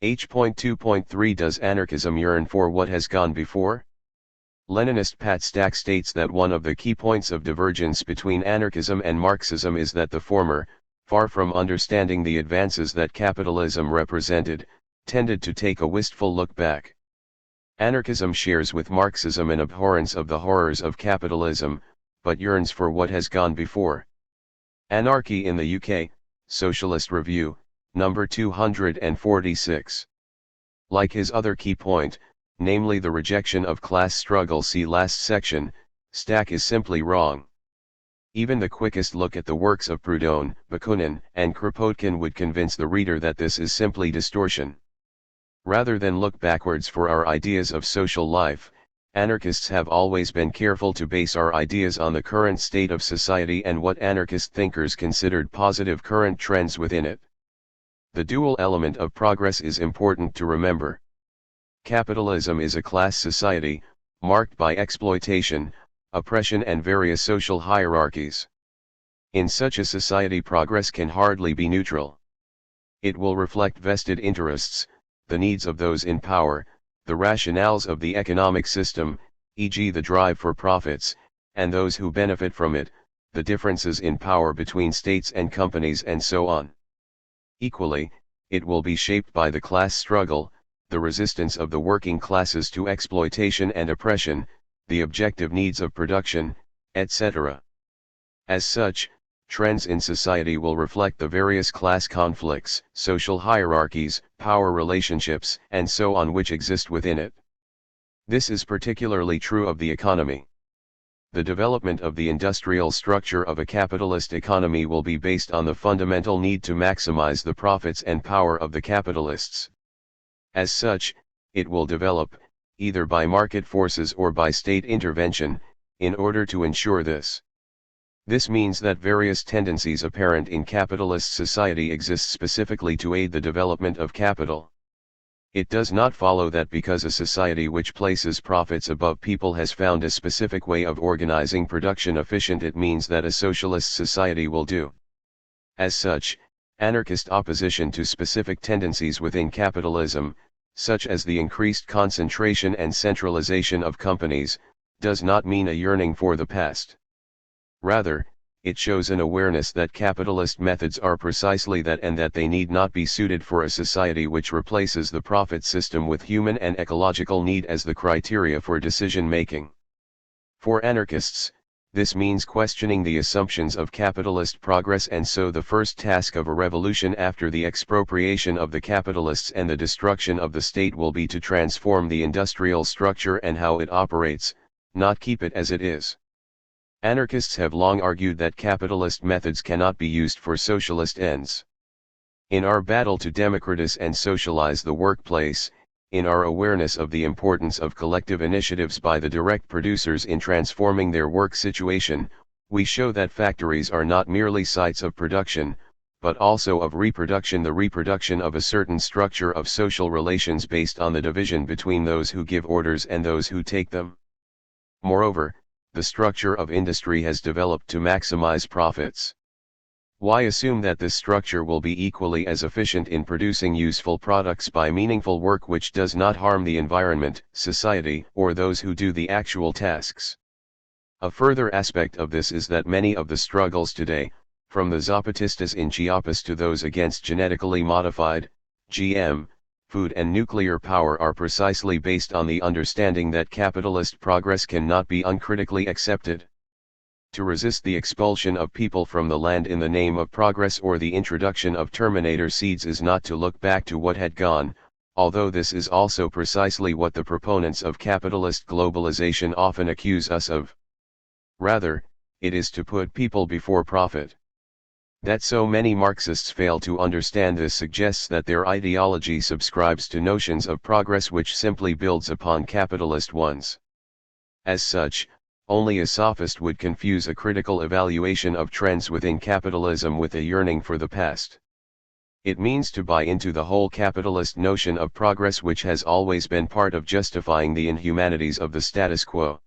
H.2.3 Does anarchism yearn for what has gone before? Leninist Pat Stack states that one of the key points of divergence between anarchism and Marxism is that the former, far from understanding the advances that capitalism represented, tended to take a wistful look back. Anarchism shares with Marxism an abhorrence of the horrors of capitalism, but yearns for what has gone before. Anarchy in the UK, Socialist Review, number 246. Like his other key point, namely the rejection of class struggle, see last section, Stack is simply wrong. Even the quickest look at the works of Proudhon, Bakunin, and Kropotkin would convince the reader that this is simply distortion. Rather than look backwards for our ideas of social life, anarchists have always been careful to base our ideas on the current state of society and what anarchist thinkers considered positive current trends within it. The dual element of progress is important to remember. Capitalism is a class society, marked by exploitation, oppression and various social hierarchies. In such a society, progress can hardly be neutral. It will reflect vested interests, the needs of those in power, the rationales of the economic system, e.g. the drive for profits, and those who benefit from it, the differences in power between states and companies, and so on. Equally, it will be shaped by the class struggle, the resistance of the working classes to exploitation and oppression, the objective needs of production, etc. As such, trends in society will reflect the various class conflicts, social hierarchies, power relationships, and so on which exist within it. This is particularly true of the economy. The development of the industrial structure of a capitalist economy will be based on the fundamental need to maximize the profits and power of the capitalists. As such, it will develop, either by market forces or by state intervention, in order to ensure this. This means that various tendencies apparent in capitalist society exist specifically to aid the development of capital. It does not follow that because a society which places profits above people has found a specific way of organizing production efficient, it means that a socialist society will do. As such, anarchist opposition to specific tendencies within capitalism, such as the increased concentration and centralization of companies, does not mean a yearning for the past. Rather, it shows an awareness that capitalist methods are precisely that, and that they need not be suited for a society which replaces the profit system with human and ecological need as the criteria for decision making. For anarchists, this means questioning the assumptions of capitalist progress, and so the first task of a revolution after the expropriation of the capitalists and the destruction of the state will be to transform the industrial structure and how it operates, not keep it as it is. Anarchists have long argued that capitalist methods cannot be used for socialist ends. In our battle to democratize and socialize the workplace, in our awareness of the importance of collective initiatives by the direct producers in transforming their work situation, we show that factories are not merely sites of production, but also of reproduction, the reproduction of a certain structure of social relations based on the division between those who give orders and those who take them. Moreover, the structure of industry has developed to maximize profits. Why assume that this structure will be equally as efficient in producing useful products by meaningful work which does not harm the environment, society, or those who do the actual tasks? A further aspect of this is that many of the struggles today, from the Zapatistas in Chiapas to those against genetically modified, GM, food and nuclear power, are precisely based on the understanding that capitalist progress cannot be uncritically accepted. To resist the expulsion of people from the land in the name of progress or the introduction of terminator seeds is not to look back to what had gone, although this is also precisely what the proponents of capitalist globalization often accuse us of. Rather, it is to put people before profit. That so many Marxists fail to understand this suggests that their ideology subscribes to notions of progress which simply builds upon capitalist ones. As such, only a sophist would confuse a critical evaluation of trends within capitalism with a yearning for the past. It means to buy into the whole capitalist notion of progress, which has always been part of justifying the inhumanities of the status quo.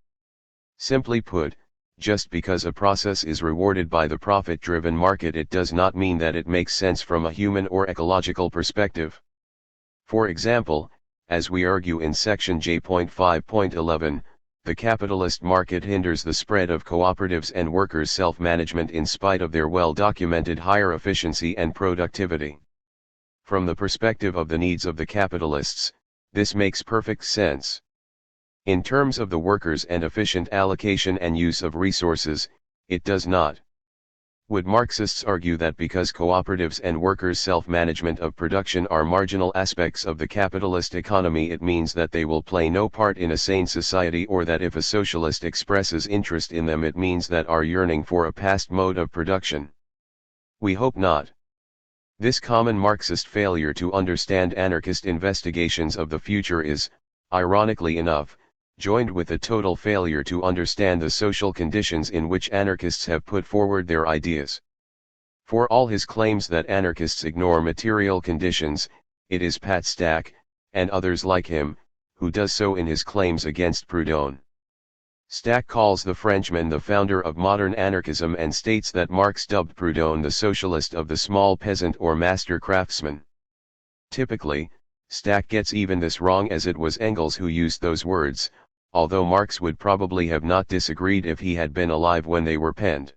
Simply put, just because a process is rewarded by the profit-driven market, it does not mean that it makes sense from a human or ecological perspective. For example, as we argue in section J.5.11, the capitalist market hinders the spread of cooperatives and workers' self-management in spite of their well-documented higher efficiency and productivity. From the perspective of the needs of the capitalists, this makes perfect sense. In terms of the workers and efficient allocation and use of resources, it does not. Would Marxists argue that because cooperatives and workers' self-management of production are marginal aspects of the capitalist economy, it means that they will play no part in a sane society, or that if a socialist expresses interest in them it means that are yearning for a past mode of production? We hope not. This common Marxist failure to understand anarchist investigations of the future is, ironically enough, joined with a total failure to understand the social conditions in which anarchists have put forward their ideas. For all his claims that anarchists ignore material conditions, it is Pat Stack, and others like him, who does so in his claims against Proudhon. Stack calls the Frenchman the founder of modern anarchism and states that Marx dubbed Proudhon the socialist of the small peasant or master craftsman. Typically, Stack gets even this wrong, as it was Engels who used those words, although Marx would probably have not disagreed if he had been alive when they were penned.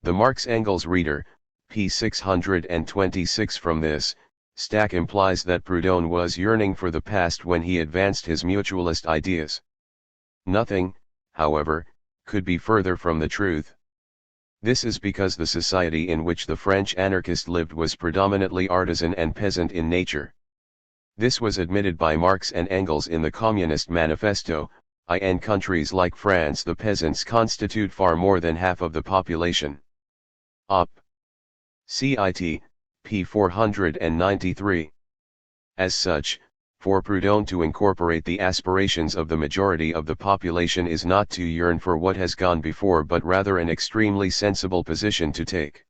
The Marx-Engels reader, p. 626. From this, Stack implies that Proudhon was yearning for the past when he advanced his mutualist ideas. Nothing, however, could be further from the truth. This is because the society in which the French anarchist lived was predominantly artisan and peasant in nature. This was admitted by Marx and Engels in the Communist Manifesto. In countries like France, the peasants constitute far more than half of the population. Op. Cit. p. 493. As such, for Proudhon to incorporate the aspirations of the majority of the population is not to yearn for what has gone before, but rather an extremely sensible position to take.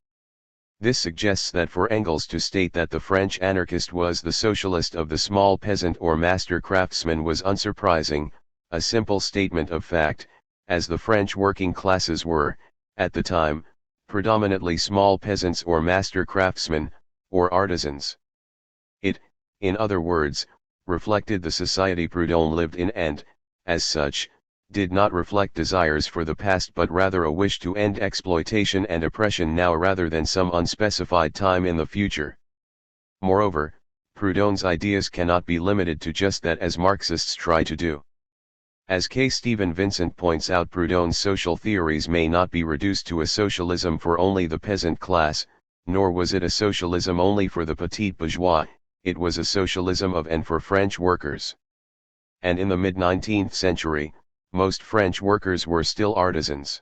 This suggests that for Engels to state that the French anarchist was the socialist of the small peasant or master craftsman was unsurprising, a simple statement of fact, as the French working classes were, at the time, predominantly small peasants or master craftsmen, or artisans. It, in other words, reflected the society Proudhon lived in and, as such, did not reflect desires for the past but rather a wish to end exploitation and oppression now rather than some unspecified time in the future. Moreover, Proudhon's ideas cannot be limited to just that, as Marxists try to do. As K. Stephen Vincent points out, Proudhon's social theories may not be reduced to a socialism for only the peasant class, nor was it a socialism only for the petit bourgeois, it was a socialism of and for French workers. And in the mid-19th century, most French workers were still artisans.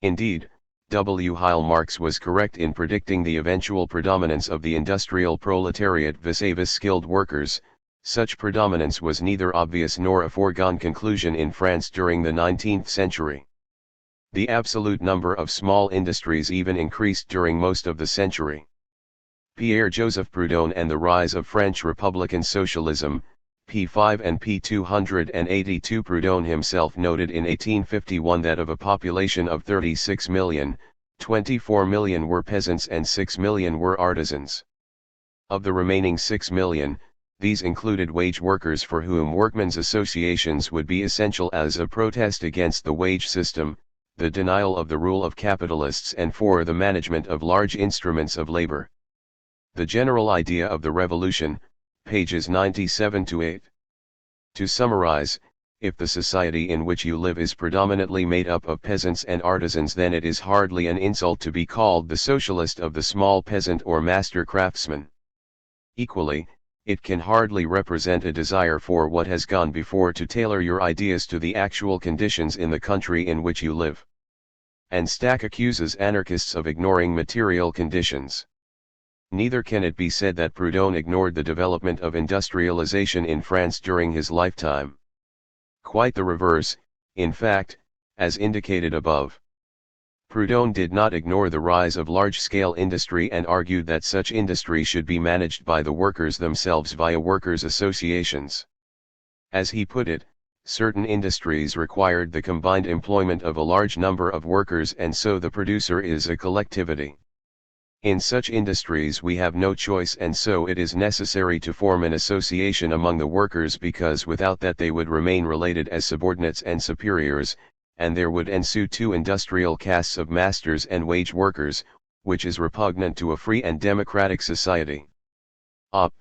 Indeed, W. Heil Marx was correct in predicting the eventual predominance of the industrial proletariat vis-a-vis skilled workers. Such predominance was neither obvious nor a foregone conclusion in France during the 19th century. The absolute number of small industries even increased during most of the century. Pierre-Joseph Proudhon and the Rise of French Republican Socialism, p. 5 and p. 282. Proudhon himself noted in 1851 that of a population of 36 million, 24 million were peasants and 6 million were artisans. Of the remaining 6 million, these included wage workers for whom workmen's associations would be essential as a protest against the wage system, the denial of the rule of capitalists, and for the management of large instruments of labor. The general idea of the revolution, pages 97-8. To summarize, if the society in which you live is predominantly made up of peasants and artisans, then it is hardly an insult to be called the socialist of the small peasant or master craftsman. Equally, it can hardly represent a desire for what has gone before to tailor your ideas to the actual conditions in the country in which you live. And Stack accuses anarchists of ignoring material conditions. Neither can it be said that Proudhon ignored the development of industrialization in France during his lifetime. Quite the reverse, in fact, as indicated above. Proudhon did not ignore the rise of large-scale industry and argued that such industry should be managed by the workers themselves via workers' associations. As he put it, certain industries required the combined employment of a large number of workers, and so the producer is a collectivity. In such industries we have no choice, and so it is necessary to form an association among the workers, because without that they would remain related as subordinates and superiors, and there would ensue two industrial castes of masters and wage workers, which is repugnant to a free and democratic society. Op.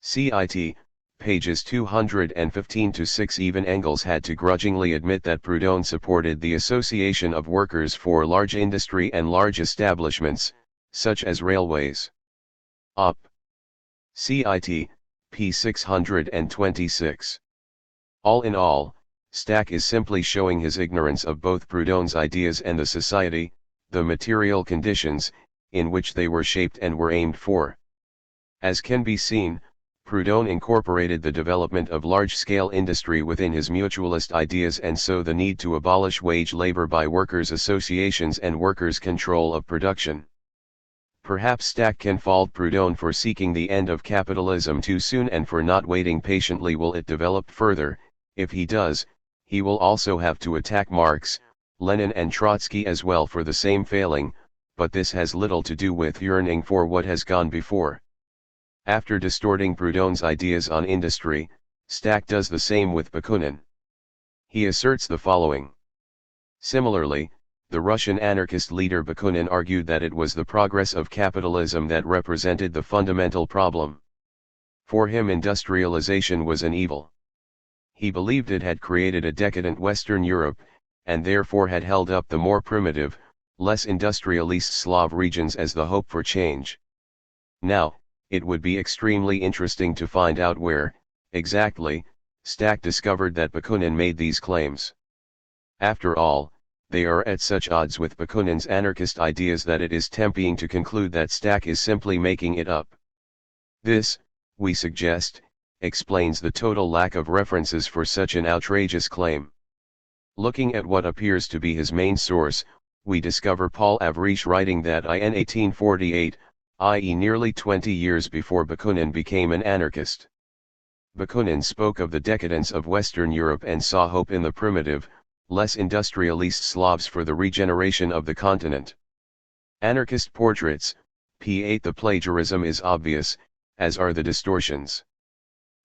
Cit. Pages 215-6. Even Engels had to grudgingly admit that Proudhon supported the association of workers for large industry and large establishments, such as railways. Op. Cit. p. 626. All in all, Stack is simply showing his ignorance of both Proudhon's ideas and the society, the material conditions, in which they were shaped and were aimed for. As can be seen, Proudhon incorporated the development of large-scale industry within his mutualist ideas, and so the need to abolish wage labor by workers' associations and workers' control of production. Perhaps Stack can fault Proudhon for seeking the end of capitalism too soon and for not waiting patiently while it developed further. If he does, he will also have to attack Marx, Lenin and Trotsky as well for the same failing, but this has little to do with yearning for what has gone before. After distorting Proudhon's ideas on industry, Stack does the same with Bakunin. He asserts the following. Similarly, the Russian anarchist leader Bakunin argued that it was the progress of capitalism that represented the fundamental problem. For him, industrialization was an evil. He believed it had created a decadent Western Europe, and therefore had held up the more primitive, less industrialist Slav regions as the hope for change. Now, it would be extremely interesting to find out where, exactly, Stack discovered that Bakunin made these claims. After all, they are at such odds with Bakunin's anarchist ideas that it is tempting to conclude that Stack is simply making it up. This, we suggest, explains the total lack of references for such an outrageous claim. Looking at what appears to be his main source, we discover Paul Avriche writing that in 1848, i.e. nearly 20 years before Bakunin became an anarchist. Bakunin spoke of the decadence of Western Europe and saw hope in the primitive, less industrialist Slavs for the regeneration of the continent. Anarchist portraits, p. 8. The plagiarism is obvious, as are the distortions.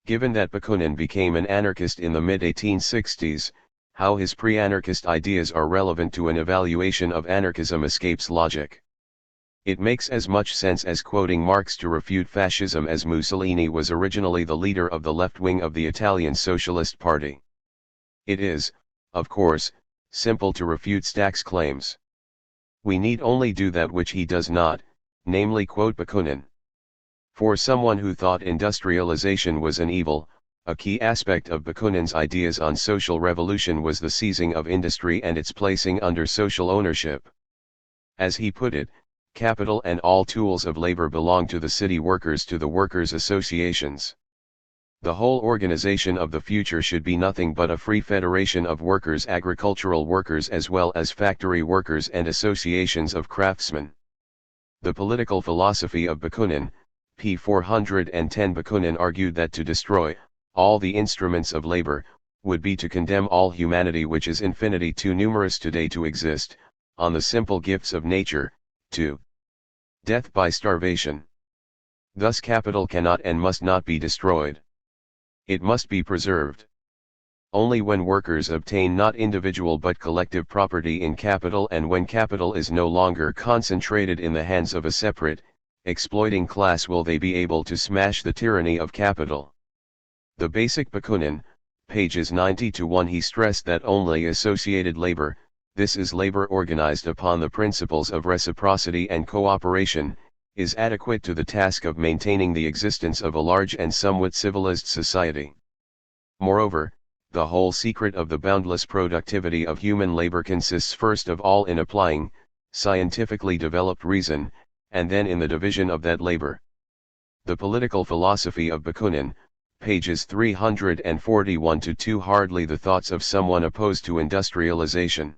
Given that Bakunin became an anarchist in the mid-1860s, how his pre-anarchist ideas are relevant to an evaluation of anarchism escapes logic. It makes as much sense as quoting Marx to refute fascism, as Mussolini was originally the leader of the left wing of the Italian Socialist Party. It is, of course, simple to refute Stack's claims. We need only do that which he does not, namely quote Bakunin. For someone who thought industrialization was an evil, a key aspect of Bakunin's ideas on social revolution was the seizing of industry and its placing under social ownership. As he put it, capital and all tools of labor belong to the city workers, to the workers' associations. The whole organization of the future should be nothing but a free federation of workers, agricultural workers as well as factory workers and associations of craftsmen. The political philosophy of Bakunin, p. 410. Bakunin argued that to destroy all the instruments of labor would be to condemn all humanity, which is infinity too numerous today to exist, on the simple gifts of nature, to death by starvation. Thus capital cannot and must not be destroyed. It must be preserved. Only when workers obtain not individual but collective property in capital, and when capital is no longer concentrated in the hands of a separate, exploiting class, will they be able to smash the tyranny of capital. The basic Bakunin, pages 90-1. He stressed that only associated labor, this is labor organized upon the principles of reciprocity and cooperation, is adequate to the task of maintaining the existence of a large and somewhat civilized society. Moreover, the whole secret of the boundless productivity of human labor consists first of all in applying scientifically developed reason, and then in the division of that labor. The political philosophy of Bakunin, pages 341-2. Hardly the thoughts of someone opposed to industrialization.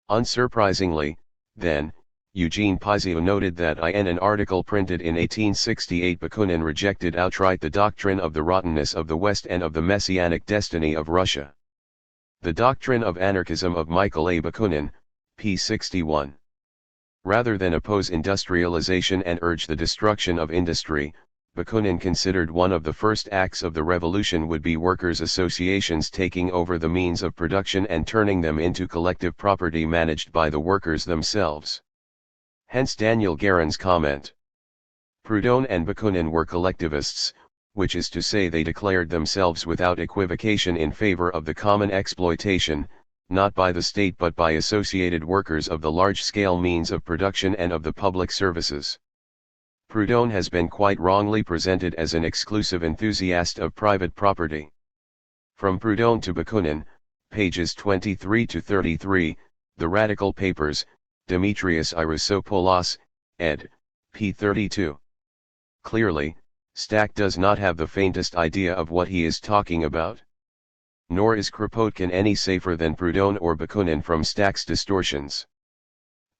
Unsurprisingly, then, Eugene Pizio noted that in an article printed in 1868 Bakunin rejected outright the doctrine of the rottenness of the West and of the messianic destiny of Russia. The Doctrine of Anarchism of Michael A. Bakunin, p. 61. Rather than oppose industrialization and urge the destruction of industry, Bakunin considered one of the first acts of the revolution would be workers' associations taking over the means of production and turning them into collective property managed by the workers themselves. Hence Daniel Guérin's comment. Proudhon and Bakunin were collectivists, which is to say they declared themselves without equivocation in favor of the common exploitation, not by the state but by associated workers of the large-scale means of production and of the public services. Proudhon has been quite wrongly presented as an exclusive enthusiast of private property. From Proudhon to Bakunin, pages 23 to 33, The Radical Papers, Demetrius Irisopoulos, ed. p. 32. Clearly, Stack does not have the faintest idea of what he is talking about. Nor is Kropotkin any safer than Proudhon or Bakunin from Stack's distortions.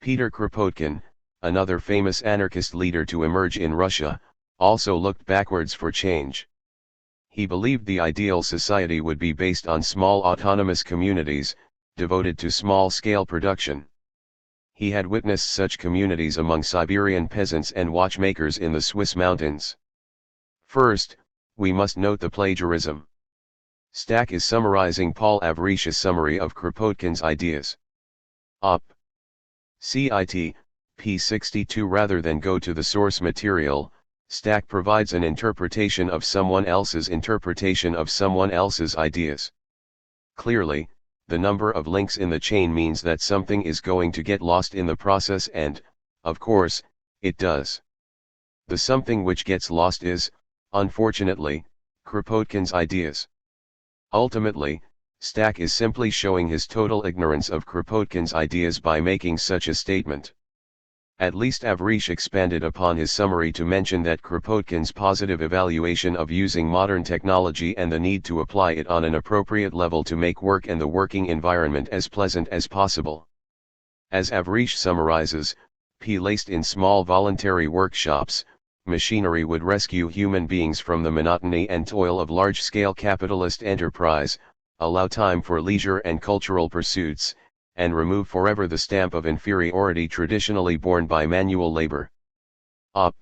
Peter Kropotkin, another famous anarchist leader to emerge in Russia, also looked backwards for change. He believed the ideal society would be based on small autonomous communities, devoted to small-scale production. He had witnessed such communities among Siberian peasants and watchmakers in the Swiss mountains. First, we must note the plagiarism. Stack is summarizing Paul Avrich's summary of Kropotkin's ideas. Op. Cit. p. 62. Rather than go to the source material, Stack provides an interpretation of someone else's interpretation of someone else's ideas. Clearly, the number of links in the chain means that something is going to get lost in the process and, of course, it does. The something which gets lost is, unfortunately, Kropotkin's ideas. Ultimately, Stack is simply showing his total ignorance of Kropotkin's ideas by making such a statement. At least Avrich expanded upon his summary to mention that Kropotkin's positive evaluation of using modern technology and the need to apply it on an appropriate level to make work and the working environment as pleasant as possible. As Avrich summarizes, placed in small voluntary workshops, machinery would rescue human beings from the monotony and toil of large-scale capitalist enterprise, allow time for leisure and cultural pursuits, and remove forever the stamp of inferiority traditionally borne by manual labor. Op.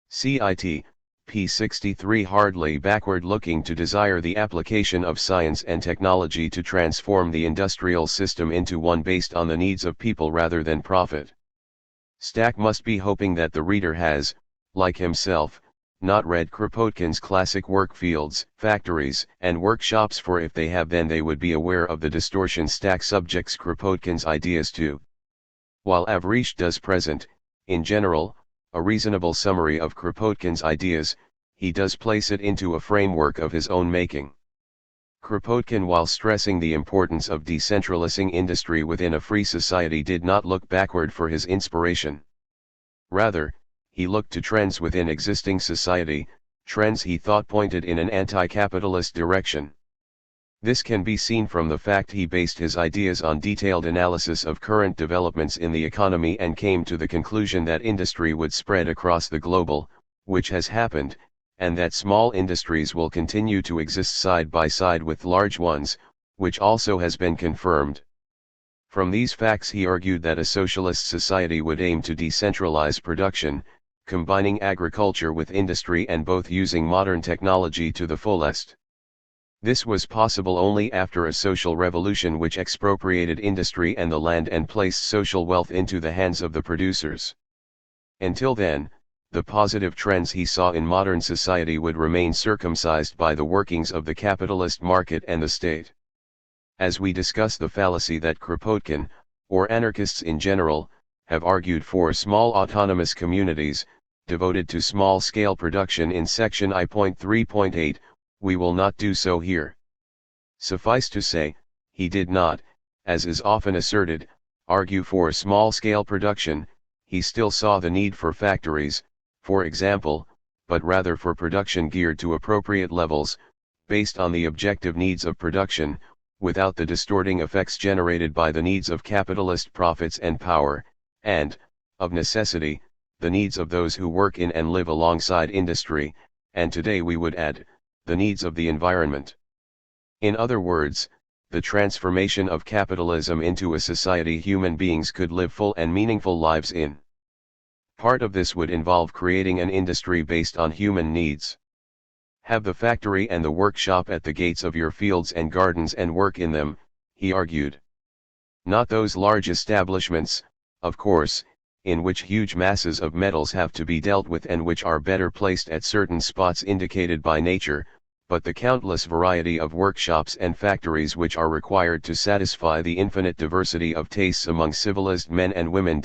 Cit. p. 63. Hardly backward-looking to desire the application of science and technology to transform the industrial system into one based on the needs of people rather than profit. Stack must be hoping that the reader has, like himself, not read Kropotkin's classic work fields, factories, and workshops, for if they have then they would be aware of the distortion Stack subjects Kropotkin's ideas to. While Avrich does present, in general, a reasonable summary of Kropotkin's ideas, he does place it into a framework of his own making. Kropotkin, while stressing the importance of decentralizing industry within a free society, did not look backward for his inspiration. Rather, he looked to trends within existing society, trends he thought pointed in an anti-capitalist direction. This can be seen from the fact he based his ideas on detailed analysis of current developments in the economy and came to the conclusion that industry would spread across the global, which has happened, and that small industries will continue to exist side by side with large ones, which also has been confirmed. From these facts he argued that a socialist society would aim to decentralize production, combining agriculture with industry and both using modern technology to the fullest. This was possible only after a social revolution which expropriated industry and the land and placed social wealth into the hands of the producers. Until then, the positive trends he saw in modern society would remain circumcised by the workings of the capitalist market and the state. As we discuss the fallacy that Kropotkin, or anarchists in general, have argued for small autonomous communities, devoted to small-scale production in section I.3.8, we will not do so here. Suffice to say, he did not, as is often asserted, argue for small-scale production. He still saw the need for factories, for example, but rather for production geared to appropriate levels, based on the objective needs of production, without the distorting effects generated by the needs of capitalist profits and power, and, of necessity, the needs of those who work in and live alongside industry, and today we would add, the needs of the environment. In other words, the transformation of capitalism into a society human beings could live full and meaningful lives in. Part of this would involve creating an industry based on human needs. Have the factory and the workshop at the gates of your fields and gardens and work in them, he argued. Not those large establishments, of course, in which huge masses of metals have to be dealt with and which are better placed at certain spots indicated by nature, but the countless variety of workshops and factories which are required to satisfy the infinite diversity of tastes among civilized men and women.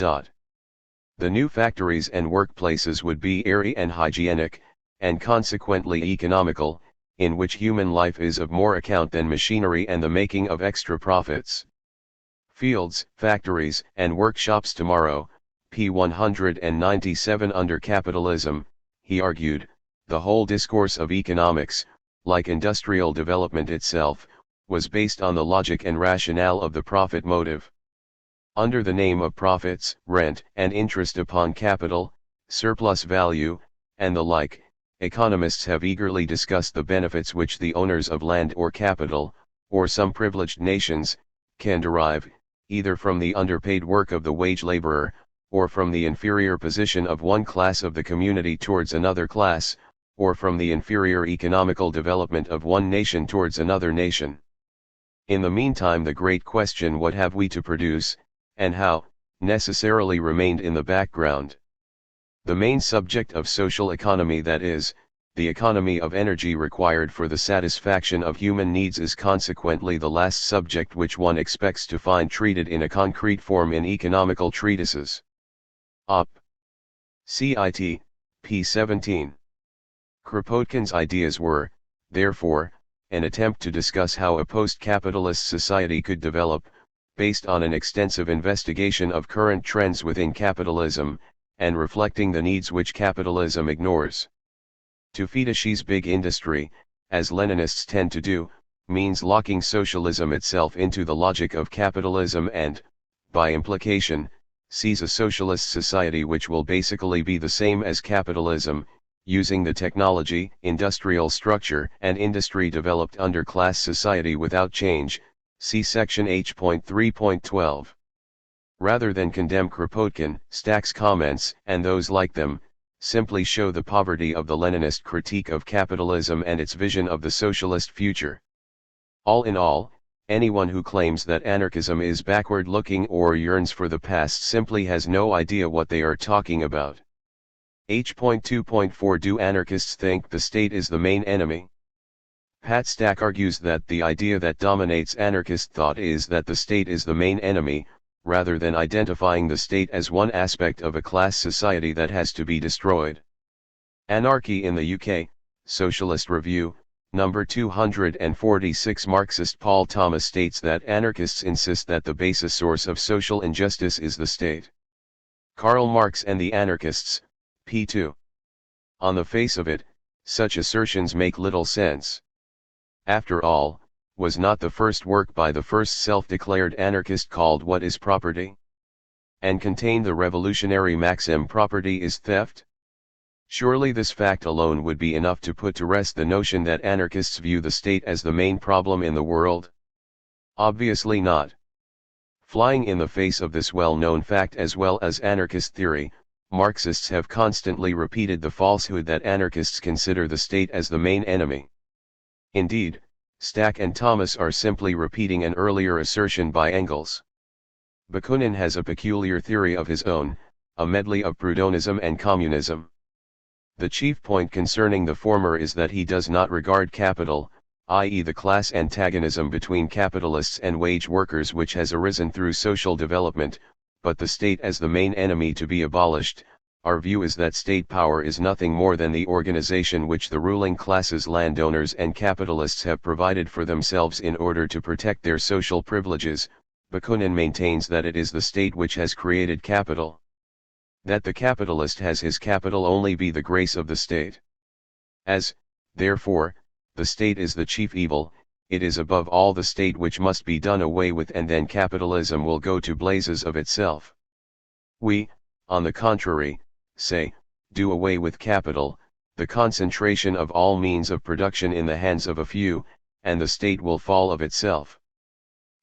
The new factories and workplaces would be airy and hygienic, and consequently economical, in which human life is of more account than machinery and the making of extra profits. Fields, factories, and workshops tomorrow, p. 197. Under capitalism, he argued, the whole discourse of economics, like industrial development itself, was based on the logic and rationale of the profit motive. Under the name of profits, rent and interest upon capital, surplus value, and the like, economists have eagerly discussed the benefits which the owners of land or capital, or some privileged nations, can derive, either from the underpaid work of the wage laborer, or from the inferior position of one class of the community towards another class, or from the inferior economical development of one nation towards another nation. In the meantime, the great question, what have we to produce, and how, necessarily remained in the background. The main subject of social economy, that is, the economy of energy required for the satisfaction of human needs, is consequently the last subject which one expects to find treated in a concrete form in economical treatises. Op. Cit. p. 17. Kropotkin's ideas were, therefore, an attempt to discuss how a post-capitalist society could develop, based on an extensive investigation of current trends within capitalism, and reflecting the needs which capitalism ignores. To fetishize big industry, as Leninists tend to do, means locking socialism itself into the logic of capitalism and, by implication, sees a socialist society which will basically be the same as capitalism, using the technology, industrial structure and industry developed under class society without change, see section H.3.12. Rather than condemn Kropotkin, Stack's comments, and those like them, simply show the poverty of the Leninist critique of capitalism and its vision of the socialist future. All in all, anyone who claims that anarchism is backward-looking or yearns for the past simply has no idea what they are talking about. H.2.4 Do anarchists think the state is the main enemy? Pat Stack argues that the idea that dominates anarchist thought is that the state is the main enemy, rather than identifying the state as one aspect of a class society that has to be destroyed. Anarchy in the UK, Socialist Review, number 246. Marxist Paul Thomas states that anarchists insist that the basis source of social injustice is the state. Karl Marx and the Anarchists, p. 2. On the face of it, such assertions make little sense. After all, was not the first work by the first self-declared anarchist called What is Property? And contained the revolutionary maxim property is theft? Surely this fact alone would be enough to put to rest the notion that anarchists view the state as the main problem in the world? Obviously not. Flying in the face of this well-known fact as well as anarchist theory, Marxists have constantly repeated the falsehood that anarchists consider the state as the main enemy. Indeed, Stack and Thomas are simply repeating an earlier assertion by Engels. Bakunin has a peculiar theory of his own, a medley of Prudhonism and communism. The chief point concerning the former is that he does not regard capital, i.e. the class antagonism between capitalists and wage workers which has arisen through social development, but the state as the main enemy to be abolished. Our view is that state power is nothing more than the organization which the ruling classes, landowners and capitalists, have provided for themselves in order to protect their social privileges. Bakunin maintains that it is the state which has created capital. That the capitalist has his capital only by the grace of the state. As, therefore, the state is the chief evil, it is above all the state which must be done away with, and then capitalism will go to blazes of itself. We, on the contrary, say, do away with capital, the concentration of all means of production in the hands of a few, and the state will fall of itself.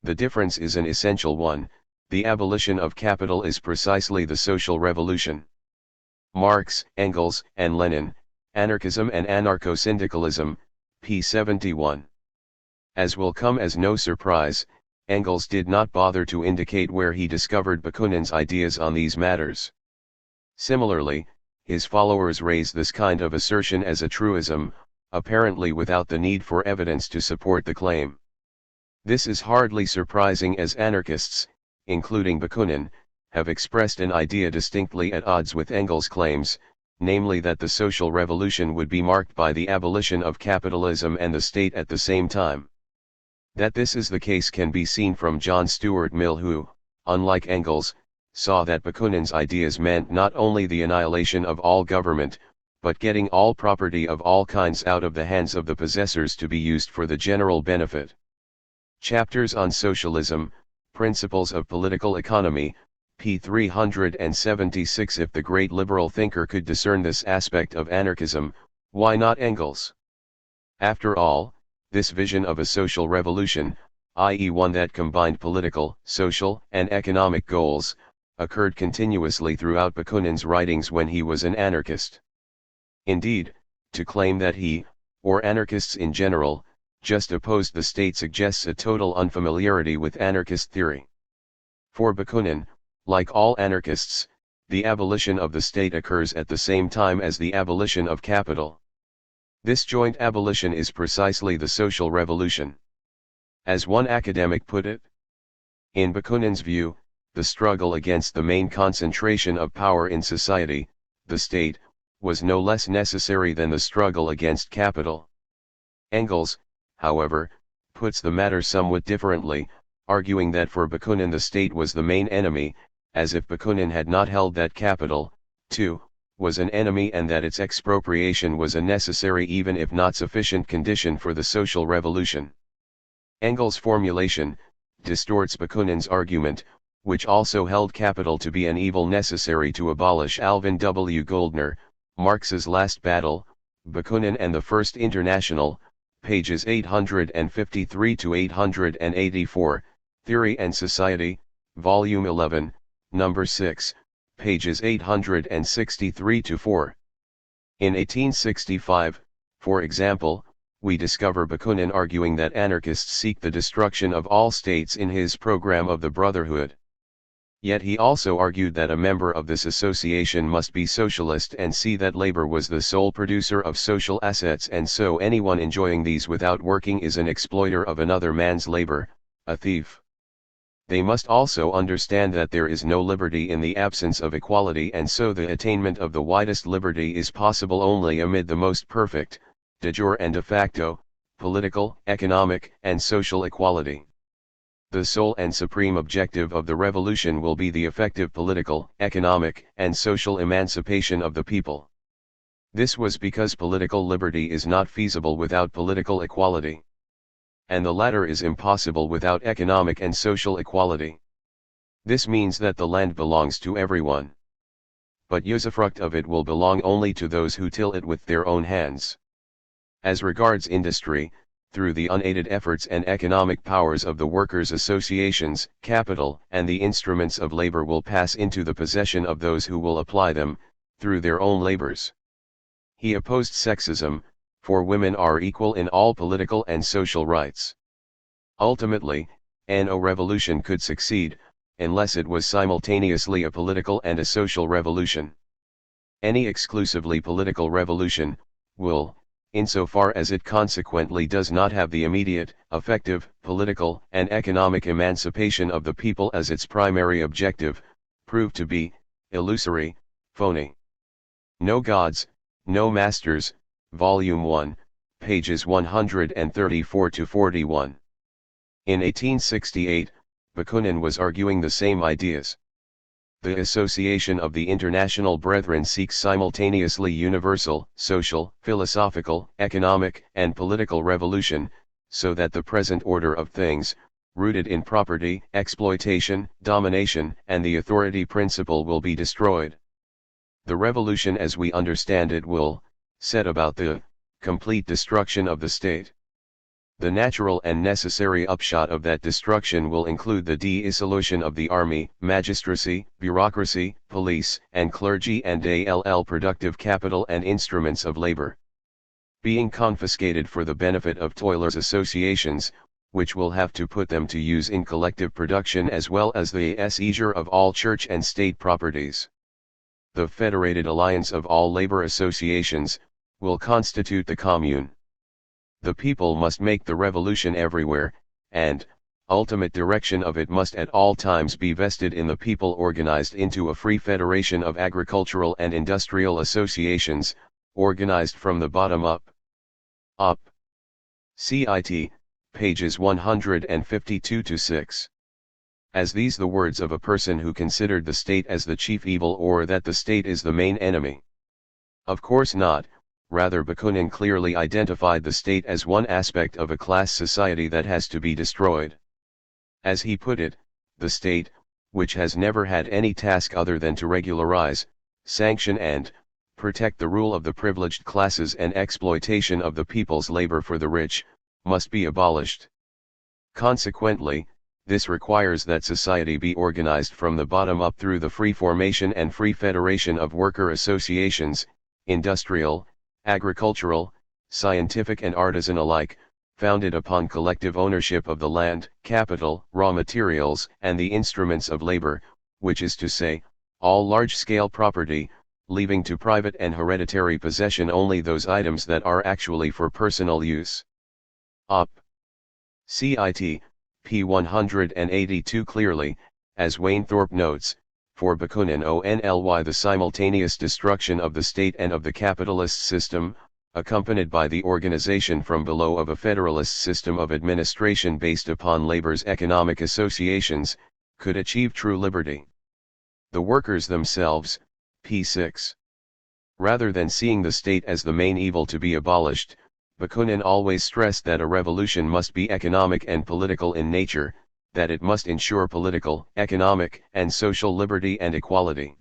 The difference is an essential one: the abolition of capital is precisely the social revolution. Marx, Engels, and Lenin, Anarchism and Anarcho-Syndicalism, p. 71. As will come as no surprise, Engels did not bother to indicate where he discovered Bakunin's ideas on these matters. Similarly, his followers raise this kind of assertion as a truism, apparently without the need for evidence to support the claim. This is hardly surprising, as anarchists, including Bakunin, have expressed an idea distinctly at odds with Engels' claims, namely that the social revolution would be marked by the abolition of capitalism and the state at the same time. That this is the case can be seen from John Stuart Mill, who, unlike Engels, saw that Bakunin's ideas meant not only the annihilation of all government, but getting all property of all kinds out of the hands of the possessors to be used for the general benefit. Chapters on Socialism, Principles of Political Economy, p. 376. If the great liberal thinker could discern this aspect of anarchism, why not Engels? After all, this vision of a social revolution, i.e. one that combined political, social, and economic goals, occurred continuously throughout Bakunin's writings when he was an anarchist. Indeed, to claim that he, or anarchists in general, just opposed the state suggests a total unfamiliarity with anarchist theory. For Bakunin, like all anarchists, the abolition of the state occurs at the same time as the abolition of capital. This joint abolition is precisely the social revolution. As one academic put it, in Bakunin's view, the struggle against the main concentration of power in society, the state, was no less necessary than the struggle against capital. Engels, however, puts the matter somewhat differently, arguing that for Bakunin the state was the main enemy, as if Bakunin had not held that capital, too, was an enemy, and that its expropriation was a necessary even if not sufficient condition for the social revolution. Engels' formulation distorts Bakunin's argument, which also held capital to be an evil necessary to abolish. Alvin W. Goldner, Marx's Last Battle, Bakunin and the First International, pages 853 to 884, Theory and Society, Volume 11, Number 6, pages 863 to 4. In 1865, for example, we discover Bakunin arguing that anarchists seek the destruction of all states in his program of the Brotherhood. Yet he also argued that a member of this association must be socialist and see that labor was the sole producer of social assets, and so anyone enjoying these without working is an exploiter of another man's labor, a thief. They must also understand that there is no liberty in the absence of equality, and so the attainment of the widest liberty is possible only amid the most perfect, de jure and de facto, political, economic, and social equality. The sole and supreme objective of the revolution will be the effective political, economic, and social emancipation of the people. This was because political liberty is not feasible without political equality. And the latter is impossible without economic and social equality. This means that the land belongs to everyone. But usufruct of it will belong only to those who till it with their own hands. As regards industry, through the unaided efforts and economic powers of the workers' associations, capital and the instruments of labor will pass into the possession of those who will apply them, through their own labors. He opposed sexism, for women are equal in all political and social rights. Ultimately, no revolution could succeed, unless it was simultaneously a political and a social revolution. Any exclusively political revolution will, insofar as it consequently does not have the immediate, effective, political, and economic emancipation of the people as its primary objective, prove to be illusory, phony. No Gods, No Masters, Volume 1, pages 134 to 41. In 1868, Bakunin was arguing the same ideas. The Association of the International Brethren seeks simultaneously universal, social, philosophical, economic, and political revolution, so that the present order of things, rooted in property, exploitation, domination, and the authority principle will be destroyed. The revolution as we understand it will set about the complete destruction of the state. The natural and necessary upshot of that destruction will include the dissolution of the army, magistracy, bureaucracy, police, and clergy and productive capital and instruments of labor. Being confiscated for the benefit of toilers' associations, which will have to put them to use in collective production as well as the seizure of all church and state properties. The federated alliance of all labor associations, will constitute the commune. The people must make the revolution everywhere, and, ultimate direction of it must at all times be vested in the people organized into a free federation of agricultural and industrial associations, organized from the bottom up. Cit. Pages 152-6. As these the words of a person who considered the state as the chief evil or that the state is the main enemy? Of course not. Rather, Bakunin clearly identified the state as one aspect of a class society that has to be destroyed. As he put it, the state, which has never had any task other than to regularize, sanction and protect the rule of the privileged classes and exploitation of the people's labor for the rich, must be abolished. Consequently, this requires that society be organized from the bottom up through the free formation and free federation of worker associations, industrial, agricultural, scientific and artisan alike, founded upon collective ownership of the land, capital, raw materials, and the instruments of labor, which is to say, all large-scale property, leaving to private and hereditary possession only those items that are actually for personal use. Cit. p. 182. Clearly, as Wainthorpe notes, for Bakunin only the simultaneous destruction of the state and of the capitalist system, accompanied by the organization from below of a federalist system of administration based upon labor's economic associations, could achieve true liberty. The workers themselves, p. 6. Rather than seeing the state as the main evil to be abolished, Bakunin always stressed that a revolution must be economic and political in nature, that it must ensure political, economic, and social liberty and equality.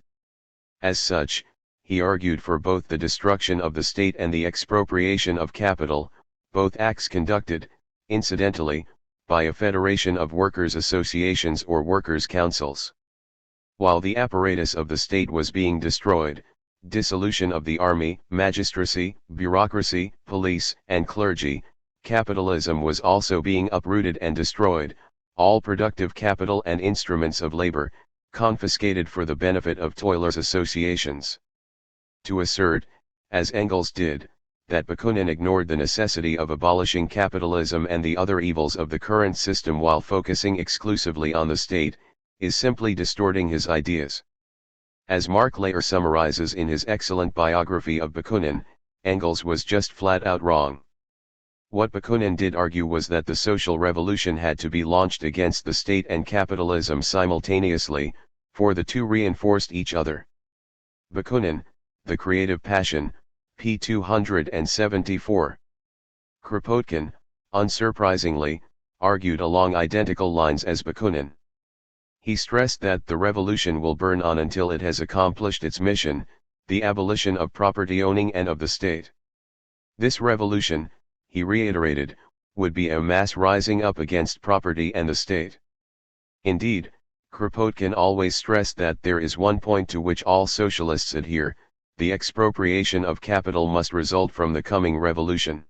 As such, he argued for both the destruction of the state and the expropriation of capital, both acts conducted, incidentally, by a federation of workers' associations or workers' councils. While the apparatus of the state was being destroyed, dissolution of the army, magistracy, bureaucracy, police, and clergy, capitalism was also being uprooted and destroyed, all productive capital and instruments of labor, confiscated for the benefit of toilers' associations. To assert, as Engels did, that Bakunin ignored the necessity of abolishing capitalism and the other evils of the current system while focusing exclusively on the state, is simply distorting his ideas. As Mark Layer summarizes in his excellent biography of Bakunin, Engels was just flat out wrong. What Bakunin did argue was that the social revolution had to be launched against the state and capitalism simultaneously, for the two reinforced each other. Bakunin, The Creative Passion, p. 274. Kropotkin, unsurprisingly, argued along identical lines as Bakunin. He stressed that the revolution will burn on until it has accomplished its mission, the abolition of property owning and of the state. This revolution, he reiterated, would be a mass rising up against property and the state. Indeed, Kropotkin always stressed that there is one point to which all socialists adhere: the expropriation of capital must result from the coming revolution.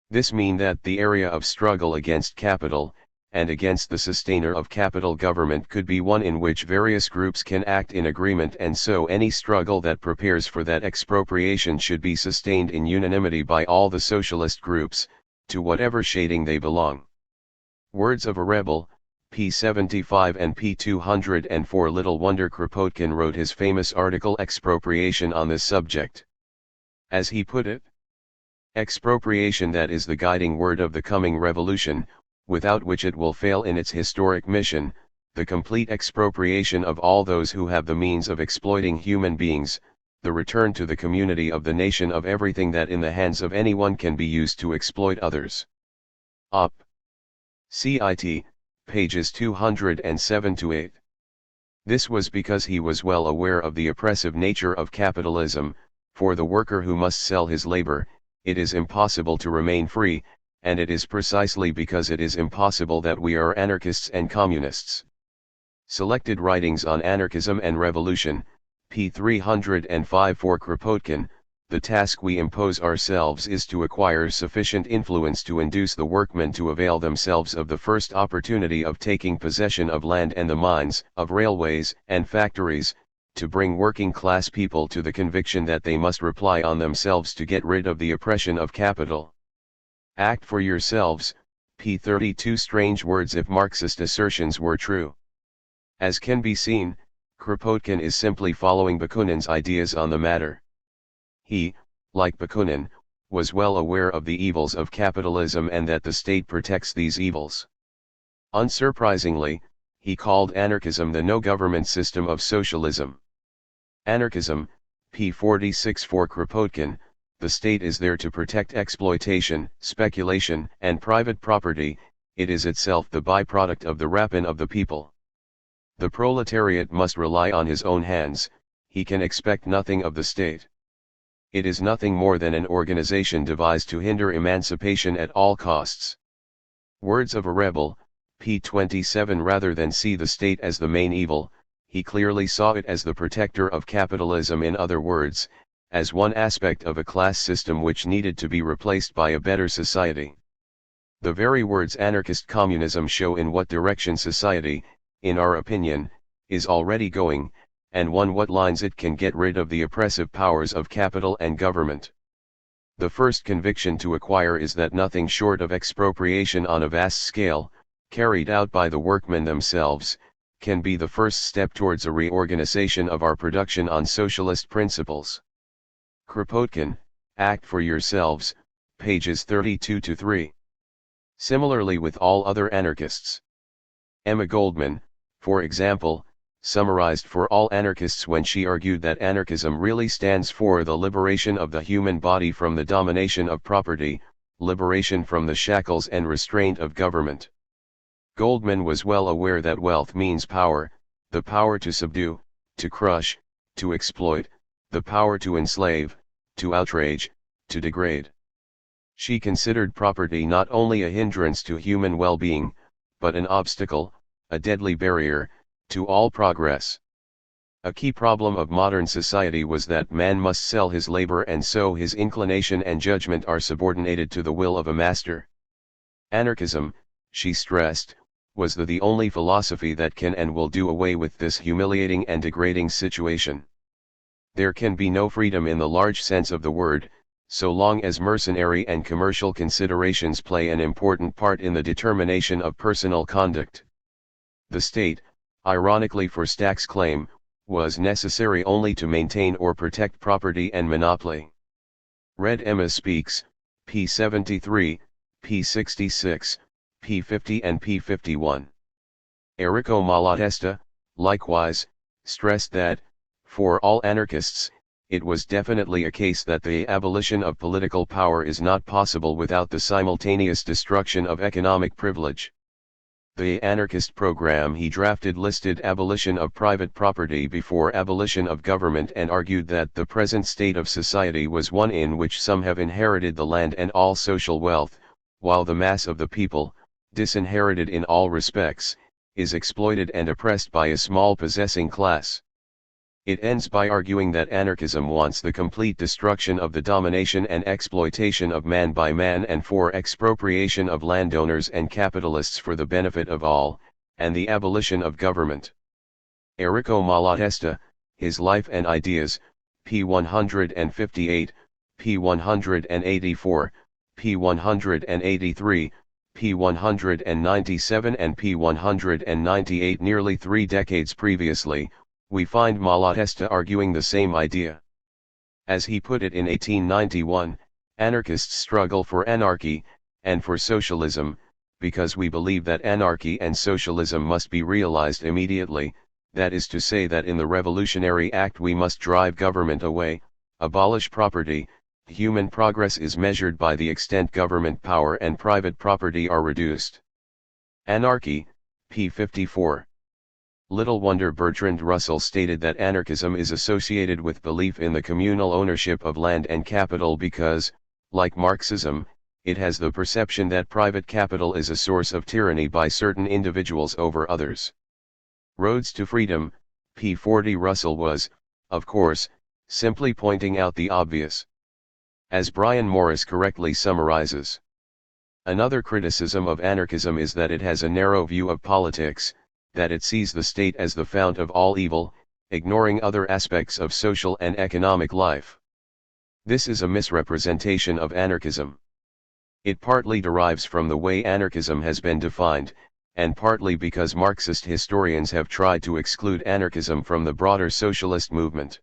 This means that the area of struggle against capital, and against the sustainer of capital government, could be one in which various groups can act in agreement, and so any struggle that prepares for that expropriation should be sustained in unanimity by all the socialist groups, to whatever shading they belong. Words of a Rebel, p. 75 and p. 204. Little wonder Kropotkin wrote his famous article Expropriation on this subject. As he put it, expropriation, that is the guiding word of the coming revolution, without which it will fail in its historic mission, the complete expropriation of all those who have the means of exploiting human beings, the return to the community of the nation of everything that in the hands of anyone can be used to exploit others. Cit. Pages 207-8. This was because he was well aware of the oppressive nature of capitalism. For the worker who must sell his labor, it is impossible to remain free, and it is precisely because it is impossible that we are anarchists and communists. Selected writings on anarchism and revolution, p. 305. For Kropotkin, the task we impose ourselves is to acquire sufficient influence to induce the workmen to avail themselves of the first opportunity of taking possession of land and the mines, of railways and factories, to bring working class people to the conviction that they must rely on themselves to get rid of the oppression of capital. Act for yourselves, p. 32. Strange words if Marxist assertions were true. As can be seen, Kropotkin is simply following Bakunin's ideas on the matter. He, like Bakunin, was well aware of the evils of capitalism and that the state protects these evils. Unsurprisingly, he called anarchism the no-government system of socialism. Anarchism, p. 46. For Kropotkin, the state is there to protect exploitation, speculation, and private property. It is itself the byproduct of the rapine of the people. The proletariat must rely on his own hands, he can expect nothing of the state. It is nothing more than an organization devised to hinder emancipation at all costs. Words of a rebel, p. 27. Rather than see the state as the main evil, he clearly saw it as the protector of capitalism, in other words, as one aspect of a class system which needed to be replaced by a better society. The very words anarchist communism show in what direction society, in our opinion, is already going, and what lines it can get rid of the oppressive powers of capital and government. The first conviction to acquire is that nothing short of expropriation on a vast scale, carried out by the workmen themselves, can be the first step towards a reorganization of our production on socialist principles. Kropotkin, Act for Yourselves, pages 32-3. Similarly with all other anarchists. Emma Goldman, for example, summarized for all anarchists when she argued that anarchism really stands for the liberation of the human body from the domination of property, liberation from the shackles and restraint of government. Goldman was well aware that wealth means power, the power to subdue, to crush, to exploit, the power to enslave, to outrage, to degrade. She considered property not only a hindrance to human well-being, but an obstacle, a deadly barrier, to all progress. A key problem of modern society was that man must sell his labor, and so his inclination and judgment are subordinated to the will of a master. Anarchism, she stressed, was the only philosophy that can and will do away with this humiliating and degrading situation. There can be no freedom in the large sense of the word, so long as mercenary and commercial considerations play an important part in the determination of personal conduct. The state, ironically for Stack's claim, was necessary only to maintain or protect property and monopoly. Read Emma Speaks, p. 73, p. 66, p. 50 and p. 51. Enrico Malatesta, likewise, stressed that, for all anarchists, it was definitely a case that the abolition of political power is not possible without the simultaneous destruction of economic privilege. The anarchist program he drafted listed abolition of private property before abolition of government, and argued that the present state of society was one in which some have inherited the land and all social wealth, while the mass of the people, disinherited in all respects, is exploited and oppressed by a small possessing class. It ends by arguing that anarchism wants the complete destruction of the domination and exploitation of man by man, and for expropriation of landowners and capitalists for the benefit of all, and the abolition of government. Enrico Malatesta, His Life and Ideas, p. 158, p. 184, p. 183, p. 197 and p. 198. Nearly 3 decades previously, we find Malatesta arguing the same idea. As he put it in 1891, anarchists struggle for anarchy, and for socialism, because we believe that anarchy and socialism must be realized immediately, that is to say that in the Revolutionary Act we must drive government away, abolish property. Human progress is measured by the extent government power and private property are reduced. Anarchy, p. 54. Little wonder Bertrand Russell stated that anarchism is associated with belief in the communal ownership of land and capital because, like Marxism, it has the perception that private capital is a source of tyranny by certain individuals over others. Roads to Freedom, p. 40. Russell was, of course, simply pointing out the obvious. As Brian Morris correctly summarizes, another criticism of anarchism is that it has a narrow view of politics, that it sees the state as the fount of all evil, ignoring other aspects of social and economic life. This is a misrepresentation of anarchism. It partly derives from the way anarchism has been defined, and partly because Marxist historians have tried to exclude anarchism from the broader socialist movement.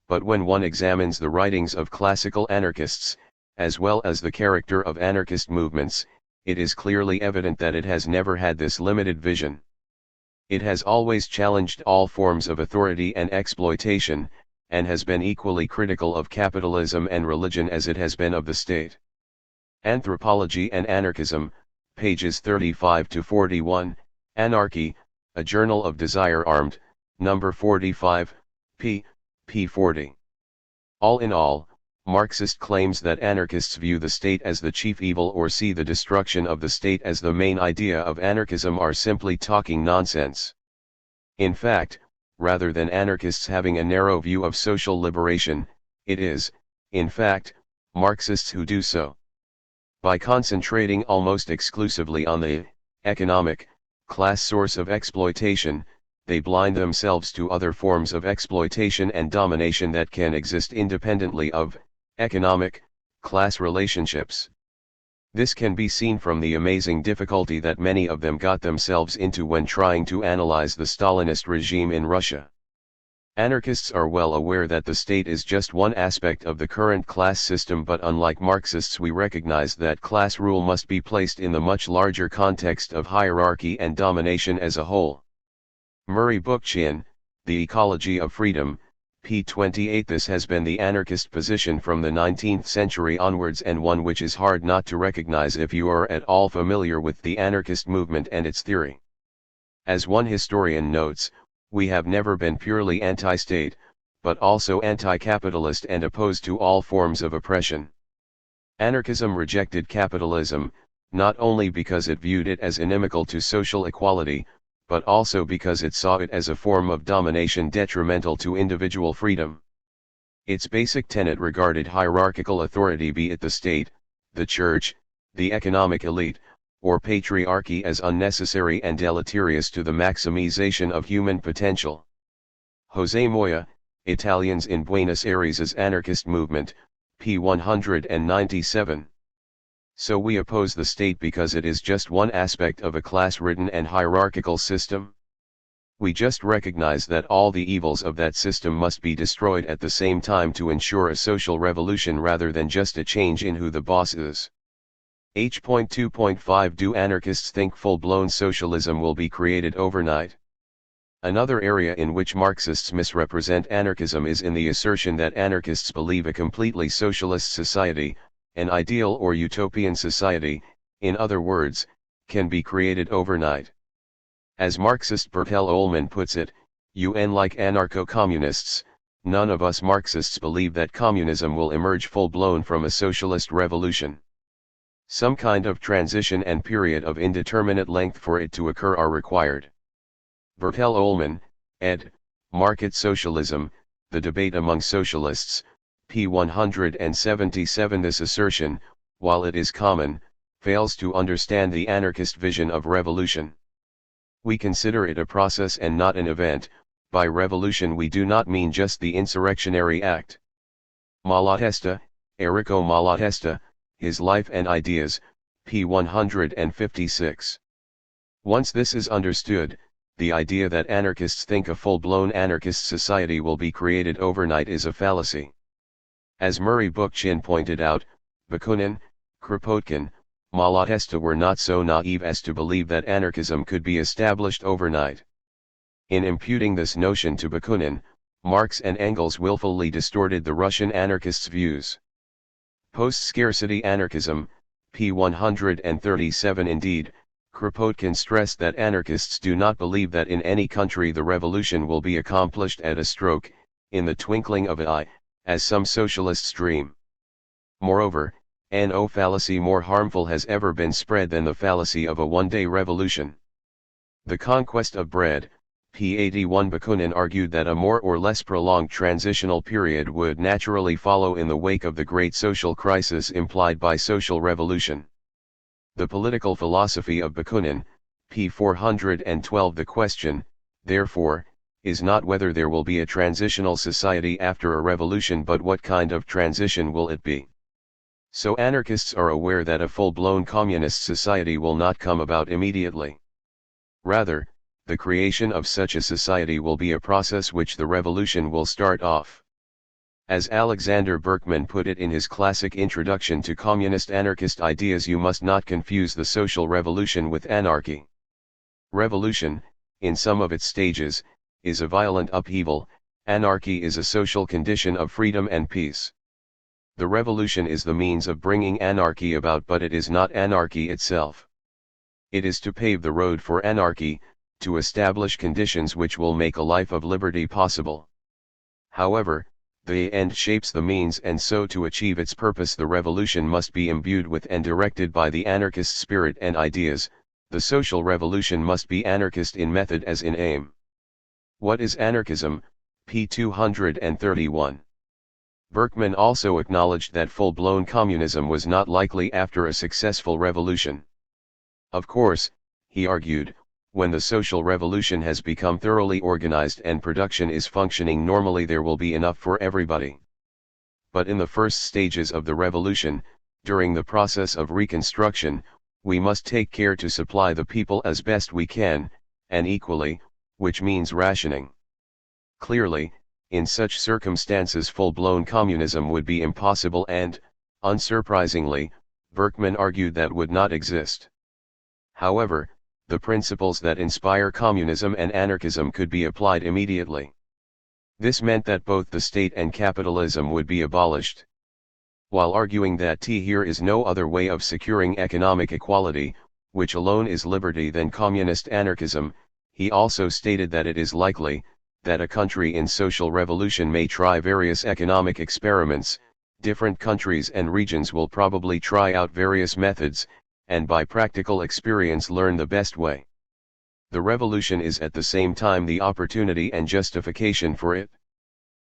But when one examines the writings of classical anarchists, as well as the character of anarchist movements, it is clearly evident that it has never had this limited vision. It has always challenged all forms of authority and exploitation, and has been equally critical of capitalism and religion as it has been of the state. Anthropology and Anarchism, pages 35 to 41, Anarchy, A Journal of Desire Armed, number 45, p. 40. All in all, Marxist claims that anarchists view the state as the chief evil or see the destruction of the state as the main idea of anarchism are simply talking nonsense. In fact, rather than anarchists having a narrow view of social liberation, it is, in fact, Marxists who do so. By concentrating almost exclusively on the economic class source of exploitation, they blind themselves to other forms of exploitation and domination that can exist independently of economic class relationships. This can be seen from the amazing difficulty that many of them got themselves into when trying to analyze the Stalinist regime in Russia. Anarchists are well aware that the state is just one aspect of the current class system, but unlike Marxists we recognize that class rule must be placed in the much larger context of hierarchy and domination as a whole. Murray Bookchin, The Ecology of Freedom, p. 28. This has been the anarchist position from the 19th century onwards, and one which is hard not to recognize if you are at all familiar with the anarchist movement and its theory. As one historian notes, we have never been purely anti-state, but also anti-capitalist and opposed to all forms of oppression. Anarchism rejected capitalism, not only because it viewed it as inimical to social equality, but also because it saw it as a form of domination detrimental to individual freedom. Its basic tenet regarded hierarchical authority, be it the state, the church, the economic elite, or patriarchy, as unnecessary and deleterious to the maximization of human potential. José Moya, Italians in Buenos Aires's Anarchist Movement, p. 197. So we oppose the state because it is just one aspect of a class-ridden and hierarchical system? We just recognize that all the evils of that system must be destroyed at the same time to ensure a social revolution rather than just a change in who the boss is. H.2.5 Do anarchists think full-blown socialism will be created overnight? Another area in which Marxists misrepresent anarchism is in the assertion that anarchists believe a completely socialist society, an ideal or utopian society, in other words, can be created overnight. As Marxist Bertel Ollman puts it, like anarcho-communists, none of us Marxists believe that communism will emerge full-blown from a socialist revolution. Some kind of transition and period of indeterminate length for it to occur are required. Bertel Ollman, ed., Market Socialism, The Debate Among Socialists, p. 177. This assertion, while it is common, fails to understand the anarchist vision of revolution. We consider it a process and not an event. By revolution we do not mean just the insurrectionary act. Malatesta, Errico Malatesta, His Life and Ideas, p. 156. Once this is understood, the idea that anarchists think a full-blown anarchist society will be created overnight is a fallacy. As Murray Bookchin pointed out, Bakunin, Kropotkin, Malatesta were not so naive as to believe that anarchism could be established overnight. In imputing this notion to Bakunin, Marx and Engels willfully distorted the Russian anarchists' views. Post-scarcity anarchism, p. 137. Indeed, Kropotkin stressed that anarchists do not believe that in any country the revolution will be accomplished at a stroke, in the twinkling of an eye, as some socialists dream. Moreover, No fallacy more harmful has ever been spread than the fallacy of a one-day revolution. The conquest of bread, p. 81. Bakunin argued that a more or less prolonged transitional period would naturally follow in the wake of the great social crisis implied by social revolution. The political philosophy of Bakunin, p. 412. The question, therefore, is not whether there will be a transitional society after a revolution but what kind of transition will it be. So anarchists are aware that a full-blown communist society will not come about immediately. Rather, the creation of such a society will be a process which the revolution will start off. As Alexander Berkman put it in his classic introduction to communist anarchist ideas, you must not confuse the social revolution with anarchy. Revolution, in some of its stages, is a violent upheaval, anarchy is a social condition of freedom and peace. The revolution is the means of bringing anarchy about, but it is not anarchy itself. It is to pave the road for anarchy, to establish conditions which will make a life of liberty possible. However, the end shapes the means, and so to achieve its purpose the revolution must be imbued with and directed by the anarchist spirit and ideas. The social revolution must be anarchist in method as in aim. What is anarchism? p. 231. Berkman also acknowledged that full-blown communism was not likely after a successful revolution. Of course, he argued, when the social revolution has become thoroughly organized and production is functioning normally, there will be enough for everybody. But in the first stages of the revolution, during the process of reconstruction, we must take care to supply the people as best we can, and equally, which means rationing. Clearly, in such circumstances full-blown communism would be impossible and, unsurprisingly, Berkman argued that would not exist. However, the principles that inspire communism and anarchism could be applied immediately. This meant that both the state and capitalism would be abolished. While arguing that here is no other way of securing economic equality, which alone is liberty, than communist anarchism, he also stated that it is likely that a country in social revolution may try various economic experiments. Different countries and regions will probably try out various methods, and by practical experience learn the best way. The revolution is at the same time the opportunity and justification for it.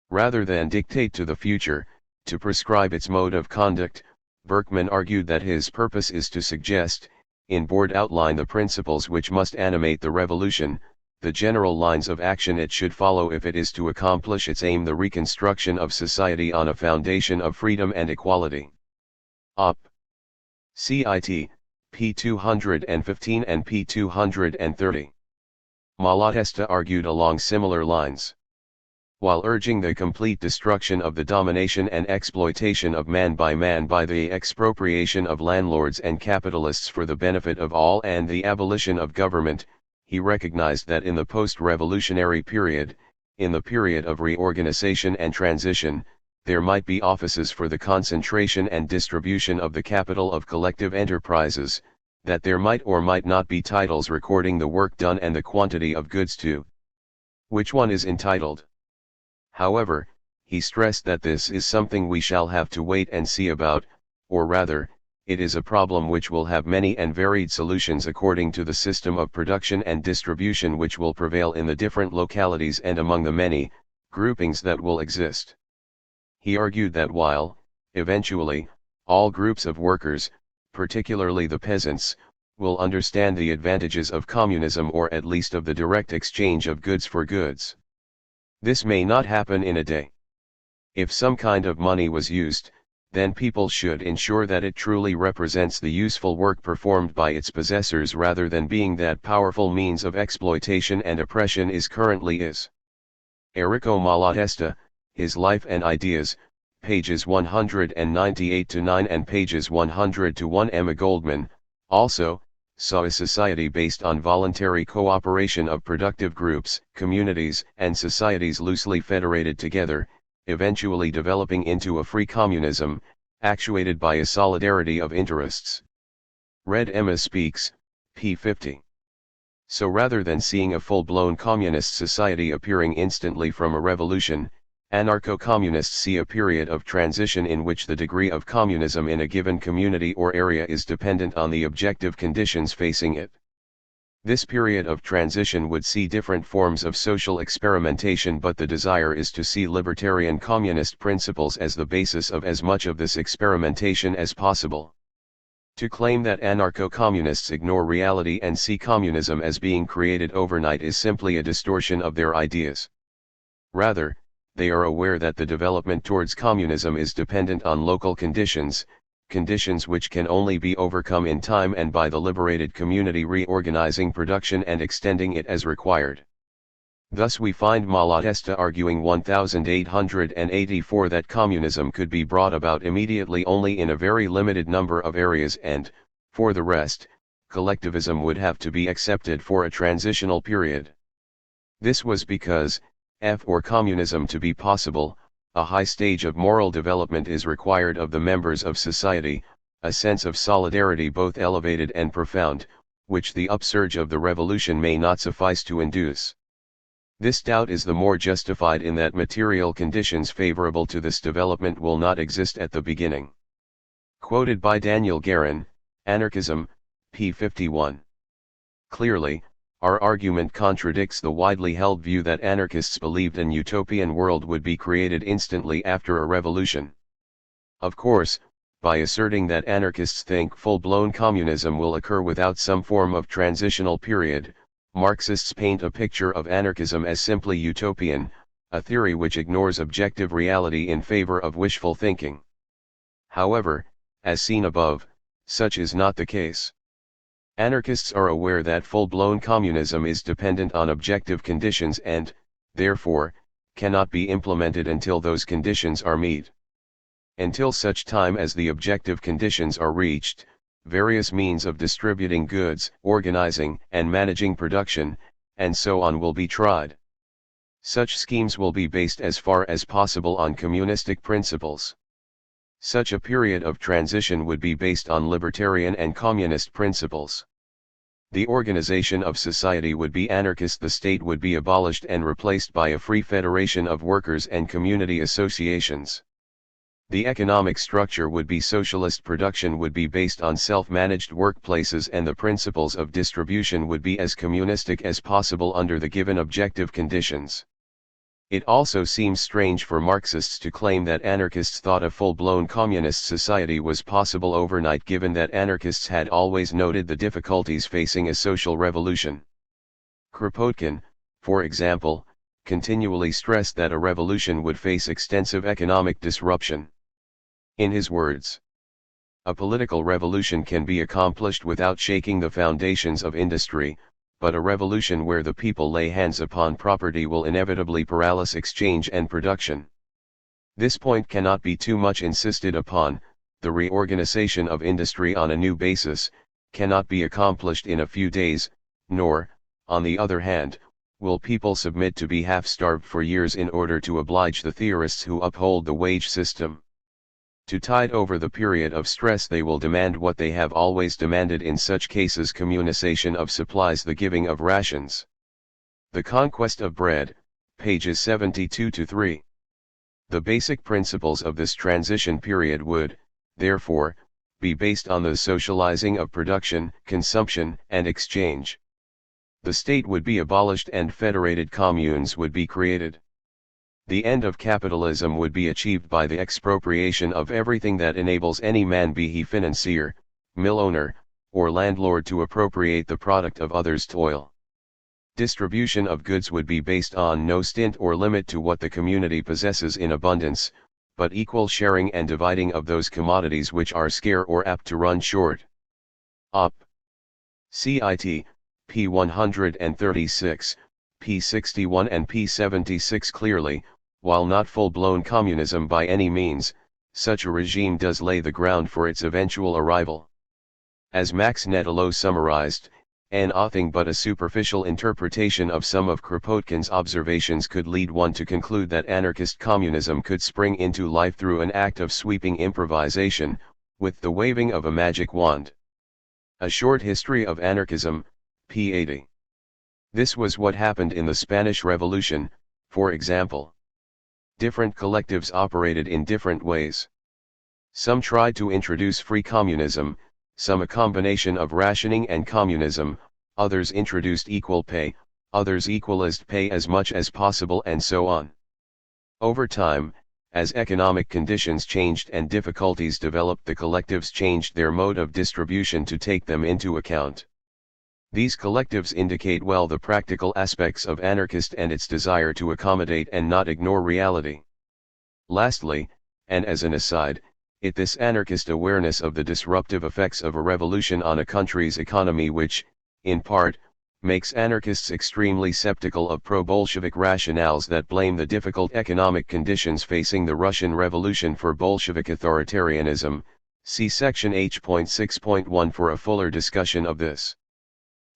Rather than dictate to the future, to prescribe its mode of conduct, Berkman argued that his purpose is to suggest, in broad outline, the principles which must animate the revolution, the general lines of action it should follow if it is to accomplish its aim, the reconstruction of society on a foundation of freedom and equality. Op. Cit. p. 215 and p. 230. Malatesta argued along similar lines. While urging the complete destruction of the domination and exploitation of man by the expropriation of landlords and capitalists for the benefit of all and the abolition of government, he recognized that in the post-revolutionary period, in the period of reorganization and transition, there might be offices for the concentration and distribution of the capital of collective enterprises, that there might or might not be titles recording the work done and the quantity of goods to which one is entitled. However, he stressed that this is something we shall have to wait and see about, or rather, it is a problem which will have many and varied solutions according to the system of production and distribution which will prevail in the different localities and among the many groupings that will exist. He argued that while, eventually, all groups of workers, particularly the peasants, will understand the advantages of communism, or at least of the direct exchange of goods for goods, this may not happen in a day. If some kind of money was used, then people should ensure that it truly represents the useful work performed by its possessors rather than being that powerful means of exploitation and oppression is currently is. Enrico Malatesta, His Life and Ideas, pages 198-9 and pages 100-1. Emma Goldman, also, saw a society based on voluntary cooperation of productive groups, communities, and societies loosely federated together, eventually developing into a free communism, actuated by a solidarity of interests. Read Emma Speaks, p. 50. So rather than seeing a full-blown communist society appearing instantly from a revolution, Anarcho-communists see a period of transition in which the degree of communism in a given community or area is dependent on the objective conditions facing it. This period of transition would see different forms of social experimentation, but the desire is to see libertarian communist principles as the basis of as much of this experimentation as possible. To claim that anarcho-communists ignore reality and see communism as being created overnight is simply a distortion of their ideas. Rather, they are aware that the development towards communism is dependent on local conditions, conditions which can only be overcome in time and by the liberated community reorganizing production and extending it as required. Thus we find Malatesta arguing 1884 that communism could be brought about immediately only in a very limited number of areas and, for the rest, collectivism would have to be accepted for a transitional period. This was because, for communism to be possible, a high stage of moral development is required of the members of society, a sense of solidarity both elevated and profound, which the upsurge of the revolution may not suffice to induce. This doubt is the more justified in that material conditions favorable to this development will not exist at the beginning. Quoted by Daniel Guerin, Anarchism, p. 51. Clearly, our argument contradicts the widely held view that anarchists believed an utopian world would be created instantly after a revolution. Of course, by asserting that anarchists think full-blown communism will occur without some form of transitional period, Marxists paint a picture of anarchism as simply utopian, a theory which ignores objective reality in favor of wishful thinking. However, as seen above, such is not the case. Anarchists are aware that full-blown communism is dependent on objective conditions and, therefore, cannot be implemented until those conditions are met. Until such time as the objective conditions are reached, various means of distributing goods, organizing and managing production, and so on will be tried. Such schemes will be based as far as possible on communistic principles. Such a period of transition would be based on libertarian and communist principles. The organization of society would be anarchist, the state would be abolished and replaced by a free federation of workers and community associations. The economic structure would be socialist, production would be based on self-managed workplaces, and the principles of distribution would be as communistic as possible under the given objective conditions. It also seems strange for Marxists to claim that anarchists thought a full-blown communist society was possible overnight, given that anarchists had always noted the difficulties facing a social revolution. Kropotkin, for example, continually stressed that a revolution would face extensive economic disruption. In his words, "A political revolution can be accomplished without shaking the foundations of industry, but a revolution where the people lay hands upon property will inevitably paralyze exchange and production. This point cannot be too much insisted upon. The reorganization of industry on a new basis cannot be accomplished in a few days, nor, on the other hand, will people submit to be half-starved for years in order to oblige the theorists who uphold the wage system. To tide over the period of stress they will demand what they have always demanded in such cases: communization of supplies, the giving of rations. The Conquest of Bread, pages 72-3. The basic principles of this transition period would, therefore, be based on the socializing of production, consumption, and exchange. The state would be abolished and federated communes would be created. The end of capitalism would be achieved by the expropriation of everything that enables any man, be he financier, mill owner, or landlord, to appropriate the product of others' toil. Distribution of goods would be based on no stint or limit to what the community possesses in abundance, but equal sharing and dividing of those commodities which are scarce or apt to run short. Op. Cit. p. 136, p. 61 and p. 76. Clearly, while not full-blown communism by any means, such a regime does lay the ground for its eventual arrival. As Max Nettelo summarized, nothing but a superficial interpretation of some of Kropotkin's observations could lead one to conclude that anarchist communism could spring into life through an act of sweeping improvisation, with the waving of a magic wand. A Short History of Anarchism, p. 80. This was what happened in the Spanish Revolution, for example. Different collectives operated in different ways. Some tried to introduce free communism, some a combination of rationing and communism, others introduced equal pay, others equalized pay as much as possible, and so on. Over time, as economic conditions changed and difficulties developed, the collectives changed their mode of distribution to take them into account. These collectives indicate well the practical aspects of anarchist and its desire to accommodate and not ignore reality. Lastly, and as an aside, this anarchist awareness of the disruptive effects of a revolution on a country's economy which, in part, makes anarchists extremely skeptical of pro-Bolshevik rationales that blame the difficult economic conditions facing the Russian Revolution for Bolshevik authoritarianism. See section H.6.1 for a fuller discussion of this.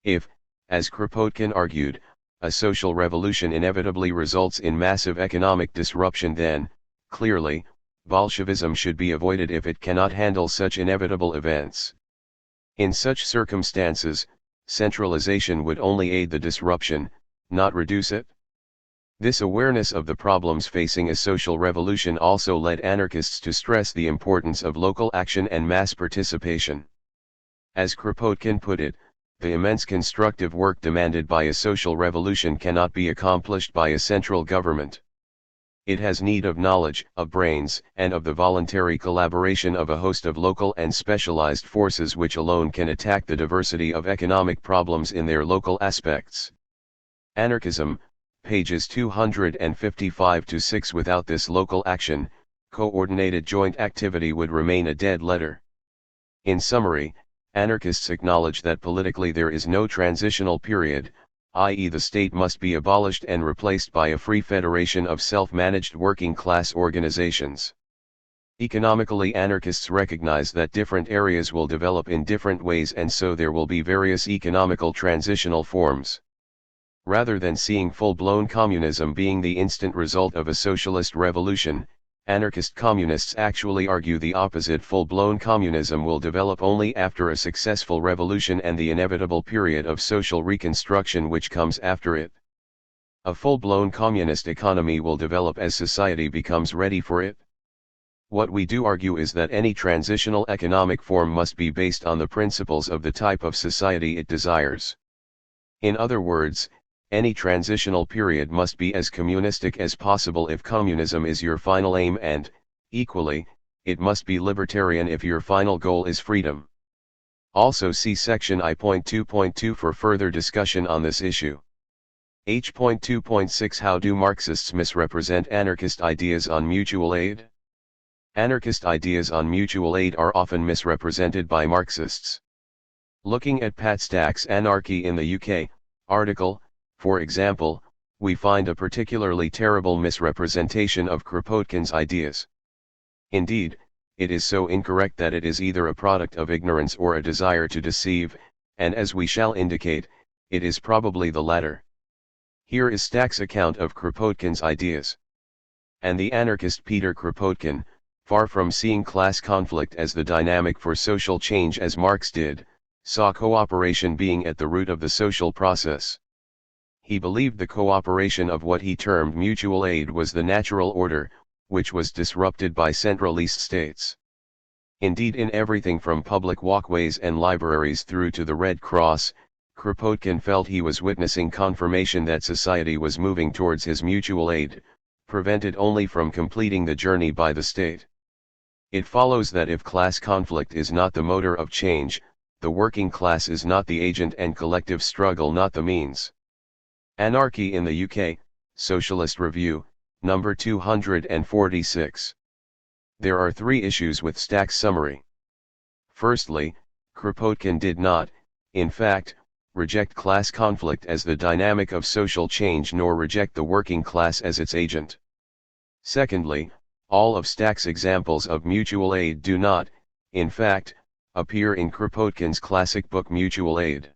If, as Kropotkin argued, a social revolution inevitably results in massive economic disruption, then, clearly, Bolshevism should be avoided if it cannot handle such inevitable events. In such circumstances, centralization would only aid the disruption, not reduce it. This awareness of the problems facing a social revolution also led anarchists to stress the importance of local action and mass participation. As Kropotkin put it, the immense constructive work demanded by a social revolution cannot be accomplished by a central government. It has need of knowledge, of brains, and of the voluntary collaboration of a host of local and specialized forces which alone can attack the diversity of economic problems in their local aspects. Anarchism, pages 255-6. Without this local action, coordinated joint activity would remain a dead letter. In summary, anarchists acknowledge that politically there is no transitional period, i.e. the state must be abolished and replaced by a free federation of self-managed working-class organizations. Economically, anarchists recognize that different areas will develop in different ways, and so there will be various economical transitional forms. Rather than seeing full-blown communism being the instant result of a socialist revolution, anarchist communists actually argue the opposite. Full-blown communism will develop only after a successful revolution and the inevitable period of social reconstruction which comes after it. A full-blown communist economy will develop as society becomes ready for it. What we do argue is that any transitional economic form must be based on the principles of the type of society it desires. In other words, any transitional period must be as communistic as possible if communism is your final aim, and, equally, it must be libertarian if your final goal is freedom. Also see section I.2.2 for further discussion on this issue. H.2.6 How do Marxists misrepresent anarchist ideas on mutual aid? Anarchist ideas on mutual aid are often misrepresented by Marxists. Looking at Pat Stack's Anarchy in the UK article, for example, we find a particularly terrible misrepresentation of Kropotkin's ideas. Indeed, it is so incorrect that it is either a product of ignorance or a desire to deceive, and as we shall indicate, it is probably the latter. Here is Stack's account of Kropotkin's ideas. And the anarchist Peter Kropotkin, far from seeing class conflict as the dynamic for social change as Marx did, saw cooperation being at the root of the social process. He believed the cooperation of what he termed mutual aid was the natural order, which was disrupted by centralist states. Indeed, in everything from public walkways and libraries through to the Red Cross, Kropotkin felt he was witnessing confirmation that society was moving towards his mutual aid, prevented only from completing the journey by the state. It follows that if class conflict is not the motor of change, the working class is not the agent and collective struggle not the means. Anarchy in the UK, Socialist Review, number 246. There are three issues with Stack's summary. Firstly, Kropotkin did not, in fact, reject class conflict as the dynamic of social change nor reject the working class as its agent. Secondly, all of Stack's examples of mutual aid do not, in fact, appear in Kropotkin's classic book Mutual Aid.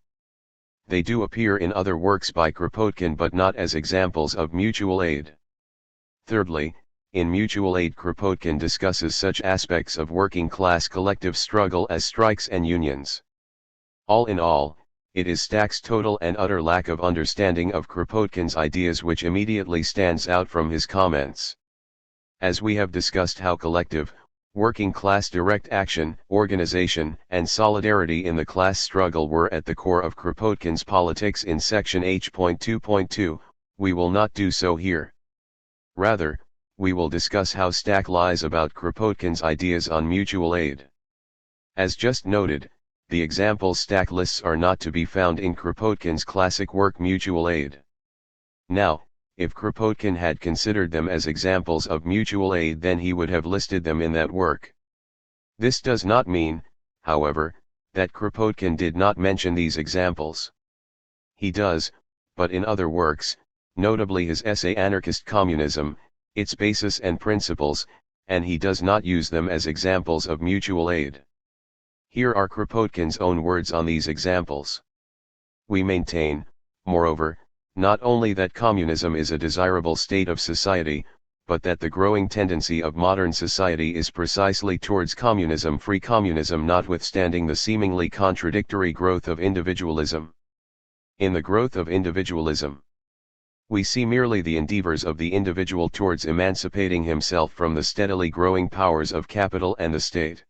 They do appear in other works by Kropotkin but not as examples of mutual aid. Thirdly, in Mutual Aid Kropotkin discusses such aspects of working class collective struggle as strikes and unions. All in all, it is Stack's total and utter lack of understanding of Kropotkin's ideas which immediately stands out from his comments. As we have discussed how collective, working class direct action, organization, and solidarity in the class struggle were at the core of Kropotkin's politics in section H.2.2, we will not do so here. Rather, we will discuss how Stack lies about Kropotkin's ideas on mutual aid. As just noted, the examples Stack lists are not to be found in Kropotkin's classic work Mutual Aid. Now, if Kropotkin had considered them as examples of mutual aid, then he would have listed them in that work. This does not mean, however, that Kropotkin did not mention these examples. He does, but in other works, notably his essay Anarchist Communism, its basis and principles, and he does not use them as examples of mutual aid. Here are Kropotkin's own words on these examples. We maintain, moreover, not only that communism is a desirable state of society, but that the growing tendency of modern society is precisely towards communism, free communism, notwithstanding the seemingly contradictory growth of individualism. In the growth of individualism, we see merely the endeavors of the individual towards emancipating himself from the steadily growing powers of capital and the state.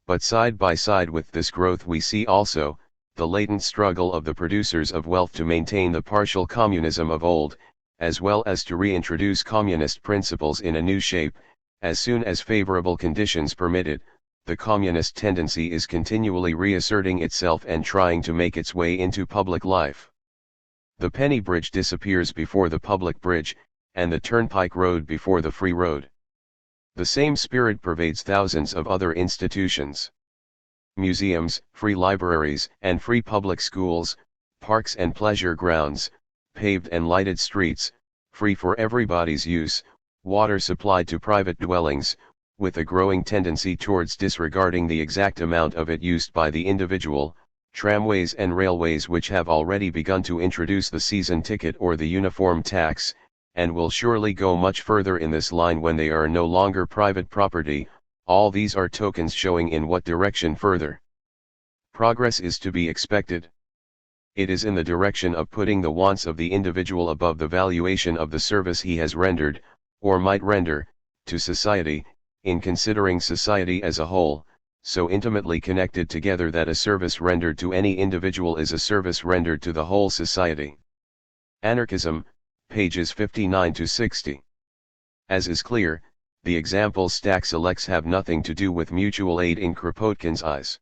But side by side with this growth we see also, the latent struggle of the producers of wealth to maintain the partial communism of old, as well as to reintroduce communist principles in a new shape. As soon as favorable conditions permit it, the communist tendency is continually reasserting itself and trying to make its way into public life. The penny bridge disappears before the public bridge, and the turnpike road before the free road. The same spirit pervades thousands of other institutions. Museums, free libraries and free public schools, parks and pleasure grounds, paved and lighted streets, free for everybody's use, water supplied to private dwellings, with a growing tendency towards disregarding the exact amount of it used by the individual, tramways and railways which have already begun to introduce the season ticket or the uniform tax, and will surely go much further in this line when they are no longer private property. All these are tokens showing in what direction further progress is to be expected. It is in the direction of putting the wants of the individual above the valuation of the service he has rendered, or might render, to society, in considering society as a whole, so intimately connected together that a service rendered to any individual is a service rendered to the whole society. Anarchism, pages 59 to 60. As is clear, the examples Stack selects have nothing to do with mutual aid in Kropotkin's eyes.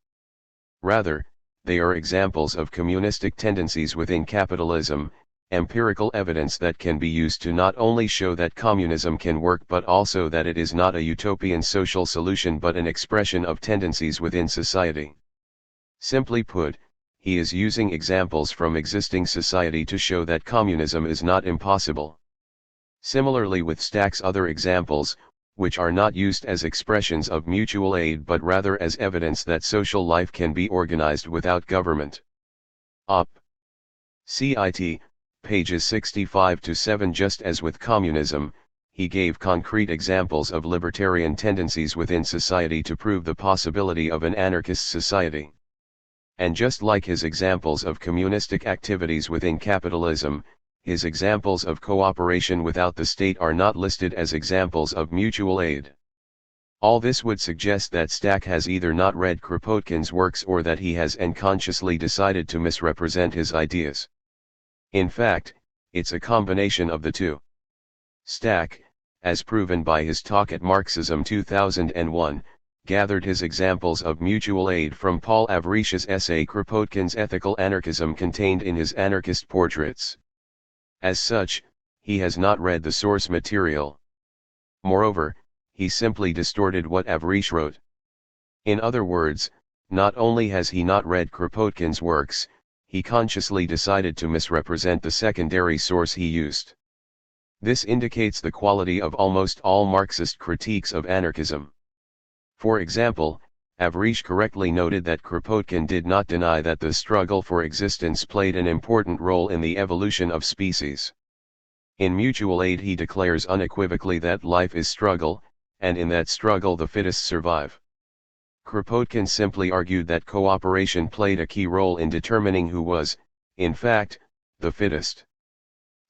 Rather, they are examples of communistic tendencies within capitalism, empirical evidence that can be used to not only show that communism can work but also that it is not a utopian social solution but an expression of tendencies within society. Simply put, he is using examples from existing society to show that communism is not impossible. Similarly with Stack's other examples, which are not used as expressions of mutual aid but rather as evidence that social life can be organized without government. Op. Cit. Pages 65 to 7. Just as with communism, he gave concrete examples of libertarian tendencies within society to prove the possibility of an anarchist society. And just like his examples of communistic activities within capitalism, his examples of cooperation without the state are not listed as examples of mutual aid. All this would suggest that Stack has either not read Kropotkin's works or that he has unconsciously decided to misrepresent his ideas. In fact, it's a combination of the two. Stack, as proven by his talk at Marxism 2001, gathered his examples of mutual aid from Paul Avrich's essay Kropotkin's Ethical Anarchism contained in his Anarchist Portraits. As such, he has not read the source material. Moreover, he simply distorted what Avrich wrote. In other words, not only has he not read Kropotkin's works, he consciously decided to misrepresent the secondary source he used. This indicates the quality of almost all Marxist critiques of anarchism. For example, Avrich correctly noted that Kropotkin did not deny that the struggle for existence played an important role in the evolution of species. In mutual aid he declares unequivocally that life is struggle, and in that struggle the fittest survive. Kropotkin simply argued that cooperation played a key role in determining who was, in fact, the fittest.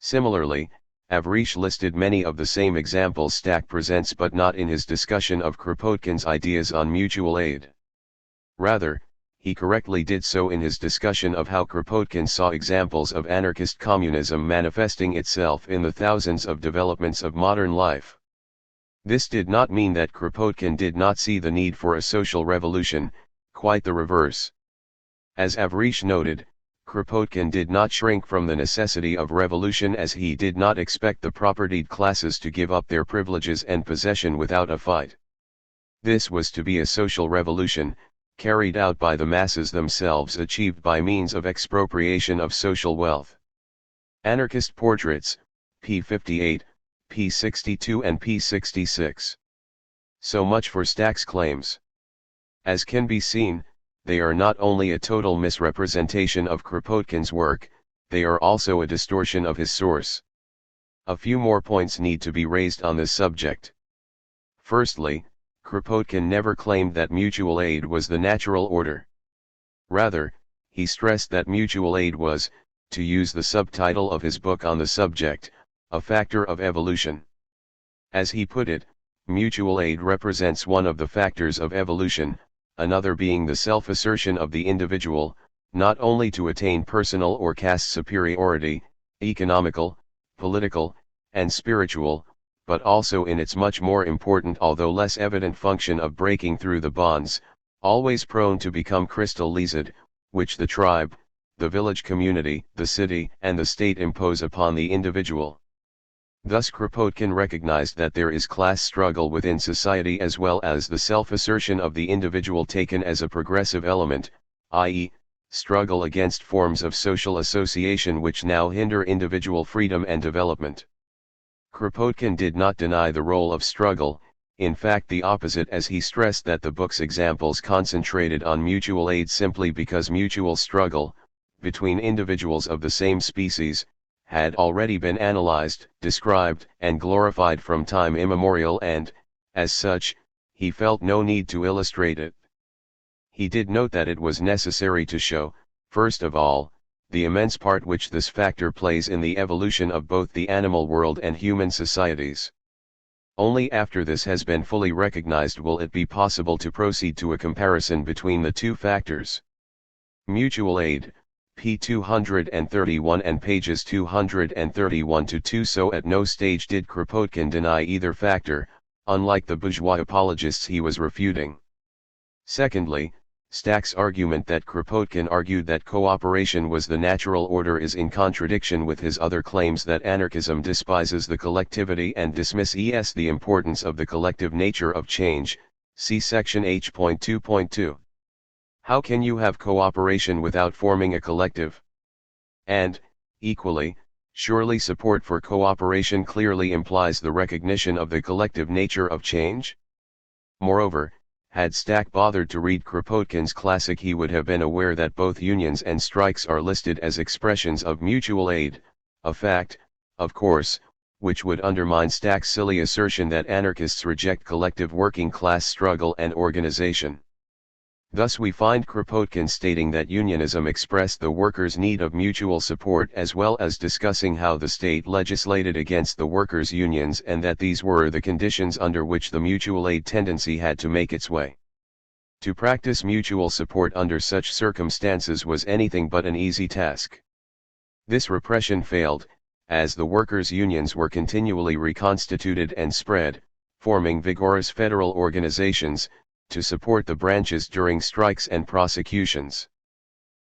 Similarly, Avrish listed many of the same examples Stack presents, but not in his discussion of Kropotkin's ideas on mutual aid. Rather, he correctly did so in his discussion of how Kropotkin saw examples of anarchist communism manifesting itself in the thousands of developments of modern life. This did not mean that Kropotkin did not see the need for a social revolution, quite the reverse. As Avrish noted, Kropotkin did not shrink from the necessity of revolution, as he did not expect the propertied classes to give up their privileges and possession without a fight. This was to be a social revolution, carried out by the masses themselves, achieved by means of expropriation of social wealth. Anarchist Portraits, p. 58, p. 62 and p. 66. So much for Stack's claims. As can be seen, they are not only a total misrepresentation of Kropotkin's work, they are also a distortion of his source. A few more points need to be raised on this subject. Firstly, Kropotkin never claimed that mutual aid was the natural order. Rather, he stressed that mutual aid was, to use the subtitle of his book on the subject, a factor of evolution. As he put it, mutual aid represents one of the factors of evolution, another being the self-assertion of the individual, not only to attain personal or caste superiority, economical, political, and spiritual, but also in its much more important although less evident function of breaking through the bonds, always prone to become crystallized, which the tribe, the village community, the city, and the state impose upon the individual. Thus Kropotkin recognized that there is class struggle within society as well as the self-assertion of the individual taken as a progressive element, i.e., struggle against forms of social association which now hinder individual freedom and development. Kropotkin did not deny the role of struggle, in fact the opposite, as he stressed that the book's examples concentrated on mutual aid simply because mutual struggle, between individuals of the same species, had already been analyzed, described, and glorified from time immemorial, and, as such, he felt no need to illustrate it. He did note that it was necessary to show, first of all, the immense part which this factor plays in the evolution of both the animal world and human societies. Only after this has been fully recognized will it be possible to proceed to a comparison between the two factors. Mutual aid, p. 231 and pages 231-2. So at no stage did Kropotkin deny either factor, unlike the bourgeois apologists he was refuting. Secondly, Stack's argument that Kropotkin argued that cooperation was the natural order is in contradiction with his other claims that anarchism despises the collectivity and dismisses the importance of the collective nature of change, see section H.2.2. How can you have cooperation without forming a collective? And, equally, surely support for cooperation clearly implies the recognition of the collective nature of change? Moreover, had Stack bothered to read Kropotkin's classic, he would have been aware that both unions and strikes are listed as expressions of mutual aid, a fact, of course, which would undermine Stack's silly assertion that anarchists reject collective working class struggle and organization. Thus we find Kropotkin stating that unionism expressed the workers' need of mutual support, as well as discussing how the state legislated against the workers' unions and that these were the conditions under which the mutual aid tendency had to make its way. To practice mutual support under such circumstances was anything but an easy task. This repression failed, as the workers' unions were continually reconstituted and spread, forming vigorous federal organizations, to support the branches during strikes and prosecutions.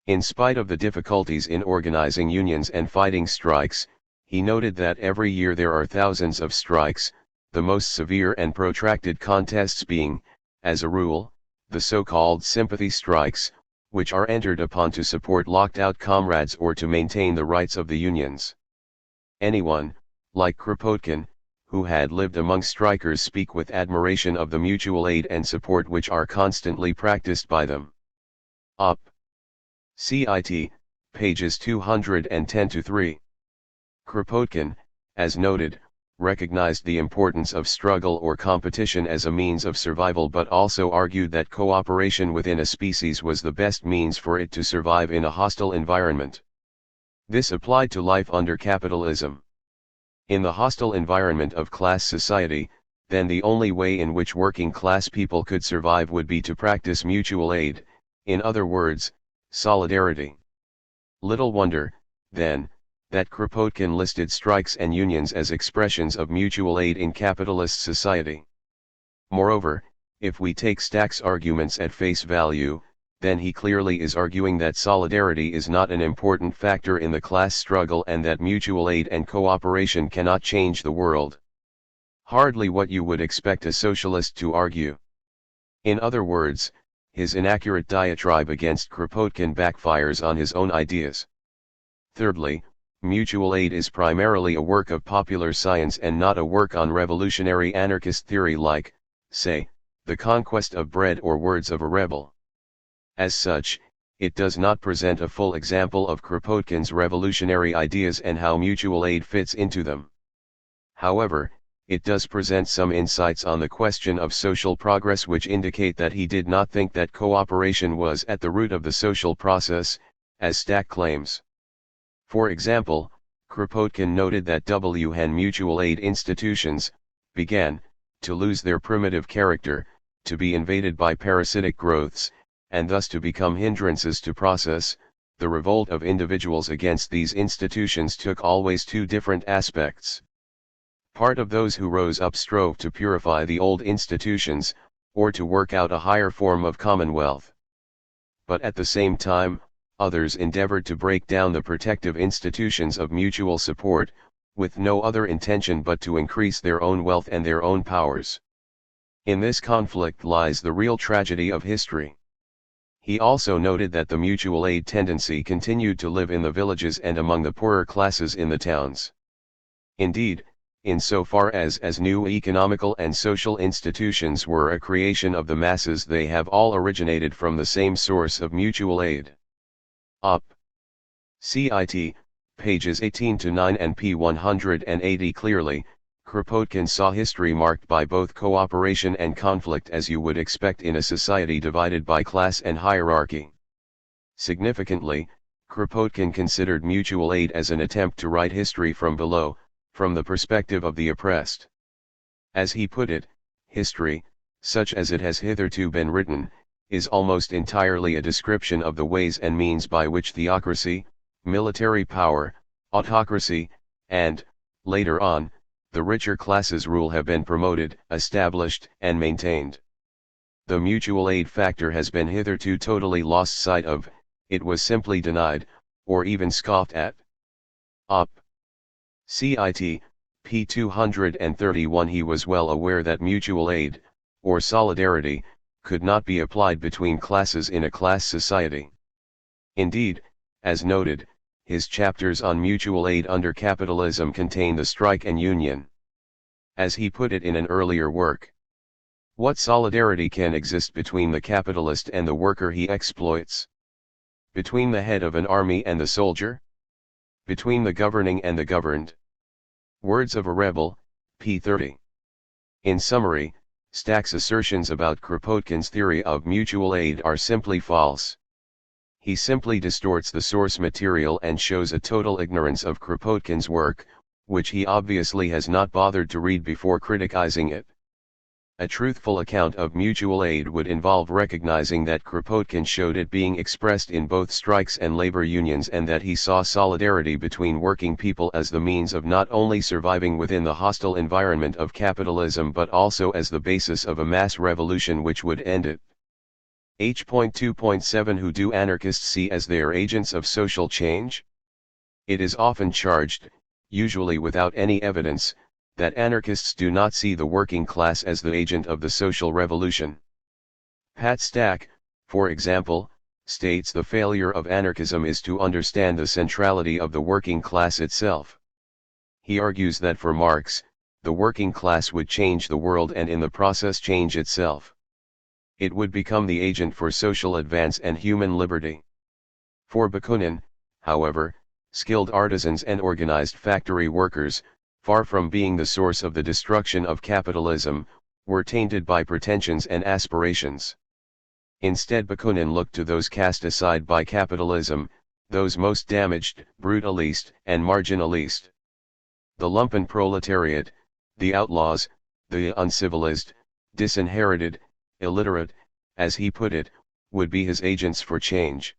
In spite of the difficulties in organizing unions and fighting strikes, he noted that every year there are thousands of strikes, the most severe and protracted contests being, as a rule, the so-called sympathy strikes, which are entered upon to support locked-out comrades or to maintain the rights of the unions. Anyone, like Kropotkin, who had lived among strikers, speak with admiration of the mutual aid and support which are constantly practiced by them. Op. Cit. pages 210-3. Kropotkin, as noted, recognized the importance of struggle or competition as a means of survival, but also argued that cooperation within a species was the best means for it to survive in a hostile environment. This applied to life under capitalism. In the hostile environment of class society, then the only way in which working class people could survive would be to practice mutual aid, in other words, solidarity. Little wonder, then, that Kropotkin listed strikes and unions as expressions of mutual aid in capitalist society. Moreover, if we take Stack's arguments at face value, then he clearly is arguing that solidarity is not an important factor in the class struggle and that mutual aid and cooperation cannot change the world. Hardly what you would expect a socialist to argue. In other words, his inaccurate diatribe against Kropotkin backfires on his own ideas. Thirdly, mutual aid is primarily a work of popular science and not a work on revolutionary anarchist theory like, say, The Conquest of Bread or Words of a Rebel. As such, it does not present a full example of Kropotkin's revolutionary ideas and how mutual aid fits into them. However, it does present some insights on the question of social progress which indicate that he did not think that cooperation was at the root of the social process, as Stack claims. For example, Kropotkin noted that WHAN mutual aid institutions began to lose their primitive character, to be invaded by parasitic growths, and thus to become hindrances to process. The revolt of individuals against these institutions took always two different aspects. Part of those who rose up strove to purify the old institutions, or to work out a higher form of commonwealth. But at the same time, others endeavored to break down the protective institutions of mutual support, with no other intention but to increase their own wealth and their own powers. In this conflict lies the real tragedy of history. He also noted that the mutual aid tendency continued to live in the villages and among the poorer classes in the towns. Indeed, insofar as new economical and social institutions were a creation of the masses, they have all originated from the same source of mutual aid. Op. Cit. Pages 18-9 and p. 180. Clearly, Kropotkin saw history marked by both cooperation and conflict as you would expect in a society divided by class and hierarchy. Significantly, Kropotkin considered mutual aid as an attempt to write history from below, from the perspective of the oppressed. As he put it, history, such as it has hitherto been written, is almost entirely a description of the ways and means by which theocracy, military power, autocracy, and, later on, the richer classes' rule have been promoted, established, and maintained. The mutual aid factor has been hitherto totally lost sight of, it was simply denied, or even scoffed at. Op. Cit. p. 231. He was well aware that mutual aid, or solidarity, could not be applied between classes in a class society. Indeed, as noted, his chapters on mutual aid under capitalism contain the strike and union. As he put it in an earlier work, what solidarity can exist between the capitalist and the worker he exploits? Between the head of an army and the soldier? Between the governing and the governed? Words of a Rebel, p. 30. In summary, Stack's assertions about Kropotkin's theory of mutual aid are simply false. He simply distorts the source material and shows a total ignorance of Kropotkin's work, which he obviously has not bothered to read before criticizing it. A truthful account of mutual aid would involve recognizing that Kropotkin showed it being expressed in both strikes and labor unions, and that he saw solidarity between working people as the means of not only surviving within the hostile environment of capitalism but also as the basis of a mass revolution which would end it. H.2.7 Who do anarchists see as their agents of social change? It is often charged, usually without any evidence, that anarchists do not see the working class as the agent of the social revolution. Pat Stack, for example, states the failure of anarchism is to understand the centrality of the working class itself. He argues that for Marx, the working class would change the world and in the process change itself. It would become the agent for social advance and human liberty. For Bakunin, however, skilled artisans and organized factory workers, far from being the source of the destruction of capitalism, were tainted by pretensions and aspirations. Instead, Bakunin looked to those cast aside by capitalism, those most damaged, brutalist, and marginalist. The lumpen proletariat, the outlaws, the uncivilized, disinherited, illiterate, as he put it, would be his agents for change.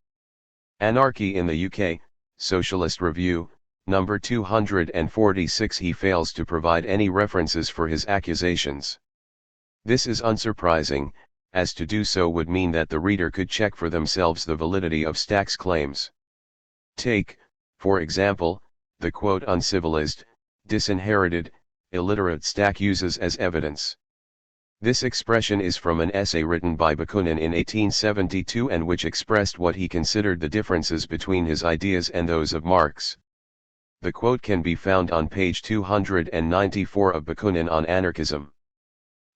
Anarchy in the UK, Socialist Review, number 246. He fails to provide any references for his accusations. This is unsurprising, as to do so would mean that the reader could check for themselves the validity of Stack's claims. Take, for example, the quote uncivilized, disinherited, illiterate Stack uses as evidence. This expression is from an essay written by Bakunin in 1872 and which expressed what he considered the differences between his ideas and those of Marx. The quote can be found on page 294 of Bakunin on Anarchism.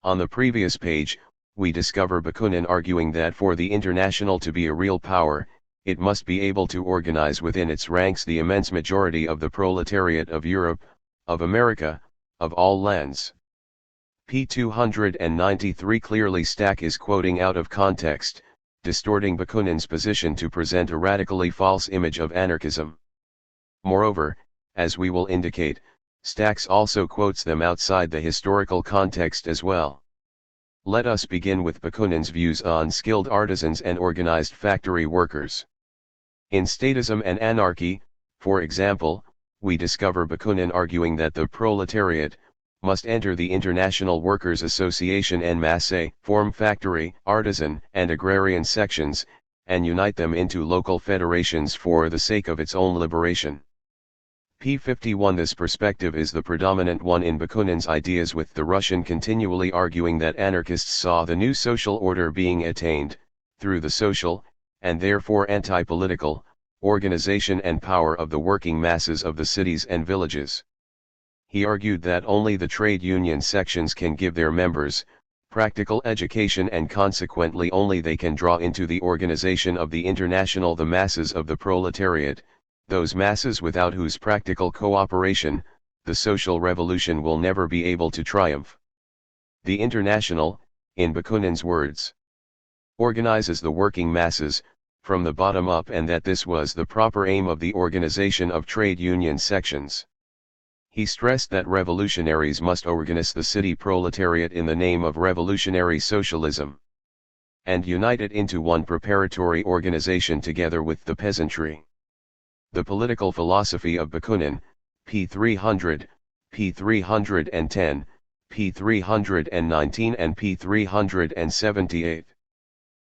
On the previous page, we discover Bakunin arguing that for the International to be a real power, it must be able to organize within its ranks the immense majority of the proletariat of Europe, of America, of all lands. P. 293. Clearly Stack is quoting out of context, distorting Bakunin's position to present a radically false image of anarchism. Moreover, as we will indicate, Stack also quotes them outside the historical context as well. Let us begin with Bakunin's views on skilled artisans and organized factory workers. In Statism and Anarchy, for example, we discover Bakunin arguing that the proletariat must enter the International Workers' Association en masse, form factory, artisan, and agrarian sections, and unite them into local federations for the sake of its own liberation. P. 51. This perspective is the predominant one in Bakunin's ideas, with the Russian continually arguing that anarchists saw the new social order being attained, through the social, and therefore anti-political, organization and power of the working masses of the cities and villages. He argued that only the trade union sections can give their members practical education, and consequently only they can draw into the organization of the International the masses of the proletariat, those masses without whose practical cooperation, the social revolution will never be able to triumph. The International, in Bakunin's words, organizes the working masses, from the bottom up, and that this was the proper aim of the organization of trade union sections. He stressed that revolutionaries must organize the city proletariat in the name of revolutionary socialism, and unite it into one preparatory organization together with the peasantry. The Political Philosophy of Bakunin, p. 300, p. 310, p. 319 and p. 378.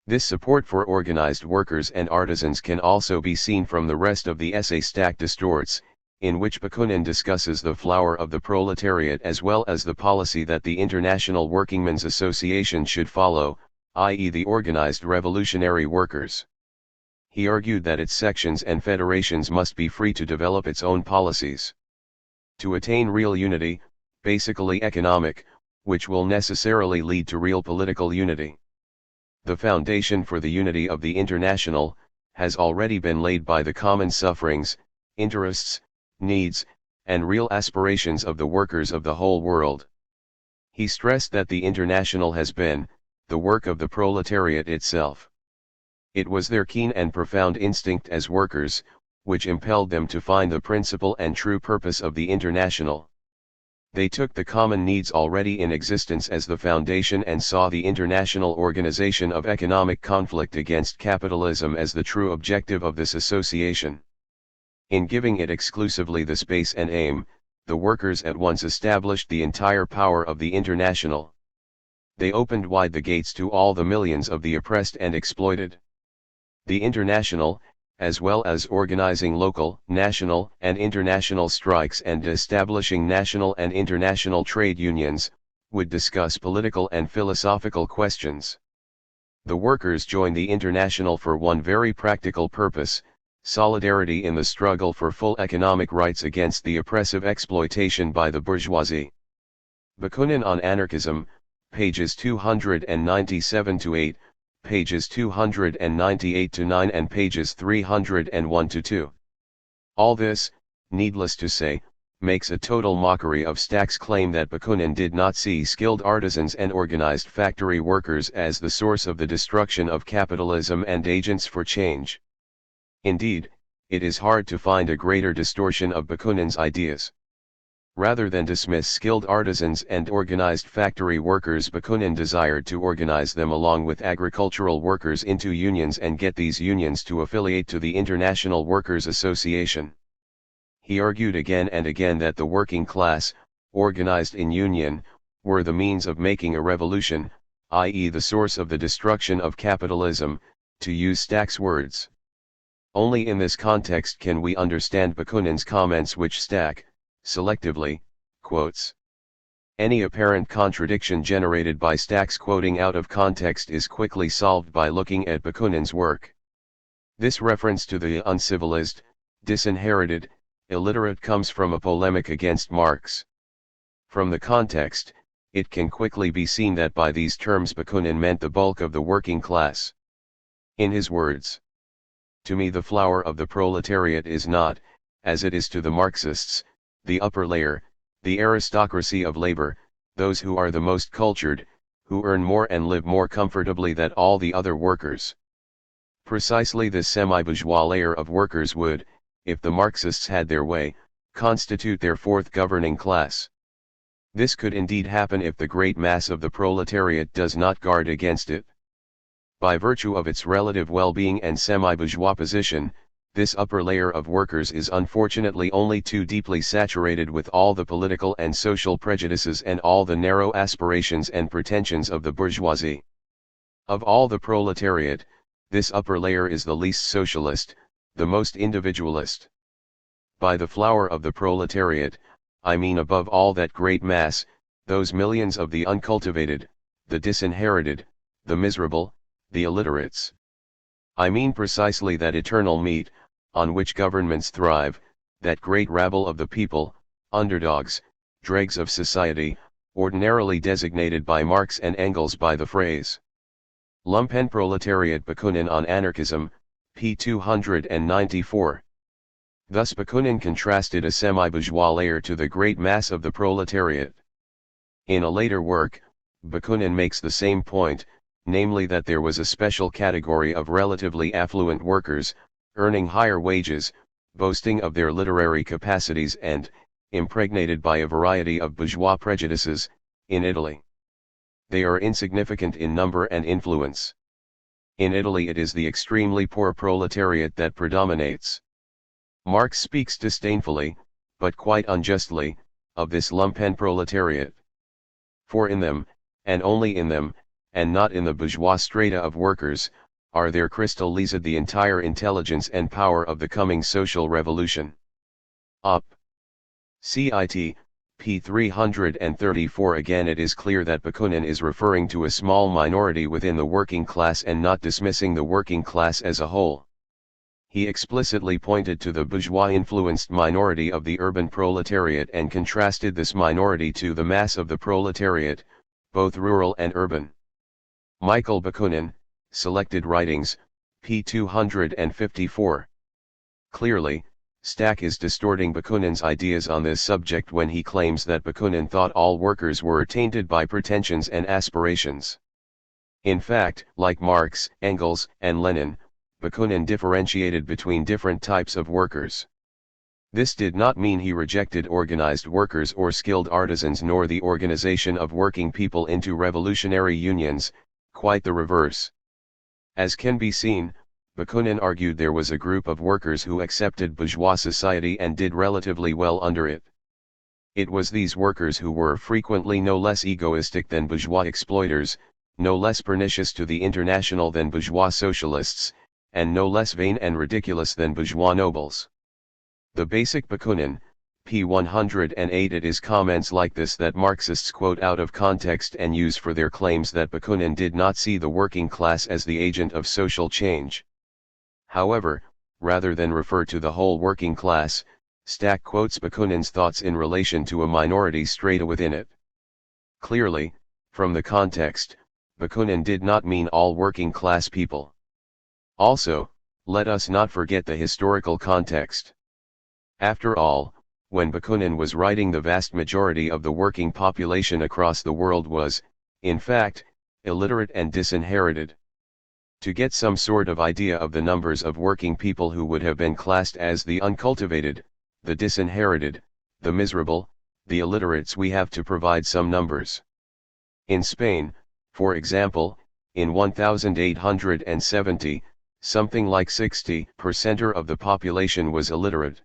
This support for organized workers and artisans can also be seen from the rest of the essay Stack Distorts, in which Bakunin discusses the flower of the proletariat as well as the policy that the International Workingmen's Association should follow, i.e. the organized revolutionary workers. He argued that its sections and federations must be free to develop its own policies. To attain real unity, basically economic, which will necessarily lead to real political unity. The foundation for the unity of the International has already been laid by the common sufferings, interests, needs, and real aspirations of the workers of the whole world. He stressed that the International has been the work of the proletariat itself. It was their keen and profound instinct as workers, which impelled them to find the principle and true purpose of the International. They took the common needs already in existence as the foundation and saw the international organization of economic conflict against capitalism as the true objective of this association. In giving it exclusively the space and aim, the workers at once established the entire power of the International. They opened wide the gates to all the millions of the oppressed and exploited. The International, as well as organizing local, national, and international strikes and establishing national and international trade unions, would discuss political and philosophical questions. The workers joined the International for one very practical purpose: solidarity in the struggle for full economic rights against the oppressive exploitation by the bourgeoisie. Bakunin on Anarchism, pages 297-8, pages 298-9 and pages 301-2. All this, needless to say, makes a total mockery of Stack's claim that Bakunin did not see skilled artisans and organized factory workers as the source of the destruction of capitalism and agents for change. Indeed, it is hard to find a greater distortion of Bakunin's ideas. Rather than dismiss skilled artisans and organized factory workers, Bakunin desired to organize them along with agricultural workers into unions and get these unions to affiliate to the International Workers' Association. He argued again and again that the working class, organized in union, were the means of making a revolution, i.e. the source of the destruction of capitalism, to use Stack's words. Only in this context can we understand Bakunin's comments, which Stack selectively quotes. Any apparent contradiction generated by Stack's quoting out of context is quickly solved by looking at Bakunin's work. This reference to the uncivilized, disinherited, illiterate comes from a polemic against Marx. From the context, it can quickly be seen that by these terms Bakunin meant the bulk of the working class. In his words, "To me the flower of the proletariat is not, as it is to the Marxists, the upper layer, the aristocracy of labor, those who are the most cultured, who earn more and live more comfortably than all the other workers. Precisely this semi-bourgeois layer of workers would, if the Marxists had their way, constitute their fourth governing class. This could indeed happen if the great mass of the proletariat does not guard against it. By virtue of its relative well-being and semi-bourgeois position, this upper layer of workers is unfortunately only too deeply saturated with all the political and social prejudices and all the narrow aspirations and pretensions of the bourgeoisie. Of all the proletariat, this upper layer is the least socialist, the most individualist. By the flower of the proletariat, I mean above all that great mass, those millions of the uncultivated, the disinherited, the miserable, the illiterates. I mean precisely that eternal meat, on which governments thrive, that great rabble of the people, underdogs, dregs of society, ordinarily designated by Marx and Engels by the phrase Lumpenproletariat. Bakunin on Anarchism, p. 294. Thus Bakunin contrasted a semi-bourgeois layer to the great mass of the proletariat. In a later work, Bakunin makes the same point, namely that there was a special category of relatively affluent workers, earning higher wages, boasting of their literary capacities and, impregnated by a variety of bourgeois prejudices, in Italy. They are insignificant in number and influence. In Italy it is the extremely poor proletariat that predominates. Marx speaks disdainfully, but quite unjustly, of this lumpenproletariat. For in them, and only in them, and not in the bourgeois strata of workers, are there crystallized the entire intelligence and power of the coming social revolution. Up. Cit. p. 334. Again, it is clear that Bakunin is referring to a small minority within the working class and not dismissing the working class as a whole. He explicitly pointed to the bourgeois-influenced minority of the urban proletariat and contrasted this minority to the mass of the proletariat, both rural and urban. Michael Bakunin, Selected Writings, p. 254. Clearly, Stack is distorting Bakunin's ideas on this subject when he claims that Bakunin thought all workers were tainted by pretensions and aspirations. In fact, like Marx, Engels, and Lenin, Bakunin differentiated between different types of workers. This did not mean he rejected organized workers or skilled artisans nor the organization of working people into revolutionary unions, quite the reverse. As can be seen, Bakunin argued there was a group of workers who accepted bourgeois society and did relatively well under it. It was these workers who were frequently no less egoistic than bourgeois exploiters, no less pernicious to the international than bourgeois socialists, and no less vain and ridiculous than bourgeois nobles. The basic Bakunin, p. 108. It is comments like this that Marxists quote out of context and use for their claims that Bakunin did not see the working class as the agent of social change. However, rather than refer to the whole working class, Stack quotes Bakunin's thoughts in relation to a minority strata within it. Clearly, from the context, Bakunin did not mean all working class people. Also, let us not forget the historical context. After all, when Bakunin was writing, the vast majority of the working population across the world was, in fact, illiterate and disinherited. To get some sort of idea of the numbers of working people who would have been classed as the uncultivated, the disinherited, the miserable, the illiterates we have to provide some numbers. In Spain, for example, in 1870, something like 60% of the population was illiterate.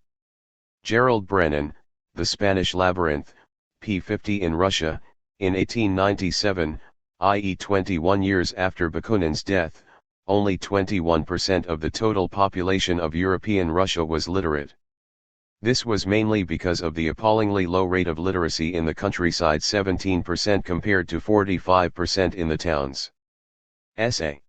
Gerald Brennan, The Spanish Labyrinth, p. 50 in Russia, in 1897, i.e. 21 years after Bakunin's death, only 21% of the total population of European Russia was literate. This was mainly because of the appallingly low rate of literacy in the countryside, 17% compared to 45% in the towns. Essay.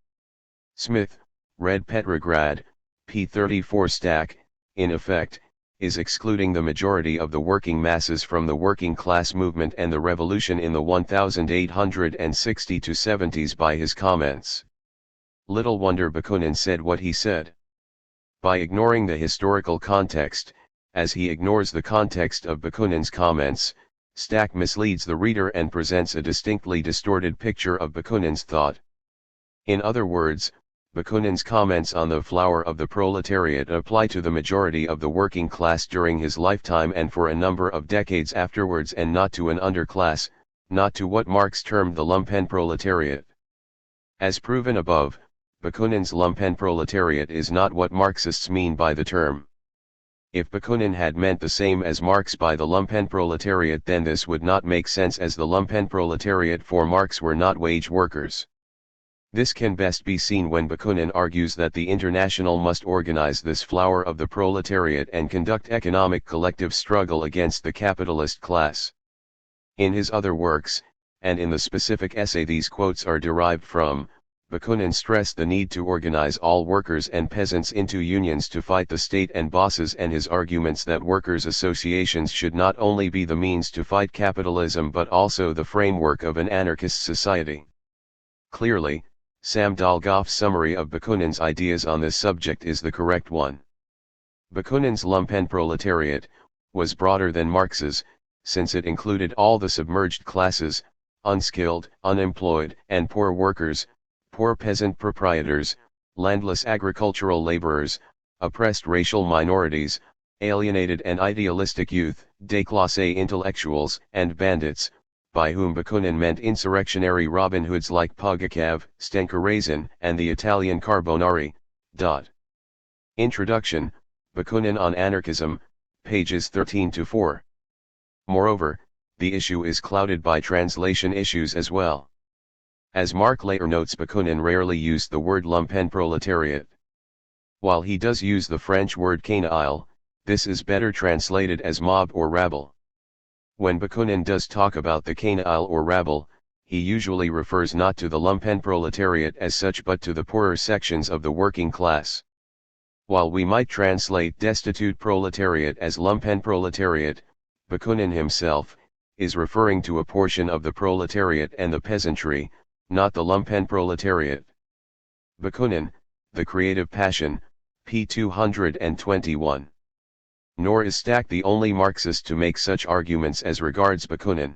Smith, Red Petrograd, p. 34 Stack, in effect, is excluding the majority of the working masses from the working class movement and the revolution in the 1860–70s by his comments. Little wonder Bakunin said what he said. By ignoring the historical context, as he ignores the context of Bakunin's comments, Stack misleads the reader and presents a distinctly distorted picture of Bakunin's thought. In other words, Bakunin's comments on the flower of the proletariat apply to the majority of the working class during his lifetime and for a number of decades afterwards, and not to an underclass, not to what Marx termed the lumpenproletariat. As proven above, Bakunin's lumpenproletariat is not what Marxists mean by the term. If Bakunin had meant the same as Marx by the lumpenproletariat, then this would not make sense, as the lumpenproletariat for Marx were not wage workers. This can best be seen when Bakunin argues that the International must organize this flower of the proletariat and conduct economic collective struggle against the capitalist class. In his other works, and in the specific essay these quotes are derived from, Bakunin stressed the need to organize all workers and peasants into unions to fight the state and bosses, and his arguments that workers' associations should not only be the means to fight capitalism but also the framework of an anarchist society. Clearly, Sam Dolgoff's summary of Bakunin's ideas on this subject is the correct one. Bakunin's lumpenproletariat was broader than Marx's, since it included all the submerged classes, unskilled, unemployed, and poor workers, poor peasant proprietors, landless agricultural laborers, oppressed racial minorities, alienated and idealistic youth, déclassé intellectuals, and bandits, by whom Bakunin meant insurrectionary Robin Hoods like Pugachev, Stenka and the Italian Carbonari. Introduction, Bakunin on Anarchism, pages 13–4. Moreover, the issue is clouded by translation issues as well. As Mark later notes, Bakunin rarely used the word lumpenproletariat. While he does use the French word canaille, this is better translated as mob or rabble. When Bakunin does talk about the canaille or rabble, he usually refers not to the lumpenproletariat as such but to the poorer sections of the working class. While we might translate destitute proletariat as lumpenproletariat, Bakunin himself is referring to a portion of the proletariat and the peasantry, not the lumpenproletariat. Bakunin, The Creative Passion, p. 221. Nor is Stack the only Marxist to make such arguments as regards Bakunin.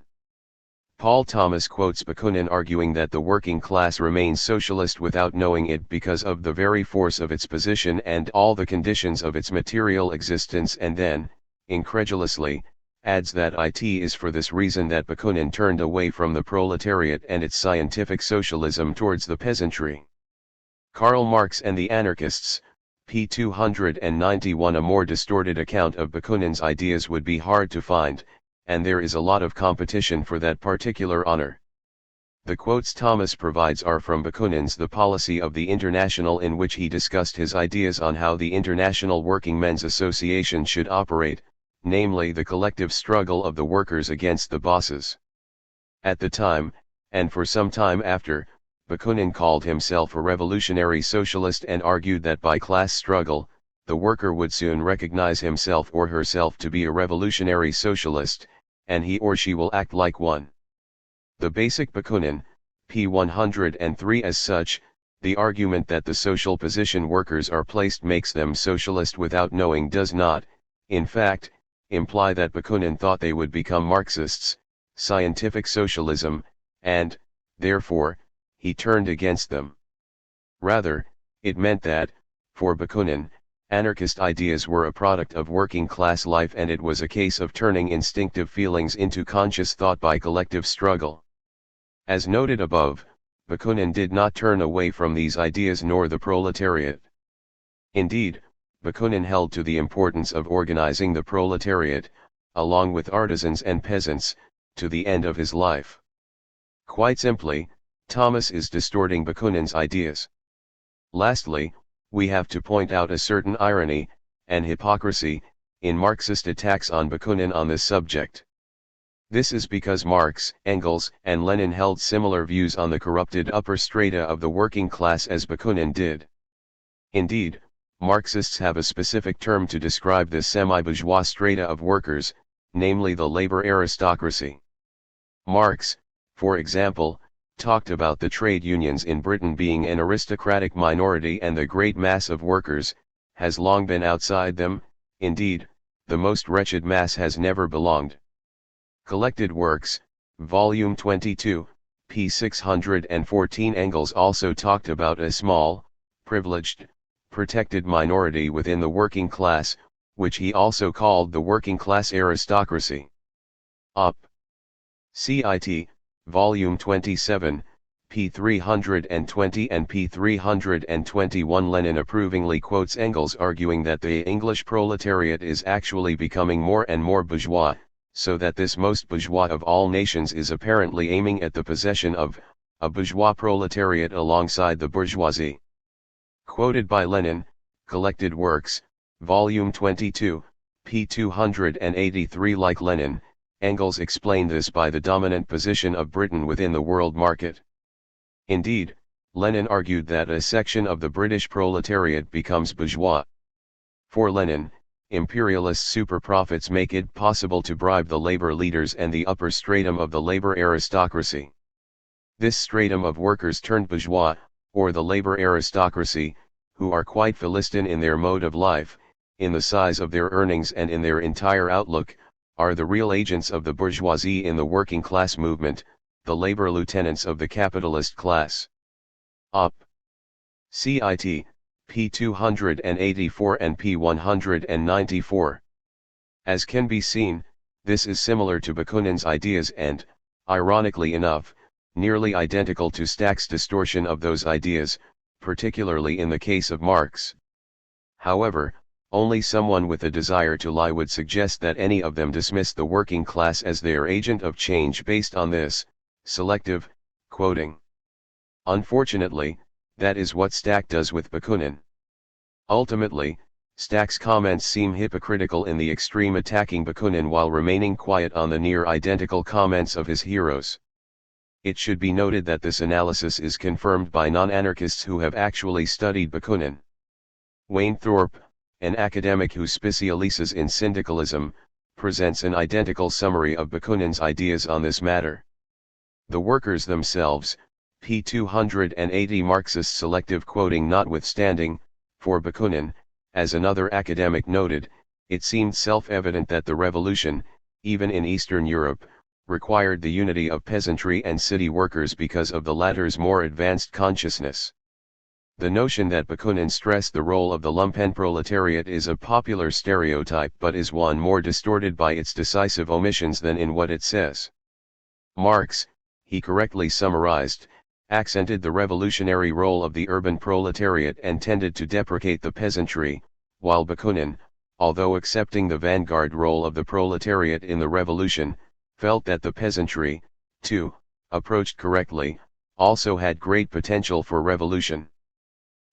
Paul Thomas quotes Bakunin arguing that the working class remains socialist without knowing it because of the very force of its position and all the conditions of its material existence, and then, incredulously, adds that it is for this reason that Bakunin turned away from the proletariat and its scientific socialism towards the peasantry. Karl Marx and the Anarchists, p. 291. A more distorted account of Bakunin's ideas would be hard to find, and there is a lot of competition for that particular honor. The quotes Thomas provides are from Bakunin's The Policy of the International, in which he discussed his ideas on how the International Working Men's Association should operate, namely the collective struggle of the workers against the bosses. At the time, and for some time after, Bakunin called himself a revolutionary socialist and argued that by class struggle, the worker would soon recognize himself or herself to be a revolutionary socialist, and he or she will act like one. The basic Bakunin, p. 103. As such, the argument that the social position workers are placed makes them socialist without knowing does not, in fact, imply that Bakunin thought they would become Marxists, scientific socialism, and, therefore, he turned against them. Rather, it meant that, for Bakunin, Anarchist ideas were a product of working class life, and it was a case of turning instinctive feelings into conscious thought by collective struggle. As noted above, Bakunin did not turn away from these ideas nor the proletariat. Indeed, Bakunin held to the importance of organizing the proletariat, along with artisans and peasants, to the end of his life. Quite simply, Thomas is distorting Bakunin's ideas. Lastly, we have to point out a certain irony, and hypocrisy, in Marxist attacks on Bakunin on this subject. This is because Marx, Engels, and Lenin held similar views on the corrupted upper strata of the working class as Bakunin did. Indeed, Marxists have a specific term to describe this semi-bourgeois strata of workers, namely the labor aristocracy. Marx, for example, talked about the trade unions in Britain being an aristocratic minority, and the great mass of workers has long been outside them. Indeed, the most wretched mass has never belonged. Collected Works, Volume 22, p. 614. Engels also talked about a small, privileged, protected minority within the working class, which he also called the working class aristocracy. Up. Cit. Volume 27, p. 320 and p. 321. Lenin approvingly quotes Engels, arguing that the English proletariat is actually becoming more and more bourgeois, so that this most bourgeois of all nations is apparently aiming at the possession of a bourgeois proletariat alongside the bourgeoisie. Quoted by Lenin, Collected Works, Volume 22, p. 283. Like Lenin, Engels explained this by the dominant position of Britain within the world market. Indeed, Lenin argued that a section of the British proletariat becomes bourgeois. For Lenin, imperialist super-profits make it possible to bribe the labor leaders and the upper stratum of the labor aristocracy. This stratum of workers turned bourgeois, or the labor aristocracy, who are quite Philistine in their mode of life, in the size of their earnings and in their entire outlook, are the real agents of the bourgeoisie in the working class movement, the labor lieutenants of the capitalist class. Op. Cit. p. 284 and p. 194. As can be seen, this is similar to Bakunin's ideas and, ironically enough, nearly identical to Stack's distortion of those ideas, particularly in the case of Marx. However, only someone with a desire to lie would suggest that any of them dismiss the working class as their agent of change based on this selective quoting. Unfortunately, that is what Stack does with Bakunin. Ultimately, Stack's comments seem hypocritical in the extreme, attacking Bakunin while remaining quiet on the near-identical comments of his heroes. It should be noted that this analysis is confirmed by non-anarchists who have actually studied Bakunin. Wayne Thorpe, an academic who specializes in syndicalism, presents an identical summary of Bakunin's ideas on this matter. The workers themselves, p. 280. Marxist selective quoting notwithstanding, for Bakunin, as another academic noted, it seemed self-evident that the revolution, even in Eastern Europe, required the unity of peasantry and city workers because of the latter's more advanced consciousness. The notion that Bakunin stressed the role of the lumpenproletariat is a popular stereotype, but is one more distorted by its decisive omissions than in what it says. Marx, he correctly summarized, accented the revolutionary role of the urban proletariat and tended to deprecate the peasantry, while Bakunin, although accepting the vanguard role of the proletariat in the revolution, felt that the peasantry, too, approached correctly, also had great potential for revolution.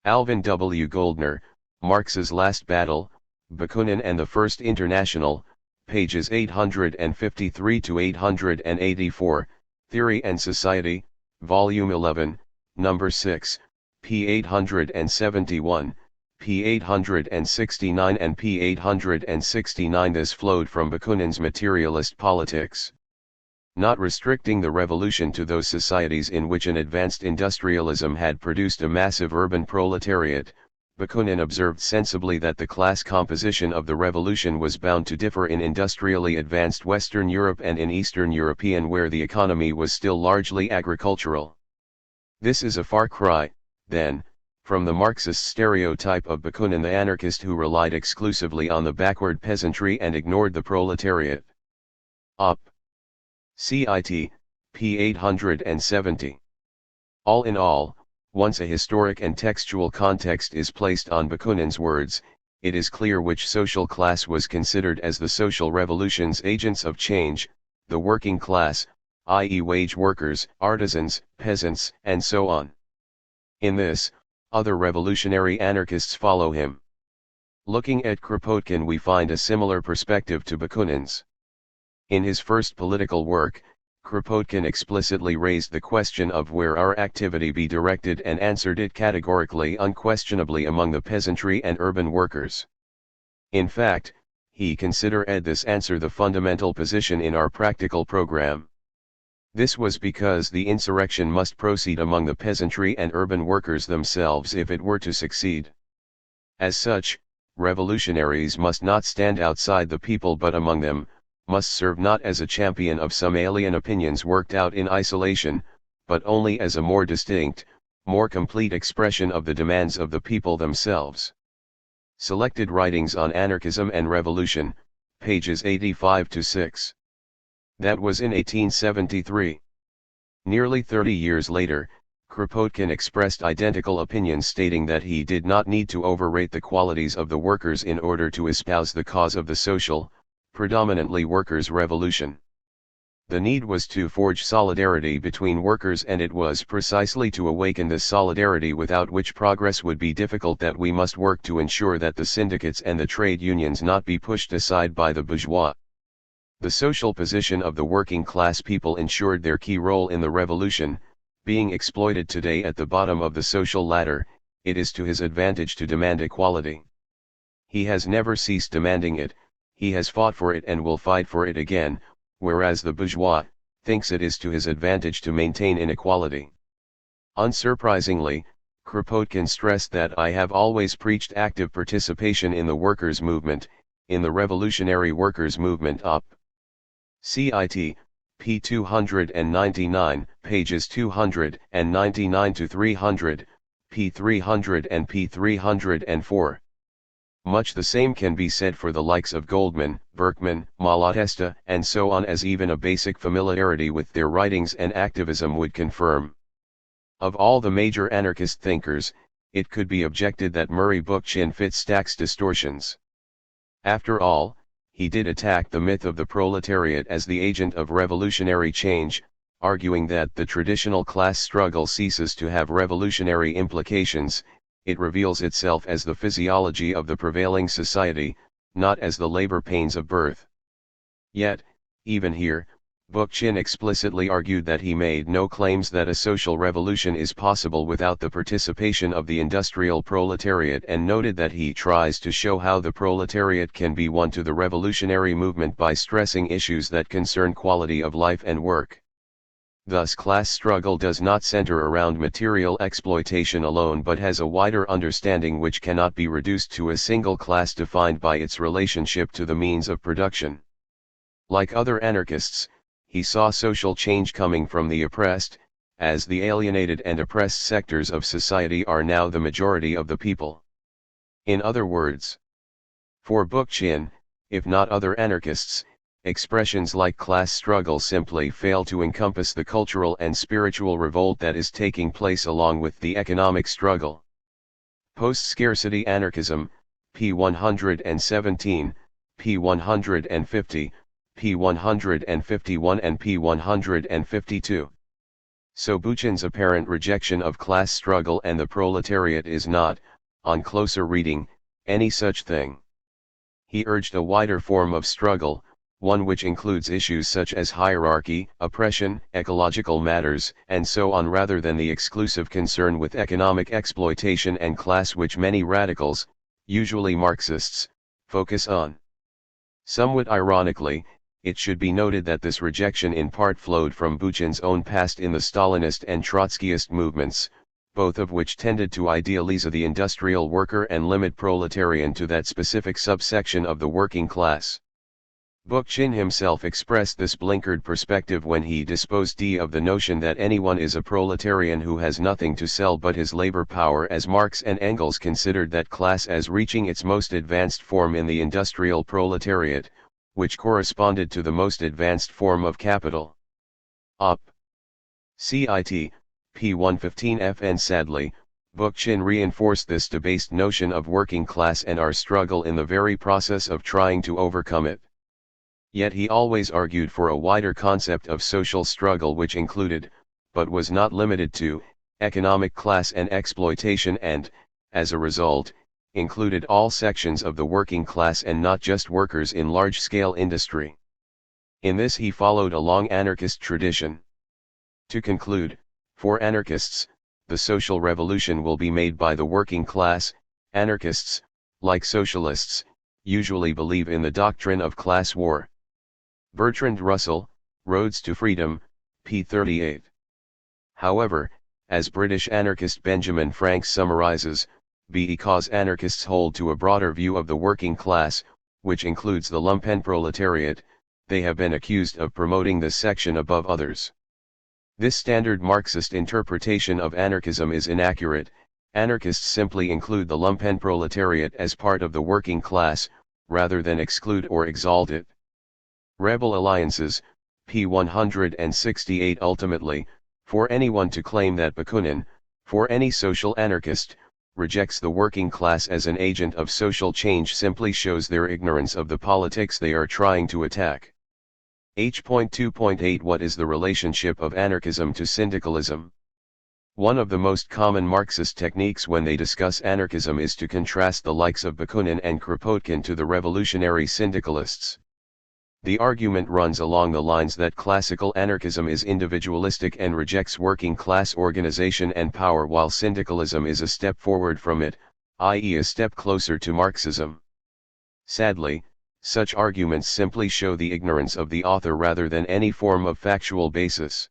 Alvin W. Goldner, Marx's Last Battle, Bakunin and the First International, pages 853 to 884, Theory and Society, Volume 11, Number 6, p. 871, p. 869 and p. 869. This flowed from Bakunin's materialist politics. Not restricting the revolution to those societies in which an advanced industrialism had produced a massive urban proletariat, Bakunin observed sensibly that the class composition of the revolution was bound to differ in industrially advanced Western Europe and in Eastern European, where the economy was still largely agricultural. This is a far cry, then, From the Marxist stereotype of Bakunin the anarchist who relied exclusively on the backward peasantry and ignored the proletariat. Op. Cit. p. 870. All in all, once a historic and textual context is placed on Bakunin's words, it is clear which social class was considered as the social revolution's agents of change: the working class, i.e. wage workers, artisans, peasants, and so on. In this, other revolutionary anarchists follow him. Looking at Kropotkin we find a similar perspective to Bakunin's. In his first political work, Kropotkin explicitly raised the question of where our activity be directed and answered it categorically, unquestionably among the peasantry and urban workers. In fact, he considered this answer the fundamental position in our practical program. This was because the insurrection must proceed among the peasantry and urban workers themselves if it were to succeed. As such, revolutionaries must not stand outside the people but among them, must serve not as a champion of some alien opinions worked out in isolation, but only as a more distinct, more complete expression of the demands of the people themselves. Selected writings on Anarchism and Revolution, pages 85-6. That was in 1873. Nearly 30 years later, Kropotkin expressed identical opinions, stating that he did not need to overrate the qualities of the workers in order to espouse the cause of the social, predominantly workers' revolution. The need was to forge solidarity between workers, and it was precisely to awaken this solidarity, without which progress would be difficult, that we must work to ensure that the syndicates and the trade unions not be pushed aside by the bourgeois. The social position of the working class people ensured their key role in the revolution. Being exploited today at the bottom of the social ladder, it is to his advantage to demand equality. He has never ceased demanding it, he has fought for it and will fight for it again, whereas the bourgeois thinks it is to his advantage to maintain inequality. Unsurprisingly, Kropotkin stressed that I have always preached active participation in the workers' movement, in the revolutionary workers' movement. Op. Cit. p. 299, pages 299-300, p. 300 and p. 304. Much the same can be said for the likes of Goldman, Berkman, Malatesta, and so on, as even a basic familiarity with their writings and activism would confirm. Of all the major anarchist thinkers, it could be objected that Murray Bookchin fits Stack's distortions. After all, he did attack the myth of the proletariat as the agent of revolutionary change, arguing that the traditional class struggle ceases to have revolutionary implications. It reveals itself as the physiology of the prevailing society, not as the labor pains of birth. Yet, even here, Bookchin explicitly argued that he made no claims that a social revolution is possible without the participation of the industrial proletariat, and noted that he tries to show how the proletariat can be won to the revolutionary movement by stressing issues that concern quality of life and work. Thus, class struggle does not center around material exploitation alone, but has a wider understanding which cannot be reduced to a single class defined by its relationship to the means of production. Like other anarchists, he saw social change coming from the oppressed, as the alienated and oppressed sectors of society are now the majority of the people. In other words, for Bookchin, if not other anarchists, expressions like class struggle simply fail to encompass the cultural and spiritual revolt that is taking place along with the economic struggle. Post-scarcity anarchism, p. 117, p. 150, p. 151 and p. 152. So Bookchin's apparent rejection of class struggle and the proletariat is not, on closer reading, any such thing. He urged a wider form of struggle, one which includes issues such as hierarchy, oppression, ecological matters, and so on, rather than the exclusive concern with economic exploitation and class which many radicals, usually Marxists, focus on. Somewhat ironically, it should be noted that this rejection in part flowed from Bookchin's own past in the Stalinist and Trotskyist movements, both of which tended to idealize the industrial worker and limit proletarian to that specific subsection of the working class. Bookchin himself expressed this blinkered perspective when he disposed of the notion that anyone is a proletarian who has nothing to sell but his labor power, as Marx and Engels considered that class as reaching its most advanced form in the industrial proletariat, which corresponded to the most advanced form of capital. Op. Cit. p. 115 fn. Sadly, Bookchin reinforced this debased notion of working class and our struggle in the very process of trying to overcome it. Yet he always argued for a wider concept of social struggle which included, but was not limited to, economic class and exploitation and, as a result, included all sections of the working class and not just workers in large-scale industry. In this he followed a long anarchist tradition. To conclude, for anarchists, the social revolution will be made by the working class. Anarchists, like socialists, usually believe in the doctrine of class war. Bertrand Russell, Roads to Freedom, p. 38. However, as British anarchist Benjamin Franks summarizes, because anarchists hold to a broader view of the working class, which includes the lumpenproletariat, they have been accused of promoting this section above others. This standard Marxist interpretation of anarchism is inaccurate. Anarchists simply include the lumpenproletariat as part of the working class, rather than exclude or exalt it. Rebel Alliances, p. 168. Ultimately, for anyone to claim that Bakunin, for any social anarchist, rejects the working class as an agent of social change simply shows their ignorance of the politics they are trying to attack. H.2.8 What is the relationship of anarchism to syndicalism? One of the most common Marxist techniques when they discuss anarchism is to contrast the likes of Bakunin and Kropotkin to the revolutionary syndicalists. The argument runs along the lines that classical anarchism is individualistic and rejects working class organization and power, while syndicalism is a step forward from it, i.e. a step closer to Marxism. Sadly, such arguments simply show the ignorance of the author rather than any form of factual basis.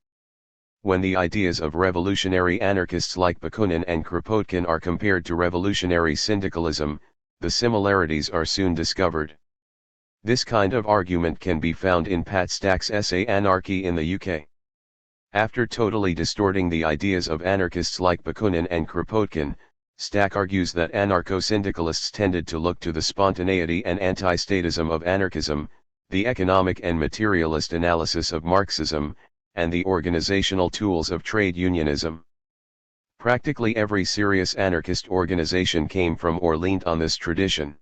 When the ideas of revolutionary anarchists like Bakunin and Kropotkin are compared to revolutionary syndicalism, the similarities are soon discovered. This kind of argument can be found in Pat Stack's essay Anarchy in the UK. After totally distorting the ideas of anarchists like Bakunin and Kropotkin, Stack argues that anarcho-syndicalists tended to look to the spontaneity and anti-statism of anarchism, the economic and materialist analysis of Marxism, and the organizational tools of trade unionism. Practically every serious anarchist organization came from or leaned on this tradition.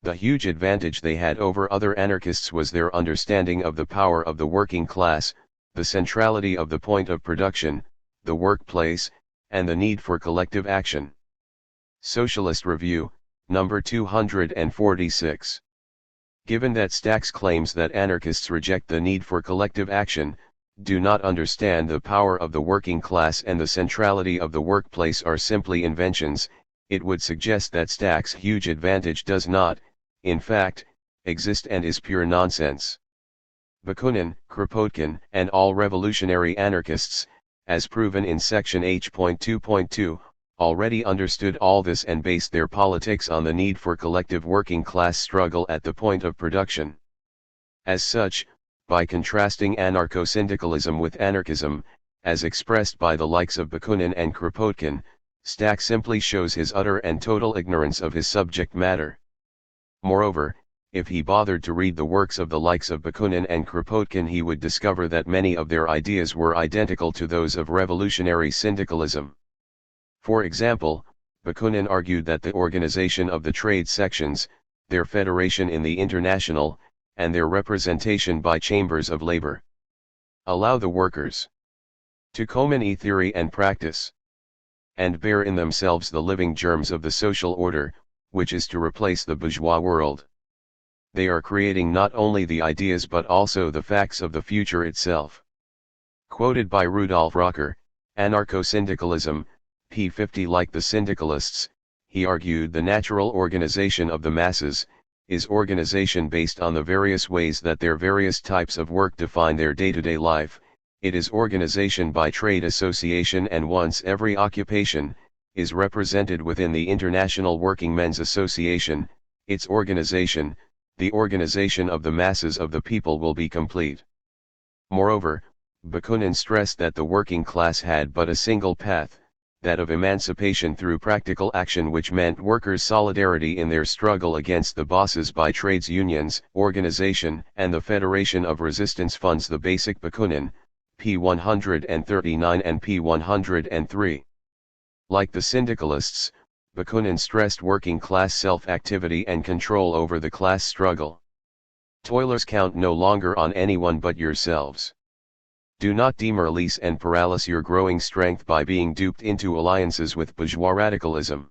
The huge advantage they had over other anarchists was their understanding of the power of the working class, the centrality of the point of production, the workplace, and the need for collective action. Socialist Review, number 246. Given that Stack's claims that anarchists reject the need for collective action, do not understand the power of the working class and the centrality of the workplace are simply inventions, it would suggest that Stack's huge advantage does not, in fact, exist and is pure nonsense. Bakunin, Kropotkin, and all revolutionary anarchists, as proven in section H.2.2, already understood all this and based their politics on the need for collective working class struggle at the point of production. As such, by contrasting anarcho-syndicalism with anarchism, as expressed by the likes of Bakunin and Kropotkin, Stack simply shows his utter and total ignorance of his subject matter. Moreover, if he bothered to read the works of the likes of Bakunin and Kropotkin, he would discover that many of their ideas were identical to those of revolutionary syndicalism. For example, Bakunin argued that the organization of the trade sections, their federation in the International, and their representation by chambers of labor allow the workers to common theory and practice, and bear in themselves the living germs of the social order, which is to replace the bourgeois world. They are creating not only the ideas but also the facts of the future itself. Quoted by Rudolf Rocker, Anarcho-syndicalism, p. 50. Like the syndicalists, he argued the natural organization of the masses is organization based on the various ways that their various types of work define their day-to-day life. It is organization by trade association, and once every occupation is represented within the International Working Men's Association, its organization, the organization of the masses of the people will be complete. Moreover, Bakunin stressed that the working class had but a single path, that of emancipation through practical action, which meant workers' solidarity in their struggle against the bosses by trades unions, organization, and the Federation of Resistance Funds. The Basic Bakunin, p. 139 and p. 103. Like the syndicalists, Bakunin stressed working class self-activity and control over the class struggle. Toilers, count no longer on anyone but yourselves. Do not demoralize and paralyze your growing strength by being duped into alliances with bourgeois radicalism.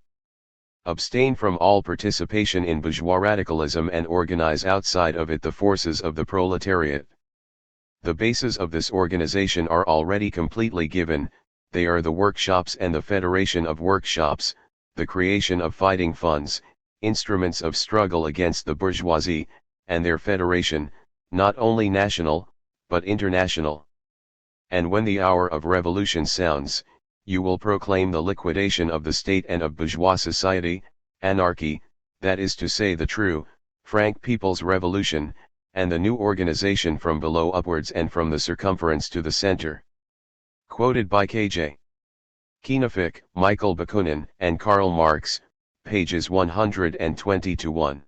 Abstain from all participation in bourgeois radicalism and organize outside of it the forces of the proletariat. The bases of this organization are already completely given. They are the workshops and the Federation of Workshops, the creation of fighting funds, instruments of struggle against the bourgeoisie, and their federation, not only national, but international. And when the hour of revolution sounds, you will proclaim the liquidation of the state and of bourgeois society, anarchy, that is to say the true, frank people's revolution, and the new organization from below upwards and from the circumference to the center. Quoted by K.J. Kienefik, Michael Bakunin, and Karl Marx, pages 120-1.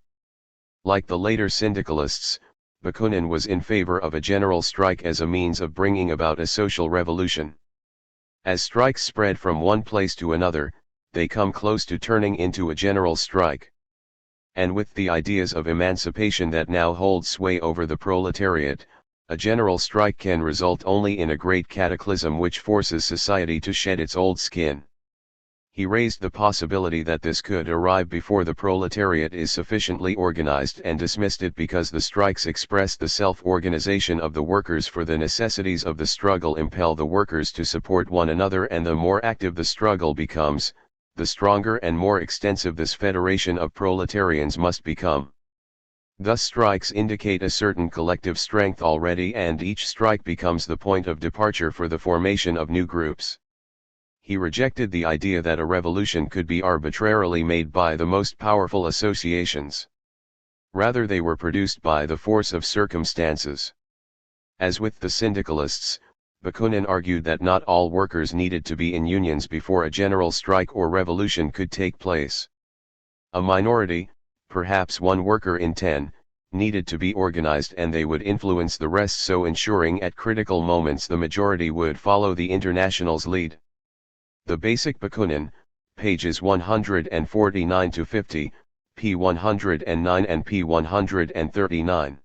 Like the later syndicalists, Bakunin was in favor of a general strike as a means of bringing about a social revolution. As strikes spread from one place to another, they come close to turning into a general strike. And with the ideas of emancipation that now hold sway over the proletariat, a general strike can result only in a great cataclysm which forces society to shed its old skin. He raised the possibility that this could arrive before the proletariat is sufficiently organized, and dismissed it because the strikes express the self-organization of the workers, for the necessities of the struggle impel the workers to support one another, and the more active the struggle becomes, the stronger and more extensive this federation of proletarians must become. Thus strikes indicate a certain collective strength already, and each strike becomes the point of departure for the formation of new groups. He rejected the idea that a revolution could be arbitrarily made by the most powerful associations. Rather, they were produced by the force of circumstances. As with the syndicalists, Bakunin argued that not all workers needed to be in unions before a general strike or revolution could take place. A minority, perhaps 1 worker in 10, needed to be organized, and they would influence the rest, so ensuring at critical moments the majority would follow the International's lead. The Basic Bakunin, pages 149-50, p. 109 and p. 139.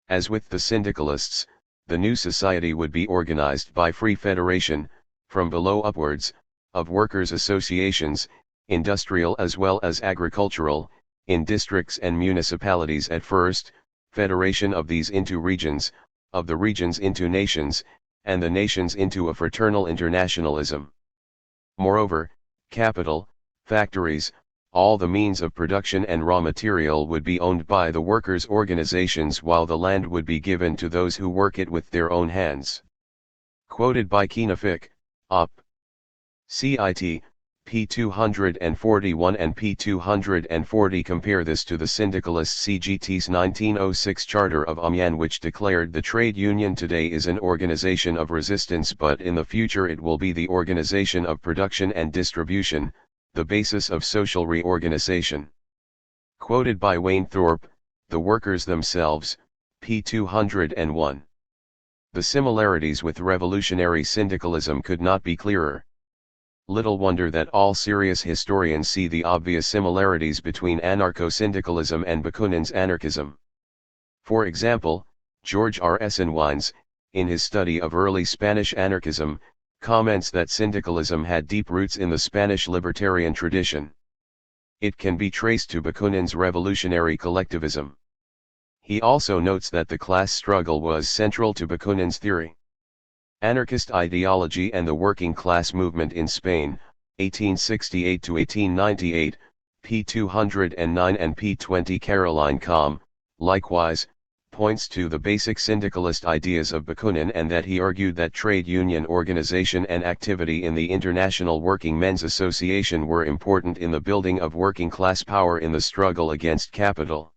As with the syndicalists, the new society would be organized by free federation, from below upwards, of workers' associations, industrial as well as agricultural, in districts and municipalities at first, federation of these into regions, of the regions into nations, and the nations into a fraternal internationalism. Moreover, capital, factories, all the means of production and raw material would be owned by the workers' organizations, while the land would be given to those who work it with their own hands. Quoted by Kienefik, Op. Cit. p. 241 and p. 240. Compare this to the syndicalist CGT's 1906 Charter of Amiens, which declared the trade union today is an organization of resistance, but in the future it will be the organization of production and distribution, the basis of social reorganization. Quoted by Wainthorpe, The Workers Themselves, p. 201. The similarities with revolutionary syndicalism could not be clearer. Little wonder that all serious historians see the obvious similarities between anarcho-syndicalism and Bakunin's anarchism. For example, George R. Essenwines, in his study of early Spanish anarchism, comments that syndicalism had deep roots in the Spanish libertarian tradition. It can be traced to Bakunin's revolutionary collectivism. He also notes that the class struggle was central to Bakunin's theory. Anarchist Ideology and the Working Class Movement in Spain, 1868-1898, p. 209 and p. 20. Caroline Combe, likewise, points to the basic syndicalist ideas of Bakunin, and that he argued that trade union organization and activity in the International Working Men's Association were important in the building of working class power in the struggle against capital.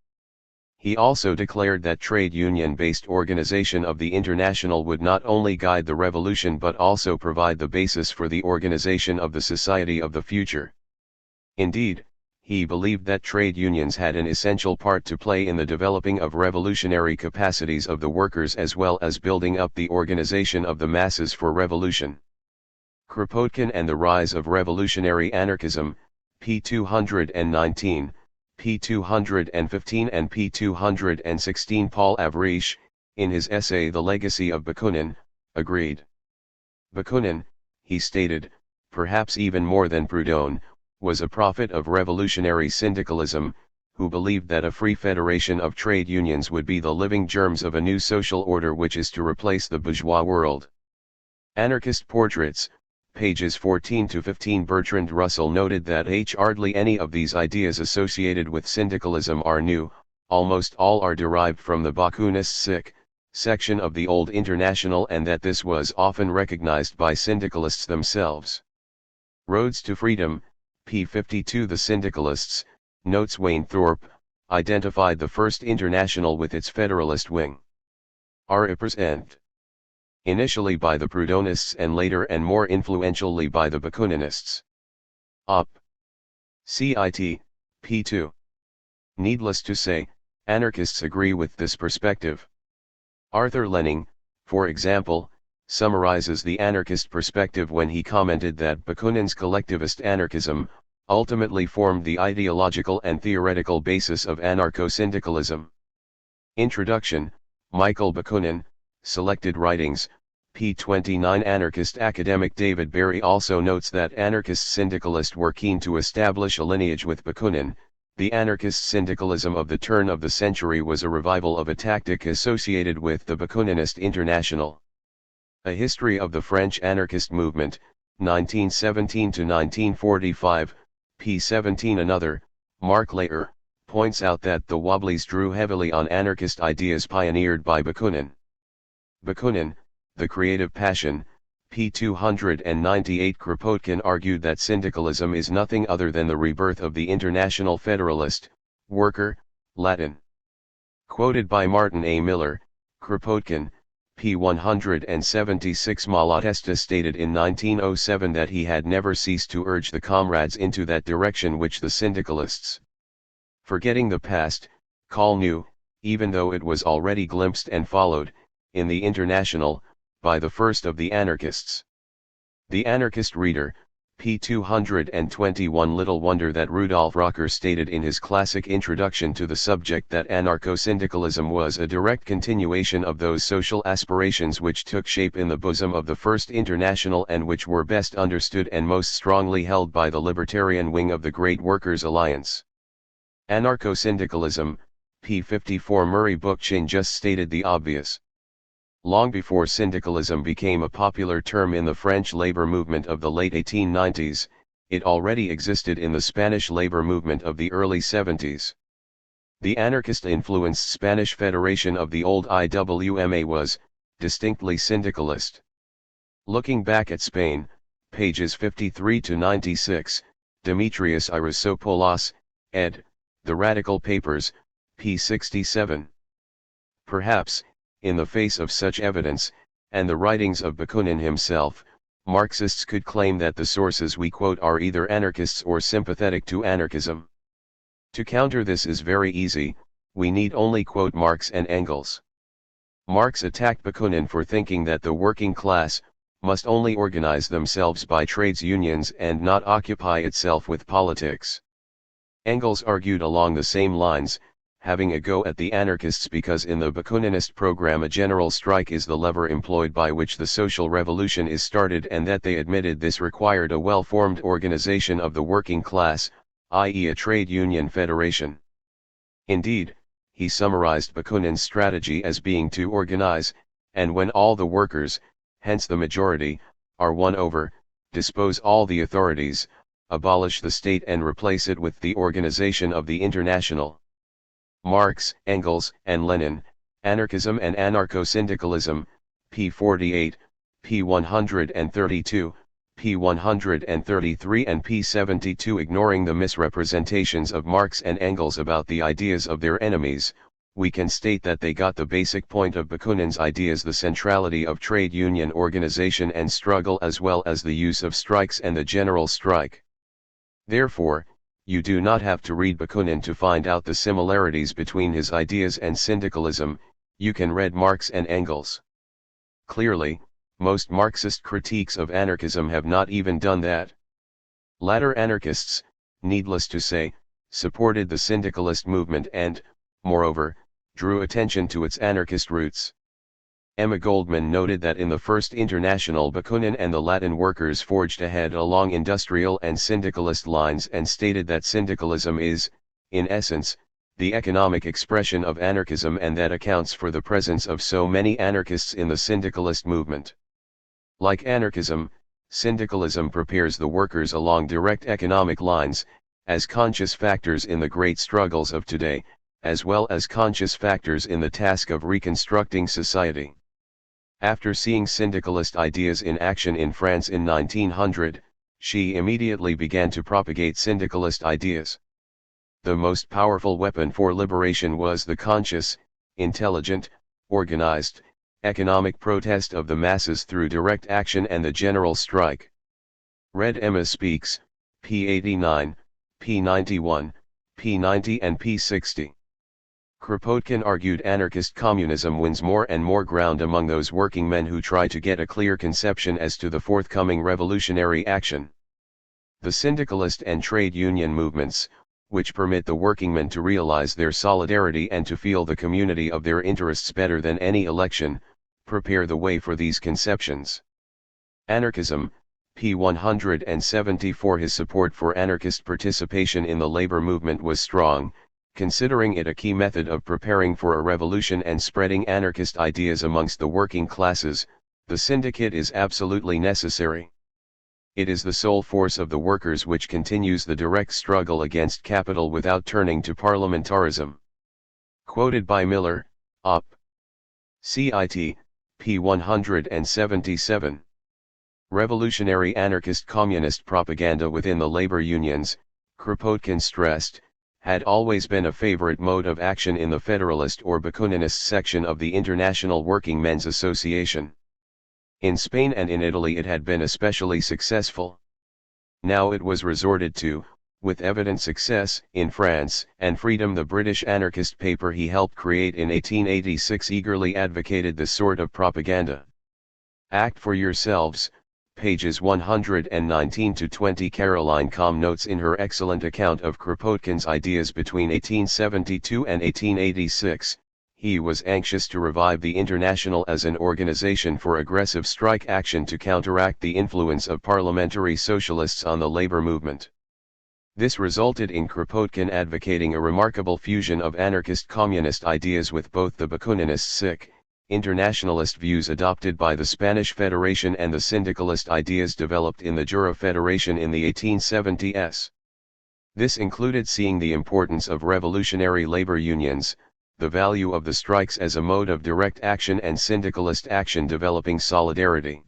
He also declared that trade union-based organization of the International would not only guide the revolution but also provide the basis for the organization of the society of the future. Indeed, he believed that trade unions had an essential part to play in the developing of revolutionary capacities of the workers as well as building up the organization of the masses for revolution. Kropotkin and the Rise of Revolutionary Anarchism, p. 219, p. 215 and p. 216. Paul Avrich, in his essay The Legacy of Bakunin, agreed. Bakunin, he stated, perhaps even more than Proudhon, was a prophet of revolutionary syndicalism, who believed that a free federation of trade unions would be the living germs of a new social order which is to replace the bourgeois world. Anarchist Portraits, pages 14 to 15. Bertrand Russell noted that hardly any of these ideas associated with syndicalism are new, almost all are derived from the Bakunist section of the Old International, and that this was often recognized by syndicalists themselves. Roads to Freedom, p. 52. The syndicalists, notes Wainthorpe, identified the First International with its Federalist wing. Are represented initially by the Proudhonists and later and more influentially by the Bakuninists. Op. Cit. p. 2. Needless to say, anarchists agree with this perspective. Arthur Lenning, for example, summarizes the anarchist perspective when he commented that Bakunin's collectivist anarchism ultimately formed the ideological and theoretical basis of anarcho-syndicalism. Introduction, Michael Bakunin, Selected Writings, p. 29. Anarchist academic David Berry also notes that anarchist syndicalists were keen to establish a lineage with Bakunin. The anarchist syndicalism of the turn of the century was a revival of a tactic associated with the Bakuninist International. A History of the French Anarchist Movement, 1917 to 1945, p. 17. Another, Mark Layer, points out that the Wobblies drew heavily on anarchist ideas pioneered by Bakunin. Bakunin, The Creative Passion, p. 298. Kropotkin argued that syndicalism is nothing other than the rebirth of the International Federalist, worker, Latin. Quoted by Martin A. Miller, Kropotkin, p. 176. Malatesta stated in 1907 that he had never ceased to urge the comrades into that direction which the syndicalists, forgetting the past, call new, even though it was already glimpsed and followed, in the International, by the first of the anarchists. The Anarchist Reader, p. 221. Little wonder that Rudolf Rocker stated in his classic introduction to the subject that anarcho-syndicalism was a direct continuation of those social aspirations which took shape in the bosom of the First International and which were best understood and most strongly held by the libertarian wing of the Great Workers' Alliance. Anarcho-syndicalism, p. 54. Murray Bookchin just stated the obvious. Long before syndicalism became a popular term in the French labor movement of the late 1890s, it already existed in the Spanish labor movement of the early 70s. The anarchist-influenced Spanish Federation of the old IWMA was, distinctly syndicalist. Looking back at Spain, pages 53 to 96, Demetrius Irisopoulos, ed., The Radical Papers, p. 67. Perhaps, in the face of such evidence, and the writings of Bakunin himself, Marxists could claim that the sources we quote are either anarchists or sympathetic to anarchism. To counter this is very easy, we need only quote Marx and Engels. Marx attacked Bakunin for thinking that the working class must only organize themselves by trades unions and not occupy itself with politics. Engels argued along the same lines, having a go at the anarchists because in the Bakuninist program a general strike is the lever employed by which the social revolution is started, and that they admitted this required a well-formed organization of the working class, i.e. a trade union federation. Indeed, he summarized Bakunin's strategy as being to organize, and when all the workers, hence the majority, are won over, dispose all the authorities, abolish the state and replace it with the organization of the International. Marx, Engels, and Lenin, Anarchism and Anarcho-Syndicalism, p. 48, p. 132, p. 133 and p. 72. Ignoring the misrepresentations of Marx and Engels about the ideas of their enemies, we can state that they got the basic point of Bakunin's ideas, the centrality of trade union organization and struggle, as well as the use of strikes and the general strike. Therefore, you do not have to read Bakunin to find out the similarities between his ideas and syndicalism, you can read Marx and Engels. Clearly, most Marxist critiques of anarchism have not even done that. Latter anarchists, needless to say, supported the syndicalist movement and, moreover, drew attention to its anarchist roots. Emma Goldman noted that in the First International, Bakunin and the Latin workers forged ahead along industrial and syndicalist lines, and stated that syndicalism is, in essence, the economic expression of anarchism, and that accounts for the presence of so many anarchists in the syndicalist movement. Like anarchism, syndicalism prepares the workers along direct economic lines, as conscious factors in the great struggles of today, as well as conscious factors in the task of reconstructing society. After seeing syndicalist ideas in action in France in 1900, she immediately began to propagate syndicalist ideas. The most powerful weapon for liberation was the conscious, intelligent, organized, economic protest of the masses through direct action and the general strike. Read Emma Speaks, p. 89, p. 91, p. 90 and p. 60. Kropotkin argued anarchist communism wins more and more ground among those working men who try to get a clear conception as to the forthcoming revolutionary action. The syndicalist and trade union movements, which permit the workingmen to realize their solidarity and to feel the community of their interests better than any election, prepare the way for these conceptions. Anarchism, p. 174. His support for anarchist participation in the labor movement was strong, considering it a key method of preparing for a revolution and spreading anarchist ideas amongst the working classes. The syndicate is absolutely necessary. It is the sole force of the workers which continues the direct struggle against capital without turning to parliamentarism. Quoted by Miller, Op. Cit. p. 177. Revolutionary anarchist communist propaganda within the labor unions, Kropotkin stressed, had always been a favorite mode of action in the Federalist or Bakuninist section of the International Working Men's Association. In Spain and in Italy it had been especially successful. Now it was resorted to, with evident success, in France, and Freedom, the British anarchist paper he helped create in 1886, eagerly advocated this sort of propaganda. Act for yourselves, pages 119-20. Caroline Combe notes in her excellent account of Kropotkin's ideas between 1872 and 1886, he was anxious to revive the International as an organization for aggressive strike action to counteract the influence of parliamentary socialists on the labor movement. This resulted in Kropotkin advocating a remarkable fusion of anarchist communist ideas with both the Bakuninist internationalist views adopted by the Spanish Federation and the syndicalist ideas developed in the Jura Federation in the 1870s. This included seeing the importance of revolutionary labor unions, the value of the strikes as a mode of direct action, and syndicalist action developing solidarity.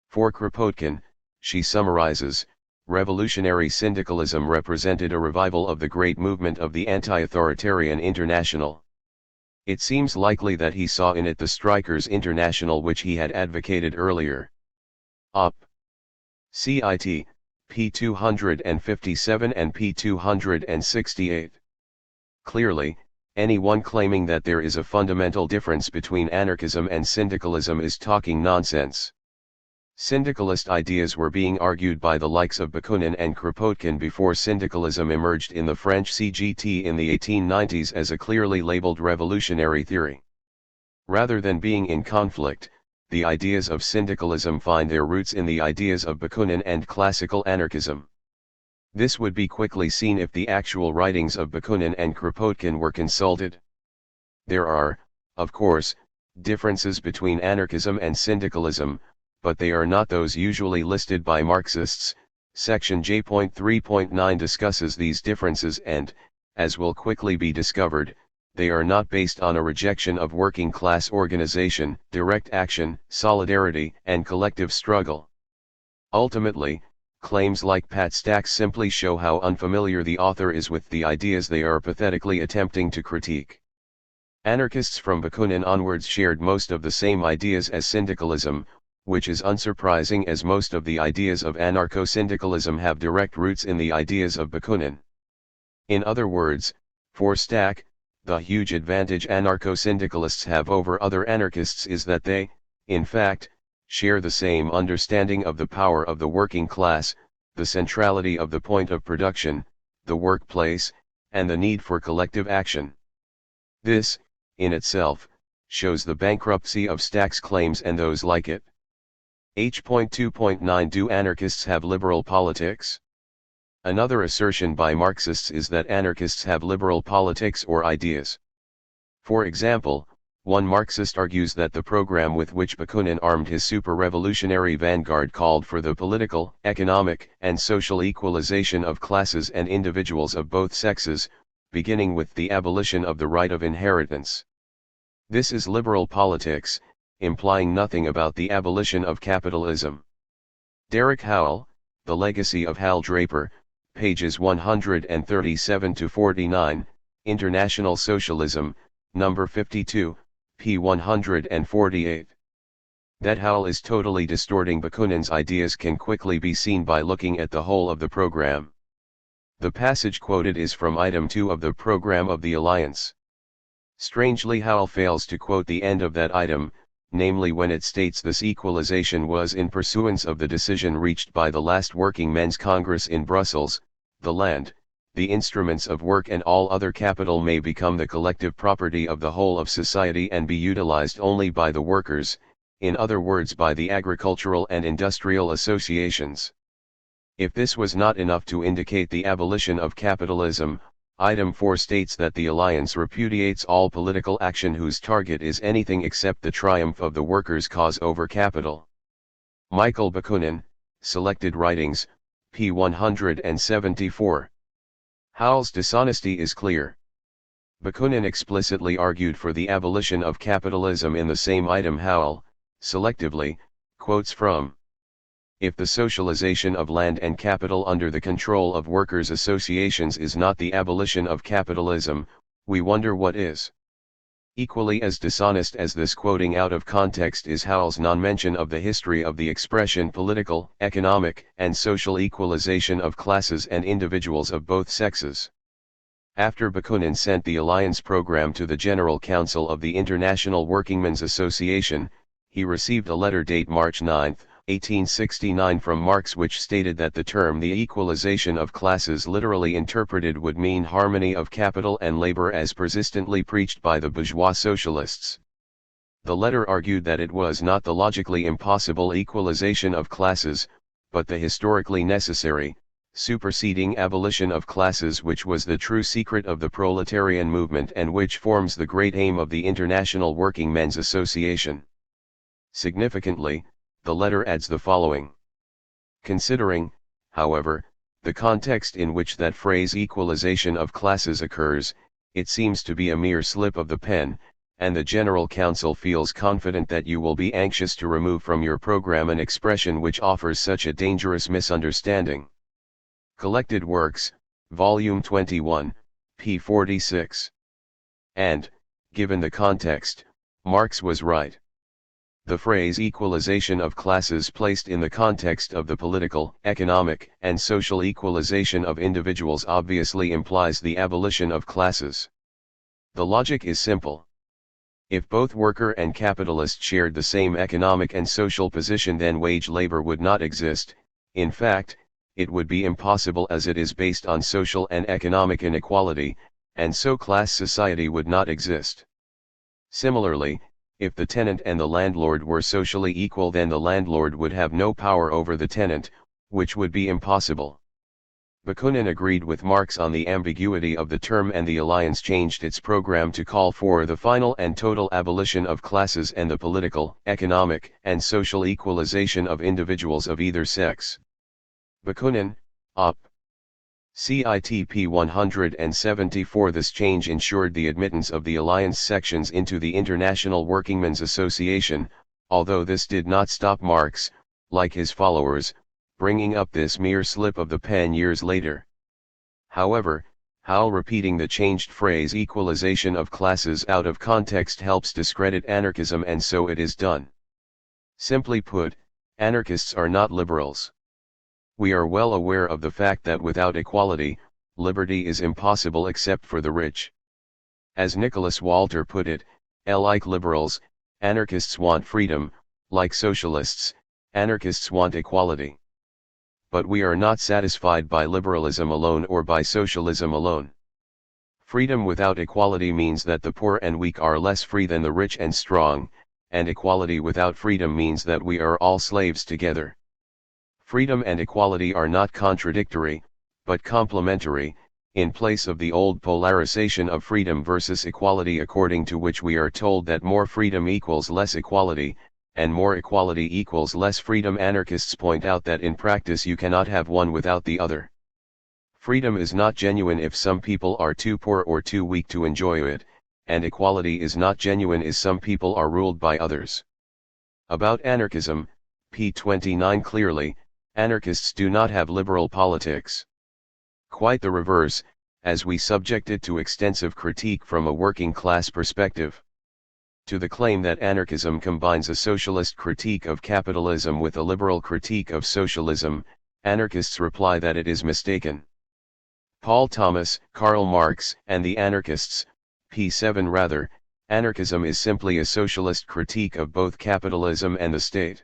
For Kropotkin, she summarizes, revolutionary syndicalism represented a revival of the great movement of the anti-authoritarian international. It seems likely that he saw in it the strikers' international which he had advocated earlier. Op. Cit. p. 257 and p. 268. Clearly, anyone claiming that there is a fundamental difference between anarchism and syndicalism is talking nonsense. Syndicalist ideas were being argued by the likes of Bakunin and Kropotkin before syndicalism emerged in the French CGT in the 1890s as a clearly labeled revolutionary theory. Rather than being in conflict, the ideas of syndicalism find their roots in the ideas of Bakunin and classical anarchism. This would be quickly seen if the actual writings of Bakunin and Kropotkin were consulted. There are, of course, differences between anarchism and syndicalism, but they are not those usually listed by Marxists. Section J.3.9 discusses these differences and, as will quickly be discovered, they are not based on a rejection of working class organization, direct action, solidarity, and collective struggle. Ultimately, claims like Pat Stack's simply show how unfamiliar the author is with the ideas they are pathetically attempting to critique. Anarchists from Bakunin onwards shared most of the same ideas as syndicalism, which is unsurprising as most of the ideas of anarcho-syndicalism have direct roots in the ideas of Bakunin. In other words, for Stack, the huge advantage anarcho-syndicalists have over other anarchists is that they, in fact, share the same understanding of the power of the working class, the centrality of the point of production, the workplace, and the need for collective action. This, in itself, shows the bankruptcy of Stack's claims and those like it. H.2.9 Do anarchists have liberal politics? Another assertion by Marxists is that anarchists have liberal politics or ideas. For example, one Marxist argues that the program with which Bakunin armed his super-revolutionary vanguard called for the political, economic, and social equalization of classes and individuals of both sexes, beginning with the abolition of the right of inheritance. This is liberal politics, implying nothing about the abolition of capitalism. Derek Howell, The Legacy of Hal Draper, pages 137-49, International Socialism, number 52, p. 148. That Howell is totally distorting Bakunin's ideas can quickly be seen by looking at the whole of the program. The passage quoted is from item 2 of the program of the Alliance. Strangely, Howell fails to quote the end of that item, namely when it states this equalization was in pursuance of the decision reached by the last Working Men's Congress in Brussels, the land, the instruments of work and all other capital may become the collective property of the whole of society and be utilized only by the workers, in other words by the agricultural and industrial associations. If this was not enough to indicate the abolition of capitalism, item 4 states that the Alliance repudiates all political action whose target is anything except the triumph of the workers' cause over capital. Michael Bakunin, Selected Writings, p. 174. Howell's dishonesty is clear. Bakunin explicitly argued for the abolition of capitalism in the same item Howell, selectively, quotes from. If the socialization of land and capital under the control of workers' associations is not the abolition of capitalism, we wonder what is. Equally as dishonest as this quoting out of context is Howell's non-mention of the history of the expression political, economic, and social equalization of classes and individuals of both sexes. After Bakunin sent the Alliance program to the General Council of the International Workingmen's Association, he received a letter date March 9, 1869 from Marx which stated that the term the equalization of classes literally interpreted would mean harmony of capital and labor as persistently preached by the bourgeois socialists. The letter argued that it was not the logically impossible equalization of classes, but the historically necessary, superseding abolition of classes which was the true secret of the proletarian movement and which forms the great aim of the International Workingmen's Association. Significantly, the letter adds the following. Considering, however, the context in which that phrase equalization of classes occurs, it seems to be a mere slip of the pen, and the General Council feels confident that you will be anxious to remove from your program an expression which offers such a dangerous misunderstanding. Collected Works, Volume 21, p. 46. And, given the context, Marx was right. The phrase equalization of classes placed in the context of the political, economic, and social equalization of individuals obviously implies the abolition of classes. The logic is simple. If both worker and capitalist shared the same economic and social position, then wage labor would not exist. In fact, it would be impossible as it is based on social and economic inequality, and so class society would not exist. Similarly, if the tenant and the landlord were socially equal, then the landlord would have no power over the tenant, which would be impossible. Bakunin agreed with Marx on the ambiguity of the term, and the Alliance changed its program to call for the final and total abolition of classes and the political, economic, and social equalization of individuals of either sex. Bakunin, Op. CITP 174. This change ensured the admittance of the Alliance sections into the International Workingmen's Association, although this did not stop Marx, like his followers, bringing up this mere slip of the pen years later. However, How repeating the changed phrase equalization of classes out of context helps discredit anarchism, and so it is done. Simply put, anarchists are not liberals. We are well aware of the fact that without equality, liberty is impossible except for the rich. As Nicholas Walter put it, like liberals, anarchists want freedom, like socialists, anarchists want equality. But we are not satisfied by liberalism alone or by socialism alone. Freedom without equality means that the poor and weak are less free than the rich and strong, and equality without freedom means that we are all slaves together. Freedom and equality are not contradictory, but complementary, in place of the old polarization of freedom versus equality, according to which we are told that more freedom equals less equality, and more equality equals less freedom. Anarchists point out that in practice you cannot have one without the other. Freedom is not genuine if some people are too poor or too weak to enjoy it, and equality is not genuine if some people are ruled by others. About anarchism, p. 29 clearly, anarchists do not have liberal politics. Quite the reverse, as we subject it to extensive critique from a working class perspective. To the claim that anarchism combines a socialist critique of capitalism with a liberal critique of socialism, anarchists reply that it is mistaken. Paul Thomas, Karl Marx, and the Anarchists, p. 7 rather, anarchism is simply a socialist critique of both capitalism and the state.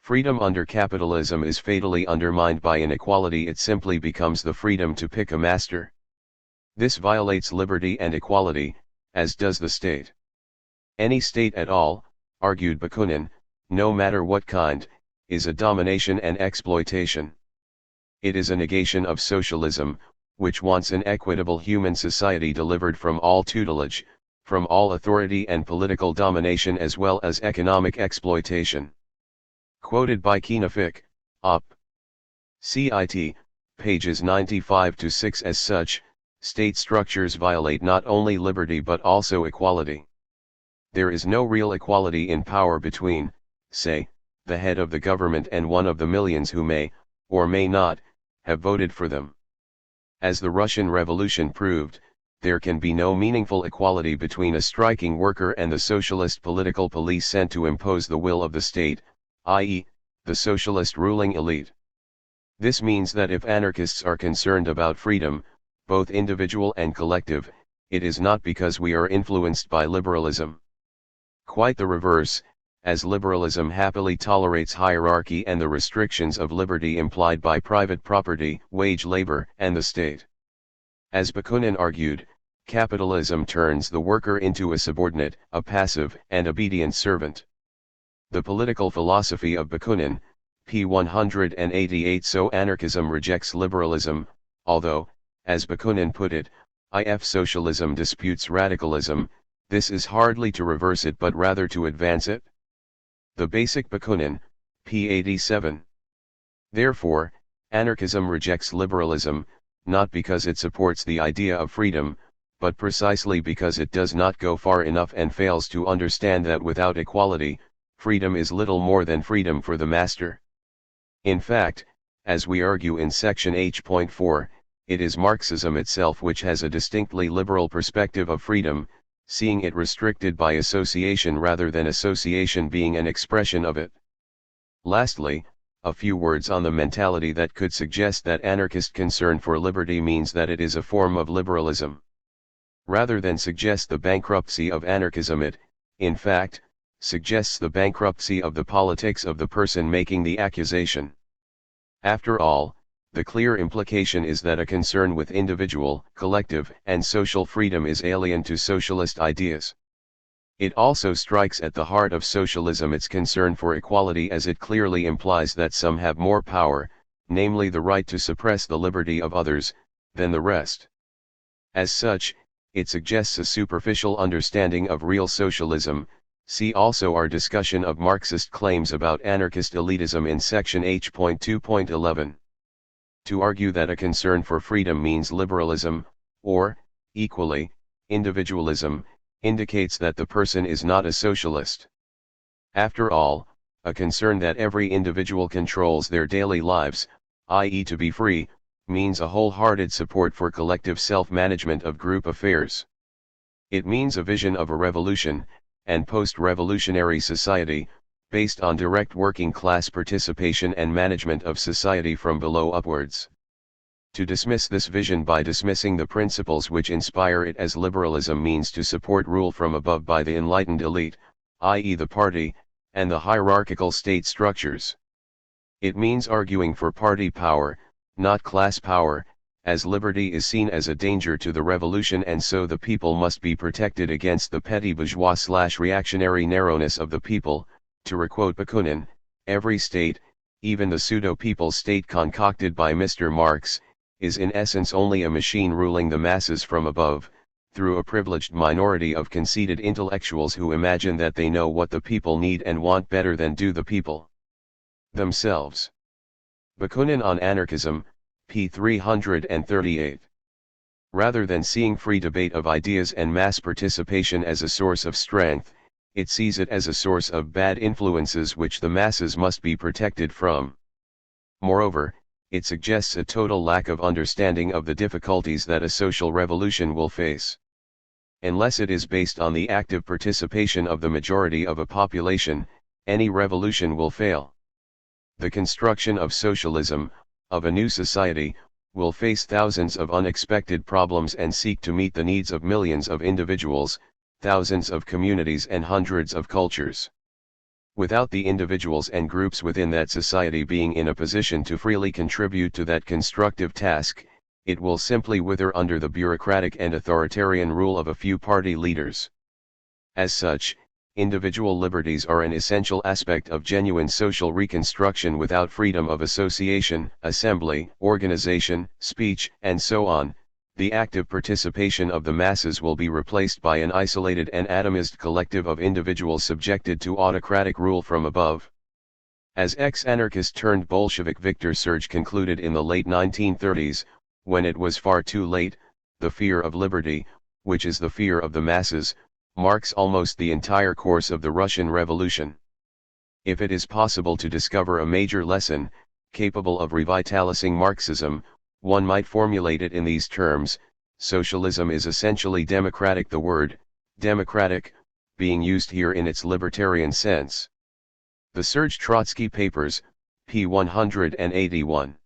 Freedom under capitalism is fatally undermined by inequality. It simply becomes the freedom to pick a master. This violates liberty and equality, as does the state. Any state at all, argued Bakunin, no matter what kind, is a domination and exploitation. It is a negation of socialism, which wants an equitable human society delivered from all tutelage, from all authority and political domination as well as economic exploitation. Quoted by Kinefik, Op. Cit. Pages 95-6. As such, state structures violate not only liberty but also equality. There is no real equality in power between, say, the head of the government and one of the millions who may, or may not, have voted for them. As the Russian Revolution proved, there can be no meaningful equality between a striking worker and the socialist political police sent to impose the will of the state, i.e., the socialist ruling elite. This means that if anarchists are concerned about freedom, both individual and collective, it is not because we are influenced by liberalism. Quite the reverse, as liberalism happily tolerates hierarchy and the restrictions of liberty implied by private property, wage labor, and the state. As Bakunin argued, capitalism turns the worker into a subordinate, a passive and obedient servant. The political philosophy of Bakunin, p. 188. So anarchism rejects liberalism, although, as Bakunin put it, if socialism disputes radicalism, this is hardly to reverse it but rather to advance it. The basic Bakunin, p. 87. Therefore, anarchism rejects liberalism, not because it supports the idea of freedom, but precisely because it does not go far enough and fails to understand that without equality, freedom is little more than freedom for the master. In fact, as we argue in section H.4, it is Marxism itself which has a distinctly liberal perspective of freedom, seeing it restricted by association rather than association being an expression of it. Lastly, a few words on the mentality that could suggest that anarchist concern for liberty means that it is a form of liberalism. Rather than suggest the bankruptcy of anarchism, it, in fact, suggests the bankruptcy of the politics of the person making the accusation. After all, the clear implication is that a concern with individual, collective, and social freedom is alien to socialist ideas. It also strikes at the heart of socialism its concern for equality, as it clearly implies that some have more power, namely the right to suppress the liberty of others, than the rest. As such, it suggests a superficial understanding of real socialism. See also our discussion of Marxist claims about anarchist elitism in section H.2.11. To argue that a concern for freedom means liberalism, or, equally, individualism, indicates that the person is not a socialist. After all, a concern that every individual controls their daily lives, i.e. to be free, means a wholehearted support for collective self-management of group affairs. It means a vision of a revolution, and post-revolutionary society, based on direct working class participation and management of society from below upwards. To dismiss this vision by dismissing the principles which inspire it as liberalism means to support rule from above by the enlightened elite, i.e. the party, and the hierarchical state structures. It means arguing for party power, not class power, as liberty is seen as a danger to the revolution and so the people must be protected against the petty bourgeois/reactionary narrowness of the people. To requote Bakunin, every state, even the pseudo-people state concocted by Mr. Marx, is in essence only a machine ruling the masses from above, through a privileged minority of conceited intellectuals who imagine that they know what the people need and want better than do the people themselves. Bakunin on Anarchism, p. 338. Rather than seeing free debate of ideas and mass participation as a source of strength, it sees it as a source of bad influences which the masses must be protected from. Moreover, it suggests a total lack of understanding of the difficulties that a social revolution will face. Unless it is based on the active participation of the majority of a population, any revolution will fail. The construction of socialism, of a new society, will face thousands of unexpected problems and seek to meet the needs of millions of individuals, thousands of communities and hundreds of cultures. Without the individuals and groups within that society being in a position to freely contribute to that constructive task, it will simply wither under the bureaucratic and authoritarian rule of a few party leaders. As such, individual liberties are an essential aspect of genuine social reconstruction. Without freedom of association, assembly, organization, speech, and so on, the active participation of the masses will be replaced by an isolated and atomized collective of individuals subjected to autocratic rule from above. As ex-anarchist turned Bolshevik Viktor Serge concluded in the late 1930s, when it was far too late, the fear of liberty, which is the fear of the masses, marks almost the entire course of the Russian Revolution. If it is possible to discover a major lesson, capable of revitalizing Marxism, one might formulate it in these terms: socialism is essentially democratic, the word, democratic, being used here in its libertarian sense. The Serge Trotsky Papers, p. 181.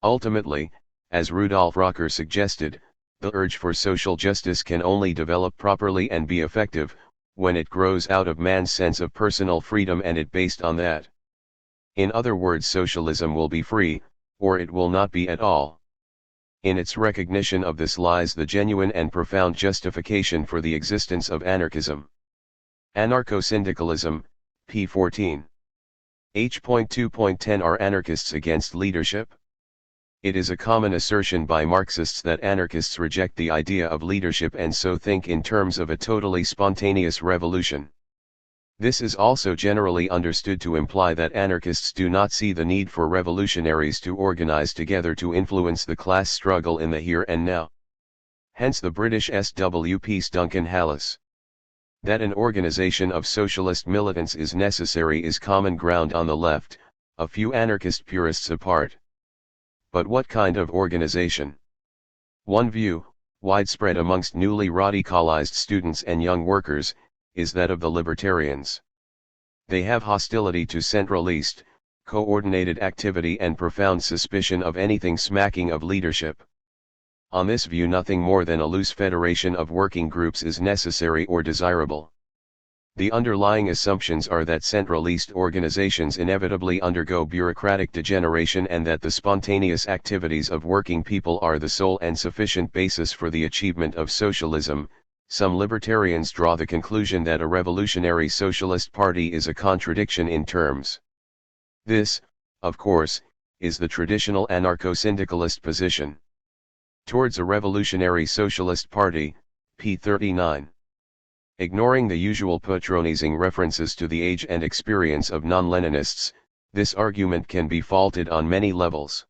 Ultimately, as Rudolf Rocker suggested, the urge for social justice can only develop properly and be effective, when it grows out of man's sense of personal freedom and it based on that. In other words, socialism will be free, or it will not be at all. In its recognition of this lies the genuine and profound justification for the existence of anarchism. Anarcho-syndicalism, p. 14. H.2.10 Are anarchists against leadership? It is a common assertion by Marxists that anarchists reject the idea of leadership and so think in terms of a totally spontaneous revolution. This is also generally understood to imply that anarchists do not see the need for revolutionaries to organize together to influence the class struggle in the here and now. Hence the British S.W. Peace Duncan Hallis. That an organization of socialist militants is necessary is common ground on the left, a few anarchist purists apart. But what kind of organization? One view, widespread amongst newly radicalized students and young workers, is that of the libertarians. They have hostility to centralist, coordinated activity and profound suspicion of anything smacking of leadership. On this view, nothing more than a loose federation of working groups is necessary or desirable. The underlying assumptions are that centralist organizations inevitably undergo bureaucratic degeneration and that the spontaneous activities of working people are the sole and sufficient basis for the achievement of socialism. Some libertarians draw the conclusion that a revolutionary socialist party is a contradiction in terms. This, of course, is the traditional anarcho-syndicalist position. Towards a revolutionary socialist party, p. 39. Ignoring the usual patronizing references to the age and experience of non-Leninists, this argument can be faulted on many levels.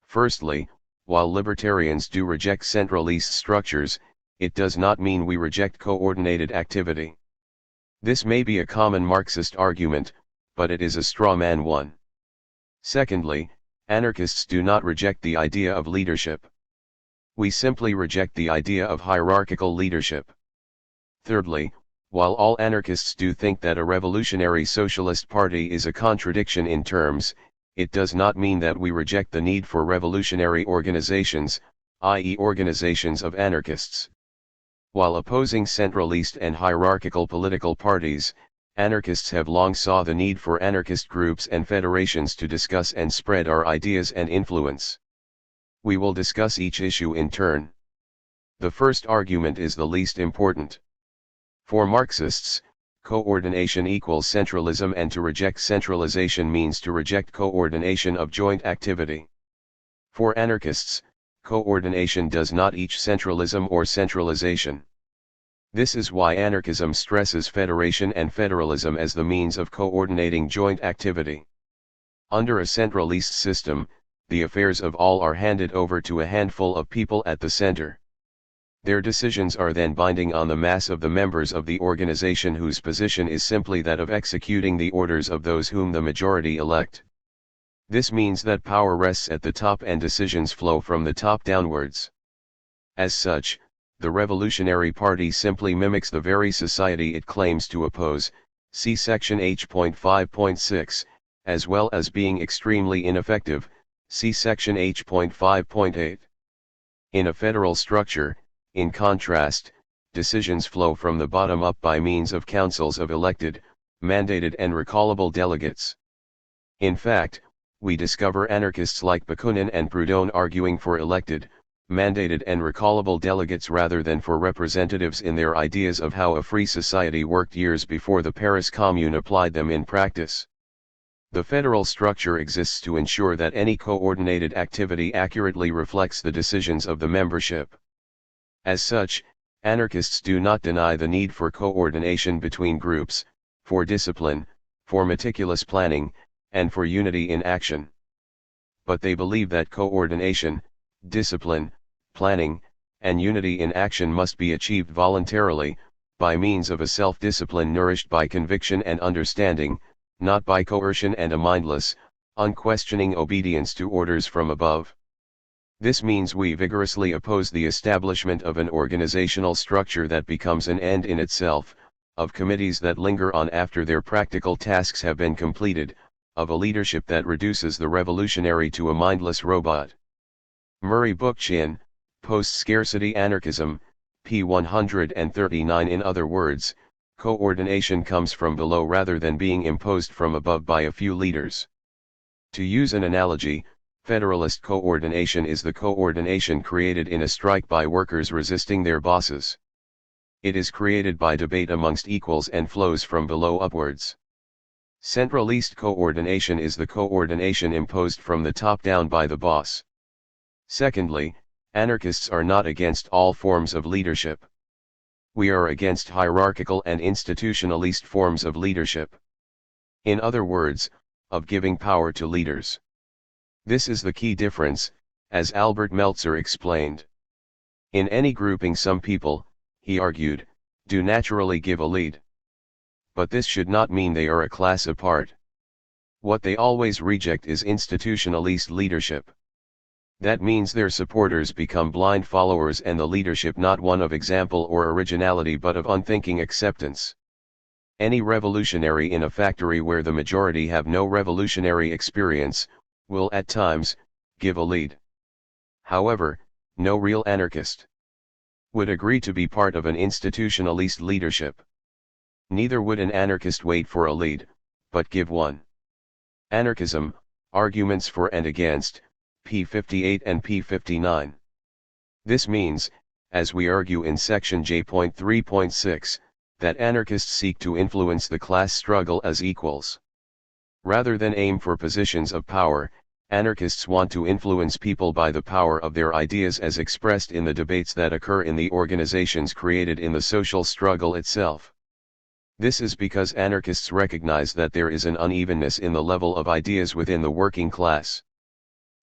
Firstly, while libertarians do reject centralist structures, it does not mean we reject coordinated activity. This may be a common Marxist argument, but it is a straw man one. Secondly, Anarchists do not reject the idea of leadership. We simply reject the idea of hierarchical leadership. Thirdly, while all anarchists do think that a revolutionary socialist party is a contradiction in terms, it does not mean that we reject the need for revolutionary organizations, i.e. organizations of anarchists. While opposing centralist and hierarchical political parties, anarchists have long saw the need for anarchist groups and federations to discuss and spread our ideas and influence. We will discuss each issue in turn. The first argument is the least important. For Marxists, coordination equals centralism, and to reject centralization means to reject coordination of joint activity. For anarchists, coordination does not equal centralism or centralization. This is why anarchism stresses federation and federalism as the means of coordinating joint activity. Under a centralist system, the affairs of all are handed over to a handful of people at the center. Their decisions are then binding on the mass of the members of the organization, whose position is simply that of executing the orders of those whom the majority elect. This means that power rests at the top and decisions flow from the top downwards. As such, the Revolutionary Party simply mimics the very society it claims to oppose, see section H.5.6, as well as being extremely ineffective, see section H.5.8. In a federal structure, in contrast, decisions flow from the bottom up by means of councils of elected, mandated and recallable delegates. In fact, we discover anarchists like Bakunin and Proudhon arguing for elected, mandated and recallable delegates rather than for representatives in their ideas of how a free society worked years before the Paris Commune applied them in practice. The federal structure exists to ensure that any coordinated activity accurately reflects the decisions of the membership. As such, anarchists do not deny the need for coordination between groups, for discipline, for meticulous planning, and for unity in action. But they believe that coordination, discipline, planning, and unity in action must be achieved voluntarily, by means of a self-discipline nourished by conviction and understanding, not by coercion and a mindless, unquestioning obedience to orders from above. This means we vigorously oppose the establishment of an organizational structure that becomes an end in itself, of committees that linger on after their practical tasks have been completed, of a leadership that reduces the revolutionary to a mindless robot. Murray Bookchin, Post-Scarcity Anarchism, p. 139. In other words, coordination comes from below rather than being imposed from above by a few leaders. To use an analogy, federalist coordination is the coordination created in a strike by workers resisting their bosses. It is created by debate amongst equals and flows from below upwards. Centralist coordination is the coordination imposed from the top down by the boss. Secondly, anarchists are not against all forms of leadership. We are against hierarchical and institutionalist forms of leadership. In other words, of giving power to leaders. This is the key difference, as Albert Meltzer explained. In any grouping, some people, he argued, do naturally give a lead. But this should not mean they are a class apart. What they always reject is institutionalist leadership. That means their supporters become blind followers and the leadership not one of example or originality but of unthinking acceptance. Any revolutionary in a factory where the majority have no revolutionary experience, will at times, give a lead. However, no real anarchist would agree to be part of an institutionalist leadership. Neither would an anarchist wait for a lead, but give one. Anarchism, Arguments for and Against, p. 58 and p. 59. This means, as we argue in section J.3.6, that anarchists seek to influence the class struggle as equals. Rather than aim for positions of power, anarchists want to influence people by the power of their ideas as expressed in the debates that occur in the organizations created in the social struggle itself. This is because anarchists recognize that there is an unevenness in the level of ideas within the working class.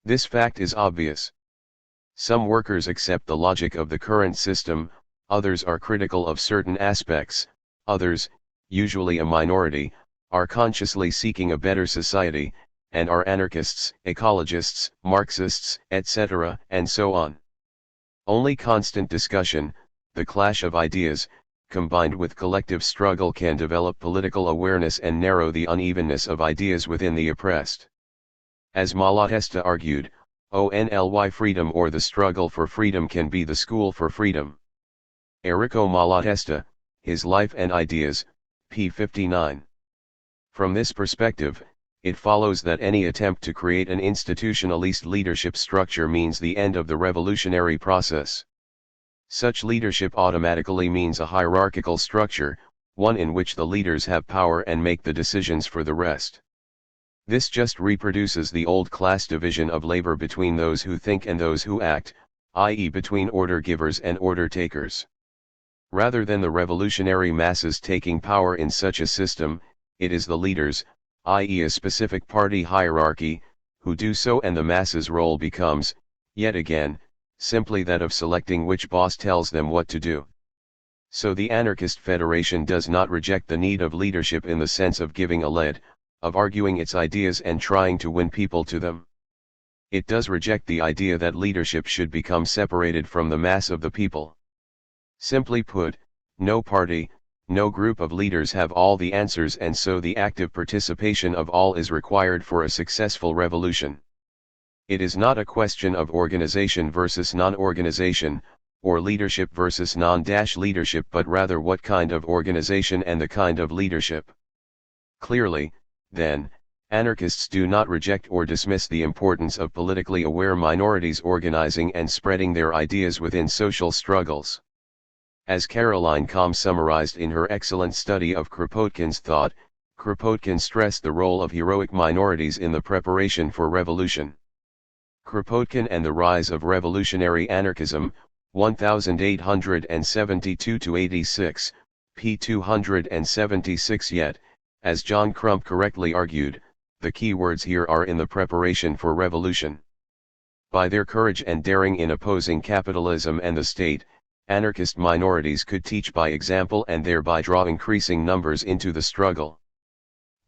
This fact is obvious. Some workers accept the logic of the current system, others are critical of certain aspects, others, usually a minority, are consciously seeking a better society, and are anarchists, ecologists, Marxists, etc., and so on. Only constant discussion, the clash of ideas, combined with collective struggle can develop political awareness and narrow the unevenness of ideas within the oppressed. As Malatesta argued, only freedom or the struggle for freedom can be the school for freedom. Enrico Malatesta, His Life and Ideas, p. 59. From this perspective, it follows that any attempt to create an institutionalist leadership structure means the end of the revolutionary process. Such leadership automatically means a hierarchical structure, one in which the leaders have power and make the decisions for the rest. This just reproduces the old class division of labor between those who think and those who act, i.e. between order givers and order takers. Rather than the revolutionary masses taking power in such a system, it is the leaders, i.e. a specific party hierarchy, who do so, and the masses' role becomes, yet again, simply that of selecting which boss tells them what to do. So the Anarchist Federation does not reject the need of leadership in the sense of giving a lead, of arguing its ideas and trying to win people to them. It does reject the idea that leadership should become separated from the mass of the people. Simply put, no party, no group of leaders have all the answers, and so the active participation of all is required for a successful revolution. It is not a question of organization versus non-organization, or leadership versus non-leadership, but rather what kind of organization and the kind of leadership. Clearly, then, anarchists do not reject or dismiss the importance of politically aware minorities organizing and spreading their ideas within social struggles. As Caroline Combe summarized in her excellent study of Kropotkin's thought, Kropotkin stressed the role of heroic minorities in the preparation for revolution. Kropotkin and the Rise of Revolutionary Anarchism, 1872-86, p. 276. Yet, as John Crump correctly argued, the key words here are in the preparation for revolution. By their courage and daring in opposing capitalism and the state, anarchist minorities could teach by example and thereby draw increasing numbers into the struggle.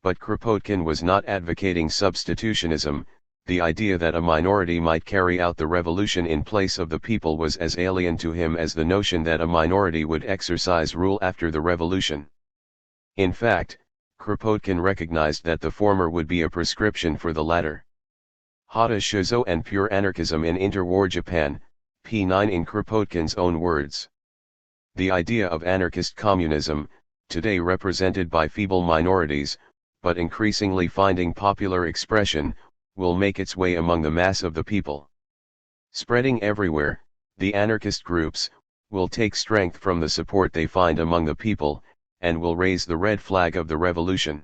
But Kropotkin was not advocating substitutionism. The idea that a minority might carry out the revolution in place of the people was as alien to him as the notion that a minority would exercise rule after the revolution. In fact, Kropotkin recognized that the former would be a prescription for the latter. Hata Shuzo and Pure Anarchism in Interwar Japan, p. 9. In Kropotkin's own words, the idea of anarchist communism, today represented by feeble minorities, but increasingly finding popular expression, will make its way among the mass of the people. Spreading everywhere, the anarchist groups will take strength from the support they find among the people, and will raise the red flag of the revolution.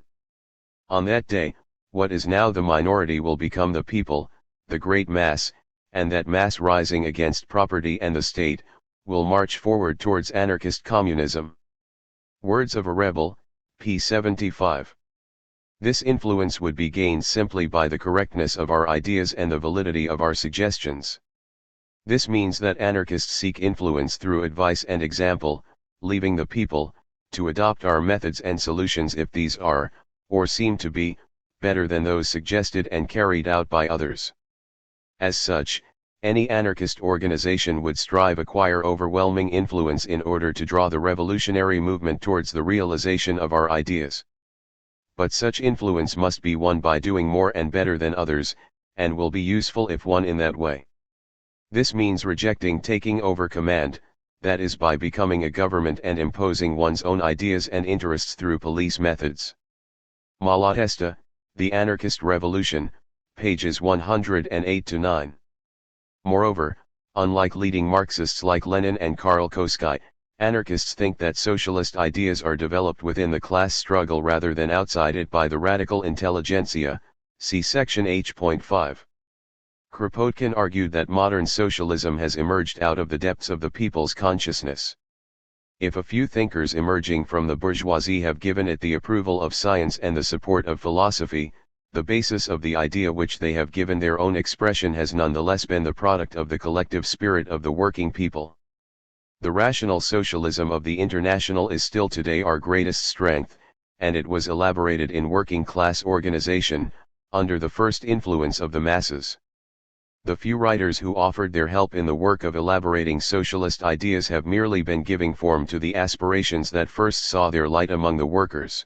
On that day, what is now the minority will become the people, the great mass, and that mass, rising against property and the state, will march forward towards anarchist communism. Words of a Rebel, p. 75. This influence would be gained simply by the correctness of our ideas and the validity of our suggestions. This means that anarchists seek influence through advice and example, leaving the people to adopt our methods and solutions if these are, or seem to be, better than those suggested and carried out by others. As such, any anarchist organization would strive to acquire overwhelming influence in order to draw the revolutionary movement towards the realization of our ideas. But such influence must be won by doing more and better than others, and will be useful if won in that way. This means rejecting taking over command, that is by becoming a government and imposing one's own ideas and interests through police methods. Malatesta, The Anarchist Revolution, pages 108-9. Moreover, unlike leading Marxists like Lenin and Karl Kautsky, anarchists think that socialist ideas are developed within the class struggle rather than outside it by the radical intelligentsia, see section H.5. Kropotkin argued that modern socialism has emerged out of the depths of the people's consciousness. If a few thinkers emerging from the bourgeoisie have given it the approval of science and the support of philosophy, the basis of the idea which they have given their own expression has nonetheless been the product of the collective spirit of the working people. The rational socialism of the International is still today our greatest strength, and it was elaborated in working class organization, under the first influence of the masses. The few writers who offered their help in the work of elaborating socialist ideas have merely been giving form to the aspirations that first saw their light among the workers.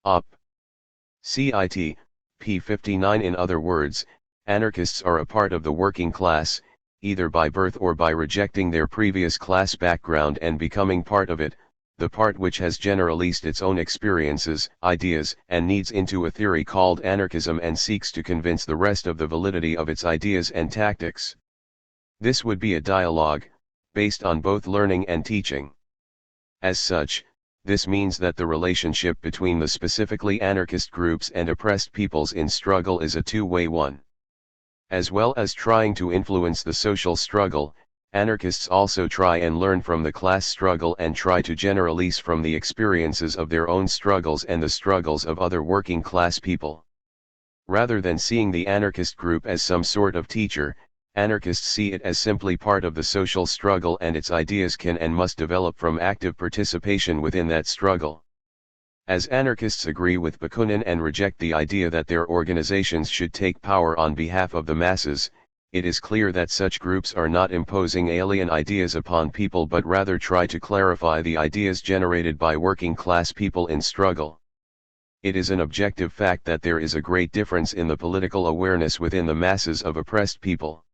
Op. Cit. p. 59. In other words, anarchists are a part of the working class, either by birth or by rejecting their previous class background and becoming part of it, the part which has generalized its own experiences, ideas, and needs into a theory called anarchism and seeks to convince the rest of the validity of its ideas and tactics. This would be a dialogue, based on both learning and teaching. As such, this means that the relationship between the specifically anarchist groups and oppressed peoples in struggle is a two-way one. As well as trying to influence the social struggle, anarchists also try and learn from the class struggle and try to generalize from the experiences of their own struggles and the struggles of other working class people. Rather than seeing the anarchist group as some sort of teacher, anarchists see it as simply part of the social struggle, and its ideas can and must develop from active participation within that struggle. As anarchists agree with Bakunin and reject the idea that their organizations should take power on behalf of the masses, it is clear that such groups are not imposing alien ideas upon people but rather try to clarify the ideas generated by working class people in struggle. It is an objective fact that there is a great difference in the political awareness within the masses of oppressed people.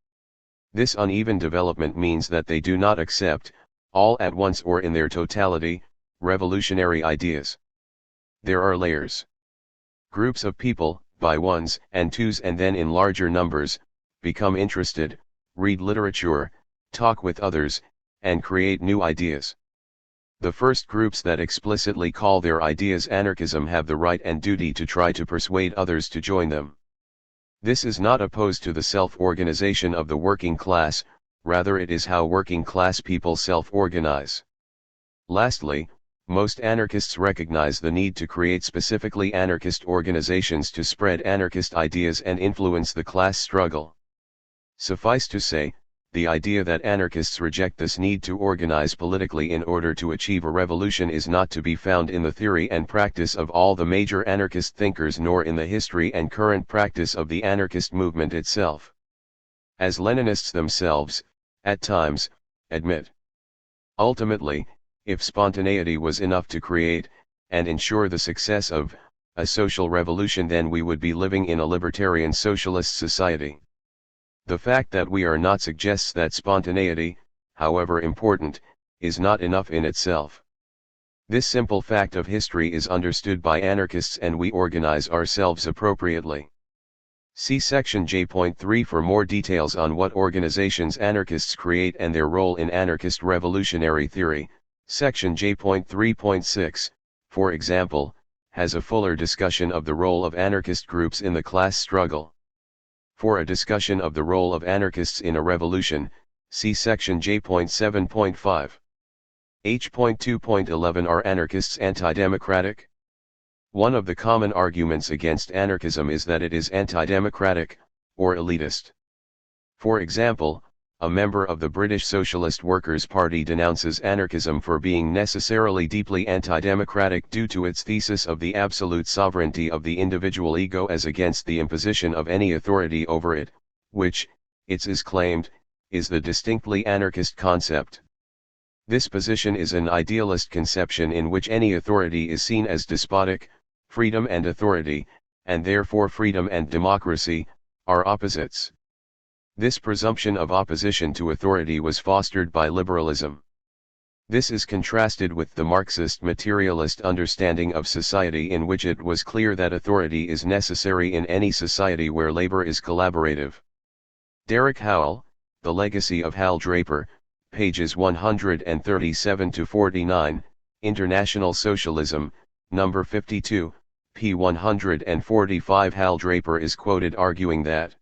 This uneven development means that they do not accept, all at once or in their totality, revolutionary ideas. There are layers. Groups of people, by ones and twos and then in larger numbers, become interested, read literature, talk with others, and create new ideas. The first groups that explicitly call their ideas anarchism have the right and duty to try to persuade others to join them. This is not opposed to the self-organization of the working class, rather it is how working class people self-organize. Lastly, most anarchists recognize the need to create specifically anarchist organizations to spread anarchist ideas and influence the class struggle. Suffice to say, the idea that anarchists reject this need to organize politically in order to achieve a revolution is not to be found in the theory and practice of all the major anarchist thinkers nor in the history and current practice of the anarchist movement itself. As Leninists themselves, at times, admit. Ultimately, if spontaneity was enough to create, and ensure the success of, a social revolution, then we would be living in a libertarian socialist society. The fact that we are not suggests that spontaneity, however important, is not enough in itself. This simple fact of history is understood by anarchists and we organize ourselves appropriately. See section J.3 for more details on what organizations anarchists create and their role in anarchist revolutionary theory. Section J.3.6, for example, has a fuller discussion of the role of anarchist groups in the class struggle. For a discussion of the role of anarchists in a revolution, see section J.7.5. H.2.11 Are anarchists anti-democratic? One of the common arguments against anarchism is that it is anti-democratic, or elitist. For example, a member of the British Socialist Workers' Party denounces anarchism for being necessarily deeply anti-democratic due to its thesis of the absolute sovereignty of the individual ego as against the imposition of any authority over it, which, it is claimed, is the distinctly anarchist concept. This position is an idealist conception in which any authority is seen as despotic. Freedom and authority, and therefore freedom and democracy, are opposites. This presumption of opposition to authority was fostered by liberalism. This is contrasted with the Marxist materialist understanding of society in which it was clear that authority is necessary in any society where labor is collaborative. Derek Howell, The Legacy of Hal Draper, pages 137-49, International Socialism, number 52, p. 145. Hal Draper is quoted arguing that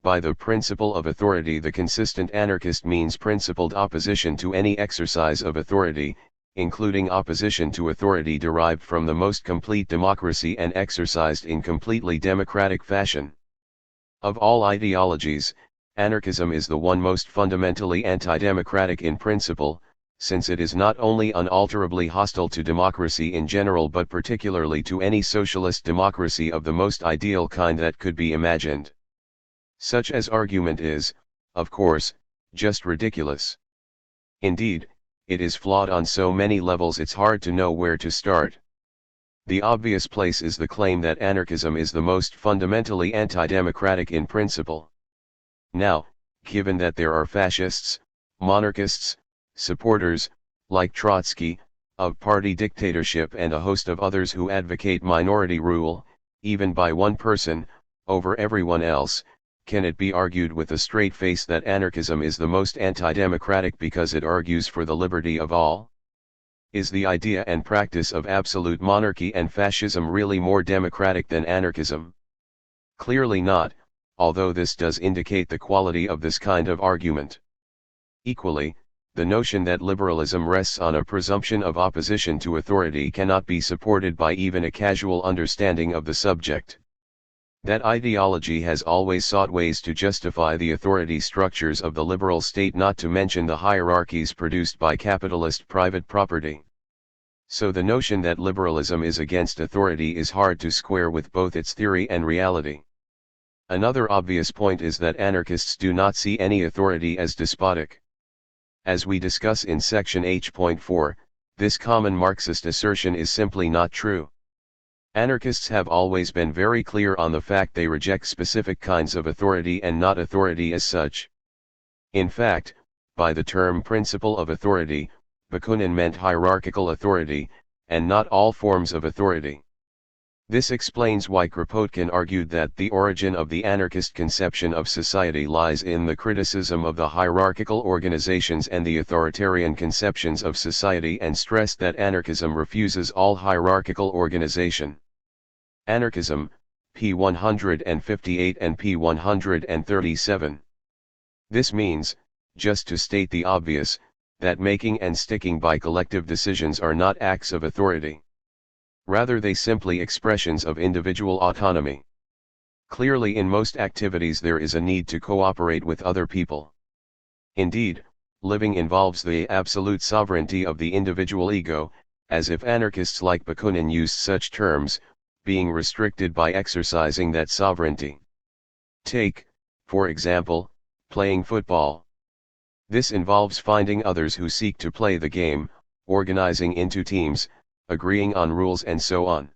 by the principle of authority the consistent anarchist means principled opposition to any exercise of authority, including opposition to authority derived from the most complete democracy and exercised in completely democratic fashion. Of all ideologies, anarchism is the one most fundamentally anti-democratic in principle, since it is not only unalterably hostile to democracy in general but particularly to any socialist democracy of the most ideal kind that could be imagined. Such as argument is, of course, just ridiculous. Indeed, it is flawed on so many levels it's hard to know where to start. The obvious place is the claim that anarchism is the most fundamentally anti-democratic in principle. Now, given that there are fascists, monarchists, supporters, like Trotsky, of party dictatorship and a host of others who advocate minority rule, even by one person, over everyone else, can it be argued with a straight face that anarchism is the most anti-democratic because it argues for the liberty of all? Is the idea and practice of absolute monarchy and fascism really more democratic than anarchism? Clearly not, although this does indicate the quality of this kind of argument. Equally, the notion that liberalism rests on a presumption of opposition to authority cannot be supported by even a casual understanding of the subject. That ideology has always sought ways to justify the authority structures of the liberal state, not to mention the hierarchies produced by capitalist private property. So the notion that liberalism is against authority is hard to square with both its theory and reality. Another obvious point is that anarchists do not see any authority as despotic. As we discuss in section H.4, this common Marxist assertion is simply not true. Anarchists have always been very clear on the fact they reject specific kinds of authority and not authority as such. In fact, by the term principle of authority, Bakunin meant hierarchical authority, and not all forms of authority. This explains why Kropotkin argued that the origin of the anarchist conception of society lies in the criticism of the hierarchical organizations and the authoritarian conceptions of society, and stressed that anarchism refuses all hierarchical organization. Anarchism, p. 158 and p. 137. This means, just to state the obvious, that making and sticking by collective decisions are not acts of authority. Rather, they simply expressions of individual autonomy. Clearly, in most activities there is a need to cooperate with other people. Indeed, living involves the absolute sovereignty of the individual ego, as if anarchists like Bakunin used such terms, being restricted by exercising that sovereignty. Take, for example, playing football. This involves finding others who seek to play the game, organizing into teams, agreeing on rules and so on.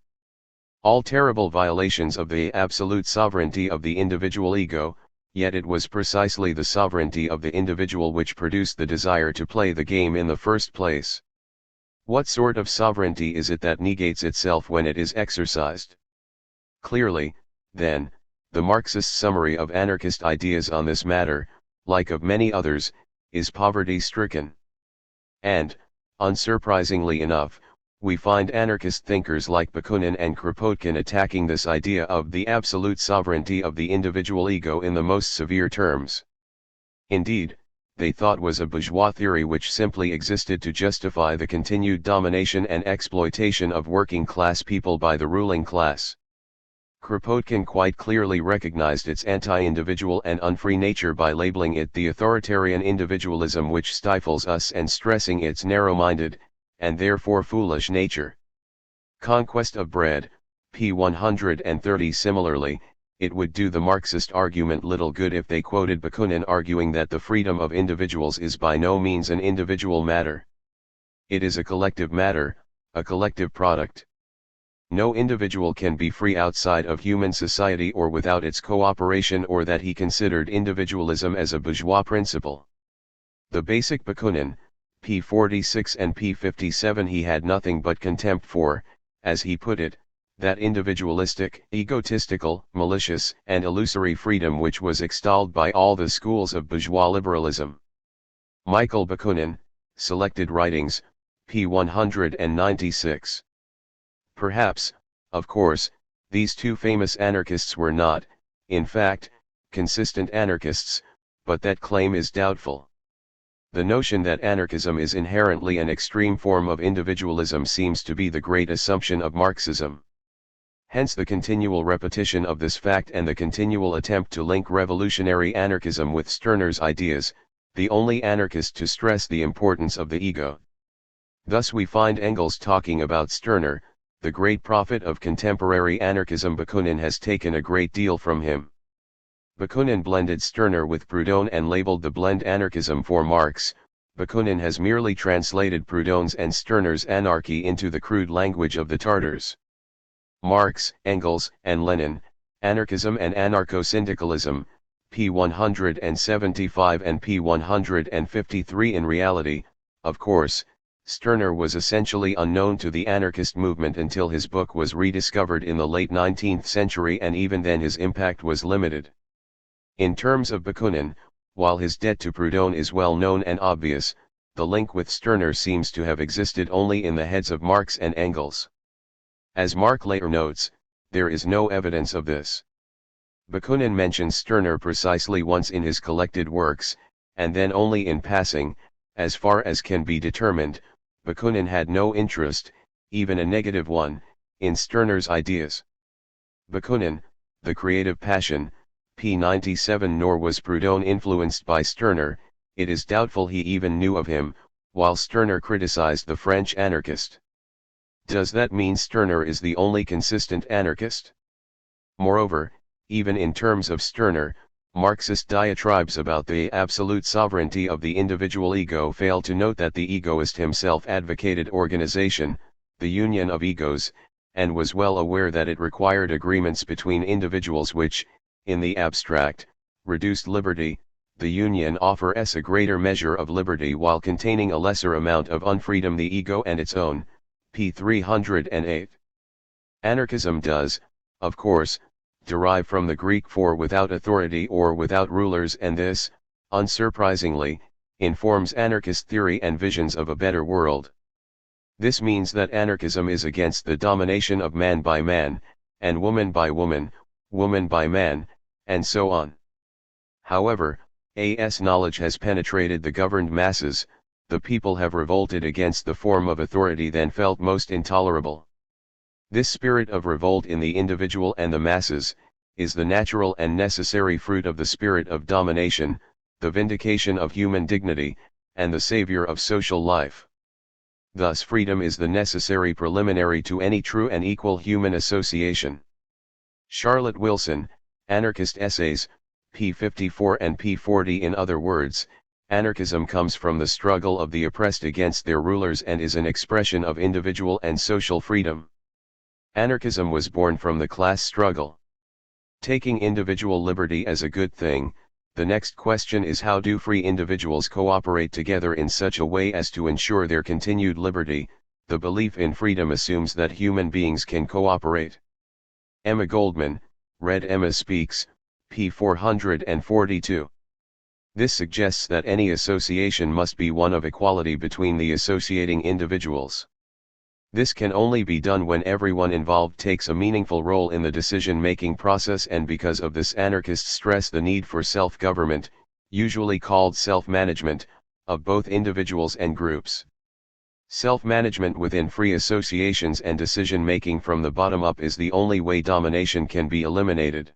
All terrible violations of the absolute sovereignty of the individual ego, yet it was precisely the sovereignty of the individual which produced the desire to play the game in the first place. What sort of sovereignty is it that negates itself when it is exercised? Clearly, then, the Marxist summary of anarchist ideas on this matter, like of many others, is poverty-stricken. And, unsurprisingly enough, we find anarchist thinkers like Bakunin and Kropotkin attacking this idea of the absolute sovereignty of the individual ego in the most severe terms. Indeed, they thought was a bourgeois theory which simply existed to justify the continued domination and exploitation of working class people by the ruling class. Kropotkin quite clearly recognized its anti-individual and unfree nature by labeling it the authoritarian individualism which stifles us and stressing its narrow-minded, and therefore foolish nature. Conquest of Bread, p. 130. Similarly, it would do the Marxist argument little good if they quoted Bakunin arguing that the freedom of individuals is by no means an individual matter. It is a collective matter, a collective product. No individual can be free outside of human society or without its cooperation, or that he considered individualism as a bourgeois principle. The basic Bakunin, p. 46 and p. 57, he had nothing but contempt for, as he put it, that individualistic, egotistical, malicious, and illusory freedom which was extolled by all the schools of bourgeois liberalism. Michael Bakunin, Selected Writings, p. 196. Perhaps, of course, these two famous anarchists were not, in fact, consistent anarchists, but that claim is doubtful. The notion that anarchism is inherently an extreme form of individualism seems to be the great assumption of Marxism. Hence the continual repetition of this fact and the continual attempt to link revolutionary anarchism with Stirner's ideas, the only anarchist to stress the importance of the ego. Thus we find Engels talking about Stirner, the great prophet of contemporary anarchism. Bakunin has taken a great deal from him. Bakunin blended Stirner with Proudhon and labeled the blend anarchism for Marx. Bakunin has merely translated Proudhon's and Stirner's anarchy into the crude language of the Tartars. Marx, Engels, and Lenin, Anarchism and Anarcho-Syndicalism, p. 175 and p. 153. In reality, of course, Stirner was essentially unknown to the anarchist movement until his book was rediscovered in the late 19th century, and even then his impact was limited. In terms of Bakunin, while his debt to Proudhon is well known and obvious, the link with Stirner seems to have existed only in the heads of Marx and Engels. As Mark later notes, there is no evidence of this. Bakunin mentions Stirner precisely once in his collected works, and then only in passing. As far as can be determined, Bakunin had no interest, even a negative one, in Stirner's ideas. Bakunin, The Creative Passion, p. 97. Nor was Proudhon influenced by Stirner. It is doubtful he even knew of him, while Stirner criticized the French anarchist. Does that mean Stirner is the only consistent anarchist? Moreover, even in terms of Stirner, Marxist diatribes about the absolute sovereignty of the individual ego fail to note that the egoist himself advocated organization, the union of egos, and was well aware that it required agreements between individuals which, in the abstract, reduced liberty. The union offers a greater measure of liberty while containing a lesser amount of unfreedom. The ego and its own, p. 308. Anarchism does, of course, derive from the Greek for without authority or without rulers, and this, unsurprisingly, informs anarchist theory and visions of a better world. This means that anarchism is against the domination of man by man, and woman by woman, woman by man, and so on. However, as knowledge has penetrated the governed masses, the people have revolted against the form of authority then felt most intolerable. This spirit of revolt in the individual and the masses, is the natural and necessary fruit of the spirit of domination, the vindication of human dignity, and the savior of social life. Thus freedom is the necessary preliminary to any true and equal human association. Charlotte Wilson, Anarchist Essays, p. 54 and p. 40. In other words, anarchism comes from the struggle of the oppressed against their rulers and is an expression of individual and social freedom. Anarchism was born from the class struggle. Taking individual liberty as a good thing, the next question is how do free individuals cooperate together in such a way as to ensure their continued liberty? The belief in freedom assumes that human beings can cooperate. Emma Goldman, Red Emma Speaks, p. 442. This suggests that any association must be one of equality between the associating individuals. This can only be done when everyone involved takes a meaningful role in the decision-making process, and because of this anarchists stress the need for self-government, usually called self-management, of both individuals and groups. Self-management within free associations and decision-making from the bottom up is the only way domination can be eliminated.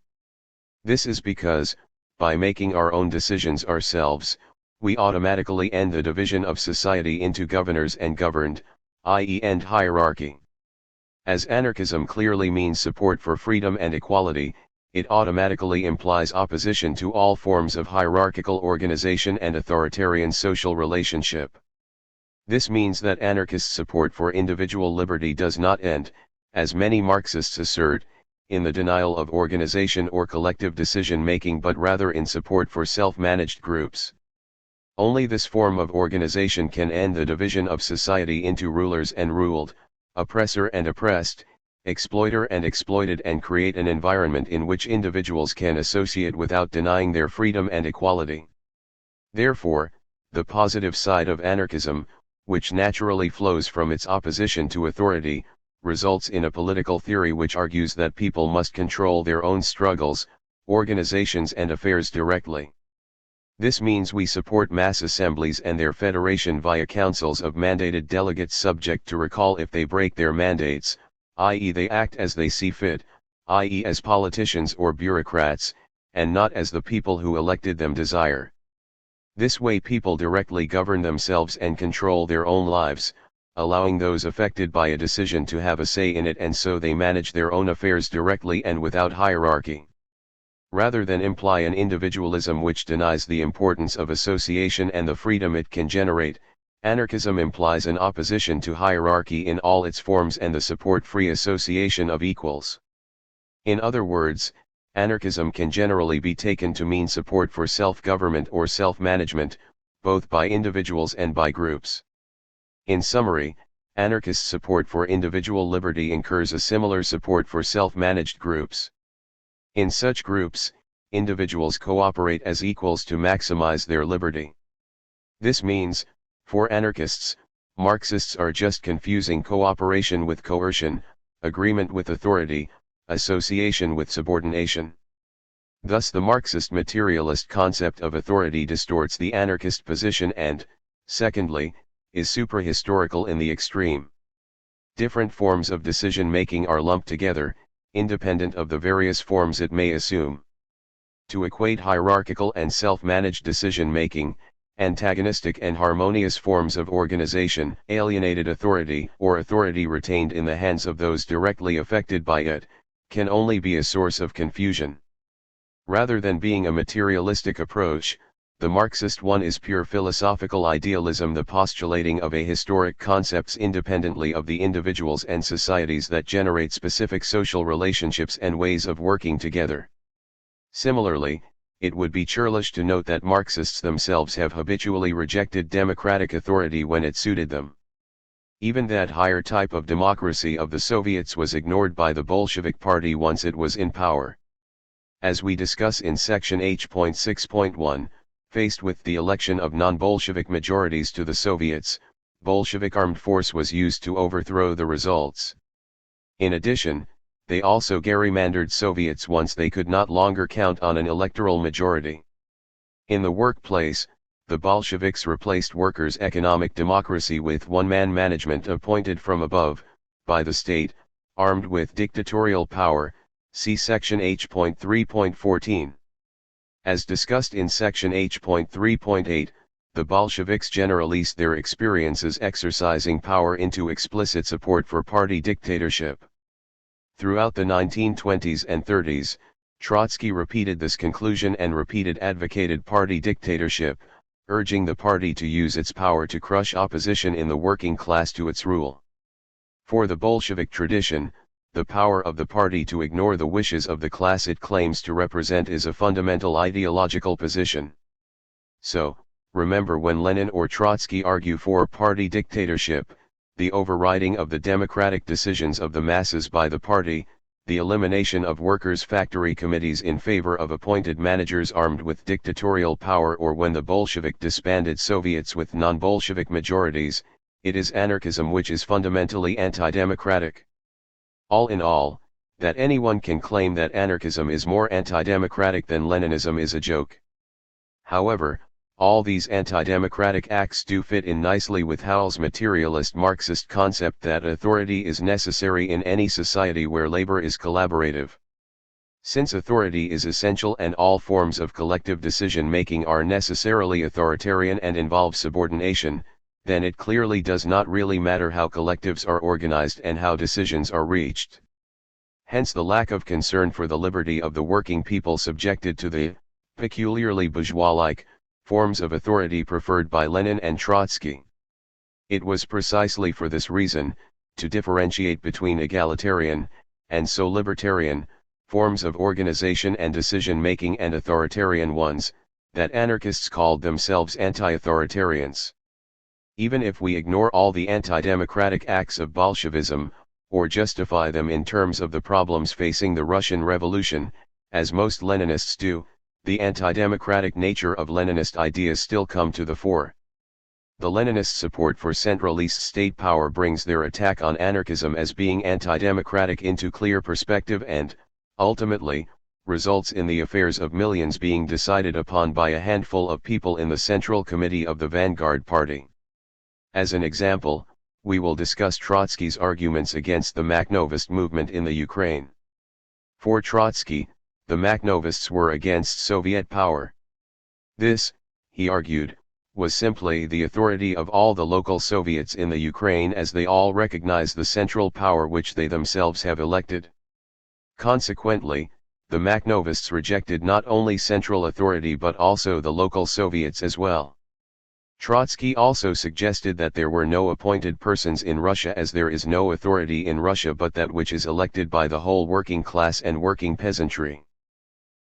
This is because, by making our own decisions ourselves, we automatically end the division of society into governors and governed, i.e. end hierarchy. As anarchism clearly means support for freedom and equality, it automatically implies opposition to all forms of hierarchical organization and authoritarian social relationship. This means that anarchist support for individual liberty does not end, as many Marxists assert, in the denial of organization or collective decision-making, but rather in support for self-managed groups. Only this form of organization can end the division of society into rulers and ruled, oppressor and oppressed, exploiter and exploited, and create an environment in which individuals can associate without denying their freedom and equality. Therefore, the positive side of anarchism, which naturally flows from its opposition to authority, results in a political theory which argues that people must control their own struggles, organizations and affairs directly. This means we support mass assemblies and their federation via councils of mandated delegates subject to recall if they break their mandates, i.e. they act as they see fit, i.e. as politicians or bureaucrats, and not as the people who elected them desire. This way people directly govern themselves and control their own lives, allowing those affected by a decision to have a say in it, and so they manage their own affairs directly and without hierarchy. Rather than imply an individualism which denies the importance of association and the freedom it can generate, anarchism implies an opposition to hierarchy in all its forms and the support-free association of equals. In other words, anarchism can generally be taken to mean support for self-government or self-management, both by individuals and by groups. In summary, anarchist support for individual liberty incurs a similar support for self-managed groups. In such groups, individuals cooperate as equals to maximize their liberty. This means, for anarchists, Marxists are just confusing cooperation with coercion, agreement with authority, association with subordination. Thus the Marxist materialist concept of authority distorts the anarchist position and, secondly, is suprahistorical in the extreme. Different forms of decision-making are lumped together, independent of the various forms it may assume. To equate hierarchical and self-managed decision-making, antagonistic and harmonious forms of organization, alienated authority, or authority retained in the hands of those directly affected by it, can only be a source of confusion. Rather than being a materialistic approach, the Marxist one is pure philosophical idealism, the postulating of ahistoric concepts independently of the individuals and societies that generate specific social relationships and ways of working together. Similarly, it would be churlish to note that Marxists themselves have habitually rejected democratic authority when it suited them. Even that higher type of democracy of the Soviets was ignored by the Bolshevik Party once it was in power. As we discuss in section H.6.1, faced with the election of non-Bolshevik majorities to the Soviets, Bolshevik armed force was used to overthrow the results. In addition, they also gerrymandered Soviets once they could not longer count on an electoral majority. In the workplace, the Bolsheviks replaced workers' economic democracy with one-man management appointed from above, by the state, armed with dictatorial power, see section H.3.14. As discussed in section H.3.8, the Bolsheviks generalized their experiences exercising power into explicit support for party dictatorship. Throughout the 1920s and 30s, Trotsky repeated this conclusion and advocated party dictatorship, urging the party to use its power to crush opposition in the working class to its rule. For the Bolshevik tradition, the power of the party to ignore the wishes of the class it claims to represent is a fundamental ideological position. So, remember, when Lenin or Trotsky argue for party dictatorship, the overriding of the democratic decisions of the masses by the party, the elimination of workers' factory committees in favor of appointed managers armed with dictatorial power, or when the Bolshevik disbanded Soviets with non-Bolshevik majorities, it is anarchism which is fundamentally anti-democratic. All in all, that anyone can claim that anarchism is more anti-democratic than Leninism is a joke. However, all these anti-democratic acts do fit in nicely with Howell's materialist Marxist concept that authority is necessary in any society where labor is collaborative. Since authority is essential and all forms of collective decision-making are necessarily authoritarian and involve subordination, then it clearly does not really matter how collectives are organized and how decisions are reached. Hence the lack of concern for the liberty of the working people subjected to the peculiarly bourgeois-like forms of authority preferred by Lenin and Trotsky. It was precisely for this reason, to differentiate between egalitarian, and so libertarian, forms of organization and decision-making and authoritarian ones, that anarchists called themselves anti-authoritarians. Even if we ignore all the anti-democratic acts of Bolshevism, or justify them in terms of the problems facing the Russian Revolution, as most Leninists do, the anti-democratic nature of Leninist ideas still come to the fore. The Leninist support for centralist state power brings their attack on anarchism as being anti-democratic into clear perspective and, ultimately, results in the affairs of millions being decided upon by a handful of people in the Central Committee of the Vanguard Party. As an example, we will discuss Trotsky's arguments against the Makhnovist movement in the Ukraine. For Trotsky, the Makhnovists were against Soviet power. This, he argued, was simply the authority of all the local Soviets in the Ukraine, as they all recognize the central power which they themselves have elected. Consequently, the Makhnovists rejected not only central authority but also the local Soviets as well. Trotsky also suggested that there were no appointed persons in Russia, as there is no authority in Russia but that which is elected by the whole working class and working peasantry.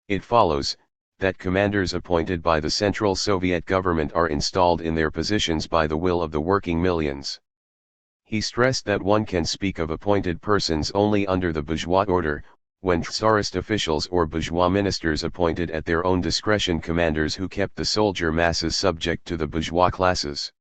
It follows that commanders appointed by the Central Soviet government are installed in their positions by the will of the working millions. He stressed that one can speak of appointed persons only under the bourgeois order, when Tsarist officials or bourgeois ministers appointed at their own discretion commanders who kept the soldier masses subject to the bourgeois classes.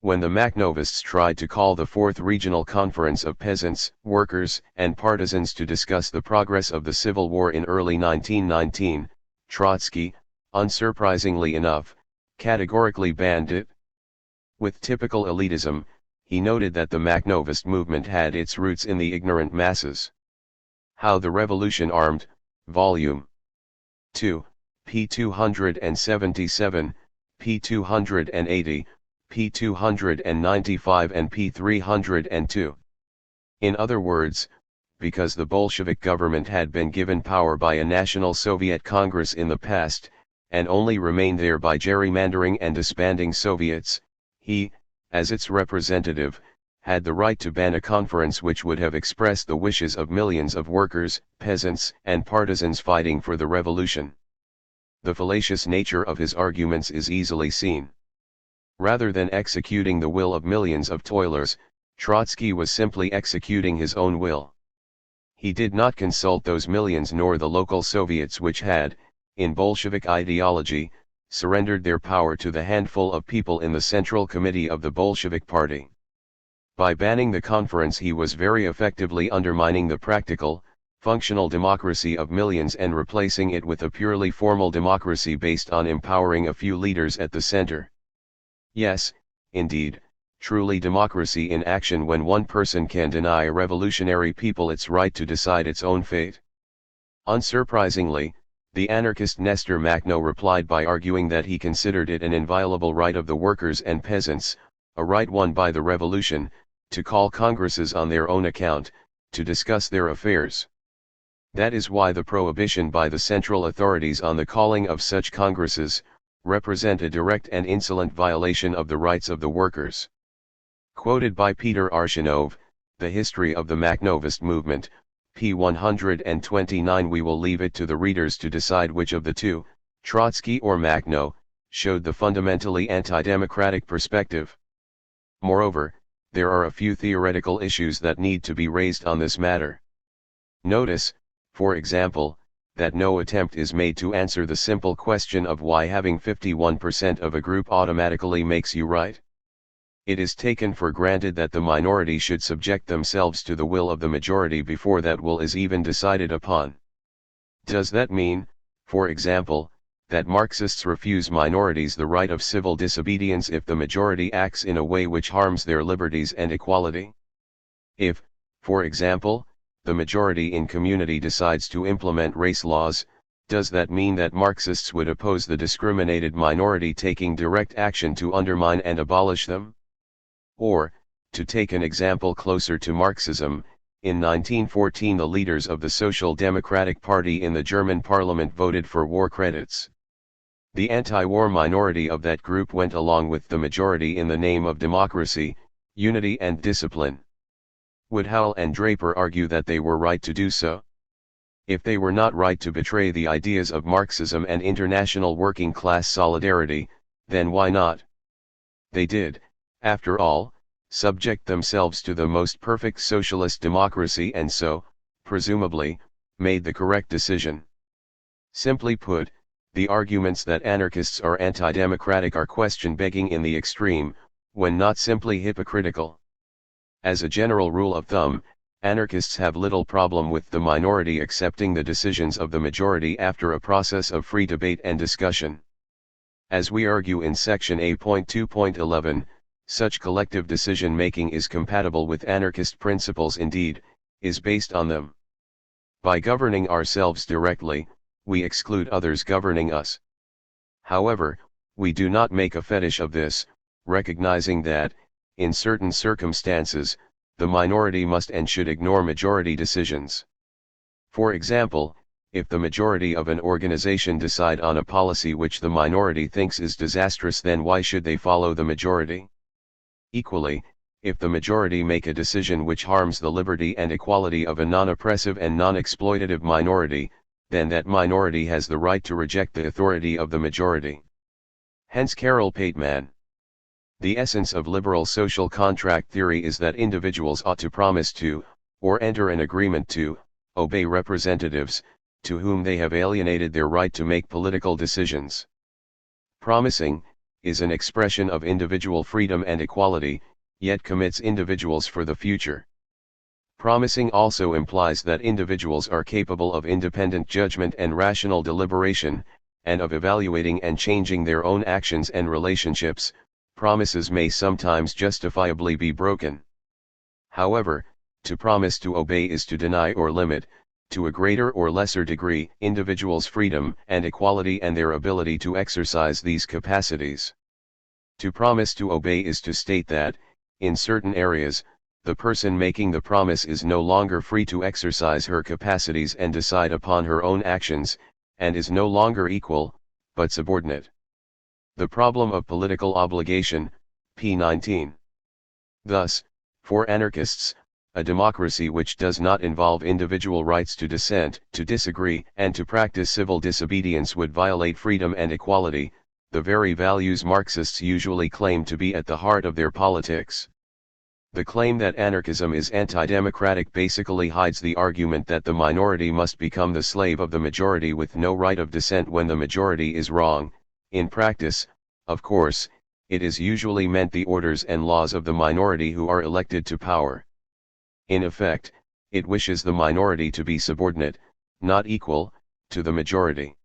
When the Makhnovists tried to call the Fourth Regional Conference of Peasants, Workers, and Partisans to discuss the progress of the Civil War in early 1919, Trotsky, unsurprisingly enough, categorically banned it. With typical elitism, he noted that the Makhnovist movement had its roots in the ignorant masses. How the Revolution Armed, Volume 2, p. 277, p. 280, p. 295 and p. 302. In other words, because the Bolshevik government had been given power by a National Soviet Congress in the past, and only remained there by gerrymandering and disbanding Soviets, he, as its representative, had the right to ban a conference which would have expressed the wishes of millions of workers, peasants, and partisans fighting for the revolution. The fallacious nature of his arguments is easily seen. Rather than executing the will of millions of toilers, Trotsky was simply executing his own will. He did not consult those millions nor the local Soviets which had, in Bolshevik ideology, surrendered their power to the handful of people in the Central Committee of the Bolshevik Party. By banning the conference he was very effectively undermining the practical, functional democracy of millions and replacing it with a purely formal democracy based on empowering a few leaders at the center. Yes, indeed, truly democracy in action when one person can deny a revolutionary people its right to decide its own fate. Unsurprisingly, the anarchist Nestor Makhno replied by arguing that he considered it an inviolable right of the workers and peasants, a right won by the revolution, to call congresses on their own account, to discuss their affairs. That is why the prohibition by the central authorities on the calling of such congresses, represent a direct and insolent violation of the rights of the workers. Quoted by Peter Arshinov, The History of the Makhnovist Movement, p. 129. We will leave it to the readers to decide which of the two, Trotsky or Makhno, showed the fundamentally anti-democratic perspective. Moreover, there are a few theoretical issues that need to be raised on this matter. Notice, for example, that no attempt is made to answer the simple question of why having 51% of a group automatically makes you right. It is taken for granted that the minority should subject themselves to the will of the majority before that will is even decided upon. Does that mean, for example, that Marxists refuse minorities the right of civil disobedience if the majority acts in a way which harms their liberties and equality? If, for example, the majority in community decides to implement race laws, does that mean that Marxists would oppose the discriminated minority taking direct action to undermine and abolish them? Or, to take an example closer to Marxism, in 1914 the leaders of the Social Democratic Party in the German parliament voted for war credits. The anti-war minority of that group went along with the majority in the name of democracy, unity and discipline. Would Howell and Draper argue that they were right to do so? If they were not right to betray the ideas of Marxism and international working class solidarity, then why not? They did, after all, subject themselves to the most perfect socialist democracy and so, presumably, made the correct decision. Simply put, the arguments that anarchists are anti-democratic are question-begging in the extreme, when not simply hypocritical. As a general rule of thumb, anarchists have little problem with the minority accepting the decisions of the majority after a process of free debate and discussion. As we argue in section A.2.11, such collective decision-making is compatible with anarchist principles, indeed, is based on them. By governing ourselves directly, we exclude others governing us. However, We do not make a fetish of this, recognizing that, in certain circumstances, the minority must and should ignore majority decisions. For example, if the majority of an organization decide on a policy which the minority thinks is disastrous, then why should they follow the majority? Equally, if the majority make a decision which harms the liberty and equality of a non-oppressive and non-exploitative minority, then that minority has the right to reject the authority of the majority. Hence Carol Pateman. The essence of liberal social contract theory is that individuals ought to promise to, or enter an agreement to, obey representatives, to whom they have alienated their right to make political decisions. Promising is an expression of individual freedom and equality, yet commits individuals for the future. Promising also implies that individuals are capable of independent judgment and rational deliberation, and of evaluating and changing their own actions and relationships. Promises may sometimes justifiably be broken. However, to promise to obey is to deny or limit, to a greater or lesser degree, individuals' freedom and equality and their ability to exercise these capacities. To promise to obey is to state that, in certain areas, the person making the promise is no longer free to exercise her capacities and decide upon her own actions, and is no longer equal, but subordinate. The problem of political obligation, p. 19. Thus, for anarchists, a democracy which does not involve individual rights to dissent, to disagree, and to practice civil disobedience would violate freedom and equality, the very values Marxists usually claim to be at the heart of their politics. The claim that anarchism is anti-democratic basically hides the argument that the minority must become the slave of the majority with no right of dissent when the majority is wrong. In practice, of course, it is usually meant the orders and laws of the minority who are elected to power. In effect, it wishes the minority to be subordinate, not equal, to the majority.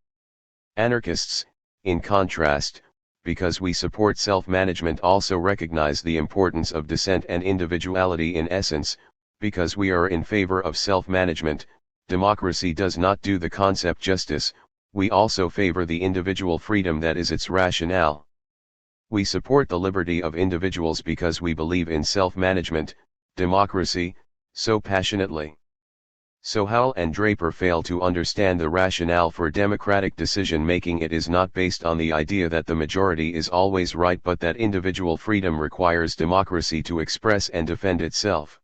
Anarchists, in contrast, because we support self-management, also recognize the importance of dissent and individuality in essence. Because we are in favor of self-management, democracy does not do the concept justice. We also favor the individual freedom that is its rationale. We support the liberty of individuals because we believe in self-management, democracy, so passionately. So Howell and Draper fail to understand the rationale for democratic decision-making. It is not based on the idea that the majority is always right, but that individual freedom requires democracy to express and defend itself.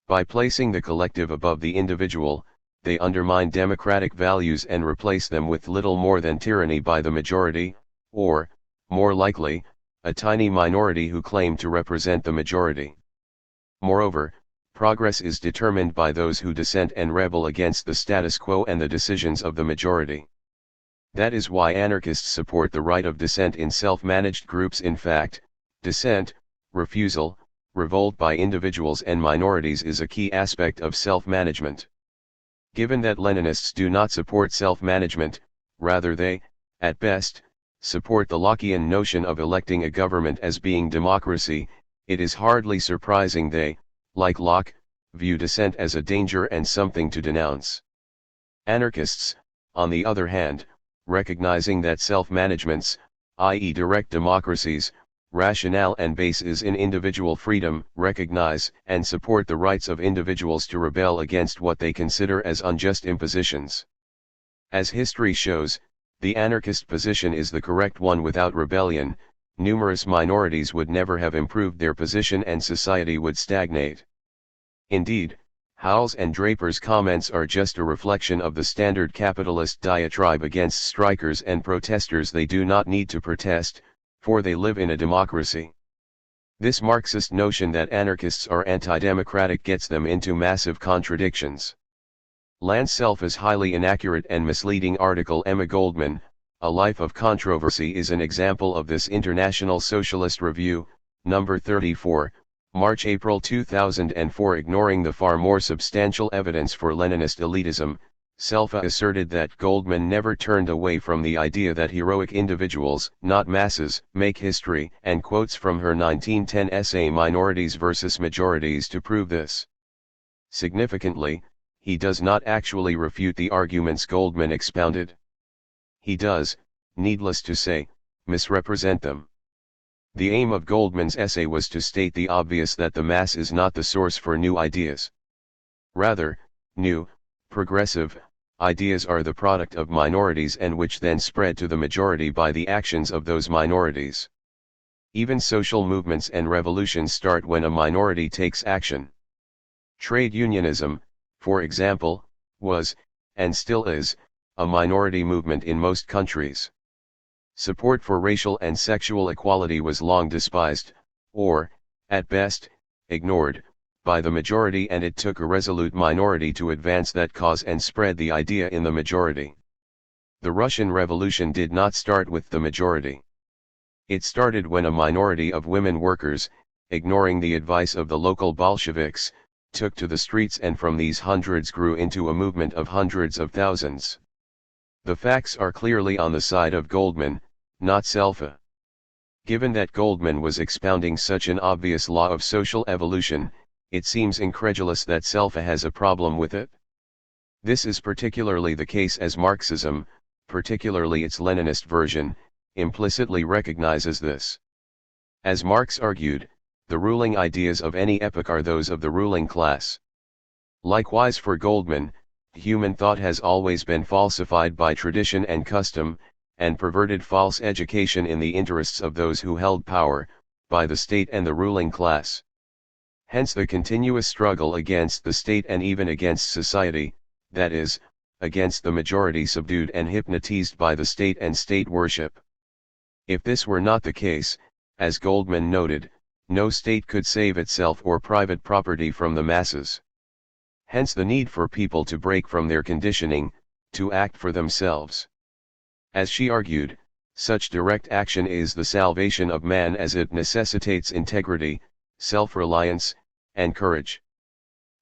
By placing the collective above the individual, they undermine democratic values and replace them with little more than tyranny by the majority, or, more likely, a tiny minority who claim to represent the majority. Moreover, progress is determined by those who dissent and rebel against the status quo and the decisions of the majority. That is why anarchists support the right of dissent in self-managed groups. In fact, dissent, refusal, revolt by individuals and minorities is a key aspect of self-management. Given that Leninists do not support self-management, rather they, at best, support the Lockean notion of electing a government as being democracy, it is hardly surprising they, like Locke, view dissent as a danger and something to denounce. Anarchists, on the other hand, recognizing that self-management's, i.e. direct democracies, rationale and base is in individual freedom, recognize and support the rights of individuals to rebel against what they consider as unjust impositions. As history shows, the anarchist position is the correct one. Without rebellion, numerous minorities would never have improved their position and society would stagnate. Indeed, Howell's and Draper's comments are just a reflection of the standard capitalist diatribe against strikers and protesters. They do not need to protest, for they live in a democracy. This Marxist notion that anarchists are anti-democratic gets them into massive contradictions. Lance Self's highly inaccurate and misleading article Emma Goldman, A Life of Controversy is an example of this. International Socialist Review, number 34, March-April 2004. Ignoring the far more substantial evidence for Leninist elitism, Self asserted that Goldman never turned away from the idea that heroic individuals, not masses, make history, and quotes from her 1910 essay Minorities versus Majorities to prove this. Significantly, he does not actually refute the arguments Goldman expounded. He does, needless to say, misrepresent them. The aim of Goldman's essay was to state the obvious that the mass is not the source for new ideas. Rather, new, progressive, ideas are the product of minorities and which then spread to the majority by the actions of those minorities. Even social movements and revolutions start when a minority takes action. Trade unionism, for example, was, and still is, a minority movement in most countries. Support for racial and sexual equality was long despised, or, at best, ignored, by the majority, and it took a resolute minority to advance that cause and spread the idea in the majority. The Russian Revolution did not start with the majority. It started when a minority of women workers, ignoring the advice of the local Bolsheviks, took to the streets, and from these hundreds grew into a movement of hundreds of thousands. The facts are clearly on the side of Goldman, not Selfa. Given that Goldman was expounding such an obvious law of social evolution, it seems incredulous that Selfa has a problem with it. This is particularly the case as Marxism, particularly its Leninist version, implicitly recognizes this. As Marx argued, the ruling ideas of any epoch are those of the ruling class. Likewise for Goldman, human thought has always been falsified by tradition and custom, and perverted false education in the interests of those who held power, by the state and the ruling class. Hence the continuous struggle against the state and even against society, that is, against the majority subdued and hypnotized by the state and state worship. If this were not the case, as Goldman noted, no state could save itself or private property from the masses. Hence the need for people to break from their conditioning, to act for themselves. As she argued, such direct action is the salvation of man, as it necessitates integrity, self-reliance, and courage.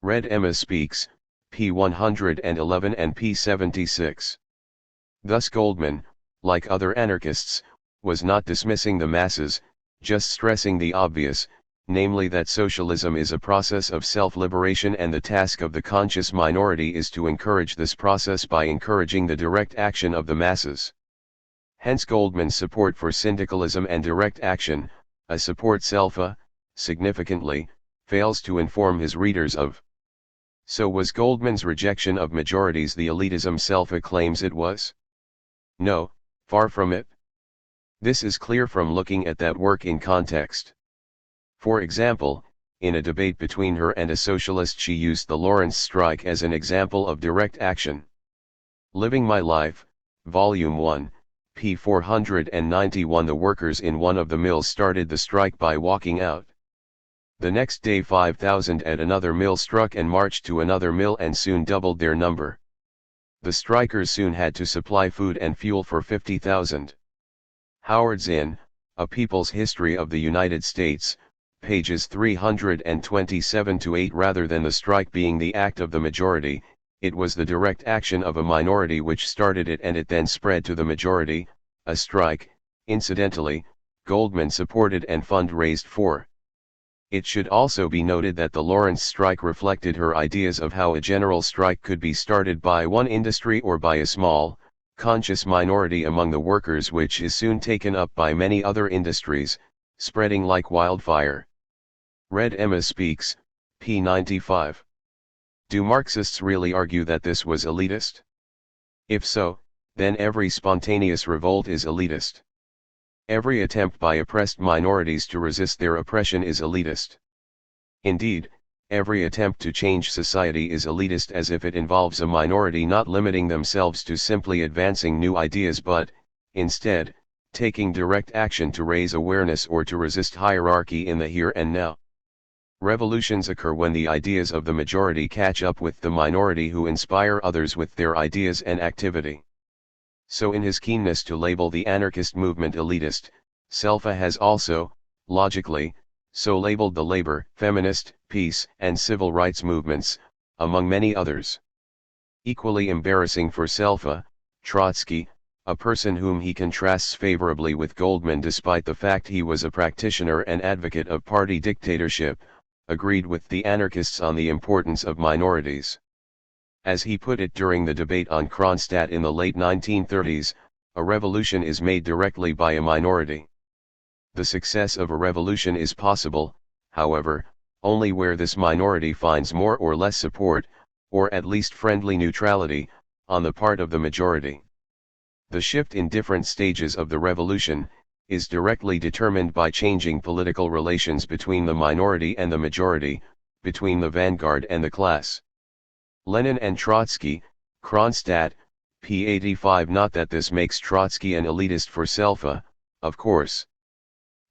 Red Emma Speaks, p. 111 and p. 76. Thus Goldman, like other anarchists, was not dismissing the masses, just stressing the obvious, namely that socialism is a process of self-liberation, and the task of the conscious minority is to encourage this process by encouraging the direct action of the masses. Hence Goldman's support for syndicalism and direct action, a support Selfa, significantly, fails to inform his readers of. So was Goldman's rejection of majorities the elitism Selfa claims it was? No, far from it. This is clear from looking at that work in context. For example, in a debate between her and a socialist, she used the Lawrence strike as an example of direct action. Living My Life, Volume 1, p. 491. The workers in one of the mills started the strike by walking out. The next day 5,000 at another mill struck and marched to another mill and soon doubled their number. The strikers soon had to supply food and fuel for 50,000. Howard Zinn, A People's History of the United States, pages 327-8. Rather than the strike being the act of the majority, it was the direct action of a minority which started it, and it then spread to the majority. A strike, incidentally, Goldman supported and fund-raised for. It should also be noted that the Lawrence strike reflected her ideas of how a general strike could be started by one industry or by a small, conscious minority among the workers, which is soon taken up by many other industries, spreading like wildfire. Red Emma Speaks, p. 95. Do Marxists really argue that this was elitist? If so, then every spontaneous revolt is elitist. Every attempt by oppressed minorities to resist their oppression is elitist. Indeed, every attempt to change society is elitist, as if it involves a minority not limiting themselves to simply advancing new ideas but, instead, taking direct action to raise awareness or to resist hierarchy in the here and now. Revolutions occur when the ideas of the majority catch up with the minority, who inspire others with their ideas and activity. So in his keenness to label the anarchist movement elitist, Selfa has also, logically, so labeled the labor, feminist, peace, and civil rights movements, among many others. Equally embarrassing for Selfa, Trotsky, a person whom he contrasts favorably with Goldman despite the fact he was a practitioner and advocate of party dictatorship, agreed with the anarchists on the importance of minorities. As he put it during the debate on Kronstadt in the late 1930s, a revolution is made directly by a minority. The success of a revolution is possible, however, only where this minority finds more or less support, or at least friendly neutrality, on the part of the majority. The shift in different stages of the revolution is directly determined by changing political relations between the minority and the majority, between the vanguard and the class. Lenin and Trotsky, Kronstadt, p. 85. Not that this makes Trotsky an elitist for self, of course.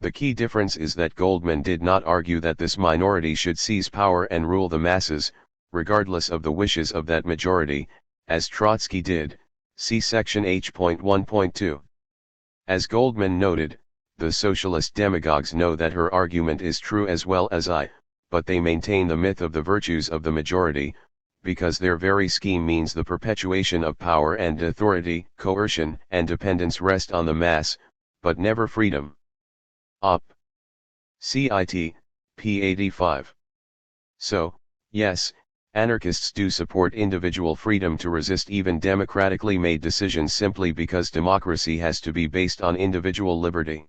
The key difference is that Goldman did not argue that this minority should seize power and rule the masses, regardless of the wishes of that majority, as Trotsky did. See section H.1.2. As Goldman noted, the socialist demagogues know that her argument is true as well as I, but they maintain the myth of the virtues of the majority, because their very scheme means the perpetuation of power and authority, coercion and dependence rest on the mass, but never freedom. Op. Cit. p. 85. So, yes, anarchists do support individual freedom to resist even democratically made decisions simply because democracy has to be based on individual liberty.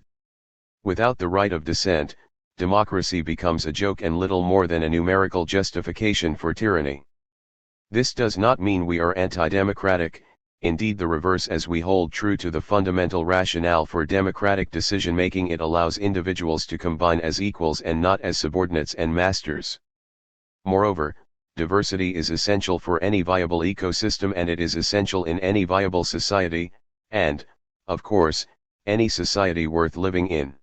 Without the right of dissent, democracy becomes a joke and little more than a numerical justification for tyranny. This does not mean we are anti-democratic, indeed the reverse, as we hold true to the fundamental rationale for democratic decision-making. It allows individuals to combine as equals and not as subordinates and masters. Moreover, diversity is essential for any viable ecosystem, and it is essential in any viable society, and, of course, any society worth living in.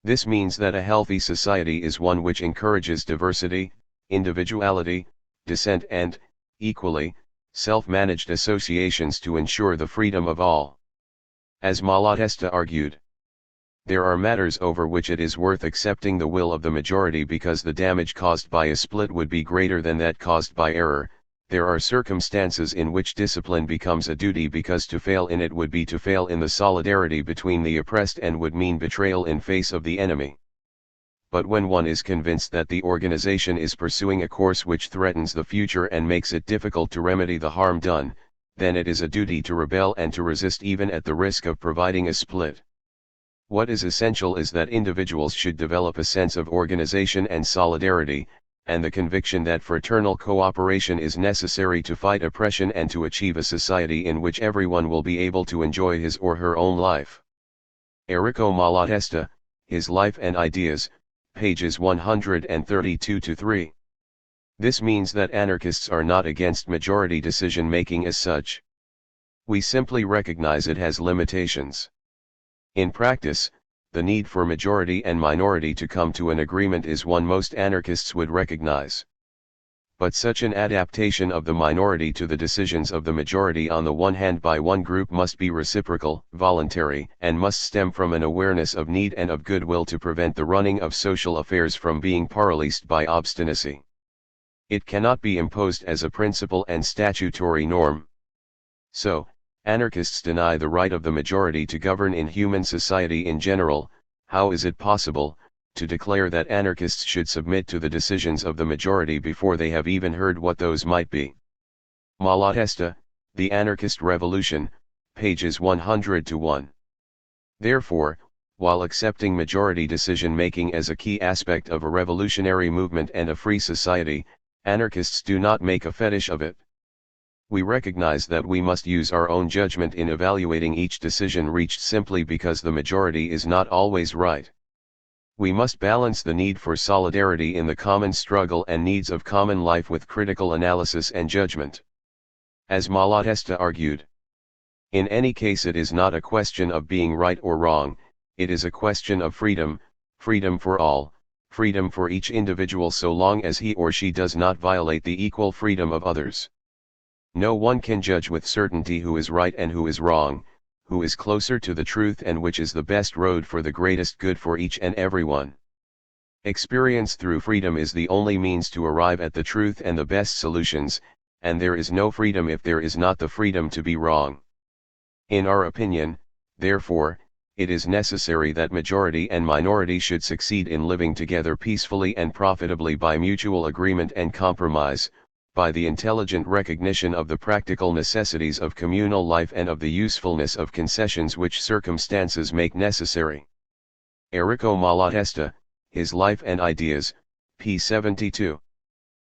This means that a healthy society is one which encourages diversity, individuality, dissent and, equally, self-managed associations to ensure the freedom of all. As Malatesta argued, there are matters over which it is worth accepting the will of the majority because the damage caused by a split would be greater than that caused by error. There are circumstances in which discipline becomes a duty because to fail in it would be to fail in the solidarity between the oppressed and would mean betrayal in face of the enemy. But when one is convinced that the organization is pursuing a course which threatens the future and makes it difficult to remedy the harm done, then it is a duty to rebel and to resist even at the risk of providing a split. What is essential is that individuals should develop a sense of organization and solidarity, and the conviction that fraternal cooperation is necessary to fight oppression and to achieve a society in which everyone will be able to enjoy his or her own life. Enrico Malatesta, His Life and Ideas, pages 132-3. This means that anarchists are not against majority decision-making as such. We simply recognize it has limitations. In practice, the need for majority and minority to come to an agreement is one most anarchists would recognize. But such an adaptation of the minority to the decisions of the majority on the one hand by one group must be reciprocal, voluntary, and must stem from an awareness of need and of goodwill to prevent the running of social affairs from being paralyzed by obstinacy. It cannot be imposed as a principle and statutory norm. So, anarchists deny the right of the majority to govern in human society in general. How is it possible to declare that anarchists should submit to the decisions of the majority before they have even heard what those might be? Malatesta, The Anarchist Revolution, pages 100-1. Therefore, while accepting majority decision-making as a key aspect of a revolutionary movement and a free society, anarchists do not make a fetish of it. We recognize that we must use our own judgment in evaluating each decision reached simply because the majority is not always right. We must balance the need for solidarity in the common struggle and needs of common life with critical analysis and judgment. As Malatesta argued, in any case it is not a question of being right or wrong, it is a question of freedom, freedom for all, freedom for each individual so long as he or she does not violate the equal freedom of others. No one can judge with certainty who is right and who is wrong, who is closer to the truth and which is the best road for the greatest good for each and everyone. Experience through freedom is the only means to arrive at the truth and the best solutions, and there is no freedom if there is not the freedom to be wrong. In our opinion, therefore, it is necessary that majority and minority should succeed in living together peacefully and profitably by mutual agreement and compromise, by the intelligent recognition of the practical necessities of communal life and of the usefulness of concessions which circumstances make necessary. Enrico Malatesta, His Life and Ideas, p. 72.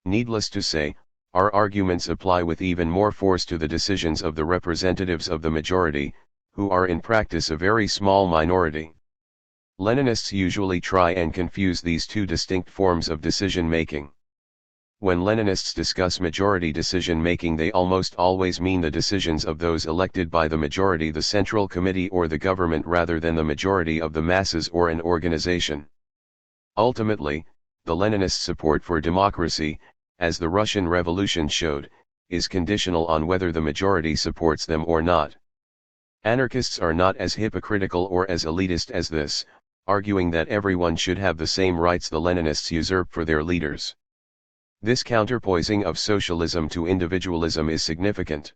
Needless to say, our arguments apply with even more force to the decisions of the representatives of the majority, who are in practice a very small minority. Leninists usually try and confuse these two distinct forms of decision-making. When Leninists discuss majority decision-making, they almost always mean the decisions of those elected by the majority, the Central Committee or the government, rather than the majority of the masses or an organization. Ultimately, the Leninist support for democracy, as the Russian Revolution showed, is conditional on whether the majority supports them or not. Anarchists are not as hypocritical or as elitist as this, arguing that everyone should have the same rights the Leninists usurp for their leaders. This counterpoising of socialism to individualism is significant.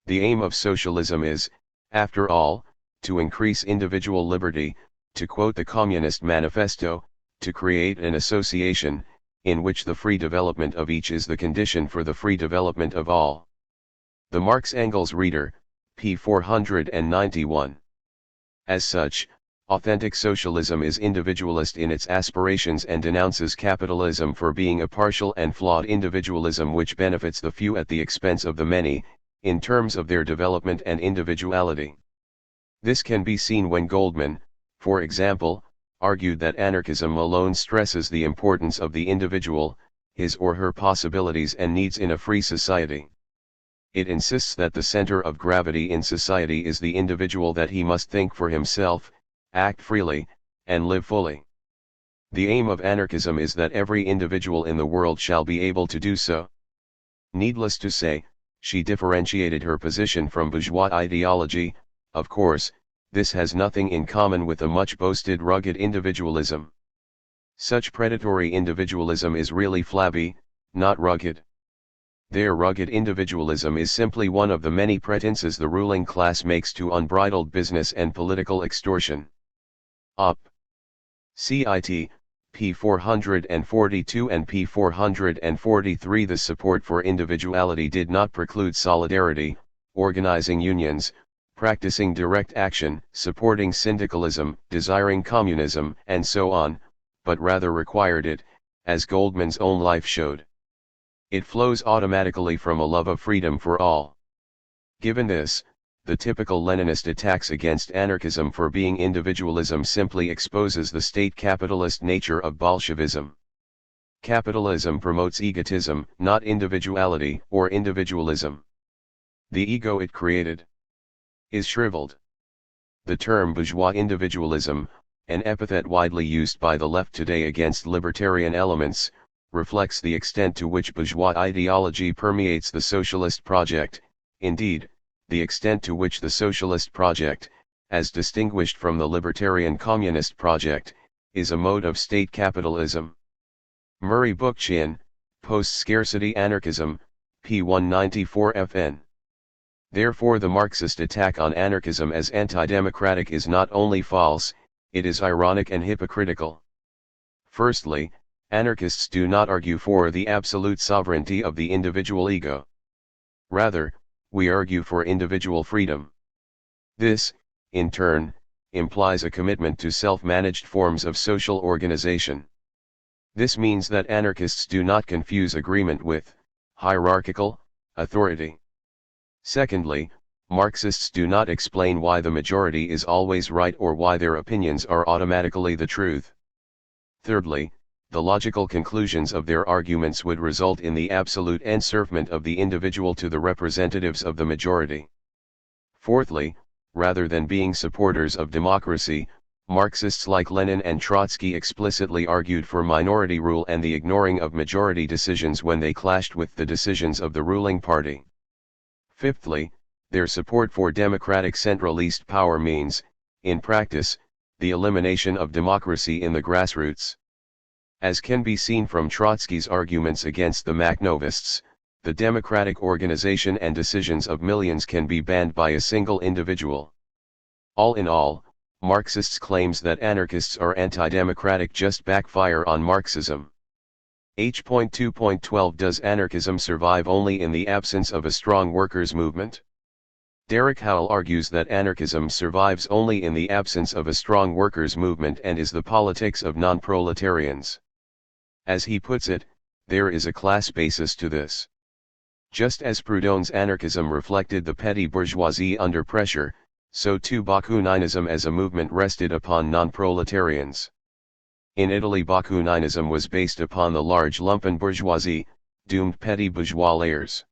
The aim of socialism is, after all, to increase individual liberty, to quote the Communist Manifesto, to create an association, in which the free development of each is the condition for the free development of all. The Marx-Engels Reader, p. 491. As such, authentic socialism is individualist in its aspirations and denounces capitalism for being a partial and flawed individualism which benefits the few at the expense of the many, in terms of their development and individuality. This can be seen when Goldman, for example, argued that anarchism alone stresses the importance of the individual, his or her possibilities and needs in a free society. It insists that the center of gravity in society is the individual, that he must think for himself, act freely, and live fully. The aim of anarchism is that every individual in the world shall be able to do so. Needless to say, she differentiated her position from bourgeois ideology. Of course, this has nothing in common with the much boasted rugged individualism. Such predatory individualism is really flabby, not rugged. Their rugged individualism is simply one of the many pretenses the ruling class makes to unbridled business and political extortion. Op. Cit. p. 442 and p. 443. The support for individuality did not preclude solidarity, organizing unions, practicing direct action, supporting syndicalism, desiring communism, and so on, but rather required it, as Goldman's own life showed. It flows automatically from a love of freedom for all. Given this, the typical Leninist attacks against anarchism for being individualism simply exposes the state capitalist nature of Bolshevism. Capitalism promotes egotism, not individuality or individualism. The ego it created is shriveled. The term bourgeois individualism, an epithet widely used by the left today against libertarian elements, reflects the extent to which bourgeois ideology permeates the socialist project, indeed, the extent to which the socialist project, as distinguished from the libertarian communist project, is a mode of state capitalism. Murray Bookchin, Post-Scarcity Anarchism, p. 194 fn. Therefore the Marxist attack on anarchism as anti-democratic is not only false, it is ironic and hypocritical. Firstly, anarchists do not argue for the absolute sovereignty of the individual ego. Rather, we argue for individual freedom. This, in turn, implies a commitment to self-managed forms of social organization. This means that anarchists do not confuse agreement with hierarchical authority. Secondly, Marxists do not explain why the majority is always right or why their opinions are automatically the truth. Thirdly, the logical conclusions of their arguments would result in the absolute enserfment of the individual to the representatives of the majority. Fourthly, rather than being supporters of democracy, Marxists like Lenin and Trotsky explicitly argued for minority rule and the ignoring of majority decisions when they clashed with the decisions of the ruling party. Fifthly, their support for democratic centralist power means, in practice, the elimination of democracy in the grassroots. As can be seen from Trotsky's arguments against the Makhnovists, the democratic organization and decisions of millions can be banned by a single individual. All in all, Marxists' claims that anarchists are anti-democratic just backfire on Marxism. H.2.12 Does anarchism survive only in the absence of a strong workers' movement? Derek Howell argues that anarchism survives only in the absence of a strong workers' movement and is the politics of non-proletarians. As he puts it, there is a class basis to this. Just as Proudhon's anarchism reflected the petty bourgeoisie under pressure, so too Bakuninism as a movement rested upon non-proletarians. In Italy, Bakuninism was based upon the large lumpen bourgeoisie, doomed petty bourgeois layers.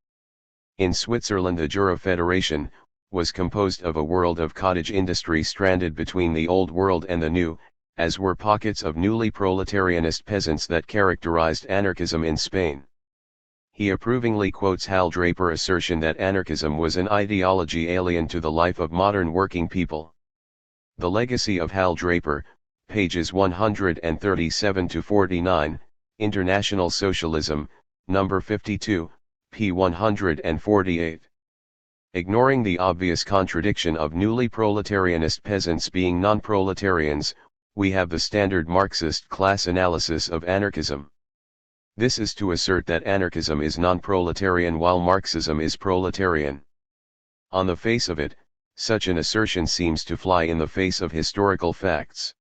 In Switzerland, the Jura Federation was composed of a world of cottage industry stranded between the old world and the new, as were pockets of newly proletarianist peasants that characterized anarchism in Spain. He approvingly quotes Hal Draper's assertion that anarchism was an ideology alien to the life of modern working people. The Legacy of Hal Draper, pages 137-49, International Socialism, number 52, p. 148. Ignoring the obvious contradiction of newly proletarianist peasants being non-proletarians, we have the standard Marxist class analysis of anarchism. This is to assert that anarchism is non-proletarian while Marxism is proletarian. On the face of it, such an assertion seems to fly in the face of historical facts.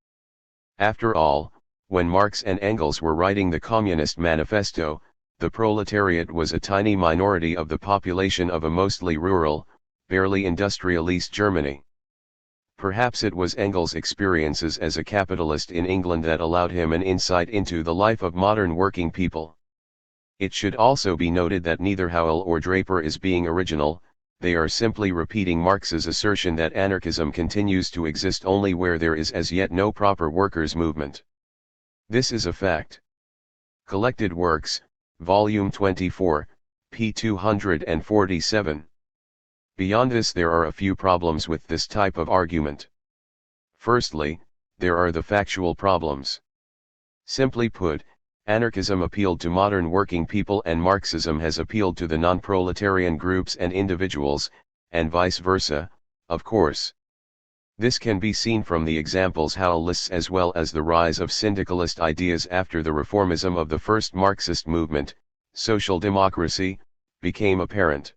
After all, when Marx and Engels were writing the Communist Manifesto, the proletariat was a tiny minority of the population of a mostly rural, barely industrial East Germany. Perhaps it was Engels' experiences as a capitalist in England that allowed him an insight into the life of modern working people. It should also be noted that neither Howell or Draper is being original, they are simply repeating Marx's assertion that anarchism continues to exist only where there is as yet no proper workers' movement. This is a fact. Collected Works, Volume 24, p. 247. Beyond this, there are a few problems with this type of argument. Firstly, there are the factual problems. Simply put, anarchism appealed to modern working people and Marxism has appealed to the non-proletarian groups and individuals, and vice versa, of course. This can be seen from the examples Howell lists as well as the rise of syndicalist ideas after the reformism of the first Marxist movement, social democracy, became apparent.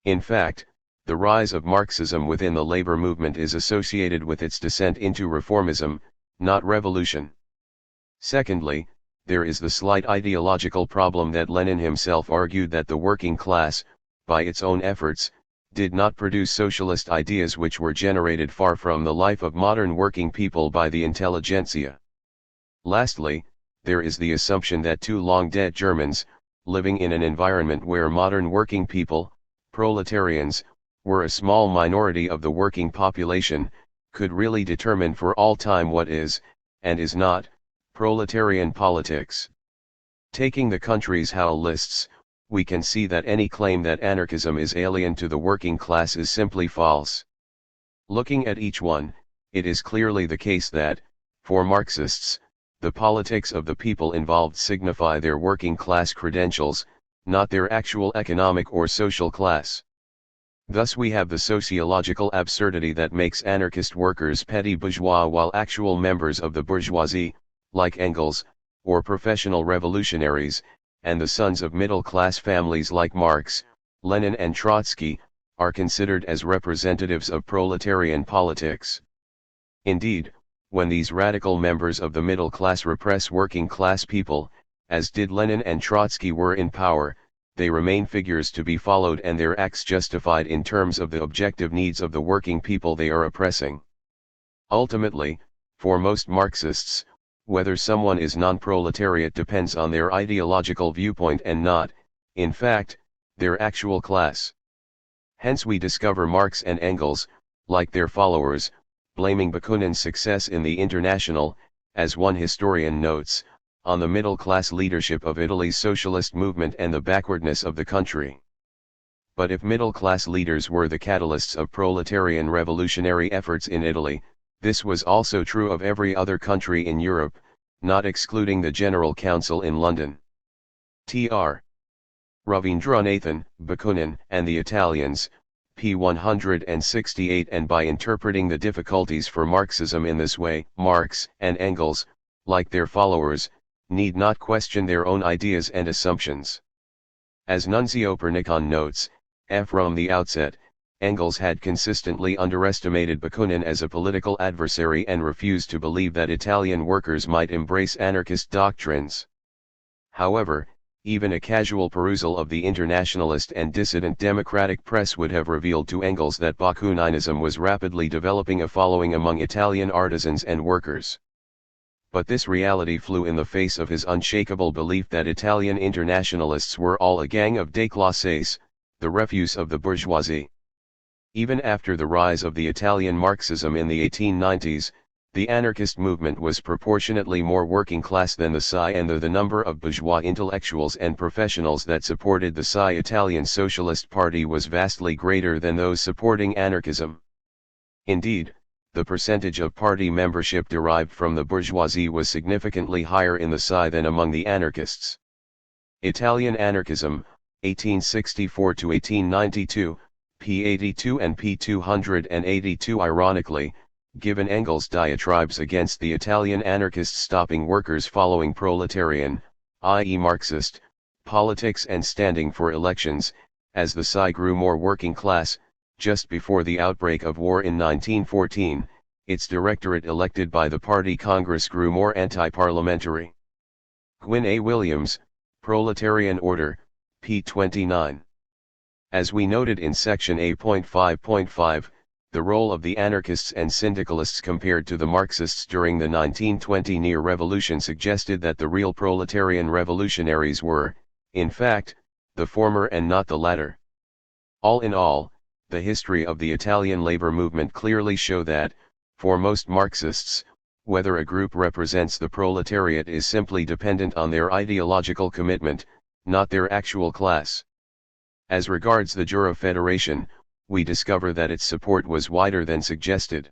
In fact, the rise of Marxism within the labor movement is associated with its descent into reformism, not revolution. Secondly, there is the slight ideological problem that Lenin himself argued that the working class, by its own efforts, did not produce socialist ideas which were generated far from the life of modern working people by the intelligentsia. Lastly, there is the assumption that two long-dead Germans, living in an environment where modern working people, proletarians, were a small minority of the working population, could really determine for all time what is, and is not, proletarian politics. Taking the countries Howell lists, we can see that any claim that anarchism is alien to the working class is simply false. Looking at each one, it is clearly the case that, for Marxists, the politics of the people involved signify their working class credentials, not their actual economic or social class. Thus we have the sociological absurdity that makes anarchist workers petty bourgeois while actual members of the bourgeoisie, like Engels, or professional revolutionaries, and the sons of middle-class families like Marx, Lenin and Trotsky, are considered as representatives of proletarian politics. Indeed, when these radical members of the middle class repress working class people, as did Lenin and Trotsky were in power, they remain figures to be followed and their acts justified in terms of the objective needs of the working people they are oppressing. Ultimately, for most Marxists, whether someone is non-proletariat depends on their ideological viewpoint and not, in fact, their actual class. Hence we discover Marx and Engels, like their followers, blaming Bakunin's success in the International, as one historian notes, on the middle-class leadership of Italy's socialist movement and the backwardness of the country. But if middle-class leaders were the catalysts of proletarian revolutionary efforts in Italy, this was also true of every other country in Europe, not excluding the General Council in London. Tr. Ravindranathan, Bakunin, and the Italians, p. 168. And by interpreting the difficulties for Marxism in this way, Marx and Engels, like their followers, need not question their own ideas and assumptions. As Nunzio Pernicon notes, from the outset, Engels had consistently underestimated Bakunin as a political adversary and refused to believe that Italian workers might embrace anarchist doctrines. However, even a casual perusal of the internationalist and dissident democratic press would have revealed to Engels that Bakuninism was rapidly developing a following among Italian artisans and workers. But this reality flew in the face of his unshakable belief that Italian internationalists were all a gang of déclassés, the refuse of the bourgeoisie. Even after the rise of the Italian Marxism in the 1890s, the anarchist movement was proportionately more working class than the PSI, and the number of bourgeois intellectuals and professionals that supported the PSI Italian Socialist Party was vastly greater than those supporting anarchism. Indeed, the percentage of party membership derived from the bourgeoisie was significantly higher in the PSI than among the anarchists. Italian Anarchism, 1864 to 1892, p. 82 and p. 282. Ironically, given Engels' diatribes against the Italian anarchists stopping workers following proletarian, i.e. Marxist, politics and standing for elections, as the PSI grew more working class, just before the outbreak of war in 1914, its directorate elected by the Party Congress grew more anti-parliamentary. Gwyn A. Williams, Proletarian Order, p. 29. As we noted in section A.5.5, the role of the anarchists and syndicalists compared to the Marxists during the 1920 near revolution suggested that the real proletarian revolutionaries were, in fact, the former and not the latter. All in all, the history of the Italian labor movement clearly show that, for most Marxists, whether a group represents the proletariat is simply dependent on their ideological commitment, not their actual class. As regards the Jura Federation, we discover that its support was wider than suggested.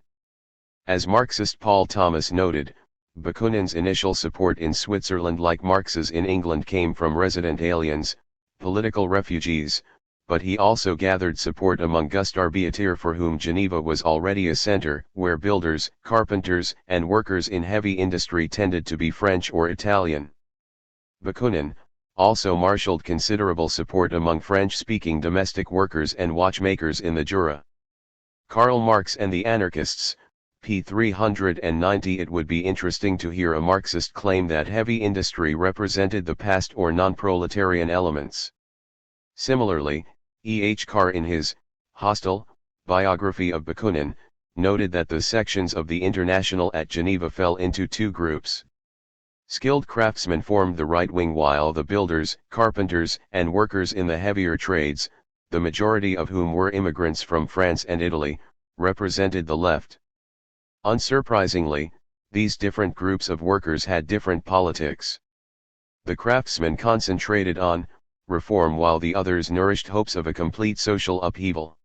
As Marxist Paul Thomas noted, Bakunin's initial support in Switzerland, like Marx's in England, came from resident aliens, political refugees, but he also gathered support among Gastarbeiter, for whom Geneva was already a center where builders, carpenters, and workers in heavy industry tended to be French or Italian. Bakunin also marshaled considerable support among French-speaking domestic workers and watchmakers in the Jura. Karl Marx and the Anarchists, p. 390. It would be interesting to hear a Marxist claim that heavy industry represented the past or non-proletarian elements. Similarly, E. H. Carr in his hostile biography of Bakunin, noted that the sections of the International at Geneva fell into two groups. Skilled craftsmen formed the right wing, while the builders, carpenters, and workers in the heavier trades, the majority of whom were immigrants from France and Italy, represented the left. Unsurprisingly, these different groups of workers had different politics. The craftsmen concentrated on reform, while the others nourished hopes of a complete social upheaval.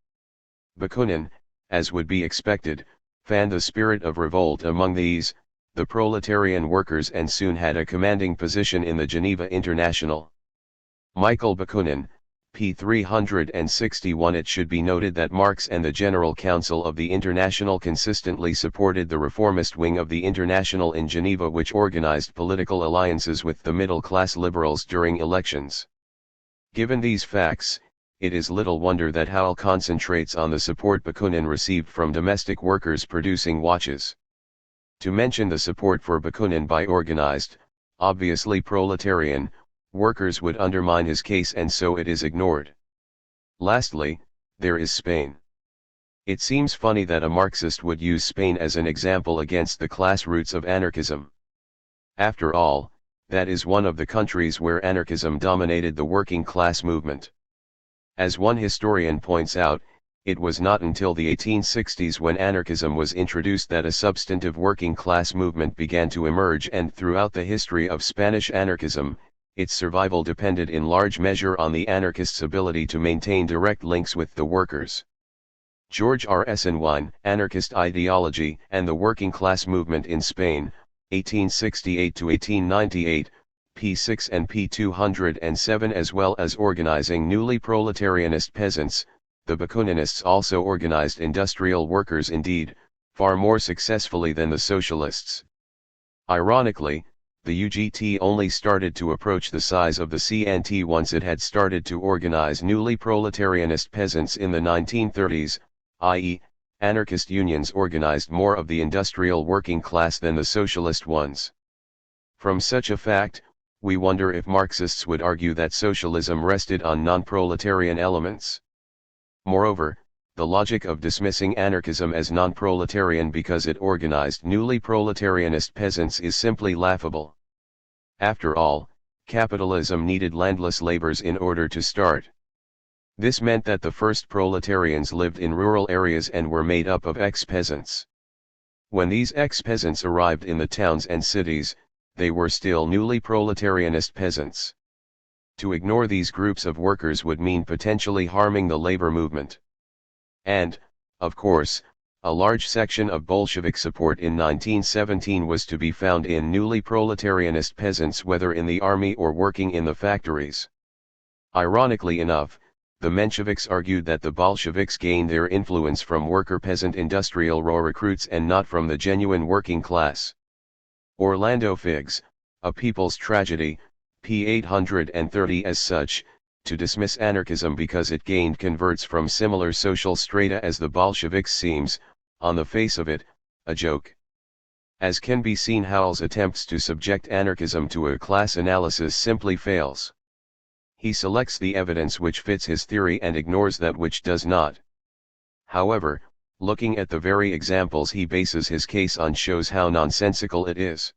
Bakunin, as would be expected, fanned the spirit of revolt among these, the proletarian workers, and soon had a commanding position in the Geneva International. Michael Bakunin, p. 361. It should be noted that Marx and the General Council of the International consistently supported the reformist wing of the International in Geneva, which organized political alliances with the middle-class liberals during elections. Given these facts, it is little wonder that Howell concentrates on the support Bakunin received from domestic workers producing watches. To mention the support for Bakunin by organized, obviously proletarian, workers would undermine his case, and so it is ignored. Lastly, there is Spain. It seems funny that a Marxist would use Spain as an example against the class roots of anarchism. After all, that is one of the countries where anarchism dominated the working class movement. As one historian points out, it was not until the 1860s, when anarchism was introduced, that a substantive working class movement began to emerge, and throughout the history of Spanish anarchism, its survival depended in large measure on the anarchists' ability to maintain direct links with the workers. George R. Esenwein, Anarchist Ideology and the Working Class Movement in Spain, 1868 to 1898, p. 6 and p. 207, as well as organizing newly proletarianist peasants. The Bakuninists also organized industrial workers, indeed, far more successfully than the socialists. Ironically, the UGT only started to approach the size of the CNT once it had started to organize newly proletarianist peasants in the 1930s, i.e., anarchist unions organized more of the industrial working class than the socialist ones. From such a fact, we wonder if Marxists would argue that socialism rested on non-proletarian elements. Moreover, the logic of dismissing anarchism as non-proletarian because it organized newly proletarianist peasants is simply laughable. After all, capitalism needed landless laborers in order to start. This meant that the first proletarians lived in rural areas and were made up of ex-peasants. When these ex-peasants arrived in the towns and cities, they were still newly proletarianist peasants. To ignore these groups of workers would mean potentially harming the labor movement. And, of course, a large section of Bolshevik support in 1917 was to be found in newly proletarianist peasants, whether in the army or working in the factories. Ironically enough, the Mensheviks argued that the Bolsheviks gained their influence from worker-peasant industrial raw recruits and not from the genuine working class. Orlando Figes, A People's Tragedy, p. 830 as such, to dismiss anarchism because it gained converts from similar social strata as the Bolsheviks seems, on the face of it, a joke. As can be seen, Howells' attempts to subject anarchism to a class analysis simply fails. He selects the evidence which fits his theory and ignores that which does not. However, looking at the very examples he bases his case on shows how nonsensical it is.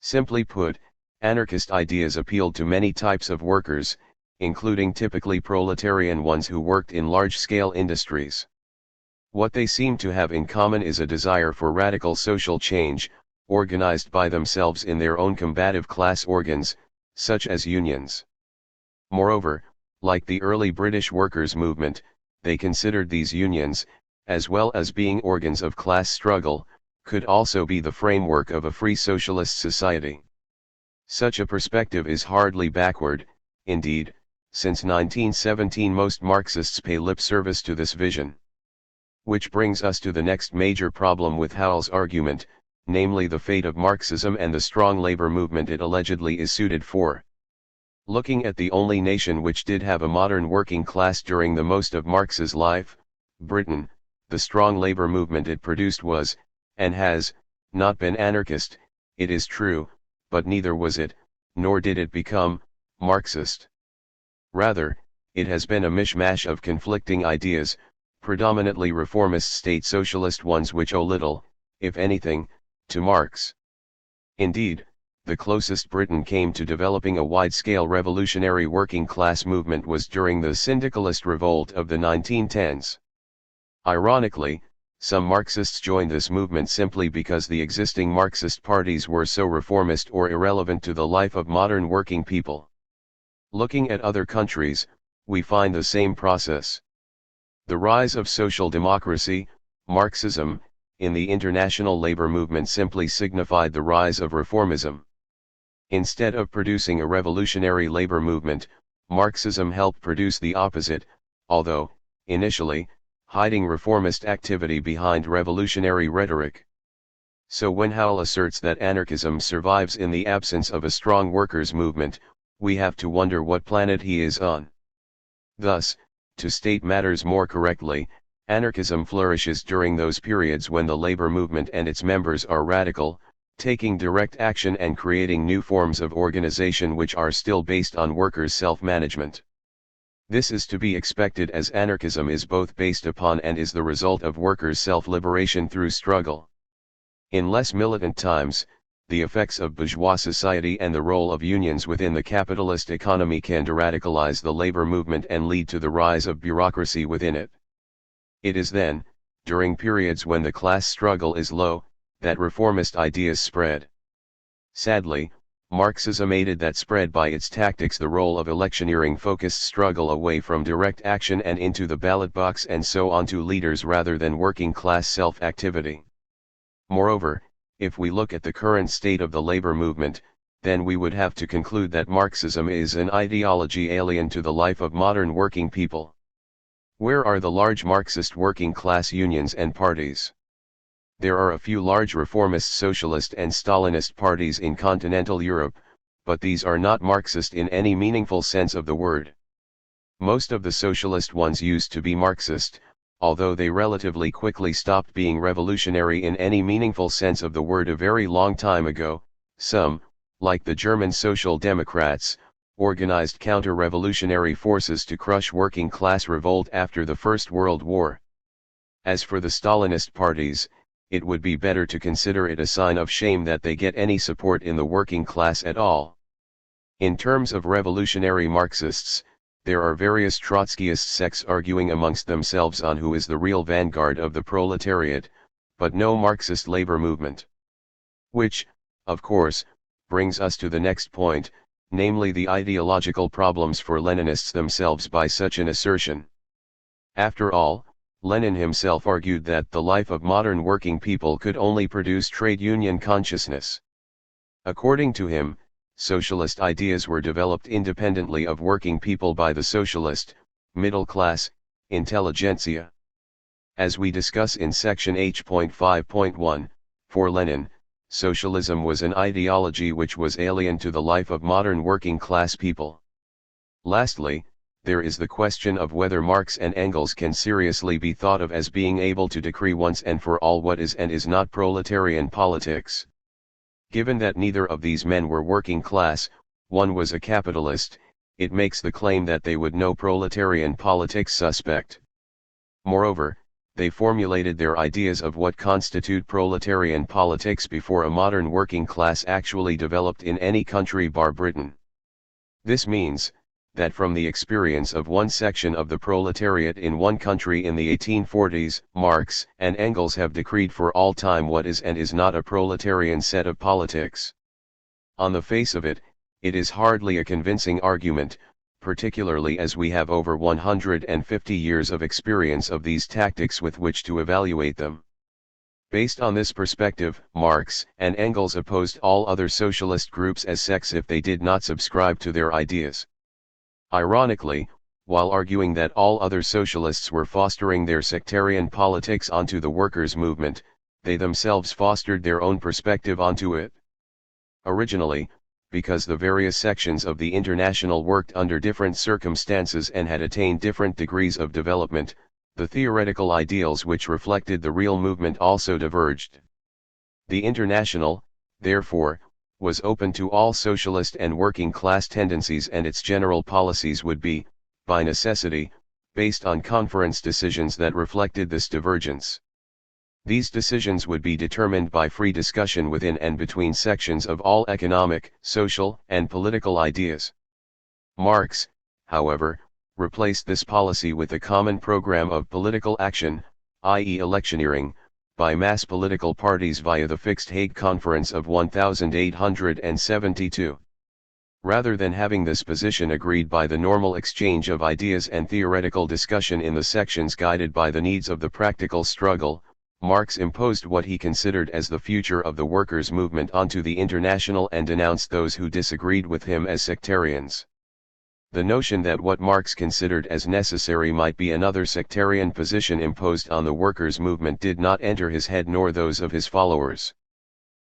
Simply put, anarchist ideas appealed to many types of workers, including typically proletarian ones who worked in large-scale industries. What they seem to have in common is a desire for radical social change, organized by themselves in their own combative class organs, such as unions. Moreover, like the early British workers' movement, they considered these unions, as well as being organs of class struggle, could also be the framework of a free socialist society. Such a perspective is hardly backward, indeed, since 1917 most Marxists pay lip service to this vision. Which brings us to the next major problem with Howells' argument, namely the fate of Marxism and the strong labor movement it allegedly is suited for. Looking at the only nation which did have a modern working class during the most of Marx's life, Britain, the strong labor movement it produced was, and has, not been anarchist, it is true, but neither was it, nor did it become, Marxist. Rather, it has been a mishmash of conflicting ideas, predominantly reformist state socialist ones which owe little, if anything, to Marx. Indeed, the closest Britain came to developing a wide-scale revolutionary working class movement was during the syndicalist revolt of the 1910s. Ironically, some Marxists joined this movement simply because the existing Marxist parties were so reformist or irrelevant to the life of modern working people. Looking at other countries, we find the same process. The rise of social democracy, Marxism, in the international labor movement simply signified the rise of reformism. Instead of producing a revolutionary labor movement, Marxism helped produce the opposite, although, initially, hiding reformist activity behind revolutionary rhetoric. So when Howell asserts that anarchism survives in the absence of a strong workers' movement, we have to wonder what planet he is on. Thus, to state matters more correctly, anarchism flourishes during those periods when the labor movement and its members are radical, taking direct action and creating new forms of organization which are still based on workers' self-management. This is to be expected as anarchism is both based upon and is the result of workers' self-liberation through struggle. In less militant times, the effects of bourgeois society and the role of unions within the capitalist economy can deradicalize the labor movement and lead to the rise of bureaucracy within it. It is then, during periods when the class struggle is low, that reformist ideas spread. Sadly, Marxism aided that spread by its tactics, the role of electioneering focused struggle away from direct action and into the ballot box and so on to leaders rather than working class self-activity. Moreover, if we look at the current state of the labor movement, then we would have to conclude that Marxism is an ideology alien to the life of modern working people. Where are the large Marxist working class unions and parties? There are a few large reformist socialist and Stalinist parties in continental Europe, but these are not Marxist in any meaningful sense of the word. Most of the socialist ones used to be Marxist, although they relatively quickly stopped being revolutionary in any meaningful sense of the word a very long time ago. Some, like the German Social Democrats, organized counter-revolutionary forces to crush working-class revolt after the First World War. As for the Stalinist parties, it would be better to consider it a sign of shame that they get any support in the working class at all. In terms of revolutionary Marxists, there are various Trotskyist sects arguing amongst themselves on who is the real vanguard of the proletariat, but no Marxist labor movement. Which, of course, brings us to the next point, namely the ideological problems for Leninists themselves by such an assertion. After all, Lenin himself argued that the life of modern working people could only produce trade union consciousness. According to him, socialist ideas were developed independently of working people by the socialist, middle class, intelligentsia. As we discuss in section H.5.1, for Lenin, socialism was an ideology which was alien to the life of modern working class people. Lastly, there is the question of whether Marx and Engels can seriously be thought of as being able to decree once and for all what is and is not proletarian politics. Given that neither of these men were working class, one was a capitalist, it makes the claim that they would know proletarian politics suspect. Moreover, they formulated their ideas of what constitute proletarian politics before a modern working class actually developed in any country bar Britain. This means, that from the experience of one section of the proletariat in one country in the 1840s, Marx and Engels have decreed for all time what is and is not a proletarian set of politics. On the face of it, it is hardly a convincing argument, particularly as we have over 150 years of experience of these tactics with which to evaluate them. Based on this perspective, Marx and Engels opposed all other socialist groups as sects if they did not subscribe to their ideas. Ironically, while arguing that all other socialists were fostering their sectarian politics onto the workers' movement, they themselves fostered their own perspective onto it. Originally, because the various sections of the International worked under different circumstances and had attained different degrees of development, the theoretical ideals which reflected the real movement also diverged. The International, therefore, was open to all socialist and working class tendencies, and its general policies would be, by necessity, based on conference decisions that reflected this divergence. These decisions would be determined by free discussion within and between sections of all economic, social, and political ideas. Marx, however, replaced this policy with a common program of political action, i.e. electioneering, by mass political parties via the Fixed Hague Conference of 1872. Rather than having this position agreed by the normal exchange of ideas and theoretical discussion in the sections guided by the needs of the practical struggle, Marx imposed what he considered as the future of the workers' movement onto the International and denounced those who disagreed with him as sectarians. The notion that what Marx considered as necessary might be another sectarian position imposed on the workers' movement did not enter his head nor those of his followers.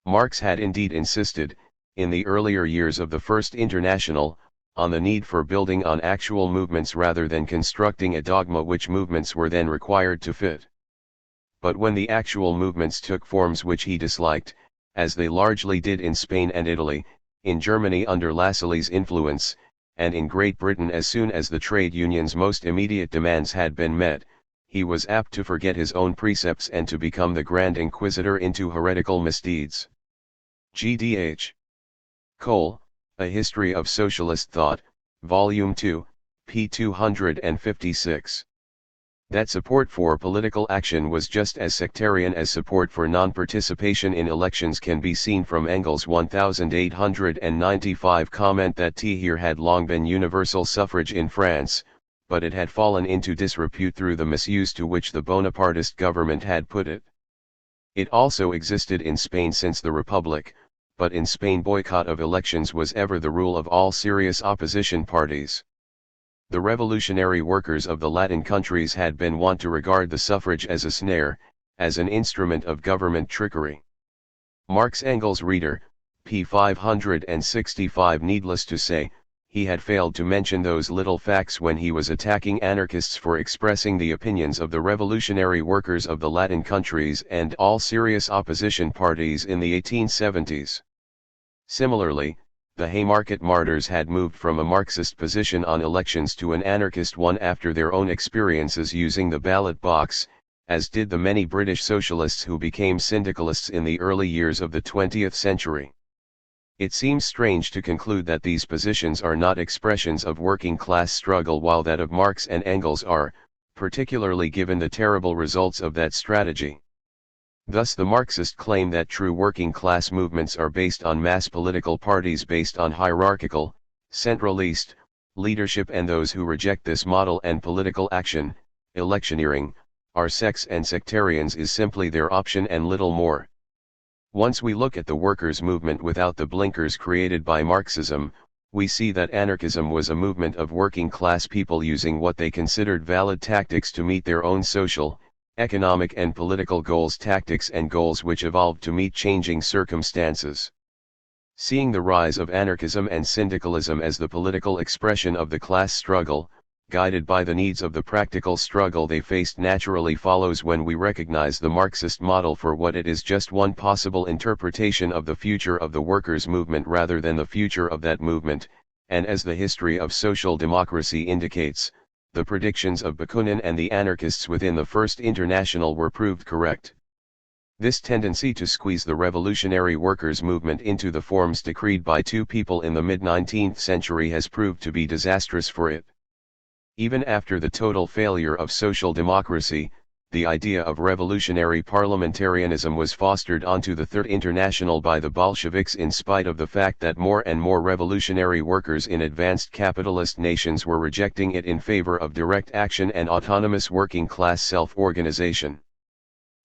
Marx had indeed insisted, in the earlier years of the First International, on the need for building on actual movements rather than constructing a dogma which movements were then required to fit. But when the actual movements took forms which he disliked, as they largely did in Spain and Italy, in Germany under Lassalle's influence, and in Great Britain as soon as the trade unions' most immediate demands had been met, he was apt to forget his own precepts and to become the Grand Inquisitor into heretical misdeeds. Gdh. Cole, A History of Socialist Thought, Volume 2, p. 256. That support for political action was just as sectarian as support for non-participation in elections can be seen from Engels' 1895 comment that here had long been universal suffrage in France, but it had fallen into disrepute through the misuse to which the Bonapartist government had put it. It also existed in Spain since the Republic, but in Spain boycott of elections was ever the rule of all serious opposition parties. The revolutionary workers of the Latin countries had been wont to regard the suffrage as a snare, as an instrument of government trickery. Marx Engels reader, p. 565. Needless to say, he had failed to mention those little facts when he was attacking anarchists for expressing the opinions of the revolutionary workers of the Latin countries and all serious opposition parties in the 1870s. Similarly, the Haymarket martyrs had moved from a Marxist position on elections to an anarchist one after their own experiences using the ballot box, as did the many British socialists who became syndicalists in the early years of the 20th century. It seems strange to conclude that these positions are not expressions of working class struggle while that of Marx and Engels are, particularly given the terrible results of that strategy. Thus the Marxist claim that true working class movements are based on mass political parties based on hierarchical, centralist, leadership, and those who reject this model and political action, electioneering, are sects and sectarians is simply their option and little more. Once we look at the workers' movement without the blinkers created by Marxism, we see that anarchism was a movement of working class people using what they considered valid tactics to meet their own social, economic and political goals, tactics and goals which evolved to meet changing circumstances. Seeing the rise of anarchism and syndicalism as the political expression of the class struggle, guided by the needs of the practical struggle they faced, naturally follows when we recognize the Marxist model for what it is, just one possible interpretation of the future of the workers' movement rather than the future of that movement, and as the history of social democracy indicates, the predictions of Bakunin and the anarchists within the First International were proved correct. This tendency to squeeze the revolutionary workers' movement into the forms decreed by two people in the mid-19th century has proved to be disastrous for it. Even after the total failure of social democracy, the idea of revolutionary parliamentarianism was fostered onto the Third International by the Bolsheviks in spite of the fact that more and more revolutionary workers in advanced capitalist nations were rejecting it in favor of direct action and autonomous working class self-organization.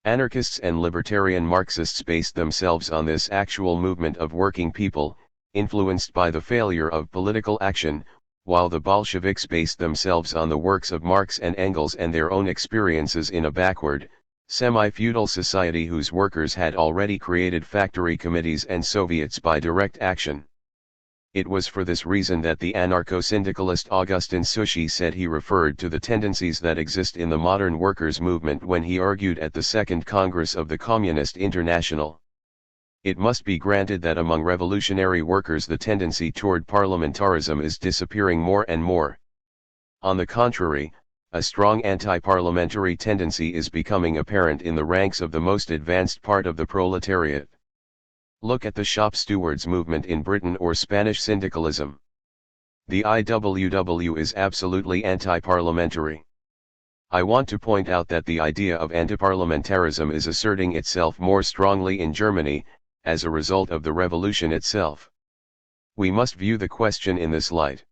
Anarchists and libertarian Marxists based themselves on this actual movement of working people, influenced by the failure of political action, while the Bolsheviks based themselves on the works of Marx and Engels and their own experiences in a backward, semi-feudal society whose workers had already created factory committees and Soviets by direct action. It was for this reason that the anarcho-syndicalist Augustin Souchy said he referred to the tendencies that exist in the modern workers' movement when he argued at the Second Congress of the Communist International. It must be granted that among revolutionary workers the tendency toward parliamentarism is disappearing more and more. On the contrary, a strong anti-parliamentary tendency is becoming apparent in the ranks of the most advanced part of the proletariat. Look at the shop stewards movement in Britain or Spanish syndicalism. The IWW is absolutely anti-parliamentary. I want to point out that the idea of anti-parliamentarism is asserting itself more strongly in Germany, as a result of the revolution itself. We must view the question in this light.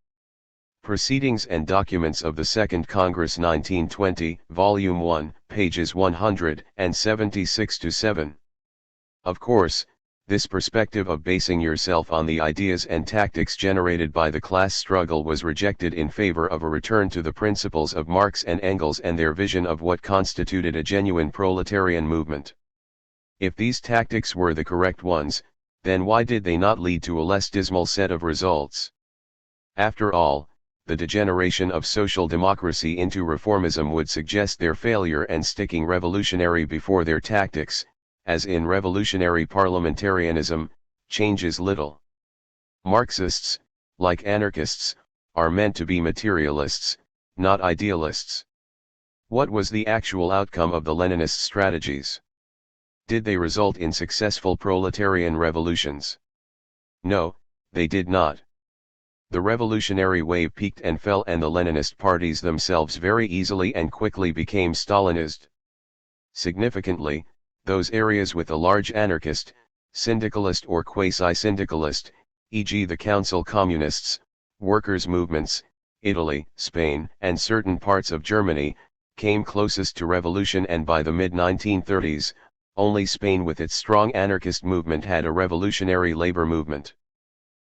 Proceedings and Documents of the Second Congress 1920, Volume 1, pages 176-7. Of course, this perspective of basing yourself on the ideas and tactics generated by the class struggle was rejected in favor of a return to the principles of Marx and Engels and their vision of what constituted a genuine proletarian movement. If these tactics were the correct ones, then why did they not lead to a less dismal set of results? After all, the degeneration of social democracy into reformism would suggest their failure, and sticking revolutionary before their tactics, as in revolutionary parliamentarianism, changes little. Marxists, like anarchists, are meant to be materialists, not idealists. What was the actual outcome of the Leninist strategies? Did they result in successful proletarian revolutions? No, they did not. The revolutionary wave peaked and fell, and the Leninist parties themselves very easily and quickly became Stalinist. Significantly, those areas with a large anarchist, syndicalist or quasi-syndicalist, e.g. the Council Communists, workers' movements, Italy, Spain, and certain parts of Germany, came closest to revolution, and by the mid-1930s, only Spain with its strong anarchist movement had a revolutionary labor movement.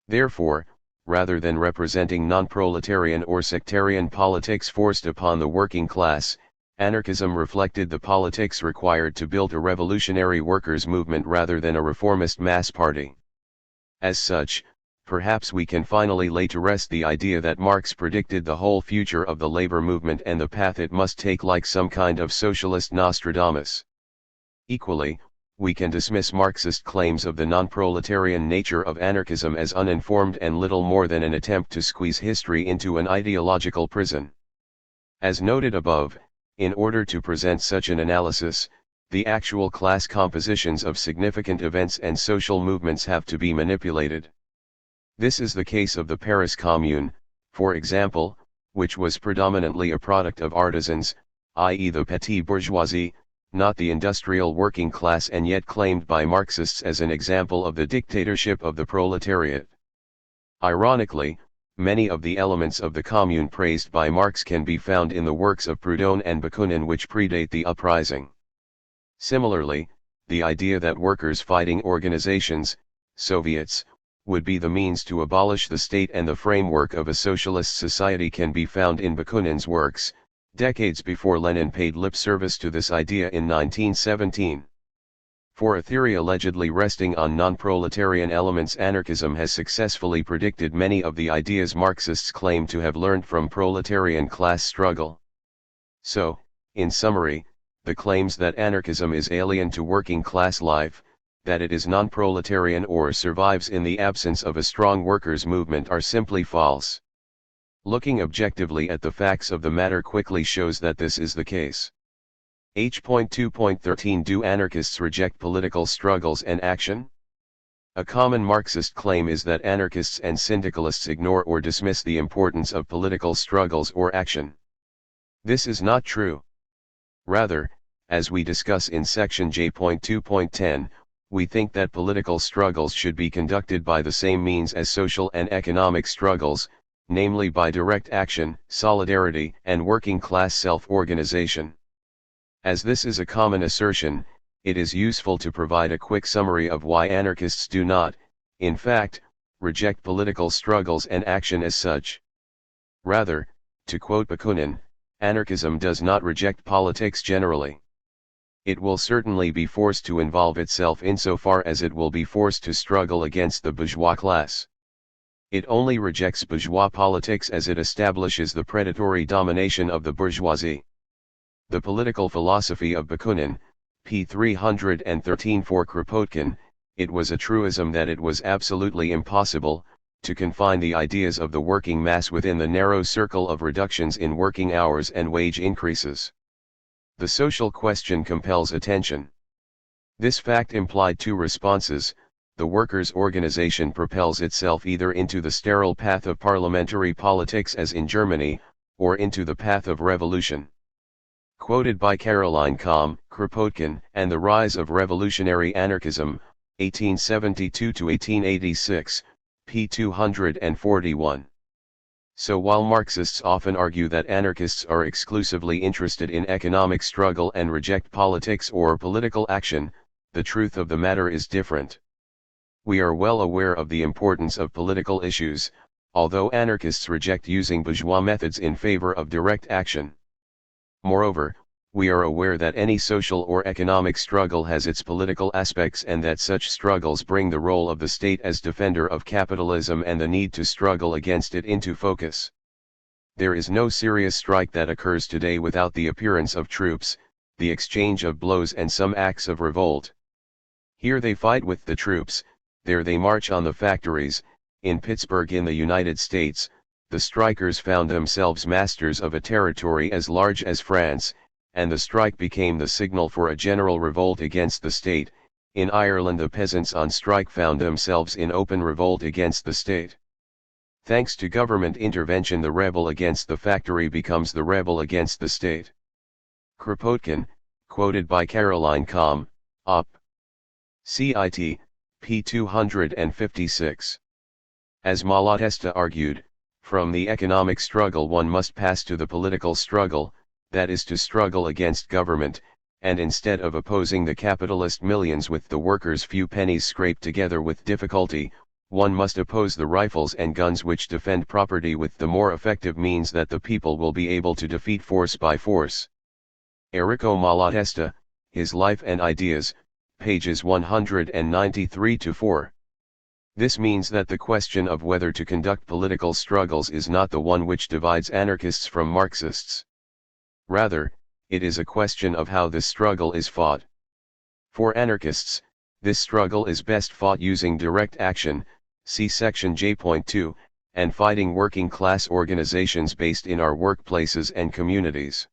Therefore, rather than representing non-proletarian or sectarian politics forced upon the working class, Anarchism reflected the politics required to build a revolutionary workers' movement rather than a reformist mass party. As such, perhaps we can finally lay to rest the idea that Marx predicted the whole future of the labor movement and the path it must take like some kind of socialist Nostradamus. Equally, we can dismiss Marxist claims of the non-proletarian nature of anarchism as uninformed and little more than an attempt to squeeze history into an ideological prison. As noted above, in order to present such an analysis, the actual class compositions of significant events and social movements have to be manipulated. This is the case of the Paris Commune, for example, which was predominantly a product of artisans, i.e. the petty bourgeoisie, not the industrial working class, and yet claimed by Marxists as an example of the dictatorship of the proletariat. Ironically, many of the elements of the Commune praised by Marx can be found in the works of Proudhon and Bakunin, which predate the uprising. Similarly, the idea that workers' fighting organizations, Soviets, would be the means to abolish the state and the framework of a socialist society can be found in Bakunin's works, decades before Lenin paid lip service to this idea in 1917. For a theory allegedly resting on non-proletarian elements, anarchism has successfully predicted many of the ideas Marxists claim to have learned from proletarian class struggle. So, in summary, the claims that anarchism is alien to working class life, that it is non-proletarian or survives in the absence of a strong workers' movement are simply false. Looking objectively at the facts of the matter quickly shows that this is the case. H.2.13 Do anarchists reject political struggles and action? A common Marxist claim is that anarchists and syndicalists ignore or dismiss the importance of political struggles or action. This is not true. Rather, as we discuss in section J.2.10, we think that political struggles should be conducted by the same means as social and economic struggles, namely by direct action, solidarity, and working class self-organization. As this is a common assertion, it is useful to provide a quick summary of why anarchists do not, in fact, reject political struggles and action as such. Rather, to quote Bakunin, anarchism does not reject politics generally. It will certainly be forced to involve itself insofar as it will be forced to struggle against the bourgeois class. It only rejects bourgeois politics as it establishes the predatory domination of the bourgeoisie. The political philosophy of Bakunin, p. 313 for Kropotkin, it was a truism that it was absolutely impossible to confine the ideas of the working mass within the narrow circle of reductions in working hours and wage increases. The social question compels attention. This fact implied two responses: the workers' organization propels itself either into the sterile path of parliamentary politics as in Germany, or into the path of revolution. Quoted by Caroline Kamm, Kropotkin, and the Rise of Revolutionary Anarchism, 1872–1886, p. 241. So while Marxists often argue that anarchists are exclusively interested in economic struggle and reject politics or political action, the truth of the matter is different. We are well aware of the importance of political issues, although anarchists reject using bourgeois methods in favor of direct action. Moreover, we are aware that any social or economic struggle has its political aspects and that such struggles bring the role of the state as defender of capitalism and the need to struggle against it into focus. There is no serious strike that occurs today without the appearance of troops, the exchange of blows and some acts of revolt. Here they fight with the troops, there they march on the factories. In Pittsburgh in the United States, the strikers found themselves masters of a territory as large as France, and the strike became the signal for a general revolt against the state. In Ireland the peasants on strike found themselves in open revolt against the state. Thanks to government intervention, the rebel against the factory becomes the rebel against the state. Kropotkin, quoted by Caroline Kamm, Op. Cit. p. 256. As Malatesta argued, from the economic struggle one must pass to the political struggle, that is to struggle against government, and instead of opposing the capitalist millions with the workers' few pennies scraped together with difficulty, one must oppose the rifles and guns which defend property with the more effective means that the people will be able to defeat force by force. Errico Malatesta, His Life and Ideas, pages 193-4. This means that the question of whether to conduct political struggles is not the one which divides anarchists from Marxists. Rather, it is a question of how this struggle is fought. For anarchists, this struggle is best fought using direct action, see section J.2, and fighting working class organizations based in our workplaces and communities.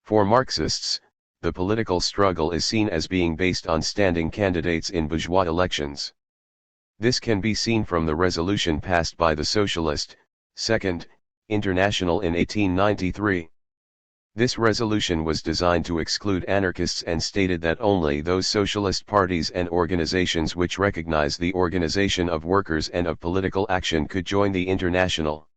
For Marxists, the political struggle is seen as being based on standing candidates in bourgeois elections. This can be seen from the resolution passed by the Socialist, Second, International in 1893. This resolution was designed to exclude anarchists and stated that only those socialist parties and organizations which recognize the organization of workers and of political action could join the International.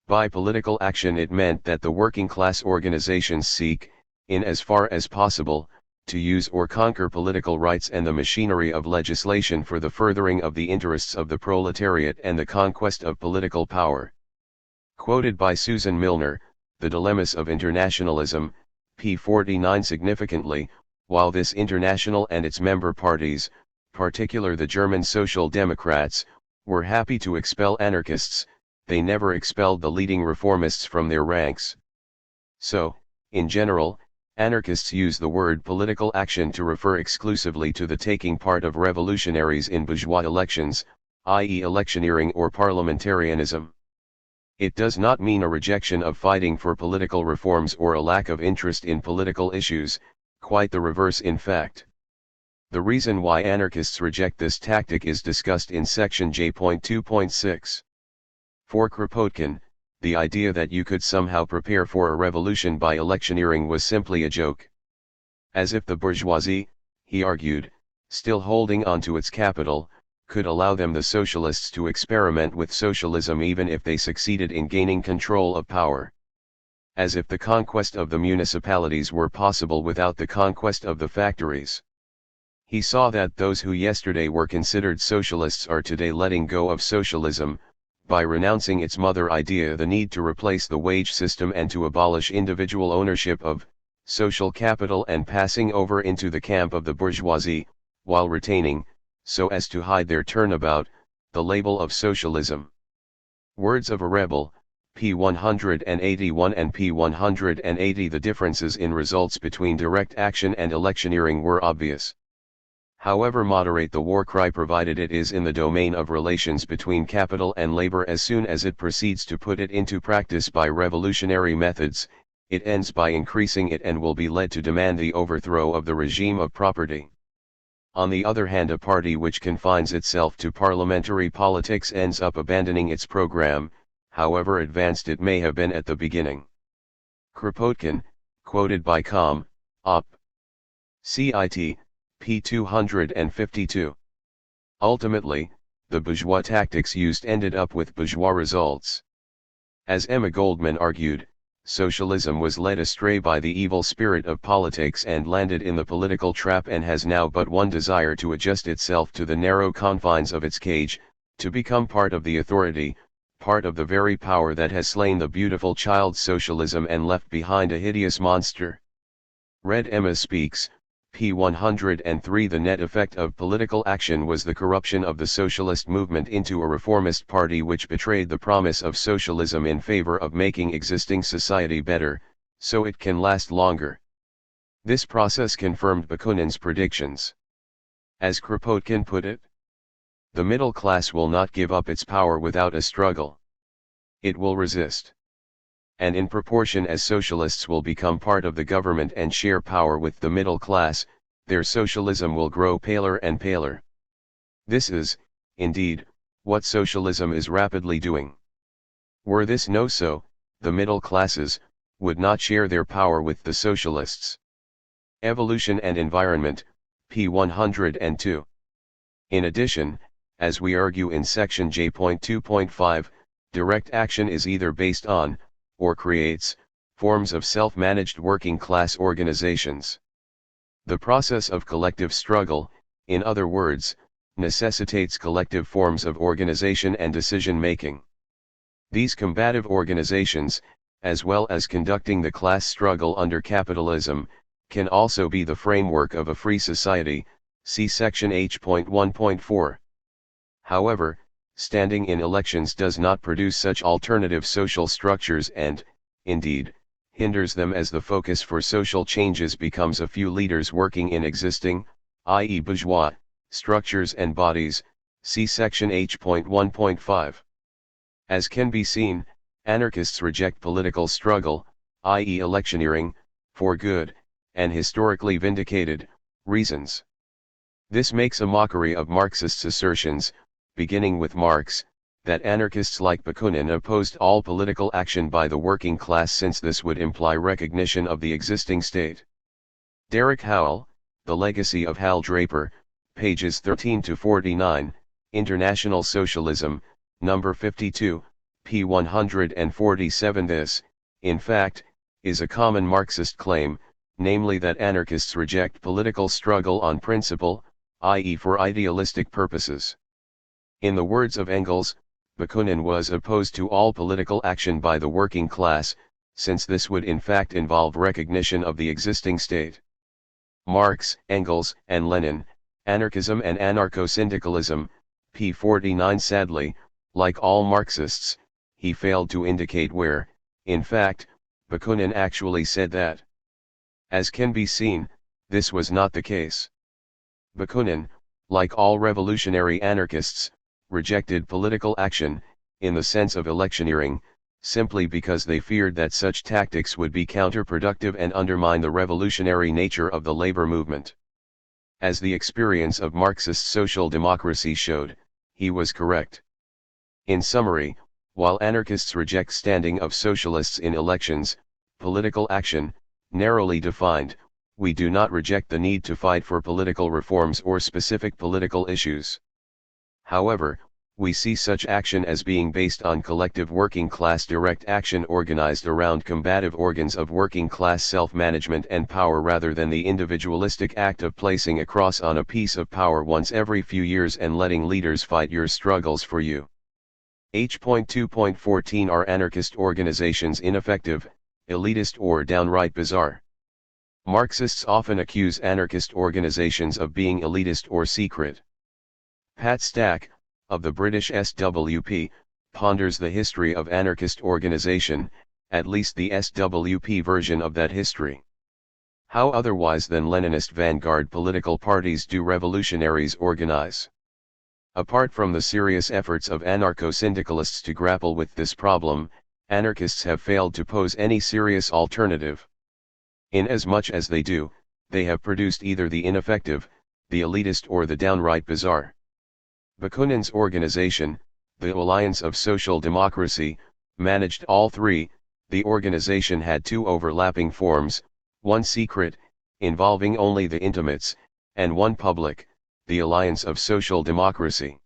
By political action it meant that the working class organizations seek, in as far as possible, to use or conquer political rights and the machinery of legislation for the furthering of the interests of the proletariat and the conquest of political power. Quoted by Susan Milner, The Dilemmas of Internationalism, p. 49. Significantly, while this international and its member parties, particular the German Social Democrats, were happy to expel anarchists, they never expelled the leading reformists from their ranks. So, in general, anarchists use the word political action to refer exclusively to the taking part of revolutionaries in bourgeois elections, i.e. electioneering or parliamentarianism. It does not mean a rejection of fighting for political reforms or a lack of interest in political issues, quite the reverse in fact. The reason why anarchists reject this tactic is discussed in section J.2.6. For Kropotkin, the idea that you could somehow prepare for a revolution by electioneering was simply a joke. As if the bourgeoisie, he argued, still holding on to its capital, could allow them the socialists to experiment with socialism even if they succeeded in gaining control of power. As if the conquest of the municipalities were possible without the conquest of the factories. He saw that those who yesterday were considered socialists are today letting go of socialism, by renouncing its mother idea, the need to replace the wage system and to abolish individual ownership of social capital, and passing over into the camp of the bourgeoisie, while retaining, so as to hide their turnabout, the label of socialism. Words of a Rebel, p. 181 and p. 180. The differences in results between direct action and electioneering were obvious. However moderate the war cry, provided it is in the domain of relations between capital and labor, as soon as it proceeds to put it into practice by revolutionary methods, it ends by increasing it and will be led to demand the overthrow of the regime of property. On the other hand, a party which confines itself to parliamentary politics ends up abandoning its program, however advanced it may have been at the beginning. Kropotkin, quoted by Com. Op. Cit. p. 252. Ultimately, the bourgeois tactics used ended up with bourgeois results. As Emma Goldman argued, socialism was led astray by the evil spirit of politics and landed in the political trap, and has now but one desire: to adjust itself to the narrow confines of its cage, to become part of the authority, part of the very power that has slain the beautiful child socialism and left behind a hideous monster. Red Emma Speaks, p. 103. The net effect of political action was the corruption of the socialist movement into a reformist party which betrayed the promise of socialism in favor of making existing society better, so it can last longer. This process confirmed Bakunin's predictions. As Kropotkin put it, the middle class will not give up its power without a struggle. It will resist. And in proportion as socialists will become part of the government and share power with the middle class, their socialism will grow paler and paler. This is, indeed, what socialism is rapidly doing. Were this no so, the middle classes would not share their power with the socialists. Evolution and Environment, p. 102. In addition, as we argue in section J.2.5, direct action is either based on, or creates, forms of self-managed working class organizations. The process of collective struggle, in other words, necessitates collective forms of organization and decision-making. These combative organizations, as well as conducting the class struggle under capitalism, can also be the framework of a free society, see section H.1.4. However, standing in elections does not produce such alternative social structures and, indeed, hinders them as the focus for social changes becomes a few leaders working in existing, i.e. bourgeois, structures and bodies, see section H.1.5. As can be seen, anarchists reject political struggle, i.e. electioneering, for good, and historically vindicated, reasons. This makes a mockery of Marxists' assertions, beginning with Marx, that anarchists like Bakunin opposed all political action by the working class since this would imply recognition of the existing state. Derek Howell, The Legacy of Hal Draper, pages 13 to 49, International Socialism, number 52, p. 147. This, in fact, is a common Marxist claim, namely that anarchists reject political struggle on principle, i.e. for idealistic purposes. In the words of Engels, Bakunin was opposed to all political action by the working class, since this would in fact involve recognition of the existing state. Marx, Engels, and Lenin, Anarchism and Anarcho-Syndicalism, p. 49. Sadly, like all Marxists, he failed to indicate where, in fact, Bakunin actually said that. As can be seen, this was not the case. Bakunin, like all revolutionary anarchists, rejected political action, in the sense of electioneering, simply because they feared that such tactics would be counterproductive and undermine the revolutionary nature of the labor movement. As the experience of Marxist social democracy showed, he was correct. In summary, while anarchists reject standing of socialists in elections, political action, narrowly defined, we do not reject the need to fight for political reforms or specific political issues. However, we see such action as being based on collective working class direct action organized around combative organs of working class self-management and power rather than the individualistic act of placing a cross on a piece of power once every few years and letting leaders fight your struggles for you. H.2.14 Are anarchist organizations ineffective, elitist or downright bizarre? Marxists often accuse anarchist organizations of being elitist or secret. Pat Stack, of the British SWP, ponders the history of anarchist organization, at least the SWP version of that history. How otherwise than Leninist vanguard political parties do revolutionaries organize? Apart from the serious efforts of anarcho-syndicalists to grapple with this problem, anarchists have failed to pose any serious alternative. Inasmuch as they do, they have produced either the ineffective, the elitist or the downright bizarre. Bakunin's organization, the Alliance of Social Democracy, managed all three. The organization had two overlapping forms, one secret, involving only the intimates, and one public, the Alliance of Social Democracy.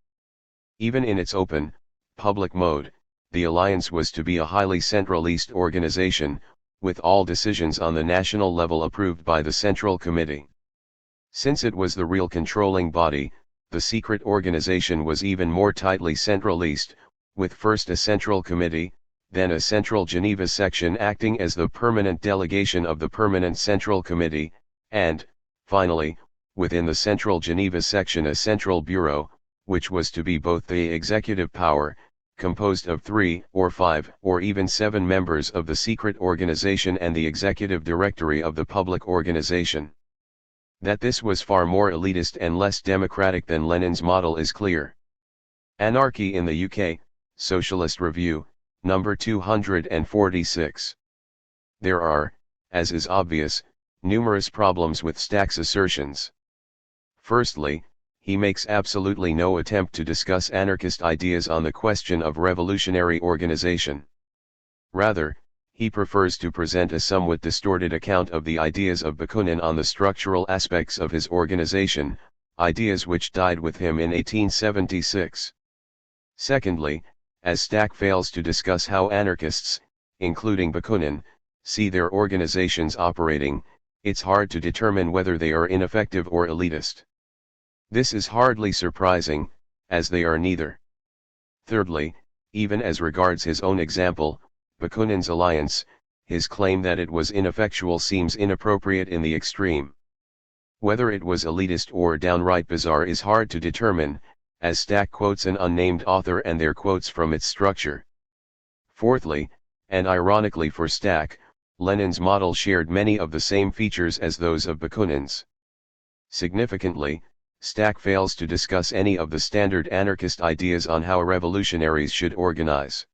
Even in its open, public mode, the Alliance was to be a highly centralist organization, with all decisions on the national level approved by the Central Committee. Since it was the real controlling body, the secret organization was even more tightly centralist, with first a Central Committee, then a Central Geneva section acting as the permanent delegation of the permanent Central Committee, and, finally, within the Central Geneva section a Central Bureau, which was to be both the executive power, composed of 3 or 5 or even 7 members of the secret organization and the executive directory of the public organization. That this was far more elitist and less democratic than Lenin's model is clear. Anarchy in the UK, Socialist Review, number 246. There are, as is obvious, numerous problems with Stack's assertions. Firstly, he makes absolutely no attempt to discuss anarchist ideas on the question of revolutionary organization. Rather, he prefers to present a somewhat distorted account of the ideas of Bakunin on the structural aspects of his organization, ideas which died with him in 1876. Secondly, as Stack fails to discuss how anarchists, including Bakunin, see their organizations operating, it's hard to determine whether they are ineffective or elitist. This is hardly surprising, as they are neither. Thirdly, even as regards his own example, Bakunin's alliance, his claim that it was ineffectual seems inappropriate in the extreme. Whether it was elitist or downright bizarre is hard to determine, as Stack quotes an unnamed author and their quotes from its structure. Fourthly, and ironically for Stack, Lenin's model shared many of the same features as those of Bakunin's. Significantly, Stack fails to discuss any of the standard anarchist ideas on how revolutionaries should organize.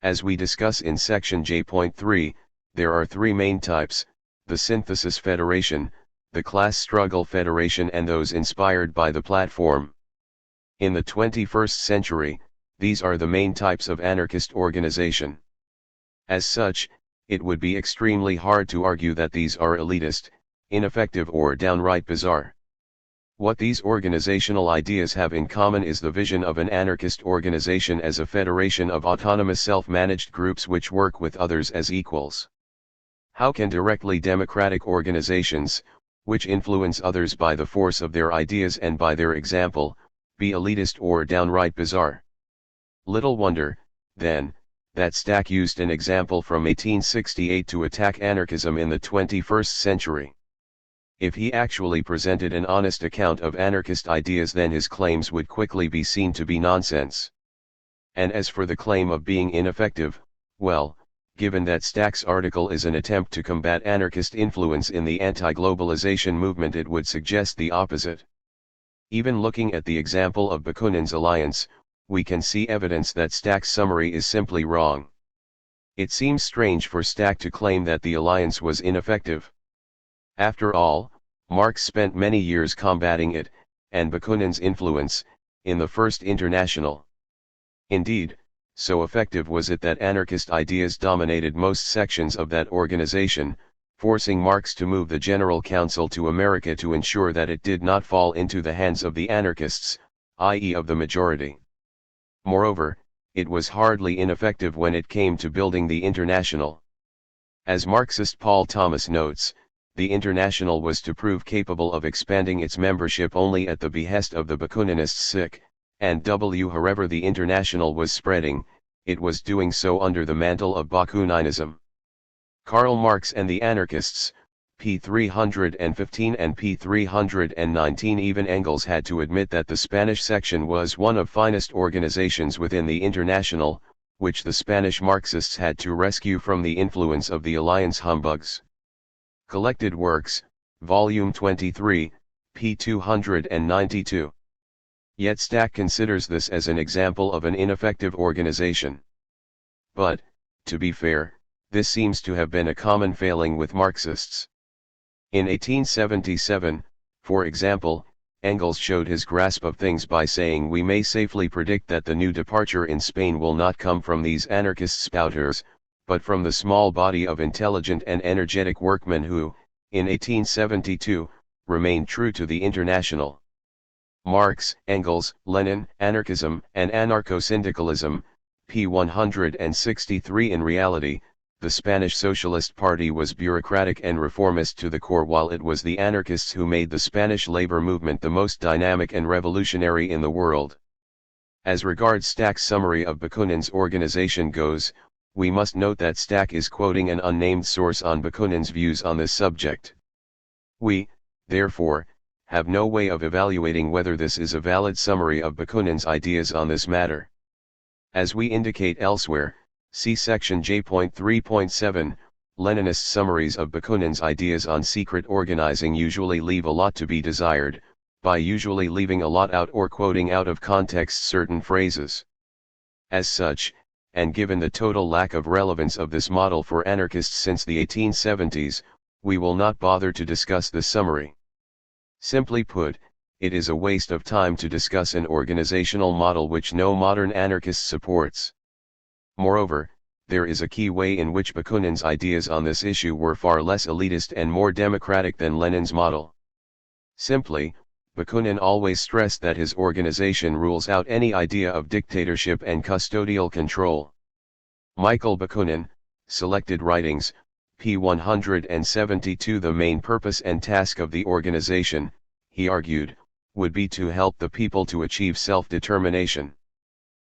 As we discuss in section J.3, there are three main types: the synthesis federation, the class struggle federation, and those inspired by the platform. In the 21st century, these are the main types of anarchist organization. As such, it would be extremely hard to argue that these are elitist, ineffective, or downright bizarre. What these organizational ideas have in common is the vision of an anarchist organization as a federation of autonomous self-managed groups which work with others as equals. How can directly democratic organizations, which influence others by the force of their ideas and by their example, be elitist or downright bizarre? Little wonder, then, that Stack used an example from 1868 to attack anarchism in the 21st century. If he actually presented an honest account of anarchist ideas, then his claims would quickly be seen to be nonsense. And as for the claim of being ineffective, well, given that Stack's article is an attempt to combat anarchist influence in the anti-globalization movement, it would suggest the opposite. Even looking at the example of Bakunin's alliance, we can see evidence that Stack's summary is simply wrong. It seems strange for Stack to claim that the alliance was ineffective. After all, Marx spent many years combating it, and Bakunin's influence, in the First International. Indeed, so effective was it that anarchist ideas dominated most sections of that organization, forcing Marx to move the General Council to America to ensure that it did not fall into the hands of the anarchists, i.e. of the majority. Moreover, it was hardly ineffective when it came to building the International. As Marxist Paul Thomas notes, the International was to prove capable of expanding its membership only at the behest of the Bakuninists SIC, and W. However the International was spreading, it was doing so under the mantle of Bakuninism. Karl Marx and the Anarchists, p. 315 and p. 319. Even Engels had to admit that the Spanish section was one of finest organizations within the International, which the Spanish Marxists had to rescue from the influence of the Alliance humbugs. Collected Works, Volume 23, p. 292. Yet Stack considers this as an example of an ineffective organization. But, to be fair, this seems to have been a common failing with Marxists. In 1877, for example, Engels showed his grasp of things by saying, "We may safely predict that the new departure in Spain will not come from these anarchist spouters, but from the small body of intelligent and energetic workmen who, in 1872, remained true to the International." Marx, Engels, Lenin, Anarchism and Anarcho-Syndicalism, p. 163. In reality, the Spanish Socialist Party was bureaucratic and reformist to the core, while it was the anarchists who made the Spanish labor movement the most dynamic and revolutionary in the world. As regards Stack's summary of Bakunin's organization goes, we must note that Stack is quoting an unnamed source on Bakunin's views on this subject. We, therefore, have no way of evaluating whether this is a valid summary of Bakunin's ideas on this matter. As we indicate elsewhere, see section J.3.7, Leninist summaries of Bakunin's ideas on secret organizing usually leave a lot to be desired, by usually leaving a lot out or quoting out of context certain phrases. As such, and given the total lack of relevance of this model for anarchists since the 1870s, we will not bother to discuss this summary. Simply put, it is a waste of time to discuss an organizational model which no modern anarchist supports. Moreover, there is a key way in which Bakunin's ideas on this issue were far less elitist and more democratic than Lenin's model. Simply, Bakunin always stressed that his organization rules out any idea of dictatorship and custodial control. Michael Bakunin, Selected Writings, p. 172. The main purpose and task of the organization, he argued, would be to help the people to achieve self-determination.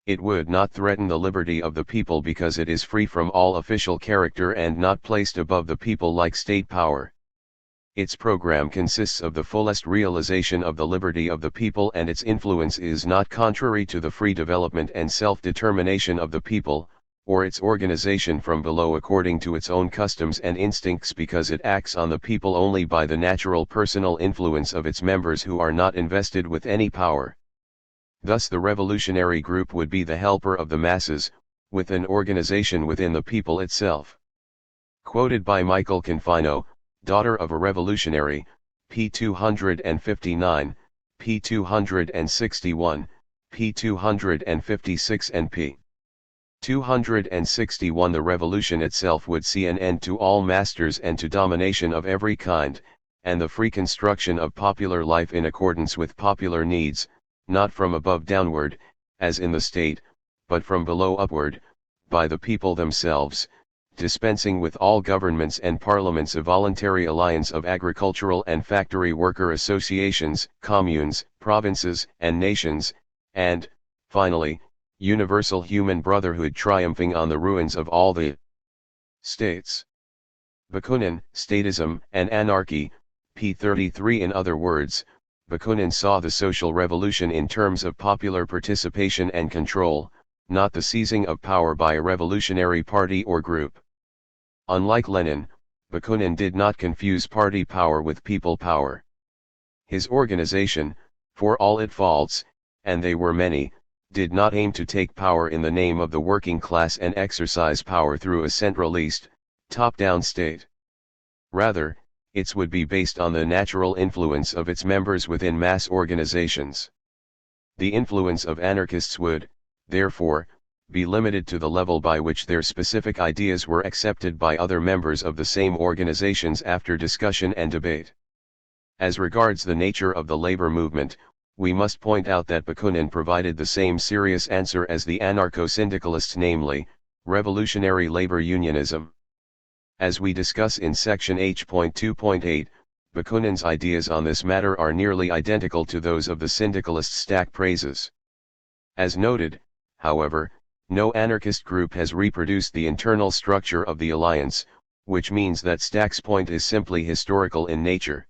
It would not threaten the liberty of the people because it is free from all official character and not placed above the people like state power. Its program consists of the fullest realization of the liberty of the people, and its influence is not contrary to the free development and self-determination of the people, or its organization from below according to its own customs and instincts, because it acts on the people only by the natural personal influence of its members who are not invested with any power. Thus the revolutionary group would be the helper of the masses, with an organization within the people itself. Quoted by Michael Confino, Daughter of a Revolutionary, p. 259, p. 261, p. 256 and p. 261. The revolution itself would see an end to all masters and to domination of every kind, and the free construction of popular life in accordance with popular needs, not from above downward, as in the state, but from below upward, by the people themselves, dispensing with all governments and parliaments a voluntary alliance of agricultural and factory worker associations, communes, provinces, and nations, and, finally, universal human brotherhood triumphing on the ruins of all the states. Bakunin, Statism and Anarchy, p. 33. In other words, Bakunin saw the social revolution in terms of popular participation and control, not the seizing of power by a revolutionary party or group. Unlike Lenin, Bakunin did not confuse party power with people power. His organization, for all its faults, and they were many, did not aim to take power in the name of the working class and exercise power through a centralist, top-down state. Rather, its would be based on the natural influence of its members within mass organizations. The influence of anarchists would, therefore, be limited to the level by which their specific ideas were accepted by other members of the same organizations after discussion and debate. As regards the nature of the labor movement, we must point out that Bakunin provided the same serious answer as the anarcho-syndicalists, namely, revolutionary labor unionism. As we discuss in section H.2.8, Bakunin's ideas on this matter are nearly identical to those of the syndicalist Stack praises. As noted, however, no anarchist group has reproduced the internal structure of the alliance, which means that Stack's point is simply historical in nature.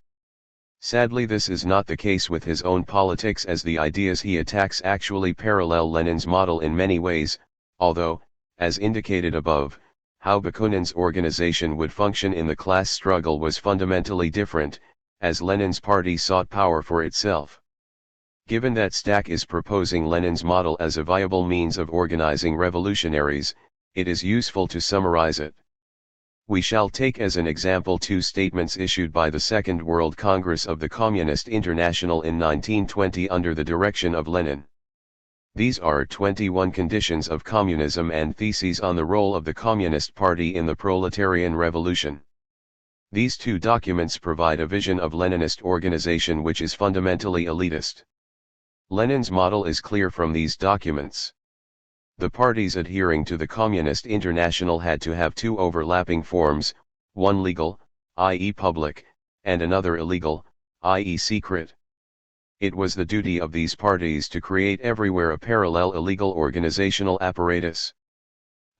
Sadly, this is not the case with his own politics, as the ideas he attacks actually parallel Lenin's model in many ways, although, as indicated above, how Bakunin's organization would function in the class struggle was fundamentally different, as Lenin's party sought power for itself. Given that Stack is proposing Lenin's model as a viable means of organizing revolutionaries, it is useful to summarize it. We shall take as an example two statements issued by the Second World Congress of the Communist International in 1920 under the direction of Lenin. These are 21 conditions of communism and theses on the role of the Communist Party in the proletarian revolution. These two documents provide a vision of Leninist organization which is fundamentally elitist. Lenin's model is clear from these documents. The parties adhering to the Communist International had to have two overlapping forms, one legal, i.e. public, and another illegal, i.e. secret. It was the duty of these parties to create everywhere a parallel illegal organizational apparatus.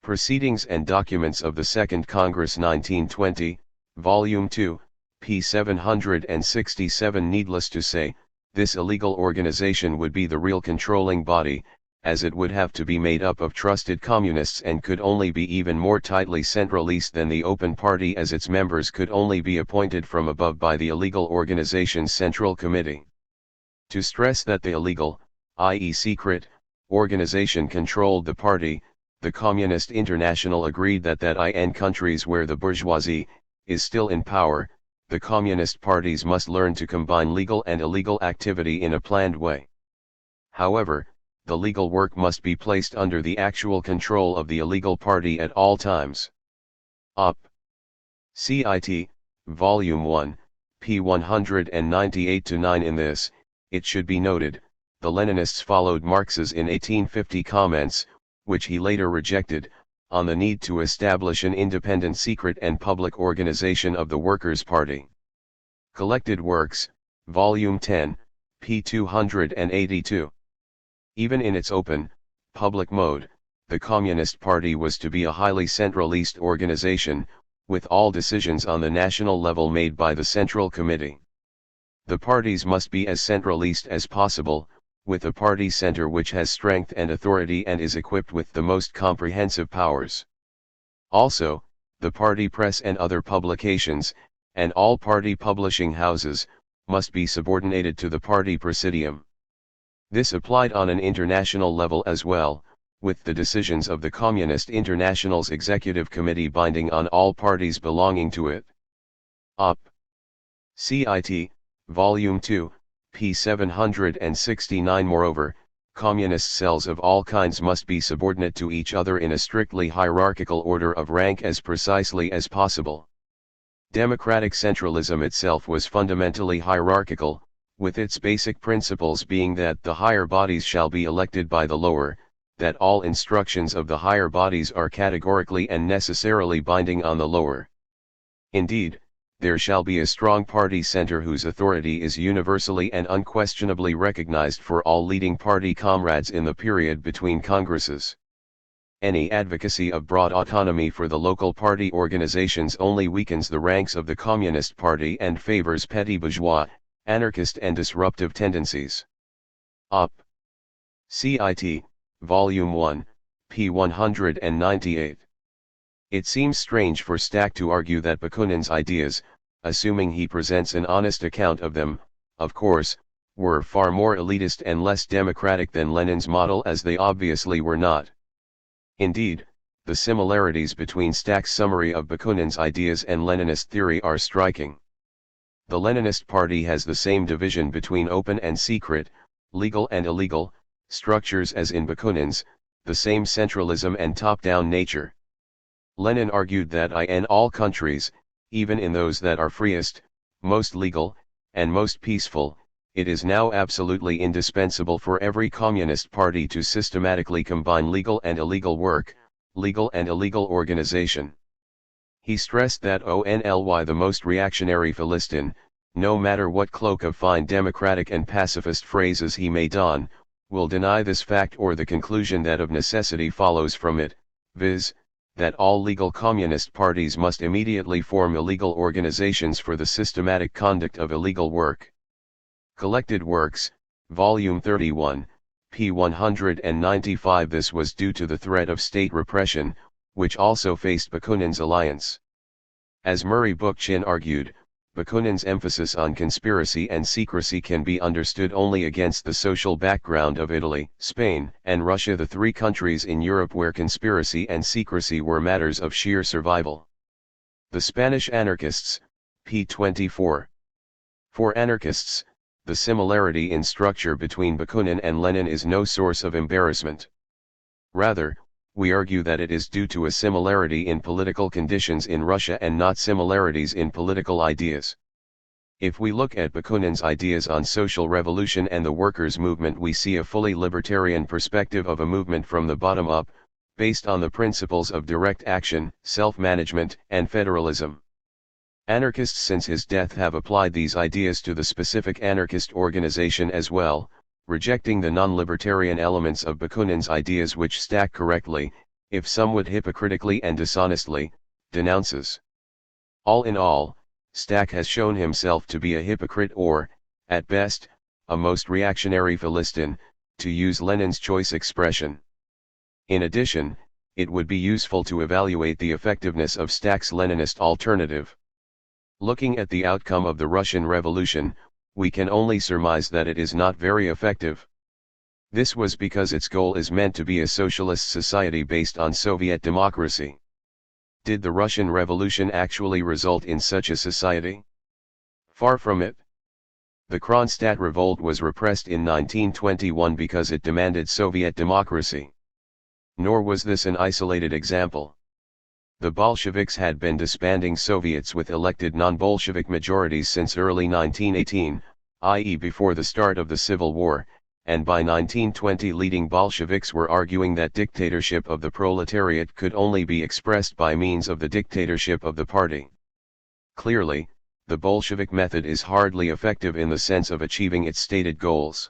Proceedings and Documents of the Second Congress 1920, Volume 2, p. 767. Needless to say, this illegal organization would be the real controlling body, as it would have to be made up of trusted communists and could only be even more tightly centralist than the Open Party, as its members could only be appointed from above by the illegal organization's Central Committee. To stress that the illegal, i.e. secret, organization controlled the party, the Communist International agreed that in countries where the bourgeoisie is still in power, the communist parties must learn to combine legal and illegal activity in a planned way. However, the legal work must be placed under the actual control of the illegal party at all times. Op. Cit. Volume 1, p. 198-9. In this, it should be noted, the Leninists followed Marx's in 1850 comments, which he later rejected, on the need to establish an independent secret and public organization of the Workers' Party. Collected Works, Volume 10, p. 282. Even in its open, public mode, the Communist Party was to be a highly centralist organization, with all decisions on the national level made by the Central Committee. The parties must be as centralist as possible, with a party center which has strength and authority and is equipped with the most comprehensive powers. Also, the party press and other publications, and all party publishing houses, must be subordinated to the party presidium. This applied on an international level as well, with the decisions of the Communist International's Executive Committee binding on all parties belonging to it. Op. Cit. Volume 2, p. 769. Moreover, communist cells of all kinds must be subordinate to each other in a strictly hierarchical order of rank as precisely as possible. Democratic centralism itself was fundamentally hierarchical, with its basic principles being that the higher bodies shall be elected by the lower, that all instructions of the higher bodies are categorically and necessarily binding on the lower. Indeed, there shall be a strong party center whose authority is universally and unquestionably recognized for all leading party comrades in the period between congresses. Any advocacy of broad autonomy for the local party organizations only weakens the ranks of the Communist Party and favors petty bourgeois, anarchist and disruptive tendencies. Op. Cit. Volume 1, p. 198. It seems strange for Stack to argue that Bakunin's ideas, assuming he presents an honest account of them, of course, were far more elitist and less democratic than Lenin's model, as they obviously were not. Indeed, the similarities between Stack's summary of Bakunin's ideas and Leninist theory are striking. The Leninist Party has the same division between open and secret, legal and illegal, structures as in Bakunin's, the same centralism and top-down nature. Lenin argued that in all countries, even in those that are freest, most legal, and most peaceful, it is now absolutely indispensable for every communist party to systematically combine legal and illegal work, legal and illegal organization. He stressed that only the most reactionary Philistine, no matter what cloak of fine democratic and pacifist phrases he may don, will deny this fact or the conclusion that of necessity follows from it, viz., that all legal communist parties must immediately form illegal organizations for the systematic conduct of illegal work. Collected Works, Volume 31, p. 195. This was due to the threat of state repression, which also faced Bakunin's alliance. As Murray Bookchin argued, Bakunin's emphasis on conspiracy and secrecy can be understood only against the social background of Italy, Spain, and Russia, the three countries in Europe where conspiracy and secrecy were matters of sheer survival. The Spanish Anarchists, p. 24. For anarchists, the similarity in structure between Bakunin and Lenin is no source of embarrassment. Rather, we argue that it is due to a similarity in political conditions in Russia and not similarities in political ideas. If we look at Bakunin's ideas on social revolution and the workers' movement, we see a fully libertarian perspective of a movement from the bottom up, based on the principles of direct action, self-management, and federalism. Anarchists since his death have applied these ideas to the specific anarchist organization as well, rejecting the non-libertarian elements of Bakunin's ideas, which Stack correctly, if somewhat hypocritically and dishonestly, denounces. All in all, Stack has shown himself to be a hypocrite or, at best, a most reactionary Philistine, to use Lenin's choice expression. In addition, it would be useful to evaluate the effectiveness of Stack's Leninist alternative. Looking at the outcome of the Russian Revolution, we can only surmise that it is not very effective. This was because its goal is meant to be a socialist society based on Soviet democracy. Did the Russian Revolution actually result in such a society? Far from it. The Kronstadt Revolt was repressed in 1921 because it demanded Soviet democracy. Nor was this an isolated example. The Bolsheviks had been disbanding Soviets with elected non-Bolshevik majorities since early 1918, i.e. before the start of the Civil War, and by 1920 leading Bolsheviks were arguing that dictatorship of the proletariat could only be expressed by means of the dictatorship of the party. Clearly, the Bolshevik method is hardly effective in the sense of achieving its stated goals.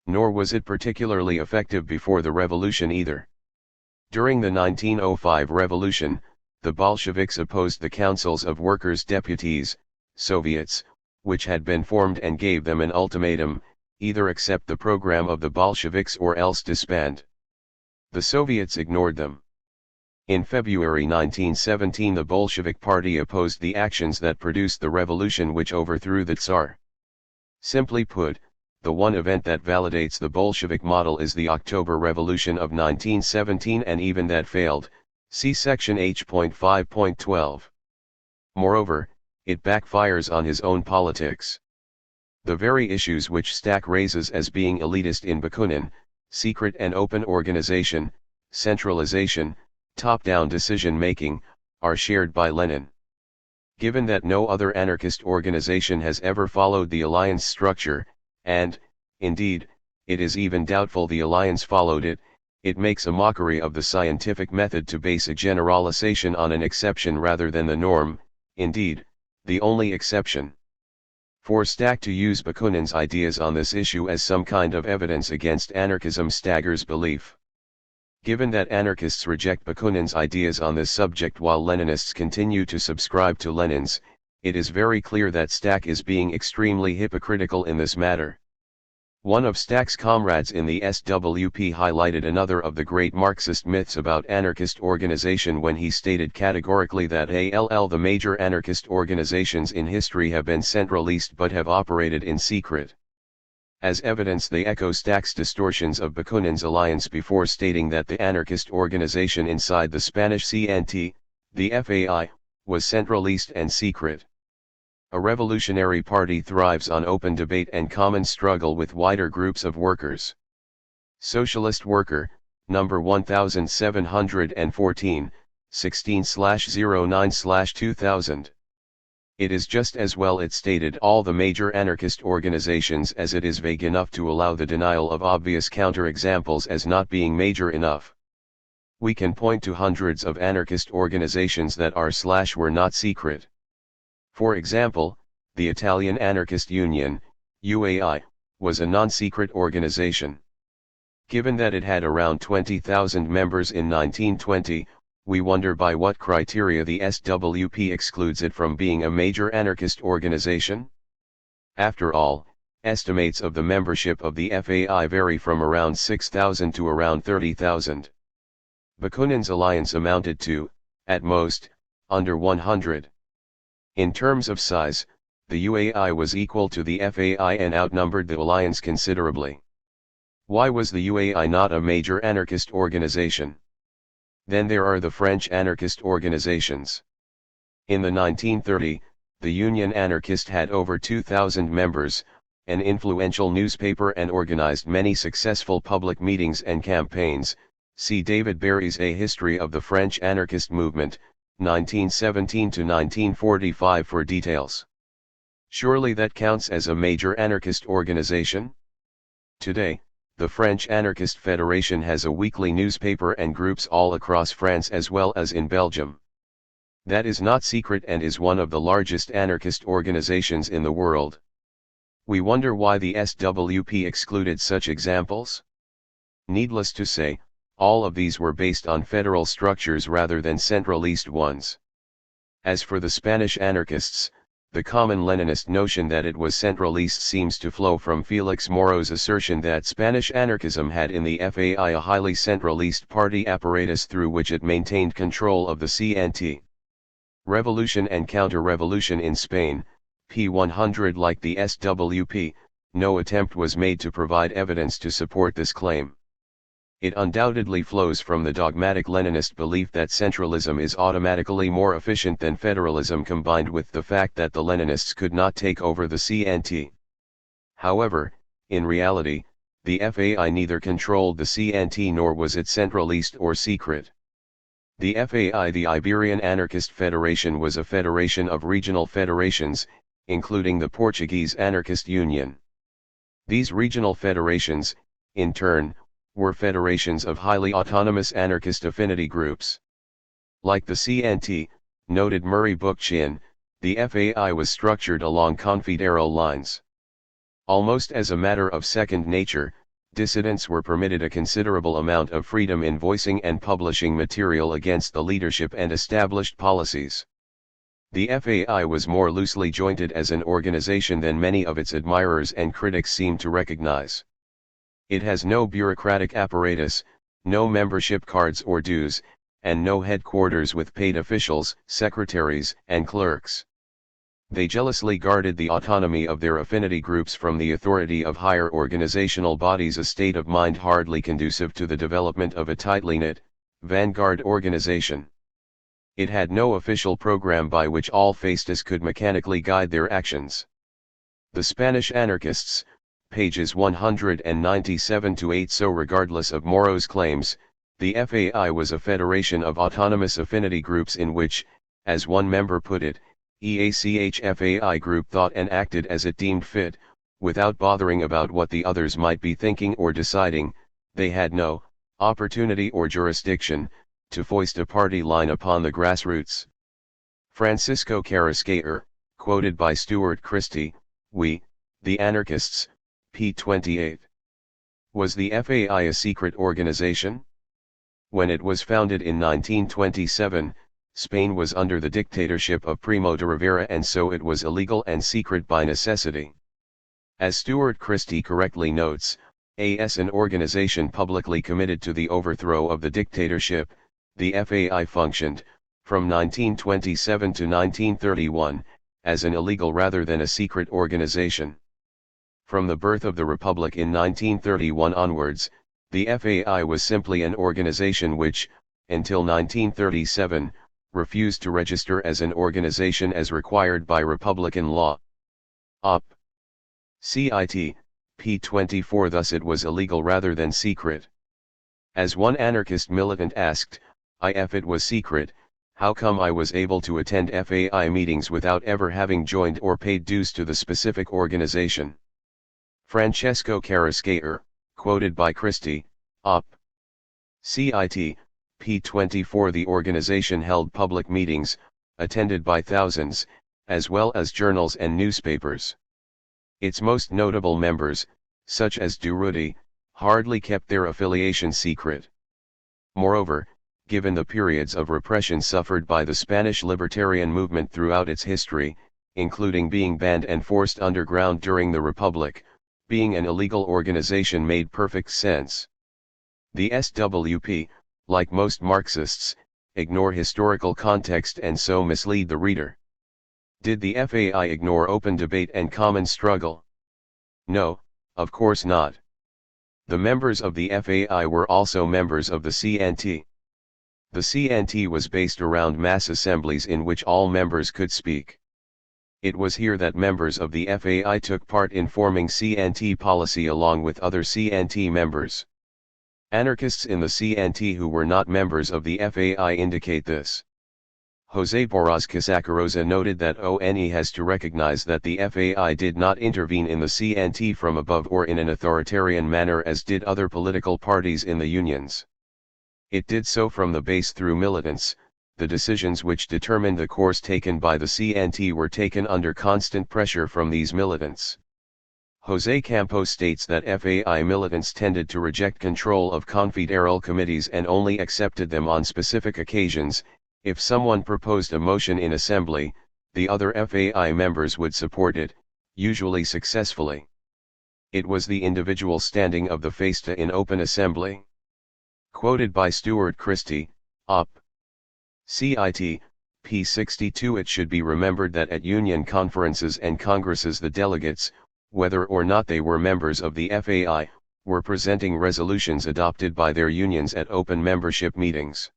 Nor was it particularly effective before the revolution either. During the 1905 revolution, the Bolsheviks opposed the councils of workers' deputies, Soviets, which had been formed and gave them an ultimatum: either accept the program of the Bolsheviks or else disband. The Soviets ignored them. In February 1917 the Bolshevik Party opposed the actions that produced the revolution which overthrew the Tsar. Simply put, the one event that validates the Bolshevik model is the October Revolution of 1917, and even that failed, see section H.5.12. Moreover, it backfires on his own politics. The very issues which Stack raises as being elitist in Bakunin, secret and open organization, centralization, top-down decision-making, are shared by Lenin. Given that no other anarchist organization has ever followed the alliance structure, and, indeed, it is even doubtful the alliance followed it, it makes a mockery of the scientific method to base a generalization on an exception rather than the norm, indeed, the only exception. For Stack to use Bakunin's ideas on this issue as some kind of evidence against anarchism staggers belief. Given that anarchists reject Bakunin's ideas on this subject while Leninists continue to subscribe to Lenin's, it is very clear that Stack is being extremely hypocritical in this matter. One of Stack's comrades in the SWP highlighted another of the great Marxist myths about anarchist organization when he stated categorically that the major anarchist organizations in history have been centralist but have operated in secret. As evidence they echo Stack's distortions of Bakunin's alliance before stating that the anarchist organization inside the Spanish CNT, the FAI, was centralist and secret. A revolutionary party thrives on open debate and common struggle with wider groups of workers. Socialist Worker, number 1714, 16/09/2000. It is just as well it stated all the major anarchist organizations as it is vague enough to allow the denial of obvious counterexamples as not being major enough. We can point to hundreds of anarchist organizations that are/were not secret. For example, the Italian Anarchist Union, UAI, was a non-secret organization. Given that it had around 20,000 members in 1920, we wonder by what criteria the SWP excludes it from being a major anarchist organization? After all, estimates of the membership of the FAI vary from around 6,000 to around 30,000. Bakunin's alliance amounted to, at most, under 100. In terms of size, the UAI was equal to the FAI and outnumbered the alliance considerably. Why was the UAI not a major anarchist organization? Then there are the French anarchist organizations. In the 1930s, the Union Anarchiste had over 2,000 members, an influential newspaper, and organized many successful public meetings and campaigns. See David Barry's A History of the French Anarchist Movement, 1917 to 1945 for details. Surely that counts as a major anarchist organization? Today, the French Anarchist Federation has a weekly newspaper and groups all across France as well as in Belgium. That is not secret and is one of the largest anarchist organizations in the world. We wonder why the SWP excluded such examples? Needless to say, all of these were based on federal structures rather than centralist ones. As for the Spanish anarchists, the common Leninist notion that it was centralist seems to flow from Felix Moro's assertion that Spanish anarchism had in the FAI a highly centralist party apparatus through which it maintained control of the CNT. Revolution and Counter-Revolution in Spain, p. 100. Like the SWP, no attempt was made to provide evidence to support this claim. It undoubtedly flows from the dogmatic Leninist belief that centralism is automatically more efficient than federalism, combined with the fact that the Leninists could not take over the CNT. However, in reality, the FAI neither controlled the CNT nor was it centralist or secret. The FAI, the Iberian Anarchist Federation, was a federation of regional federations, including the Portuguese Anarchist Union. These regional federations, in turn, were federations of highly autonomous anarchist affinity groups. Like the CNT, noted Murray Bookchin, the FAI was structured along confederal lines. Almost as a matter of second nature, dissidents were permitted a considerable amount of freedom in voicing and publishing material against the leadership and established policies. The FAI was more loosely jointed as an organization than many of its admirers and critics seem to recognize. It has no bureaucratic apparatus, no membership cards or dues, and no headquarters with paid officials, secretaries, and clerks. They jealously guarded the autonomy of their affinity groups from the authority of higher organizational bodies, a state of mind hardly conducive to the development of a tightly knit, vanguard organization. It had no official program by which all fascists could mechanically guide their actions. The Spanish anarchists, pages 197-8. So regardless of Moro's claims, the FAI was a federation of autonomous affinity groups in which, as one member put it, EACHFAI group thought and acted as it deemed fit, without bothering about what the others might be thinking or deciding. They had no opportunity or jurisdiction to foist a party line upon the grassroots. Francisco Carrasqueir, quoted by Stuart Christie, "We, the anarchists, p. 28. Was the FAI a secret organization? When it was founded in 1927, Spain was under the dictatorship of Primo de Rivera, and so it was illegal and secret by necessity. As Stuart Christie correctly notes, as an organization publicly committed to the overthrow of the dictatorship, the FAI functioned, from 1927 to 1931, as an illegal rather than a secret organization. From the birth of the Republic in 1931 onwards, the FAI was simply an organization which, until 1937, refused to register as an organization as required by Republican law. Op. Cit. p. 24. Thus it was illegal rather than secret. As one anarchist militant asked, if it was secret, how come I was able to attend FAI meetings without ever having joined or paid dues to the specific organization? Francesco Carrasqueir, quoted by Christie, Op. Cit. p. 24. The organization held public meetings, attended by thousands, as well as journals and newspapers. Its most notable members, such as Durruti, hardly kept their affiliation secret. Moreover, given the periods of repression suffered by the Spanish libertarian movement throughout its history, including being banned and forced underground during the Republic, being an illegal organization made perfect sense. The SWP, like most Marxists, ignore historical context and so mislead the reader. Did the FAI ignore open debate and common struggle? No, of course not. The members of the FAI were also members of the CNT. The CNT was based around mass assemblies in which all members could speak. It was here that members of the FAI took part in forming CNT policy along with other CNT members. Anarchists in the CNT who were not members of the FAI indicate this. José Boraz Casacarosa noted that ONE has to recognize that the FAI did not intervene in the CNT from above or in an authoritarian manner as did other political parties in the unions. It did so from the base through militants. The decisions which determined the course taken by the CNT were taken under constant pressure from these militants. José Campos states that FAI militants tended to reject control of confederal committees and only accepted them on specific occasions. If someone proposed a motion in assembly, the other FAI members would support it, usually successfully. It was the individual standing of the Festa in open assembly. Quoted by Stuart Christie, Op. Cit. p. 62. It should be remembered that at union conferences and congresses the delegates, whether or not they were members of the FAI, were presenting resolutions adopted by their unions at open membership meetings.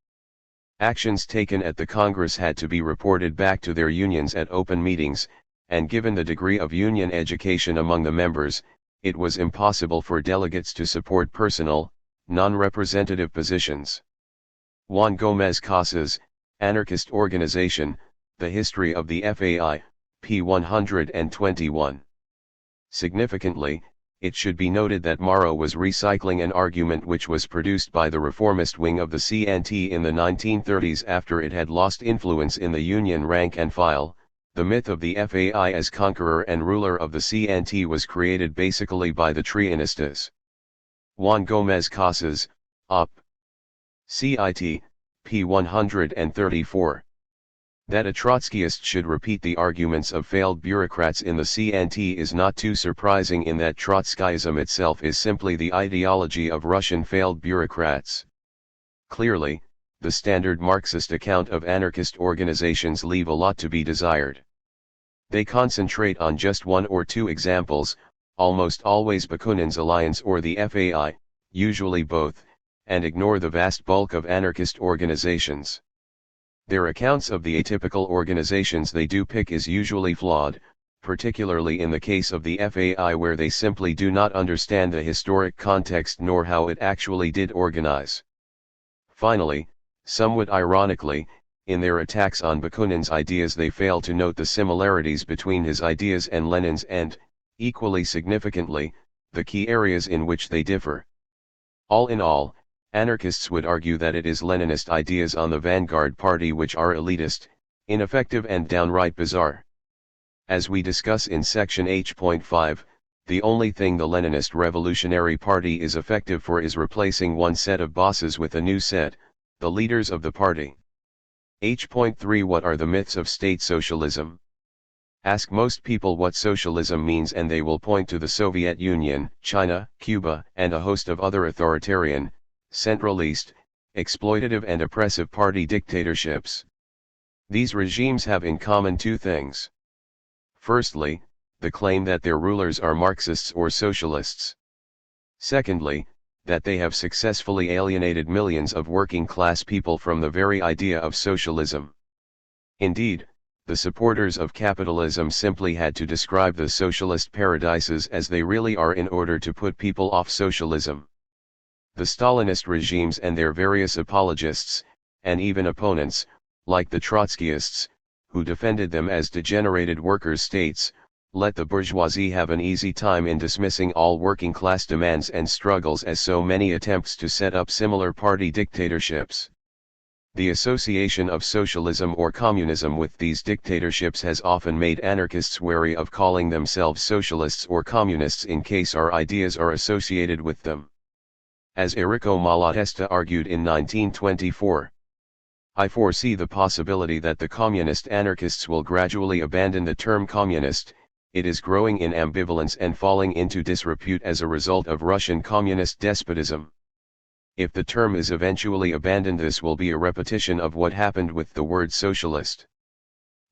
Actions taken at the Congress had to be reported back to their unions at open meetings, and given the degree of union education among the members, it was impossible for delegates to support personal, non-representative positions. Juan Gómez Casas, Anarchist Organization, The History of the FAI, p. 121. Significantly, it should be noted that Moro was recycling an argument which was produced by the reformist wing of the CNT in the 1930s after it had lost influence in the union rank and file. The myth of the FAI as conqueror and ruler of the CNT was created basically by the Trienistas. Juan Gómez Casas, Op. Cit. p. 134. That a Trotskyist should repeat the arguments of failed bureaucrats in the CNT is not too surprising, in that Trotskyism itself is simply the ideology of Russian failed bureaucrats. Clearly, the standard Marxist account of anarchist organizations leave a lot to be desired. They concentrate on just one or two examples, almost always Bakunin's Alliance or the FAI, usually both, and ignore the vast bulk of anarchist organizations. Their accounts of the atypical organizations they do pick is usually flawed, particularly in the case of the FAI, where they simply do not understand the historic context nor how it actually did organize. Finally, somewhat ironically, in their attacks on Bakunin's ideas they fail to note the similarities between his ideas and Lenin's and, equally significantly, the key areas in which they differ. All in all, anarchists would argue that it is Leninist ideas on the vanguard party which are elitist, ineffective and downright bizarre. As we discuss in section H.5, the only thing the Leninist Revolutionary Party is effective for is replacing one set of bosses with a new set, the leaders of the party. H.3 What are the myths of state socialism? Ask most people what socialism means and they will point to the Soviet Union, China, Cuba, and a host of other authoritarian, centralist, exploitative and oppressive party dictatorships. These regimes have in common two things. Firstly, the claim that their rulers are Marxists or socialists. Secondly, that they have successfully alienated millions of working-class people from the very idea of socialism. Indeed, the supporters of capitalism simply had to describe the socialist paradises as they really are in order to put people off socialism. The Stalinist regimes and their various apologists, and even opponents, like the Trotskyists, who defended them as degenerated workers' states, let the bourgeoisie have an easy time in dismissing all working-class demands and struggles as so many attempts to set up similar party dictatorships. The association of socialism or communism with these dictatorships has often made anarchists wary of calling themselves socialists or communists in case our ideas are associated with them. As Enrico Malatesta argued in 1924, I foresee the possibility that the communist anarchists will gradually abandon the term communist. It is growing in ambivalence and falling into disrepute as a result of Russian communist despotism. If the term is eventually abandoned, this will be a repetition of what happened with the word socialist.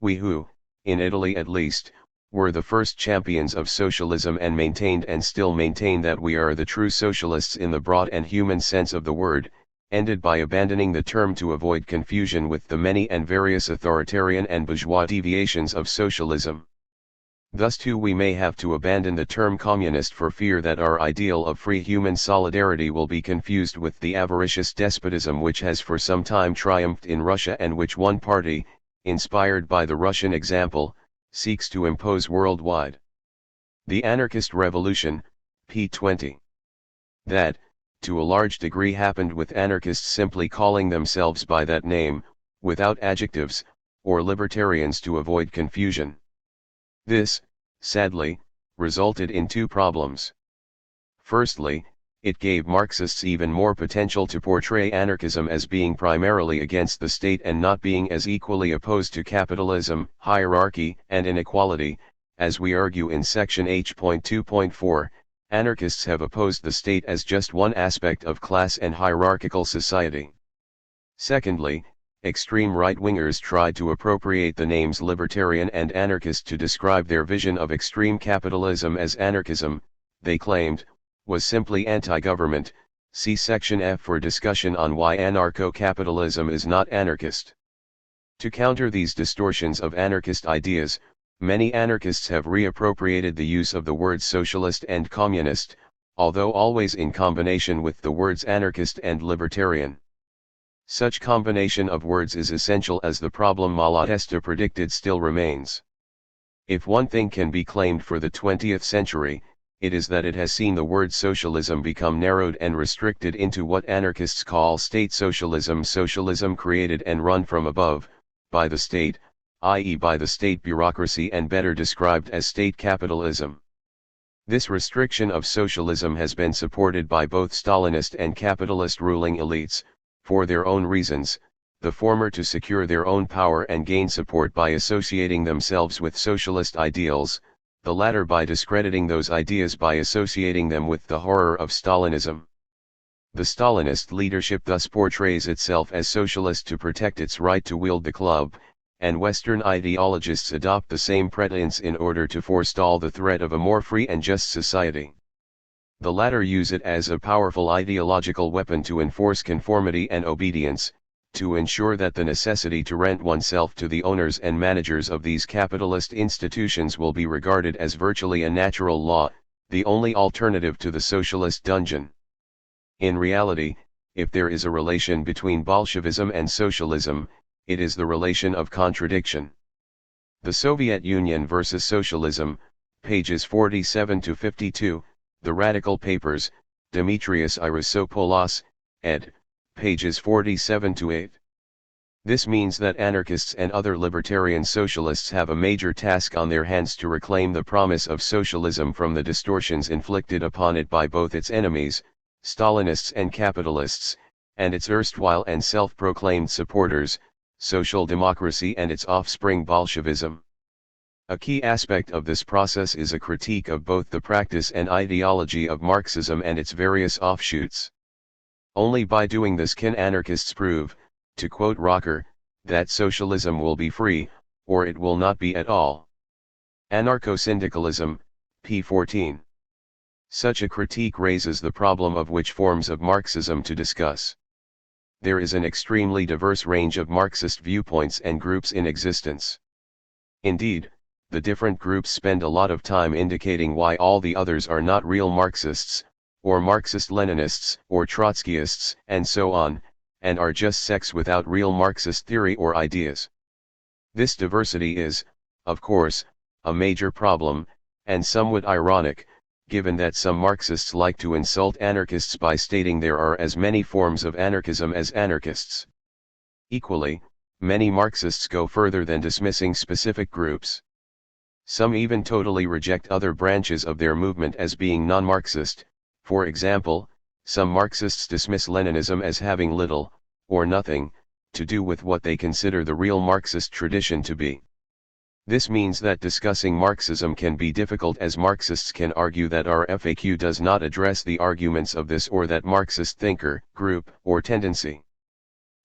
We who, in Italy at least, were the first champions of socialism and maintained and still maintain that we are the true socialists in the broad and human sense of the word, ended by abandoning the term to avoid confusion with the many and various authoritarian and bourgeois deviations of socialism. Thus too we may have to abandon the term communist for fear that our ideal of free human solidarity will be confused with the avaricious despotism which has for some time triumphed in Russia and which one party, inspired by the Russian example, seeks to impose worldwide. The Anarchist Revolution, p. 20. That, to a large degree, happened with anarchists simply calling themselves by that name, without adjectives, or libertarians to avoid confusion. This, sadly, resulted in two problems. Firstly, it gave Marxists even more potential to portray anarchism as being primarily against the state and not being as equally opposed to capitalism, hierarchy, and inequality. As we argue in section H.2.4, anarchists have opposed the state as just one aspect of class and hierarchical society. Secondly, extreme right-wingers tried to appropriate the names libertarian and anarchist to describe their vision of extreme capitalism, as anarchism, they claimed, was simply anti-government. See section F for discussion on why anarcho-capitalism is not anarchist. To counter these distortions of anarchist ideas, many anarchists have reappropriated the use of the words socialist and communist, although always in combination with the words anarchist and libertarian. Such combination of words is essential as the problem Malatesta predicted still remains. If one thing can be claimed for the 20th century, it is that it has seen the word socialism become narrowed and restricted into what anarchists call state socialism, socialism created and run from above, by the state, i.e. by the state bureaucracy, and better described as state capitalism. This restriction of socialism has been supported by both Stalinist and capitalist ruling elites, for their own reasons, the former to secure their own power and gain support by associating themselves with socialist ideals, the latter by discrediting those ideas by associating them with the horror of Stalinism. The Stalinist leadership thus portrays itself as socialist to protect its right to wield the club, and Western ideologists adopt the same pretense in order to forestall the threat of a more free and just society. The latter use it as a powerful ideological weapon to enforce conformity and obedience, to ensure that the necessity to rent oneself to the owners and managers of these capitalist institutions will be regarded as virtually a natural law, the only alternative to the socialist dungeon. In reality, if there is a relation between Bolshevism and socialism, it is the relation of contradiction. The Soviet Union versus Socialism, pages 47 to 52, The Radical Papers, Demetrius Irisopoulos, ed., pages 47 to 8. This means that anarchists and other libertarian socialists have a major task on their hands to reclaim the promise of socialism from the distortions inflicted upon it by both its enemies, Stalinists and capitalists, and its erstwhile and self-proclaimed supporters, social democracy and its offspring Bolshevism. A key aspect of this process is a critique of both the practice and ideology of Marxism and its various offshoots. Only by doing this can anarchists prove, to quote Rocker, that socialism will be free, or it will not be at all. Anarcho-syndicalism, p. 14. Such a critique raises the problem of which forms of Marxism to discuss. There is an extremely diverse range of Marxist viewpoints and groups in existence. Indeed, the different groups spend a lot of time indicating why all the others are not real Marxists, or Marxist-Leninists, or Trotskyists, and so on, and are just sects without real Marxist theory or ideas. This diversity is, of course, a major problem, and somewhat ironic, given that some Marxists like to insult anarchists by stating there are as many forms of anarchism as anarchists. Equally, many Marxists go further than dismissing specific groups. Some even totally reject other branches of their movement as being non-Marxist. For example, some Marxists dismiss Leninism as having little, or nothing, to do with what they consider the real Marxist tradition to be. This means that discussing Marxism can be difficult, as Marxists can argue that our FAQ does not address the arguments of this or that Marxist thinker, group, or tendency.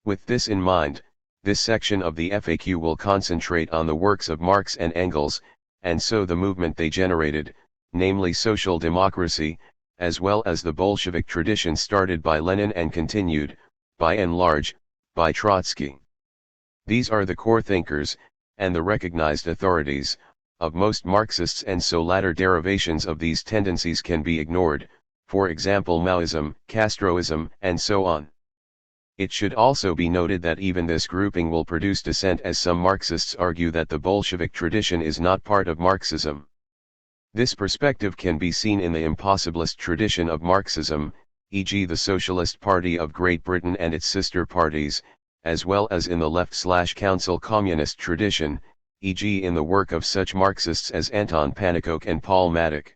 With this in mind, this section of the FAQ will concentrate on the works of Marx and Engels, and so the movement they generated, namely social democracy, as well as the Bolshevik tradition started by Lenin and continued, by and large, by Trotsky. These are the core thinkers, and the recognized authorities, of most Marxists, and so latter derivations of these tendencies can be ignored, for example Maoism, Castroism, and so on. It should also be noted that even this grouping will produce dissent, as some Marxists argue that the Bolshevik tradition is not part of Marxism. This perspective can be seen in the impossibilist tradition of Marxism, e.g. the Socialist Party of Great Britain and its sister parties, as well as in the left/council communist tradition, e.g. in the work of such Marxists as Anton Pannekoek and Paul Matic.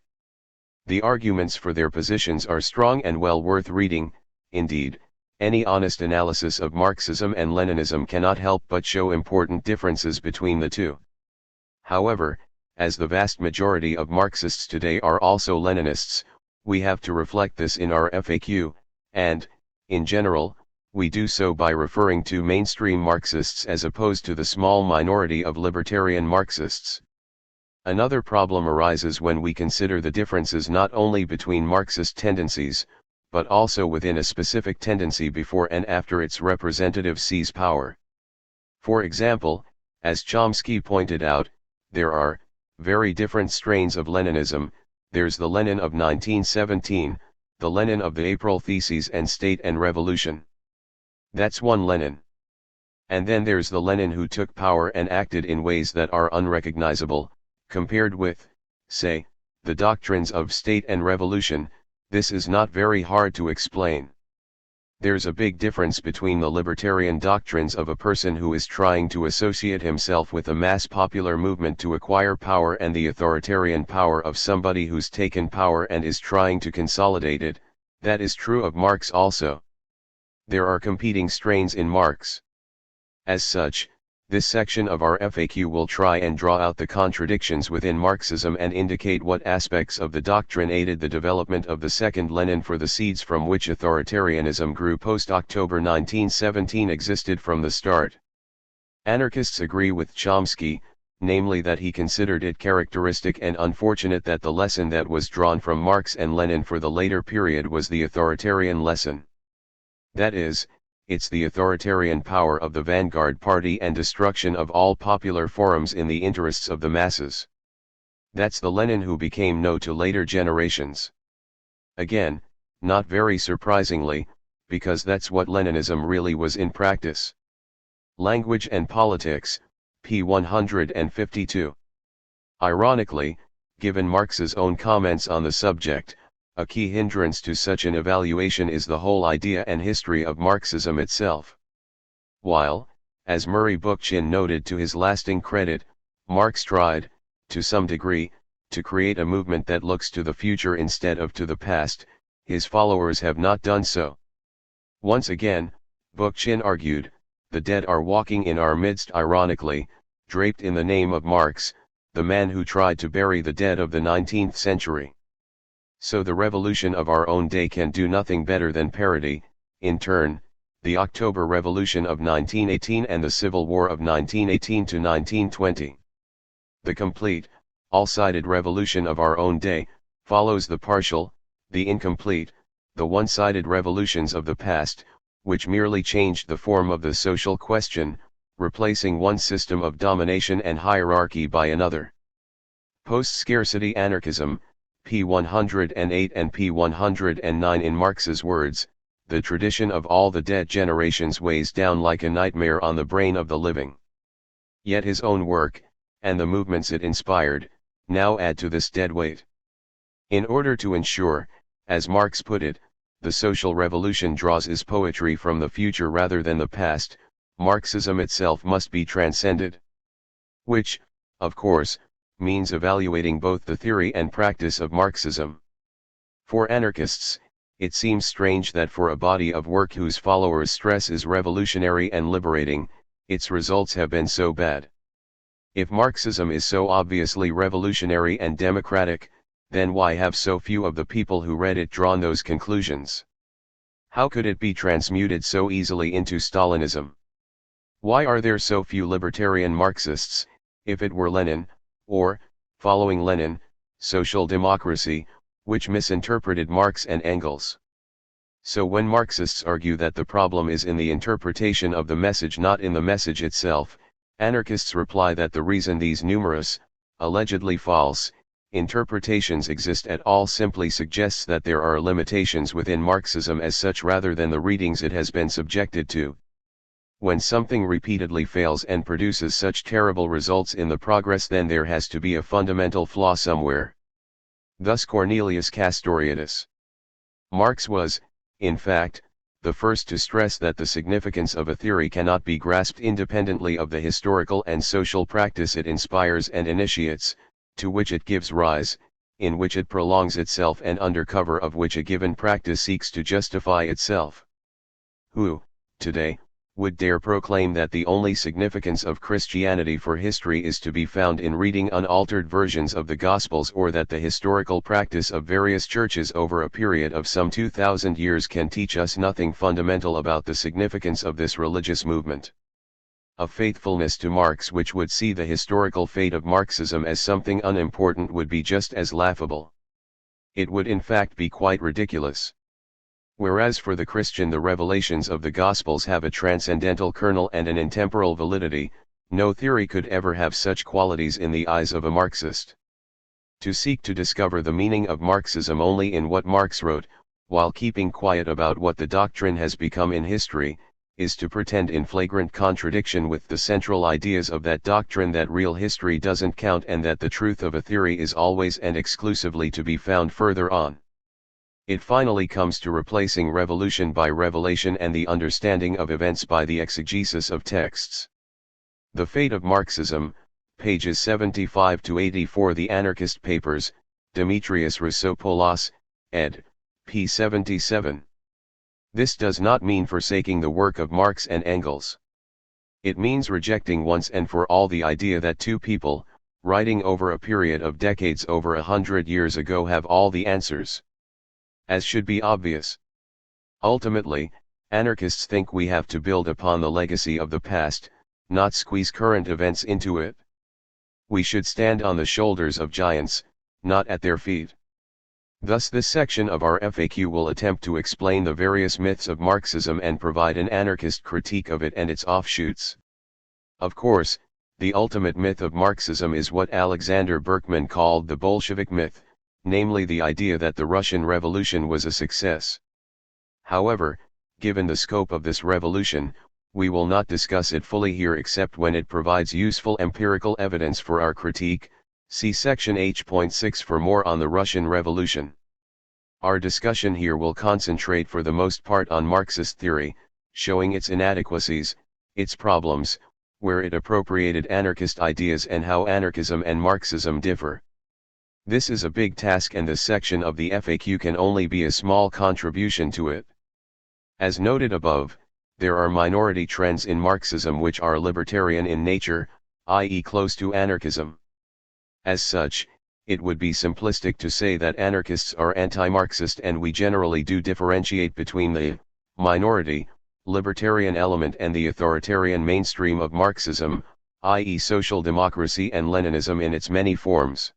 The arguments for their positions are strong and well worth reading. Indeed, any honest analysis of Marxism and Leninism cannot help but show important differences between the two. However, as the vast majority of Marxists today are also Leninists, we have to reflect this in our FAQ, and, in general, we do so by referring to mainstream Marxists as opposed to the small minority of libertarian Marxists. Another problem arises when we consider the differences not only between Marxist tendencies, but also within a specific tendency before and after its representative seize power. For example, as Chomsky pointed out, there are very different strains of Leninism. There's the Lenin of 1917, the Lenin of the April Theses and State and Revolution. That's one Lenin. And then there's the Lenin who took power and acted in ways that are unrecognizable, compared with, say, the doctrines of state and revolution. This is not very hard to explain. There's a big difference between the libertarian doctrines of a person who is trying to associate himself with a mass popular movement to acquire power and the authoritarian power of somebody who's taken power and is trying to consolidate it. That is true of Marx also. There are competing strains in Marx. As such, this section of our FAQ will try and draw out the contradictions within Marxism and indicate what aspects of the doctrine aided the development of the second Lenin, for the seeds from which authoritarianism grew post-October 1917 existed from the start. Anarchists agree with Chomsky, namely that he considered it characteristic and unfortunate that the lesson that was drawn from Marx and Lenin for the later period was the authoritarian lesson. That is, it's the authoritarian power of the vanguard party and destruction of all popular forums in the interests of the masses. That's the Lenin who became known to later generations. Again, not very surprisingly, because that's what Leninism really was in practice. Language and Politics, p. 152. Ironically, given Marx's own comments on the subject, a key hindrance to such an evaluation is the whole idea and history of Marxism itself. While, as Murray Bookchin noted to his lasting credit, Marx tried, to some degree, to create a movement that looks to the future instead of to the past, his followers have not done so. Once again, Bookchin argued, the dead are walking in our midst, ironically, draped in the name of Marx, the man who tried to bury the dead of the 19th century. So the revolution of our own day can do nothing better than parody, in turn, the October Revolution of 1918 and the Civil War of 1918 to 1920. The complete, all-sided revolution of our own day, follows the partial, the incomplete, the one-sided revolutions of the past, which merely changed the form of the social question, replacing one system of domination and hierarchy by another. Post-scarcity anarchism, p. 108 and p. 109. In Marx's words, the tradition of all the dead generations weighs down like a nightmare on the brain of the living. Yet his own work, and the movements it inspired, now add to this dead weight. In order to ensure, as Marx put it, the social revolution draws its poetry from the future rather than the past, Marxism itself must be transcended. Which, of course, means evaluating both the theory and practice of Marxism. For anarchists, it seems strange that for a body of work whose followers' stress is revolutionary and liberating, its results have been so bad. If Marxism is so obviously revolutionary and democratic, then why have so few of the people who read it drawn those conclusions? How could it be transmuted so easily into Stalinism? Why are there so few libertarian Marxists, if it were Lenin, or, following Lenin, social democracy, which misinterpreted Marx and Engels? So when Marxists argue that the problem is in the interpretation of the message, not in the message itself, anarchists reply that the reason these numerous, allegedly false, interpretations exist at all simply suggests that there are limitations within Marxism as such rather than the readings it has been subjected to. When something repeatedly fails and produces such terrible results in the progress, then there has to be a fundamental flaw somewhere. Thus Cornelius Castoriadis. Marx was, in fact, the first to stress that the significance of a theory cannot be grasped independently of the historical and social practice it inspires and initiates, to which it gives rise, in which it prolongs itself and under cover of which a given practice seeks to justify itself. Who, today, would dare proclaim that the only significance of Christianity for history is to be found in reading unaltered versions of the Gospels, or that the historical practice of various churches over a period of some 2,000 years can teach us nothing fundamental about the significance of this religious movement? A faithfulness to Marx which would see the historical fate of Marxism as something unimportant would be just as laughable. It would in fact be quite ridiculous. Whereas for the Christian the revelations of the Gospels have a transcendental kernel and an intemporal validity, no theory could ever have such qualities in the eyes of a Marxist. To seek to discover the meaning of Marxism only in what Marx wrote, while keeping quiet about what the doctrine has become in history, is to pretend in flagrant contradiction with the central ideas of that doctrine that real history doesn't count and that the truth of a theory is always and exclusively to be found further on. It finally comes to replacing revolution by revelation and the understanding of events by the exegesis of texts. The Fate of Marxism, pages 75 to 84. The Anarchist Papers, Demetrius Rousseau-Poulos, ed. p. 77. This does not mean forsaking the work of Marx and Engels. It means rejecting once and for all the idea that two people, writing over a period of decades over 100 years ago, have all the answers. As should be obvious. Ultimately, anarchists think we have to build upon the legacy of the past, not squeeze current events into it. We should stand on the shoulders of giants, not at their feet. Thus this section of our FAQ will attempt to explain the various myths of Marxism and provide an anarchist critique of it and its offshoots. Of course, the ultimate myth of Marxism is what Alexander Berkman called the Bolshevik myth, namely the idea that the Russian Revolution was a success. However, given the scope of this revolution, we will not discuss it fully here except when it provides useful empirical evidence for our critique. See section H.6 for more on the Russian Revolution. Our discussion here will concentrate for the most part on Marxist theory, showing its inadequacies, its problems, where it appropriated anarchist ideas and how anarchism and Marxism differ. This is a big task and this section of the FAQ can only be a small contribution to it. As noted above, there are minority trends in Marxism which are libertarian in nature, i.e. close to anarchism. As such, it would be simplistic to say that anarchists are anti-Marxist, and we generally do differentiate between the minority, libertarian element and the authoritarian mainstream of Marxism, i.e. social democracy and Leninism in its many forms.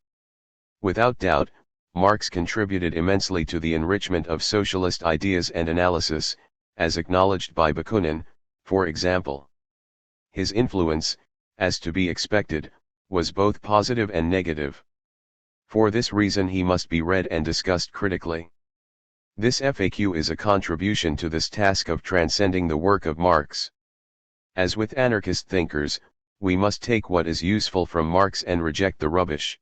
Without doubt, Marx contributed immensely to the enrichment of socialist ideas and analysis, as acknowledged by Bakunin, for example. His influence, as to be expected, was both positive and negative. For this reason he must be read and discussed critically. This FAQ is a contribution to this task of transcending the work of Marx. As with anarchist thinkers, we must take what is useful from Marx and reject the rubbish.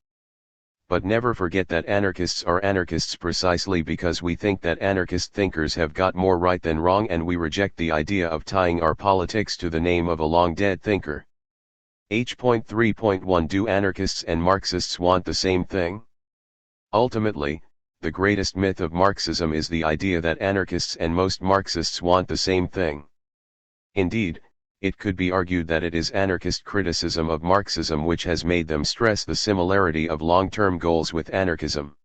But never forget that anarchists are anarchists precisely because we think that anarchist thinkers have got more right than wrong, and we reject the idea of tying our politics to the name of a long-dead thinker. H.3.1 Do anarchists and Marxists want the same thing? Ultimately, the greatest myth of Marxism is the idea that anarchists and most Marxists want the same thing. Indeed, it could be argued that it is anarchist criticism of Marxism which has made them stress the similarity of long-term goals with anarchism.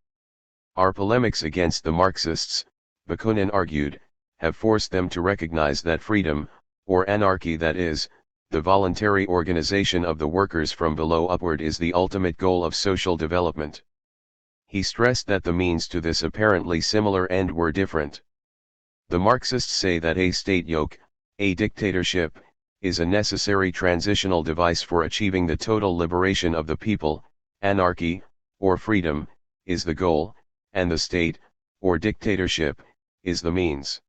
Our polemics against the Marxists, Bakunin argued, have forced them to recognize that freedom, or anarchy that is, the voluntary organization of the workers from below upward, is the ultimate goal of social development. He stressed that the means to this apparently similar end were different. The Marxists say that a state yoke, a dictatorship, is a necessary transitional device for achieving the total liberation of the people. Anarchy, or freedom, is the goal, and the state, or dictatorship, is the means.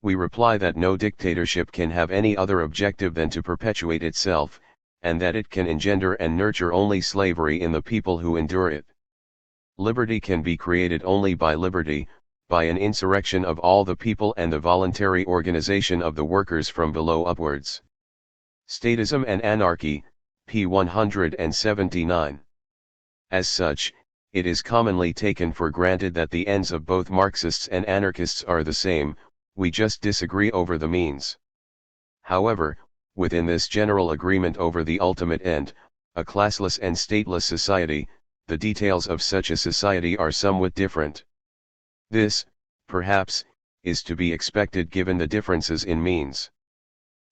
We reply that no dictatorship can have any other objective than to perpetuate itself, and that it can engender and nurture only slavery in the people who endure it. Liberty can be created only by liberty, by an insurrection of all the people and the voluntary organization of the workers from below upwards. Statism and Anarchy, p. 179. As such, it is commonly taken for granted that the ends of both Marxists and anarchists are the same, we just disagree over the means. However, within this general agreement over the ultimate end, a classless and stateless society, the details of such a society are somewhat different. This, perhaps, is to be expected given the differences in means.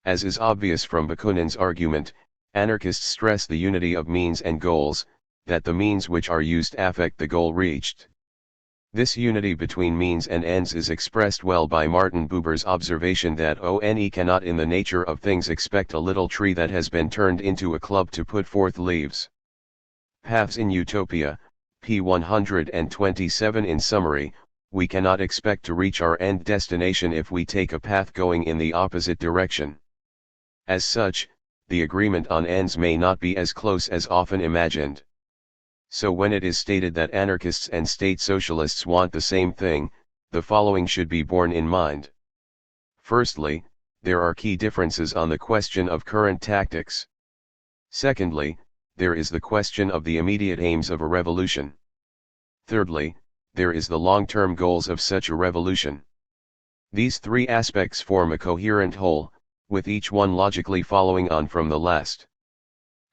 As is obvious from Bakunin's argument, anarchists stress the unity of means and goals, that the means which are used affect the goal reached. This unity between means and ends is expressed well by Martin Buber's observation that one cannot in the nature of things expect a little tree that has been turned into a club to put forth leaves. Paths in Utopia, p. 127. In summary, we cannot expect to reach our end destination if we take a path going in the opposite direction. As such, the agreement on ends may not be as close as often imagined. So when it is stated that anarchists and state socialists want the same thing, the following should be borne in mind. Firstly, there are key differences on the question of current tactics. Secondly, there is the question of the immediate aims of a revolution. Thirdly, there is the long-term goals of such a revolution. These three aspects form a coherent whole, with each one logically following on from the last.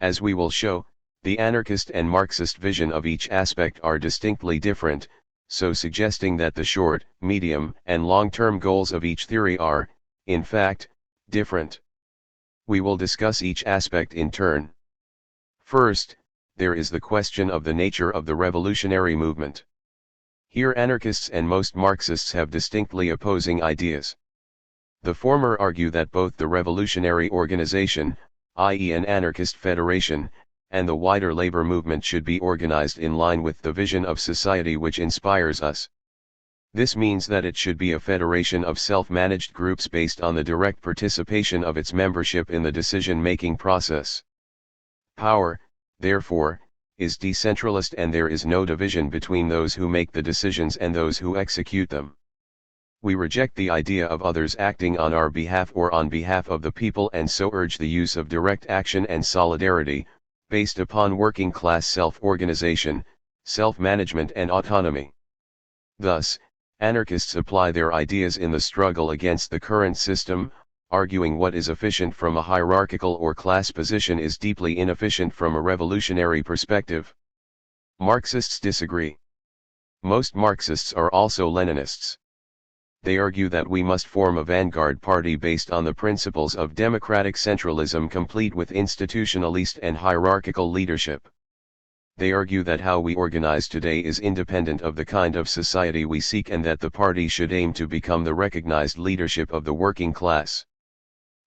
As we will show, the anarchist and Marxist vision of each aspect are distinctly different, so suggesting that the short, medium, and long-term goals of each theory are, in fact, different. We will discuss each aspect in turn. First, there is the question of the nature of the revolutionary movement. Here anarchists and most Marxists have distinctly opposing ideas. The former argue that both the revolutionary organization, i.e. an anarchist federation, and the wider labor movement should be organized in line with the vision of society which inspires us. This means that it should be a federation of self-managed groups based on the direct participation of its membership in the decision-making process. Power, therefore, is decentralist and there is no division between those who make the decisions and those who execute them. We reject the idea of others acting on our behalf or on behalf of the people and so urge the use of direct action and solidarity, based upon working-class self-organization, self-management and autonomy. Thus, anarchists apply their ideas in the struggle against the current system, arguing what is efficient from a hierarchical or class position is deeply inefficient from a revolutionary perspective. Marxists disagree. Most Marxists are also Leninists. They argue that we must form a vanguard party based on the principles of democratic centralism complete with institutionalist and hierarchical leadership. They argue that how we organize today is independent of the kind of society we seek and that the party should aim to become the recognized leadership of the working class.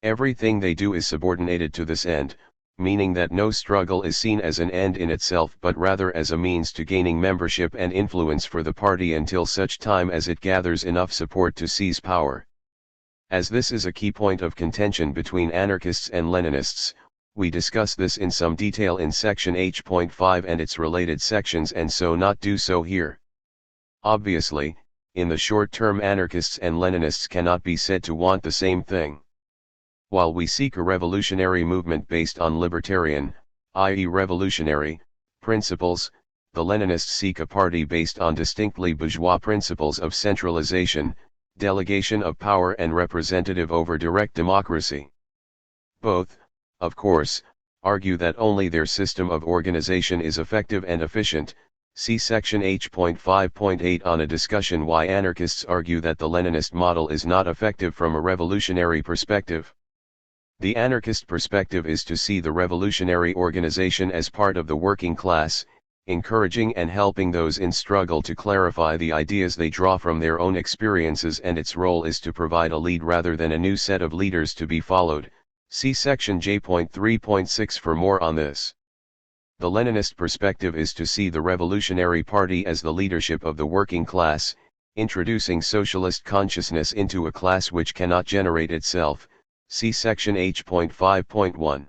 Everything they do is subordinated to this end, meaning that no struggle is seen as an end in itself but rather as a means to gaining membership and influence for the party until such time as it gathers enough support to seize power. As this is a key point of contention between anarchists and Leninists, we discuss this in some detail in section H.5 and its related sections and so not do so here. Obviously, in the short term anarchists and Leninists cannot be said to want the same thing. While we seek a revolutionary movement based on libertarian, i.e. revolutionary, principles, the Leninists seek a party based on distinctly bourgeois principles of centralization, delegation of power and representative over direct democracy. Both, of course, argue that only their system of organization is effective and efficient. See section H.5.8 on a discussion why anarchists argue that the Leninist model is not effective from a revolutionary perspective. The anarchist perspective is to see the revolutionary organization as part of the working class, encouraging and helping those in struggle to clarify the ideas they draw from their own experiences, and its role is to provide a lead rather than a new set of leaders to be followed. See section J.3.6 for more on this. The Leninist perspective is to see the Revolutionary Party as the leadership of the working class, introducing socialist consciousness into a class which cannot generate itself. See section H.5.1.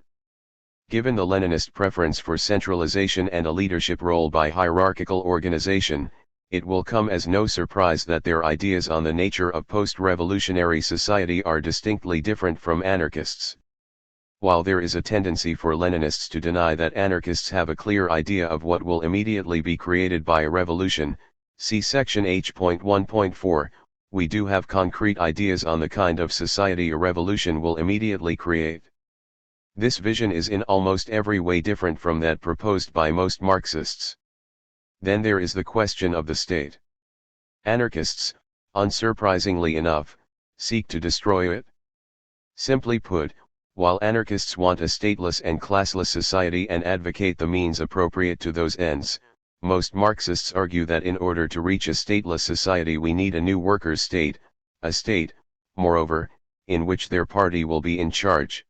Given the Leninist preference for centralization and a leadership role by hierarchical organization, it will come as no surprise that their ideas on the nature of post-revolutionary society are distinctly different from anarchists. While there is a tendency for Leninists to deny that anarchists have a clear idea of what will immediately be created by a revolution, see section H.1.4, we do have concrete ideas on the kind of society a revolution will immediately create. This vision is in almost every way different from that proposed by most Marxists. Then there is the question of the state. Anarchists, unsurprisingly enough, seek to destroy it. Simply put, while anarchists want a stateless and classless society and advocate the means appropriate to those ends, most Marxists argue that in order to reach a stateless society we need a new workers' state, a state, moreover, in which their party will be in charge.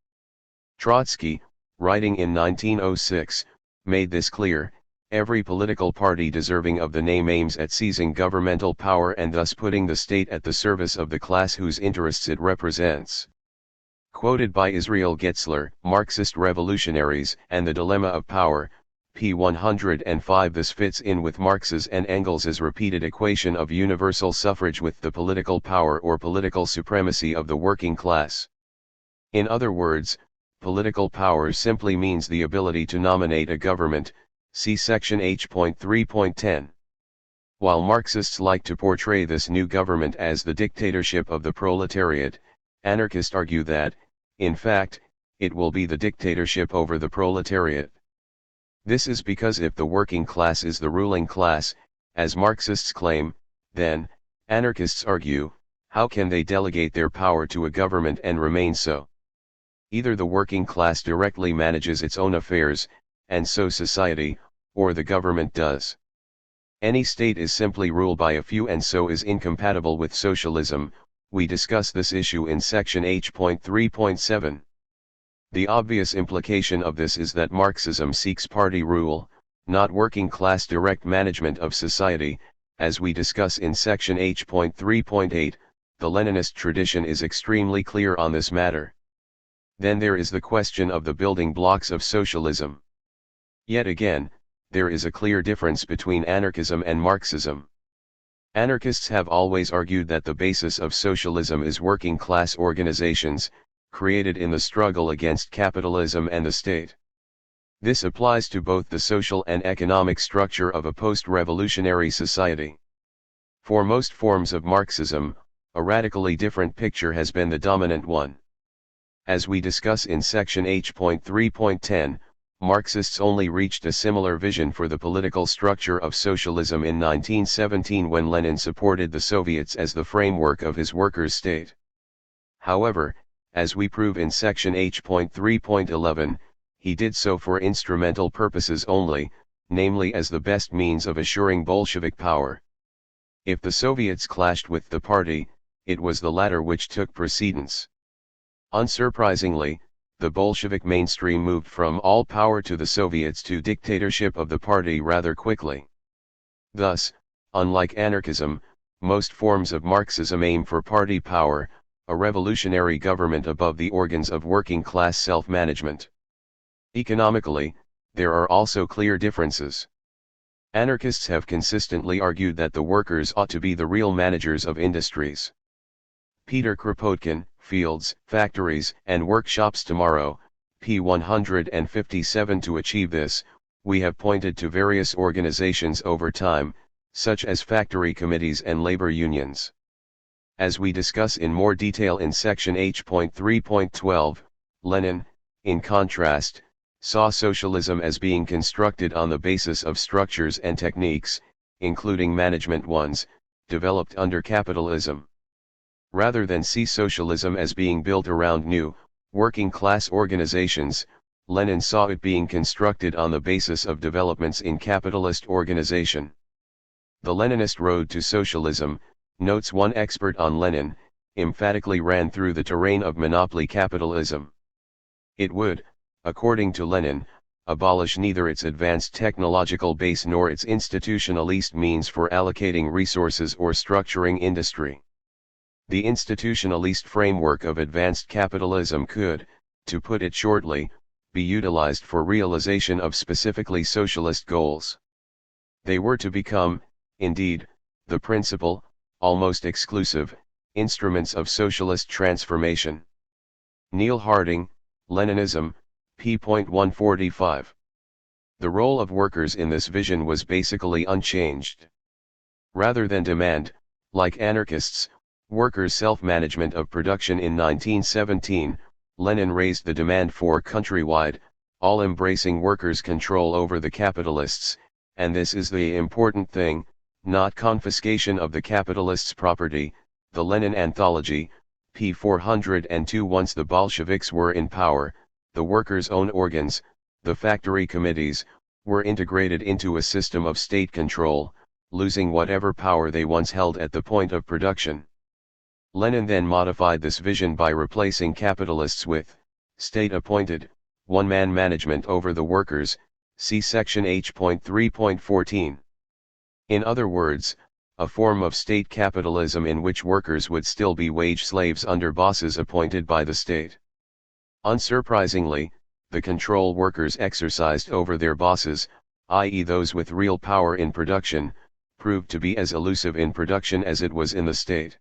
Trotsky, writing in 1906, made this clear: every political party deserving of the name aims at seizing governmental power and thus putting the state at the service of the class whose interests it represents. Quoted by Israel Getzler, Marxist Revolutionaries and the Dilemma of Power, p. 105. This fits in with Marx's and Engels's repeated equation of universal suffrage with the political power or political supremacy of the working class. In other words, political power simply means the ability to nominate a government, see section H.3.10. While Marxists like to portray this new government as the dictatorship of the proletariat, anarchists argue that, in fact, it will be the dictatorship over the proletariat. This is because if the working class is the ruling class, as Marxists claim, then, anarchists argue, how can they delegate their power to a government and remain so? Either the working class directly manages its own affairs, and so society, or the government does. Any state is simply ruled by a few and so is incompatible with socialism. We discuss this issue in section H.3.7. The obvious implication of this is that Marxism seeks party rule, not working class direct management of society, as we discuss in section H.3.8. The Leninist tradition is extremely clear on this matter. Then there is the question of the building blocks of socialism. Yet again, there is a clear difference between anarchism and Marxism. Anarchists have always argued that the basis of socialism is working class organizations, created in the struggle against capitalism and the state. This applies to both the social and economic structure of a post-revolutionary society. For most forms of Marxism, a radically different picture has been the dominant one. As we discuss in section H.3.10, Marxists only reached a similar vision for the political structure of socialism in 1917 when Lenin supported the Soviets as the framework of his workers' state. However, as we prove in section H.3.11, he did so for instrumental purposes only, namely as the best means of assuring Bolshevik power. If the Soviets clashed with the party, it was the latter which took precedence. Unsurprisingly, the Bolshevik mainstream moved from all power to the Soviets to dictatorship of the party rather quickly. Thus, unlike anarchism, most forms of Marxism aim for party power, a revolutionary government above the organs of working-class self-management. Economically, there are also clear differences. Anarchists have consistently argued that the workers ought to be the real managers of industries. Peter Kropotkin, Fields, Factories and Workshops Tomorrow, p. 157. To achieve this, we have pointed to various organizations over time, such as factory committees and labor unions. As we discuss in more detail in section H.3.12, Lenin, in contrast, saw socialism as being constructed on the basis of structures and techniques, including management ones, developed under capitalism. Rather than see socialism as being built around new, working-class organizations, Lenin saw it being constructed on the basis of developments in capitalist organization. The Leninist road to socialism, notes one expert on Lenin, emphatically ran through the terrain of monopoly capitalism. It would, according to Lenin, abolish neither its advanced technological base nor its institutionalist means for allocating resources or structuring industry. The institutionalist framework of advanced capitalism could, to put it shortly, be utilized for realization of specifically socialist goals. They were to become, indeed, the principal, almost exclusive, instruments of socialist transformation. Neil Harding, Leninism, p. 145. The role of workers in this vision was basically unchanged. Rather than demand, like anarchists, workers' self-management of production in 1917, Lenin raised the demand for countrywide, all-embracing workers' control over the capitalists, and this is the important thing, not confiscation of the capitalists' property. The Lenin Anthology, p. 402. Once the Bolsheviks were in power, the workers' own organs, the factory committees, were integrated into a system of state control, losing whatever power they once held at the point of production. Lenin then modified this vision by replacing capitalists with state-appointed, one-man management over the workers, see section H.3.14. In other words, a form of state capitalism in which workers would still be wage slaves under bosses appointed by the state. Unsurprisingly, the control workers exercised over their bosses, i.e. those with real power in production, proved to be as elusive in production as it was in the state.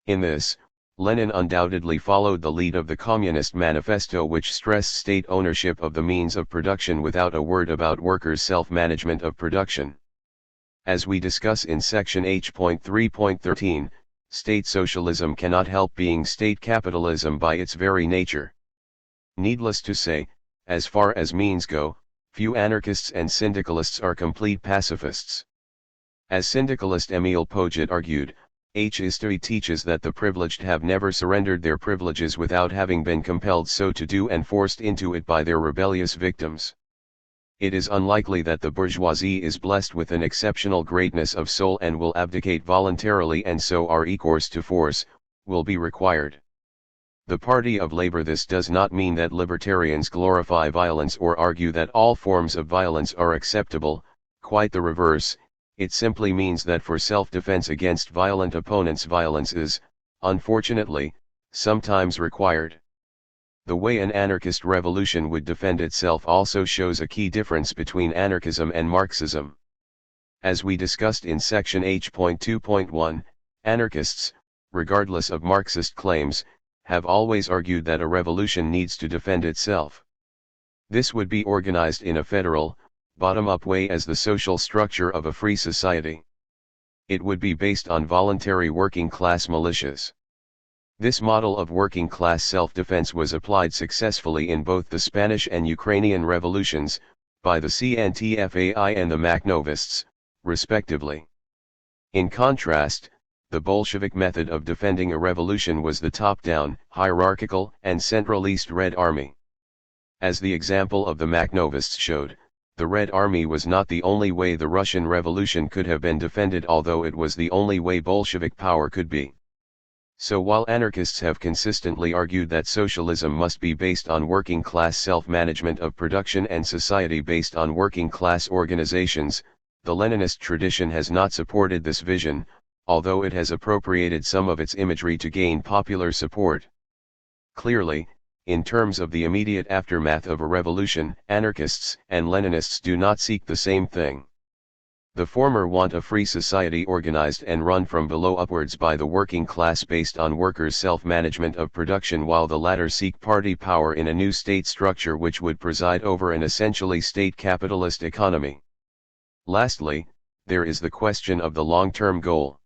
In this, Lenin undoubtedly followed the lead of the Communist Manifesto, which stressed state ownership of the means of production without a word about workers' self-management of production. As we discuss in section H.3.13, state socialism cannot help being state capitalism by its very nature. Needless to say, as far as means go, few anarchists and syndicalists are complete pacifists. As syndicalist Emil Poget argued, history teaches that the privileged have never surrendered their privileges without having been compelled so to do and forced into it by their rebellious victims. It is unlikely that the bourgeoisie is blessed with an exceptional greatness of soul and will abdicate voluntarily, and so our recourse to force will be required. The Party of Labor. This does not mean that libertarians glorify violence or argue that all forms of violence are acceptable, quite the reverse. It simply means that for self-defense against violent opponents, violence is, unfortunately, sometimes required. The way an anarchist revolution would defend itself also shows a key difference between anarchism and Marxism. As we discussed in section H.2.1, anarchists, regardless of Marxist claims, have always argued that a revolution needs to defend itself. This would be organized in a federal, bottom-up way as the social structure of a free society. It would be based on voluntary working-class militias. This model of working-class self-defense was applied successfully in both the Spanish and Ukrainian revolutions, by the CNTFAI and the Makhnovists, respectively. In contrast, the Bolshevik method of defending a revolution was the top-down, hierarchical, and centralist Red Army. As the example of the Makhnovists showed, the Red Army was not the only way the Russian Revolution could have been defended, although it was the only way Bolshevik power could be. So while anarchists have consistently argued that socialism must be based on working-class self-management of production and society based on working-class organizations, the Leninist tradition has not supported this vision, although it has appropriated some of its imagery to gain popular support. Clearly, in terms of the immediate aftermath of a revolution, anarchists and Leninists do not seek the same thing. The former want a free society organized and run from below upwards by the working class based on workers' self-management of production, while the latter seek party power in a new state structure which would preside over an essentially state capitalist economy. Lastly, there is the question of the long-term goal.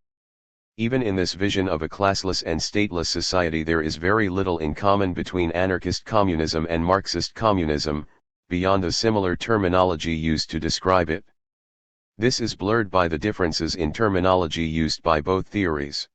Even in this vision of a classless and stateless society, there is very little in common between anarchist communism and Marxist communism, beyond the similar terminology used to describe it. This is blurred by the differences in terminology used by both theories.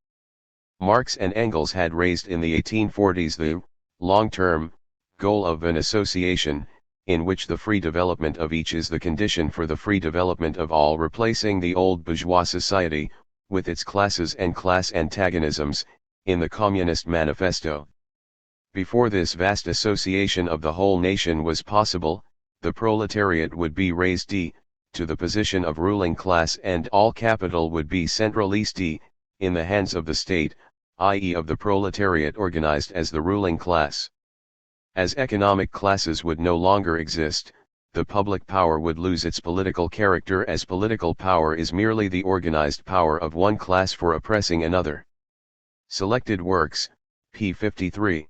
Marx and Engels had raised in the 1840s the long-term goal of an association, in which the free development of each is the condition for the free development of all, replacing the old bourgeois society, with its classes and class antagonisms, in the Communist Manifesto. Before this vast association of the whole nation was possible, the proletariat would be raised to the position of ruling class, and all capital would be centralist in the hands of the state, i.e. of the proletariat organized as the ruling class. As economic classes would no longer exist, the public power would lose its political character, as political power is merely the organized power of one class for oppressing another. Selected works, p. 53.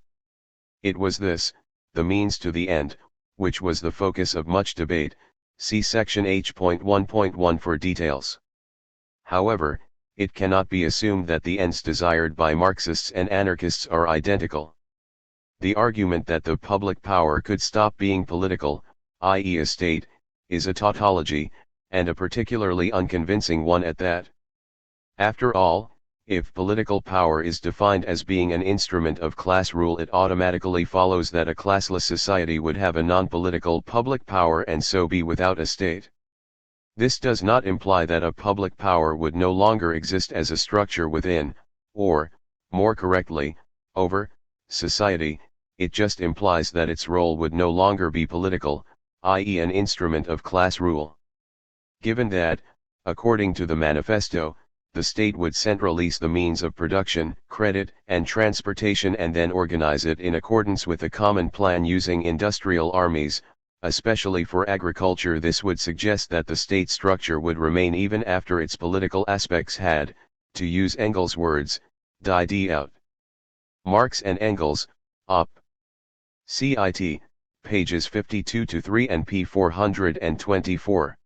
It was this, the means to the end, which was the focus of much debate. See section H.1.1 for details. However, it cannot be assumed that the ends desired by Marxists and anarchists are identical. The argument that the public power could stop being political, i.e. a state, is a tautology, and a particularly unconvincing one at that. After all, if political power is defined as being an instrument of class rule, it automatically follows that a classless society would have a non-political public power and so be without a state. This does not imply that a public power would no longer exist as a structure within, or, more correctly, over, society. It just implies that its role would no longer be political, i.e. an instrument of class rule. Given that, according to the manifesto, the state would centralize the means of production, credit, and transportation and then organize it in accordance with a common plan using industrial armies, Especially for agriculture, this would suggest that the state structure would remain even after its political aspects had, to use Engels' words, died out. Marx and Engels, Op. Cit. Pages 52-3 and p. 424.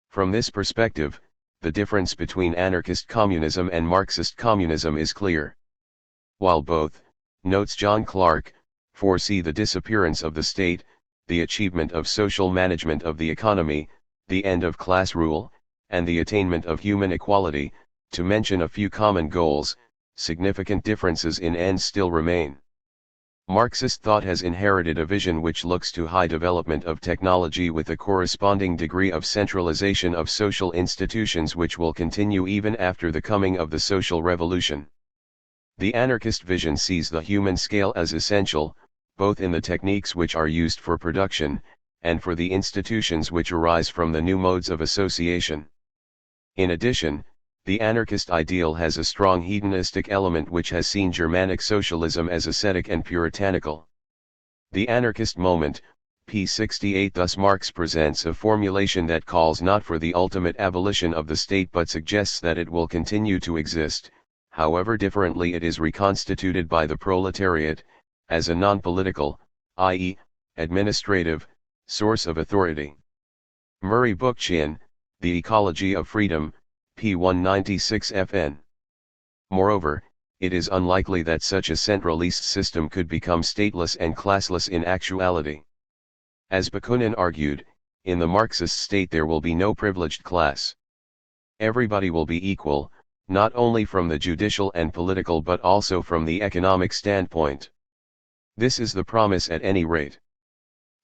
From this perspective, the difference between anarchist communism and Marxist communism is clear. While both, notes John Clark, foresee the disappearance of the state, the achievement of social management of the economy, the end of class rule, and the attainment of human equality, to mention a few common goals, significant differences in ends still remain. Marxist thought has inherited a vision which looks to high development of technology with a corresponding degree of centralization of social institutions which will continue even after the coming of the social revolution. The anarchist vision sees the human scale as essential, both in the techniques which are used for production, and for the institutions which arise from the new modes of association. In addition, the anarchist ideal has a strong hedonistic element which has seen Germanic socialism as ascetic and puritanical. The anarchist moment, p. 68. Thus Marx presents a formulation that calls not for the ultimate abolition of the state but suggests that it will continue to exist, however differently it is reconstituted by the proletariat, as a non-political, i.e., administrative, source of authority. Murray Bookchin, The Ecology of Freedom, p. 196 fn. Moreover, it is unlikely that such a centralist system could become stateless and classless in actuality. As Bakunin argued, in the Marxist state there will be no privileged class. Everybody will be equal, not only from the judicial and political but also from the economic standpoint. This is the promise at any rate.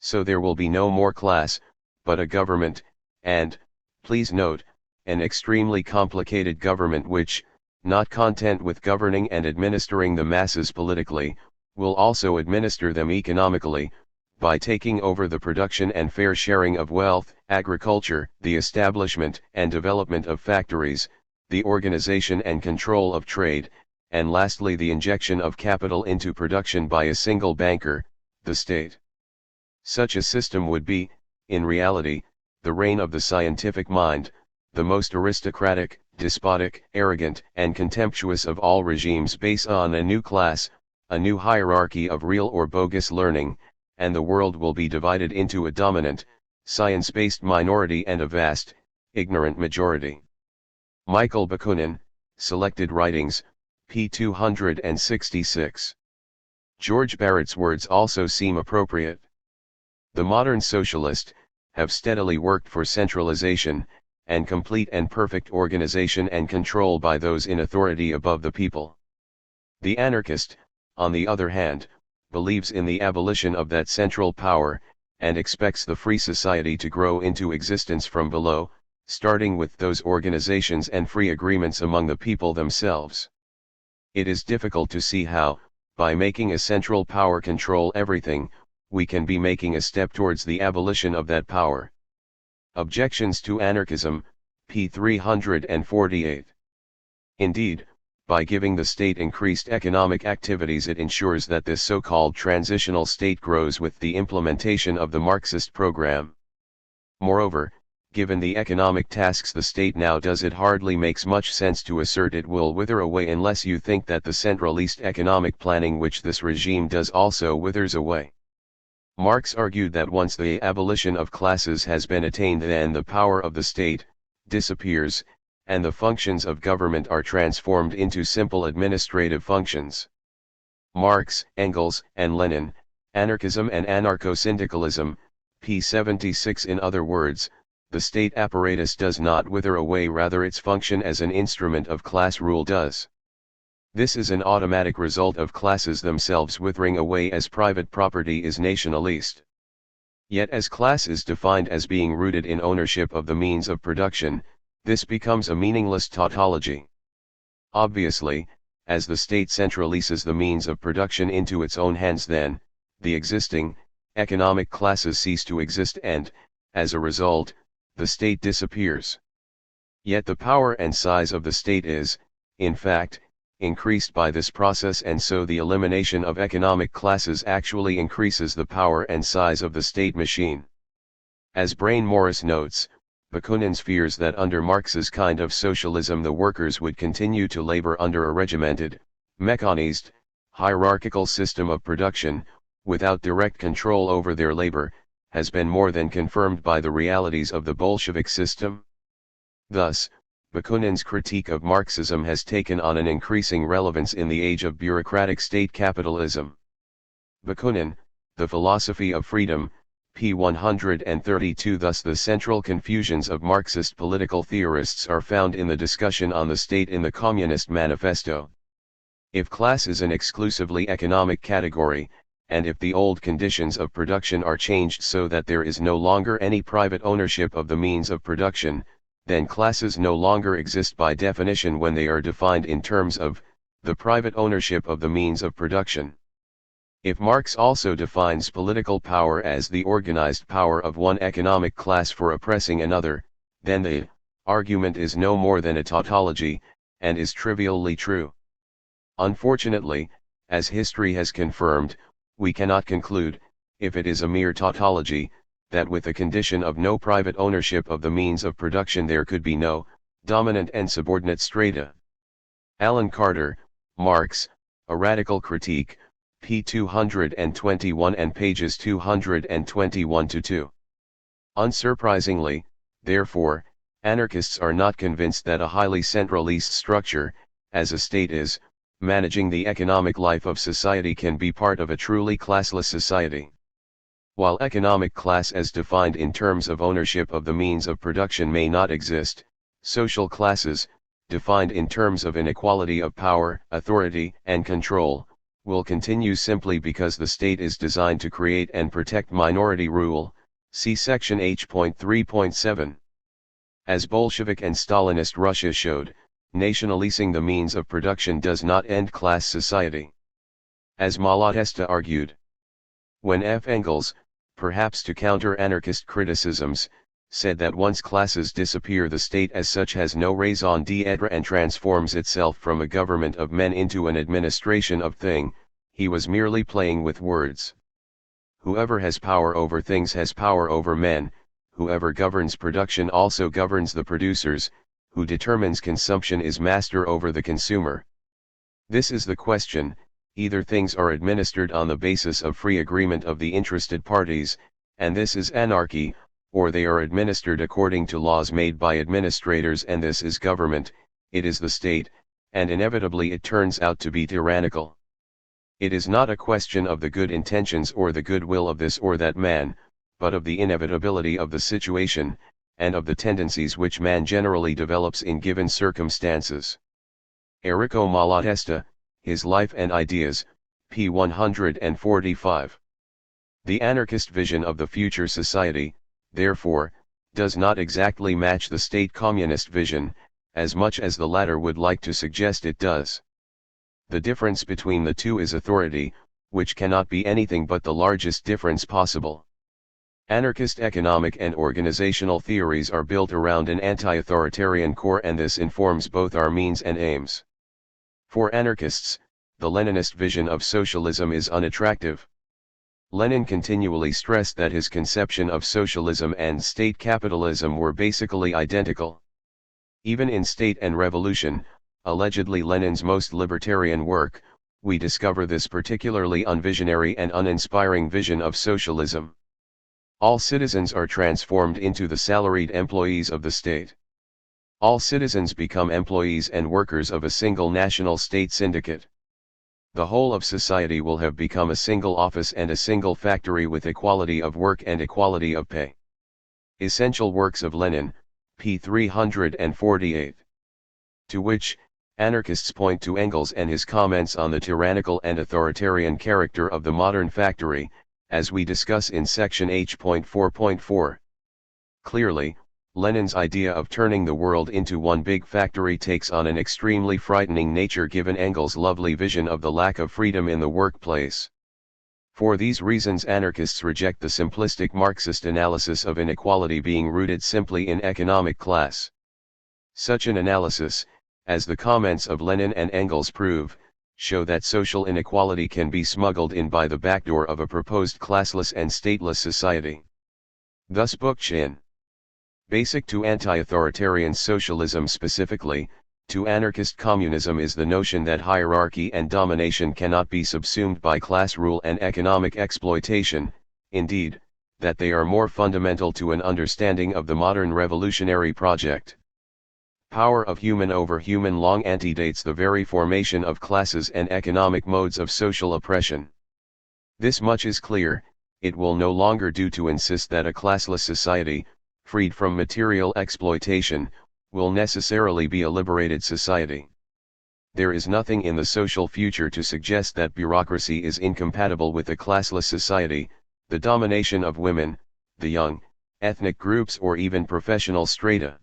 So there will be no more class, but a government, and, please note, an extremely complicated government which, not content with governing and administering the masses politically, will also administer them economically, by taking over the production and fair sharing of wealth, agriculture, the establishment and development of factories, the organization and control of trade, and lastly the injection of capital into production by a single banker, the state. Such a system would be, in reality, the reign of the scientific mind, the most aristocratic, despotic, arrogant, and contemptuous of all regimes based on a new class, a new hierarchy of real or bogus learning, and the world will be divided into a dominant, science-based minority and a vast, ignorant majority. Michael Bakunin, Selected Writings, p. 266. George Barrett's words also seem appropriate. The modern socialist, have steadily worked for centralization, and complete and perfect organization and control by those in authority above the people. The anarchist, on the other hand, believes in the abolition of that central power, and expects the free society to grow into existence from below, starting with those organizations and free agreements among the people themselves. It is difficult to see how, by making a central power control everything, we can be making a step towards the abolition of that power. Objections to Anarchism, p. 348. Indeed, by giving the state increased economic activities it ensures that this so-called transitional state grows with the implementation of the Marxist program. Moreover, given the economic tasks the state now does, it hardly makes much sense to assert it will wither away unless you think that the centralist economic planning which this regime does also withers away. Marx argued that once the abolition of classes has been attained, then the power of the state disappears, and the functions of government are transformed into simple administrative functions. Marx, Engels, and Lenin, Anarchism and Anarcho-Syndicalism, p. 76. In other words, the state apparatus does not wither away, rather its function as an instrument of class rule does. This is an automatic result of classes themselves withering away as private property is nationalist. Yet as class is defined as being rooted in ownership of the means of production, this becomes a meaningless tautology. Obviously, as the state centralizes the means of production into its own hands, then, the existing, economic classes cease to exist and, as a result, the state disappears. Yet the power and size of the state is, in fact, increased by this process, and so the elimination of economic classes actually increases the power and size of the state machine. As Brain Morris notes, Bakunin's fears that under Marx's kind of socialism the workers would continue to labor under a regimented, mechanized, hierarchical system of production, without direct control over their labor, has been more than confirmed by the realities of the Bolshevik system. Thus, Bakunin's critique of Marxism has taken on an increasing relevance in the age of bureaucratic state capitalism. Bakunin, The Philosophy of Freedom, p. 132. Thus the central confusions of Marxist political theorists are found in the discussion on the state in the Communist Manifesto. If class is an exclusively economic category, and if the old conditions of production are changed so that there is no longer any private ownership of the means of production, then classes no longer exist by definition when they are defined in terms of the private ownership of the means of production. If Marx also defines political power as the organized power of one economic class for oppressing another, then the argument is no more than a tautology, and is trivially true. Unfortunately, as history has confirmed, we cannot conclude, if it is a mere tautology, that with the condition of no private ownership of the means of production there could be no dominant and subordinate strata. Alan Carter, Marx, A Radical Critique, p. 221 and pages 221-2. Unsurprisingly, therefore, anarchists are not convinced that a highly centralist structure, as a state is, managing the economic life of society can be part of a truly classless society. While economic class as defined in terms of ownership of the means of production may not exist, social classes, defined in terms of inequality of power, authority, and control, will continue simply because the state is designed to create and protect minority rule, see section H.3.7. As Bolshevik and Stalinist Russia showed, nationalizing the means of production does not end class society. As Malatesta argued. When F. Engels, perhaps to counter anarchist criticisms, said that once classes disappear the state as such has no raison d'etre and transforms itself from a government of men into an administration of things, he was merely playing with words. Whoever has power over things has power over men, whoever governs production also governs the producers, who determines consumption is master over the consumer. This is the question: either things are administered on the basis of free agreement of the interested parties, and this is anarchy, or they are administered according to laws made by administrators and this is government, it is the state, and inevitably it turns out to be tyrannical. It is not a question of the good intentions or the goodwill of this or that man, but of the inevitability of the situation, and of the tendencies which man generally develops in given circumstances. Enrico Malatesta, His Life and Ideas, p. 145. The anarchist vision of the future society, therefore, does not exactly match the state communist vision, as much as the latter would like to suggest it does. The difference between the two is authority, which cannot be anything but the largest difference possible. Anarchist economic and organizational theories are built around an anti-authoritarian core, and this informs both our means and aims. For anarchists, the Leninist vision of socialism is unattractive. Lenin continually stressed that his conception of socialism and state capitalism were basically identical. Even in State and Revolution, allegedly Lenin's most libertarian work, we discover this particularly unvisionary and uninspiring vision of socialism. All citizens are transformed into the salaried employees of the state. All citizens become employees and workers of a single national state syndicate. The whole of society will have become a single office and a single factory with equality of work and equality of pay. Essential Works of Lenin, p. 348. To which, anarchists point to Engels and his comments on the tyrannical and authoritarian character of the modern factory, as we discuss in section H.4.4. Clearly, Lenin's idea of turning the world into one big factory takes on an extremely frightening nature given Engels' lovely vision of the lack of freedom in the workplace. For these reasons anarchists reject the simplistic Marxist analysis of inequality being rooted simply in economic class. Such an analysis, as the comments of Lenin and Engels prove, show that social inequality can be smuggled in by the backdoor of a proposed classless and stateless society. Thus Bookchin. Basic to anti-authoritarian socialism, specifically, to anarchist communism, is the notion that hierarchy and domination cannot be subsumed by class rule and economic exploitation, indeed, that they are more fundamental to an understanding of the modern revolutionary project. Power of human over human long antedates the very formation of classes and economic modes of social oppression. This much is clear: it will no longer do to insist that a classless society, freed from material exploitation, will necessarily be a liberated society. There is nothing in the social future to suggest that bureaucracy is incompatible with a classless society, the domination of women, the young, ethnic groups, or even professional strata.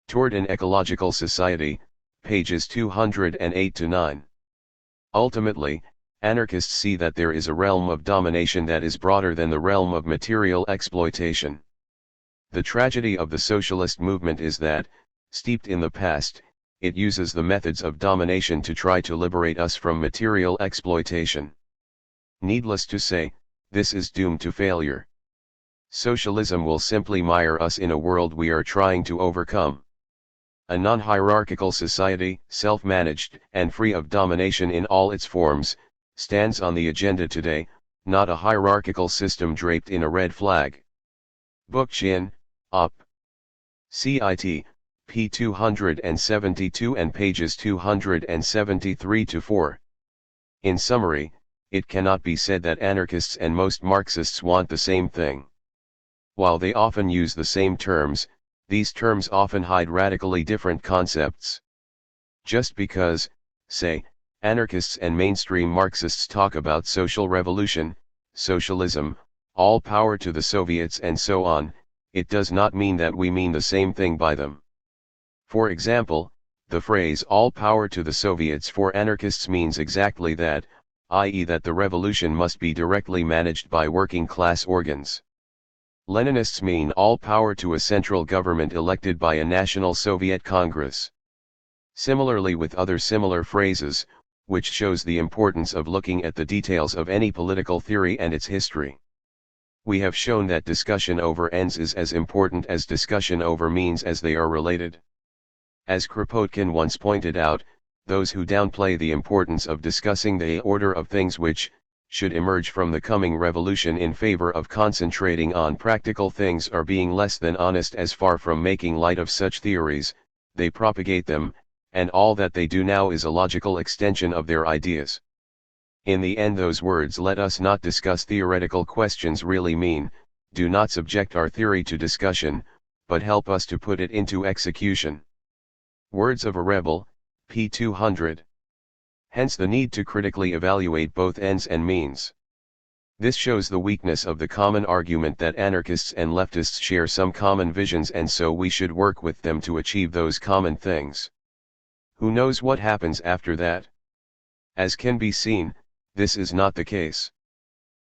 Toward an Ecological Society, pages 208-9. Ultimately, anarchists see that there is a realm of domination that is broader than the realm of material exploitation. The tragedy of the socialist movement is that, steeped in the past, it uses the methods of domination to try to liberate us from material exploitation. Needless to say, this is doomed to failure. Socialism will simply mire us in a world we are trying to overcome. A non-hierarchical society, self-managed, and free of domination in all its forms, stands on the agenda today, not a hierarchical system draped in a red flag. Bookchin, Op. Cit. p. 272 and pages 273-4. In summary, it cannot be said that anarchists and most Marxists want the same thing. While they often use the same terms, these terms often hide radically different concepts. Just because, say, anarchists and mainstream Marxists talk about social revolution, socialism, all power to the Soviets, and so on, it does not mean that we mean the same thing by them. For example, the phrase "all power to the Soviets" for anarchists means exactly that, i.e., that the revolution must be directly managed by working class organs. Leninists mean all power to a central government elected by a National Soviet Congress. Similarly with other similar phrases, which shows the importance of looking at the details of any political theory and its history. We have shown that discussion over ends is as important as discussion over means, as they are related. As Kropotkin once pointed out, those who downplay the importance of discussing the order of things which should emerge from the coming revolution in favor of concentrating on practical things are being less than honest. As far from making light of such theories, they propagate them, and all that they do now is a logical extension of their ideas. In the end, those words "let us not discuss theoretical questions" really mean, do not subject our theory to discussion, but help us to put it into execution. Words of a Rebel, p. 200. Hence the need to critically evaluate both ends and means. This shows the weakness of the common argument that anarchists and leftists share some common visions, and so we should work with them to achieve those common things. Who knows what happens after that? As can be seen, this is not the case.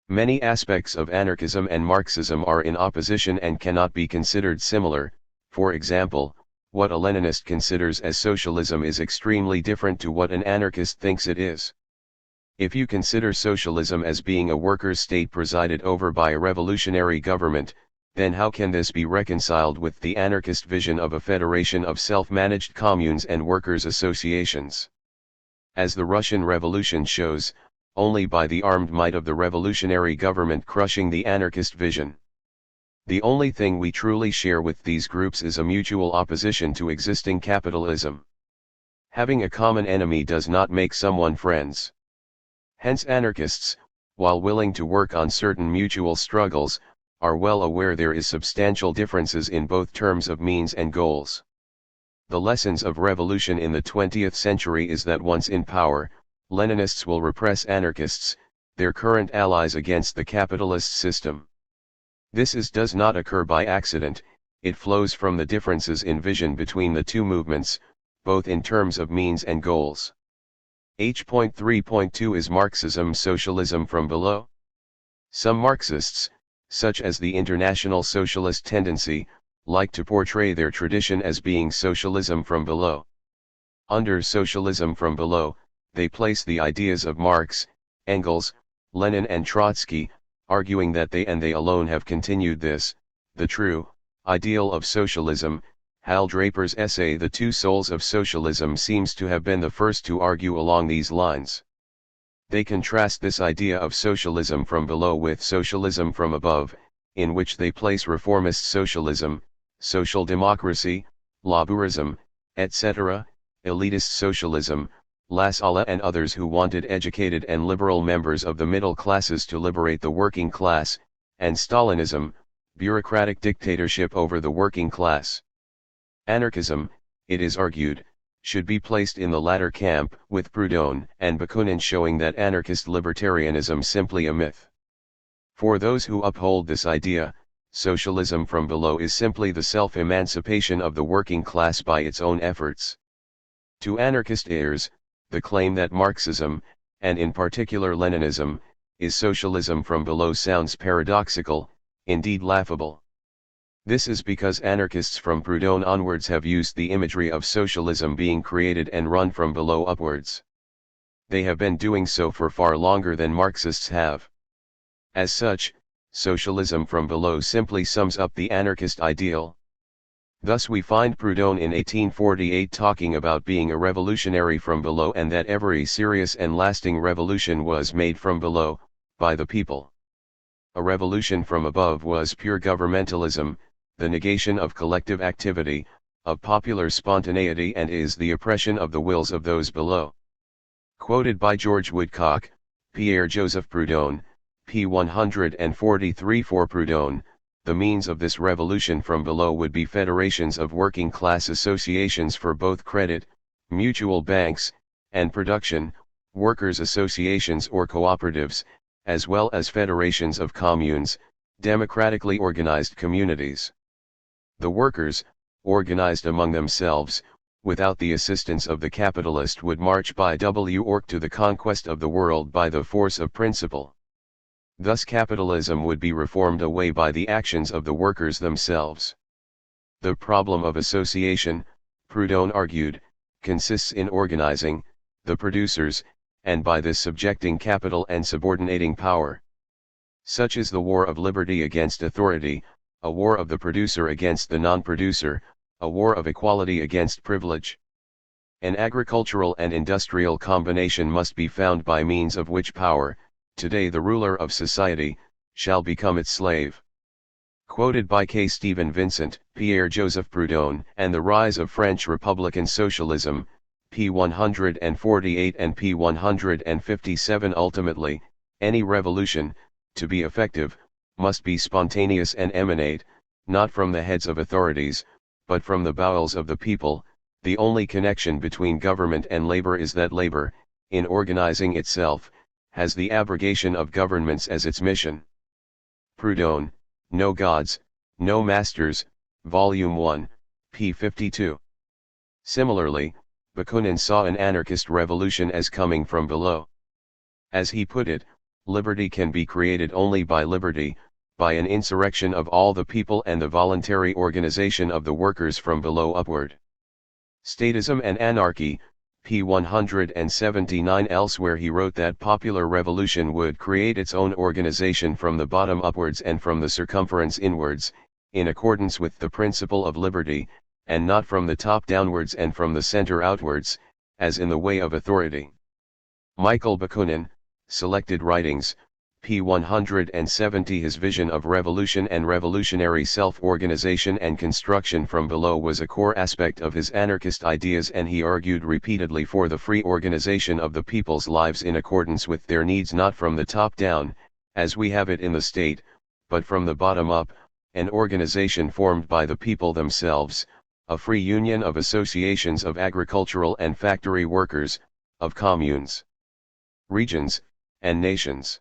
Many aspects of anarchism and Marxism are in opposition and cannot be considered similar. For example, what a Leninist considers as socialism is extremely different to what an anarchist thinks it is. If you consider socialism as being a workers' state presided over by a revolutionary government, then how can this be reconciled with the anarchist vision of a federation of self-managed communes and workers' associations? As the Russian Revolution shows, only by the armed might of the revolutionary government crushing the anarchist vision. The only thing we truly share with these groups is a mutual opposition to existing capitalism. Having a common enemy does not make someone friends. Hence anarchists, while willing to work on certain mutual struggles, are well aware there is substantial differences in both terms of means and goals. The lessons of revolution in the 20th century is that once in power, Leninists will repress anarchists, their current allies, against the capitalist system. This does not occur by accident, it flows from the differences in vision between the two movements, both in terms of means and goals. H.3.2 Is Marxism socialism from below? Some Marxists, such as the International Socialist Tendency, like to portray their tradition as being socialism from below. Under socialism from below, they place the ideas of Marx, Engels, Lenin and Trotsky, arguing that they and they alone have continued this, The True Ideal of Socialism, Hal Draper's essay The Two Souls of Socialism seems to have been the first to argue along these lines. They contrast this idea of socialism from below with socialism from above, in which they place reformist socialism, social democracy, labourism, etc., elitist socialism, Lassalle and others who wanted educated and liberal members of the middle classes to liberate the working class, and Stalinism, bureaucratic dictatorship over the working class. Anarchism, it is argued, should be placed in the latter camp, with Proudhon and Bakunin showing that anarchist libertarianism simply a myth. For those who uphold this idea, socialism from below is simply the self-emancipation of the working class by its own efforts. To anarchist heirs, the claim that Marxism, and in particular Leninism, is socialism from below sounds paradoxical, indeed laughable. This is because anarchists from Proudhon onwards have used the imagery of socialism being created and run from below upwards. They have been doing so for far longer than Marxists have. As such, socialism from below simply sums up the anarchist ideal. Thus we find Proudhon in 1848 talking about being a revolutionary from below and that every serious and lasting revolution was made from below, by the people. A revolution from above was pure governmentalism, the negation of collective activity, of popular spontaneity, and is the oppression of the wills of those below. Quoted by George Woodcock, Pierre-Joseph Proudhon, p. 143. For Proudhon, the means of this revolution from below would be federations of working class associations for both credit, mutual banks, and production, workers' associations or cooperatives, as well as federations of communes, democratically organized communities. The workers, organized among themselves, without the assistance of the capitalist, would march by work to the conquest of the world by the force of principle. Thus capitalism would be reformed away by the actions of the workers themselves. The problem of association, Proudhon argued, consists in organizing the producers, and by this subjecting capital and subordinating power. Such is the war of liberty against authority, a war of the producer against the non-producer, a war of equality against privilege. An agricultural and industrial combination must be found by means of which power, today the ruler of society, shall become its slave. Quoted by K. Stephen Vincent, Pierre-Joseph Proudhon, and the Rise of French Republican Socialism, p. 148 and p. 157. Ultimately, any revolution, to be effective, must be spontaneous and emanate, not from the heads of authorities, but from the bowels of the people. The only connection between government and labor is that labor, in organizing itself, has the abrogation of governments as its mission. Proudhon, No Gods, No Masters, Volume 1, p. 52. Similarly, Bakunin saw an anarchist revolution as coming from below. As he put it, liberty can be created only by liberty, by an insurrection of all the people and the voluntary organization of the workers from below upward. Statism and Anarchy, p. 179. Elsewhere he wrote that popular revolution would create its own organization from the bottom upwards and from the circumference inwards, in accordance with the principle of liberty, and not from the top downwards and from the center outwards, as in the way of authority. Michael Bakunin, Selected Writings, p. 170. His vision of revolution and revolutionary self-organization and construction from below was a core aspect of his anarchist ideas, and he argued repeatedly for the free organization of the people's lives in accordance with their needs, not from the top down, as we have it in the state, but from the bottom up, an organization formed by the people themselves, a free union of associations of agricultural and factory workers, of communes, regions, and nations.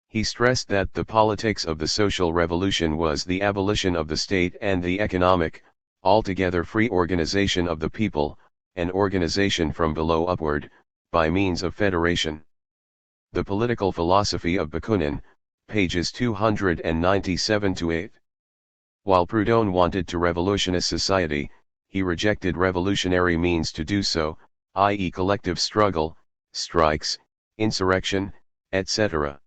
He stressed that the politics of the social revolution was the abolition of the state and the economic, altogether free organization of the people, an organization from below upward, by means of federation. The Political Philosophy of Bakunin, pages 297-8. While Proudhon wanted to revolutionize society, he rejected revolutionary means to do so, i.e. collective struggle, strikes, insurrection, etc.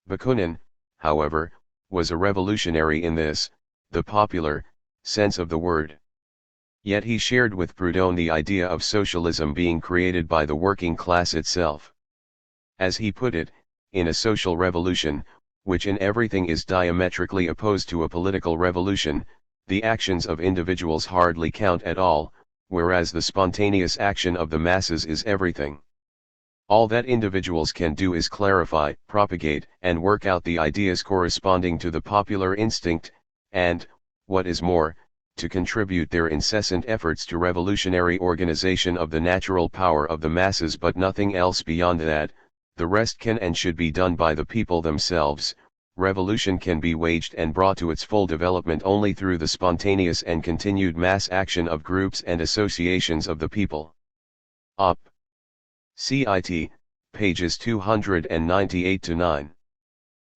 Bakunin, however, was a revolutionary in this, the popular, sense of the word. Yet he shared with Proudhon the idea of socialism being created by the working class itself. As he put it, in a social revolution, which in everything is diametrically opposed to a political revolution, the actions of individuals hardly count at all, whereas the spontaneous action of the masses is everything. All that individuals can do is clarify, propagate, and work out the ideas corresponding to the popular instinct, and, what is more, to contribute their incessant efforts to revolutionary organization of the natural power of the masses, but nothing else beyond that. The rest can and should be done by the people themselves. Revolution can be waged and brought to its full development only through the spontaneous and continued mass action of groups and associations of the people. Op. Cit. Pages 298-9.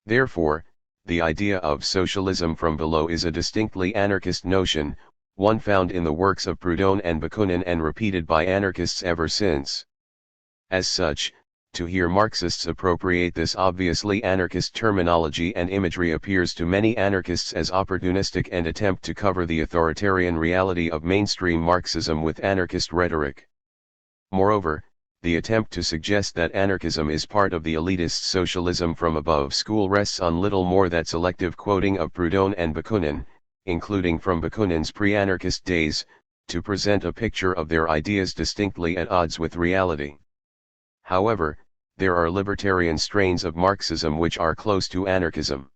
Therefore, the idea of socialism from below is a distinctly anarchist notion, one found in the works of Proudhon and Bakunin and repeated by anarchists ever since. As such, to hear Marxists appropriate this obviously anarchist terminology and imagery appears to many anarchists as opportunistic and attempt to cover the authoritarian reality of mainstream Marxism with anarchist rhetoric. Moreover, the attempt to suggest that anarchism is part of the elitist socialism from above school rests on little more than selective quoting of Proudhon and Bakunin, including from Bakunin's pre-anarchist days, to present a picture of their ideas distinctly at odds with reality. However, there are libertarian strains of Marxism which are close to anarchism.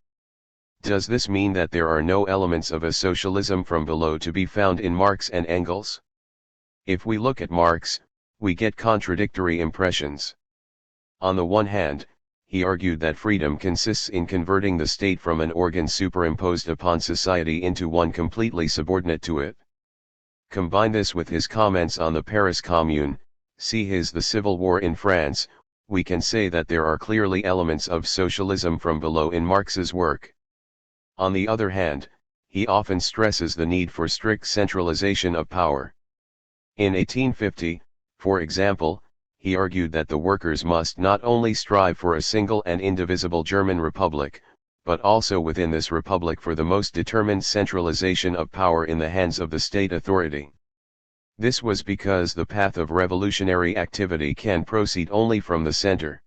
Does this mean that there are no elements of a socialism from below to be found in Marx and Engels? If we look at Marx, we get contradictory impressions. On the one hand, he argued that freedom consists in converting the state from an organ superimposed upon society into one completely subordinate to it. Combine this with his comments on the Paris Commune, see his The Civil War in France, we can say that there are clearly elements of socialism from below in Marx's work. On the other hand, he often stresses the need for strict centralization of power. In 1850, for example, he argued that the workers must not only strive for a single and indivisible German republic, but also within this republic for the most determined centralization of power in the hands of the state authority. This was because the path of revolutionary activity can proceed only from the center.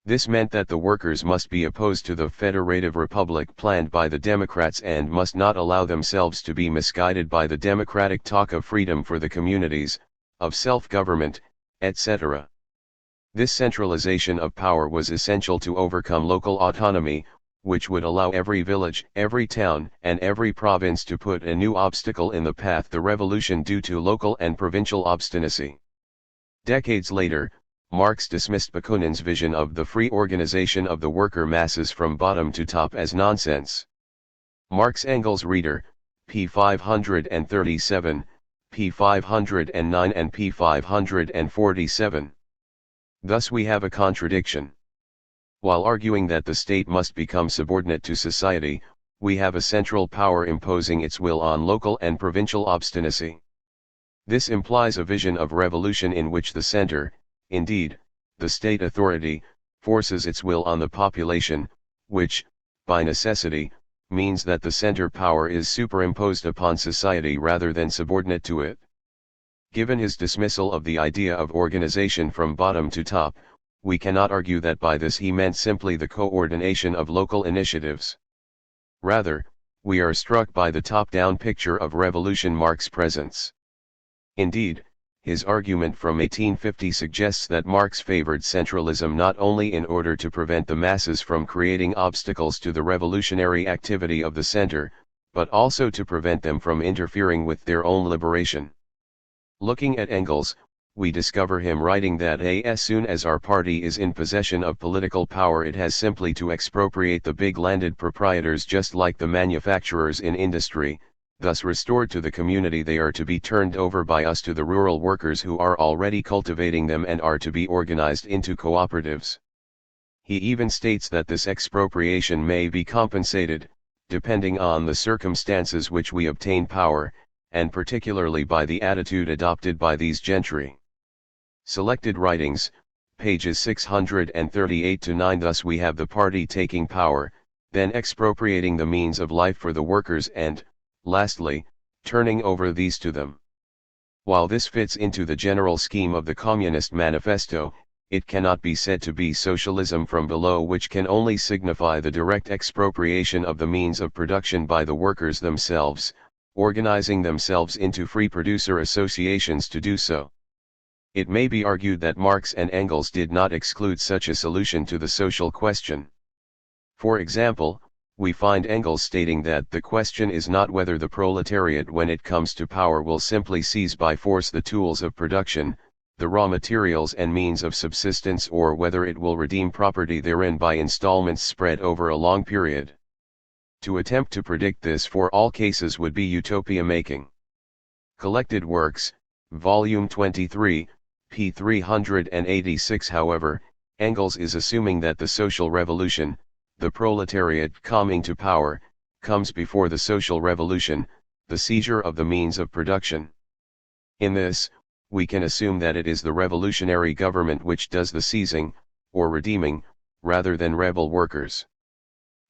This meant that the workers must be opposed to the federative republic planned by the Democrats and must not allow themselves to be misguided by the democratic talk of freedom for the communities, of self-government, etc. This centralization of power was essential to overcome local autonomy, which would allow every village, every town, and every province to put a new obstacle in the path the revolution due to local and provincial obstinacy. Decades later, Marx dismissed Bakunin's vision of the free organization of the worker masses from bottom to top as nonsense. Marx Engels Reader, p. 537, p. 509 and p. 547. Thus we have a contradiction. While arguing that the state must become subordinate to society, we have a central power imposing its will on local and provincial obstinacy. This implies a vision of revolution in which the center, indeed, the state authority, forces its will on the population, which, by necessity, means that the center power is superimposed upon society rather than subordinate to it. Given his dismissal of the idea of organization from bottom to top, we cannot argue that by this he meant simply the coordination of local initiatives. Rather, we are struck by the top-down picture of revolution Marx presents. Indeed, his argument from 1850 suggests that Marx favored centralism not only in order to prevent the masses from creating obstacles to the revolutionary activity of the center, but also to prevent them from interfering with their own liberation. Looking at Engels, we discover him writing that as soon as our party is in possession of political power it has simply to expropriate the big landed proprietors just like the manufacturers in industry, thus restored to the community they are to be turned over by us to the rural workers who are already cultivating them and are to be organized into cooperatives. He even states that this expropriation may be compensated, depending on the circumstances which we obtain power, and particularly by the attitude adopted by these gentry. Selected writings, pages 638-9. Thus we have the party taking power, then expropriating the means of life for the workers and, lastly, turning over these to them. While this fits into the general scheme of the Communist Manifesto, it cannot be said to be socialism from below, which can only signify the direct expropriation of the means of production by the workers themselves, organizing themselves into free producer associations to do so. It may be argued that Marx and Engels did not exclude such a solution to the social question. For example, we find Engels stating that the question is not whether the proletariat when it comes to power will simply seize by force the tools of production, the raw materials and means of subsistence, or whether it will redeem property therein by installments spread over a long period. To attempt to predict this for all cases would be utopia making. Collected Works, Volume 23, p. 386. However, Engels is assuming that the social revolution, the proletariat coming to power, comes before the social revolution, the seizure of the means of production. In this, we can assume that it is the revolutionary government which does the seizing, or redeeming, rather than rebel workers.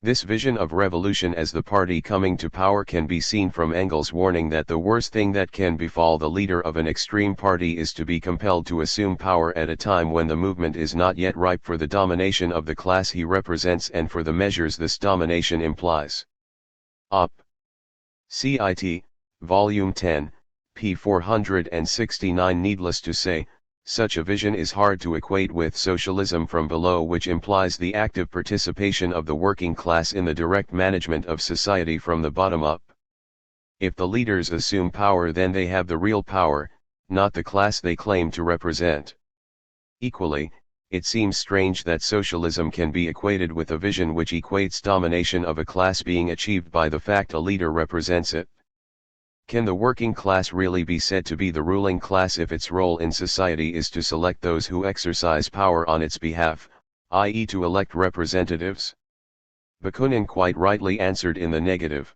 This vision of revolution as the party coming to power can be seen from Engels' warning that the worst thing that can befall the leader of an extreme party is to be compelled to assume power at a time when the movement is not yet ripe for the domination of the class he represents and for the measures this domination implies. Op. Cit. Volume 10, p. 469. Needless to say, such a vision is hard to equate with socialism from below, which implies the active participation of the working class in the direct management of society from the bottom up. If the leaders assume power, then they have the real power, not the class they claim to represent. Equally, it seems strange that socialism can be equated with a vision which equates domination of a class being achieved by the fact a leader represents it. Can the working class really be said to be the ruling class if its role in society is to select those who exercise power on its behalf, i.e. to elect representatives? Bakunin quite rightly answered in the negative.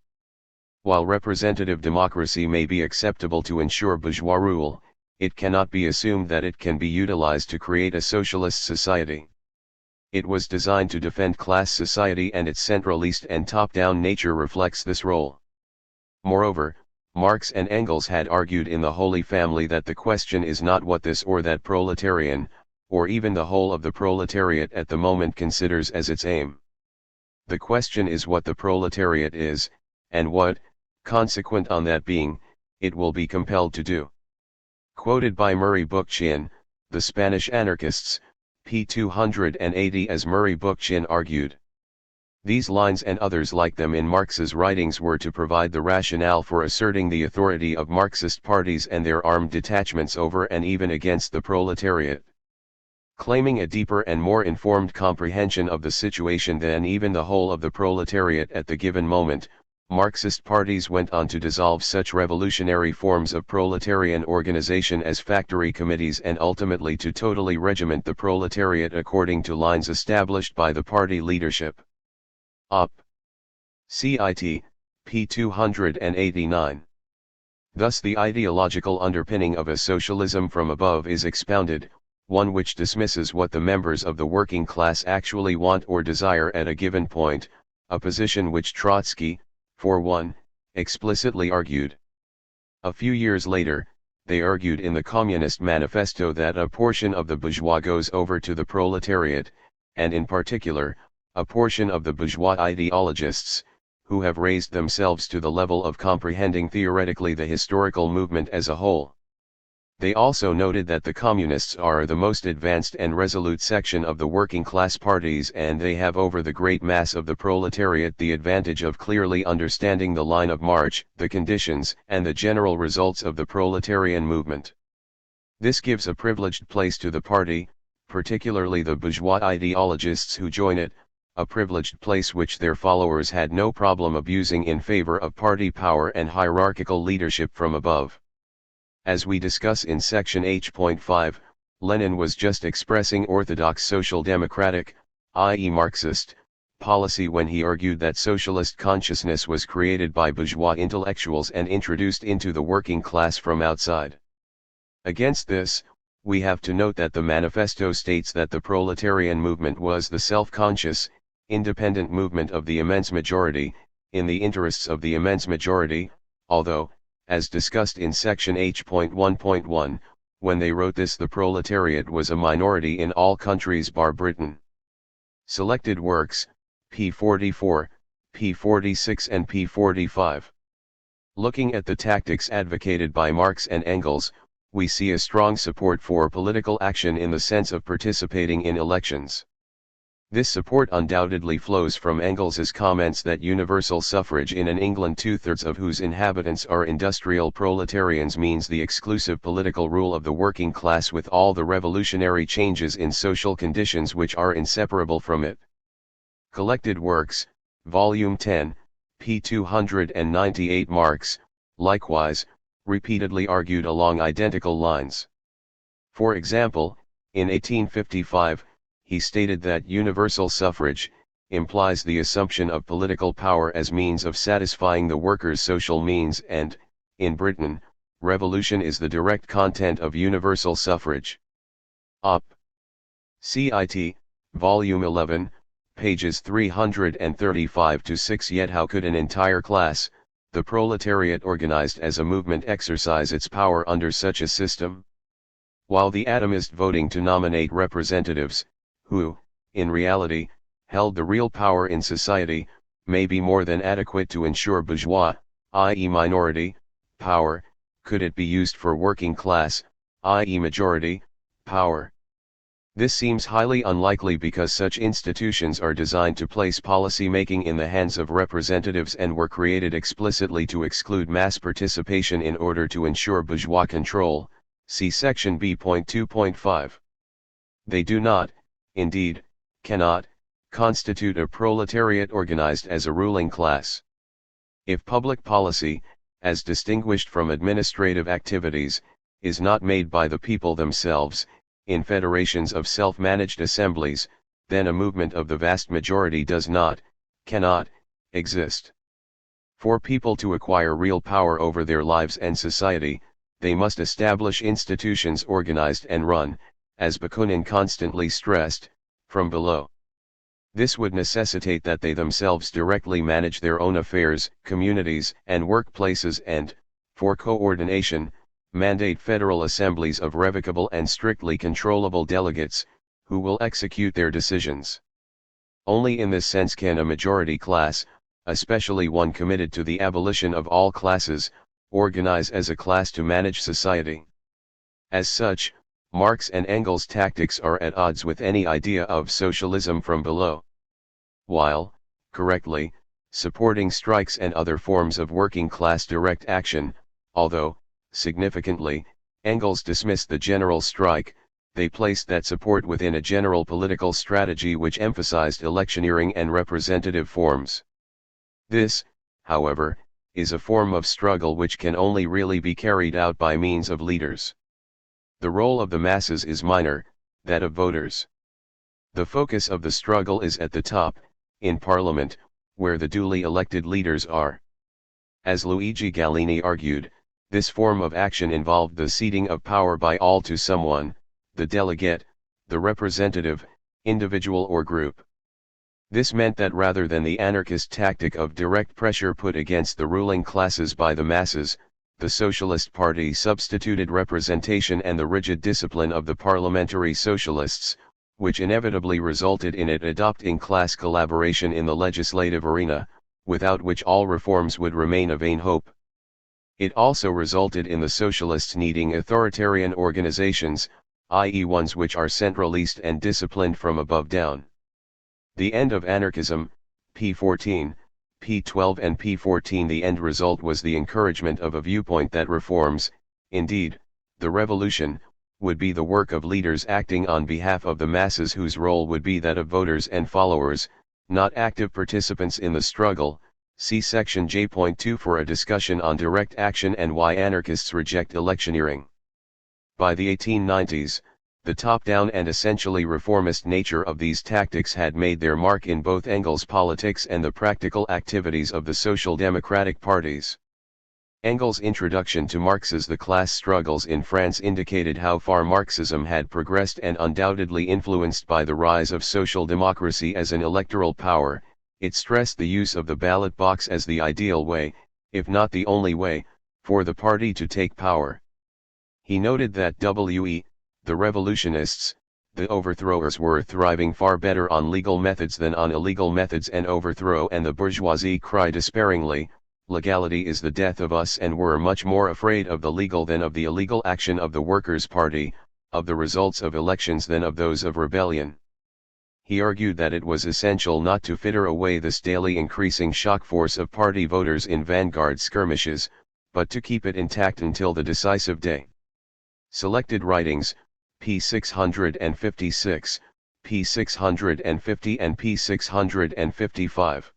While representative democracy may be acceptable to ensure bourgeois rule, it cannot be assumed that it can be utilized to create a socialist society. It was designed to defend class society, and its centralist and top-down nature reflects this role. Moreover, Marx and Engels had argued in the Holy Family that the question is not what this or that proletarian, or even the whole of the proletariat at the moment considers as its aim. The question is what the proletariat is, and what, consequent on that being, it will be compelled to do. Quoted by Murray Bookchin, The Spanish Anarchists, p. 280. As Murray Bookchin argued, these lines and others like them in Marx's writings were to provide the rationale for asserting the authority of Marxist parties and their armed detachments over and even against the proletariat. Claiming a deeper and more informed comprehension of the situation than even the whole of the proletariat at the given moment, Marxist parties went on to dissolve such revolutionary forms of proletarian organization as factory committees, and ultimately to totally regiment the proletariat according to lines established by the party leadership. Op. Cit. p. 289. Thus the ideological underpinning of a socialism from above is expounded, one which dismisses what the members of the working class actually want or desire at a given point, a position which Trotsky, for one, explicitly argued. A few years later, they argued in the Communist Manifesto that a portion of the bourgeois goes over to the proletariat, and in particular, a portion of the bourgeois ideologists, who have raised themselves to the level of comprehending theoretically the historical movement as a whole. They also noted that the communists are the most advanced and resolute section of the working class parties, and they have over the great mass of the proletariat the advantage of clearly understanding the line of march, the conditions, and the general results of the proletarian movement. This gives a privileged place to the party, particularly the bourgeois ideologists who join it, a privileged place which their followers had no problem abusing in favor of party power and hierarchical leadership from above. As we discuss in section H.5, Lenin was just expressing orthodox social democratic, i.e. Marxist, policy when he argued that socialist consciousness was created by bourgeois intellectuals and introduced into the working class from outside. Against this, we have to note that the manifesto states that the proletarian movement was the self-conscious, independent movement of the immense majority, in the interests of the immense majority, although, as discussed in section H.1.1, when they wrote this the proletariat was a minority in all countries bar Britain. Selected works, p. 44, p. 46 and p. 45. Looking at the tactics advocated by Marx and Engels, we see a strong support for political action in the sense of participating in elections. This support undoubtedly flows from Engels's comments that universal suffrage in an England two-thirds of whose inhabitants are industrial proletarians means the exclusive political rule of the working class with all the revolutionary changes in social conditions which are inseparable from it. Collected Works, Volume 10, p. 298. Marx, likewise, repeatedly argued along identical lines. For example, in 1855, he stated that universal suffrage implies the assumption of political power as means of satisfying the workers' social needs and, in Britain, revolution is the direct content of universal suffrage. Op. Cit. Volume 11, pages 335-6. Yet how could an entire class, the proletariat organized as a movement, exercise its power under such a system? While the atomist voting to nominate representatives, who, in reality, held the real power in society, may be more than adequate to ensure bourgeois, i.e. minority, power, could it be used for working class, i.e. majority, power? This seems highly unlikely because such institutions are designed to place policy making in the hands of representatives and were created explicitly to exclude mass participation in order to ensure bourgeois control, see section B.2.5. They do not, indeed, cannot, constitute a proletariat organized as a ruling class. If public policy, as distinguished from administrative activities, is not made by the people themselves, in federations of self-managed assemblies, then a movement of the vast majority does not, cannot, exist. For people to acquire real power over their lives and society, they must establish institutions organized and run, as Bakunin constantly stressed, from below. This would necessitate that they themselves directly manage their own affairs, communities, and workplaces and, for coordination, mandate federal assemblies of revocable and strictly controllable delegates, who will execute their decisions. Only in this sense can a majority class, especially one committed to the abolition of all classes, organize as a class to manage society. As such, Marx and Engels' tactics are at odds with any idea of socialism from below. While, correctly, supporting strikes and other forms of working class direct action, although, significantly, Engels dismissed the general strike, they placed that support within a general political strategy which emphasized electioneering and representative forms. This, however, is a form of struggle which can only really be carried out by means of leaders. The role of the masses is minor, that of voters. The focus of the struggle is at the top, in Parliament, where the duly elected leaders are. As Luigi Gallini argued, this form of action involved the ceding of power by all to someone, the delegate, the representative, individual or group. This meant that rather than the anarchist tactic of direct pressure put against the ruling classes by the masses, the Socialist Party substituted representation and the rigid discipline of the parliamentary socialists, which inevitably resulted in it adopting class collaboration in the legislative arena, without which all reforms would remain a vain hope. It also resulted in the socialists needing authoritarian organizations, i.e. ones which are centralist and disciplined from above down. The end of anarchism, p. 14, p. 12 and p. 14. The end result was the encouragement of a viewpoint that reforms, indeed, the revolution, would be the work of leaders acting on behalf of the masses whose role would be that of voters and followers, not active participants in the struggle. See section J.2 for a discussion on direct action and why anarchists reject electioneering. By the 1890s, the top-down and essentially reformist nature of these tactics had made their mark in both Engels' politics and the practical activities of the social democratic parties. Engels' introduction to Marx's The Class Struggles in France indicated how far Marxism had progressed, and undoubtedly influenced by the rise of social democracy as an electoral power. It stressed the use of the ballot box as the ideal way, if not the only way, for the party to take power. He noted that the revolutionists, the overthrowers, were thriving far better on legal methods than on illegal methods and overthrow, and the bourgeoisie cried despairingly, "Legality is the death of us," and were much more afraid of the legal than of the illegal action of the Workers' Party, of the results of elections than of those of rebellion. He argued that it was essential not to fritter away this daily increasing shock force of party voters in vanguard skirmishes, but to keep it intact until the decisive day. Selected writings, p. 656, p. 650 and p. 655.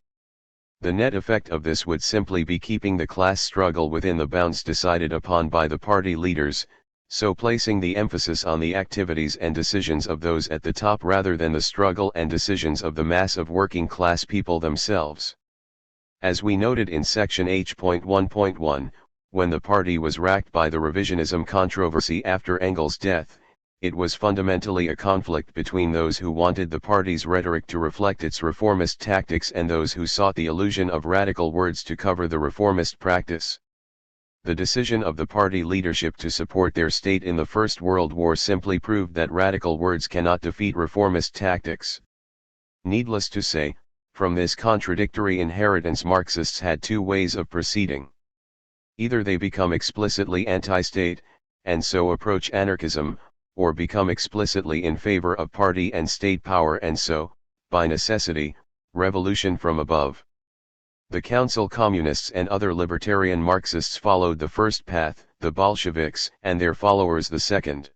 The net effect of this would simply be keeping the class struggle within the bounds decided upon by the party leaders, so placing the emphasis on the activities and decisions of those at the top rather than the struggle and decisions of the mass of working class people themselves. As we noted in section H.1.1, when the party was racked by the revisionism controversy after Engels' death, it was fundamentally a conflict between those who wanted the party's rhetoric to reflect its reformist tactics and those who sought the illusion of radical words to cover the reformist practice. The decision of the party leadership to support their state in the First World War simply proved that radical words cannot defeat reformist tactics. Needless to say, from this contradictory inheritance, Marxists had two ways of proceeding. Either they become explicitly anti-state, and so approach anarchism, or become explicitly in favor of party and state power and so, by necessity, revolution from above. The Council Communists and other libertarian Marxists followed the first path, the Bolsheviks and their followers the second.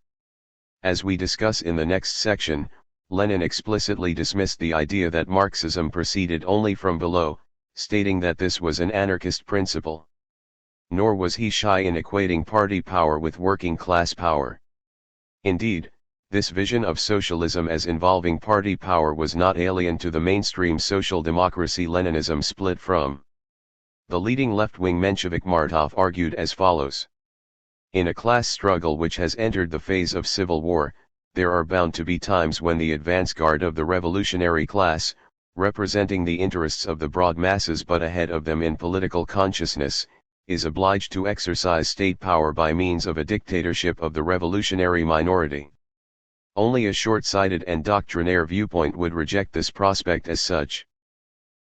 As we discuss in the next section, Lenin explicitly dismissed the idea that Marxism proceeded only from below, stating that this was an anarchist principle. Nor was he shy in equating party power with working class power. Indeed, this vision of socialism as involving party power was not alien to the mainstream social democracy Leninism split from. The leading left-wing Menshevik Martov argued as follows. In a class struggle which has entered the phase of civil war, there are bound to be times when the advance guard of the revolutionary class, representing the interests of the broad masses but ahead of them in political consciousness, is obliged to exercise state power by means of a dictatorship of the revolutionary minority. Only a short-sighted and doctrinaire viewpoint would reject this prospect as such.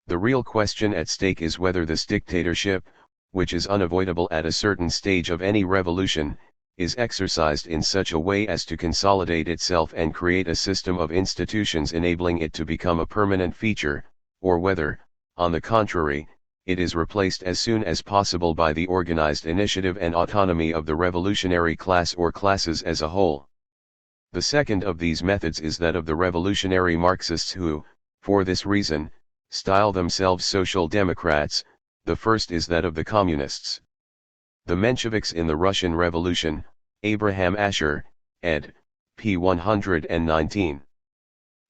The real question at stake is whether this dictatorship, which is unavoidable at a certain stage of any revolution, is exercised in such a way as to consolidate itself and create a system of institutions enabling it to become a permanent feature, or whether, on the contrary, it is replaced as soon as possible by the organized initiative and autonomy of the revolutionary class or classes as a whole. The second of these methods is that of the revolutionary Marxists who, for this reason, style themselves social democrats. The first is that of the communists. The Mensheviks in the Russian Revolution, Abraham Asher, ed. p. 119.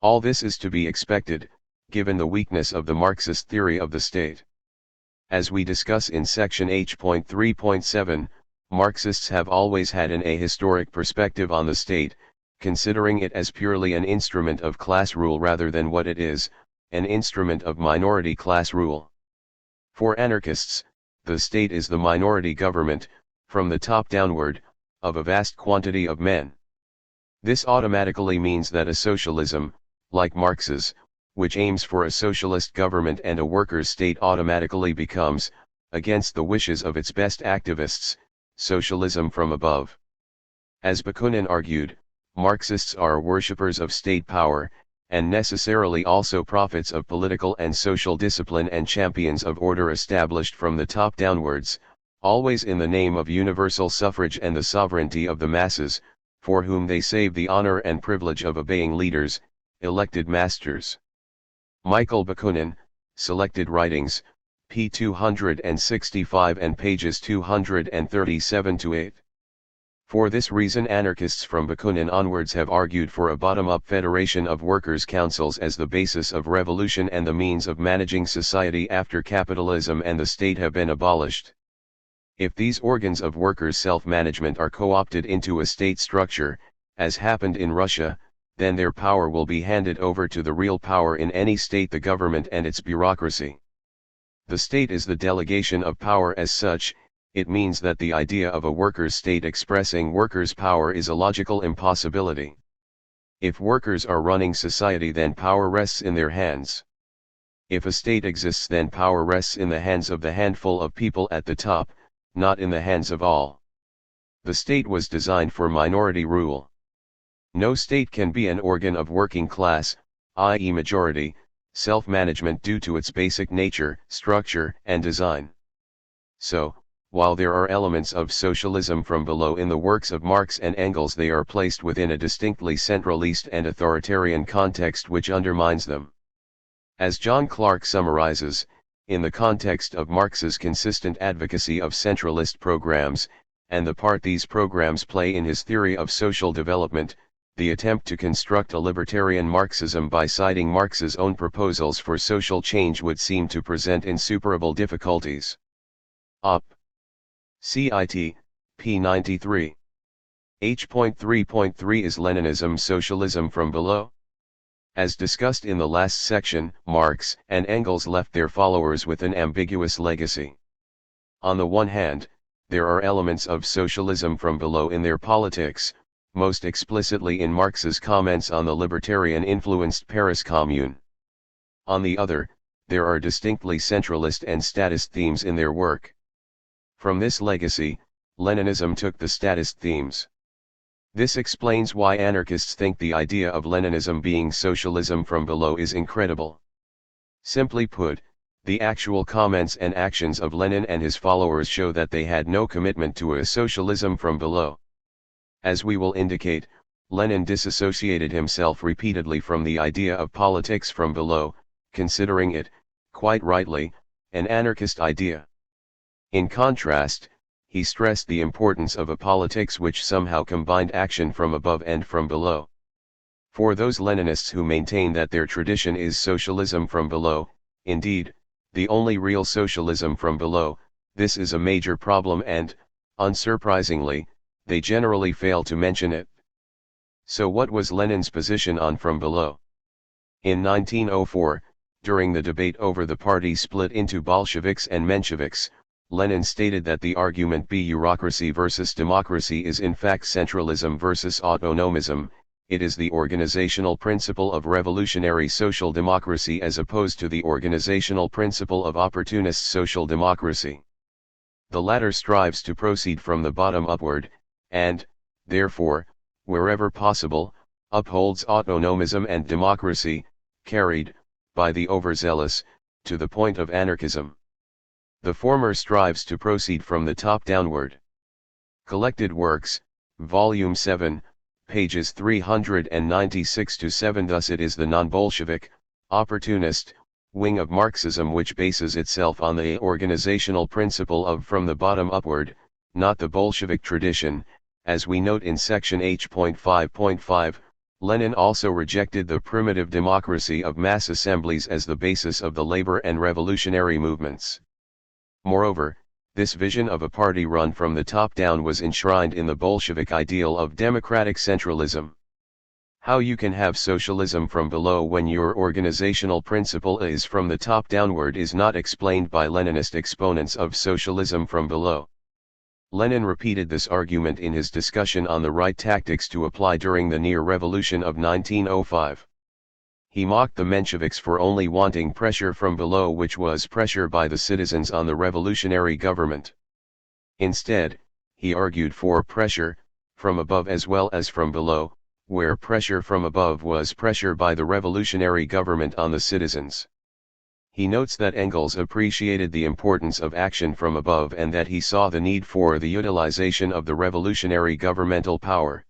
All this is to be expected, given the weakness of the Marxist theory of the state. As we discuss in section H.3.7, Marxists have always had an ahistoric perspective on the state, considering it as purely an instrument of class rule rather than what it is, an instrument of minority class rule. For anarchists, the state is the minority government, from the top downward, of a vast quantity of men. This automatically means that a socialism, like Marx's, which aims for a socialist government and a workers' state automatically becomes, against the wishes of its best activists, socialism from above. As Bakunin argued, Marxists are worshippers of state power, and necessarily also prophets of political and social discipline and champions of order established from the top downwards, always in the name of universal suffrage and the sovereignty of the masses, for whom they save the honor and privilege of obeying leaders, elected masters. Michael Bakunin, Selected Writings, p. 265 and pages 237-8. For this reason anarchists from Bakunin onwards have argued for a bottom-up federation of workers' councils as the basis of revolution and the means of managing society after capitalism and the state have been abolished. If these organs of workers' self-management are co-opted into a state structure, as happened in Russia, then their power will be handed over to the real power in any state, the government and its bureaucracy. The state is the delegation of power. As such, it means that the idea of a workers' state expressing workers' power is a logical impossibility. If workers are running society, then power rests in their hands. If a state exists, then power rests in the hands of the handful of people at the top, not in the hands of all. The state was designed for minority rule. No state can be an organ of working class, i.e. majority, self-management due to its basic nature, structure, and design. So, while there are elements of socialism from below in the works of Marx and Engels, they are placed within a distinctly centralist and authoritarian context which undermines them. As John Clark summarizes, in the context of Marx's consistent advocacy of centralist programs, and the part these programs play in his theory of social development, the attempt to construct a libertarian Marxism by citing Marx's own proposals for social change would seem to present insuperable difficulties. Op. Cit. p. 93. H.3.3 Is Leninism socialism from below? As discussed in the last section, Marx and Engels left their followers with an ambiguous legacy. On the one hand, there are elements of socialism from below in their politics, most explicitly in Marx's comments on the libertarian-influenced Paris Commune. On the other, there are distinctly centralist and statist themes in their work. From this legacy, Leninism took the statist themes. This explains why anarchists think the idea of Leninism being socialism from below is incredible. Simply put, the actual comments and actions of Lenin and his followers show that they had no commitment to a socialism from below. As we will indicate, Lenin disassociated himself repeatedly from the idea of politics from below, considering it, quite rightly, an anarchist idea. In contrast, he stressed the importance of a politics which somehow combined action from above and from below. For those Leninists who maintain that their tradition is socialism from below, indeed, the only real socialism from below, this is a major problem and, unsurprisingly, they generally fail to mention it. So what was Lenin's position on from below? In 1904, during the debate over the party split into Bolsheviks and Mensheviks, Lenin stated that the argument bureaucracy versus democracy is in fact centralism versus autonomism. It is the organizational principle of revolutionary social democracy as opposed to the organizational principle of opportunist social democracy. The latter strives to proceed from the bottom upward, and, therefore, wherever possible, upholds autonomism and democracy, carried, by the overzealous, to the point of anarchism. The former strives to proceed from the top downward. Collected Works, Volume 7, pages 396-7. Thus it is the non-Bolshevik, opportunist, wing of Marxism which bases itself on the organizational principle of from the bottom upward, not the Bolshevik tradition. As we note in section H.5.5, Lenin also rejected the primitive democracy of mass assemblies as the basis of the labor and revolutionary movements. Moreover, this vision of a party run from the top down was enshrined in the Bolshevik ideal of democratic centralism. How you can have socialism from below when your organizational principle is from the top downward is not explained by Leninist exponents of socialism from below. Lenin repeated this argument in his discussion on the right tactics to apply during the near revolution of 1905. He mocked the Mensheviks for only wanting pressure from below, which was pressure by the citizens on the revolutionary government. Instead, he argued for pressure, from above as well as from below, where pressure from above was pressure by the revolutionary government on the citizens. He notes that Engels appreciated the importance of action from above and that he saw the need for the utilization of the revolutionary governmental power.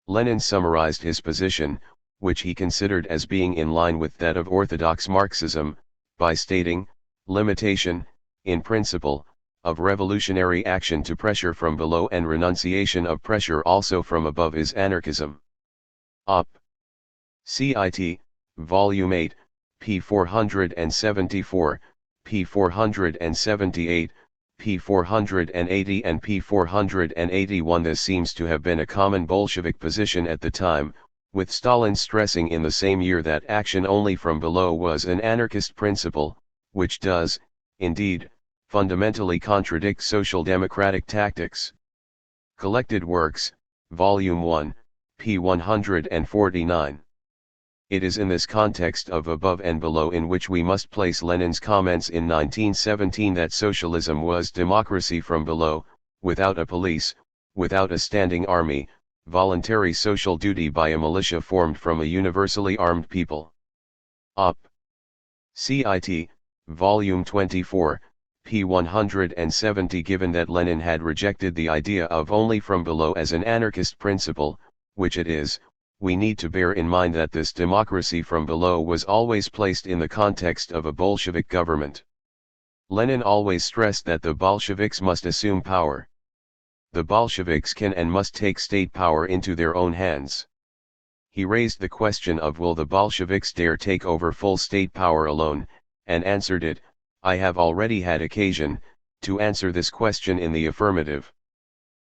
Lenin summarized his position, which he considered as being in line with that of orthodox Marxism, by stating, limitation, in principle, of revolutionary action to pressure from below and renunciation of pressure also from above is anarchism. Op. Cit. Volume 8, p. 474, p. 478, p. 480 and p. 481. This seems to have been a common Bolshevik position at the time, with Stalin stressing in the same year that action only from below was an anarchist principle, which does, indeed, fundamentally contradict social democratic tactics. Collected Works, Volume 1, p. 149. It is in this context of above and below in which we must place Lenin's comments in 1917 that socialism was democracy from below, without a police, without a standing army, voluntary social duty by a militia formed from a universally armed people. Op. Cit. Volume 24, p. 170. Given that Lenin had rejected the idea of only from below as an anarchist principle, which it is, we need to bear in mind that this democracy from below was always placed in the context of a Bolshevik government. Lenin always stressed that the Bolsheviks must assume power. The Bolsheviks can and must take state power into their own hands. He raised the question of will the Bolsheviks dare take over full state power alone, and answered it, I have already had occasion, to answer this question in the affirmative.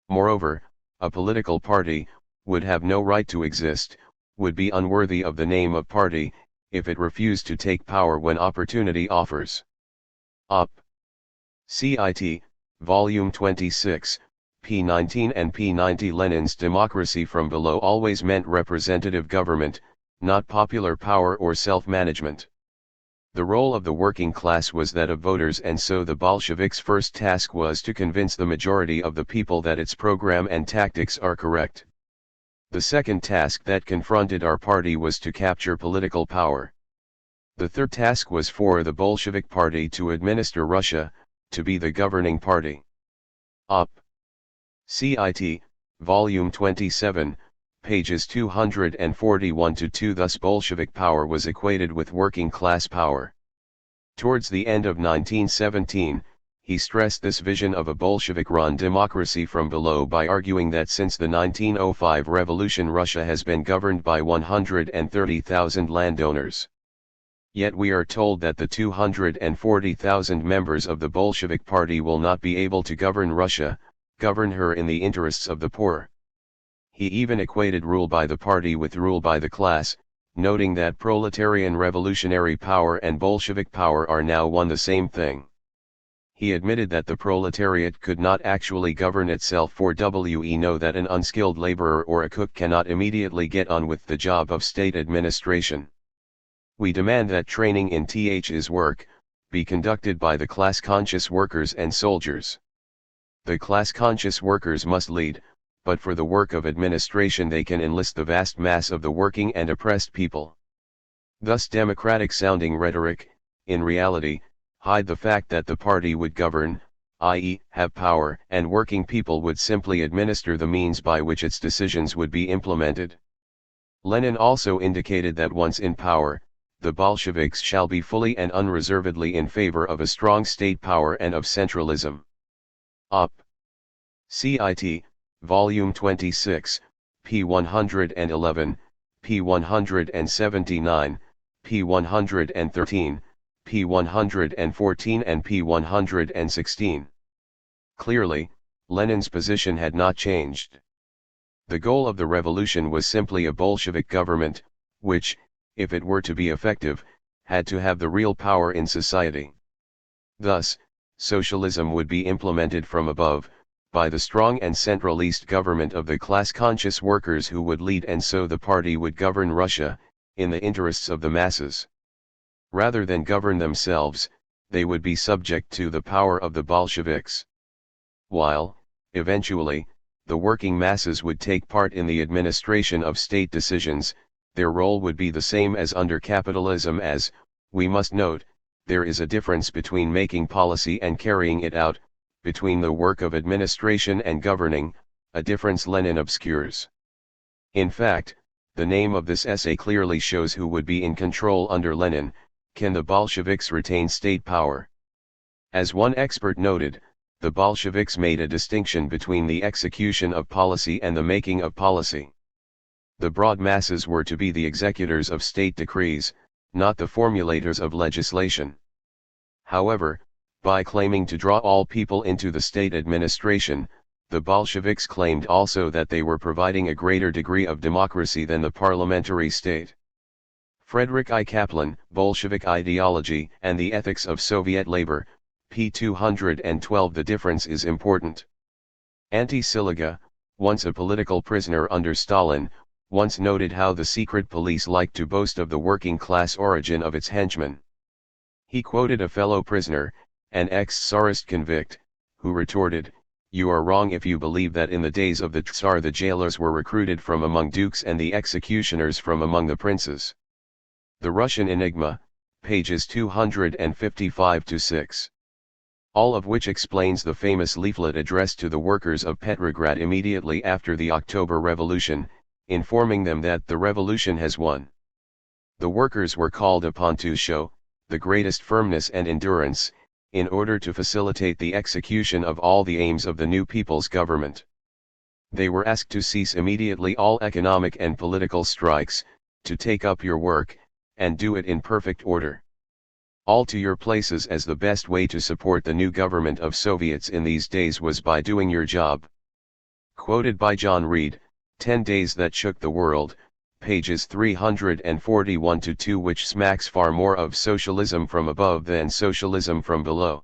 Moreover, a political party, would have no right to exist, would be unworthy of the name of party, if it refused to take power when opportunity offers. Op. Cit. Volume 26, p. 19 and p. 90. Lenin's democracy from below always meant representative government, not popular power or self-management. The role of the working class was that of voters, and so the Bolsheviks' first task was to convince the majority of the people that its program and tactics are correct. The second task that confronted our party was to capture political power. The third task was for the Bolshevik Party to administer Russia, to be the governing party. Op. Cit. Volume 27, pages 241-2. Thus Bolshevik power was equated with working class power. Towards the end of 1917, he stressed this vision of a Bolshevik-run democracy from below by arguing that since the 1905 revolution Russia has been governed by 130,000 landowners. Yet we are told that the 240,000 members of the Bolshevik Party will not be able to govern Russia, govern her in the interests of the poor. He even equated rule by the party with rule by the class, noting that proletarian revolutionary power and Bolshevik power are now one the same thing. He admitted that the proletariat could not actually govern itself, for we know that an unskilled laborer or a cook cannot immediately get on with the job of state administration. We demand that training in his work, be conducted by the class-conscious workers and soldiers. The class-conscious workers must lead, but for the work of administration they can enlist the vast mass of the working and oppressed people. Thus democratic-sounding rhetoric, in reality, hide the fact that the party would govern, i.e., have power, and working people would simply administer the means by which its decisions would be implemented. Lenin also indicated that once in power, the Bolsheviks shall be fully and unreservedly in favor of a strong state power and of centralism. Op. Cit. Volume 26, p. 111, p. 179, p. 113, p. 114 and p. 116. Clearly, Lenin's position had not changed. The goal of the revolution was simply a Bolshevik government, which, if it were to be effective, had to have the real power in society. Thus, socialism would be implemented from above, by the strong and centralist government of the class-conscious workers who would lead, and so the party would govern Russia, in the interests of the masses. Rather than govern themselves, they would be subject to the power of the Bolsheviks. While, eventually, the working masses would take part in the administration of state decisions, their role would be the same as under capitalism, as, we must note, there is a difference between making policy and carrying it out, between the work of administration and governing, a difference Lenin obscures. In fact, the name of this essay clearly shows who would be in control under Lenin. Can the Bolsheviks retain state power? As one expert noted, the Bolsheviks made a distinction between the execution of policy and the making of policy. The broad masses were to be the executors of state decrees, not the formulators of legislation. However, By claiming to draw all people into the state administration, the Bolsheviks claimed also that they were providing a greater degree of democracy than the parliamentary state. Frederick I. Kaplan, Bolshevik Ideology and the Ethics of Soviet Labor, p. 212. The difference is important. Anti-Siliga, once a political prisoner under Stalin, once noted how the secret police liked to boast of the working-class origin of its henchmen. He quoted a fellow prisoner, an ex-Tsarist convict, who retorted, "You are wrong if you believe that in the days of the Tsar the jailers were recruited from among dukes and the executioners from among the princes." The Russian Enigma, pages 255-6. All of which explains the famous leaflet addressed to the workers of Petrograd immediately after the October Revolution, informing them that the revolution has won. The workers were called upon to show the greatest firmness and endurance, in order to facilitate the execution of all the aims of the new people's government. They were asked to cease immediately all economic and political strikes, to take up your work, and do it in perfect order. All to your places, as the best way to support the new government of Soviets in these days was by doing your job. Quoted by John Reed, 10 Days That Shook the World, pages 341-2, which smacks far more of socialism from above than socialism from below.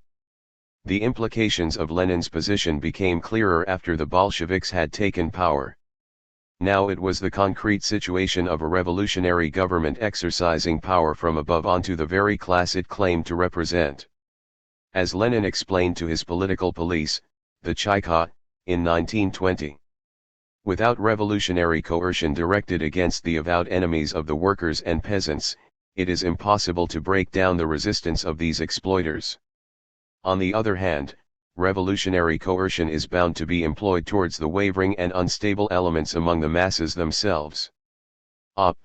The implications of Lenin's position became clearer after the Bolsheviks had taken power. Now it was the concrete situation of a revolutionary government exercising power from above onto the very class it claimed to represent. As Lenin explained to his political police, the Cheka, in 1920. Without revolutionary coercion directed against the avowed enemies of the workers and peasants, it is impossible to break down the resistance of these exploiters. On the other hand, revolutionary coercion is bound to be employed towards the wavering and unstable elements among the masses themselves. Op.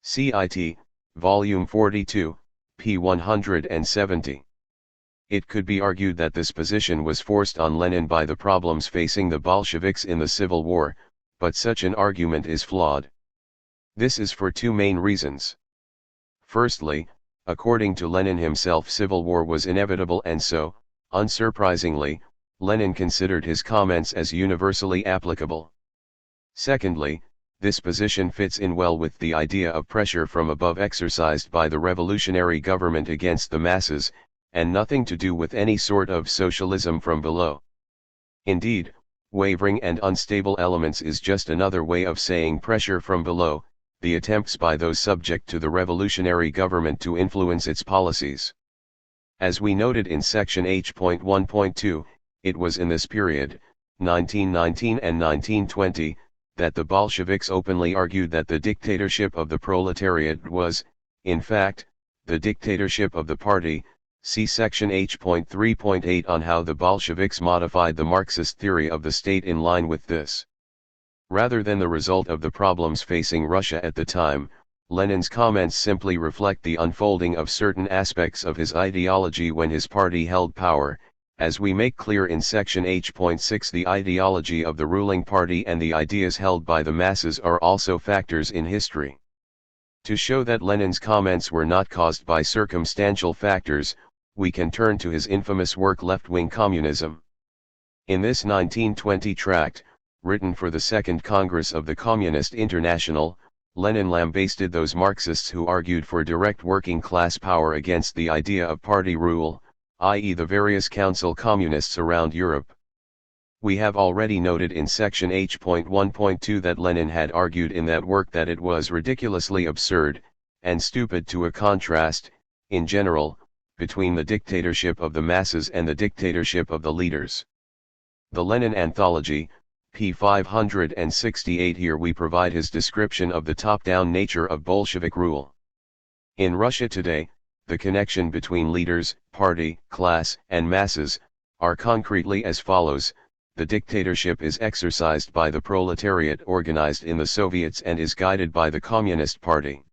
Cit. Volume 42, p. 170. It could be argued that this position was forced on Lenin by the problems facing the Bolsheviks in the Civil War, but such an argument is flawed. This is for two main reasons. Firstly, according to Lenin himself, civil war was inevitable, and so, unsurprisingly, Lenin considered his comments as universally applicable. Secondly, this position fits in well with the idea of pressure from above exercised by the revolutionary government against the masses, and nothing to do with any sort of socialism from below. Indeed, wavering and unstable elements is just another way of saying pressure from below, the attempts by those subject to the revolutionary government to influence its policies. As we noted in section H.1.2, it was in this period, 1919 and 1920, that the Bolsheviks openly argued that the dictatorship of the proletariat was, in fact, the dictatorship of the party. See section H.3.8 on how the Bolsheviks modified the Marxist theory of the state in line with this. Rather than the result of the problems facing Russia at the time, Lenin's comments simply reflect the unfolding of certain aspects of his ideology when his party held power. As we make clear in section H.6, the ideology of the ruling party and the ideas held by the masses are also factors in history. To show that Lenin's comments were not caused by circumstantial factors, we can turn to his infamous work Left-Wing Communism. In this 1920 tract, written for the Second Congress of the Communist International, Lenin lambasted those Marxists who argued for direct working class power against the idea of party rule, i.e. the various council communists around Europe. We have already noted in section H.1.2 that Lenin had argued in that work that it was ridiculously absurd, and stupid to a contrast, in general, between the dictatorship of the masses and the dictatorship of the leaders. The Lenin Anthology, p. 568. Here we provide his description of the top-down nature of Bolshevik rule. In Russia today, the connection between leaders, party, class, and masses, are concretely as follows. The dictatorship is exercised by the proletariat organized in the Soviets and is guided by the Communist Party.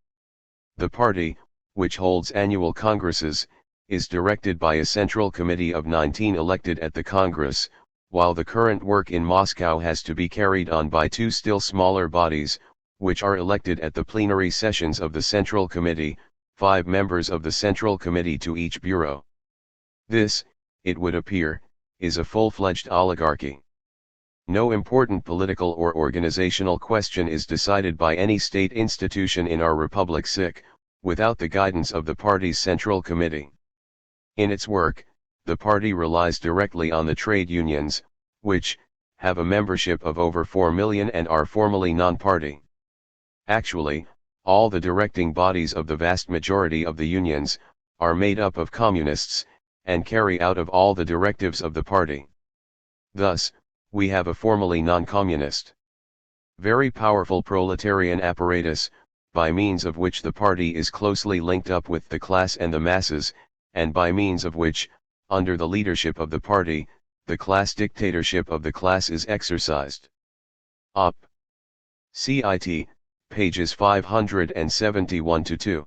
The party, which holds annual congresses, is directed by a central committee of 19 elected at the Congress, while the current work in Moscow has to be carried on by two still smaller bodies, which are elected at the plenary sessions of the Central Committee, 5 members of the Central Committee to each bureau. This, it would appear, is a full-fledged oligarchy. No important political or organizational question is decided by any state institution in our republic without the guidance of the party's central committee. In its work, the party relies directly on the trade unions, which have a membership of over 4 million and are formally non-party. Actually, all the directing bodies of the vast majority of the unions are made up of communists, and carry out of all the directives of the party. Thus, we have a formally non-communist, very powerful proletarian apparatus, by means of which the party is closely linked up with the class and the masses, and by means of which, under the leadership of the party, the class dictatorship of the class is exercised. Op. Cit. Pages 571-2.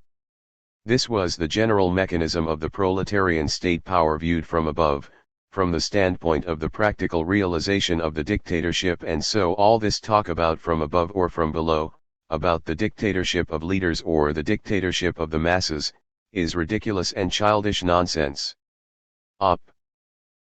This was the general mechanism of the proletarian state power viewed from above, from the standpoint of the practical realization of the dictatorship, and so all this talk about from above or from below, about the dictatorship of leaders or the dictatorship of the masses, is ridiculous and childish nonsense. Op.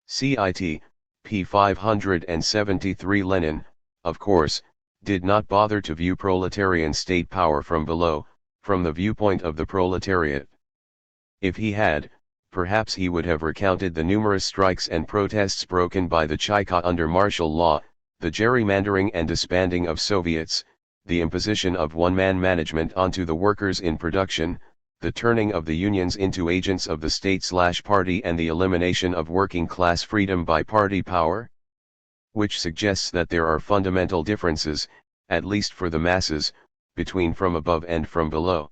Cit. p. 573. Lenin, of course, did not bother to view proletarian state power from below, from the viewpoint of the proletariat. If he had, perhaps he would have recounted the numerous strikes and protests broken by the Cheka under martial law, the gerrymandering and disbanding of Soviets, the imposition of one-man management onto the workers in production, the turning of the unions into agents of the state/party, and the elimination of working-class freedom by party power, which suggests that there are fundamental differences, at least for the masses, between from above and from below.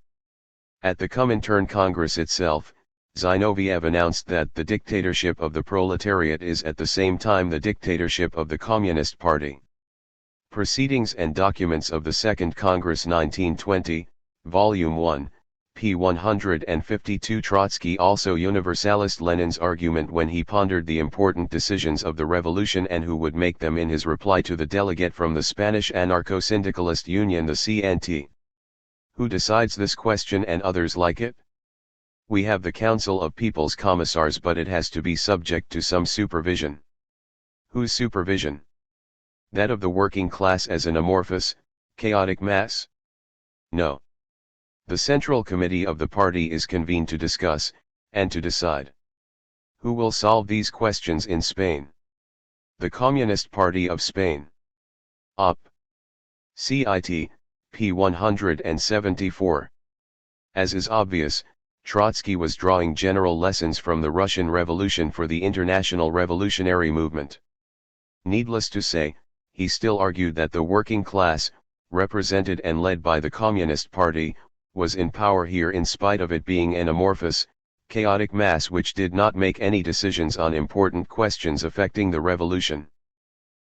At the Comintern Congress itself, Zinoviev announced that the dictatorship of the proletariat is at the same time the dictatorship of the Communist Party. Proceedings and Documents of the Second Congress 1920, Volume 1, p. 152. Trotsky also universalist Lenin's argument when he pondered the important decisions of the revolution and who would make them in his reply to the delegate from the Spanish anarcho-syndicalist union, the CNT. Who decides this question and others like it? We have the Council of People's Commissars, but it has to be subject to some supervision. Whose supervision? That of the working class as an amorphous, chaotic mass? No. The Central Committee of the party is convened to discuss, and to decide. Who will solve these questions in Spain? The Communist Party of Spain. Op. Cit. p. 174. As is obvious, Trotsky was drawing general lessons from the Russian Revolution for the international revolutionary movement. Needless to say, he still argued that the working class, represented and led by the Communist Party, was in power here in spite of it being an amorphous, chaotic mass which did not make any decisions on important questions affecting the revolution.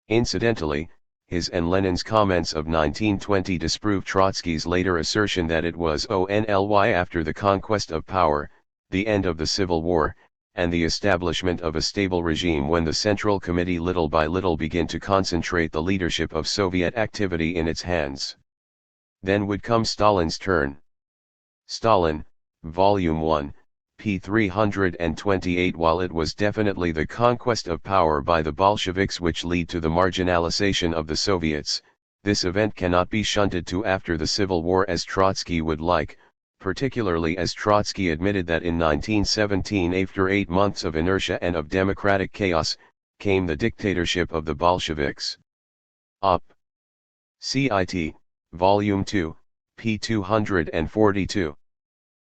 Incidentally, his and Lenin's comments of 1920 disprove Trotsky's later assertion that it was only after the conquest of power, the end of the Civil War, and the establishment of a stable regime when the Central Committee little by little began to concentrate the leadership of Soviet activity in its hands. Then would come Stalin's turn. Stalin, Volume 1, p. 328. While it was definitely the conquest of power by the Bolsheviks which led to the marginalization of the Soviets, this event cannot be shunted to after the Civil War as Trotsky would like, particularly as Trotsky admitted that in 1917, after 8 months of inertia and of democratic chaos, came the dictatorship of the Bolsheviks. Op. Cit. Volume 2, p. 242.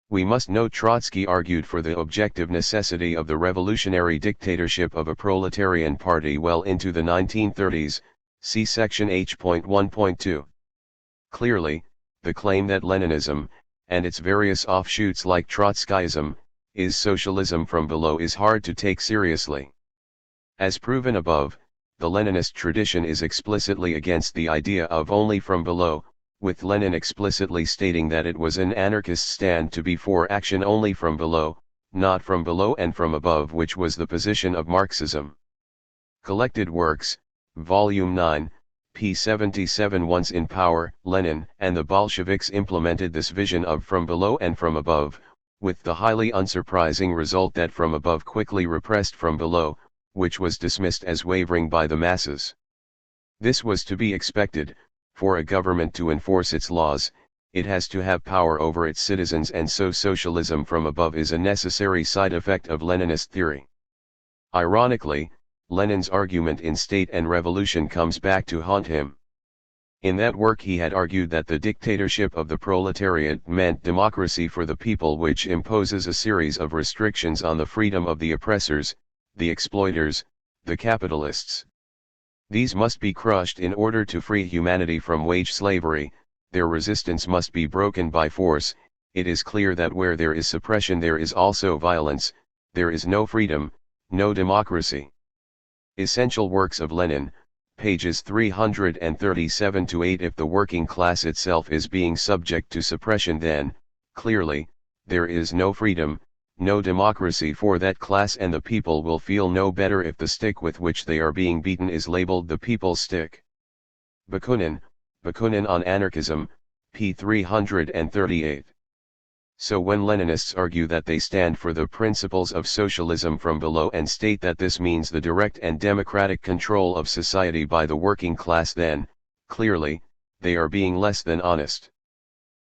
We must note Trotsky argued for the objective necessity of the revolutionary dictatorship of a proletarian party well into the 1930s, see section H.1.2. Clearly, the claim that Leninism, and its various offshoots like Trotskyism, is socialism from below is hard to take seriously. As proven above, the Leninist tradition is explicitly against the idea of only from below, with Lenin explicitly stating that it was an anarchist stand to be for action only from below, not from below and from above, which was the position of Marxism. Collected Works, Volume 9, p. 77. Once in power, Lenin and the Bolsheviks implemented this vision of from below and from above, with the highly unsurprising result that from above quickly repressed from below, which was dismissed as wavering by the masses. This was to be expected. For a government to enforce its laws, it has to have power over its citizens, and so socialism from above is a necessary side effect of Leninist theory. Ironically, Lenin's argument in State and Revolution comes back to haunt him. In that work he had argued that the dictatorship of the proletariat meant democracy for the people, which imposes a series of restrictions on the freedom of the oppressors, the exploiters, the capitalists. These must be crushed in order to free humanity from wage slavery. Their resistance must be broken by force. It is clear that where there is suppression there is also violence. There is no freedom, no democracy. Essential works of Lenin, pages 337-8. If the working class itself is being subject to suppression, then, clearly, there is no freedom, no democracy for that class, and the people will feel no better if the stick with which they are being beaten is labeled the people's stick. Bakunin on Anarchism, p. 338. So when Leninists argue that they stand for the principles of socialism from below and state that this means the direct and democratic control of society by the working class, then, clearly, they are being less than honest.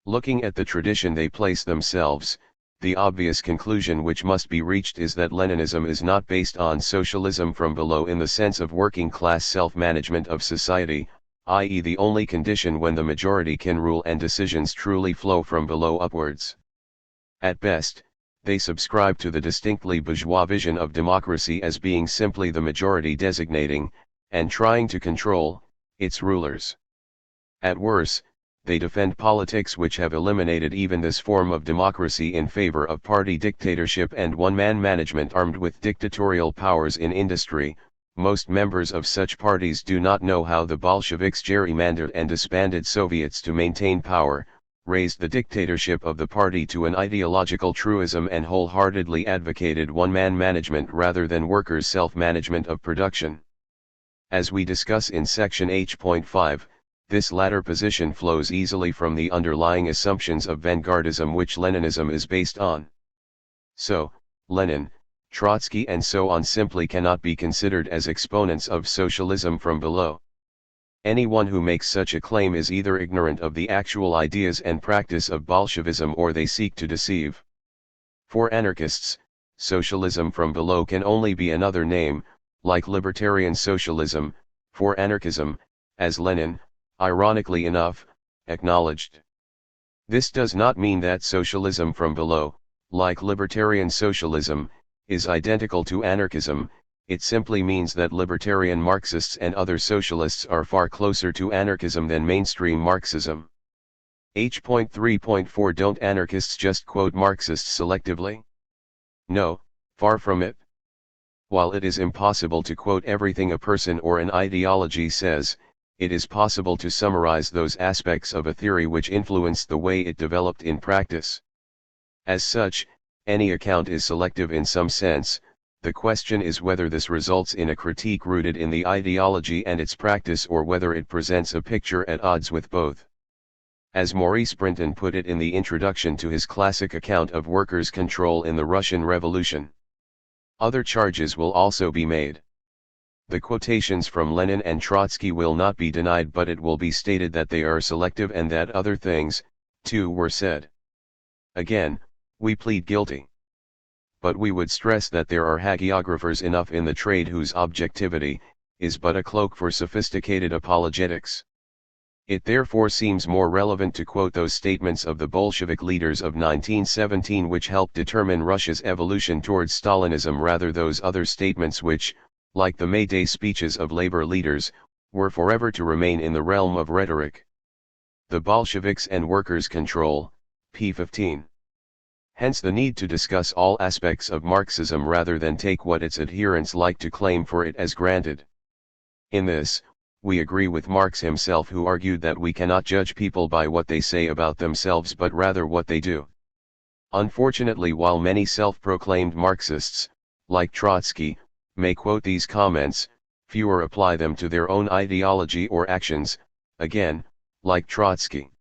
Looking at the tradition they place themselves, the obvious conclusion which must be reached is that Leninism is not based on socialism from below in the sense of working class self-management of society, i.e. the only condition when the majority can rule and decisions truly flow from below upwards. At best, they subscribe to the distinctly bourgeois vision of democracy as being simply the majority designating, and trying to control, its rulers. At worst, they defend politics which have eliminated even this form of democracy in favor of party dictatorship and one-man management armed with dictatorial powers in industry. Most members of such parties do not know how the Bolsheviks gerrymandered and disbanded Soviets to maintain power, raised the dictatorship of the party to an ideological truism, and wholeheartedly advocated one-man management rather than workers' self-management of production. As we discuss in section H.5, this latter position flows easily from the underlying assumptions of vanguardism which Leninism is based on. So, Lenin, Trotsky and so on simply cannot be considered as exponents of socialism from below. Anyone who makes such a claim is either ignorant of the actual ideas and practice of Bolshevism or they seek to deceive. For anarchists, socialism from below can only be another name, like libertarian socialism, for anarchism, as Lenin, ironically enough, acknowledged. This does not mean that socialism from below, like libertarian socialism, is identical to anarchism. It simply means that libertarian Marxists and other socialists are far closer to anarchism than mainstream Marxism. H.3.4 Don't anarchists just quote Marxists selectively? No, far from it. While it is impossible to quote everything a person or an ideology says, it is possible to summarize those aspects of a theory which influenced the way it developed in practice. As such, any account is selective in some sense. The question is whether this results in a critique rooted in the ideology and its practice, or whether it presents a picture at odds with both. As Maurice Brinton put it in the introduction to his classic account of workers' control in the Russian Revolution, other charges will also be made. The quotations from Lenin and Trotsky will not be denied, but it will be stated that they are selective and that other things, too, were said. Again, we plead guilty. But we would stress that there are hagiographers enough in the trade whose objectivity is but a cloak for sophisticated apologetics. It therefore seems more relevant to quote those statements of the Bolshevik leaders of 1917 which helped determine Russia's evolution towards Stalinism rather those other statements which, like the May Day speeches of labor leaders, were forever to remain in the realm of rhetoric. The Bolsheviks and Workers' Control, p. 15. Hence the need to discuss all aspects of Marxism rather than take what its adherents like to claim for it as granted. In this, we agree with Marx himself, who argued that we cannot judge people by what they say about themselves but rather what they do. Unfortunately, while many self-proclaimed Marxists, like Trotsky, may quote these comments, fewer apply them to their own ideology or actions, again, like Trotsky.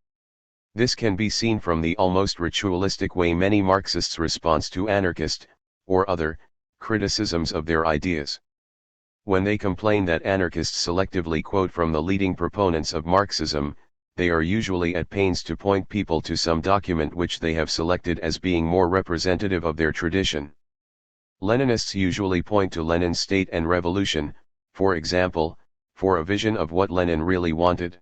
This can be seen from the almost ritualistic way many Marxists respond to anarchist, or other, criticisms of their ideas. When they complain that anarchists selectively quote from the leading proponents of Marxism, they are usually at pains to point people to some document which they have selected as being more representative of their tradition. Leninists usually point to Lenin's State and Revolution, for example, for a vision of what Lenin really wanted.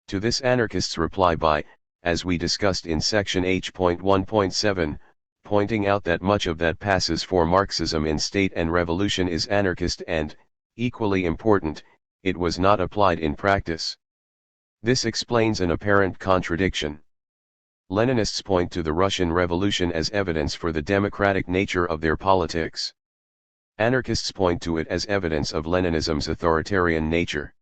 To this anarchists reply by, as we discussed in section H.1.7, pointing out that much of that passes for Marxism in State and Revolution is anarchist and, equally important, it was not applied in practice. This explains an apparent contradiction. Leninists point to the Russian Revolution as evidence for the democratic nature of their politics. Anarchists point to it as evidence of Leninism's authoritarian nature.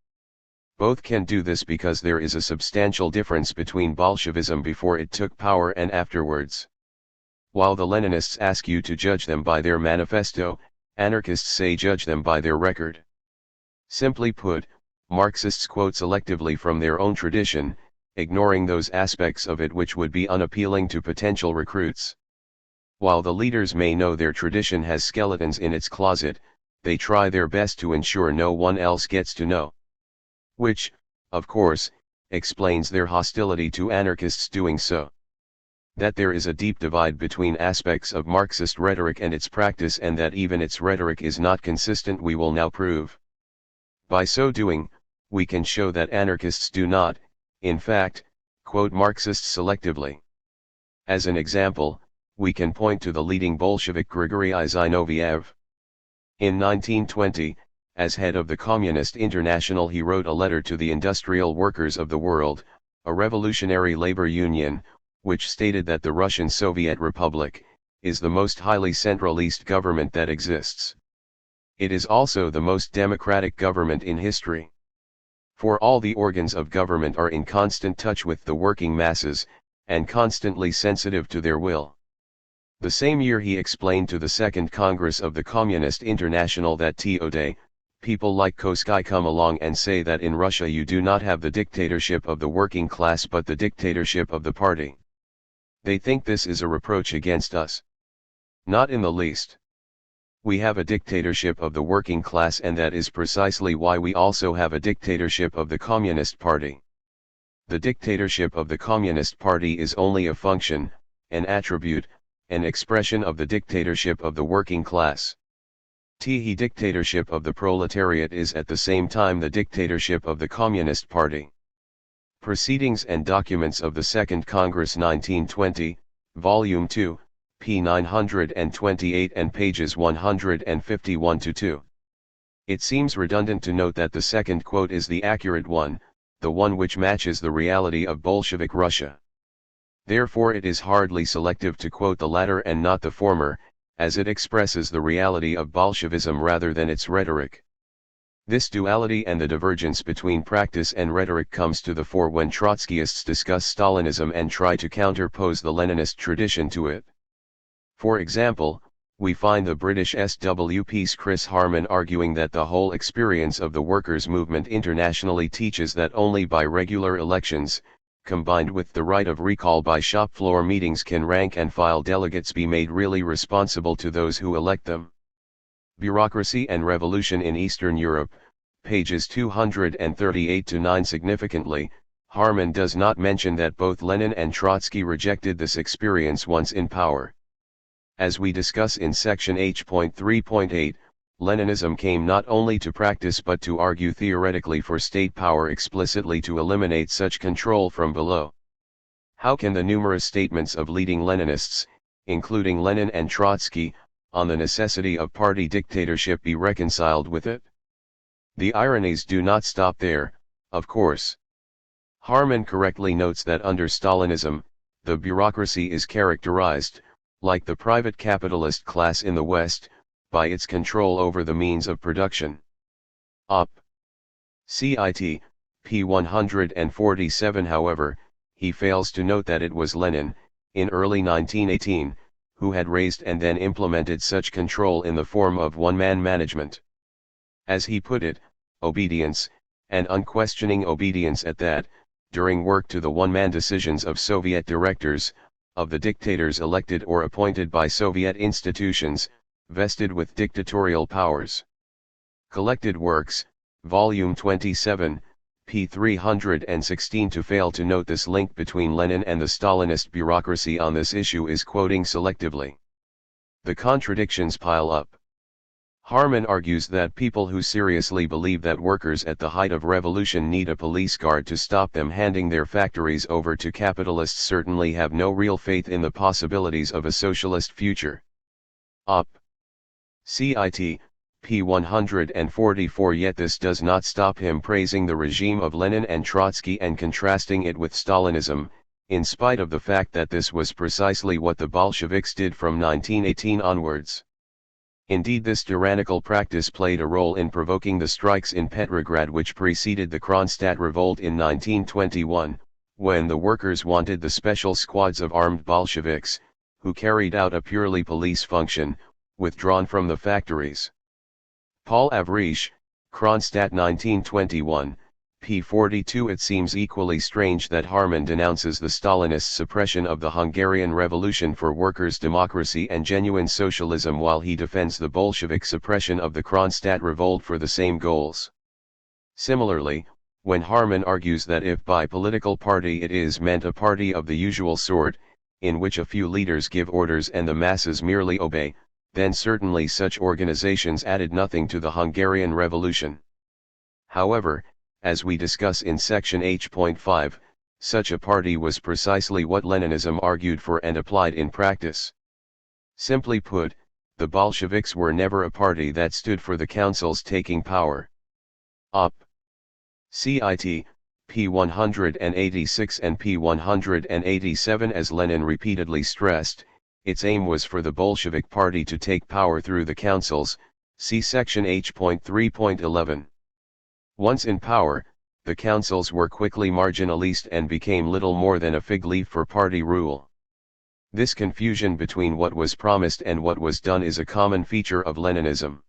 Both can do this because there is a substantial difference between Bolshevism before it took power and afterwards. While the Leninists ask you to judge them by their manifesto, anarchists say judge them by their record. Simply put, Marxists quote selectively from their own tradition, ignoring those aspects of it which would be unappealing to potential recruits. While the leaders may know their tradition has skeletons in its closet, they try their best to ensure no one else gets to know. Which, of course, explains their hostility to anarchists doing so. That there is a deep divide between aspects of Marxist rhetoric and its practice, and that even its rhetoric is not consistent, we will now prove. By so doing, we can show that anarchists do not, in fact, quote Marxists selectively. As an example, we can point to the leading Bolshevik Grigory Zinoviev. In 1920, as head of the Communist International, he wrote a letter to the industrial workers of the world, a revolutionary labor union, which stated that the Russian Soviet Republic is the most highly centralist government that exists. It is also the most democratic government in history. For all the organs of government are in constant touch with the working masses, and constantly sensitive to their will. The same year he explained to the Second Congress of the Communist International that today, people like Kosky come along and say that in Russia you do not have the dictatorship of the working class but the dictatorship of the party. They think this is a reproach against us. Not in the least. We have a dictatorship of the working class, and that is precisely why we also have a dictatorship of the Communist Party. The dictatorship of the Communist Party is only a function, an attribute, an expression of the dictatorship of the working class. The dictatorship of the proletariat is at the same time the dictatorship of the Communist Party. Proceedings and Documents of the Second Congress 1920, Volume 2, p. 928 and pages 151-2. It seems redundant to note that the second quote is the accurate one, the one which matches the reality of Bolshevik Russia. Therefore it is hardly selective to quote the latter and not the former, as it expresses the reality of Bolshevism rather than its rhetoric. This duality and the divergence between practice and rhetoric comes to the fore when Trotskyists discuss Stalinism and try to counterpose the Leninist tradition to it. For example, we find the British SWP's Chris Harman arguing that the whole experience of the workers' movement internationally teaches that only by regular elections, combined with the right of recall by shop floor meetings, can rank and file delegates be made really responsible to those who elect them. Bureaucracy and Revolution in Eastern Europe, pages 238-9. Significantly, Harman does not mention that both Lenin and Trotsky rejected this experience once in power. As we discuss in section H.3.8, Leninism came not only to practice but to argue theoretically for state power explicitly to eliminate such control from below. How can the numerous statements of leading Leninists, including Lenin and Trotsky, on the necessity of party dictatorship be reconciled with it? The ironies do not stop there, of course. Harman correctly notes that under Stalinism, the bureaucracy is characterized, like the private capitalist class in the West, by its control over the means of production. Op. Cit. p. 147. However, he fails to note that it was Lenin, in early 1918, who had raised and then implemented such control in the form of one-man management. As he put it, obedience, and unquestioning obedience at that, during work to the one-man decisions of Soviet directors, of the dictators elected or appointed by Soviet institutions, vested with dictatorial powers. Collected Works, Volume 27, p. 316. To fail to note this link between Lenin and the Stalinist bureaucracy on this issue is quoting selectively. The contradictions pile up. Harman argues that people who seriously believe that workers at the height of revolution need a police guard to stop them handing their factories over to capitalists certainly have no real faith in the possibilities of a socialist future. Op. Cit. p. 144. Yet this does not stop him praising the regime of Lenin and Trotsky and contrasting it with Stalinism, in spite of the fact that this was precisely what the Bolsheviks did from 1918 onwards. Indeed, this tyrannical practice played a role in provoking the strikes in Petrograd which preceded the Kronstadt revolt in 1921, when the workers wanted the special squads of armed Bolsheviks, who carried out a purely police function, withdrawn from the factories. Paul Avrish, Kronstadt 1921, p. 42. It seems equally strange that Harman denounces the Stalinist suppression of the Hungarian Revolution for workers' democracy and genuine socialism while he defends the Bolshevik suppression of the Kronstadt revolt for the same goals. Similarly, when Harman argues that if by political party it is meant a party of the usual sort, in which a few leaders give orders and the masses merely obey, then certainly such organizations added nothing to the Hungarian Revolution. However, as we discuss in section H.5, such a party was precisely what Leninism argued for and applied in practice. Simply put, the Bolsheviks were never a party that stood for the councils taking power. Op. Cit. p. 186 and p. 187. As Lenin repeatedly stressed, its aim was for the Bolshevik party to take power through the councils, see section H.3.11. Once in power, the councils were quickly marginalized and became little more than a fig leaf for party rule. This confusion between what was promised and what was done is a common feature of Leninism.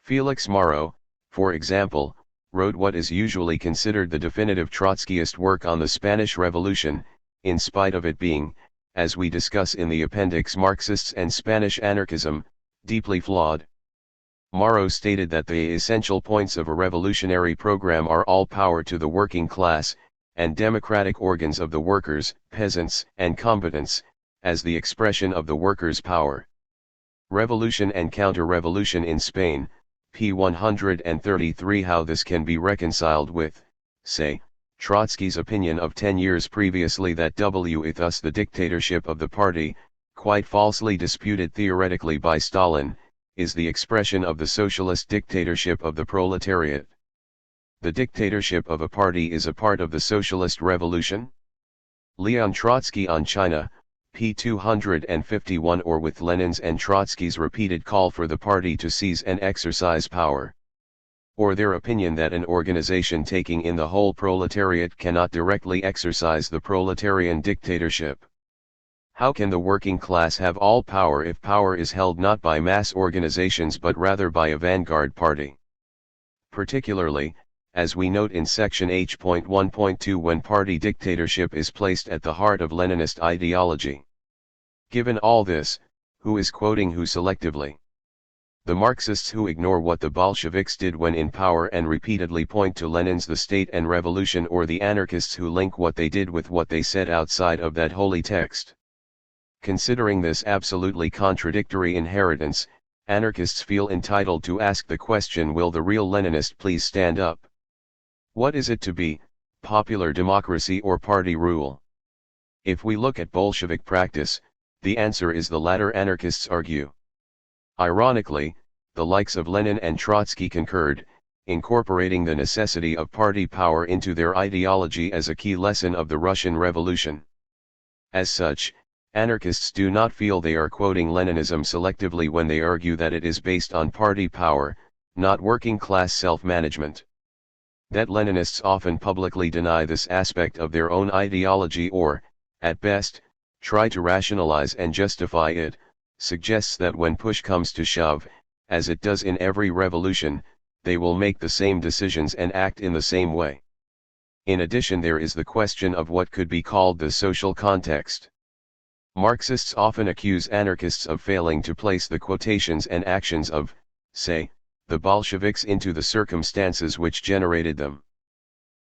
Felix Marot, for example, wrote what is usually considered the definitive Trotskyist work on the Spanish Revolution, in spite of it being, as we discuss in the appendix, Marxists and Spanish anarchism, deeply flawed. Marot stated that the essential points of a revolutionary program are all power to the working class, and democratic organs of the workers, peasants, and combatants, as the expression of the workers' power. Revolution and Counter-Revolution in Spain, p. 133. How this can be reconciled with, say, Trotsky's opinion of 10 years previously that thus the dictatorship of the party, quite falsely disputed theoretically by Stalin, is the expression of the socialist dictatorship of the proletariat. The dictatorship of a party is a part of the socialist revolution? Leon Trotsky on China, p. 251. Or with Lenin's and Trotsky's repeated call for the party to seize and exercise power. Or their opinion that an organization taking in the whole proletariat cannot directly exercise the proletarian dictatorship. How can the working class have all power if power is held not by mass organizations but rather by a vanguard party? Particularly, as we note in section H.1.2, when party dictatorship is placed at the heart of Leninist ideology. Given all this, who is quoting who selectively? The Marxists who ignore what the Bolsheviks did when in power and repeatedly point to Lenin's The State and Revolution, or the anarchists who link what they did with what they said outside of that holy text? Considering this absolutely contradictory inheritance, anarchists feel entitled to ask the question, will the real Leninist please stand up? What is it to be, popular democracy or party rule? If we look at Bolshevik practice, the answer is the latter, anarchists argue. Ironically, the likes of Lenin and Trotsky concurred, incorporating the necessity of party power into their ideology as a key lesson of the Russian Revolution. As such, anarchists do not feel they are quoting Leninism selectively when they argue that it is based on party power, not working class self-management. That Leninists often publicly deny this aspect of their own ideology or, at best, try to rationalize and justify it, suggests that when push comes to shove, as it does in every revolution, they will make the same decisions and act in the same way. In addition, there is the question of what could be called the social context. Marxists often accuse anarchists of failing to place the quotations and actions of, say, the Bolsheviks into the circumstances which generated them.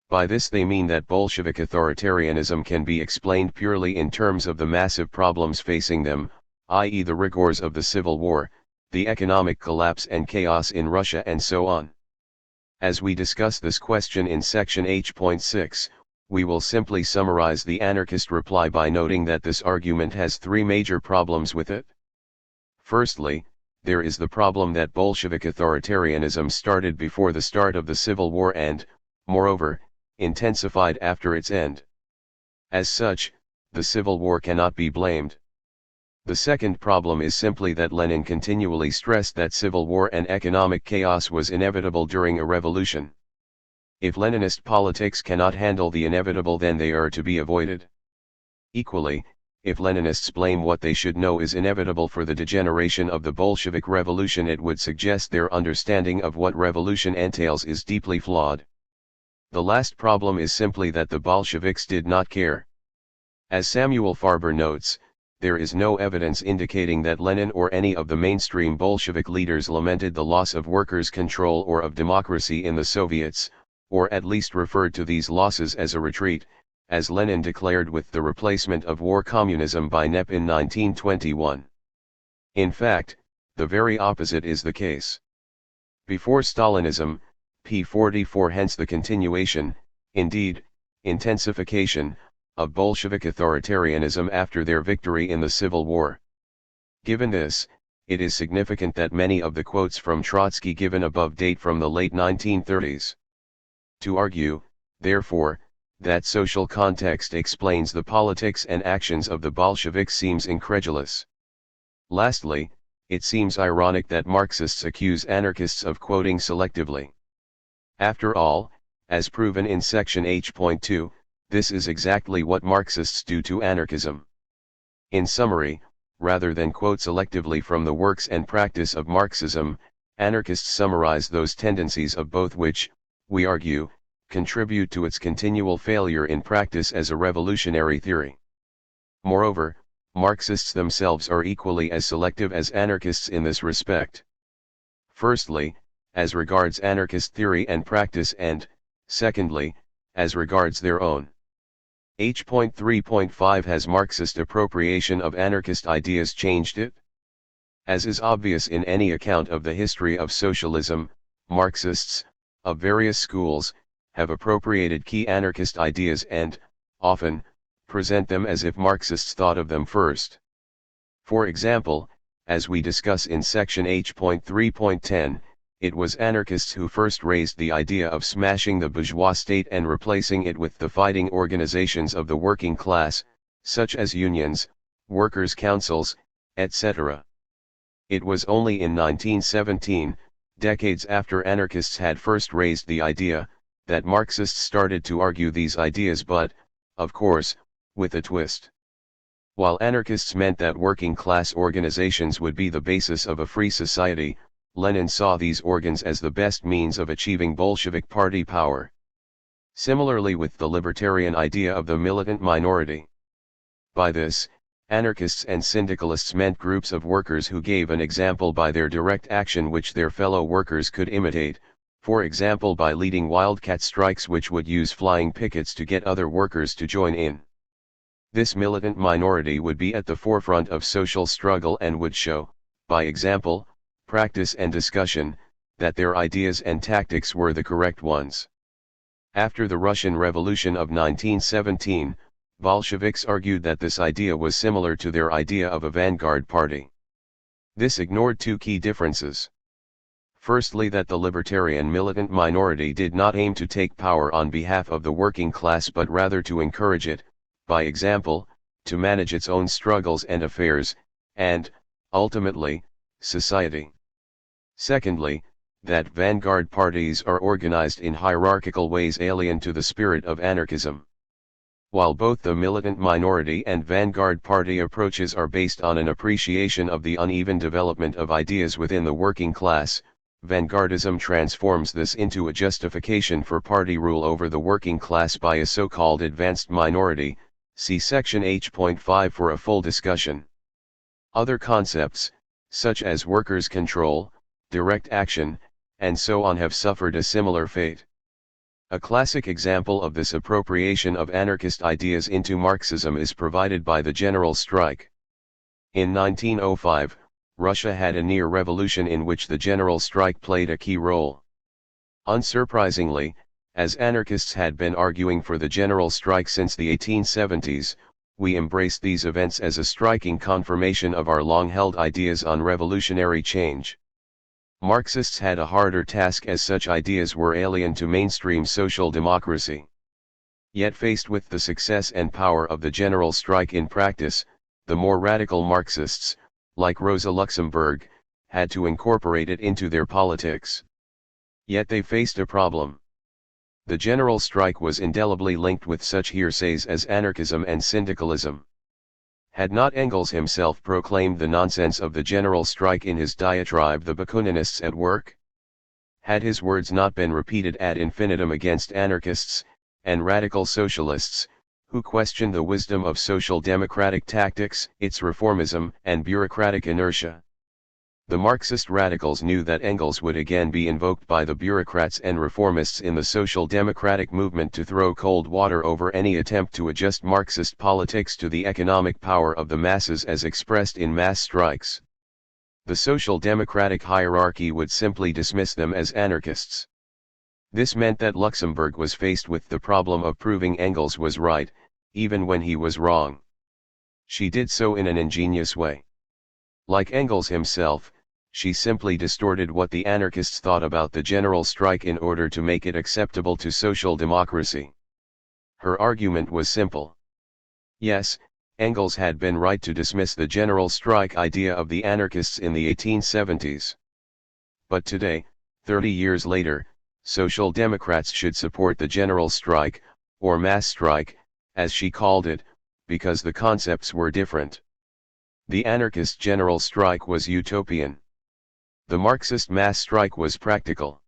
By this they mean that Bolshevik authoritarianism can be explained purely in terms of the massive problems facing them, i.e. the rigors of the Civil War, the economic collapse and chaos in Russia and so on. As we discuss this question in section H.6, we will simply summarize the anarchist reply by noting that this argument has three major problems with it. Firstly, there is the problem that Bolshevik authoritarianism started before the start of the Civil War and, moreover, intensified after its end. As such, the Civil War cannot be blamed. The second problem is simply that Lenin continually stressed that civil war and economic chaos was inevitable during a revolution. If Leninist politics cannot handle the inevitable, then they are to be avoided. Equally, if Leninists blame what they should know is inevitable for the degeneration of the Bolshevik Revolution, it would suggest their understanding of what revolution entails is deeply flawed. The last problem is simply that the Bolsheviks did not care. As Samuel Farber notes, there is no evidence indicating that Lenin or any of the mainstream Bolshevik leaders lamented the loss of workers' control or of democracy in the Soviets, or at least referred to these losses as a retreat, as Lenin declared with the replacement of war communism by NEP in 1921. In fact, the very opposite is the case. Before Stalinism, p. 44, hence the continuation, indeed, intensification, of Bolshevik authoritarianism after their victory in the Civil War. Given this, it is significant that many of the quotes from Trotsky given above date from the late 1930s. To argue, therefore, that social context explains the politics and actions of the Bolsheviks seems incredulous. Lastly, it seems ironic that Marxists accuse anarchists of quoting selectively. After all, as proven in section H.2, this is exactly what Marxists do to anarchism. In summary, rather than quote selectively from the works and practice of Marxism, anarchists summarize those tendencies of both which, we argue, contribute to its continual failure in practice as a revolutionary theory. Moreover, Marxists themselves are equally as selective as anarchists in this respect. Firstly, as regards anarchist theory and practice, and, secondly, as regards their own. H.3.5 Has Marxist appropriation of anarchist ideas changed it? As is obvious in any account of the history of socialism, Marxists, of various schools, have appropriated key anarchist ideas and, often, present them as if Marxists thought of them first. For example, as we discuss in section H.3.10, it was anarchists who first raised the idea of smashing the bourgeois state and replacing it with the fighting organizations of the working class, such as unions, workers' councils, etc. It was only in 1917, decades after anarchists had first raised the idea, that Marxists started to argue these ideas, but, of course, with a twist. While anarchists meant that working class organizations would be the basis of a free society, Lenin saw these organs as the best means of achieving Bolshevik party power. Similarly with the libertarian idea of the militant minority. By this, anarchists and syndicalists meant groups of workers who gave an example by their direct action which their fellow workers could imitate, for example by leading wildcat strikes which would use flying pickets to get other workers to join in. This militant minority would be at the forefront of social struggle and would show, by example, practice and discussion, that their ideas and tactics were the correct ones. After the Russian Revolution of 1917, Bolsheviks argued that this idea was similar to their idea of a vanguard party. This ignored two key differences. Firstly, that the libertarian militant minority did not aim to take power on behalf of the working class but rather to encourage it, by example, to manage its own struggles and affairs, and, ultimately, society. Secondly, that vanguard parties are organized in hierarchical ways alien to the spirit of anarchism. While both the militant minority and vanguard party approaches are based on an appreciation of the uneven development of ideas within the working class, vanguardism transforms this into a justification for party rule over the working class by a so-called advanced minority. See section H.5 for a full discussion. Other concepts, such as workers' control, direct action, and so on have suffered a similar fate. A classic example of this appropriation of anarchist ideas into Marxism is provided by the general strike. In 1905, Russia had a near revolution in which the general strike played a key role. Unsurprisingly, as anarchists had been arguing for the general strike since the 1870s, we embraced these events as a striking confirmation of our long-held ideas on revolutionary change. Marxists had a harder task as such ideas were alien to mainstream social democracy. Yet faced with the success and power of the general strike in practice, the more radical Marxists, like Rosa Luxemburg, had to incorporate it into their politics. Yet they faced a problem. The general strike was indelibly linked with such hearsays as anarchism and syndicalism. Had not Engels himself proclaimed the nonsense of the general strike in his diatribe The Bakuninists at Work? Had his words not been repeated ad infinitum against anarchists, and radical socialists, who questioned the wisdom of social democratic tactics, its reformism and bureaucratic inertia? The Marxist radicals knew that Engels would again be invoked by the bureaucrats and reformists in the social democratic movement to throw cold water over any attempt to adjust Marxist politics to the economic power of the masses as expressed in mass strikes. The social democratic hierarchy would simply dismiss them as anarchists. This meant that Luxemburg was faced with the problem of proving Engels was right, even when he was wrong. She did so in an ingenious way. Like Engels himself, she simply distorted what the anarchists thought about the general strike in order to make it acceptable to social democracy. Her argument was simple. Yes, Engels had been right to dismiss the general strike idea of the anarchists in the 1870s. But today, 30 years later, social democrats should support the general strike, or mass strike, as she called it, because the concepts were different. The anarchist general strike was utopian. The Marxist mass strike was practical.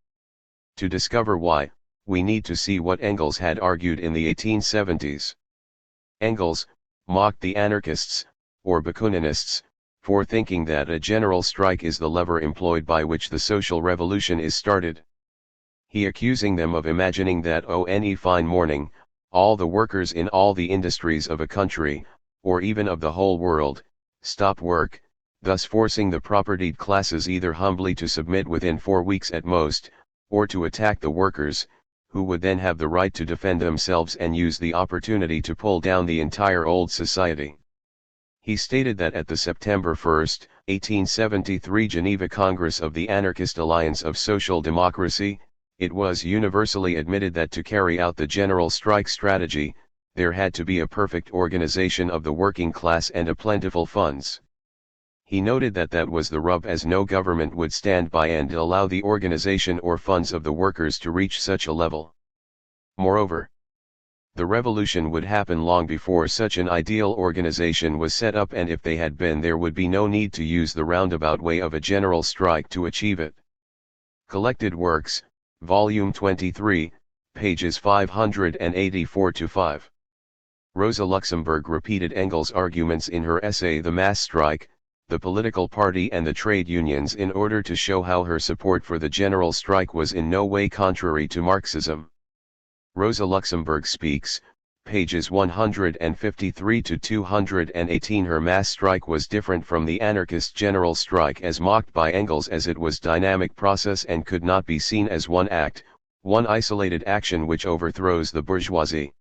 To discover why, we need to see what Engels had argued in the 1870s. Engels mocked the anarchists, or Bakuninists, for thinking that a general strike is the lever employed by which the social revolution is started. He accusing them of imagining that on any fine morning, all the workers in all the industries of a country, or even of the whole world, stop work, thus forcing the propertied classes either humbly to submit within 4 weeks at most, or to attack the workers, who would then have the right to defend themselves and use the opportunity to pull down the entire old society. He stated that at the September 1, 1873 Geneva Congress of the Anarchist Alliance of Social Democracy, it was universally admitted that to carry out the general strike strategy, there had to be a perfect organization of the working class and a plentiful funds. He noted that that was the rub, as no government would stand by and allow the organization or funds of the workers to reach such a level. Moreover, the revolution would happen long before such an ideal organization was set up, and if they had been, there would be no need to use the roundabout way of a general strike to achieve it. Collected Works, Volume 23, pages 584-5. Rosa Luxemburg repeated Engels' arguments in her essay The Mass Strike, the Political Party and the Trade Unions in order to show how her support for the general strike was in no way contrary to Marxism. Rosa Luxemburg speaks, pages 153-218. Her mass strike was different from the anarchist general strike as mocked by Engels, as it was dynamic process and could not be seen as one act, one isolated action which overthrows the bourgeoisie.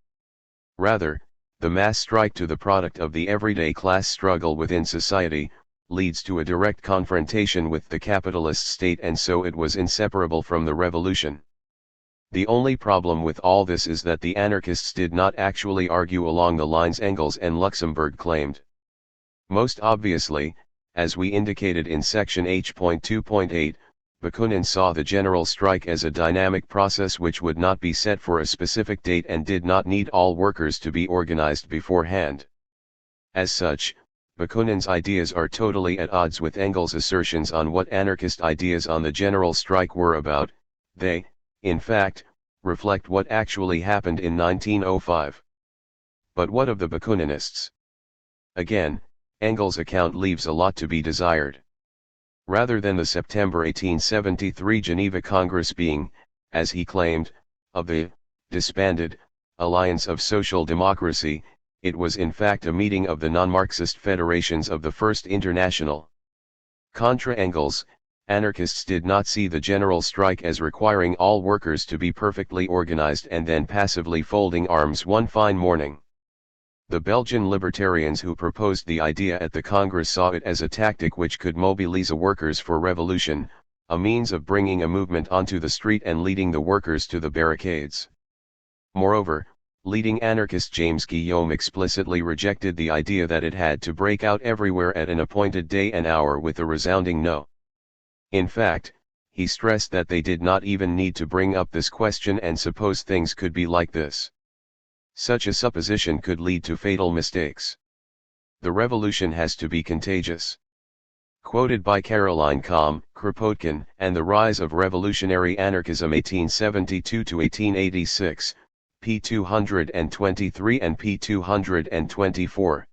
Rather, the mass strike, to the product of the everyday class struggle within society, leads to a direct confrontation with the capitalist state, and so it was inseparable from the revolution. The only problem with all this is that the anarchists did not actually argue along the lines Engels and Luxemburg claimed. Most obviously, as we indicated in section H.2.8, Bakunin saw the general strike as a dynamic process which would not be set for a specific date and did not need all workers to be organized beforehand. As such, Bakunin's ideas are totally at odds with Engels' assertions on what anarchist ideas on the general strike were about. They, in fact, reflect what actually happened in 1905. But what of the Bakuninists? Again, Engels' account leaves a lot to be desired. Rather than the September 1873 Geneva Congress being, as he claimed, of the disbanded Alliance of Social Democracy, it was in fact a meeting of the non-Marxist federations of the First International. Contra Engels, anarchists did not see the general strike as requiring all workers to be perfectly organized and then passively folding arms one fine morning. The Belgian libertarians who proposed the idea at the Congress saw it as a tactic which could mobilize workers for revolution, a means of bringing a movement onto the street and leading the workers to the barricades. Moreover, leading anarchist James Guillaume explicitly rejected the idea that it had to break out everywhere at an appointed day and hour with a resounding no. In fact, he stressed that they did not even need to bring up this question and suppose things could be like this. Such a supposition could lead to fatal mistakes. The revolution has to be contagious. Quoted by Caroline Kahm, Kropotkin, and the Rise of Revolutionary Anarchism 1872-1886, p. 223 and p. 224.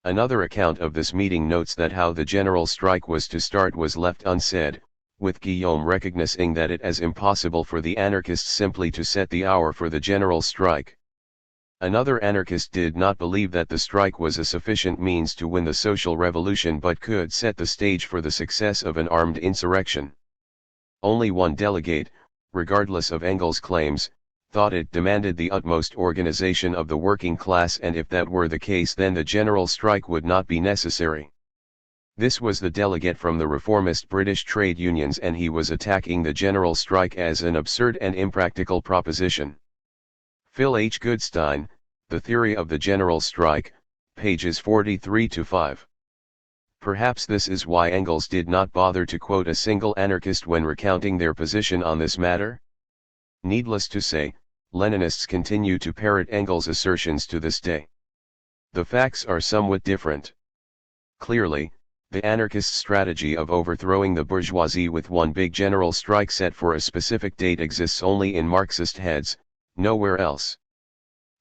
Another account of this meeting notes that how the general strike was to start was left unsaid, with Guillaume recognizing that it is impossible for the anarchists simply to set the hour for the general strike. Another anarchist did not believe that the strike was a sufficient means to win the social revolution but could set the stage for the success of an armed insurrection. Only one delegate, regardless of Engels' claims, thought it demanded the utmost organization of the working class, and if that were the case then the general strike would not be necessary. This was the delegate from the reformist British trade unions, and he was attacking the general strike as an absurd and impractical proposition. Phil H. Goodstein, The Theory of the General Strike, pages 43-5. Perhaps this is why Engels did not bother to quote a single anarchist when recounting their position on this matter. Needless to say, Leninists continue to parrot Engels' assertions to this day. The facts are somewhat different. Clearly, the anarchist strategy of overthrowing the bourgeoisie with one big general strike set for a specific date exists only in Marxist heads, nowhere else.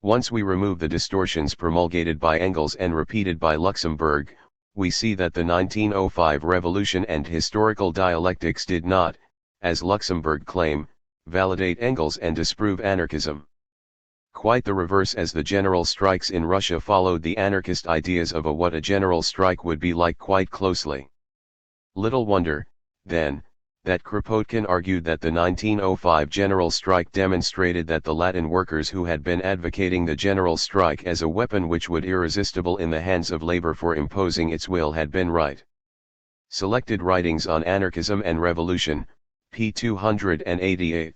Once we remove the distortions promulgated by Engels and repeated by Luxemburg, we see that the 1905 revolution and historical dialectics did not, as Luxemburg claim, validate Engels and disprove anarchism. Quite the reverse, as the general strikes in Russia followed the anarchist ideas of what a general strike would be like quite closely. Little wonder, then, that Kropotkin argued that the 1905 general strike demonstrated that the Latin workers who had been advocating the general strike as a weapon which would irresistible in the hands of labor for imposing its will had been right. Selected Writings on Anarchism and Revolution, p. 288.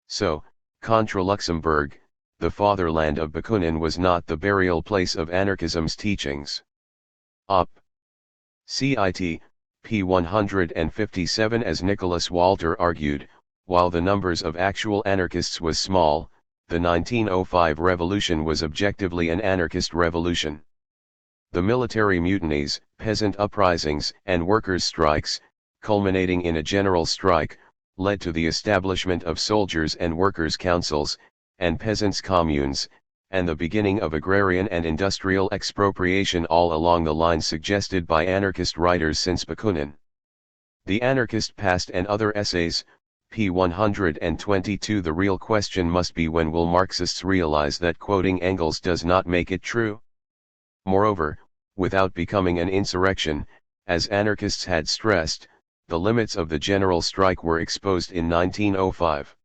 So, contra Luxemburg, the fatherland of Bakunin was not the burial place of anarchism's teachings. Op. Cit. p. 157. As Nicholas Walter argued, while the numbers of actual anarchists was small, the 1905 revolution was objectively an anarchist revolution. The military mutinies, peasant uprisings, and workers' strikes, culminating in a general strike, led to the establishment of soldiers' and workers' councils, and peasants' communes, and the beginning of agrarian and industrial expropriation all along the lines suggested by anarchist writers since Bakunin. The Anarchist Past and Other Essays, p. 122. The real question must be, when will Marxists realize that quoting Engels does not make it true? Moreover, without becoming an insurrection, as anarchists had stressed, the limits of the general strike were exposed in 1905.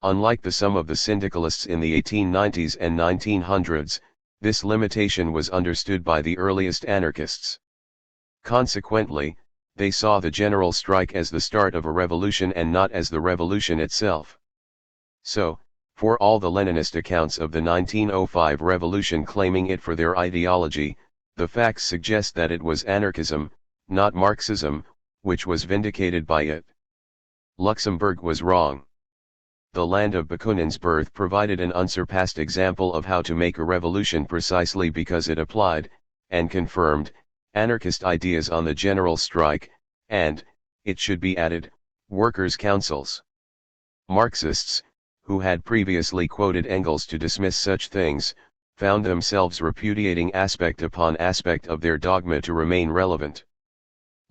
Unlike the some of the syndicalists in the 1890s and 1900s, this limitation was understood by the earliest anarchists. Consequently, they saw the general strike as the start of a revolution and not as the revolution itself. So, for all the Leninist accounts of the 1905 revolution claiming it for their ideology, the facts suggest that it was anarchism, not Marxism, which was vindicated by it. Luxemburg was wrong. The land of Bakunin's birth provided an unsurpassed example of how to make a revolution precisely because it applied, and confirmed, anarchist ideas on the general strike, and, it should be added, workers' councils. Marxists, who had previously quoted Engels to dismiss such things, found themselves repudiating aspect upon aspect of their dogma to remain relevant.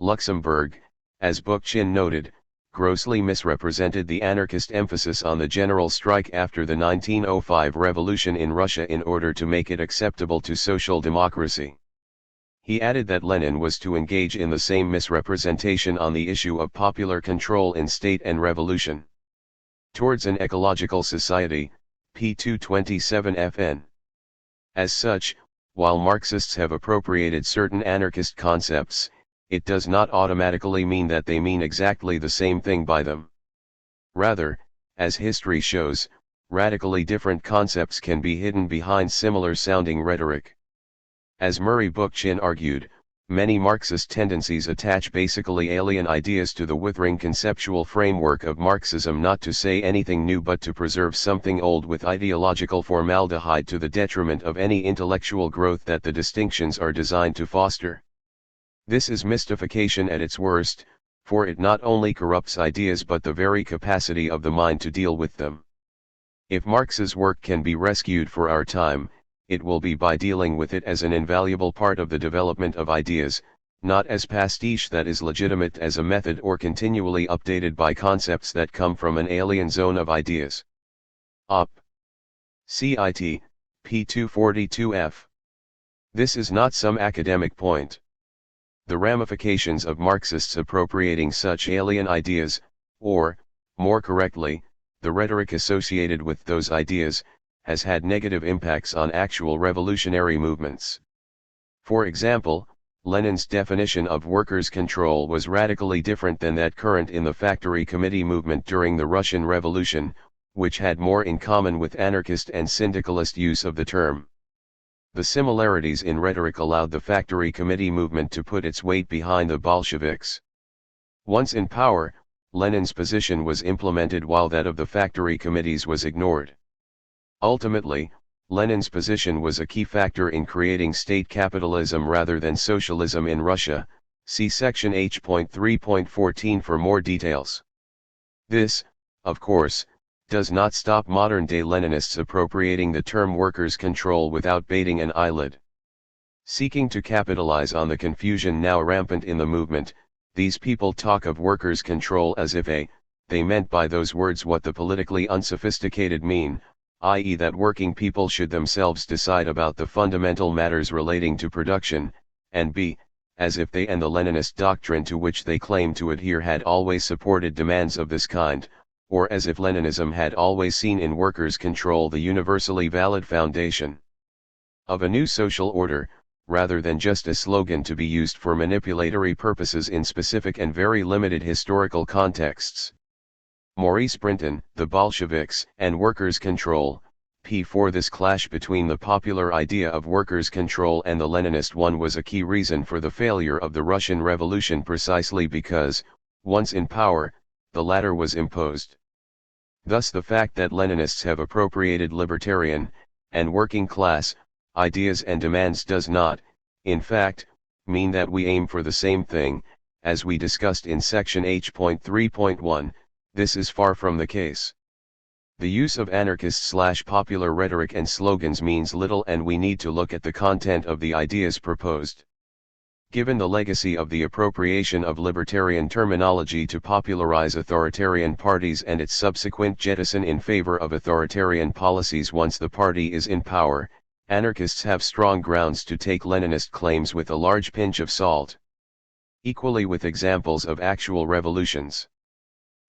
Luxemburg, as Bookchin noted, grossly misrepresented the anarchist emphasis on the general strike after the 1905 revolution in Russia in order to make it acceptable to social democracy. He added that Lenin was to engage in the same misrepresentation on the issue of popular control in state and revolution. Towards an Ecological Society, p. 227 fn. As such, while Marxists have appropriated certain anarchist concepts, it does not automatically mean that they mean exactly the same thing by them. Rather, as history shows, radically different concepts can be hidden behind similar-sounding rhetoric. As Murray Bookchin argued, many Marxist tendencies attach basically alien ideas to the withering conceptual framework of Marxism, not to say anything new but to preserve something old with ideological formaldehyde to the detriment of any intellectual growth that the distinctions are designed to foster. This is mystification at its worst, for it not only corrupts ideas but the very capacity of the mind to deal with them. If Marx's work can be rescued for our time, it will be by dealing with it as an invaluable part of the development of ideas, not as pastiche that is legitimate as a method or continually updated by concepts that come from an alien zone of ideas. Op. Cit. p. 242f. This is not some academic point. The ramifications of Marxists appropriating such alien ideas, or, more correctly, the rhetoric associated with those ideas, has had negative impacts on actual revolutionary movements. For example, Lenin's definition of workers' control was radically different than that current in the factory committee movement during the Russian Revolution, which had more in common with anarchist and syndicalist use of the term. The similarities in rhetoric allowed the factory committee movement to put its weight behind the Bolsheviks. Once in power, Lenin's position was implemented while that of the factory committees was ignored. Ultimately, Lenin's position was a key factor in creating state capitalism rather than socialism in Russia. See section H.3.14 for more details. This, of course, does not stop modern-day Leninists appropriating the term workers' control without batting an eyelid. Seeking to capitalize on the confusion now rampant in the movement, these people talk of workers' control as if they meant by those words what the politically unsophisticated mean, i.e. that working people should themselves decide about the fundamental matters relating to production, and b. as if they and the Leninist doctrine to which they claim to adhere had always supported demands of this kind, or as if Leninism had always seen in workers' control the universally valid foundation of a new social order, rather than just a slogan to be used for manipulatory purposes in specific and very limited historical contexts. Maurice Brinton, The Bolsheviks and Workers' Control, p. 4. This clash between the popular idea of workers' control and the Leninist one was a key reason for the failure of the Russian Revolution, precisely because, once in power, the latter was imposed. Thus the fact that Leninists have appropriated libertarian, and working class, ideas and demands does not, in fact, mean that we aim for the same thing, as we discussed in section H.3.1, this is far from the case. The use of anarchist/popular rhetoric and slogans means little, and we need to look at the content of the ideas proposed. Given the legacy of the appropriation of libertarian terminology to popularize authoritarian parties and its subsequent jettison in favor of authoritarian policies once the party is in power, anarchists have strong grounds to take Leninist claims with a large pinch of salt. Equally with examples of actual revolutions.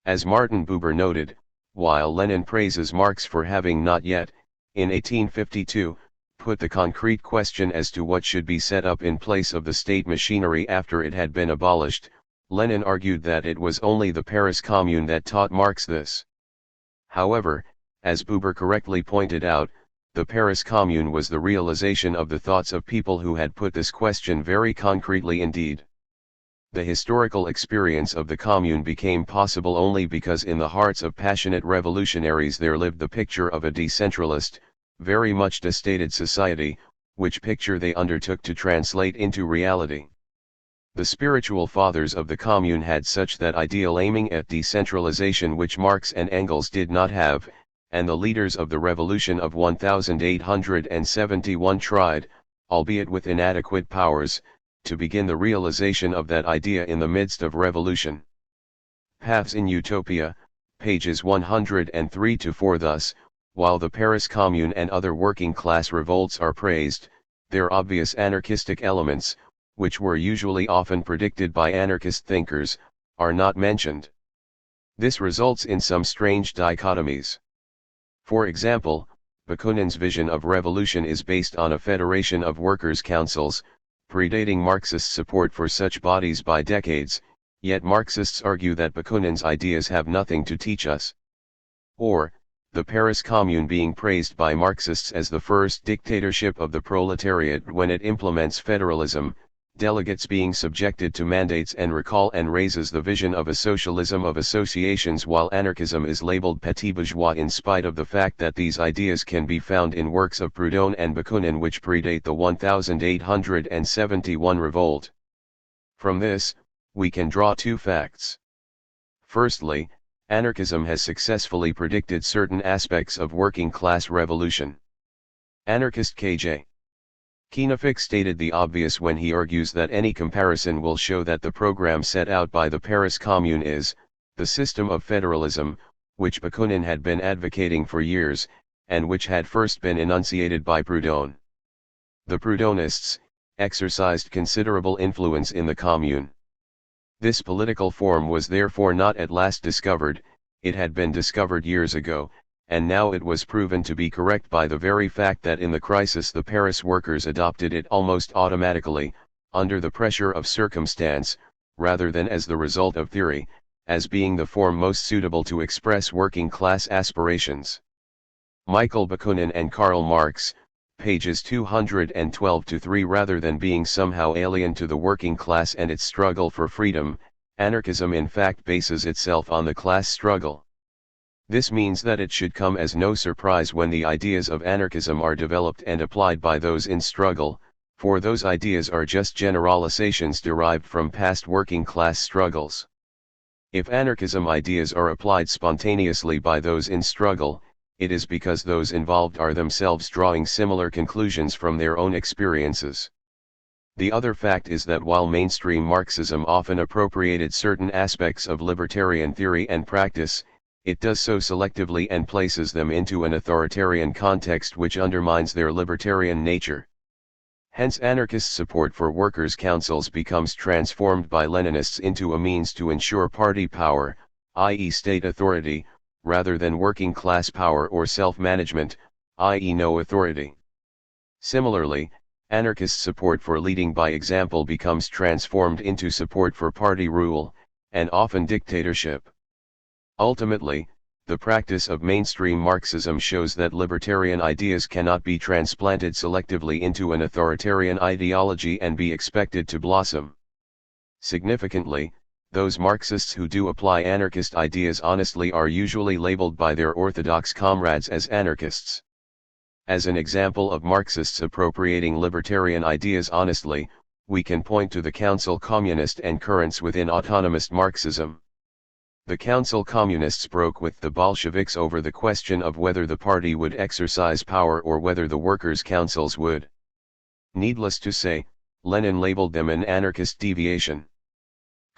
As Martin Buber noted, while Lenin praises Marx for having not yet, in 1852, put the concrete question as to what should be set up in place of the state machinery after it had been abolished, Lenin argued that it was only the Paris Commune that taught Marx this. However, as Buber correctly pointed out, the Paris Commune was the realization of the thoughts of people who had put this question very concretely indeed. The historical experience of the Commune became possible only because in the hearts of passionate revolutionaries there lived the picture of a decentralist, very much destated society, which picture they undertook to translate into reality. The spiritual fathers of the Commune had such that ideal aiming at decentralization which Marx and Engels did not have, and the leaders of the revolution of 1871 tried, albeit with inadequate powers, to begin the realization of that idea in the midst of revolution. Paths in Utopia, pages 103-4. Thus, while the Paris Commune and other working-class revolts are praised, their obvious anarchistic elements, which were usually often predicted by anarchist thinkers, are not mentioned. This results in some strange dichotomies. For example, Bakunin's vision of revolution is based on a federation of workers' councils, predating Marxist support for such bodies by decades, yet Marxists argue that Bakunin's ideas have nothing to teach us. Or, the Paris Commune being praised by Marxists as the first dictatorship of the proletariat when it implements federalism, delegates being subjected to mandates and recall, and raises the vision of a socialism of associations, while anarchism is labeled petit bourgeois in spite of the fact that these ideas can be found in works of Proudhon and Bakunin which predate the 1871 revolt. From this, we can draw two facts. Firstly, anarchism has successfully predicted certain aspects of working-class revolution. Anarchist K.J. Kienefik stated the obvious when he argues that any comparison will show that the program set out by the Paris Commune is the system of federalism, which Bakunin had been advocating for years, and which had first been enunciated by Proudhon. The Proudhonists exercised considerable influence in the Commune. This political form was therefore not at last discovered, it had been discovered years ago, and now it was proven to be correct by the very fact that in the crisis the Paris workers adopted it almost automatically, under the pressure of circumstance, rather than as the result of theory, as being the form most suitable to express working-class aspirations. Michael Bakunin and Karl Marx, pages 212-3. Rather than being somehow alien to the working class and its struggle for freedom, anarchism in fact bases itself on the class struggle. This means that it should come as no surprise when the ideas of anarchism are developed and applied by those in struggle, for those ideas are just generalizations derived from past working class struggles. If anarchism ideas are applied spontaneously by those in struggle, it is because those involved are themselves drawing similar conclusions from their own experiences. The other fact is that while mainstream Marxism often appropriated certain aspects of libertarian theory and practice, it does so selectively and places them into an authoritarian context which undermines their libertarian nature. Hence anarchist support for workers' councils becomes transformed by Leninists into a means to ensure party power, i.e. state authority, rather than working class power or self-management, i.e. no authority. Similarly, anarchist support for leading by example becomes transformed into support for party rule, and often dictatorship. Ultimately, the practice of mainstream Marxism shows that libertarian ideas cannot be transplanted selectively into an authoritarian ideology and be expected to blossom. Significantly, those Marxists who do apply anarchist ideas honestly are usually labeled by their orthodox comrades as anarchists. As an example of Marxists appropriating libertarian ideas honestly, we can point to the Council Communist and currents within autonomist Marxism. The Council Communists broke with the Bolsheviks over the question of whether the party would exercise power or whether the workers' councils would. Needless to say, Lenin labeled them an anarchist deviation.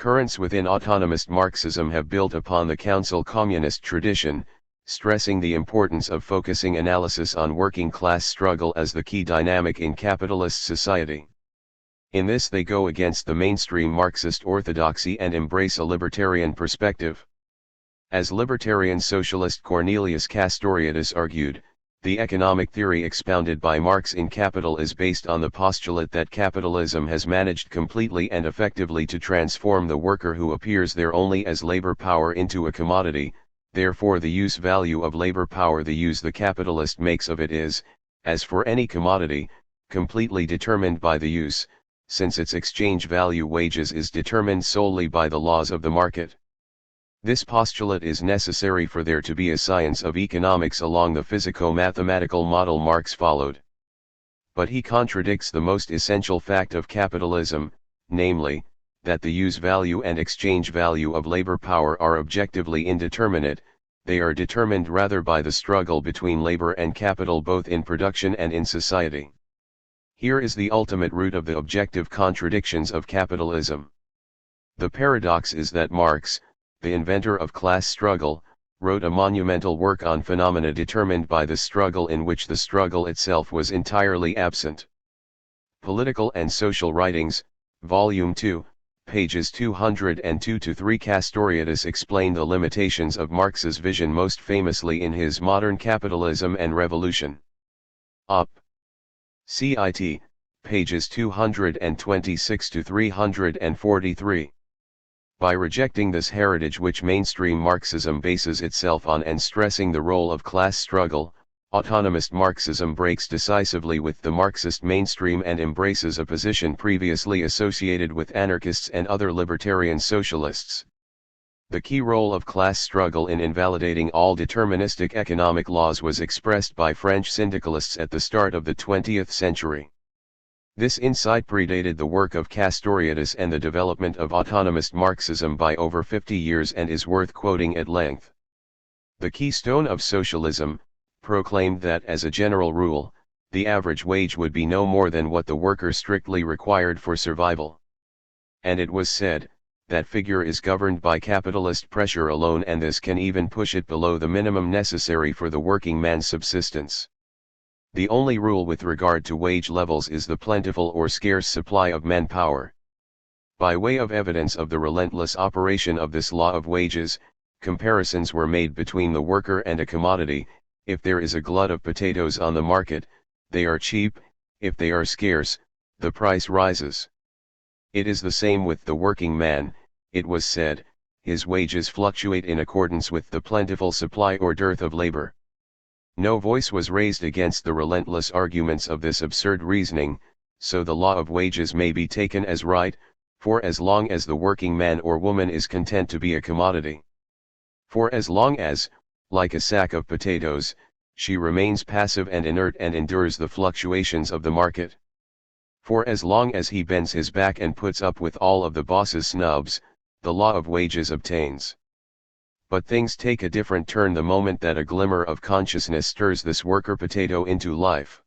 Currents within autonomist Marxism have built upon the Council Communist tradition, stressing the importance of focusing analysis on working class struggle as the key dynamic in capitalist society. In this they go against the mainstream Marxist orthodoxy and embrace a libertarian perspective. As libertarian socialist Cornelius Castoriadis argued, the economic theory expounded by Marx in Capital is based on the postulate that capitalism has managed completely and effectively to transform the worker who appears there only as labor power into a commodity, therefore the use value of labor power the use the capitalist makes of it is, as for any commodity, completely determined by the use, since its exchange value wages is determined solely by the laws of the market. This postulate is necessary for there to be a science of economics along the physico-mathematical model Marx followed. But he contradicts the most essential fact of capitalism, namely, that the use value and exchange value of labor power are objectively indeterminate, they are determined rather by the struggle between labor and capital both in production and in society. Here is the ultimate root of the objective contradictions of capitalism. The paradox is that Marx, the inventor of class struggle, wrote a monumental work on phenomena determined by the struggle in which the struggle itself was entirely absent. Political and Social Writings, Volume 2, pages 202-3. Castoriadis explained the limitations of Marx's vision most famously in his Modern Capitalism and Revolution. Op. Cit. pages 226-343. By rejecting this heritage which mainstream Marxism bases itself on and stressing the role of class struggle, autonomist Marxism breaks decisively with the Marxist mainstream and embraces a position previously associated with anarchists and other libertarian socialists. The key role of class struggle in invalidating all deterministic economic laws was expressed by French syndicalists at the start of the 20th century. This insight predated the work of Castoriadis and the development of autonomist Marxism by over 50 years and is worth quoting at length. The keystone of socialism proclaimed that as a general rule, the average wage would be no more than what the worker strictly required for survival. And it was said, that figure is governed by capitalist pressure alone, and this can even push it below the minimum necessary for the working man's subsistence. The only rule with regard to wage levels is the plentiful or scarce supply of manpower. By way of evidence of the relentless operation of this law of wages, comparisons were made between the worker and a commodity. If there is a glut of potatoes on the market, they are cheap; if they are scarce, the price rises. It is the same with the working man, it was said, his wages fluctuate in accordance with the plentiful supply or dearth of labor. No voice was raised against the relentless arguments of this absurd reasoning, so the law of wages may be taken as right, for as long as the working man or woman is content to be a commodity. For as long as, like a sack of potatoes, she remains passive and inert and endures the fluctuations of the market. For as long as he bends his back and puts up with all of the boss's snubs, the law of wages obtains. But things take a different turn the moment that a glimmer of consciousness stirs this worker potato into life.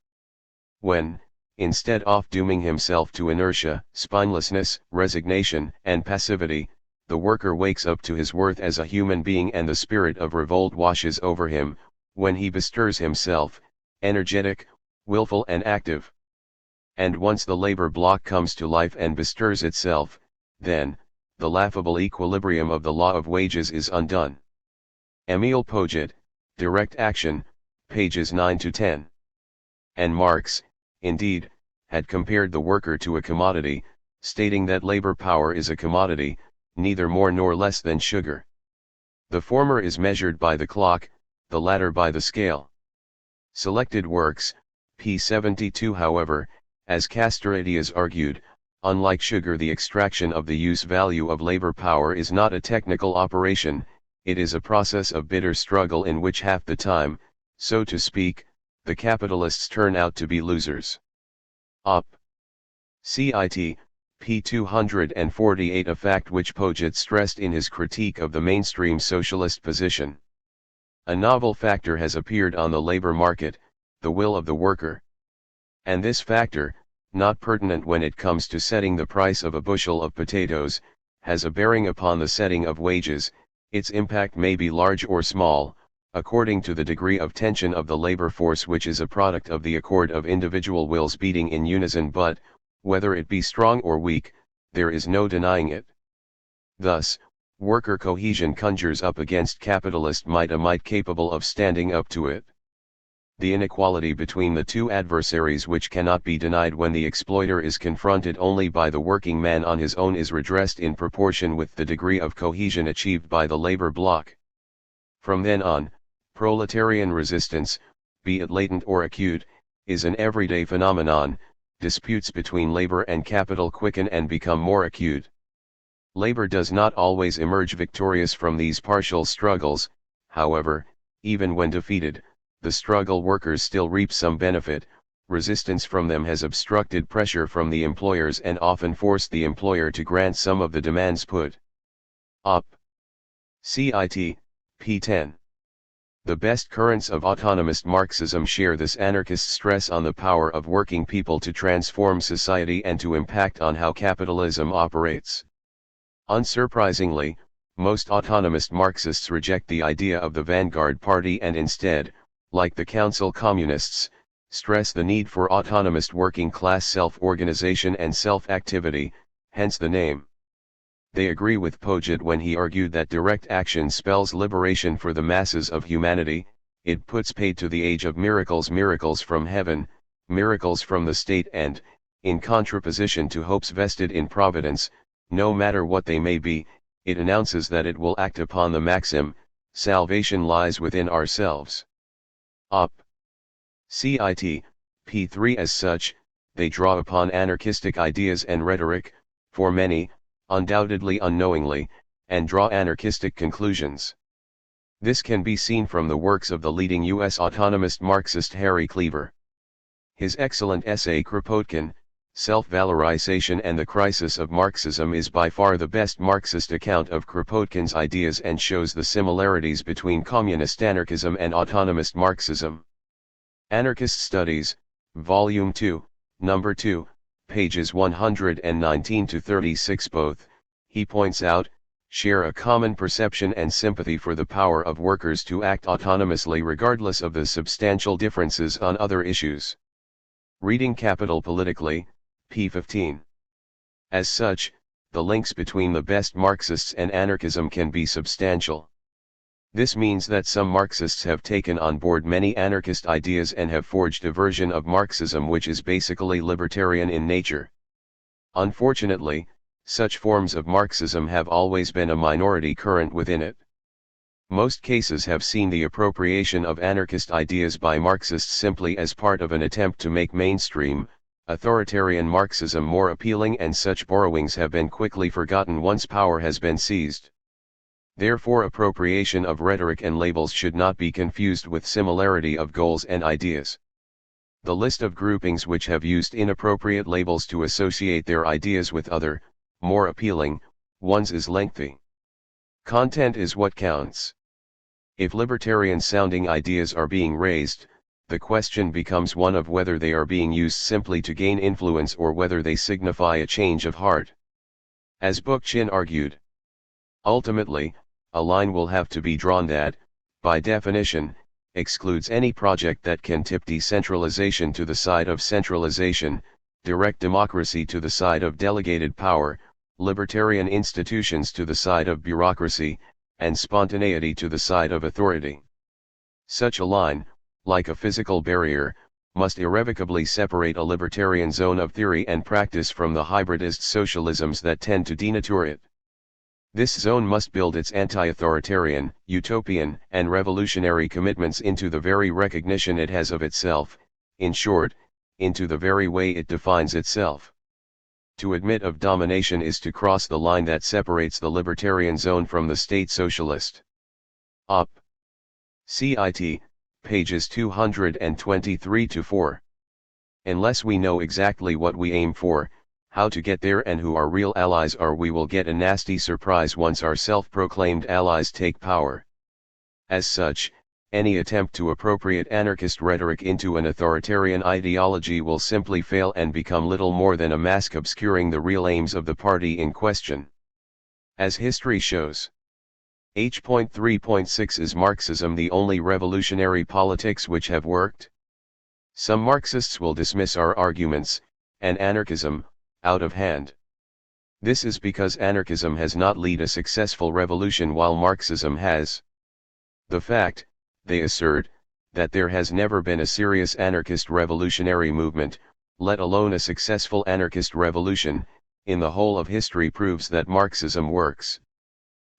When, instead of dooming himself to inertia, spinelessness, resignation, and passivity, the worker wakes up to his worth as a human being and the spirit of revolt washes over him, when he bestirs himself, energetic, willful and active. And once the labor block comes to life and bestirs itself, then, the laughable equilibrium of the law of wages is undone. Émile Pouget, Direct Action, pages 9-10. And Marx, indeed, had compared the worker to a commodity, stating that labor power is a commodity, neither more nor less than sugar. The former is measured by the clock, the latter by the scale. Selected Works, p. 72. However, as Castoriadis argued, unlike sugar, the extraction of the use value of labor power is not a technical operation, it is a process of bitter struggle in which half the time, so to speak, the capitalists turn out to be losers. Op. Cit. p. 248, a fact which Pouget stressed in his critique of the mainstream socialist position. A novel factor has appeared on the labor market, the will of the worker. And this factor, not pertinent when it comes to setting the price of a bushel of potatoes, has a bearing upon the setting of wages. Its impact may be large or small, according to the degree of tension of the labor force, which is a product of the accord of individual wills beating in unison, but, whether it be strong or weak, there is no denying it. Thus, worker cohesion conjures up against capitalist might a might capable of standing up to it. The inequality between the two adversaries, which cannot be denied when the exploiter is confronted only by the working man on his own, is redressed in proportion with the degree of cohesion achieved by the labor bloc. From then on, proletarian resistance, be it latent or acute, is an everyday phenomenon. Disputes between labor and capital quicken and become more acute. Labor does not always emerge victorious from these partial struggles, however. Even when defeated, the struggle workers still reap some benefit, resistance from them has obstructed pressure from the employers and often forced the employer to grant some of the demands put up. Cit. p. 10. The best currents of autonomist Marxism share this anarchist stress on the power of working people to transform society and to impact on how capitalism operates. Unsurprisingly, most autonomist Marxists reject the idea of the vanguard party and instead, like the Council Communists, stress the need for autonomist working class self-organization and self-activity, hence the name. They agree with Poget when he argued that direct action spells liberation for the masses of humanity. It puts paid to the age of miracles, miracles from heaven, miracles from the state, and, in contraposition to hopes vested in providence, no matter what they may be, it announces that it will act upon the maxim, salvation lies within ourselves. Up. Cit. p. 3. As such, they draw upon anarchistic ideas and rhetoric, for many, undoubtedly unknowingly, and draw anarchistic conclusions. This can be seen from the works of the leading U.S. autonomist Marxist Harry Cleaver. His excellent essay Kropotkin, Self-Valorization and the Crisis of Marxism is by far the best Marxist account of Kropotkin's ideas and shows the similarities between communist anarchism and autonomist Marxism. Anarchist Studies, Volume 2, Number 2, pages 119 to 36. Both, he points out, share a common perception and sympathy for the power of workers to act autonomously regardless of the substantial differences on other issues. Reading Capital Politically, p. 15. As such, the links between the best Marxists and anarchism can be substantial. This means that some Marxists have taken on board many anarchist ideas and have forged a version of Marxism which is basically libertarian in nature. Unfortunately, such forms of Marxism have always been a minority current within it. Most cases have seen the appropriation of anarchist ideas by Marxists simply as part of an attempt to make mainstream, authoritarian Marxism more appealing, and such borrowings have been quickly forgotten once power has been seized. Therefore, appropriation of rhetoric and labels should not be confused with similarity of goals and ideas. The list of groupings which have used inappropriate labels to associate their ideas with other, more appealing, ones is lengthy. Content is what counts. If libertarian-sounding ideas are being raised, the question becomes one of whether they are being used simply to gain influence or whether they signify a change of heart. As Bookchin argued, ultimately, a line will have to be drawn that, by definition, excludes any project that can tip decentralization to the side of centralization, direct democracy to the side of delegated power, libertarian institutions to the side of bureaucracy, and spontaneity to the side of authority. Such a line, like a physical barrier, must irrevocably separate a libertarian zone of theory and practice from the hybridist socialisms that tend to denature it. This zone must build its anti-authoritarian, utopian, and revolutionary commitments into the very recognition it has of itself, in short, into the very way it defines itself. To admit of domination is to cross the line that separates the libertarian zone from the state socialist. Up. Cit. pages 223 to 4. Unless we know exactly what we aim for, how to get there, and who our real allies are, we will get a nasty surprise once our self-proclaimed allies take power. As such, any attempt to appropriate anarchist rhetoric into an authoritarian ideology will simply fail and become little more than a mask obscuring the real aims of the party in question. As history shows, H.3.6 is Marxism the only revolutionary politics which have worked? Some Marxists will dismiss our arguments, and anarchism, out of hand. This is because anarchism has not led a successful revolution while Marxism has. The fact, they assert, that there has never been a serious anarchist revolutionary movement, let alone a successful anarchist revolution, in the whole of history proves that Marxism works.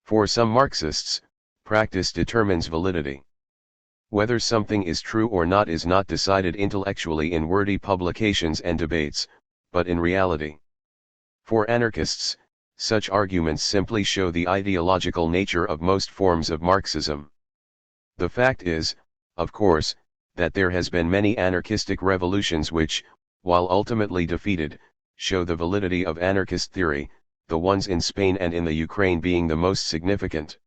For some Marxists, practice determines validity. Whether something is true or not is not decided intellectually in wordy publications and debates, but in reality. For anarchists, such arguments simply show the ideological nature of most forms of Marxism. The fact is, of course, that there has been many anarchistic revolutions which, while ultimately defeated, show the validity of anarchist theory, the ones in Spain and in the Ukraine being the most significant.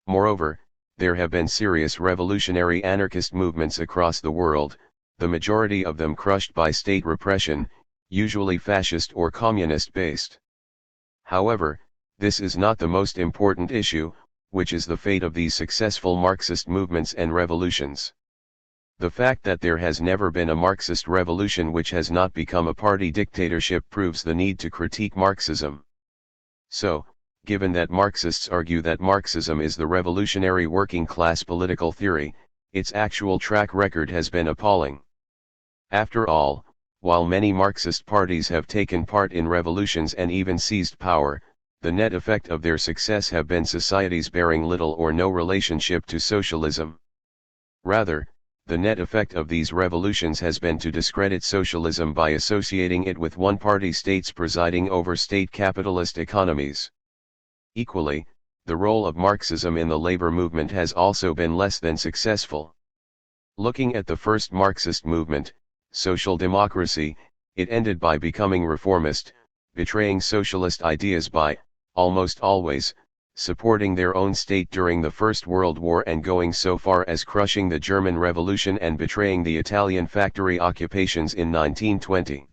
Moreover, there have been serious revolutionary anarchist movements across the world, the majority of them crushed by state repression, usually fascist or communist-based. However, this is not the most important issue, which is the fate of these successful Marxist movements and revolutions. The fact that there has never been a Marxist revolution which has not become a party dictatorship proves the need to critique Marxism. So, given that Marxists argue that Marxism is the revolutionary working class political theory, its actual track record has been appalling. After all, while many Marxist parties have taken part in revolutions and even seized power, the net effect of their success have been societies bearing little or no relationship to socialism. Rather, the net effect of these revolutions has been to discredit socialism by associating it with one-party states presiding over state capitalist economies. Equally, the role of Marxism in the labor movement has also been less than successful. Looking at the first Marxist movement, social democracy, it ended by becoming reformist, betraying socialist ideas by, almost always, supporting their own state during the First World War and going so far as crushing the German Revolution and betraying the Italian factory occupations in 1920.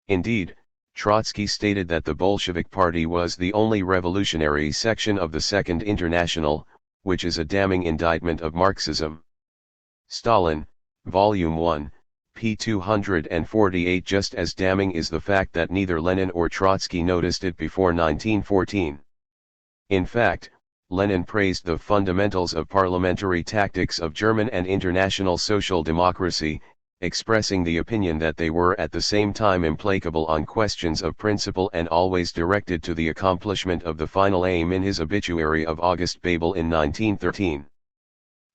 Indeed, Trotsky stated that the Bolshevik Party was the only revolutionary section of the Second International, which is a damning indictment of Marxism. Stalin, Volume 1, p. 248. Just as damning is the fact that neither Lenin or Trotsky noticed it before 1914. In fact, Lenin praised the fundamentals of parliamentary tactics of German and international social democracy, expressing the opinion that they were at the same time implacable on questions of principle and always directed to the accomplishment of the final aim in his obituary of August Bebel in 1913.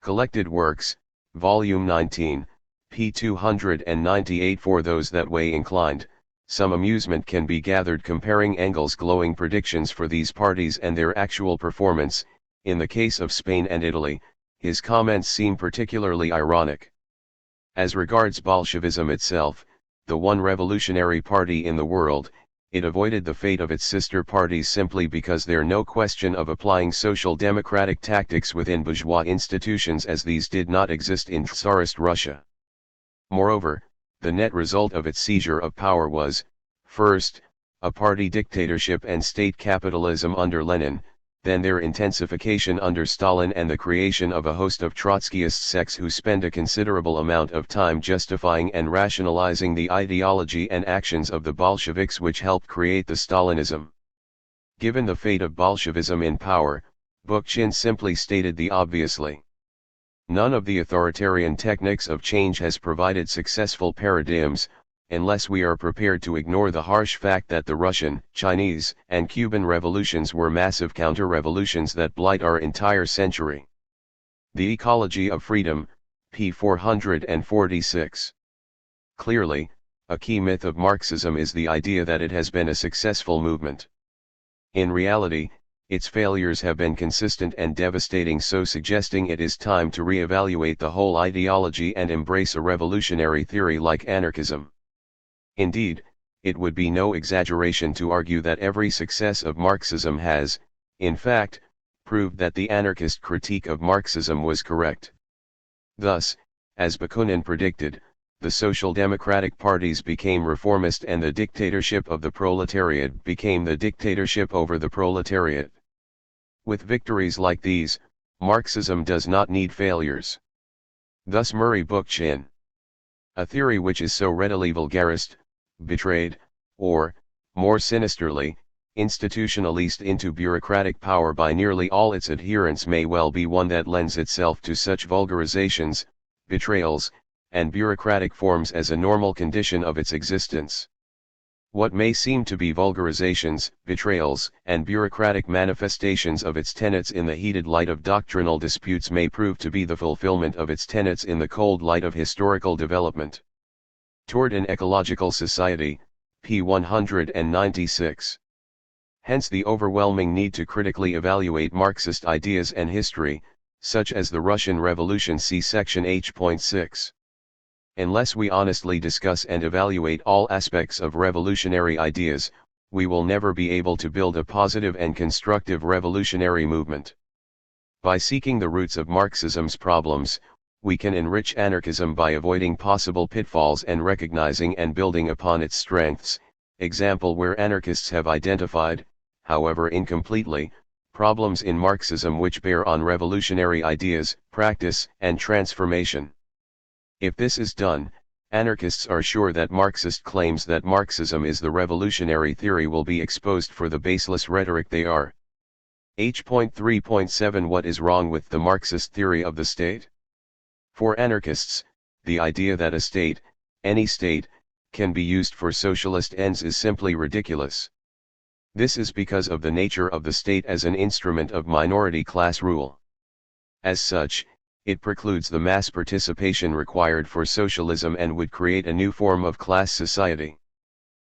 Collected Works, Volume 19, p. 298. For those that way inclined, some amusement can be gathered comparing Engels' glowing predictions for these parties and their actual performance. In the case of Spain and Italy, his comments seem particularly ironic. As regards Bolshevism itself, the one revolutionary party in the world, it avoided the fate of its sister parties simply because there no question of applying social democratic tactics within bourgeois institutions, as these did not exist in Tsarist Russia. Moreover, the net result of its seizure of power was, first, a party dictatorship and state capitalism under Lenin, then their intensification under Stalin and the creation of a host of Trotskyist sects who spend a considerable amount of time justifying and rationalizing the ideology and actions of the Bolsheviks which helped create the Stalinism. Given the fate of Bolshevism in power, Bookchin simply stated the obviously. None of the authoritarian techniques of change has provided successful paradigms, unless we are prepared to ignore the harsh fact that the Russian, Chinese, and Cuban revolutions were massive counter-revolutions that blight our entire century. The Ecology of Freedom, p. 446. Clearly, a key myth of Marxism is the idea that it has been a successful movement. In reality, its failures have been consistent and devastating, so suggesting it is time to re-evaluate the whole ideology and embrace a revolutionary theory like anarchism. Indeed, it would be no exaggeration to argue that every success of Marxism has, in fact, proved that the anarchist critique of Marxism was correct. Thus, as Bakunin predicted, the social democratic parties became reformist and the dictatorship of the proletariat became the dictatorship over the proletariat. With victories like these, Marxism does not need failures. Thus Murray Bookchin. A theory which is so readily vulgarized, betrayed, or, more sinisterly, institutionalized into bureaucratic power by nearly all its adherents may well be one that lends itself to such vulgarizations, betrayals, and bureaucratic forms as a normal condition of its existence. What may seem to be vulgarizations, betrayals, and bureaucratic manifestations of its tenets in the heated light of doctrinal disputes may prove to be the fulfillment of its tenets in the cold light of historical development. Toward an Ecological Society, p. 196. Hence the overwhelming need to critically evaluate Marxist ideas and history, such as the Russian Revolution, see section H.6. Unless we honestly discuss and evaluate all aspects of revolutionary ideas, we will never be able to build a positive and constructive revolutionary movement. By seeking the roots of Marxism's problems, we can enrich anarchism by avoiding possible pitfalls and recognizing and building upon its strengths, example where anarchists have identified, however incompletely, problems in Marxism which bear on revolutionary ideas, practice, and transformation. If this is done, anarchists are sure that Marxist claims that Marxism is the revolutionary theory will be exposed for the baseless rhetoric they are. H.3.7 What is wrong with the Marxist theory of the state? For anarchists, the idea that a state, any state, can be used for socialist ends is simply ridiculous. This is because of the nature of the state as an instrument of minority class rule. As such, it precludes the mass participation required for socialism and would create a new form of class society.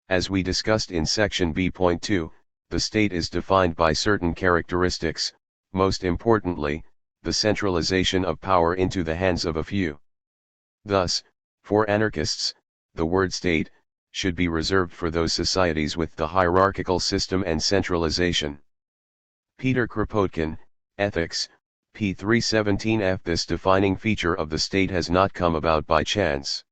As we discussed in section B.2, the state is defined by certain characteristics, most importantly, the centralization of power into the hands of a few. Thus, for anarchists, the word state should be reserved for those societies with the hierarchical system and centralization. Peter Kropotkin, Ethics, p. 317f. This defining feature of the state has not come about by chance.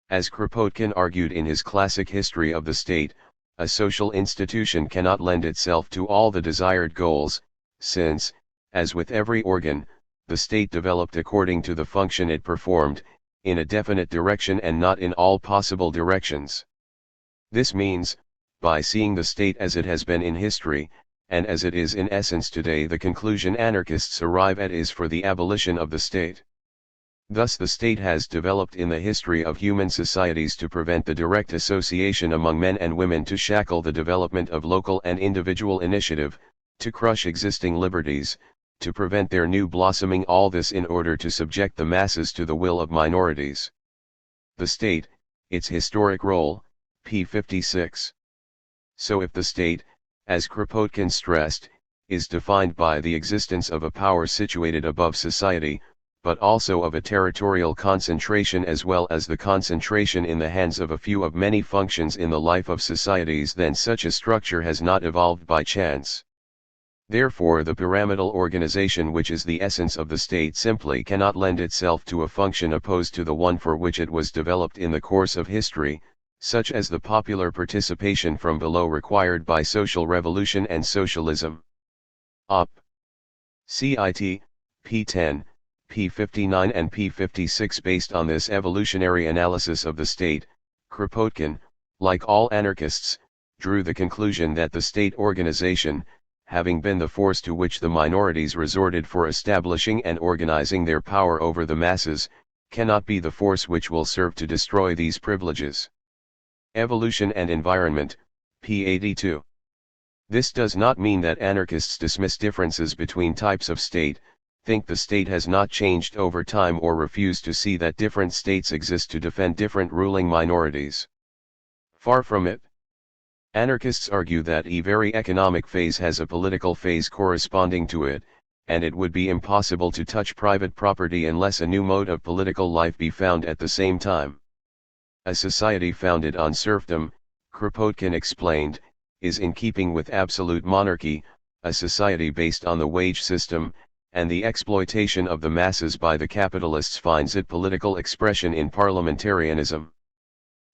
As Kropotkin argued in his classic History of the State, a social institution cannot lend itself to all the desired goals, since, as with every organ, the state developed according to the function it performed, in a definite direction and not in all possible directions. This means, by seeing the state as it has been in history, and as it is in essence today, the conclusion anarchists arrive at is for the abolition of the state. Thus the state has developed in the history of human societies to prevent the direct association among men and women, to shackle the development of local and individual initiative, to crush existing liberties, to prevent their new blossoming, all this in order to subject the masses to the will of minorities. The state, its historic role, p. 56. So if the state, as Kropotkin stressed, is defined by the existence of a power situated above society, but also of a territorial concentration as well as the concentration in the hands of a few of many functions in the life of societies, then such a structure has not evolved by chance. Therefore the pyramidal organization, which is the essence of the state, simply cannot lend itself to a function opposed to the one for which it was developed in the course of history, such as the popular participation from below required by social revolution and socialism. Op. Cit. p10, p59 and p56. Based on this evolutionary analysis of the state, Kropotkin, like all anarchists, drew the conclusion that the state organization, having been the force to which the minorities resorted for establishing and organizing their power over the masses, cannot be the force which will serve to destroy these privileges. Evolution and Environment, p. 82. This does not mean that anarchists dismiss differences between types of state, think the state has not changed over time, or refuse to see that different states exist to defend different ruling minorities. Far from it. Anarchists argue that every economic phase has a political phase corresponding to it, and it would be impossible to touch private property unless a new mode of political life be found at the same time. A society founded on serfdom, Kropotkin explained, is in keeping with absolute monarchy, a society based on the wage system, and the exploitation of the masses by the capitalists finds its political expression in parliamentarianism.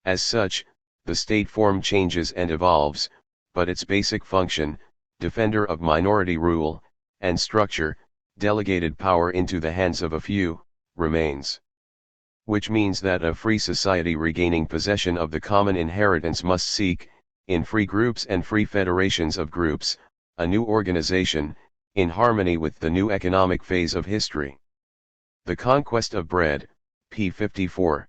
As such, the state form changes and evolves, but its basic function, defender of minority rule, and structure, delegated power into the hands of a few, remains. Which means that a free society regaining possession of the common inheritance must seek, in free groups and free federations of groups, a new organization, in harmony with the new economic phase of history. The conquest of bread, p. 54.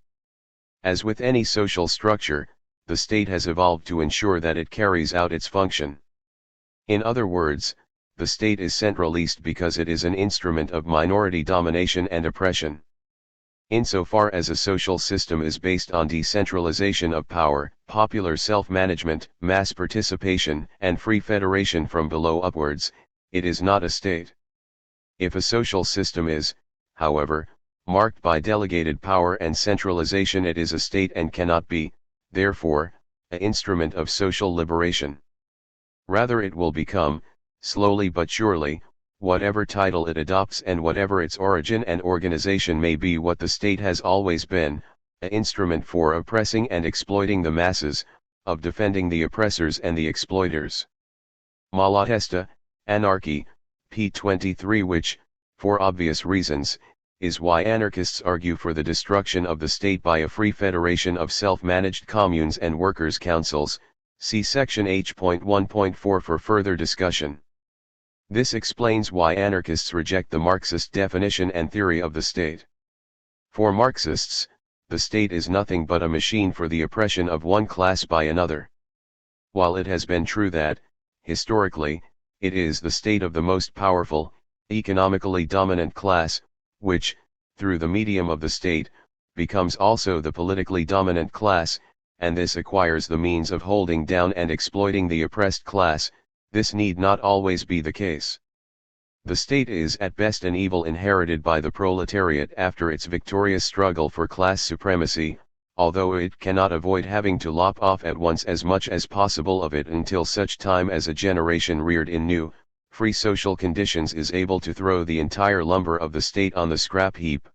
As with any social structure, the state has evolved to ensure that it carries out its function. In other words, the state is centralist because it is an instrument of minority domination and oppression. Insofar as a social system is based on decentralization of power, popular self-management, mass participation, and free federation from below upwards, it is not a state. If a social system is, however, marked by delegated power and centralization, it is a state and cannot be, therefore, an instrument of social liberation. Rather it will become, slowly but surely, whatever title it adopts and whatever its origin and organization may be, what the state has always been, an instrument for oppressing and exploiting the masses, of defending the oppressors and the exploiters. Malatesta, Anarchy, p. 23, which, for obvious reasons, is why anarchists argue for the destruction of the state by a free federation of self-managed communes and workers' councils. See section H.1.4 for further discussion. This explains why anarchists reject the Marxist definition and theory of the state. For Marxists, the state is nothing but a machine for the oppression of one class by another. While it has been true that, historically, it is the state of the most powerful, economically dominant class, which, through the medium of the state, becomes also the politically dominant class, and this acquires the means of holding down and exploiting the oppressed class, this need not always be the case. The state is at best an evil inherited by the proletariat after its victorious struggle for class supremacy, although it cannot avoid having to lop off at once as much as possible of it until such time as a generation reared in new, free social conditions is able to throw the entire lumber of the state on the scrap heap.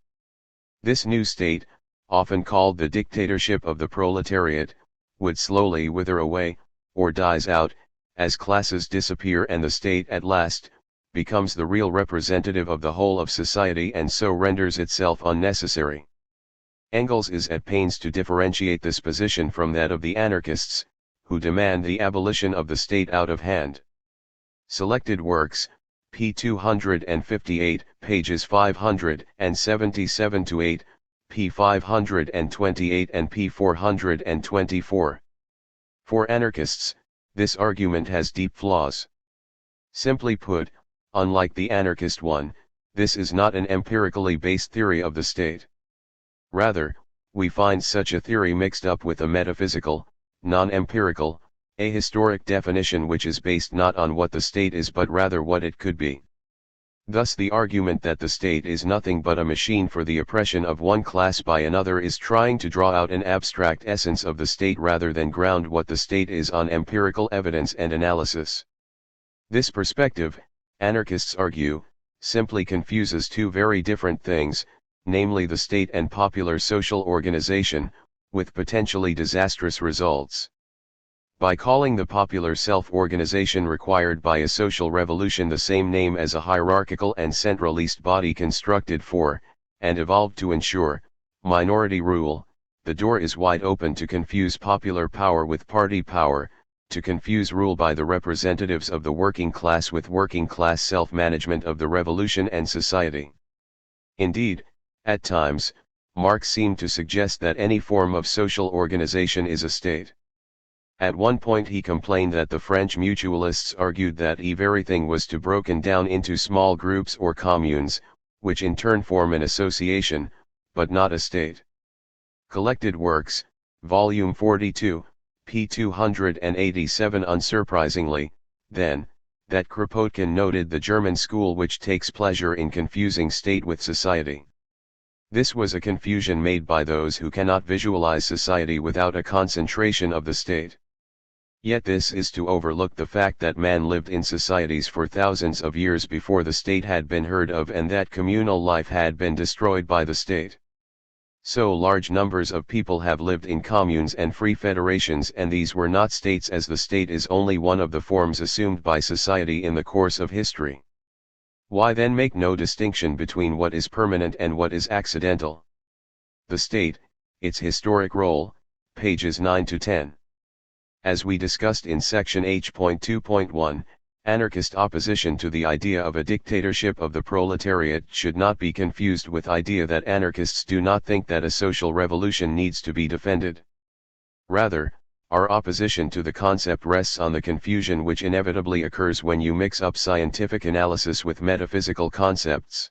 This new state, often called the dictatorship of the proletariat, would slowly wither away, or dies out, as classes disappear and the state at last, becomes the real representative of the whole of society and so renders itself unnecessary. Engels is at pains to differentiate this position from that of the anarchists, who demand the abolition of the state out of hand. Selected works, p. 258, pages 577-8, p. 528 and p. 424. For anarchists, this argument has deep flaws. Simply put, unlike the anarchist one, this is not an empirically based theory of the state. Rather, we find such a theory mixed up with a metaphysical, non-empirical, ahistoric definition which is based not on what the state is but rather what it could be. Thus the argument that the state is nothing but a machine for the oppression of one class by another is trying to draw out an abstract essence of the state rather than ground what the state is on empirical evidence and analysis. This perspective, anarchists argue, simply confuses two very different things, namely the state and popular social organization, with potentially disastrous results. By calling the popular self-organization required by a social revolution the same name as a hierarchical and centralist body constructed for, and evolved to ensure, minority rule, the door is wide open to confuse popular power with party power, to confuse rule by the representatives of the working class with working class self-management of the revolution and society. Indeed, at times, Marx seemed to suggest that any form of social organization is a state. At one point he complained that the French mutualists argued that everything was to broken down into small groups or communes, which in turn form an association, but not a state. Collected Works, Volume 42, p. 287. Unsurprisingly, then, that Kropotkin noted the German school which takes pleasure in confusing state with society. This was a confusion made by those who cannot visualize society without a concentration of the state. Yet this is to overlook the fact that man lived in societies for thousands of years before the state had been heard of and that communal life had been destroyed by the state. So large numbers of people have lived in communes and free federations, and these were not states, as the state is only one of the forms assumed by society in the course of history. Why then make no distinction between what is permanent and what is accidental? The state, its historic role, pages 9 to 10. As we discussed in section H.2.1, anarchist opposition to the idea of a dictatorship of the proletariat should not be confused with idea that anarchists do not think that a social revolution needs to be defended. Rather, our opposition to the concept rests on the confusion which inevitably occurs when you mix up scientific analysis with metaphysical concepts.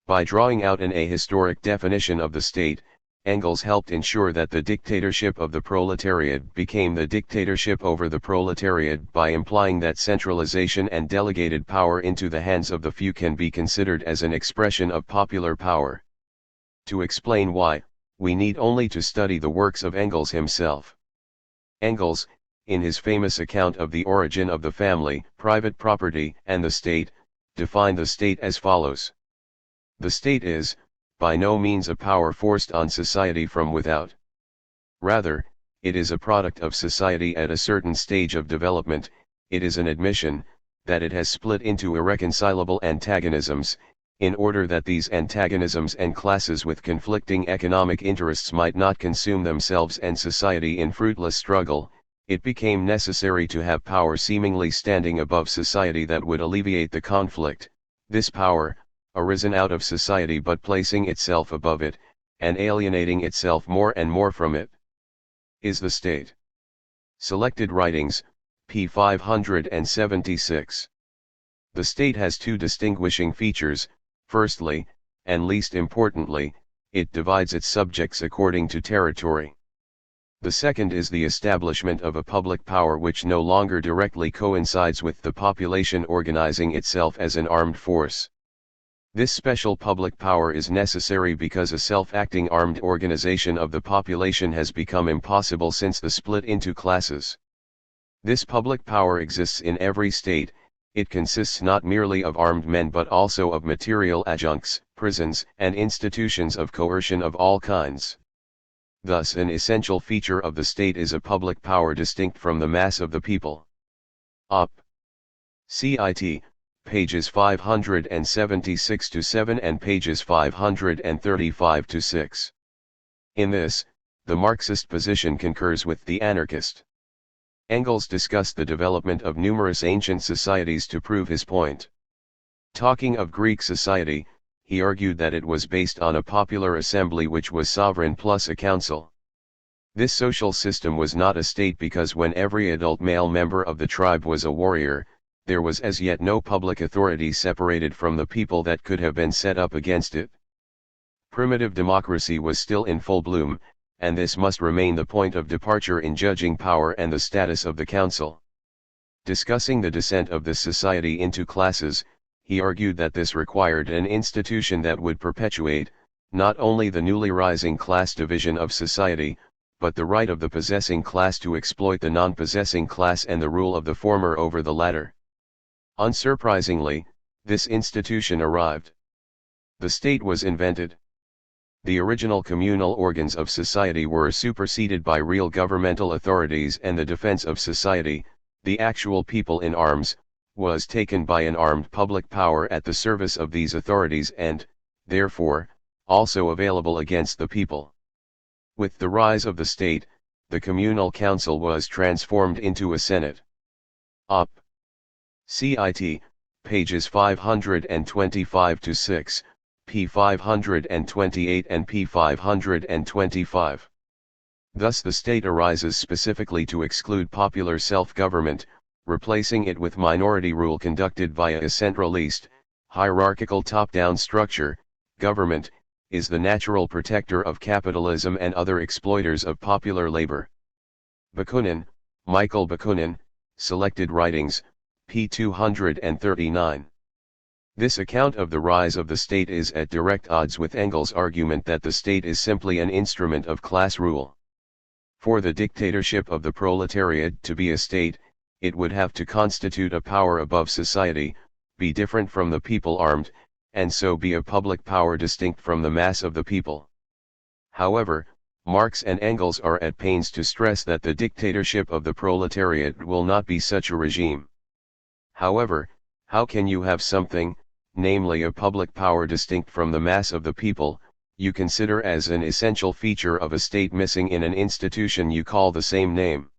By drawing out an ahistoric definition of the state, Engels helped ensure that the dictatorship of the proletariat became the dictatorship over the proletariat by implying that centralization and delegated power into the hands of the few can be considered as an expression of popular power. To explain why, we need only to study the works of Engels himself. Engels, in his famous account of the origin of the family, private property, and the state, defined the state as follows. The state is, by no means a power forced on society from without. Rather, it is a product of society at a certain stage of development. It is an admission that it has split into irreconcilable antagonisms, in order that these antagonisms and classes with conflicting economic interests might not consume themselves and society in fruitless struggle. It became necessary to have power seemingly standing above society that would alleviate the conflict. This power, arisen out of society but placing itself above it, and alienating itself more and more from it, is the state. Selected Writings, p. 576. The state has two distinguishing features. Firstly, and least importantly, it divides its subjects according to territory. The second is the establishment of a public power which no longer directly coincides with the population organizing itself as an armed force. This special public power is necessary because a self-acting armed organization of the population has become impossible since the split into classes. This public power exists in every state. It consists not merely of armed men but also of material adjuncts, prisons, and institutions of coercion of all kinds. Thus an essential feature of the state is a public power distinct from the mass of the people. Op. Cit. Pages 576-7 and pages 535-6. In this, the Marxist position concurs with the Anarchist. Engels discussed the development of numerous ancient societies to prove his point. Talking of Greek society, he argued that it was based on a popular assembly which was sovereign plus a council. This social system was not a state because when every adult male member of the tribe was a warrior, there was as yet no public authority separated from the people that could have been set up against it. Primitive democracy was still in full bloom, and this must remain the point of departure in judging power and the status of the council. Discussing the descent of this society into classes, he argued that this required an institution that would perpetuate, not only the newly rising class division of society, but the right of the possessing class to exploit the non-possessing class and the rule of the former over the latter. Unsurprisingly, this institution arrived. The state was invented. The original communal organs of society were superseded by real governmental authorities, and the defense of society, the actual people in arms, was taken by an armed public power at the service of these authorities and, therefore, also available against the people. With the rise of the state, the communal council was transformed into a senate. Op. Cit. Pages 525-6, p. 528 and p. 525. Thus the state arises specifically to exclude popular self-government, replacing it with minority rule conducted via a centralist, hierarchical top-down structure. Government is the natural protector of capitalism and other exploiters of popular labor. Bakunin, Michael Bakunin, Selected Writings, p. 239. This account of the rise of the state is at direct odds with Engels' argument that the state is simply an instrument of class rule. For the dictatorship of the proletariat to be a state, it would have to constitute a power above society, be different from the people armed, and so be a public power distinct from the mass of the people. However, Marx and Engels are at pains to stress that the dictatorship of the proletariat will not be such a regime. However, how can you have something, namely a public power distinct from the mass of the people, you consider as an essential feature of a state missing in an institution you call the same name?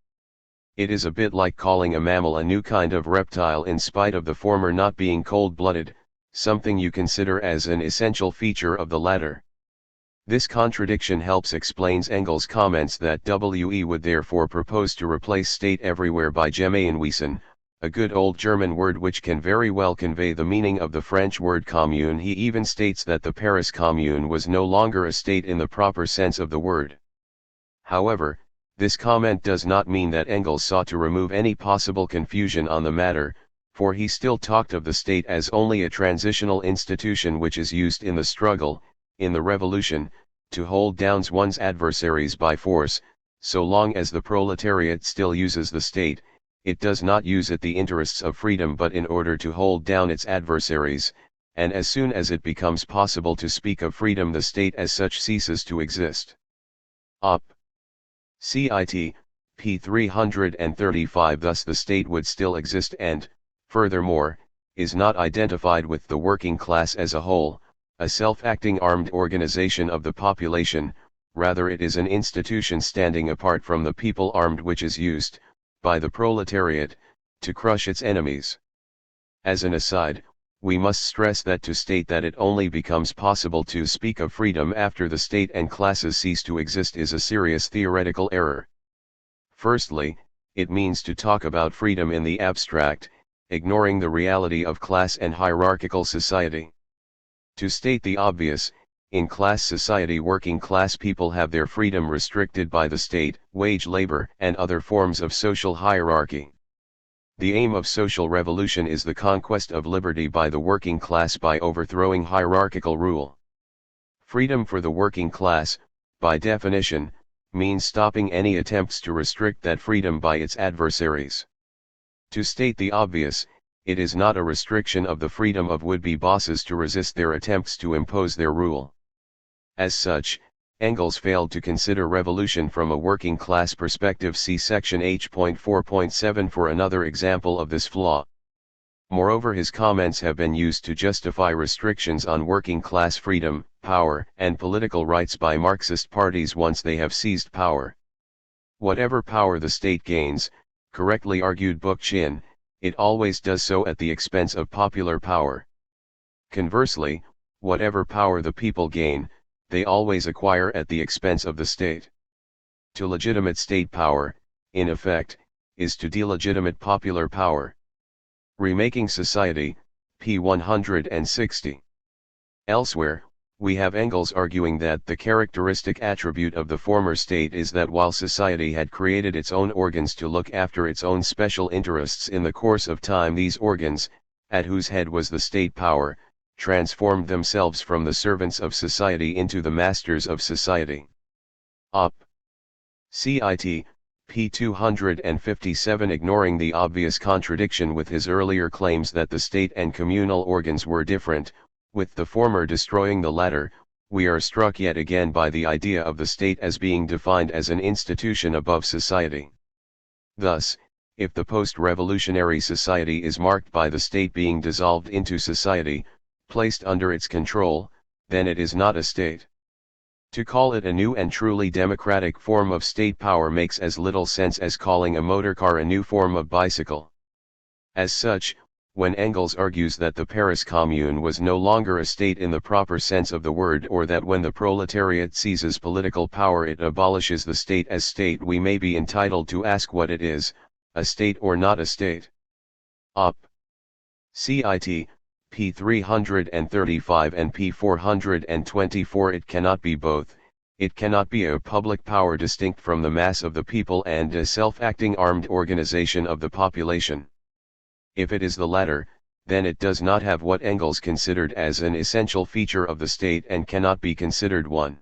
It is a bit like calling a mammal a new kind of reptile in spite of the former not being cold-blooded, something you consider as an essential feature of the latter. This contradiction helps explains Engels' comments that WE would therefore propose to replace state everywhere by Gemeinwesen, a good old German word which can very well convey the meaning of the French word commune. He even states that the Paris Commune was no longer a state in the proper sense of the word. However, this comment does not mean that Engels sought to remove any possible confusion on the matter, for he still talked of the state as only a transitional institution which is used in the struggle, in the revolution, to hold down one's adversaries by force. So long as the proletariat still uses the state, it does not use it the interests of freedom but in order to hold down its adversaries, and as soon as it becomes possible to speak of freedom the state as such ceases to exist. Op. Cit. p. 335. Thus the state would still exist and, furthermore, is not identified with the working class as a whole, a self-acting armed organization of the population, rather it is an institution standing apart from the people armed which is used, by the proletariat, to crush its enemies. As an aside, we must stress that to state that it only becomes possible to speak of freedom after the state and classes cease to exist is a serious theoretical error. Firstly, it means to talk about freedom in the abstract, ignoring the reality of class and hierarchical society. To state the obvious, in class society working class people have their freedom restricted by the state, wage labor, and other forms of social hierarchy. The aim of social revolution is the conquest of liberty by the working class by overthrowing hierarchical rule. Freedom for the working class, by definition, means stopping any attempts to restrict that freedom by its adversaries. To state the obvious, it is not a restriction of the freedom of would-be bosses to resist their attempts to impose their rule. As such, Engels failed to consider revolution from a working class perspective. See section H.4.7 for another example of this flaw. Moreover, his comments have been used to justify restrictions on working class freedom, power, and political rights by Marxist parties once they have seized power. Whatever power the state gains, correctly argued Bookchin, it always does so at the expense of popular power. Conversely, whatever power the people gain, they always acquire at the expense of the state. To legitimate state power, in effect, is to delegitimate popular power. Remaking Society, p. 160. Elsewhere, we have Engels arguing that the characteristic attribute of the former state is that while society had created its own organs to look after its own special interests in the course of time, these organs, at whose head was the state power, transformed themselves from the servants of society into the masters of society. Op. Cit. p. 257. Ignoring the obvious contradiction with his earlier claims that the state and communal organs were different, with the former destroying the latter, we are struck yet again by the idea of the state as being defined as an institution above society. Thus, if the post-revolutionary society is marked by the state being dissolved into society, placed under its control, then it is not a state. To call it a new and truly democratic form of state power makes as little sense as calling a motor car a new form of bicycle. As such, when Engels argues that the Paris Commune was no longer a state in the proper sense of the word, or that when the proletariat seizes political power it abolishes the state as state, we may be entitled to ask what it is, a state or not a state. Op. Cit. p. 335 and p. 424. It cannot be both. It cannot be a public power distinct from the mass of the people and a self-acting armed organization of the population. If it is the latter, then it does not have what Engels considered as an essential feature of the state and cannot be considered one.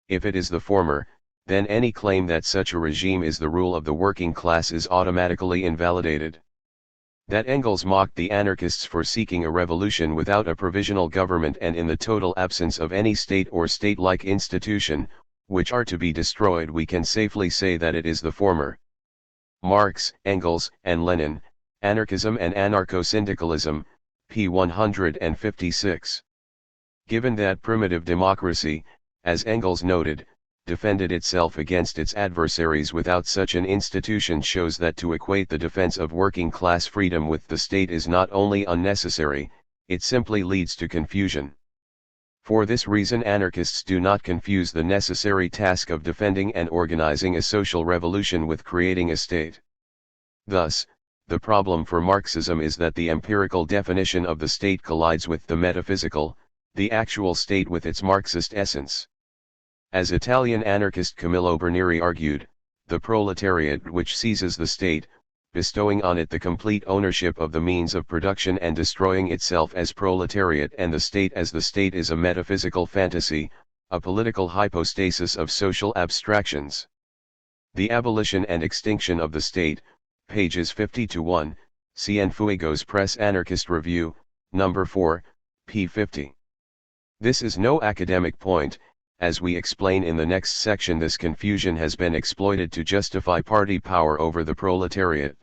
If it is the former, then any claim that such a regime is the rule of the working class is automatically invalidated. That Engels mocked the anarchists for seeking a revolution without a provisional government and in the total absence of any state or state-like institution, which are to be destroyed, we can safely say that it is the former. Marx, Engels, and Lenin, Anarchism and Anarcho-Syndicalism, p. 156. Given that primitive democracy, as Engels noted, defended itself against its adversaries without such an institution, shows that to equate the defense of working class freedom with the state is not only unnecessary, it simply leads to confusion. For this reason anarchists do not confuse the necessary task of defending and organizing a social revolution with creating a state. Thus, The problem for Marxism is that the empirical definition of the state collides with the metaphysical, the actual state with its Marxist essence. As Italian anarchist Camillo Bernieri argued, the proletariat which seizes the state, bestowing on it the complete ownership of the means of production and destroying itself as proletariat and the state as the state is a metaphysical fantasy, a political hypostasis of social abstractions. The abolition and extinction of the state, pages 50-1, Cienfuegos Press Anarchist Review, No. 4, p. 50. This is no academic point. As we explain in the next section, this confusion has been exploited to justify party power over the proletariat.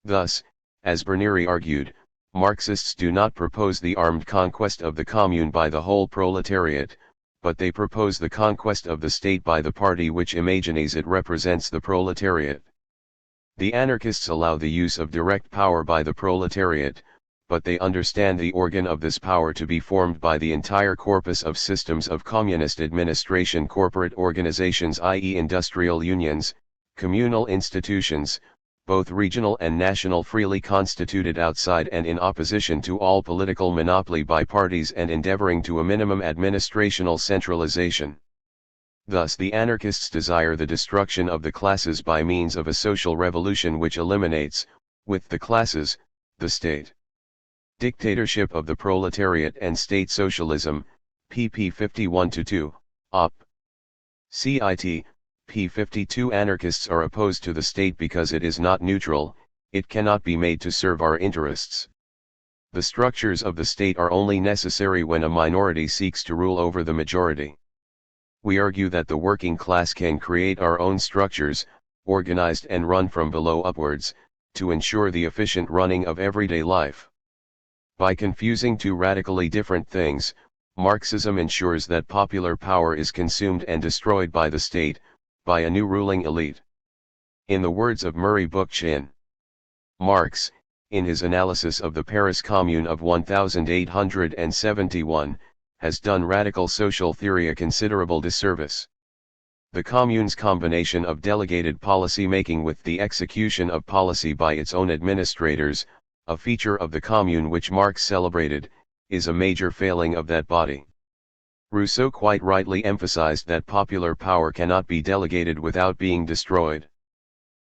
Thus, as Bernieri argued, Marxists do not propose the armed conquest of the commune by the whole proletariat, but they propose the conquest of the state by the party which imagines it represents the proletariat. The anarchists allow the use of direct power by the proletariat, but they understand the organ of this power to be formed by the entire corpus of systems of communist administration, corporate organizations, i.e. industrial unions, communal institutions, both regional and national, freely constituted outside and in opposition to all political monopoly by parties and endeavoring to a minimum administrational centralization. Thus the anarchists desire the destruction of the classes by means of a social revolution which eliminates, with the classes, the state. Dictatorship of the Proletariat and State Socialism, pp. 51-2, op. Cit. p. 52. Anarchists are opposed to the state because it is not neutral, it cannot be made to serve our interests. The structures of the state are only necessary when a minority seeks to rule over the majority. We argue that the working class can create our own structures, organized and run from below upwards, to ensure the efficient running of everyday life. By confusing two radically different things, Marxism ensures that popular power is consumed and destroyed by the state, by a new ruling elite. In the words of Murray Bookchin, Marx, in his analysis of the Paris Commune of 1871, has done radical social theory a considerable disservice. The Commune's combination of delegated policy making with the execution of policy by its own administrators, a feature of the Commune which Marx celebrated, is a major failing of that body. Rousseau quite rightly emphasized that popular power cannot be delegated without being destroyed.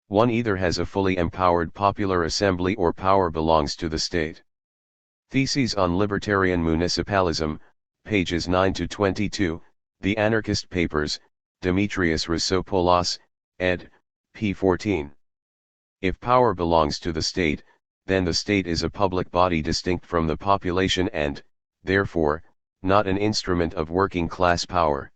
One either has a fully empowered popular assembly or power belongs to the state. Theses on Libertarian Municipalism, pages 9-22, The Anarchist Papers, Demetrius Rousseau-Poulos, ed., p. 14. If power belongs to the state, then the state is a public body distinct from the population and, therefore, not an instrument of working class power.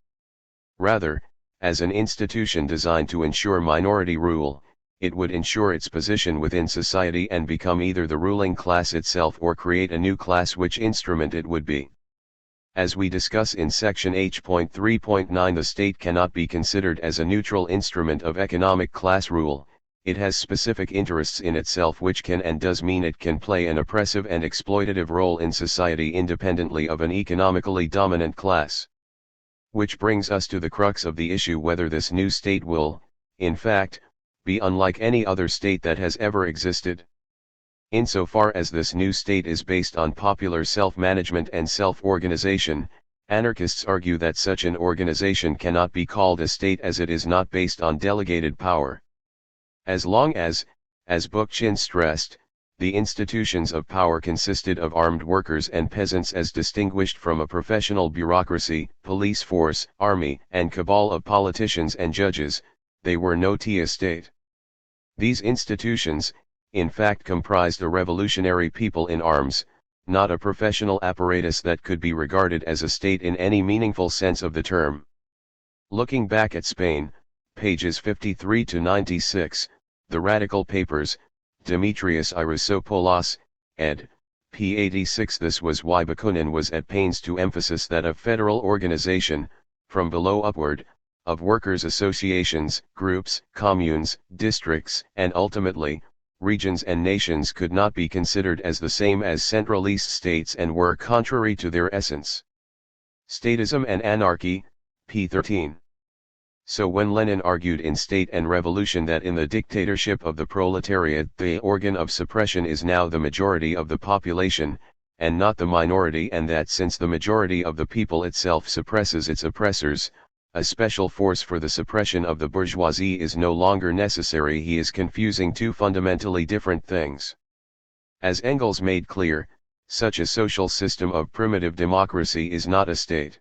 Rather, as an institution designed to ensure minority rule, it would ensure its position within society and become either the ruling class itself or create a new class, which instrument it would be. As we discuss in section H.3.9, the state cannot be considered as a neutral instrument of economic class rule. It has specific interests in itself which can and does mean it can play an oppressive and exploitative role in society independently of an economically dominant class. Which brings us to the crux of the issue, whether this new state will, in fact, be unlike any other state that has ever existed. Insofar as this new state is based on popular self-management and self-organization, anarchists argue that such an organization cannot be called a state as it is not based on delegated power. As long as Bookchin stressed, the institutions of power consisted of armed workers and peasants as distinguished from a professional bureaucracy, police force, army, and cabal of politicians and judges, they were no state. These institutions, in fact, comprised a revolutionary people in arms, not a professional apparatus that could be regarded as a state in any meaningful sense of the term. Looking back at Spain, pages 53-96, The Radical Papers, Demetrius I. Rousseau-Poulos, ed., p. 86. This was why Bakunin was at pains to emphasize that a federal organization, from below upward, of workers' associations, groups, communes, districts, and ultimately, regions and nations could not be considered as the same as centralist states and were contrary to their essence. Statism and Anarchy, p. 13. So when Lenin argued in State and Revolution that in the dictatorship of the proletariat the organ of suppression is now the majority of the population, and not the minority, and that since the majority of the people itself suppresses its oppressors, a special force for the suppression of the bourgeoisie is no longer necessary, he is confusing two fundamentally different things. As Engels made clear, such a social system of primitive democracy is not a state.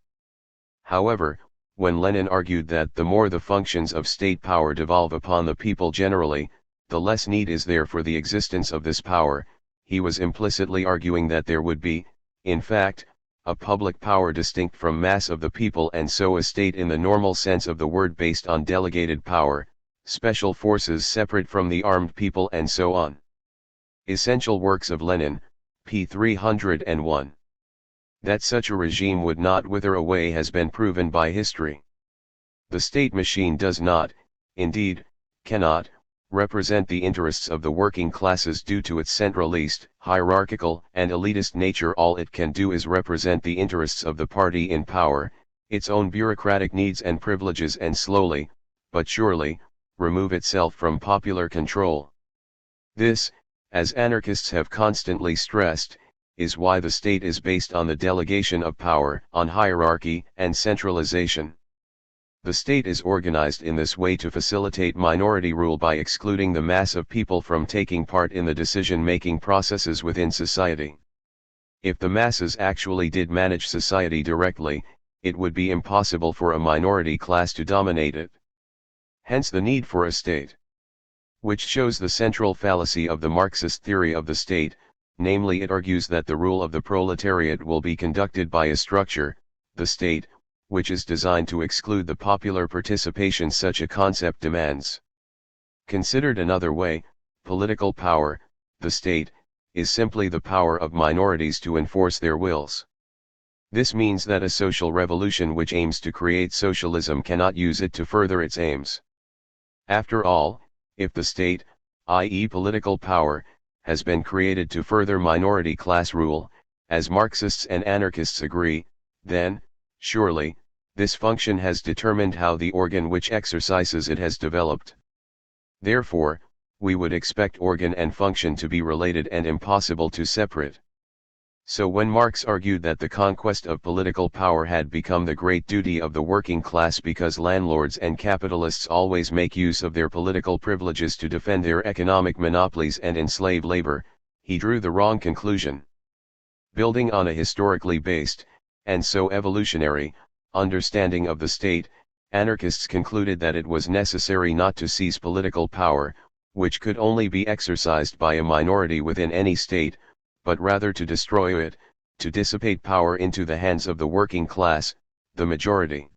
However, when Lenin argued that the more the functions of state power devolve upon the people generally, the less need is there for the existence of this power, he was implicitly arguing that there would be, in fact, a public power distinct from mass of the people, and so a state in the normal sense of the word based on delegated power, special forces separate from the armed people, and so on. Essential Works of Lenin, p. 301. That such a regime would not wither away has been proven by history. The state machine does not, indeed, cannot, represent the interests of the working classes due to its centralist, hierarchical, and elitist nature. All it can do is represent the interests of the party in power, its own bureaucratic needs and privileges, and slowly, but surely, remove itself from popular control. This, as anarchists have constantly stressed, is why the state is based on the delegation of power, on hierarchy and centralization. The state is organized in this way to facilitate minority rule by excluding the mass of people from taking part in the decision-making processes within society. If the masses actually did manage society directly, it would be impossible for a minority class to dominate it. Hence the need for a state. Which shows the central fallacy of the Marxist theory of the state, namely it argues that the rule of the proletariat will be conducted by a structure, the state, which is designed to exclude the popular participation such a concept demands. Considered another way, political power, the state, is simply the power of minorities to enforce their wills. This means that a social revolution which aims to create socialism cannot use it to further its aims. After all, if the state, i.e. political power, has been created to further minority class rule, as Marxists and anarchists agree, then, surely, this function has determined how the organ which exercises it has developed. Therefore, we would expect organ and function to be related and impossible to separate. So when Marx argued that the conquest of political power had become the great duty of the working class because landlords and capitalists always make use of their political privileges to defend their economic monopolies and enslave labor, he drew the wrong conclusion. Building on a historically based, and so evolutionary, understanding of the state, anarchists concluded that it was necessary not to seize political power, which could only be exercised by a minority within any state, but rather to destroy it, to dissipate power into the hands of the working class, the majority.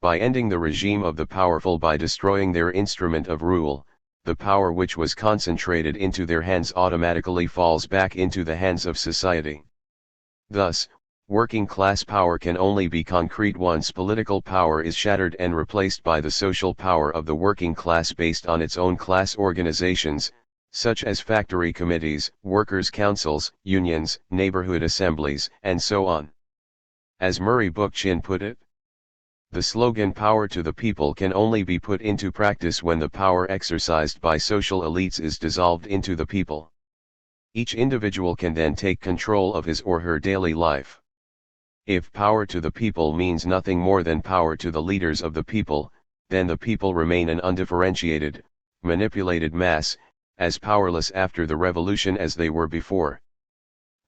By ending the regime of the powerful by destroying their instrument of rule, the power which was concentrated into their hands automatically falls back into the hands of society. Thus, working class power can only be concrete once political power is shattered and replaced by the social power of the working class based on its own class organizations, such as factory committees, workers' councils, unions, neighborhood assemblies, and so on. As Murray Bookchin put it, the slogan "Power to the people" can only be put into practice when the power exercised by social elites is dissolved into the people. Each individual can then take control of his or her daily life. If power to the people means nothing more than power to the leaders of the people, then the people remain an undifferentiated, manipulated mass, as powerless after the revolution as they were before.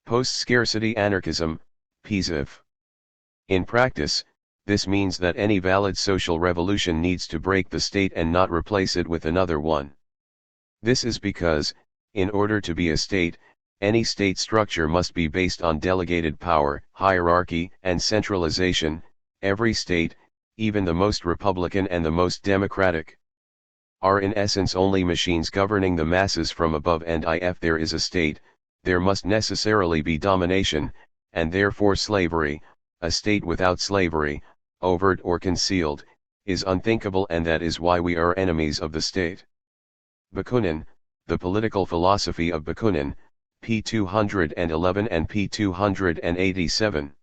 Post-scarcity anarchism, PSIF. In practice, this means that any valid social revolution needs to break the state and not replace it with another one. This is because, in order to be a state, any state structure must be based on delegated power, hierarchy, and centralization. Every state, even the most republican and the most democratic, are in essence only machines governing the masses from above, and if there is a state, there must necessarily be domination, and therefore slavery. A state without slavery, overt or concealed, is unthinkable, and that is why we are enemies of the state. Bakunin, The Political Philosophy of Bakunin, p. 211 and p. 287.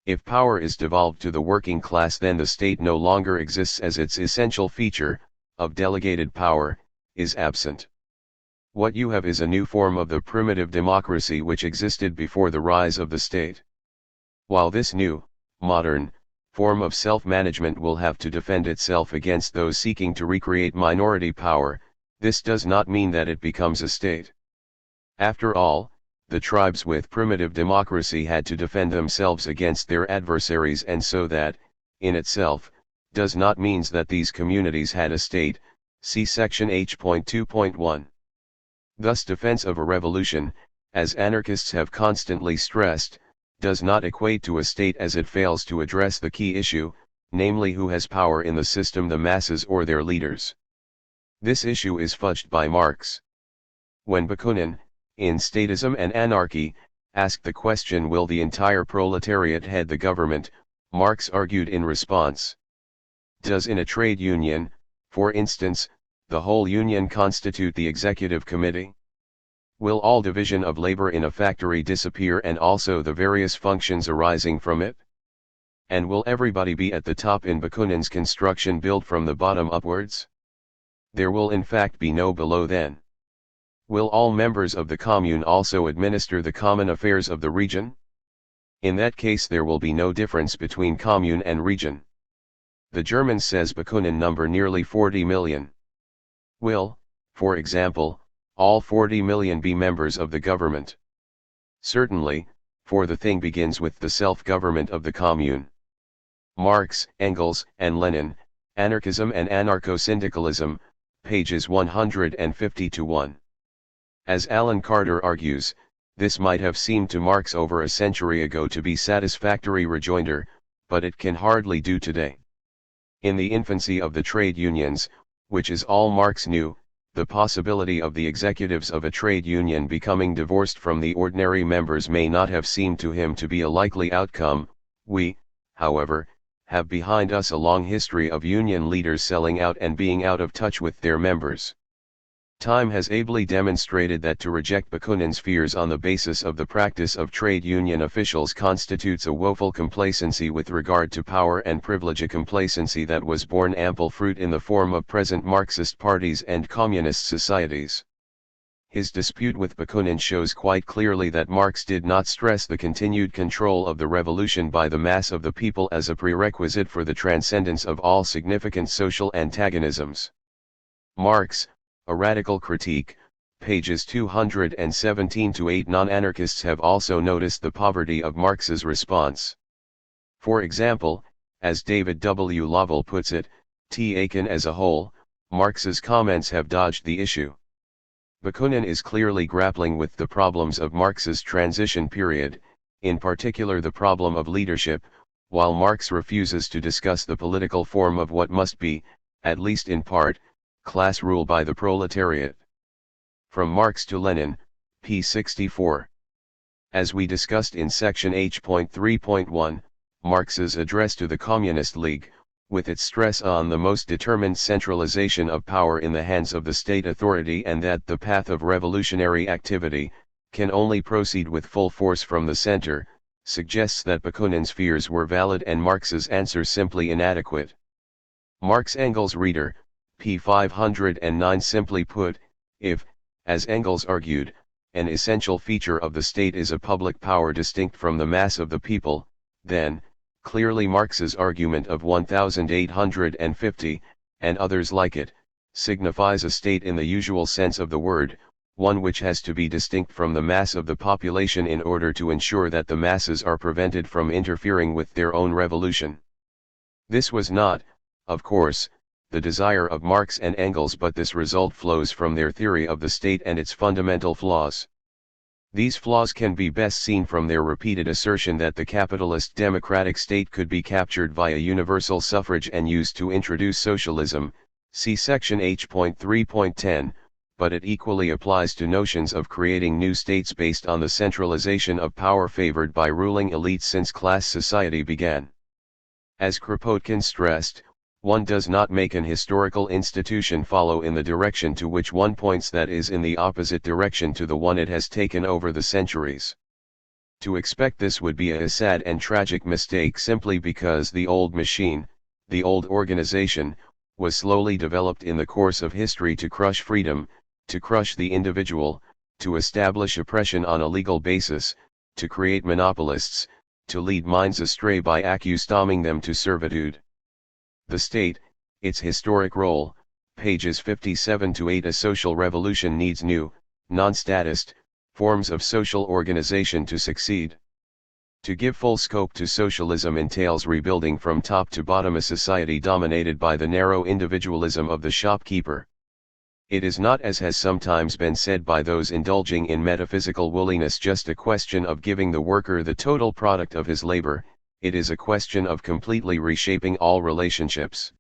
If power is devolved to the working class, then the state no longer exists, as its essential feature, of delegated power, is absent. What you have is a new form of the primitive democracy which existed before the rise of the state. While this new, modern, form of self-management will have to defend itself against those seeking to recreate minority power, this does not mean that it becomes a state. After all, the tribes with primitive democracy had to defend themselves against their adversaries, and so that, in itself, does not mean that these communities had a state, see section H.2.1. Thus defense of a revolution, as anarchists have constantly stressed, does not equate to a state, as it fails to address the key issue, namely who has power in the system, the masses or their leaders. This issue is fudged by Marx. When Bakunin, in Statism and Anarchy, asked the question, will the entire proletariat head the government, Marx argued in response. Does in a trade union, for instance, the whole union constitute the executive committee? Will all division of labor in a factory disappear, and also the various functions arising from it? And will everybody be at the top in Bakunin's construction built from the bottom upwards? There will in fact be no below then. Will all members of the commune also administer the common affairs of the region? In that case there will be no difference between commune and region. The German, says Bakunin, number nearly 40 million. Will, for example, all 40 million be members of the government? Certainly, for the thing begins with the self-government of the commune. Marx, Engels, and Lenin, Anarchism and Anarcho-Syndicalism, pages 150-1. As Alan Carter argues, this might have seemed to Marx over a century ago to be satisfactory rejoinder, but it can hardly do today. In the infancy of the trade unions, which is all Marx knew, the possibility of the executives of a trade union becoming divorced from the ordinary members may not have seemed to him to be a likely outcome. We, however, have behind us a long history of union leaders selling out and being out of touch with their members. Time has ably demonstrated that to reject Bakunin's fears on the basis of the practice of trade union officials constitutes a woeful complacency with regard to power and privilege, a complacency that was borne ample fruit in the form of present Marxist parties and communist societies. His dispute with Bakunin shows quite clearly that Marx did not stress the continued control of the revolution by the mass of the people as a prerequisite for the transcendence of all significant social antagonisms. Marx, A Radical Critique, pages 217-8. Non-anarchists have also noticed the poverty of Marx's response. For example, as David W. Lovell puts it, taken as a whole, Marx's comments have dodged the issue. Bakunin is clearly grappling with the problems of Marx's transition period, in particular the problem of leadership, while Marx refuses to discuss the political form of what must be, at least in part, class rule by the proletariat. From Marx to Lenin, p. 64. As we discussed in section H.3.1, Marx's address to the Communist League, with its stress on the most determined centralization of power in the hands of the state authority, and that the path of revolutionary activity can only proceed with full force from the center, suggests that Bakunin's fears were valid and Marx's answer simply inadequate. Marx Engels reader, p. 509. Simply put, if, as Engels argued, an essential feature of the state is a public power distinct from the mass of the people, then, clearly Marx's argument of 1850, and others like it, signifies a state in the usual sense of the word, one which has to be distinct from the mass of the population in order to ensure that the masses are prevented from interfering with their own revolution. This was not, of course, the desire of Marx and Engels, but this result flows from their theory of the state and its fundamental flaws. These flaws can be best seen from their repeated assertion that the capitalist democratic state could be captured via universal suffrage and used to introduce socialism, see section H.3.10, but it equally applies to notions of creating new states based on the centralization of power favored by ruling elites since class society began. As Kropotkin stressed, one does not make an historical institution follow in the direction to which one points, that is in the opposite direction to the one it has taken over the centuries. To expect this would be a sad and tragic mistake simply because the old machine, the old organization, was slowly developed in the course of history to crush freedom, to crush the individual, to establish oppression on a legal basis, to create monopolists, to lead minds astray by accustoming them to servitude. The state, its historic role, pages 57 to 8. A social revolution needs new, non-statist, forms of social organization to succeed. To give full scope to socialism entails rebuilding from top to bottom a society dominated by the narrow individualism of the shopkeeper. It is not, as has sometimes been said by those indulging in metaphysical woolliness, just a question of giving the worker the total product of his labor, it is a question of completely reshaping all relationships.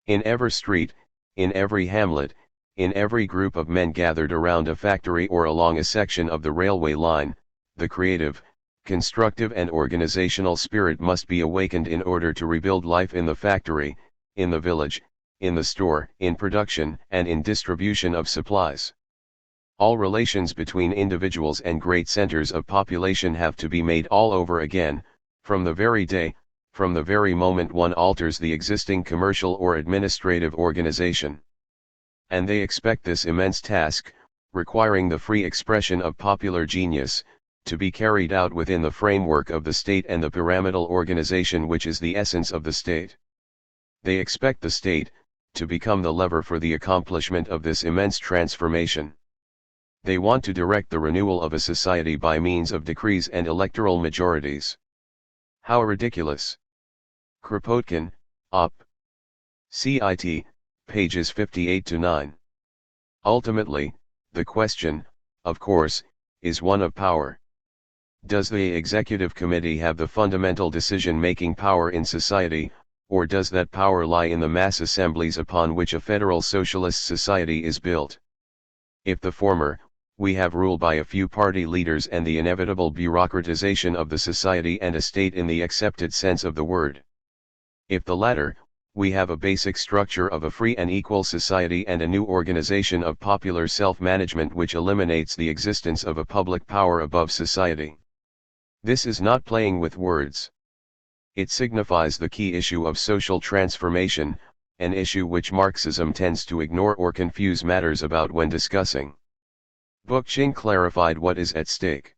In every street, in every hamlet, in every group of men gathered around a factory or along a section of the railway line, the creative, constructive and organizational spirit must be awakened in order to rebuild life in the factory, in the village, in the store, in production and in distribution of supplies. All relations between individuals and great centers of population have to be made all over again, from the very day, from the very moment one alters the existing commercial or administrative organization. And they expect this immense task, requiring the free expression of popular genius, to be carried out within the framework of the state and the pyramidal organization which is the essence of the state. They expect the state to become the lever for the accomplishment of this immense transformation. They want to direct the renewal of a society by means of decrees and electoral majorities. How ridiculous! Kropotkin, Op. Cit. pages 58 to 9. Ultimately, the question, of course, is one of power. Does the executive committee have the fundamental decision-making power in society, or does that power lie in the mass assemblies upon which a federal socialist society is built? If the former, we have rule by a few party leaders and the inevitable bureaucratization of the society and a state in the accepted sense of the word. If the latter, we have a basic structure of a free and equal society and a new organization of popular self-management which eliminates the existence of a public power above society. This is not playing with words. It signifies the key issue of social transformation, an issue which Marxism tends to ignore or confuse matters about when discussing. Bookchin clarified what is at stake.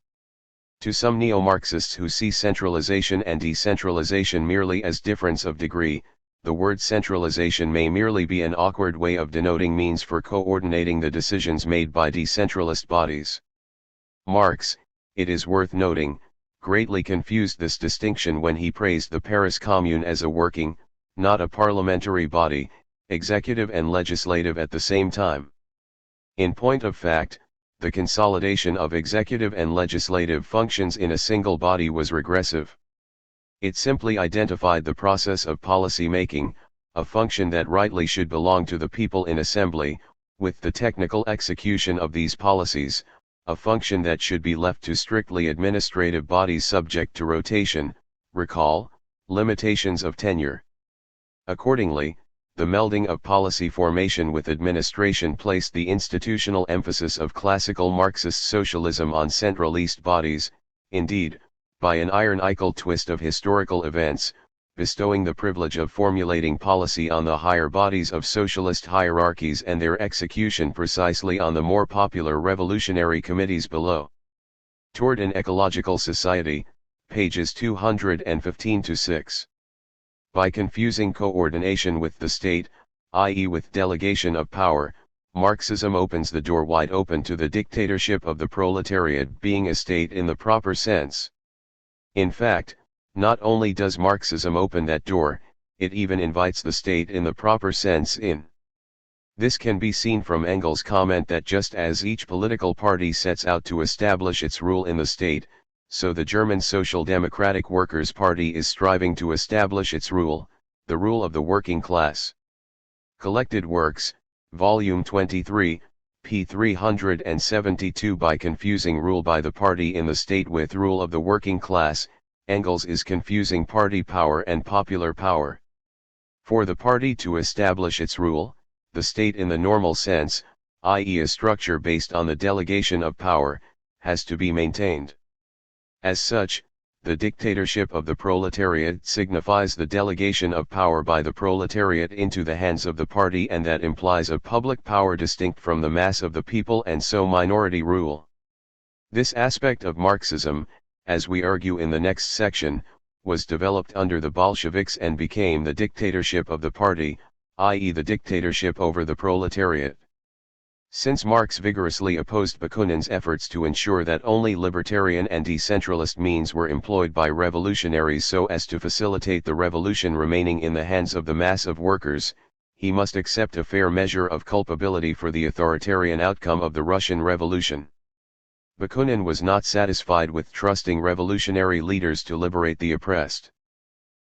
To some neo-Marxists who see centralization and decentralization merely as difference of degree, the word centralization may merely be an awkward way of denoting means for coordinating the decisions made by decentralist bodies. Marx, it is worth noting, greatly confused this distinction when he praised the Paris Commune as a working, not a parliamentary body, executive and legislative at the same time. In point of fact, the consolidation of executive and legislative functions in a single body was regressive. It simply identified the process of policy making, a function that rightly should belong to the people in assembly, with the technical execution of these policies, a function that should be left to strictly administrative bodies subject to rotation, recall, limitations of tenure. Accordingly, the melding of policy formation with administration placed the institutional emphasis of classical Marxist socialism on centralist bodies, indeed, by an ironical twist of historical events, bestowing the privilege of formulating policy on the higher bodies of socialist hierarchies and their execution precisely on the more popular revolutionary committees below. Toward an Ecological Society, pages 215 to 6. By confusing coordination with the state, i.e. with delegation of power, Marxism opens the door wide open to the dictatorship of the proletariat being a state in the proper sense. In fact, not only does Marxism open that door, it even invites the state in the proper sense in. This can be seen from Engels' comment that just as each political party sets out to establish its rule in the state, so the German Social Democratic Workers' Party is striving to establish its rule, the rule of the working class. Collected Works, Volume 23, p. 372. By confusing rule by the party in the state with rule of the working class, Engels is confusing party power and popular power. For the party to establish its rule, the state in the normal sense, i.e. a structure based on the delegation of power, has to be maintained. As such, the dictatorship of the proletariat signifies the delegation of power by the proletariat into the hands of the party, and that implies a public power distinct from the mass of the people and so minority rule. This aspect of Marxism, as we argue in the next section, was developed under the Bolsheviks and became the dictatorship of the party, i.e. the dictatorship over the proletariat. Since Marx vigorously opposed Bakunin's efforts to ensure that only libertarian and decentralist means were employed by revolutionaries so as to facilitate the revolution remaining in the hands of the mass of workers, he must accept a fair measure of culpability for the authoritarian outcome of the Russian Revolution. Bakunin was not satisfied with trusting revolutionary leaders to liberate the oppressed.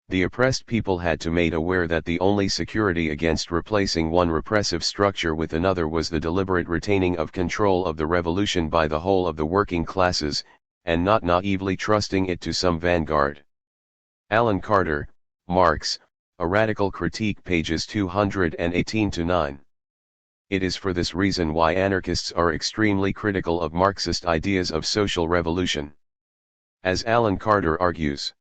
The oppressed people had to be made aware that the only security against replacing one repressive structure with another was the deliberate retaining of control of the revolution by the whole of the working classes, and not naively trusting it to some vanguard. Alan Carter, Marx, A Radical Critique, pages 218-9. It is for this reason why anarchists are extremely critical of Marxist ideas of social revolution. As Alan Carter argues,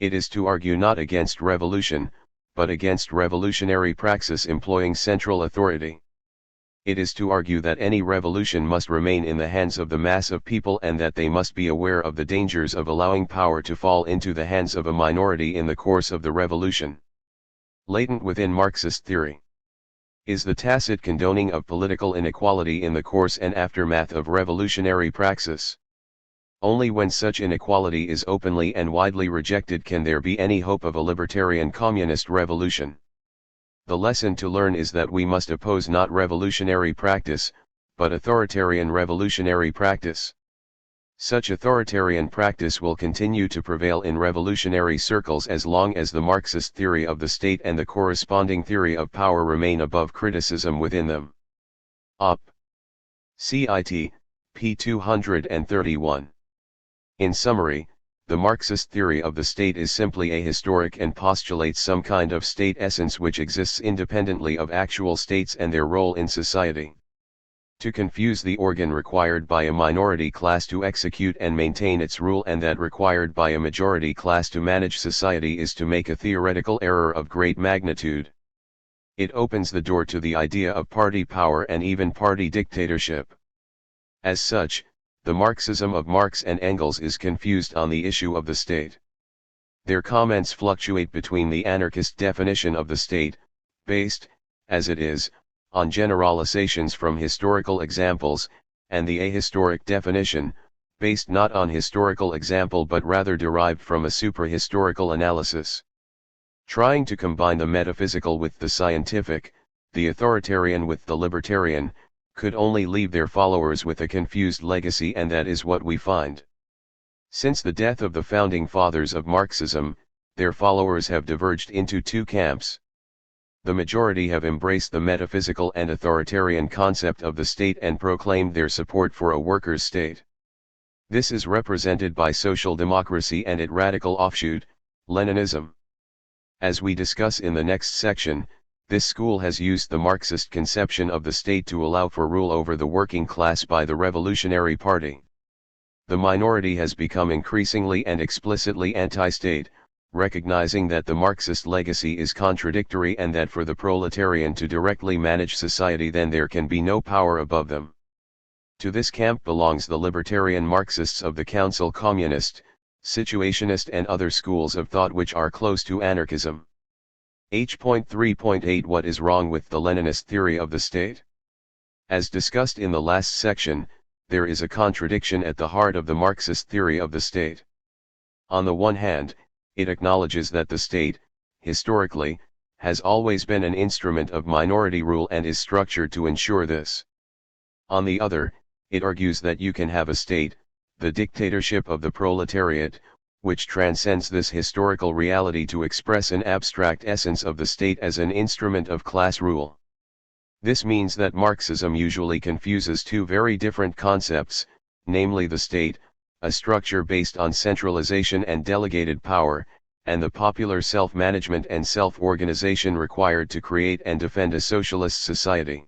it is to argue not against revolution, but against revolutionary praxis employing central authority. It is to argue that any revolution must remain in the hands of the mass of people and that they must be aware of the dangers of allowing power to fall into the hands of a minority in the course of the revolution. Latent within Marxist theory is the tacit condoning of political inequality in the course and aftermath of revolutionary praxis. Only when such inequality is openly and widely rejected can there be any hope of a libertarian communist revolution. The lesson to learn is that we must oppose not revolutionary practice, but authoritarian revolutionary practice. Such authoritarian practice will continue to prevail in revolutionary circles as long as the Marxist theory of the state and the corresponding theory of power remain above criticism within them. Op. Cit. p. 231. In summary, the Marxist theory of the state is simply ahistoric and postulates some kind of state essence which exists independently of actual states and their role in society. To confuse the organ required by a minority class to execute and maintain its rule and that required by a majority class to manage society is to make a theoretical error of great magnitude. It opens the door to the idea of party power and even party dictatorship. As such, the Marxism of Marx and Engels is confused on the issue of the state. Their comments fluctuate between the anarchist definition of the state, based, as it is, on generalizations from historical examples, and the ahistoric definition, based not on historical example but rather derived from a suprahistorical analysis. Trying to combine the metaphysical with the scientific, the authoritarian with the libertarian, could only leave their followers with a confused legacy, and that is what we find. Since the death of the founding fathers of Marxism, their followers have diverged into two camps. The majority have embraced the metaphysical and authoritarian concept of the state and proclaimed their support for a workers' state. This is represented by social democracy and its radical offshoot, Leninism. As we discuss in the next section, this school has used the Marxist conception of the state to allow for rule over the working class by the Revolutionary Party. The minority has become increasingly and explicitly anti-state, recognizing that the Marxist legacy is contradictory and that for the proletarian to directly manage society then there can be no power above them. To this camp belongs the libertarian Marxists of the Council Communist, Situationist and other schools of thought which are close to anarchism. H.3.8 What is wrong with the Leninist theory of the state? As discussed in the last section, there is a contradiction at the heart of the Marxist theory of the state. On the one hand, it acknowledges that the state, historically, has always been an instrument of minority rule and is structured to ensure this. On the other, it argues that you can have a state, the dictatorship of the proletariat, which transcends this historical reality to express an abstract essence of the state as an instrument of class rule. This means that Marxism usually confuses two very different concepts, namely the state, a structure based on centralization and delegated power, and the popular self-management and self-organization required to create and defend a socialist society.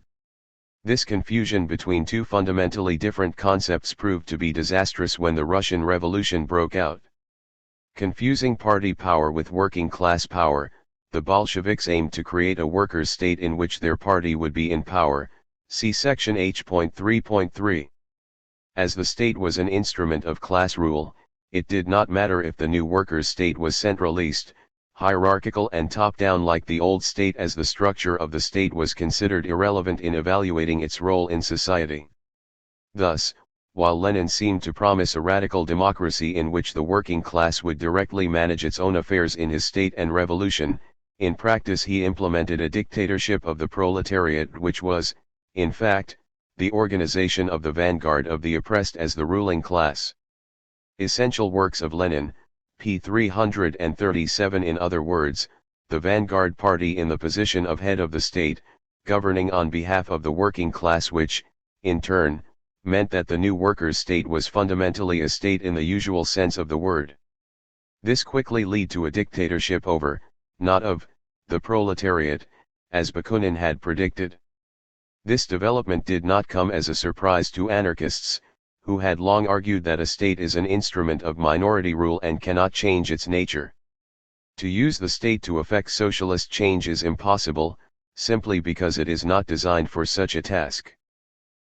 This confusion between two fundamentally different concepts proved to be disastrous when the Russian Revolution broke out. Confusing party power with working class power, the Bolsheviks aimed to create a workers' state in which their party would be in power, see section H.3.3. As the state was an instrument of class rule, it did not matter if the new workers' state was centralist, hierarchical and top-down like the old state, as the structure of the state was considered irrelevant in evaluating its role in society. Thus, while Lenin seemed to promise a radical democracy in which the working class would directly manage its own affairs in his state and revolution, in practice he implemented a dictatorship of the proletariat which was, in fact, the organization of the vanguard of the oppressed as the ruling class. Essential works of Lenin, p. 337. In other words, the vanguard party in the position of head of the state, governing on behalf of the working class, which, in turn, meant that the new workers' state was fundamentally a state in the usual sense of the word. This quickly led to a dictatorship over, not of, the proletariat, as Bakunin had predicted. This development did not come as a surprise to anarchists, who had long argued that a state is an instrument of minority rule and cannot change its nature. To use the state to effect socialist change is impossible, simply because it is not designed for such a task.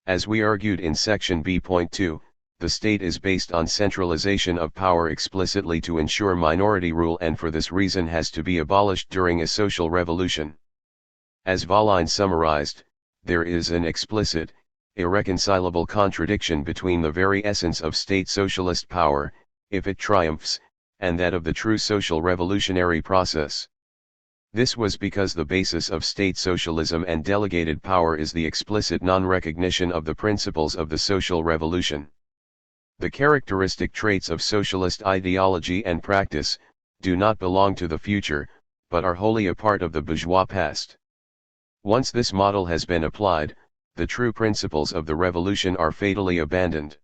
As we argued in section B.2, the state is based on centralization of power explicitly to ensure minority rule, and for this reason has to be abolished during a social revolution. As Volin summarized, there is an explicit, irreconcilable contradiction between the very essence of state socialist power, if it triumphs, and that of the true social revolutionary process. This was because the basis of state socialism and delegated power is the explicit non-recognition of the principles of the social revolution. The characteristic traits of socialist ideology and practice do not belong to the future, but are wholly a part of the bourgeois past. Once this model has been applied, the true principles of the revolution are fatally abandoned.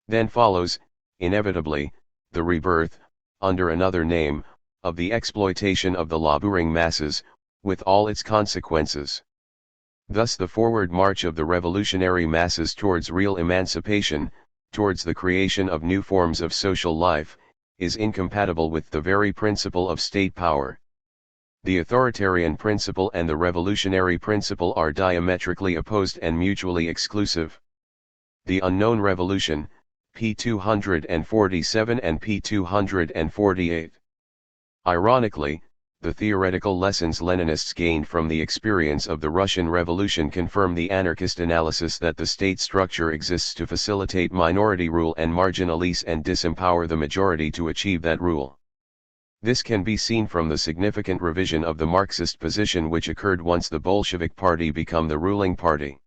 Then follows, inevitably, the rebirth, under another name, of the exploitation of the laboring masses, with all its consequences. Thus the forward march of the revolutionary masses towards real emancipation, towards the creation of new forms of social life, is incompatible with the very principle of state power. The authoritarian principle and the revolutionary principle are diametrically opposed and mutually exclusive. The Unknown Revolution, p. 247 and p. 248. Ironically, the theoretical lessons Leninists gained from the experience of the Russian Revolution confirm the anarchist analysis that the state structure exists to facilitate minority rule and marginalize and disempower the majority to achieve that rule. This can be seen from the significant revision of the Marxist position which occurred once the Bolshevik Party became the ruling party.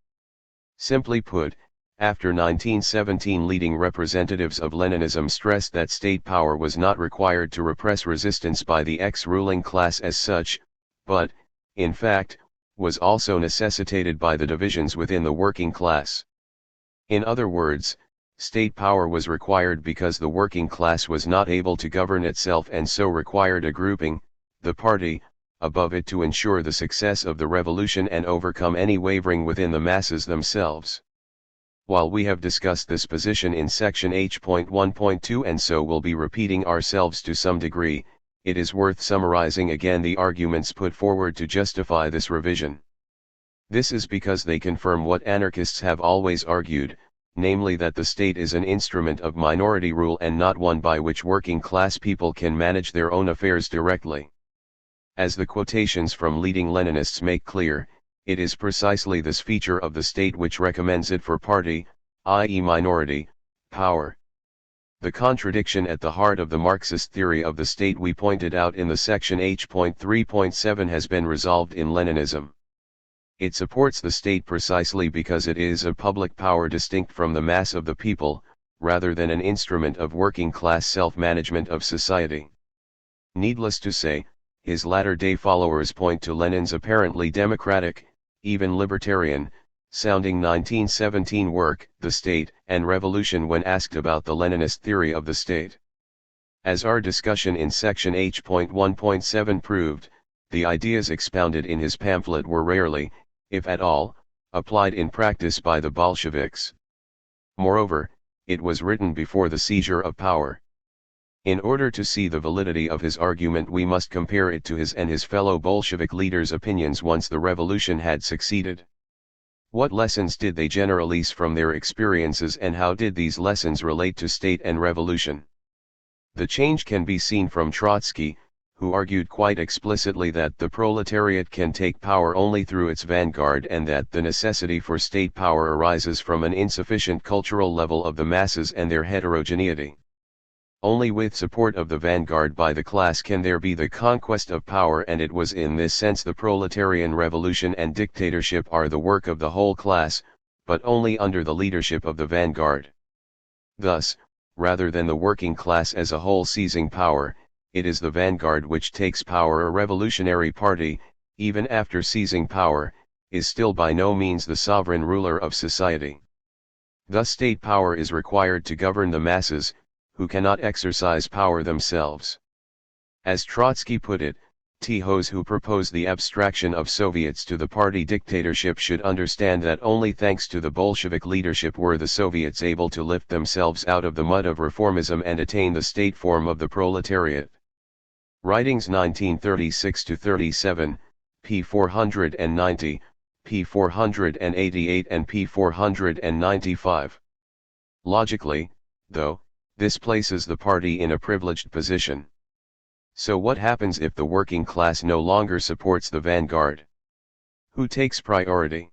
Simply put, after 1917, leading representatives of Leninism stressed that state power was not required to repress resistance by the ex-ruling class as such, but, in fact, was also necessitated by the divisions within the working class. In other words, state power was required because the working class was not able to govern itself and so required a grouping, the party, above it to ensure the success of the revolution and overcome any wavering within the masses themselves. While we have discussed this position in section H.1.2 and so will be repeating ourselves to some degree, it is worth summarizing again the arguments put forward to justify this revision. This is because they confirm what anarchists have always argued, namely that the state is an instrument of minority rule and not one by which working class people can manage their own affairs directly. As the quotations from leading Leninists make clear, it is precisely this feature of the state which recommends it for party, i.e. minority, power. The contradiction at the heart of the Marxist theory of the state we pointed out in the section H.3.7 has been resolved in Leninism. It supports the state precisely because it is a public power distinct from the mass of the people, rather than an instrument of working-class self-management of society. Needless to say, his latter-day followers point to Lenin's apparently democratic, even libertarian, sounding 1917 work, The State and Revolution, when asked about the Leninist theory of the state. As our discussion in section H.1.7 proved, the ideas expounded in his pamphlet were rarely, if at all, applied in practice by the Bolsheviks. Moreover, it was written before the seizure of power. In order to see the validity of his argument, we must compare it to his and his fellow Bolshevik leaders' opinions once the revolution had succeeded. What lessons did they generalize from their experiences, and how did these lessons relate to state and revolution? The change can be seen from Trotsky, who argued quite explicitly that the proletariat can take power only through its vanguard, and that the necessity for state power arises from an insufficient cultural level of the masses and their heterogeneity. Only with support of the vanguard by the class can there be the conquest of power, and it was in this sense the proletarian revolution and dictatorship are the work of the whole class, but only under the leadership of the vanguard. Thus, rather than the working class as a whole seizing power, it is the vanguard which takes power. A revolutionary party, even after seizing power, is still by no means the sovereign ruler of society. Thus state power is required to govern the masses, who cannot exercise power themselves. As Trotsky put it, those who propose the abstraction of Soviets to the party dictatorship should understand that only thanks to the Bolshevik leadership were the Soviets able to lift themselves out of the mud of reformism and attain the state form of the proletariat. Writings 1936-37, p. 490, p. 488 and p. 495. Logically, though, this places the party in a privileged position. So what happens if the working class no longer supports the vanguard? Who takes priority?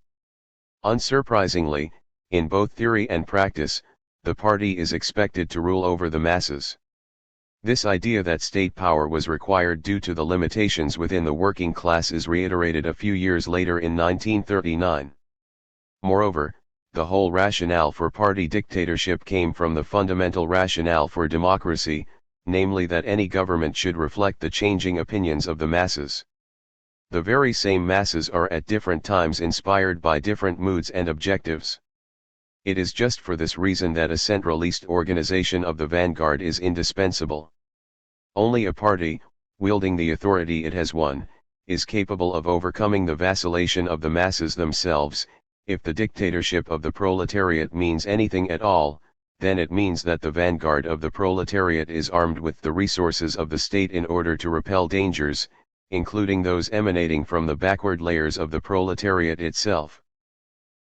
Unsurprisingly, in both theory and practice, the party is expected to rule over the masses. This idea that state power was required due to the limitations within the working class is reiterated a few years later in 1939. Moreover, the whole rationale for party dictatorship came from the fundamental rationale for democracy, namely that any government should reflect the changing opinions of the masses. The very same masses are at different times inspired by different moods and objectives. It is just for this reason that a centralist organization of the vanguard is indispensable. Only a party, wielding the authority it has won, is capable of overcoming the vacillation of the masses themselves. If the dictatorship of the proletariat means anything at all, then it means that the vanguard of the proletariat is armed with the resources of the state in order to repel dangers, including those emanating from the backward layers of the proletariat itself.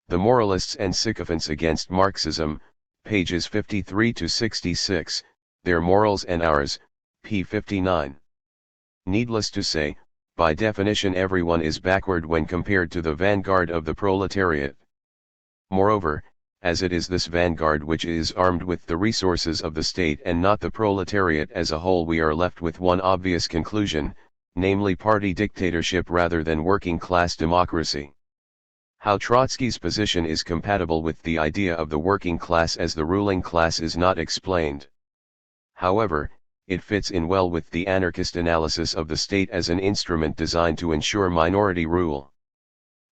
The moralists and sycophants against Marxism, pages 53-66, Their Morals and Ours, p. 59. Needless to say, by definition everyone is backward when compared to the vanguard of the proletariat. Moreover, as it is this vanguard which is armed with the resources of the state and not the proletariat as a whole, we are left with one obvious conclusion, namely party dictatorship rather than working class democracy. How Trotsky's position is compatible with the idea of the working class as the ruling class is not explained. However, it fits in well with the anarchist analysis of the state as an instrument designed to ensure minority rule.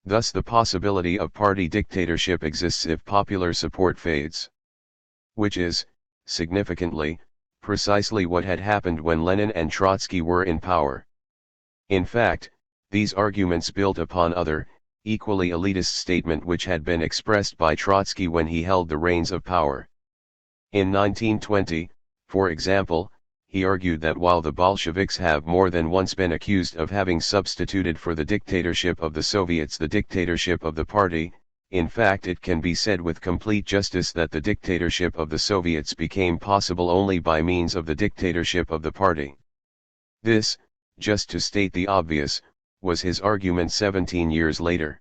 Thus the possibility of party dictatorship exists if popular support fades. Which is, significantly, precisely what had happened when Lenin and Trotsky were in power. In fact, these arguments built upon other, equally elitist statement which had been expressed by Trotsky when he held the reins of power. In 1920, for example, he argued that while the Bolsheviks have more than once been accused of having substituted for the dictatorship of the Soviets the dictatorship of the party, in fact it can be said with complete justice that the dictatorship of the Soviets became possible only by means of the dictatorship of the party. This, just to state the obvious, was his argument 17 years later.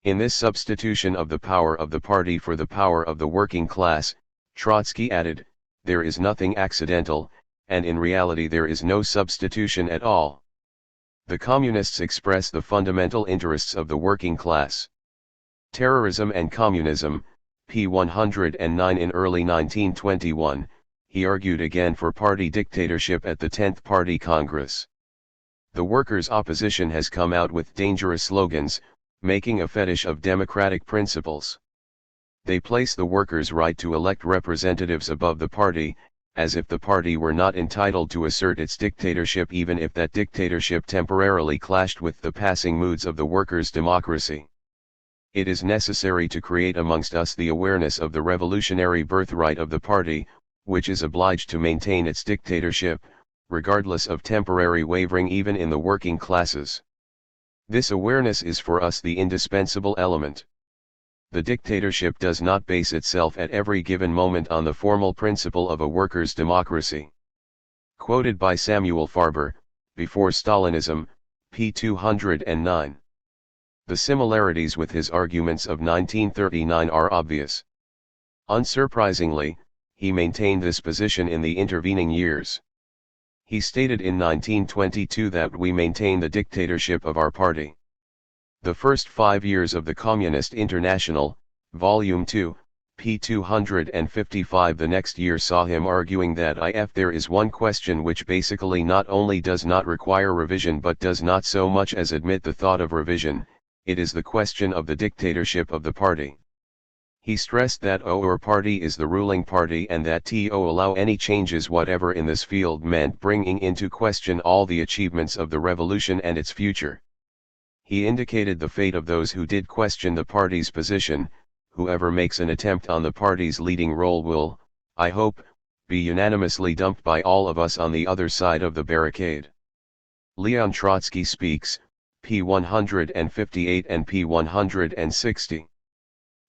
In this substitution of the power of the party for the power of the working class, Trotsky added, there is nothing accidental, and in reality there is no substitution at all. The communists express the fundamental interests of the working class. Terrorism and Communism, p. 109. In early 1921, he argued again for party dictatorship at the 10th Party Congress. The workers' opposition has come out with dangerous slogans, making a fetish of democratic principles. They place the workers' right to elect representatives above the party, as if the party were not entitled to assert its dictatorship even if that dictatorship temporarily clashed with the passing moods of the workers' democracy. It is necessary to create amongst us the awareness of the revolutionary birthright of the party, which is obliged to maintain its dictatorship, regardless of temporary wavering even in the working classes. This awareness is for us the indispensable element. The dictatorship does not base itself at every given moment on the formal principle of a workers' democracy. Quoted by Samuel Farber, Before Stalinism, p. 209. The similarities with his arguments of 1939 are obvious. Unsurprisingly, he maintained this position in the intervening years. He stated in 1922 that we maintain the dictatorship of our party. The first 5 years of the Communist International, Volume 2, p. 255. The next year saw him arguing that if there is one question which basically not only does not require revision but does not so much as admit the thought of revision, it is the question of the dictatorship of the party. He stressed that our party is the ruling party and that to allow any changes whatever in this field meant bringing into question all the achievements of the revolution and its future. He indicated the fate of those who did question the party's position. Whoever makes an attempt on the party's leading role will, I hope, be unanimously dumped by all of us on the other side of the barricade. Leon Trotsky speaks, p. 158 and p. 160.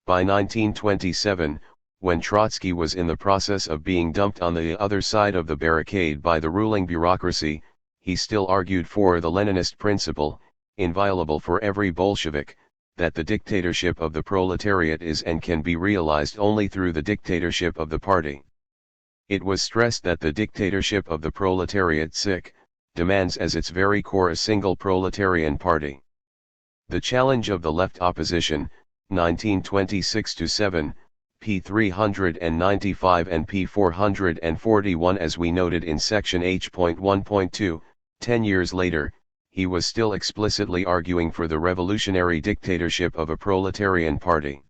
By 1927, when Trotsky was in the process of being dumped on the other side of the barricade by the ruling bureaucracy, he still argued for the Leninist principle, inviolable for every Bolshevik, that the dictatorship of the proletariat is and can be realized only through the dictatorship of the party. It was stressed that the dictatorship of the proletariat demands as its very core a single proletarian party. The challenge of the left opposition, 1926-7, p. 395 and p. 441 as we noted in section H.1.2, 10 years later, he was still explicitly arguing for the revolutionary dictatorship of a proletarian party.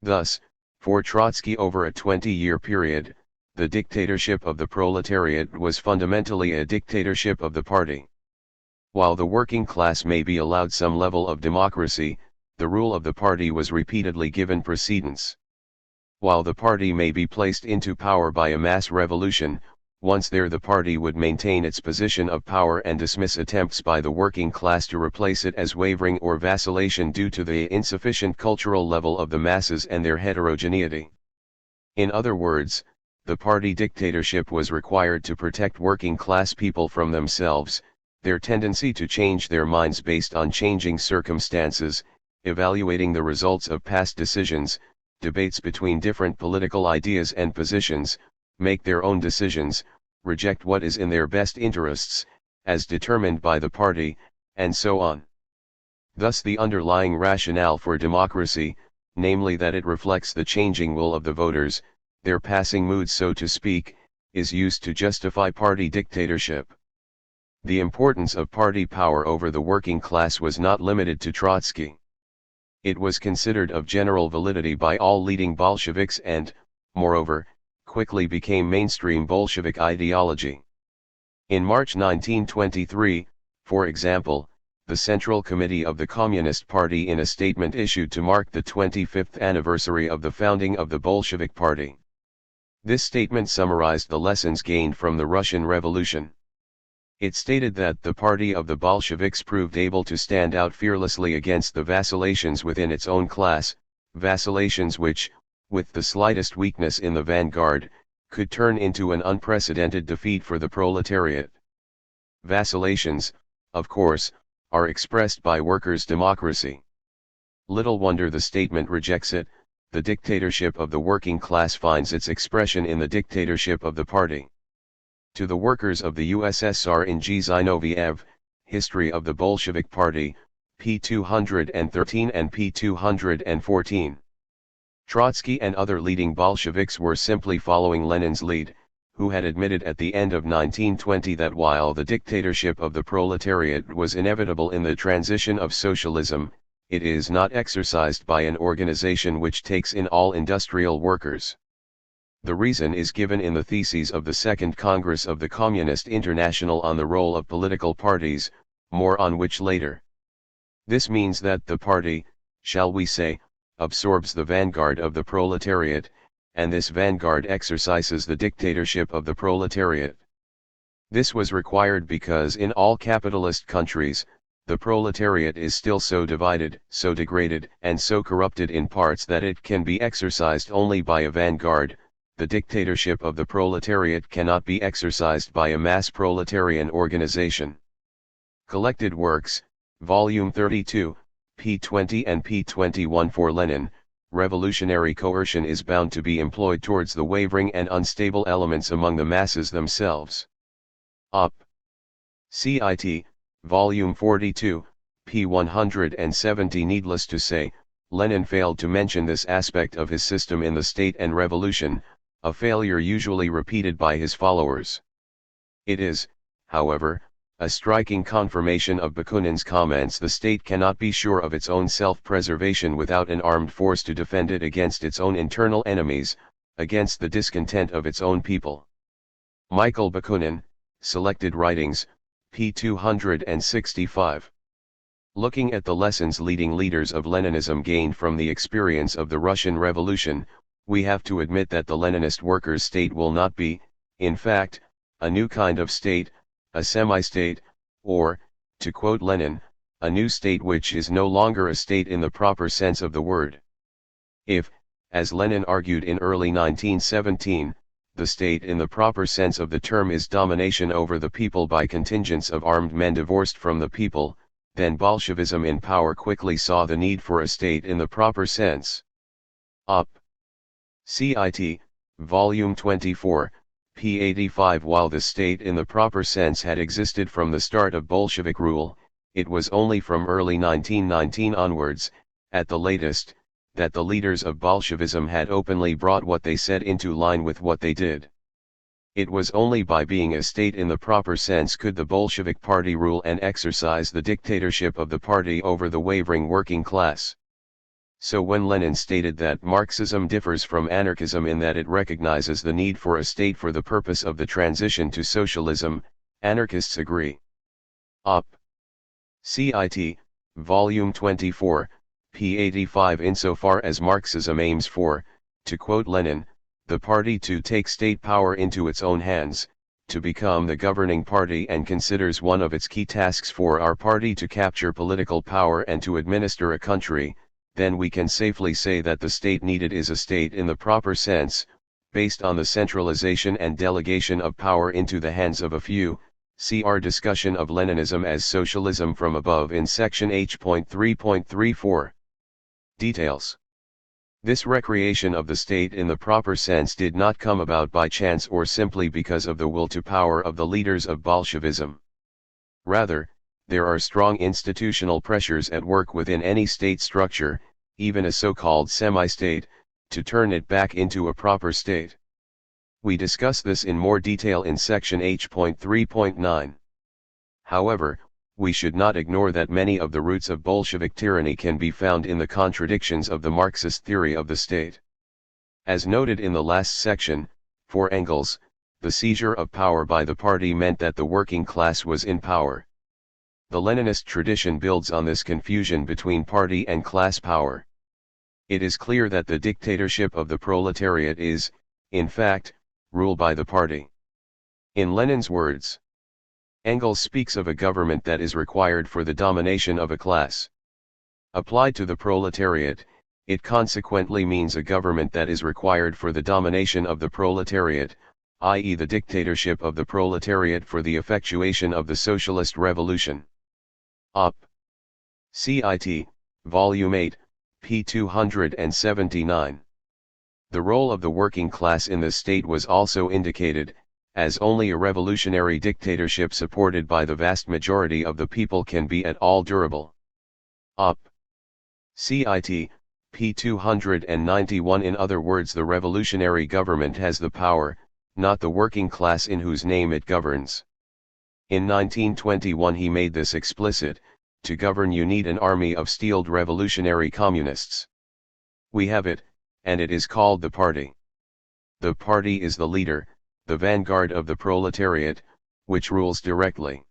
Thus, for Trotsky over a 20-year period, the dictatorship of the proletariat was fundamentally a dictatorship of the party. While the working class may be allowed some level of democracy, the rule of the party was repeatedly given precedence. While the party may be placed into power by a mass revolution, once there the party would maintain its position of power and dismiss attempts by the working class to replace it as wavering or vacillation due to the insufficient cultural level of the masses and their heterogeneity. In other words, the party dictatorship was required to protect working class people from themselves, their tendency to change their minds based on changing circumstances, evaluating the results of past decisions, debates between different political ideas and positions, make their own decisions, reject what is in their best interests, as determined by the party, and so on. Thus the underlying rationale for democracy, namely that it reflects the changing will of the voters, their passing moods so to speak, is used to justify party dictatorship. The importance of party power over the working class was not limited to Trotsky. It was considered of general validity by all leading Bolsheviks and, moreover, quickly became mainstream Bolshevik ideology. In March 1923, for example, the Central Committee of the Communist Party in a statement issued to mark the 25th anniversary of the founding of the Bolshevik Party. This statement summarized the lessons gained from the Russian Revolution. It stated that the party of the Bolsheviks proved able to stand out fearlessly against the vacillations within its own class, vacillations which, with the slightest weakness in the vanguard, could turn into an unprecedented defeat for the proletariat. Vacillations, of course, are expressed by workers' democracy. Little wonder the statement rejects it. The dictatorship of the working class finds its expression in the dictatorship of the party. To the workers of the USSR in G. Zinoviev, History of the Bolshevik Party, p. 213 and p. 214. Trotsky and other leading Bolsheviks were simply following Lenin's lead, who had admitted at the end of 1920 that while the dictatorship of the proletariat was inevitable in the transition of socialism, it is not exercised by an organization which takes in all industrial workers. The reason is given in the theses of the Second Congress of the Communist International on the role of political parties, more on which later. This means that the party, shall we say, absorbs the vanguard of the proletariat, and this vanguard exercises the dictatorship of the proletariat. This was required because in all capitalist countries, the proletariat is still so divided, so degraded, and so corrupted in parts that it can be exercised only by a vanguard. The dictatorship of the proletariat cannot be exercised by a mass proletarian organization. Collected Works, Volume 32, p. 20 and p. 21. For Lenin, revolutionary coercion is bound to be employed towards the wavering and unstable elements among the masses themselves. Op. Cit. Volume 42, p. 170. Needless to say, Lenin failed to mention this aspect of his system in The State and Revolution, a failure usually repeated by his followers. It is, however, a striking confirmation of Bakunin's comments: the state cannot be sure of its own self-preservation without an armed force to defend it against its own internal enemies, against the discontent of its own people. Michael Bakunin, Selected Writings, p. 265. Looking at the lessons leading leaders of Leninism gained from the experience of the Russian Revolution, we have to admit that the Leninist workers' state will not be, in fact, a new kind of state, a semi-state, or, to quote Lenin, a new state which is no longer a state in the proper sense of the word. If, as Lenin argued in early 1917, the state in the proper sense of the term is domination over the people by contingents of armed men divorced from the people, then Bolshevism in power quickly saw the need for a state in the proper sense. Op. Cit. Volume 24, p. 85. While the state in the proper sense had existed from the start of Bolshevik rule, it was only from early 1919 onwards, at the latest, that the leaders of Bolshevism had openly brought what they said into line with what they did. It was only by being a state in the proper sense could the Bolshevik party rule and exercise the dictatorship of the party over the wavering working class. So when Lenin stated that Marxism differs from anarchism in that it recognizes the need for a state for the purpose of the transition to socialism, anarchists agree. Op. Cit. Volume 24, p. 85. Insofar as Marxism aims for, to quote Lenin, the party to take state power into its own hands, to become the governing party, and considers one of its key tasks for our party to capture political power and to administer a country, then we can safely say that the state needed is a state in the proper sense, based on the centralization and delegation of power into the hands of a few. See our discussion of Leninism as socialism from above in section H.3.34. Details. This recreation of the state in the proper sense did not come about by chance or simply because of the will to power of the leaders of Bolshevism. Rather, there are strong institutional pressures at work within any state structure, even a so-called semi-state, to turn it back into a proper state. We discuss this in more detail in section H.3.9. However, we should not ignore that many of the roots of Bolshevik tyranny can be found in the contradictions of the Marxist theory of the state. As noted in the last section, for Engels, the seizure of power by the party meant that the working class was in power. The Leninist tradition builds on this confusion between party and class power. It is clear that the dictatorship of the proletariat is, in fact, rule by the party. In Lenin's words, Engels speaks of a government that is required for the domination of a class. Applied to the proletariat, it consequently means a government that is required for the domination of the proletariat, i.e. the dictatorship of the proletariat for the effectuation of the socialist revolution. Op. Cit. Volume 8, p. 279. The role of the working class in the state was also indicated, as only a revolutionary dictatorship supported by the vast majority of the people can be at all durable. Op. Cit. p. 291. In other words, the revolutionary government has the power, not the working class in whose name it governs. In 1921 he made this explicit: to govern you need an army of steeled revolutionary communists. We have it, and it is called the party. The party is the leader, the vanguard of the proletariat, which rules directly.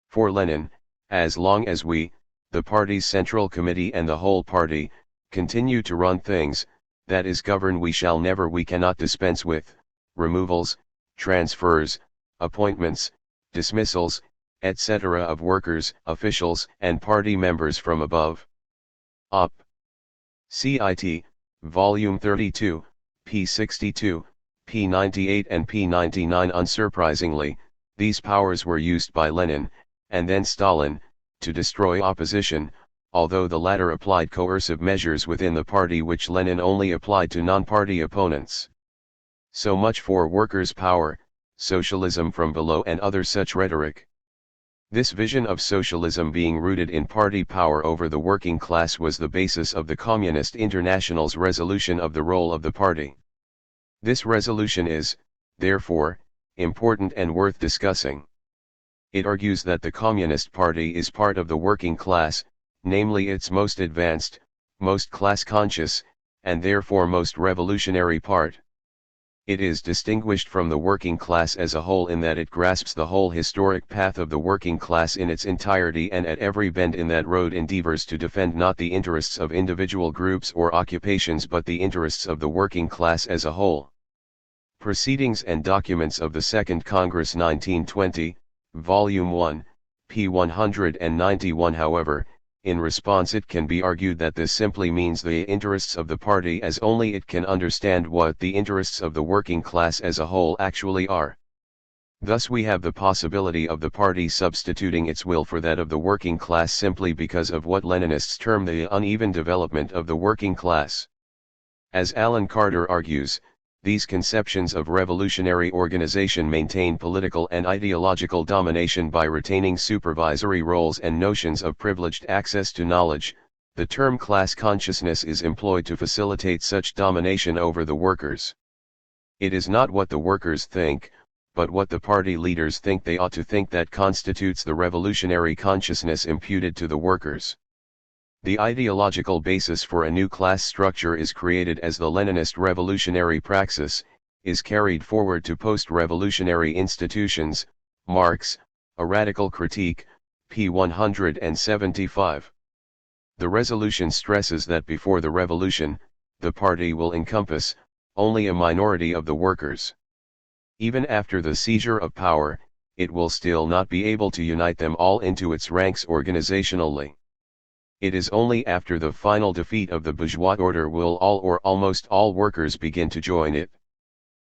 For Lenin, as long as we, the party's central committee and the whole party, continue to run things, that is govern we cannot dispense with, removals, transfers, appointments, dismissals, etc. of workers, officials, and party members from above. Up. CIT, Volume 32, p. 62, p. 98 and p. 99. Unsurprisingly, these powers were used by Lenin, and then Stalin, to destroy opposition, although the latter applied coercive measures within the party which Lenin only applied to non-party opponents. So much for workers' power, socialism from below and other such rhetoric. This vision of socialism being rooted in party power over the working class was the basis of the Communist International's resolution of the role of the party. This resolution is, therefore, important and worth discussing. It argues that the Communist Party is part of the working class, namely its most advanced, most class-conscious, and therefore most revolutionary part. It is distinguished from the working class as a whole in that it grasps the whole historic path of the working class in its entirety and at every bend in that road endeavors to defend not the interests of individual groups or occupations but the interests of the working class as a whole. Proceedings and Documents of the Second Congress 1920, Volume 1, p. 191. However, in response it can be argued that this simply means the interests of the party as only it can understand what the interests of the working class as a whole actually are. Thus we have the possibility of the party substituting its will for that of the working class simply because of what Leninists term the uneven development of the working class. As Alan Carter argues, these conceptions of revolutionary organization maintain political and ideological domination by retaining supervisory roles and notions of privileged access to knowledge. The term class consciousness is employed to facilitate such domination over the workers. It is not what the workers think, but what the party leaders think they ought to think that constitutes the revolutionary consciousness imputed to the workers. The ideological basis for a new class structure is created as the Leninist revolutionary praxis is carried forward to post-revolutionary institutions. Marx, A Radical Critique, p. 175. The resolution stresses that before the revolution, the party will encompass only a minority of the workers. Even after the seizure of power, it will still not be able to unite them all into its ranks organizationally. It is only after the final defeat of the bourgeois order will all or almost all workers begin to join it.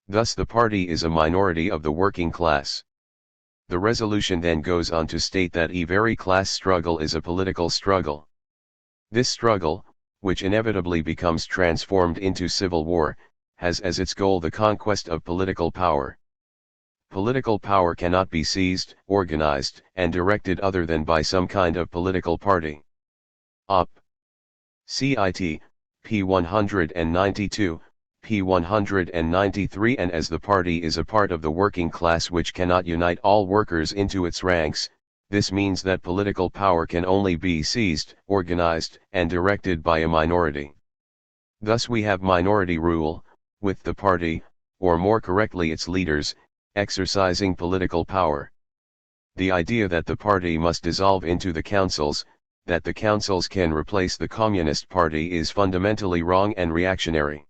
Thus the party is a minority of the working class. The resolution then goes on to state that every class struggle is a political struggle. This struggle, which inevitably becomes transformed into civil war, has as its goal the conquest of political power. Political power cannot be seized, organized, and directed other than by some kind of political party. Up. CIT, p. 192, p. 193. And as the party is a part of the working class which cannot unite all workers into its ranks, this means that political power can only be seized, organized, and directed by a minority. Thus we have minority rule, with the party, or more correctly its leaders, exercising political power. The idea that the party must dissolve into the councils, that the councils can replace the Communist Party is fundamentally wrong and reactionary.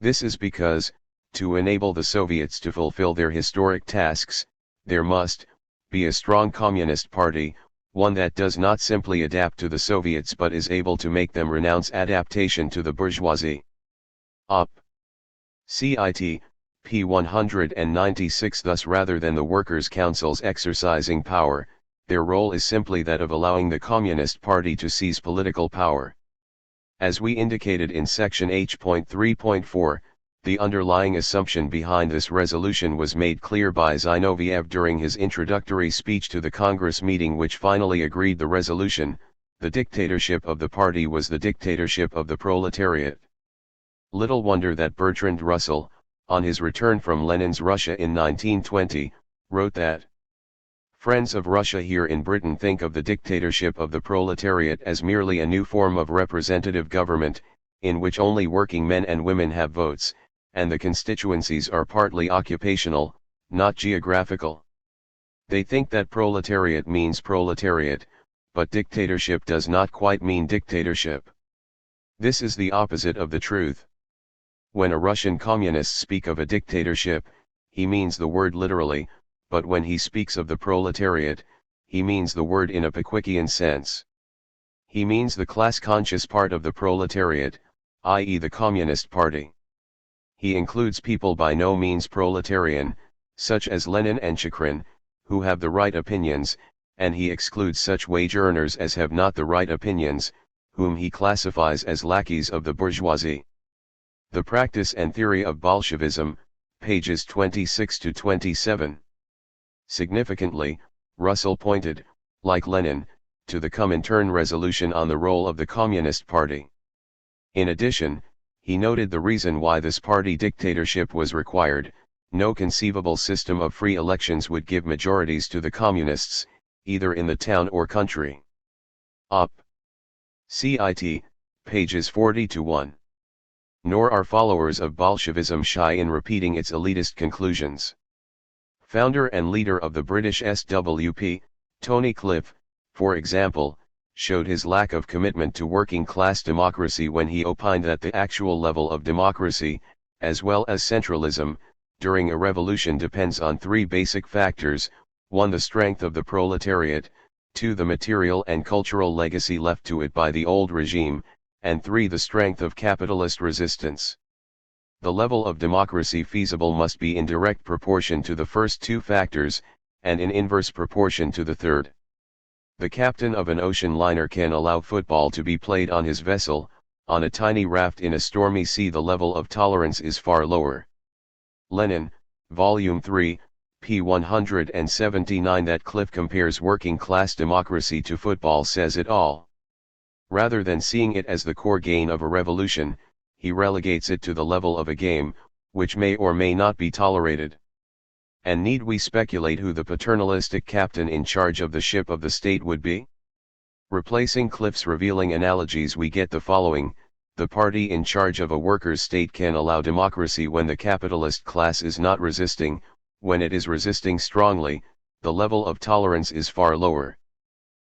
This is because, to enable the Soviets to fulfill their historic tasks, there must be a strong Communist Party, one that does not simply adapt to the Soviets but is able to make them renounce adaptation to the bourgeoisie. Up. CIT, p. 196. Thus rather than the workers' councils exercising power, their role is simply that of allowing the Communist Party to seize political power. As we indicated in section H.3.4, the underlying assumption behind this resolution was made clear by Zinoviev during his introductory speech to the Congress meeting which finally agreed the resolution. The dictatorship of the party was the dictatorship of the proletariat. Little wonder that Bertrand Russell, on his return from Lenin's Russia in 1920, wrote that friends of Russia here in Britain think of the dictatorship of the proletariat as merely a new form of representative government, in which only working men and women have votes, and the constituencies are partly occupational, not geographical. They think that proletariat means proletariat, but dictatorship does not quite mean dictatorship. This is the opposite of the truth. When a Russian communist speaks of a dictatorship, he means the word literally, but when he speaks of the proletariat, he means the word in a Pickwickian sense. He means the class-conscious part of the proletariat, i.e. the Communist Party. He includes people by no means proletarian, such as Lenin and Chikrin, who have the right opinions, and he excludes such wage earners as have not the right opinions, whom he classifies as lackeys of the bourgeoisie. The Practice and Theory of Bolshevism, pages 26 to 27. Significantly, Russell pointed, like Lenin, to the Comintern resolution on the role of the Communist Party. In addition, he noted the reason why this party dictatorship was required: no conceivable system of free elections would give majorities to the communists, either in the town or country. Op. Cit. pages 40 to 1. Nor are followers of Bolshevism shy in repeating its elitist conclusions. Founder and leader of the British SWP, Tony Cliff, for example, showed his lack of commitment to working-class democracy when he opined that the actual level of democracy, as well as centralism, during a revolution depends on three basic factors: 1. The strength of the proletariat, 2. The material and cultural legacy left to it by the old regime, and 3. The strength of capitalist resistance. The level of democracy feasible must be in direct proportion to the first two factors, and in inverse proportion to the third. The captain of an ocean liner can allow football to be played on his vessel; on a tiny raft in a stormy sea the level of tolerance is far lower. Lenin, Volume 3, p. 179. That Cliff compares working-class democracy to football says it all. Rather than seeing it as the core gain of a revolution, he relegates it to the level of a game, which may or may not be tolerated. And need we speculate who the paternalistic captain in charge of the ship of the state would be? Replacing Cliff's revealing analogies, we get the following: the party in charge of a workers' state can allow democracy when the capitalist class is not resisting; when it is resisting strongly, the level of tolerance is far lower.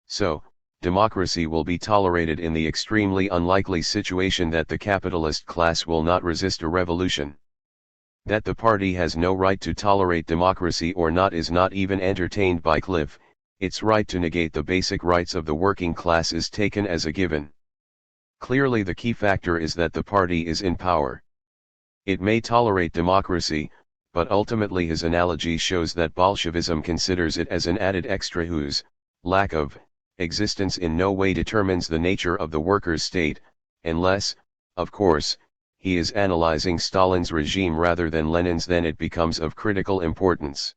So, democracy will be tolerated in the extremely unlikely situation that the capitalist class will not resist a revolution. That the party has no right to tolerate democracy or not is not even entertained by Cliff; its right to negate the basic rights of the working class is taken as a given. Clearly the key factor is that the party is in power. It may tolerate democracy, but ultimately his analogy shows that Bolshevism considers it as an added extra whose lack of existence in no way determines the nature of the workers' state, unless, of course, he is analyzing Stalin's regime rather than Lenin's. Then it becomes of critical importance.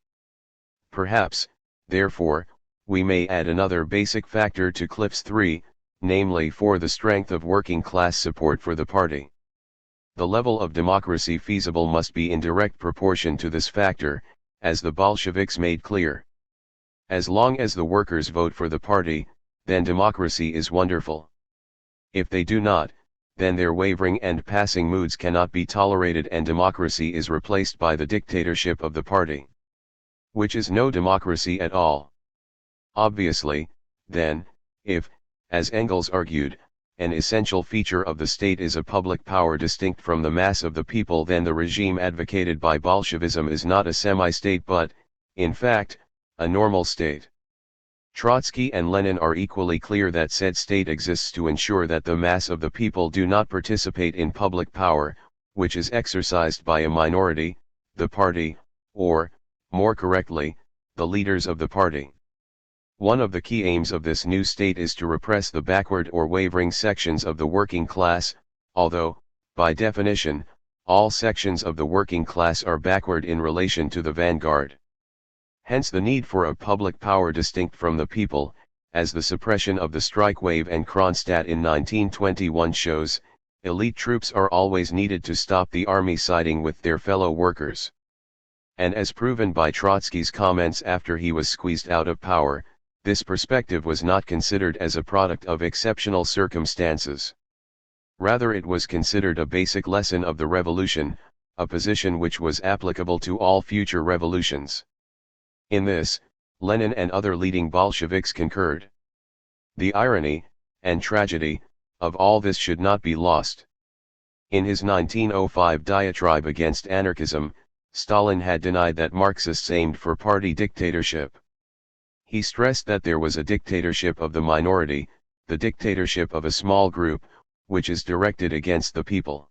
Perhaps, therefore, we may add another basic factor to Cliff's three, namely 4. The strength of working-class support for the party. The level of democracy feasible must be in direct proportion to this factor, as the Bolsheviks made clear. As long as the workers vote for the party, then democracy is wonderful. If they do not, then their wavering and passing moods cannot be tolerated and democracy is replaced by the dictatorship of the party, which is no democracy at all. Obviously, then, if, as Engels argued, an essential feature of the state is a public power distinct from the mass of the people, then the regime advocated by Bolshevism is not a semi-state but, in fact, a normal state. Trotsky and Lenin are equally clear that said state exists to ensure that the mass of the people do not participate in public power, which is exercised by a minority, the party, or, more correctly, the leaders of the party. One of the key aims of this new state is to repress the backward or wavering sections of the working class, although, by definition, all sections of the working class are backward in relation to the vanguard. Hence the need for a public power distinct from the people, as the suppression of the strike wave and Kronstadt in 1921 shows. Elite troops are always needed to stop the army siding with their fellow workers. And as proven by Trotsky's comments after he was squeezed out of power, this perspective was not considered as a product of exceptional circumstances. Rather, it was considered a basic lesson of the revolution, a position which was applicable to all future revolutions. In this, Lenin and other leading Bolsheviks concurred. The irony, and tragedy, of all this should not be lost. In his 1905 diatribe against anarchism, Stalin had denied that Marxists aimed for party dictatorship. He stressed that there was a dictatorship of the minority, the dictatorship of a small group, which is directed against the people.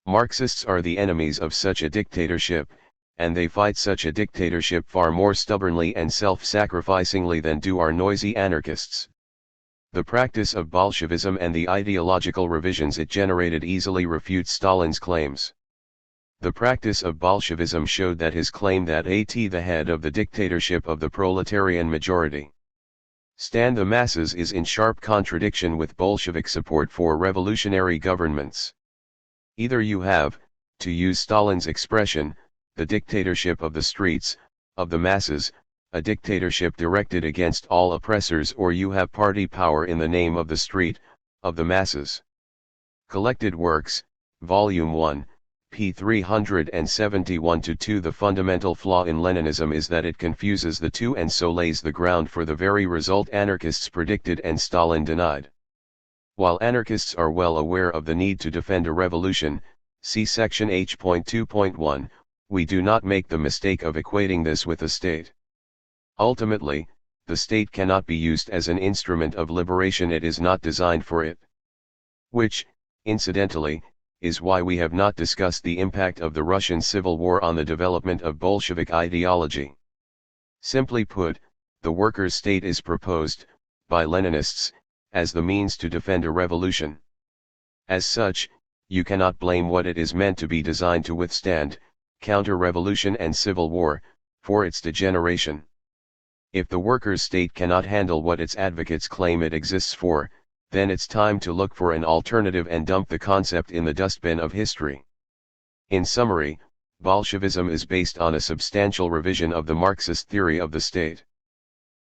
Marxists are the enemies of such a dictatorship, and they fight such a dictatorship far more stubbornly and self-sacrificingly than do our noisy anarchists. The practice of Bolshevism and the ideological revisions it generated easily refute Stalin's claims. The practice of Bolshevism showed that his claim that the head of the dictatorship of the proletarian majority stand the masses is in sharp contradiction with Bolshevik support for revolutionary governments. Either you have, to use Stalin's expression, the dictatorship of the streets, of the masses, a dictatorship directed against all oppressors, or you have party power in the name of the street, of the masses. Collected Works, Volume 1, p. 371-2. The fundamental flaw in Leninism is that it confuses the two and so lays the ground for the very result anarchists predicted and Stalin denied. While anarchists are well aware of the need to defend a revolution, see section H.2.1, we do not make the mistake of equating this with a state. Ultimately, the state cannot be used as an instrument of liberation, it is not designed for it. Which, incidentally, is why we have not discussed the impact of the Russian Civil War on the development of Bolshevik ideology. Simply put, the workers' state is proposed, by Leninists, as the means to defend a revolution. As such, you cannot blame what it is meant to be designed to withstand, counter-revolution and civil war, for its degeneration. If the workers' state cannot handle what its advocates claim it exists for, then it's time to look for an alternative and dump the concept in the dustbin of history. In summary, Bolshevism is based on a substantial revision of the Marxist theory of the state.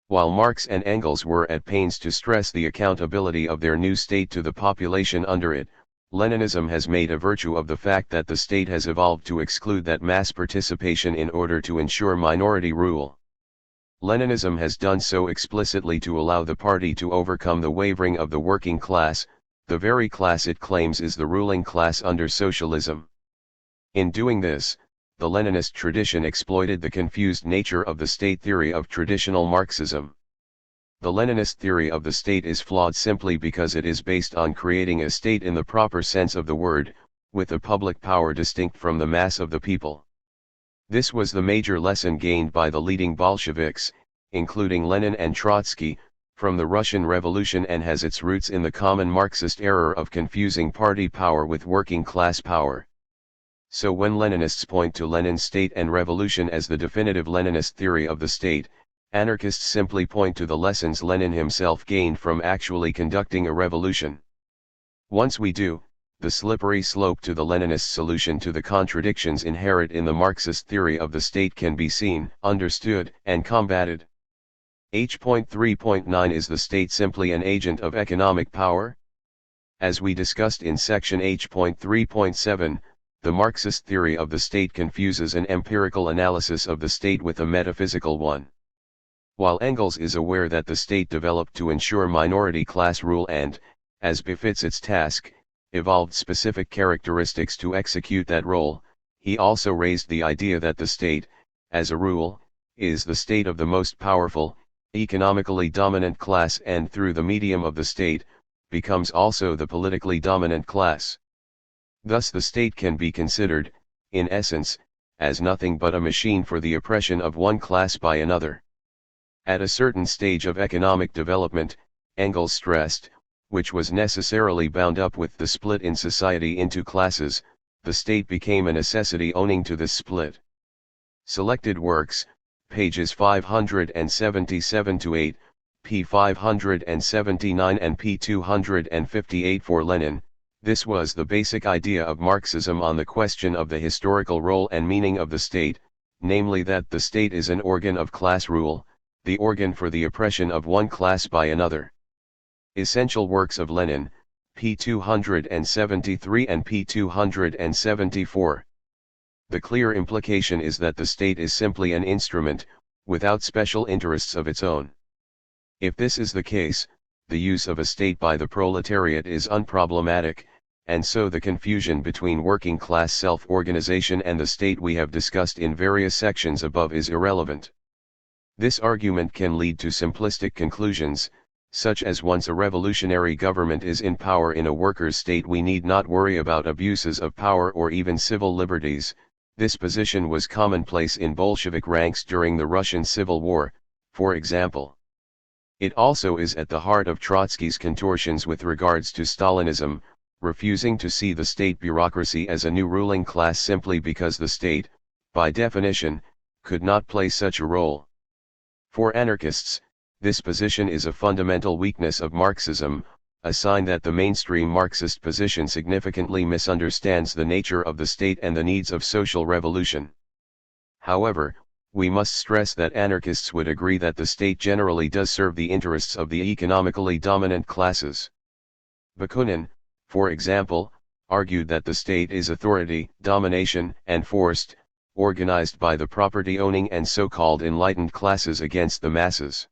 While Marx and Engels were at pains to stress the accountability of their new state to the population under it, Leninism has made a virtue of the fact that the state has evolved to exclude that mass participation in order to ensure minority rule. Leninism has done so explicitly to allow the party to overcome the wavering of the working class, the very class it claims is the ruling class under socialism. In doing this, the Leninist tradition exploited the confused nature of the state theory of traditional Marxism. The Leninist theory of the state is flawed simply because it is based on creating a state in the proper sense of the word, with the public power distinct from the mass of the people. This was the major lesson gained by the leading Bolsheviks, including Lenin and Trotsky, from the Russian Revolution and has its roots in the common Marxist error of confusing party power with working class power. So when Leninists point to Lenin's state and revolution as the definitive Leninist theory of the state, anarchists simply point to the lessons Lenin himself gained from actually conducting a revolution. Once we do, the slippery slope to the Leninist solution to the contradictions inherent in the Marxist theory of the state can be seen, understood, and combated. H.3.9 Is the state simply an agent of economic power? As we discussed in section H.3.7, the Marxist theory of the state confuses an empirical analysis of the state with a metaphysical one. While Engels is aware that the state developed to ensure minority class rule and, as befits its task, evolved specific characteristics to execute that role, he also raised the idea that the state, as a rule, is the state of the most powerful, economically dominant class and through the medium of the state, becomes also the politically dominant class. Thus the state can be considered, in essence, as nothing but a machine for the oppression of one class by another. At a certain stage of economic development, Engels stressed, which was necessarily bound up with the split in society into classes, the state became a necessity owing to this split. Selected Works, pages 577-8, p. 579 and p. 258. For Lenin, this was the basic idea of Marxism on the question of the historical role and meaning of the state, namely that the state is an organ of class rule, the organ for the oppression of one class by another. Essential Works of Lenin, p. 273 and p. 274. The clear implication is that the state is simply an instrument, without special interests of its own. If this is the case, the use of a state by the proletariat is unproblematic, and so the confusion between working class self-organization and the state we have discussed in various sections above is irrelevant. This argument can lead to simplistic conclusions, such as once a revolutionary government is in power in a workers' state we need not worry about abuses of power or even civil liberties. This position was commonplace in Bolshevik ranks during the Russian Civil War, for example. It also is at the heart of Trotsky's contortions with regards to Stalinism, refusing to see the state bureaucracy as a new ruling class simply because the state, by definition, could not play such a role. For anarchists, this position is a fundamental weakness of Marxism, a sign that the mainstream Marxist position significantly misunderstands the nature of the state and the needs of social revolution. However, we must stress that anarchists would agree that the state generally does serve the interests of the economically dominant classes. Bakunin, for example, argued that the state is authority, domination, and forced, organized by the property-owning and so-called enlightened classes against the masses.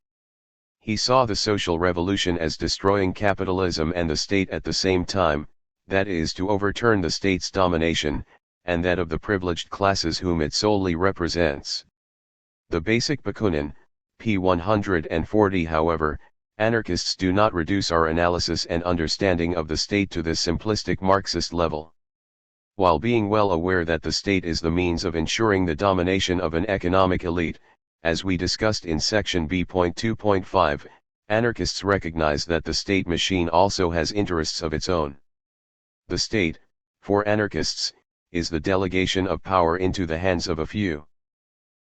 He saw the social revolution as destroying capitalism and the state at the same time, that is to overturn the state's domination, and that of the privileged classes whom it solely represents. The basic Bakunin, p. 140. However, anarchists do not reduce our analysis and understanding of the state to this simplistic Marxist level. While being well aware that the state is the means of ensuring the domination of an economic elite, as we discussed in section B.2.5, anarchists recognize that the state machine also has interests of its own. The state, for anarchists, is the delegation of power into the hands of a few.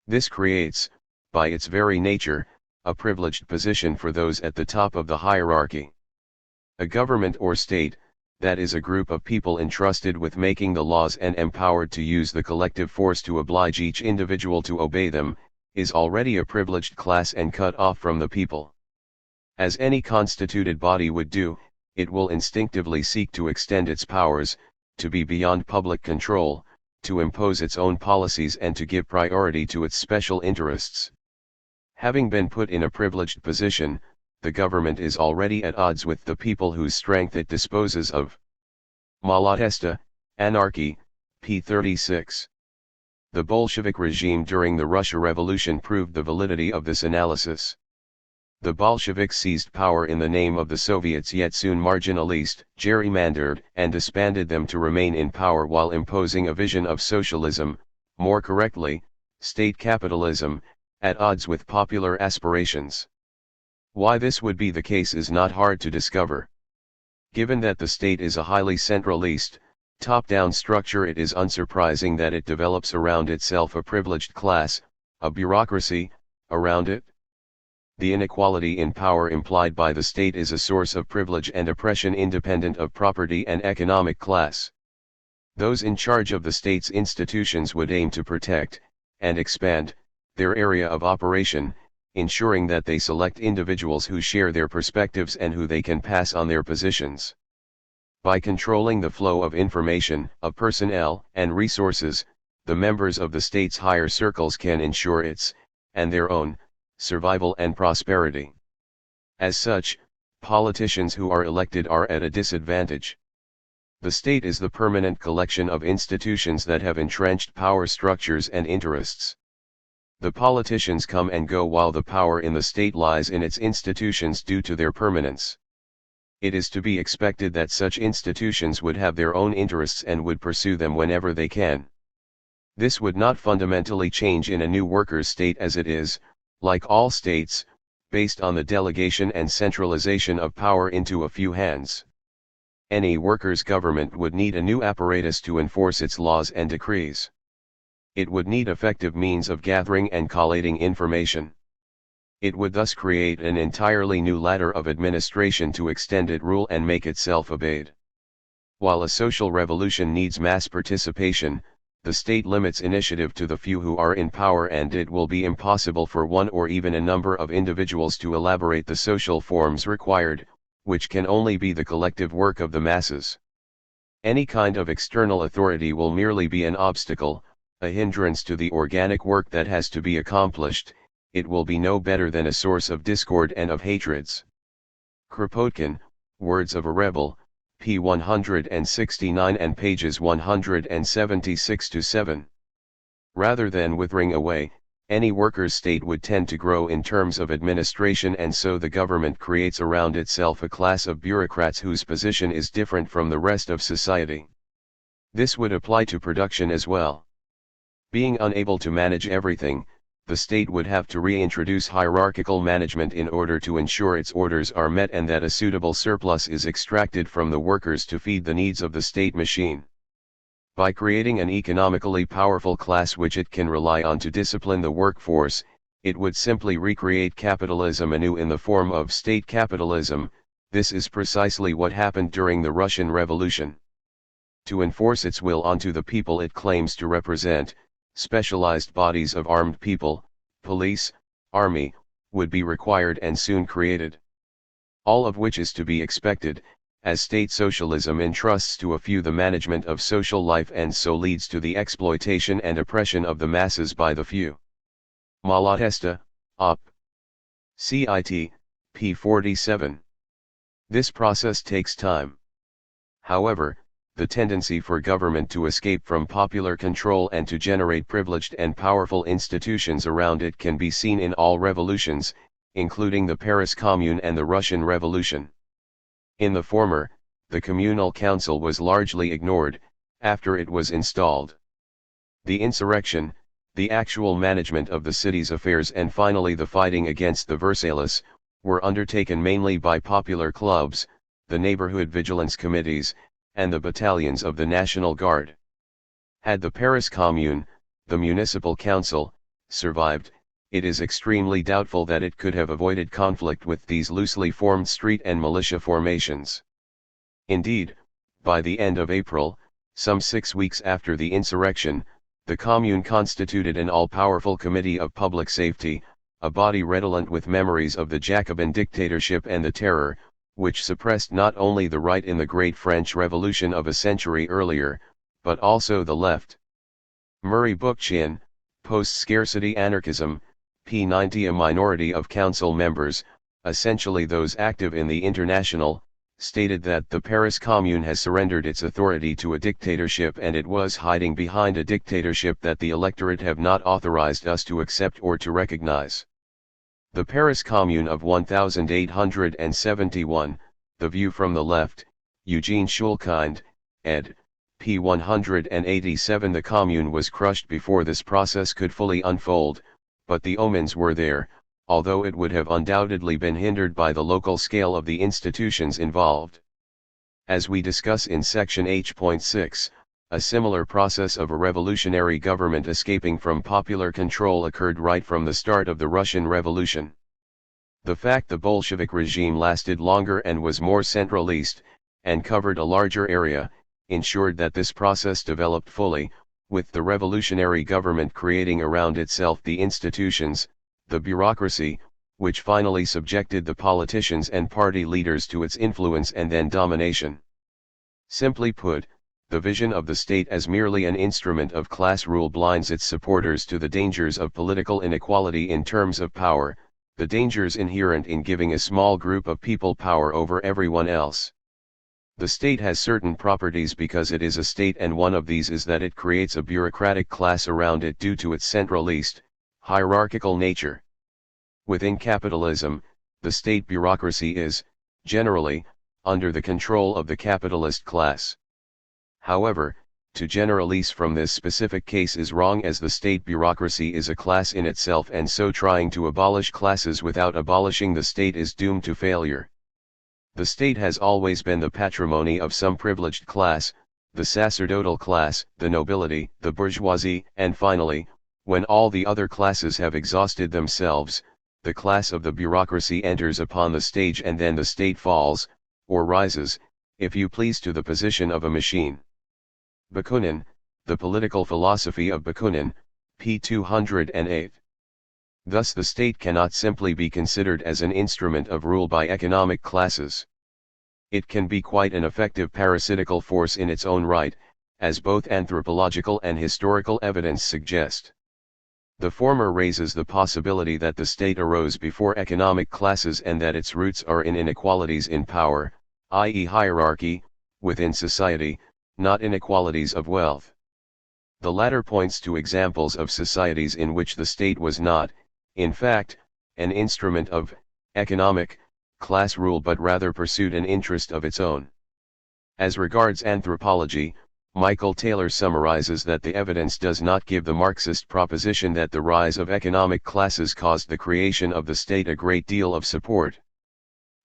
This creates, by its very nature, a privileged position for those at the top of the hierarchy. A government or state, that is a group of people entrusted with making the laws and empowered to use the collective force to oblige each individual to obey them, is already a privileged class and cut off from the people. As any constituted body would do, it will instinctively seek to extend its powers, to be beyond public control, to impose its own policies and to give priority to its special interests. Having been put in a privileged position, the government is already at odds with the people whose strength it disposes of. Malatesta, Anarchy, p. 36. The Bolshevik regime during the Russia Revolution proved the validity of this analysis. The Bolsheviks seized power in the name of the Soviets, yet soon marginalized, gerrymandered, and disbanded them to remain in power while imposing a vision of socialism, more correctly, state capitalism, at odds with popular aspirations. Why this would be the case is not hard to discover. Given that the state is a highly centralist, top-down structure, it is unsurprising that it develops around itself a privileged class, a bureaucracy, around it. The inequality in power implied by the state is a source of privilege and oppression independent of property and economic class. Those in charge of the state's institutions would aim to protect, and expand, their area of operation, ensuring that they select individuals who share their perspectives and who they can pass on their positions. By controlling the flow of information, of personnel, and resources, the members of the state's higher circles can ensure its, and their own, survival and prosperity. As such, politicians who are elected are at a disadvantage. The state is the permanent collection of institutions that have entrenched power structures and interests. The politicians come and go while the power in the state lies in its institutions due to their permanence. It is to be expected that such institutions would have their own interests and would pursue them whenever they can. This would not fundamentally change in a new workers' state, as it is, like all states, based on the delegation and centralization of power into a few hands. Any workers' government would need a new apparatus to enforce its laws and decrees. It would need effective means of gathering and collating information. It would thus create an entirely new ladder of administration to extend its rule and make itself obeyed. While a social revolution needs mass participation, the state limits initiative to the few who are in power, and it will be impossible for one or even a number of individuals to elaborate the social forms required, which can only be the collective work of the masses. Any kind of external authority will merely be an obstacle, a hindrance to the organic work that has to be accomplished. It will be no better than a source of discord and of hatreds. Kropotkin, Words of a Rebel, p. 169 and pages 176-7. Rather than withering away, any workers' state would tend to grow in terms of administration, and so the government creates around itself a class of bureaucrats whose position is different from the rest of society. This would apply to production as well. Being unable to manage everything, the state would have to reintroduce hierarchical management in order to ensure its orders are met and that a suitable surplus is extracted from the workers to feed the needs of the state machine. By creating an economically powerful class which it can rely on to discipline the workforce, it would simply recreate capitalism anew in the form of state capitalism. This is precisely what happened during the Russian Revolution. To enforce its will onto the people it claims to represent, specialized bodies of armed people, police, army, would be required and soon created. All of which is to be expected, as state socialism entrusts to a few the management of social life and so leads to the exploitation and oppression of the masses by the few. Malatesta, Op. Cit. p. 47. This process takes time. However, the tendency for government to escape from popular control and to generate privileged and powerful institutions around it can be seen in all revolutions, including the Paris Commune and the Russian Revolution. In the former, the communal council was largely ignored, after it was installed. The insurrection, the actual management of the city's affairs and finally the fighting against the Versailles, were undertaken mainly by popular clubs, the neighborhood vigilance committees, and the battalions of the National Guard. Had the Paris Commune, the municipal council, survived, it is extremely doubtful that it could have avoided conflict with these loosely formed street and militia formations. Indeed, by the end of April, some 6 weeks after the insurrection, the Commune constituted an all-powerful Committee of Public Safety, a body redolent with memories of the Jacobin dictatorship and the Terror, which suppressed not only the right in the Great French Revolution of a century earlier, but also the left. Murray Bookchin, Post-Scarcity Anarchism, p. 90. A minority of council members, essentially those active in the International, stated that the Paris Commune has surrendered its authority to a dictatorship and it was hiding behind a dictatorship that the electorate have not authorized us to accept or to recognize. The Paris Commune of 1871, The View from the Left, Eugene Schulkind, ed. p. 187. The Commune was crushed before this process could fully unfold, but the omens were there, although it would have undoubtedly been hindered by the local scale of the institutions involved. As we discuss in section H.6, a similar process of a revolutionary government escaping from popular control occurred right from the start of the Russian Revolution. The fact the Bolshevik regime lasted longer and was more centralist, and covered a larger area, ensured that this process developed fully, with the revolutionary government creating around itself the institutions, the bureaucracy, which finally subjected the politicians and party leaders to its influence and then domination. Simply put, the vision of the state as merely an instrument of class rule blinds its supporters to the dangers of political inequality in terms of power, the dangers inherent in giving a small group of people power over everyone else. The state has certain properties because it is a state, and one of these is that it creates a bureaucratic class around it due to its centralist, hierarchical nature. Within capitalism, the state bureaucracy is, generally, under the control of the capitalist class. However, to generalize from this specific case is wrong, as the state bureaucracy is a class in itself, and so trying to abolish classes without abolishing the state is doomed to failure. The state has always been the patrimony of some privileged class, the sacerdotal class, the nobility, the bourgeoisie, and finally, when all the other classes have exhausted themselves, the class of the bureaucracy enters upon the stage, and then the state falls, or rises, if you please, to the position of a machine. Bakunin, The Political Philosophy of Bakunin, p. 208. Thus the state cannot simply be considered as an instrument of rule by economic classes. It can be quite an effective parasitical force in its own right, as both anthropological and historical evidence suggest. The former raises the possibility that the state arose before economic classes and that its roots are in inequalities in power, i.e. hierarchy, within society, not inequalities of wealth. The latter points to examples of societies in which the state was not, in fact, an instrument of economic class rule but rather pursued an interest of its own. As regards anthropology, Michael Taylor summarizes that the evidence does not give the Marxist proposition that the rise of economic classes caused the creation of the state a great deal of support.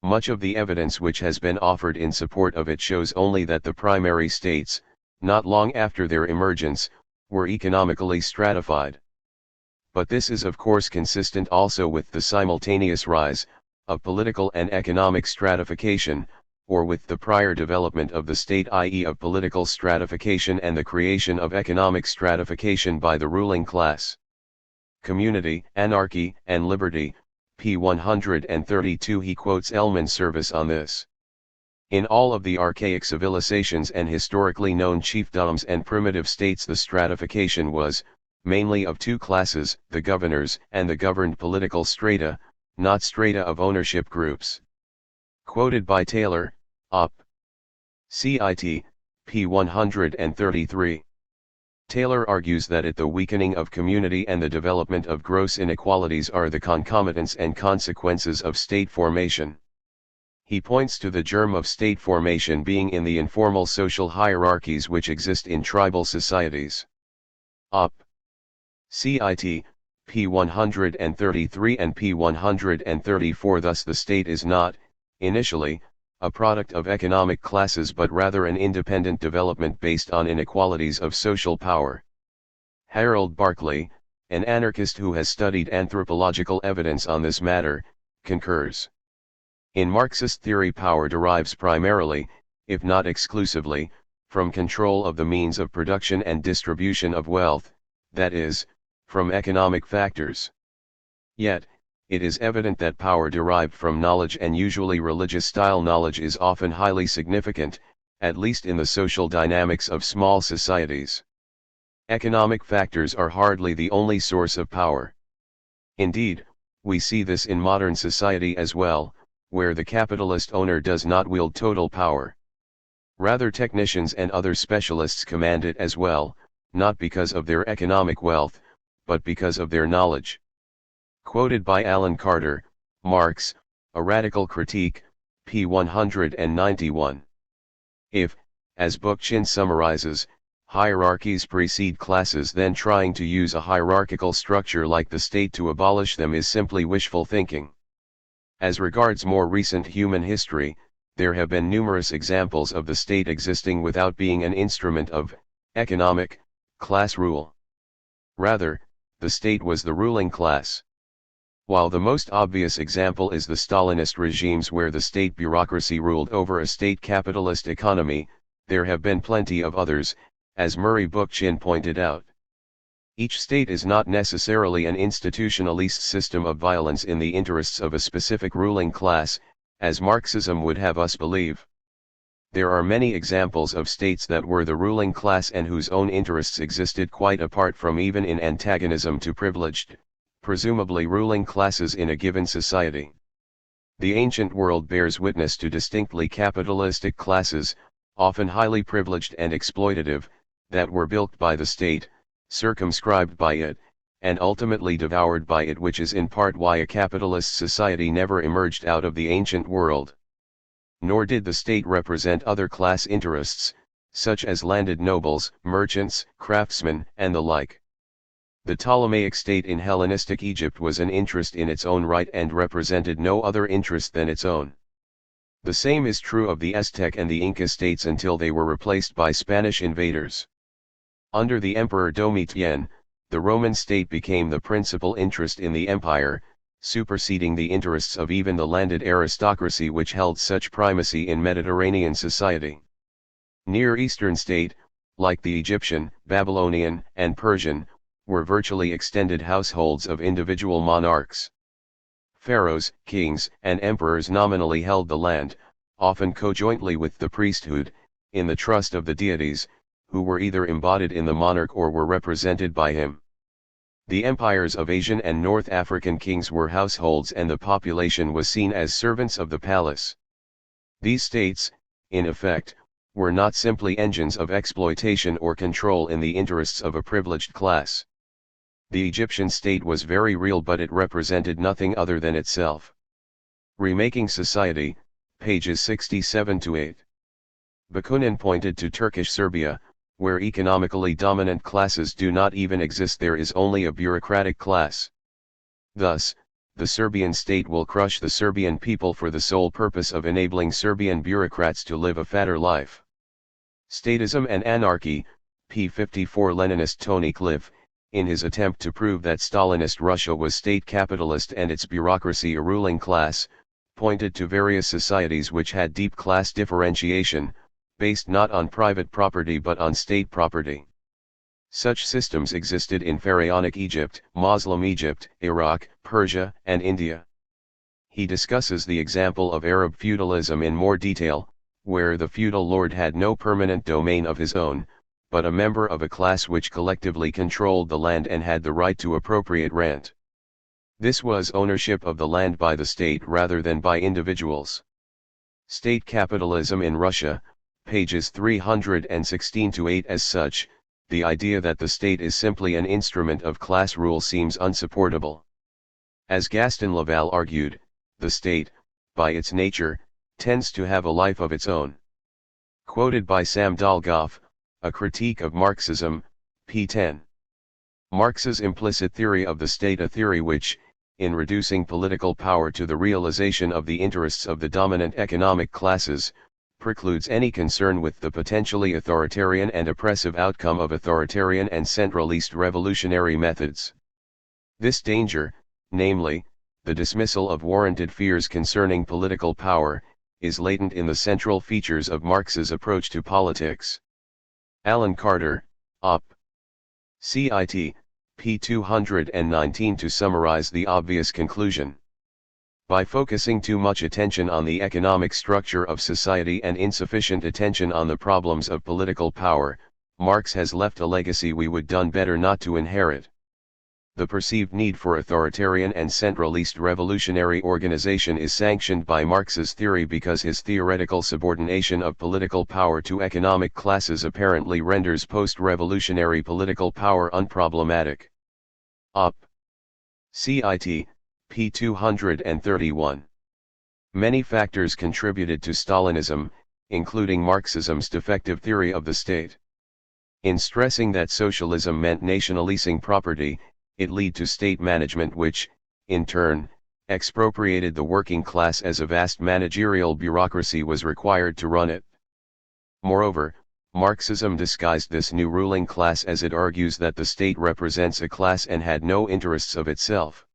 Much of the evidence which has been offered in support of it shows only that the primary states, not long after their emergence, were economically stratified. But this is of course consistent also with the simultaneous rise of political and economic stratification, or with the prior development of the state, i.e. of political stratification and the creation of economic stratification by the ruling class. Community, Anarchy, and Liberty, p. 132. He quotes Ellman's service on this. In all of the archaic civilizations and historically known chiefdoms and primitive states, the stratification was, mainly of two classes, the governors and the governed political strata, not strata of ownership groups. Quoted by Taylor, Op. Cit. p. 133. Taylor argues that the weakening of community and the development of gross inequalities are the concomitants and consequences of state formation. He points to the germ of state formation being in the informal social hierarchies which exist in tribal societies. Op. Cit. p. 133 and p. 134. Thus the state is not, initially, a product of economic classes but rather an independent development based on inequalities of social power. Harold Barclay, an anarchist who has studied anthropological evidence on this matter, concurs. In Marxist theory, power derives primarily, if not exclusively, from control of the means of production and distribution of wealth, that is, from economic factors. Yet, it is evident that power derived from knowledge, and usually religious-style knowledge, is often highly significant, at least in the social dynamics of small societies. Economic factors are hardly the only source of power. Indeed, we see this in modern society as well, where the capitalist owner does not wield total power. Rather, technicians and other specialists command it as well, not because of their economic wealth, but because of their knowledge. Quoted by Alan Carter, Marx, A Radical Critique, p. 191. If, as Bookchin summarizes, hierarchies precede classes, then trying to use a hierarchical structure like the state to abolish them is simply wishful thinking. As regards more recent human history, there have been numerous examples of the state existing without being an instrument of economic class rule. Rather, the state was the ruling class. While the most obvious example is the Stalinist regimes where the state bureaucracy ruled over a state capitalist economy, there have been plenty of others, as Murray Bookchin pointed out. Each state is not necessarily an institutionalist system of violence in the interests of a specific ruling class, as Marxism would have us believe. There are many examples of states that were the ruling class and whose own interests existed quite apart from, even in antagonism to, privileged, presumably ruling classes in a given society. The ancient world bears witness to distinctly capitalistic classes, often highly privileged and exploitative, that were built by the state, circumscribed by it, and ultimately devoured by it, which is in part why a capitalist society never emerged out of the ancient world. Nor did the state represent other class interests, such as landed nobles, merchants, craftsmen, and the like. The Ptolemaic state in Hellenistic Egypt was an interest in its own right and represented no other interest than its own. The same is true of the Aztec and the Inca states until they were replaced by Spanish invaders. Under the Emperor Domitian, the Roman state became the principal interest in the empire, superseding the interests of even the landed aristocracy which held such primacy in Mediterranean society. Near Eastern state, like the Egyptian, Babylonian, and Persian, were virtually extended households of individual monarchs. Pharaohs, kings, and emperors nominally held the land, often conjointly with the priesthood, in the trust of the deities, who were either embodied in the monarch or were represented by him. The empires of Asian and North African kings were households and the population was seen as servants of the palace. These states, in effect, were not simply engines of exploitation or control in the interests of a privileged class. The Egyptian state was very real, but it represented nothing other than itself. Remaking Society, pages 67-8. Bakunin pointed to Turkish Serbia, where economically dominant classes do not even exist. There is only a bureaucratic class. Thus, the Serbian state will crush the Serbian people for the sole purpose of enabling Serbian bureaucrats to live a fatter life. Statism and Anarchy, p. 54. Leninist Tony Cliff, in his attempt to prove that Stalinist Russia was state capitalist and its bureaucracy a ruling class, pointed to various societies which had deep class differentiation, based not on private property but on state property. Such systems existed in Pharaonic Egypt, Muslim Egypt, Iraq, Persia, and India. He discusses the example of Arab feudalism in more detail, where the feudal lord had no permanent domain of his own, but a member of a class which collectively controlled the land and had the right to appropriate rent. This was ownership of the land by the state rather than by individuals. State capitalism in Russia, pages 316-8. As such, the idea that the state is simply an instrument of class rule seems unsupportable. As Gaston Laval argued, the state, by its nature, tends to have a life of its own. Quoted by Sam Dolgoff, A Critique of Marxism, p. 10. Marx's implicit theory of the state, a theory which, in reducing political power to the realization of the interests of the dominant economic classes, precludes any concern with the potentially authoritarian and oppressive outcome of authoritarian and centralist revolutionary methods. This danger, namely, the dismissal of warranted fears concerning political power, is latent in the central features of Marx's approach to politics. Alan Carter, Op. Cit. p. 219. To summarize the obvious conclusion. By focusing too much attention on the economic structure of society and insufficient attention on the problems of political power, Marx has left a legacy we would done better not to inherit. The perceived need for authoritarian and centralist revolutionary organization is sanctioned by Marx's theory because his theoretical subordination of political power to economic classes apparently renders post-revolutionary political power unproblematic. Op. Cit. p. 231. Many factors contributed to Stalinism, including Marxism's defective theory of the state. In stressing that socialism meant nationalizing property, it led to state management which, in turn, expropriated the working class as a vast managerial bureaucracy was required to run it. Moreover, Marxism disguised this new ruling class as it argues that the state represents a class and had no interests of itself.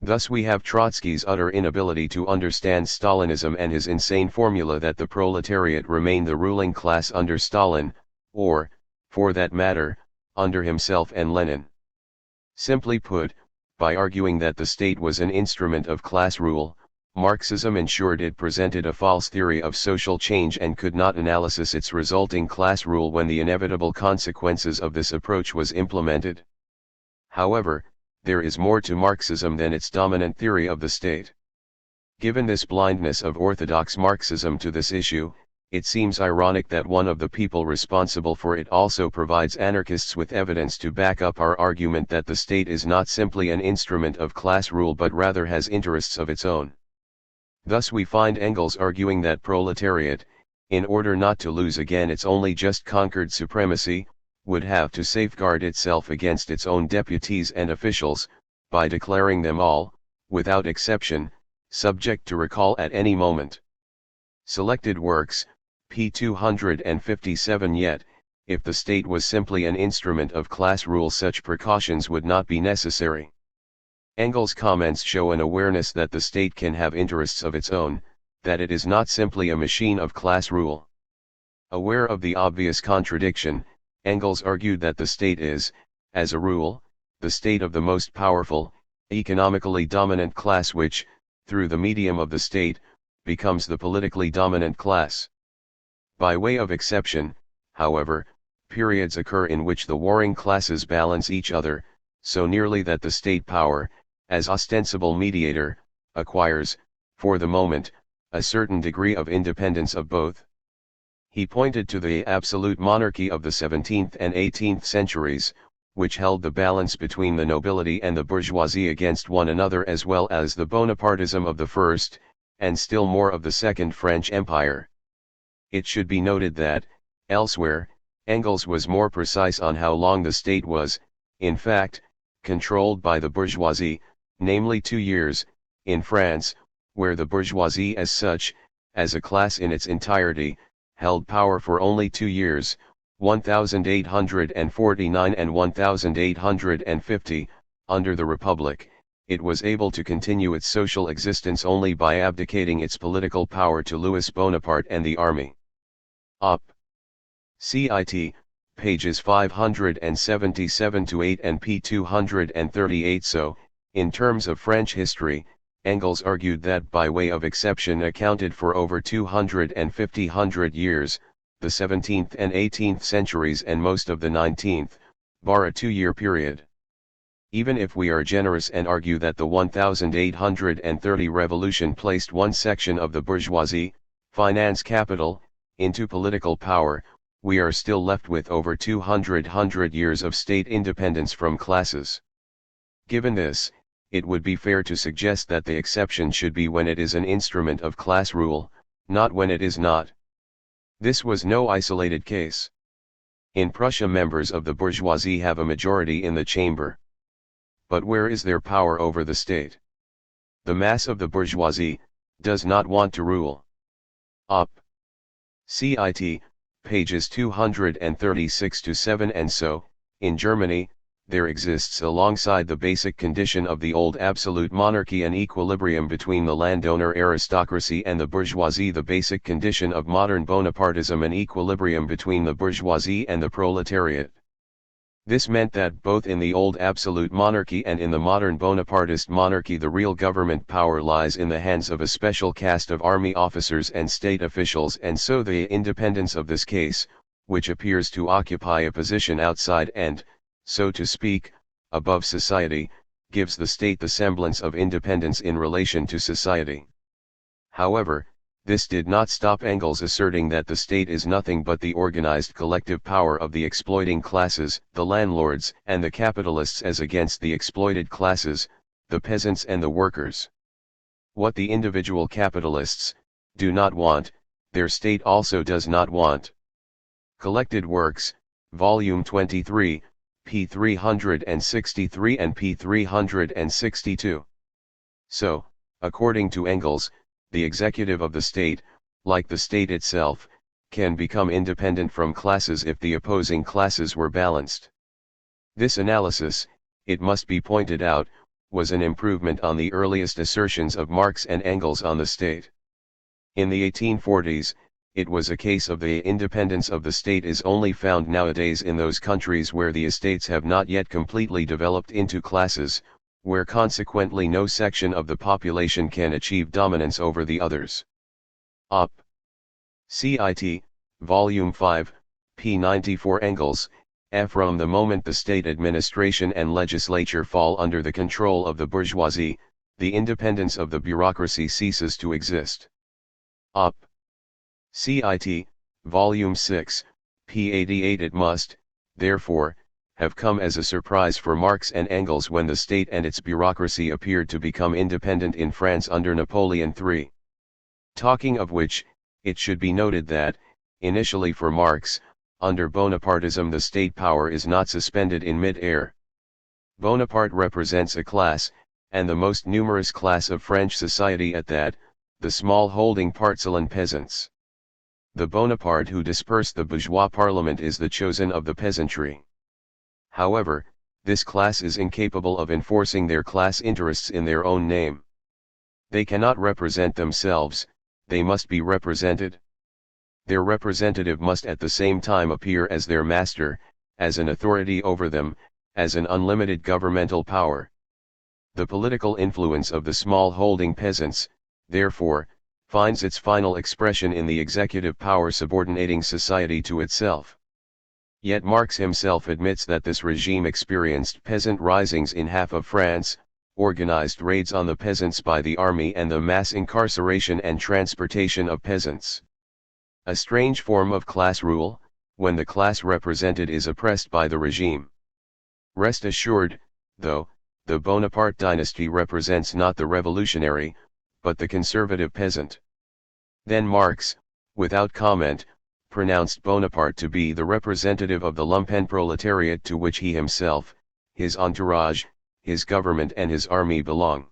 Thus we have Trotsky's utter inability to understand Stalinism and his insane formula that the proletariat remained the ruling class under Stalin, or, for that matter, under himself and Lenin. Simply put, by arguing that the state was an instrument of class rule, Marxism ensured it presented a false theory of social change and could not analyze its resulting class rule when the inevitable consequences of this approach was implemented. However, there is more to Marxism than its dominant theory of the state. Given this blindness of orthodox Marxism to this issue, it seems ironic that one of the people responsible for it also provides anarchists with evidence to back up our argument that the state is not simply an instrument of class rule but rather has interests of its own. Thus we find Engels arguing that proletariat, in order not to lose again its only just conquered supremacy, would have to safeguard itself against its own deputies and officials, by declaring them all, without exception, subject to recall at any moment. Selected works, p. 257. Yet, if the state was simply an instrument of class rule, such precautions would not be necessary. Engels' comments show an awareness that the state can have interests of its own, that it is not simply a machine of class rule. Aware of the obvious contradiction, Engels argued that the state is, as a rule, the state of the most powerful, economically dominant class which, through the medium of the state, becomes the politically dominant class. By way of exception, however, periods occur in which the warring classes balance each other, so nearly that the state power, as ostensible mediator, acquires, for the moment, a certain degree of independence of both. He pointed to the absolute monarchy of the 17th and 18th centuries, which held the balance between the nobility and the bourgeoisie against one another, as well as the Bonapartism of the First, and still more of the Second French Empire. It should be noted that, elsewhere, Engels was more precise on how long the state was, in fact, controlled by the bourgeoisie, namely 2 years, in France, where the bourgeoisie as such, as a class in its entirety, held power for only 2 years, 1849 and 1850, under the Republic. It was able to continue its social existence only by abdicating its political power to Louis Bonaparte and the army. Op. Cit. Pages 577-8 and p. 238. So, in terms of French history, Engels argued that by way of exception accounted for over 250 years, the 17th and 18th centuries and most of the 19th, bar a 2-year period. Even if we are generous and argue that the 1830 revolution placed one section of the bourgeoisie, finance capital, into political power, we are still left with over 200 years of state independence from classes. Given this, it would be fair to suggest that the exception should be when it is an instrument of class rule, not when it is not. This was no isolated case. In Prussia, members of the bourgeoisie have a majority in the chamber. But where is their power over the state? The mass of the bourgeoisie does not want to rule. Op. Cit. Pages 236-7. And so, in Germany, there exists alongside the basic condition of the old absolute monarchy an equilibrium between the landowner aristocracy and the bourgeoisie, the basic condition of modern Bonapartism, an equilibrium between the bourgeoisie and the proletariat. This meant that both in the old absolute monarchy and in the modern Bonapartist monarchy the real government power lies in the hands of a special caste of army officers and state officials, and so the independence of this case, which appears to occupy a position outside and, so to speak, above society, gives the state the semblance of independence in relation to society. However, this did not stop Engels asserting that the state is nothing but the organized collective power of the exploiting classes, the landlords and the capitalists, as against the exploited classes, the peasants and the workers. What the individual capitalists do not want, their state also does not want. Collected Works, Volume 23, p. 363 and p. 362. So, according to Engels, the executive of the state, like the state itself, can become independent from classes if the opposing classes were balanced. This analysis, it must be pointed out, was an improvement on the earliest assertions of Marx and Engels on the state. In the 1840s, it was a case of the independence of the state is only found nowadays in those countries where the estates have not yet completely developed into classes, where consequently no section of the population can achieve dominance over the others. Op. Cit. Volume 5, p. 94. Engels, From the moment the state administration and legislature fall under the control of the bourgeoisie, the independence of the bureaucracy ceases to exist. Op. Cit. Volume 6, p. 88. It must, therefore, have come as a surprise for Marx and Engels when the state and its bureaucracy appeared to become independent in France under Napoleon III. Talking of which, it should be noted that, initially for Marx, under Bonapartism the state power is not suspended in mid-air. Bonaparte represents a class, and the most numerous class of French society at that, the small holding parcelan peasants. The Bonaparte who dispersed the bourgeois parliament is the chosen of the peasantry. However, this class is incapable of enforcing their class interests in their own name. They cannot represent themselves, they must be represented. Their representative must at the same time appear as their master, as an authority over them, as an unlimited governmental power. The political influence of the small holding peasants, therefore, finds its final expression in the executive power subordinating society to itself. Yet Marx himself admits that this regime experienced peasant risings in half of France, organized raids on the peasants by the army and the mass incarceration and transportation of peasants. A strange form of class rule, when the class represented is oppressed by the regime. Rest assured, though, the Bonaparte dynasty represents not the revolutionary, but the conservative peasant. Then Marx, without comment, pronounced Bonaparte to be the representative of the lumpen proletariat to which he himself, his entourage, his government and his army belong.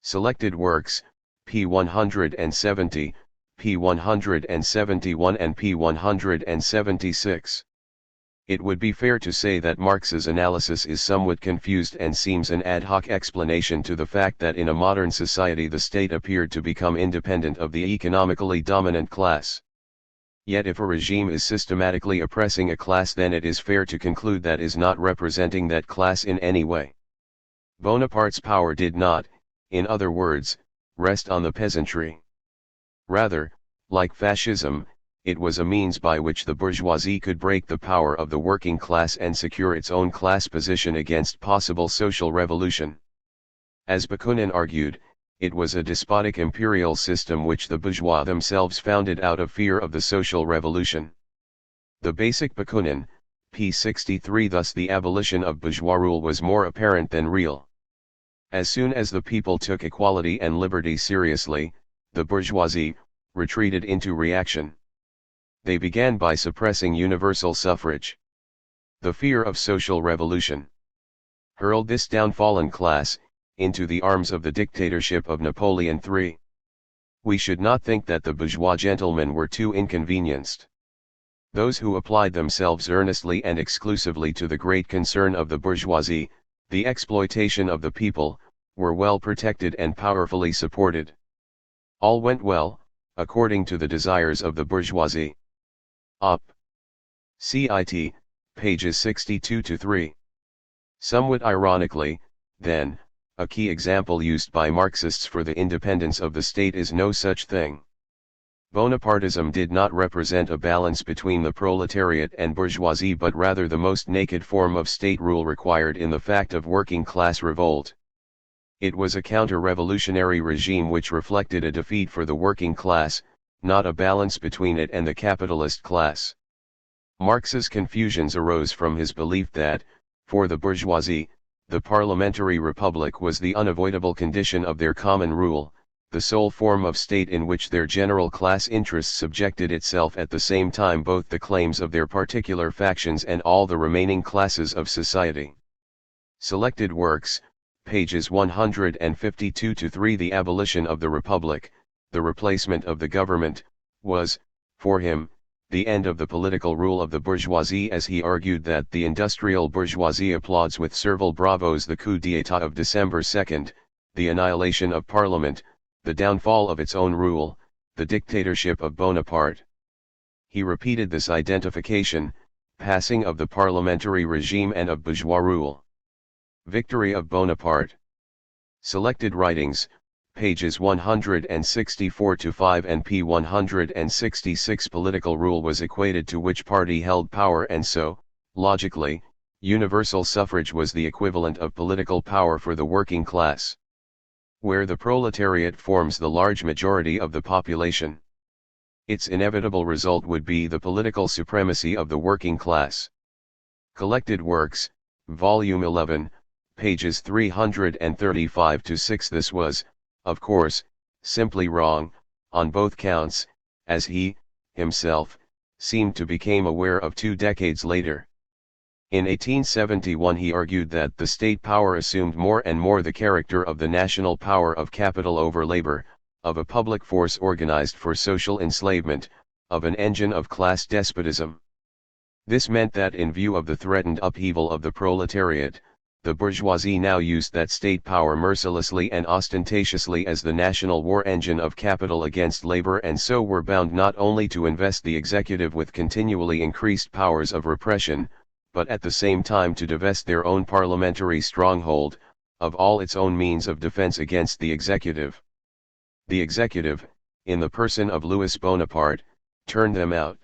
Selected works, p. 170, p. 171 and p. 176. It would be fair to say that Marx's analysis is somewhat confused and seems an ad hoc explanation to the fact that in a modern society the state appeared to become independent of the economically dominant class. Yet if a regime is systematically oppressing a class, then it is fair to conclude that is not representing that class in any way. Bonaparte's power did not, in other words, rest on the peasantry. Rather, like fascism, it was a means by which the bourgeoisie could break the power of the working class and secure its own class position against possible social revolution. As Bakunin argued, it was a despotic imperial system which the bourgeois themselves founded out of fear of the social revolution. The basic Bakunin, p. 63. Thus the abolition of bourgeois rule was more apparent than real. As soon as the people took equality and liberty seriously, the bourgeoisie retreated into reaction. They began by suppressing universal suffrage. The fear of social revolution hurled this downfallen class into the arms of the dictatorship of Napoleon III. We should not think that the bourgeois gentlemen were too inconvenienced. Those who applied themselves earnestly and exclusively to the great concern of the bourgeoisie, the exploitation of the people, were well protected and powerfully supported. All went well, according to the desires of the bourgeoisie. Op. Cit. Pages 62-3. Somewhat ironically, then, a key example used by Marxists for the independence of the state is no such thing. Bonapartism did not represent a balance between the proletariat and bourgeoisie, but rather the most naked form of state rule required in the fact of working class revolt. It was a counter-revolutionary regime which reflected a defeat for the working class, not a balance between it and the capitalist class. Marx's confusions arose from his belief that, for the bourgeoisie, the parliamentary republic was the unavoidable condition of their common rule, the sole form of state in which their general class interests subjected itself at the same time both the claims of their particular factions and all the remaining classes of society. Selected works, pages 152-3. The abolition of the republic, the replacement of the government, was, for him, the end of the political rule of the bourgeoisie, as he argued that the industrial bourgeoisie applauds with servile bravos the coup d'état of December 2, the annihilation of parliament, the downfall of its own rule, the dictatorship of Bonaparte. He repeated this identification, passing of the parliamentary regime and of bourgeois rule. Victory of Bonaparte. Selected writings, pages 164-5 and p. 166. Political rule was equated to which party held power, and so, logically, universal suffrage was the equivalent of political power for the working class. Where the proletariat forms the large majority of the population, its inevitable result would be the political supremacy of the working class. Collected Works, Volume 11, pages 335-6. This was, of course, simply wrong, on both counts, as he, himself, seemed to become aware of 2 decades later. In 1871 he argued that the state power assumed more and more the character of the national power of capital over labor, of a public force organized for social enslavement, of an engine of class despotism. This meant that in view of the threatened upheaval of the proletariat, the bourgeoisie now used that state power mercilessly and ostentatiously as the national war engine of capital against labor, and so were bound not only to invest the executive with continually increased powers of repression, but at the same time to divest their own parliamentary stronghold of all its own means of defense against the executive. The executive, in the person of Louis Bonaparte, turned them out.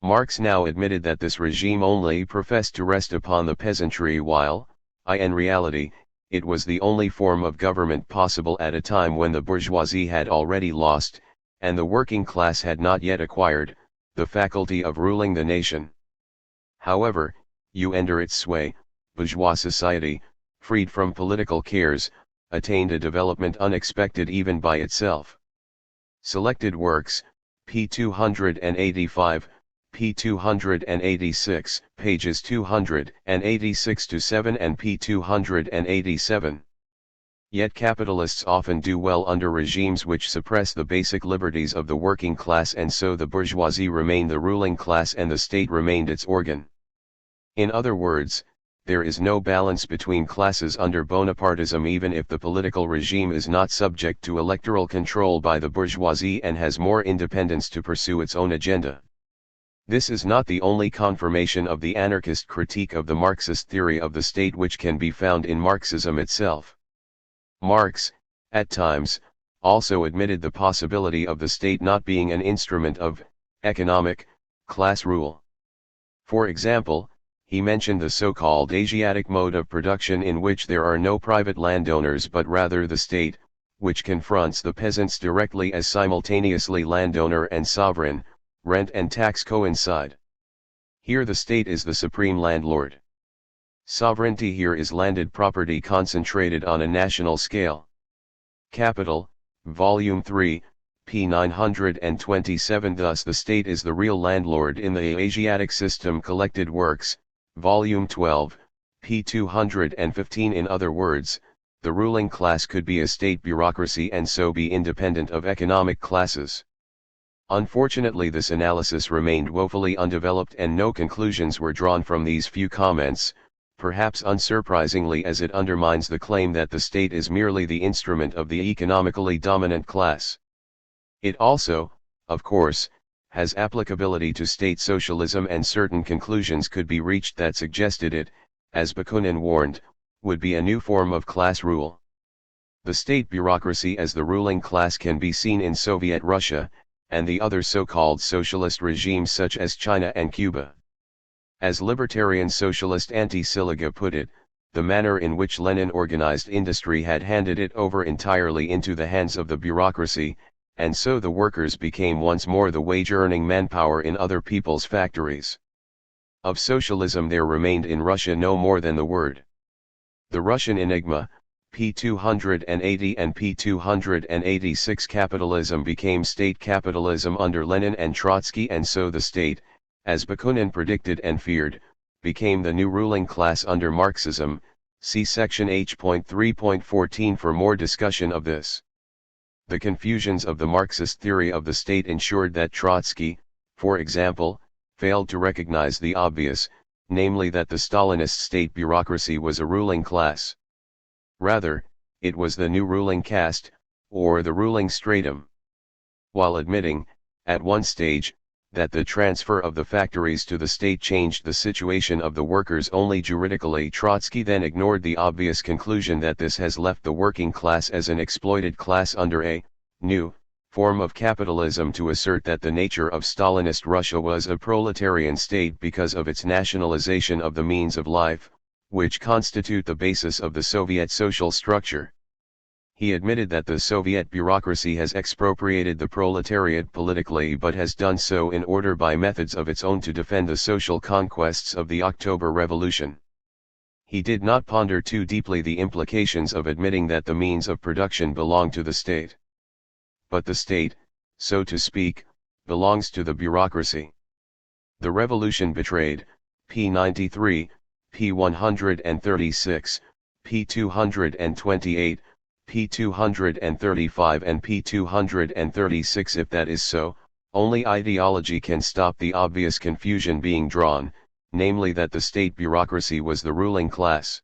Marx now admitted that this regime only professed to rest upon the peasantry while, in reality, it was the only form of government possible at a time when the bourgeoisie had already lost, and the working class had not yet acquired, the faculty of ruling the nation. However, under its sway, bourgeois society, freed from political cares, attained a development unexpected even by itself. Selected works, p. 285, p. 286, pages 286 to 7 and p. 287. Yet capitalists often do well under regimes which suppress the basic liberties of the working class, and so the bourgeoisie remained the ruling class and the state remained its organ. In other words, there is no balance between classes under Bonapartism even if the political regime is not subject to electoral control by the bourgeoisie and has more independence to pursue its own agenda. This is not the only confirmation of the anarchist critique of the Marxist theory of the state which can be found in Marxism itself. Marx, at times, also admitted the possibility of the state not being an instrument of economic class rule. For example, he mentioned the so-called Asiatic mode of production in which there are no private landowners but rather the state, which confronts the peasants directly as simultaneously landowner and sovereign. Rent and tax coincide. Here the state is the supreme landlord. Sovereignty here is landed property concentrated on a national scale. Capital, Volume 3, p. 927. Thus the state is the real landlord in the Asiatic system. Collected Works, Volume 12, p. 215. In other words, the ruling class could be a state bureaucracy and so be independent of economic classes. Unfortunately, this analysis remained woefully undeveloped and no conclusions were drawn from these few comments, perhaps unsurprisingly, as it undermines the claim that the state is merely the instrument of the economically dominant class. It also, of course, has applicability to state socialism, and certain conclusions could be reached that suggested it, as Bakunin warned, would be a new form of class rule. The state bureaucracy as the ruling class can be seen in Soviet Russia, and the other so-called socialist regimes such as China and Cuba. As libertarian socialist Anti-Siliga put it, the manner in which Lenin organized industry had handed it over entirely into the hands of the bureaucracy, and so the workers became once more the wage-earning manpower in other people's factories. Of socialism there remained in Russia no more than the word. The Russian Enigma, p. 280 and p. 286. Capitalism became state capitalism under Lenin and Trotsky, and so the state, as Bakunin predicted and feared, became the new ruling class under Marxism. See section H.3.14 for more discussion of this. The confusions of the Marxist theory of the state ensured that Trotsky, for example, failed to recognize the obvious, namely that the Stalinist state bureaucracy was a ruling class. Rather, it was the new ruling caste, or the ruling stratum. While admitting, at one stage, that the transfer of the factories to the state changed the situation of the workers only juridically, Trotsky then ignored the obvious conclusion that this has left the working class as an exploited class under a new form of capitalism, to assert that the nature of Stalinist Russia was a proletarian state because of its nationalization of the means of life, which constitute the basis of the Soviet social structure. He admitted that the Soviet bureaucracy has expropriated the proletariat politically, but has done so in order by methods of its own to defend the social conquests of the October Revolution. He did not ponder too deeply the implications of admitting that the means of production belong to the state. But the state, so to speak, belongs to the bureaucracy. The revolution betrayed, p. 93, p. 136, p. 228, p. 235 and p. 236. If that is so, only ideology can stop the obvious confusion being drawn, namely that the state bureaucracy was the ruling class.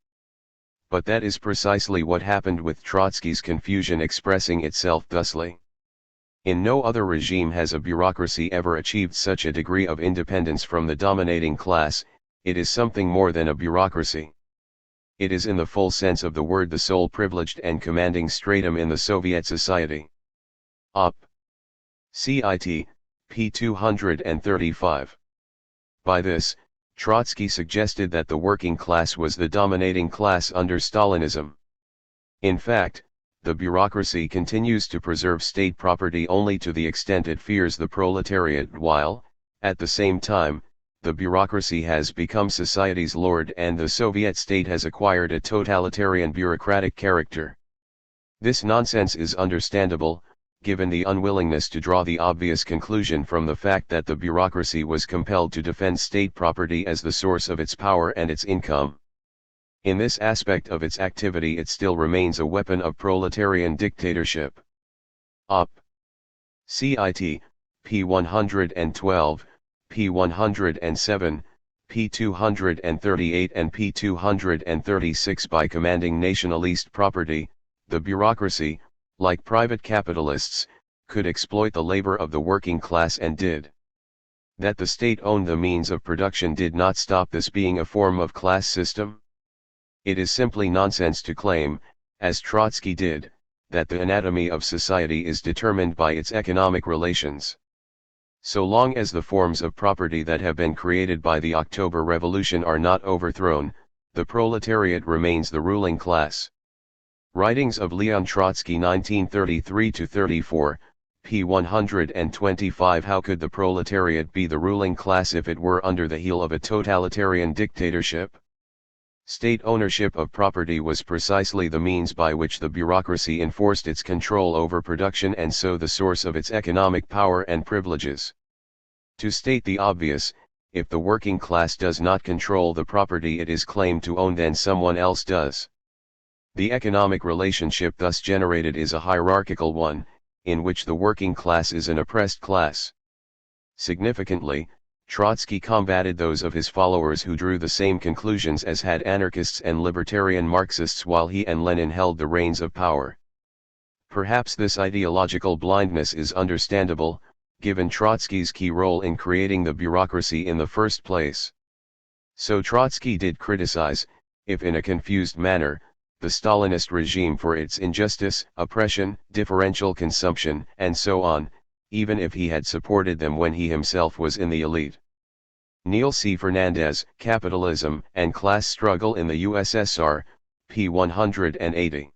But that is precisely what happened with Trotsky's confusion expressing itself thusly. In no other regime has a bureaucracy ever achieved such a degree of independence from the dominating class. It is something more than a bureaucracy. It is in the full sense of the word the sole privileged and commanding stratum in the Soviet society. Op. Cit. p. 235. By this, Trotsky suggested that the working class was the dominating class under Stalinism. In fact, the bureaucracy continues to preserve state property only to the extent it fears the proletariat while, at the same time, the bureaucracy has become society's lord and the Soviet state has acquired a totalitarian bureaucratic character. This nonsense is understandable, given the unwillingness to draw the obvious conclusion from the fact that the bureaucracy was compelled to defend state property as the source of its power and its income. In this aspect of its activity it still remains a weapon of proletarian dictatorship. Op. Cit. p. 112, p. 107, p. 238 and p. 236. By commanding nationalist property, the bureaucracy, like private capitalists, could exploit the labor of the working class and did. That the state owned the means of production did not stop this being a form of class system. It is simply nonsense to claim, as Trotsky did, that the anatomy of society is determined by its economic relations. So long as the forms of property that have been created by the October Revolution are not overthrown, the proletariat remains the ruling class. Writings of Leon Trotsky 1933-34, p. 125. How could the proletariat be the ruling class if it were under the heel of a totalitarian dictatorship? State ownership of property was precisely the means by which the bureaucracy enforced its control over production and so the source of its economic power and privileges. To state the obvious, if the working class does not control the property it is claimed to own, then someone else does. The economic relationship thus generated is a hierarchical one, in which the working class is an oppressed class. Significantly, Trotsky combated those of his followers who drew the same conclusions as had anarchists and libertarian Marxists while he and Lenin held the reins of power. Perhaps this ideological blindness is understandable, given Trotsky's key role in creating the bureaucracy in the first place. So Trotsky did criticize, if in a confused manner, the Stalinist regime for its injustice, oppression, differential consumption, and so on, even if he had supported them when he himself was in the elite. Neil C. Fernandez, Capitalism and Class Struggle in the USSR, p. 180.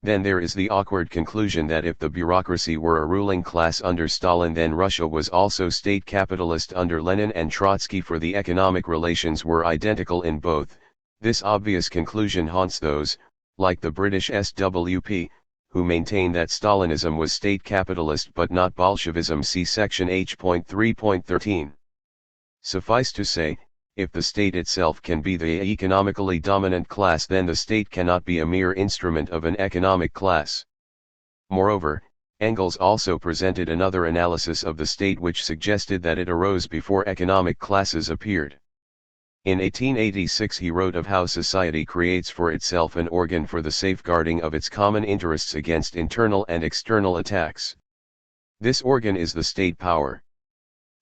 Then there is the awkward conclusion that if the bureaucracy were a ruling class under Stalin, then Russia was also state capitalist under Lenin and Trotsky, for the economic relations were identical in both. This obvious conclusion haunts those, like the British SWP, who maintain that Stalinism was state capitalist but not Bolshevism. See section H.3.13. Suffice to say, if the state itself can be the economically dominant class, then the state cannot be a mere instrument of an economic class. Moreover, Engels also presented another analysis of the state which suggested that it arose before economic classes appeared. In 1886 he wrote of how society creates for itself an organ for the safeguarding of its common interests against internal and external attacks. This organ is the state power.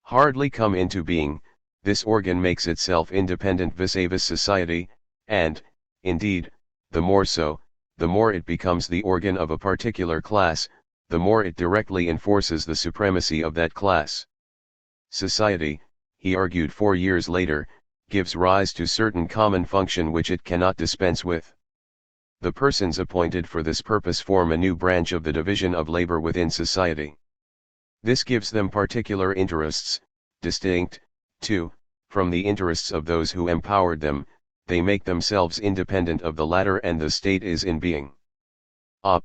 Hardly come into being, this organ makes itself independent vis-a-vis society, and, indeed, the more so, the more it becomes the organ of a particular class, the more it directly enforces the supremacy of that class. Society, he argued 4 years later, gives rise to certain common function which it cannot dispense with. The persons appointed for this purpose form a new branch of the division of labor within society. This gives them particular interests, distinct, too, from the interests of those who empowered them. They make themselves independent of the latter and the state is in being. Op.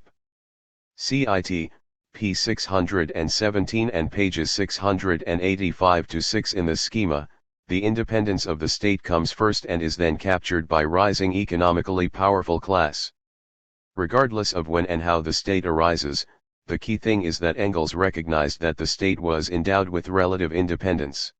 Cit. p. 617 and pages 685-6 in the schema. The independence of the state comes first and is then captured by rising economically powerful class. Regardless of when and how the state arises, the key thing is that Engels recognized that the state was endowed with relative independence.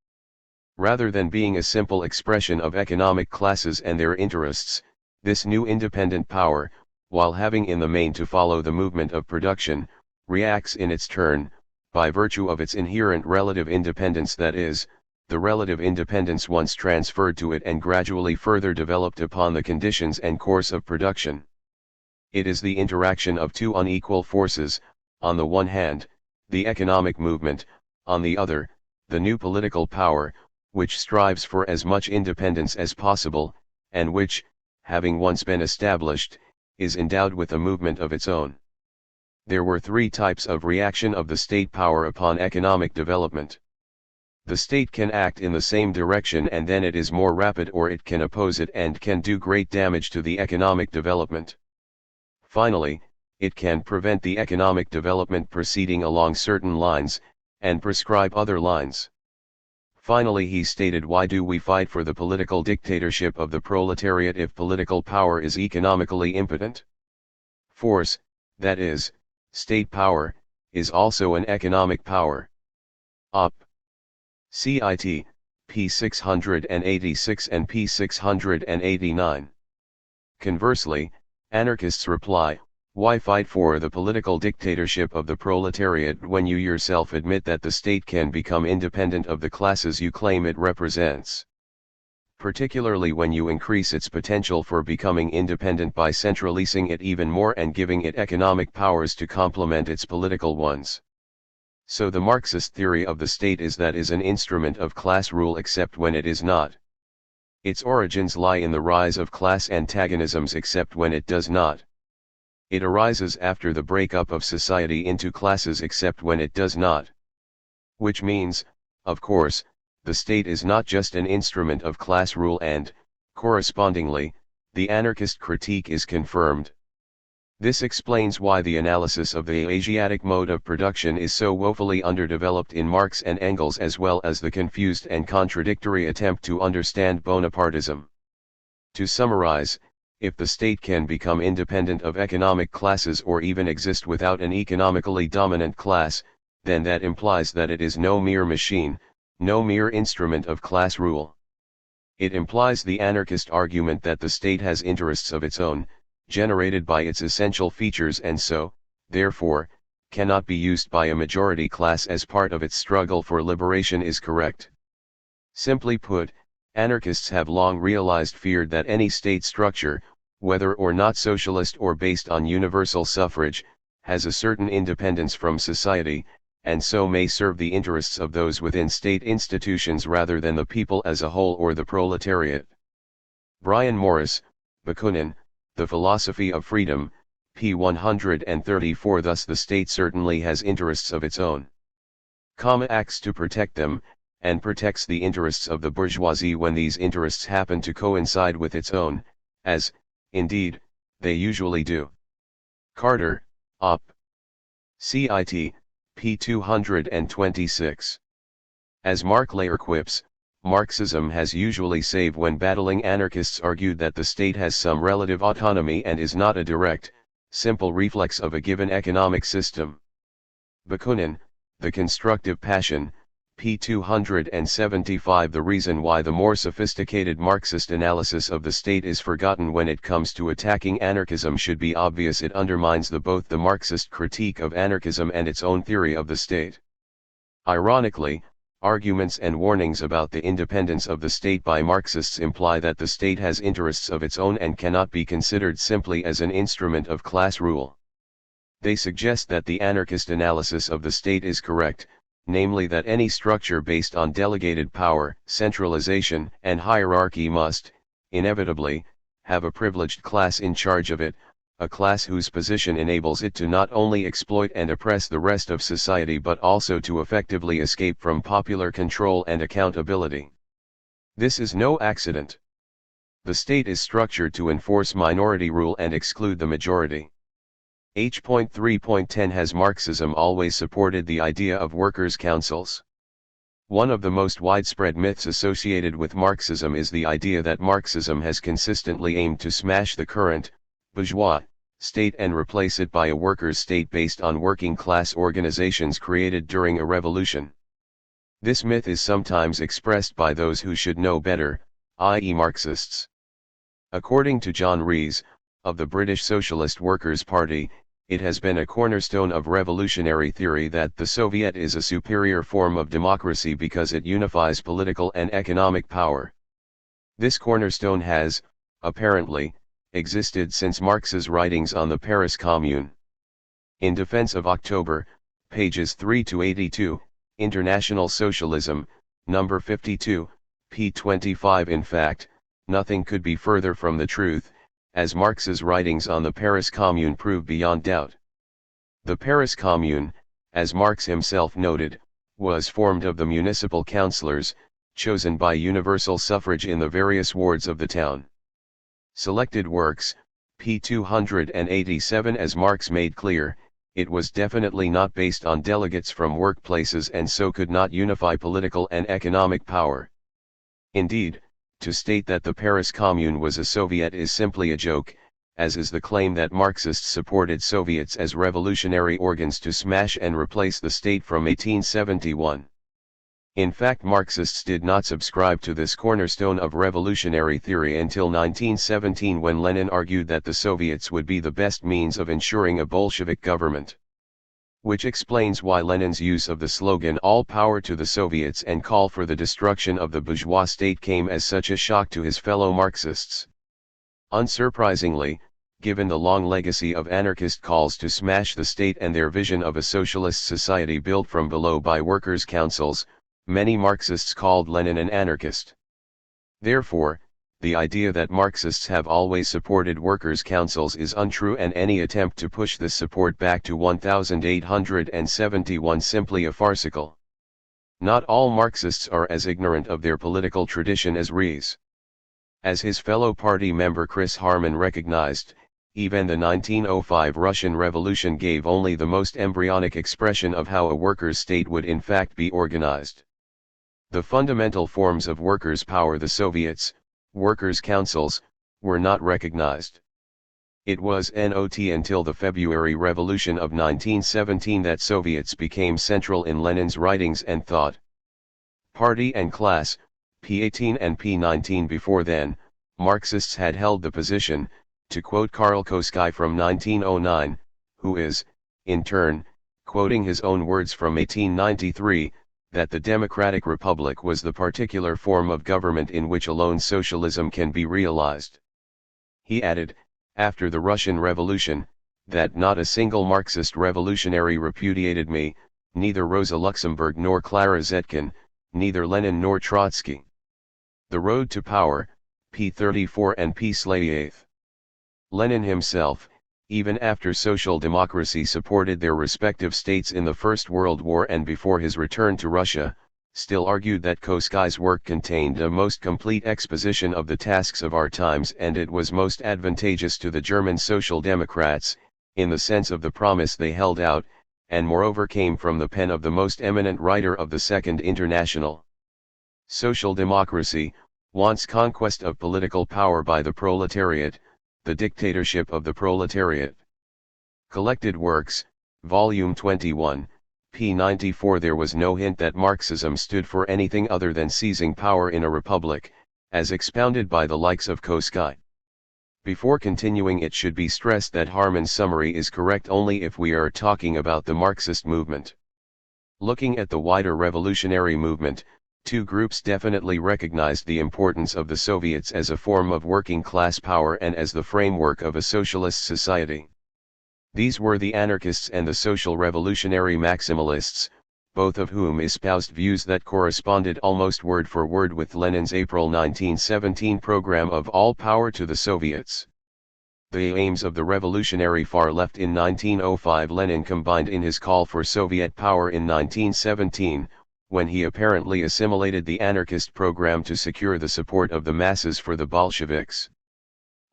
Rather than being a simple expression of economic classes and their interests, this new independent power, while having in the main to follow the movement of production, reacts in its turn, by virtue of its inherent relative independence, that is, the relative independence once transferred to it and gradually further developed upon the conditions and course of production. It is the interaction of two unequal forces, on the one hand, the economic movement, on the other, the new political power, which strives for as much independence as possible, and which, having once been established, is endowed with a movement of its own. There were three types of reaction of the state power upon economic development. The state can act in the same direction and then it is more rapid, or it can oppose it and can do great damage to the economic development. Finally, it can prevent the economic development proceeding along certain lines, and prescribe other lines. Finally, he stated, why do we fight for the political dictatorship of the proletariat if political power is economically impotent? Force, that is, state power, is also an economic power. Op. Cit. p. 686 and p. 689. Conversely, anarchists reply, why fight for the political dictatorship of the proletariat when you yourself admit that the state can become independent of the classes you claim it represents? Particularly when you increase its potential for becoming independent by centralizing it even more and giving it economic powers to complement its political ones. So the Marxist theory of the state is that it is an instrument of class rule except when it is not. Its origins lie in the rise of class antagonisms except when it does not. It arises after the breakup of society into classes except when it does not. Which means, of course, the state is not just an instrument of class rule and, correspondingly, the anarchist critique is confirmed. This explains why the analysis of the Asiatic mode of production is so woefully underdeveloped in Marx and Engels, as well as the confused and contradictory attempt to understand Bonapartism. To summarize, if the state can become independent of economic classes or even exist without an economically dominant class, then that implies that it is no mere machine, no mere instrument of class rule. It implies the anarchist argument that the state has interests of its own, generated by its essential features, and so, therefore, cannot be used by a majority class as part of its struggle for liberation is correct. Simply put, anarchists have long feared that any state structure, whether or not socialist or based on universal suffrage, has a certain independence from society, and so may serve the interests of those within state institutions rather than the people as a whole or the proletariat. Brian Morris, Bakunin, The Philosophy of Freedom, p. 134. Thus the state certainly has interests of its own. Acts to protect them, and protects the interests of the bourgeoisie when these interests happen to coincide with its own, as, indeed, they usually do. Carter, Op. Cit. p. 226. As Mark Layer quips, Marxism has usually, save when battling anarchists, argued that the state has some relative autonomy and is not a direct, simple reflex of a given economic system. Bakunin, The Constructive Passion, p. 275. The reason why the more sophisticated Marxist analysis of the state is forgotten when it comes to attacking anarchism should be obvious. It undermines both the Marxist critique of anarchism and its own theory of the state. Ironically, arguments and warnings about the independence of the state by Marxists imply that the state has interests of its own and cannot be considered simply as an instrument of class rule. They suggest that the anarchist analysis of the state is correct, namely that any structure based on delegated power, centralization, and hierarchy must, inevitably, have a privileged class in charge of it, a class whose position enables it to not only exploit and oppress the rest of society but also to effectively escape from popular control and accountability. This is no accident. The state is structured to enforce minority rule and exclude the majority. H.3.10 Has Marxism always supported the idea of workers' councils? One of the most widespread myths associated with Marxism is the idea that Marxism has consistently aimed to smash the current, bourgeois, state and replace it by a workers' state based on working-class organizations created during a revolution. This myth is sometimes expressed by those who should know better, i.e. Marxists. According to John Rees, of the British Socialist Workers' Party, it has been a cornerstone of revolutionary theory that the Soviet is a superior form of democracy because it unifies political and economic power. This cornerstone has, apparently, existed since Marx's writings on the Paris Commune. In Defense of October, pages 3 to 82, International Socialism, number 52, p. 25. In fact, nothing could be further from the truth, as Marx's writings on the Paris Commune prove beyond doubt. The Paris Commune, as Marx himself noted, was formed of the municipal councillors, chosen by universal suffrage in the various wards of the town. Selected works, p. 287. As Marx made clear, it was definitely not based on delegates from workplaces and so could not unify political and economic power. Indeed, to state that the Paris Commune was a Soviet is simply a joke, as is the claim that Marxists supported Soviets as revolutionary organs to smash and replace the state from 1871. In fact, Marxists did not subscribe to this cornerstone of revolutionary theory until 1917, when Lenin argued that the Soviets would be the best means of ensuring a Bolshevik government. Which explains why Lenin's use of the slogan "All power to the Soviets" and call for the destruction of the bourgeois state came as such a shock to his fellow Marxists. Unsurprisingly, given the long legacy of anarchist calls to smash the state and their vision of a socialist society built from below by workers' councils, many Marxists called Lenin an anarchist. Therefore, the idea that Marxists have always supported workers' councils is untrue, and any attempt to push this support back to 1871 simply a farcical. Not all Marxists are as ignorant of their political tradition as Ries. As his fellow party member Chris Harman recognized, even the 1905 Russian Revolution gave only the most embryonic expression of how a workers' state would in fact be organized. The fundamental forms of workers' power, the Soviets, workers' councils, were not recognized. It was not until the February Revolution of 1917 that Soviets became central in Lenin's writings and thought. Party and class, p18 and p19. Before then, Marxists had held the position, to quote Karl Koski from 1909, who is, in turn, quoting his own words from 1893, that the democratic republic was the particular form of government in which alone socialism can be realized. He added, after the Russian Revolution, that not a single Marxist revolutionary repudiated me, neither Rosa Luxemburg nor Clara Zetkin, neither Lenin nor Trotsky. The Road to Power, p. 34 and p. 88. Lenin himself, even after social democracy supported their respective states in the First World War and before his return to Russia, still argued that Koski's work contained a most complete exposition of the tasks of our times, and it was most advantageous to the German Social Democrats, in the sense of the promise they held out, and moreover came from the pen of the most eminent writer of the Second International. Social democracy wants conquest of political power by the proletariat, the dictatorship of the proletariat. Collected Works, Volume 21, p. 94. There was no hint that Marxism stood for anything other than seizing power in a republic, as expounded by the likes of Koski. Before continuing, it should be stressed that Harman's summary is correct only if we are talking about the Marxist movement. Looking at the wider revolutionary movement, two groups definitely recognized the importance of the Soviets as a form of working class power and as the framework of a socialist society. These were the anarchists and the social revolutionary maximalists, both of whom espoused views that corresponded almost word for word with Lenin's April 1917 program of all power to the Soviets. The aims of the revolutionary far left in 1905 Lenin combined in his call for Soviet power in 1917, when he apparently assimilated the anarchist program to secure the support of the masses for the Bolsheviks.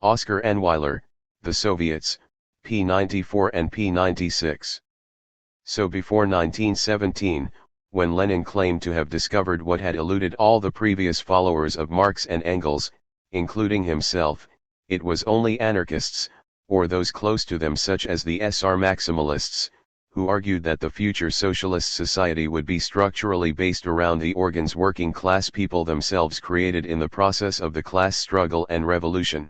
Oscar Enweiler, The Soviets, p. 94 and p. 96. So before 1917, when Lenin claimed to have discovered what had eluded all the previous followers of Marx and Engels, including himself, it was only anarchists, or those close to them such as the SR maximalists, who argued that the future socialist society would be structurally based around the organs working class people themselves created in the process of the class struggle and revolution.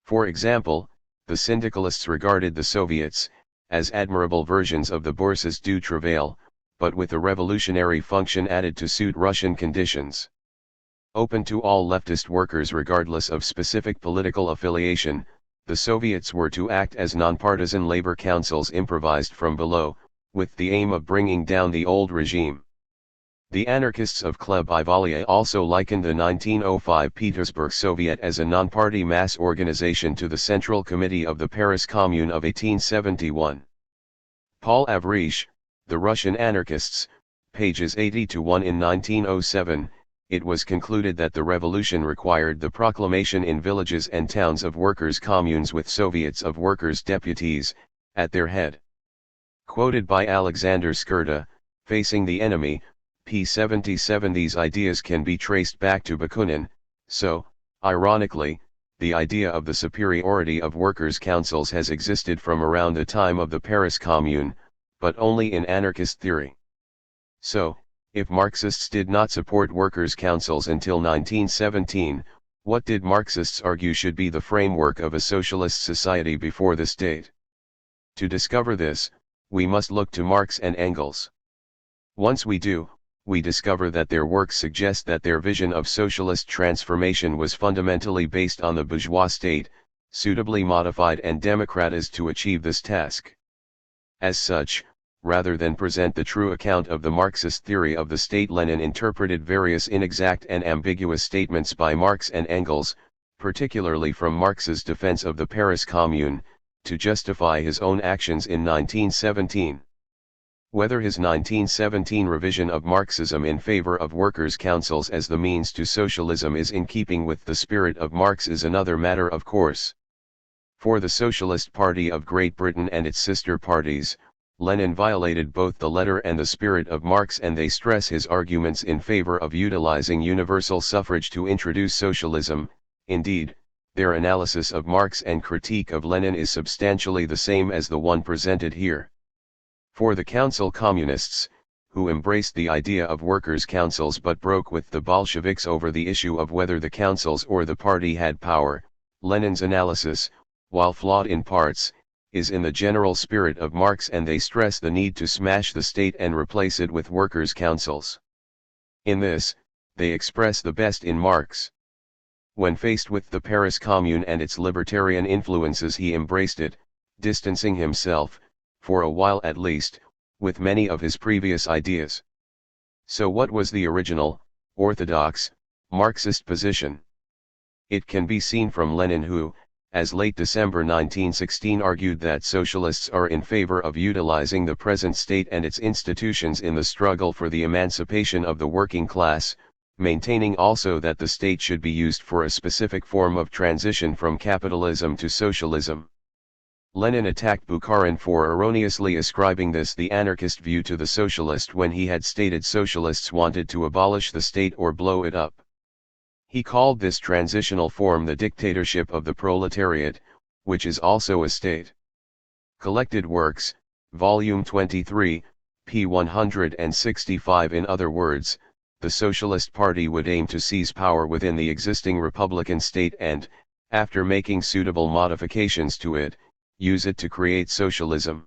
For example, the syndicalists regarded the Soviets as admirable versions of the Bourses du Travail, but with a revolutionary function added to suit Russian conditions. Open to all leftist workers regardless of specific political affiliation, the Soviets were to act as nonpartisan labor councils improvised from below, with the aim of bringing down the old regime. The anarchists of Club Ivalier also likened the 1905 Petersburg Soviet as a non-party mass organization to the Central Committee of the Paris Commune of 1871. Paul Avriche, The Russian Anarchists, pages 80-1. In 1907, it was concluded that the revolution required the proclamation in villages and towns of workers' communes with Soviets of workers' deputies at their head. Quoted by Alexander Skurda, Facing the Enemy, p. 77. These ideas can be traced back to Bakunin, so, ironically, the idea of the superiority of workers' councils has existed from around the time of the Paris Commune, but only in anarchist theory. So, if Marxists did not support workers' councils until 1917, what did Marxists argue should be the framework of a socialist society before the state? To discover this, we must look to Marx and Engels. Once we do, we discover that their works suggest that their vision of socialist transformation was fundamentally based on the bourgeois state, suitably modified and democratized to achieve this task. As such, rather than present the true account of the Marxist theory of the state, Lenin interpreted various inexact and ambiguous statements by Marx and Engels, particularly from Marx's defense of the Paris Commune, to justify his own actions in 1917. Whether his 1917 revision of Marxism in favor of workers' councils as the means to socialism is in keeping with the spirit of Marx is another matter, of course. For the Socialist Party of Great Britain and its sister parties, Lenin violated both the letter and the spirit of Marx, and they stress his arguments in favor of utilizing universal suffrage to introduce socialism. Indeed, their analysis of Marx and critique of Lenin is substantially the same as the one presented here. For the council communists, who embraced the idea of workers' councils but broke with the Bolsheviks over the issue of whether the councils or the party had power, Lenin's analysis, while flawed in parts, is in the general spirit of Marx, and they stress the need to smash the state and replace it with workers' councils. In this, they express the best in Marx. When faced with the Paris Commune and its libertarian influences, he embraced it, distancing himself, for a while at least, with many of his previous ideas. So what was the original, orthodox, Marxist position? It can be seen from Lenin, who, as late December 1916, argued that socialists are in favor of utilizing the present state and its institutions in the struggle for the emancipation of the working class, maintaining also that the state should be used for a specific form of transition from capitalism to socialism. Lenin attacked Bukharin for erroneously ascribing the anarchist view to the socialist when he had stated socialists wanted to abolish the state or blow it up. He called this transitional form the dictatorship of the proletariat, which is also a state. Collected Works, Volume 23, p. 165. In other words, the Socialist Party would aim to seize power within the existing republican state and, after making suitable modifications to it, use it to create socialism.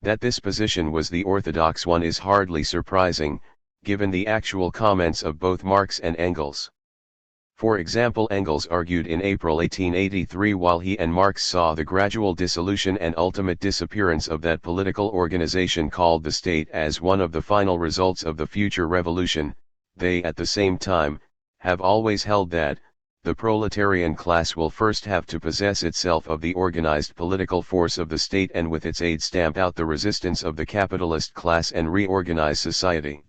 That this position was the orthodox one is hardly surprising, given the actual comments of both Marx and Engels. For example, Engels argued in April 1883, while he and Marx saw the gradual dissolution and ultimate disappearance of that political organization called the state as one of the final results of the future revolution, they at the same time, have always held that, the proletarian class will first have to possess itself of the organized political force of the state and with its aid stamp out the resistance of the capitalist class and reorganize society.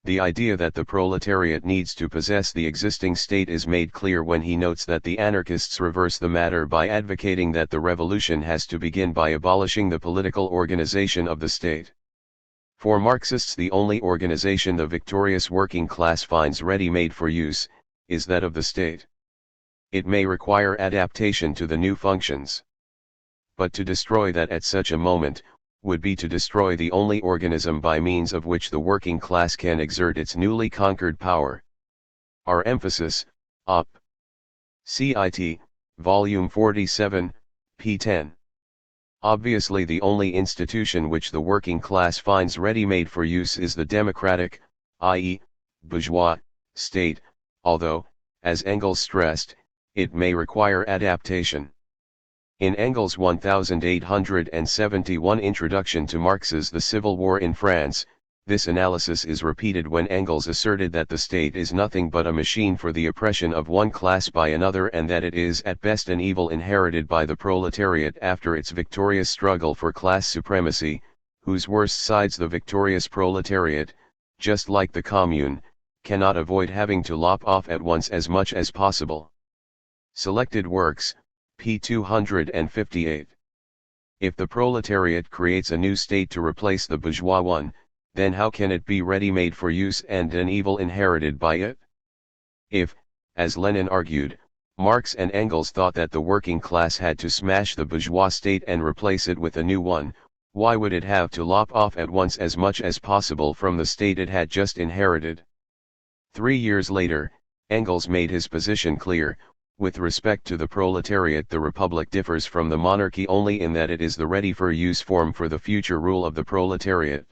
The idea that the proletariat needs to possess the existing state is made clear when he notes that the anarchists reverse the matter by advocating that the revolution has to begin by abolishing the political organization of the state. For Marxists, the only organization the victorious working class finds ready-made for use, is that of the state. It may require adaptation to the new functions. But to destroy that at such a moment, would be to destroy the only organism by means of which the working class can exert its newly conquered power. Our emphasis, Op. Cit. Volume 47, p. 10. Obviously the only institution which the working class finds ready-made for use is the democratic, i.e., bourgeois, state, although, as Engels stressed, it may require adaptation. In Engels' 1871 introduction to Marx's The Civil War in France, This analysis is repeated when Engels asserted that the state is nothing but a machine for the oppression of one class by another, and that it is at best an evil inherited by the proletariat after its victorious struggle for class supremacy, whose worst sides the victorious proletariat, just like the commune, cannot avoid having to lop off at once as much as possible. Selected works, p. 258. If the proletariat creates a new state to replace the bourgeois one, then how can it be ready-made for use and an evil inherited by it? If, as Lenin argued, Marx and Engels thought that the working class had to smash the bourgeois state and replace it with a new one, why would it have to lop off at once as much as possible from the state it had just inherited? 3 years later, Engels made his position clear. With respect to the proletariat, the republic differs from the monarchy only in that it is the ready-for-use form for the future rule of the proletariat.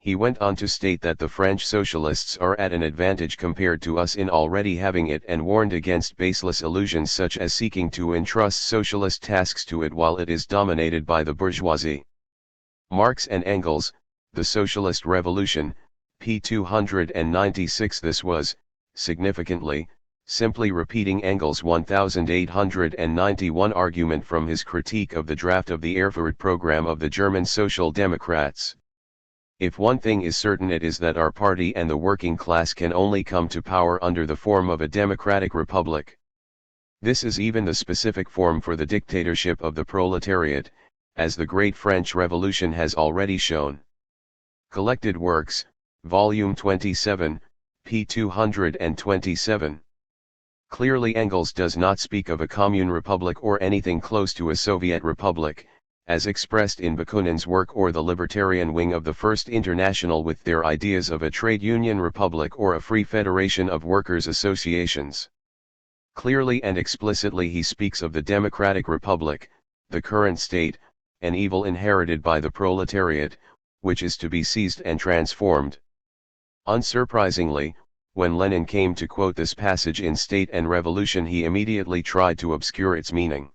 He went on to state that the French socialists are at an advantage compared to us in already having it, and warned against baseless illusions such as seeking to entrust socialist tasks to it while it is dominated by the bourgeoisie. Marx and Engels, The Socialist Revolution, p. 296. This was, significantly, simply repeating Engels' 1891 argument from his critique of the draft of the Erfurt program of the German Social Democrats. If one thing is certain, it is that our party and the working class can only come to power under the form of a democratic republic. This is even the specific form for the dictatorship of the proletariat, as the Great French Revolution has already shown. Collected Works, Volume 27, p. 227. Clearly Engels does not speak of a commune republic or anything close to a Soviet republic, as expressed in Bakunin's work, or the libertarian wing of the First International with their ideas of a trade union republic or a free federation of workers' associations. Clearly and explicitly he speaks of the democratic republic, the current state, an evil inherited by the proletariat, which is to be seized and transformed. Unsurprisingly, when Lenin came to quote this passage in State and Revolution, he immediately tried to obscure its meaning.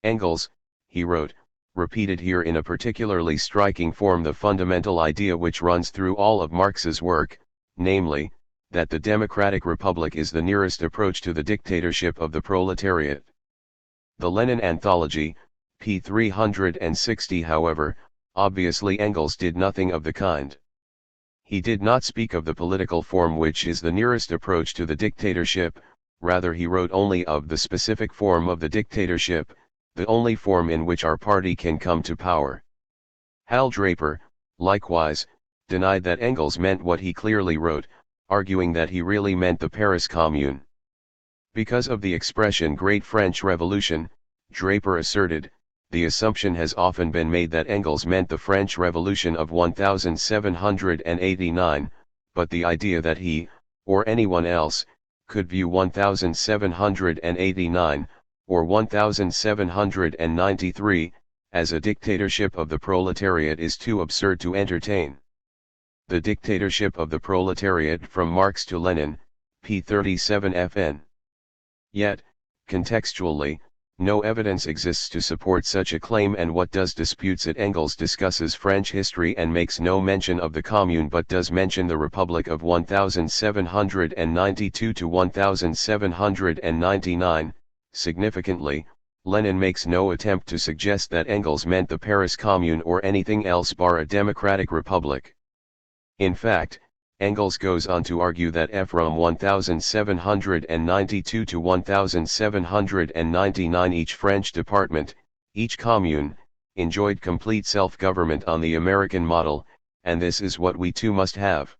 Engels, he wrote, repeated here in a particularly striking form the fundamental idea which runs through all of Marx's work, namely, that the democratic republic is the nearest approach to the dictatorship of the proletariat. The Lenin Anthology, p. 360. However, obviously Engels did nothing of the kind. He did not speak of the political form which is the nearest approach to the dictatorship, rather he wrote only of the specific form of the dictatorship, the only form in which our party can come to power. Hal Draper, likewise, denied that Engels meant what he clearly wrote, arguing that he really meant the Paris Commune. Because of the expression Great French Revolution, Draper asserted, the assumption has often been made that Engels meant the French Revolution of 1789, but the idea that he, or anyone else, could view 1789, or 1793, as a dictatorship of the proletariat is too absurd to entertain. The Dictatorship of the Proletariat from Marx to Lenin, p. 37 fn. Yet, contextually, no evidence exists to support such a claim, and what does disputes it. Engels discusses French history and makes no mention of the Commune, but does mention the Republic of 1792 to 1799. Significantly, Lenin makes no attempt to suggest that Engels meant the Paris Commune or anything else bar a democratic republic. In fact, Engels goes on to argue that from 1792 to 1799 each French department, each commune, enjoyed complete self-government on the American model, and this is what we too must have.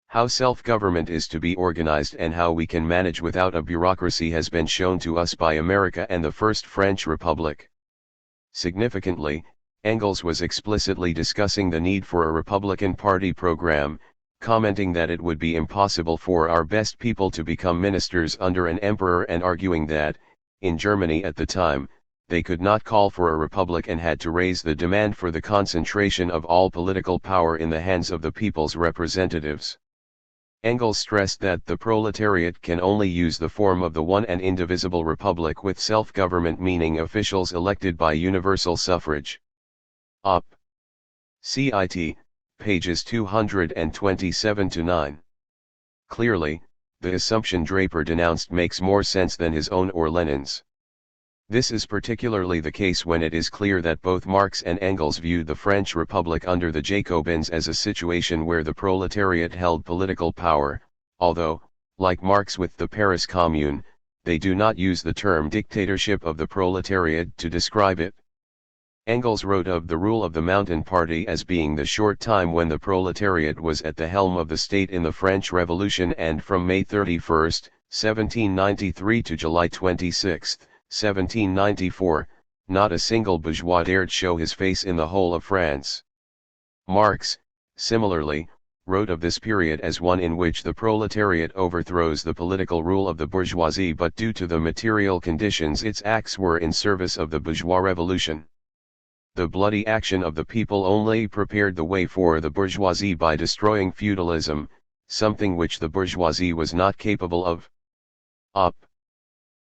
How self-government is to be organized and how we can manage without a bureaucracy has been shown to us by America and the First French Republic. Significantly, Engels was explicitly discussing the need for a Republican Party program, commenting that it would be impossible for our best people to become ministers under an emperor, and arguing that, in Germany at the time, they could not call for a republic and had to raise the demand for the concentration of all political power in the hands of the people's representatives. Engels stressed that the proletariat can only use the form of the one and indivisible republic with self-government, meaning officials elected by universal suffrage. Op. Cit. pages 227-9. Clearly, the assumption Draper denounced makes more sense than his own or Lenin's. This is particularly the case when it is clear that both Marx and Engels viewed the French Republic under the Jacobins as a situation where the proletariat held political power, although, like Marx with the Paris Commune, they do not use the term dictatorship of the proletariat to describe it. Engels wrote of the rule of the Mountain Party as being the short time when the proletariat was at the helm of the state in the French Revolution, and from May 31, 1793 to July 26, 1794, not a single bourgeois dared show his face in the whole of France. Marx, similarly, wrote of this period as one in which the proletariat overthrows the political rule of the bourgeoisie, but due to the material conditions its acts were in service of the bourgeois revolution. The bloody action of the people only prepared the way for the bourgeoisie by destroying feudalism, something which the bourgeoisie was not capable of. Op.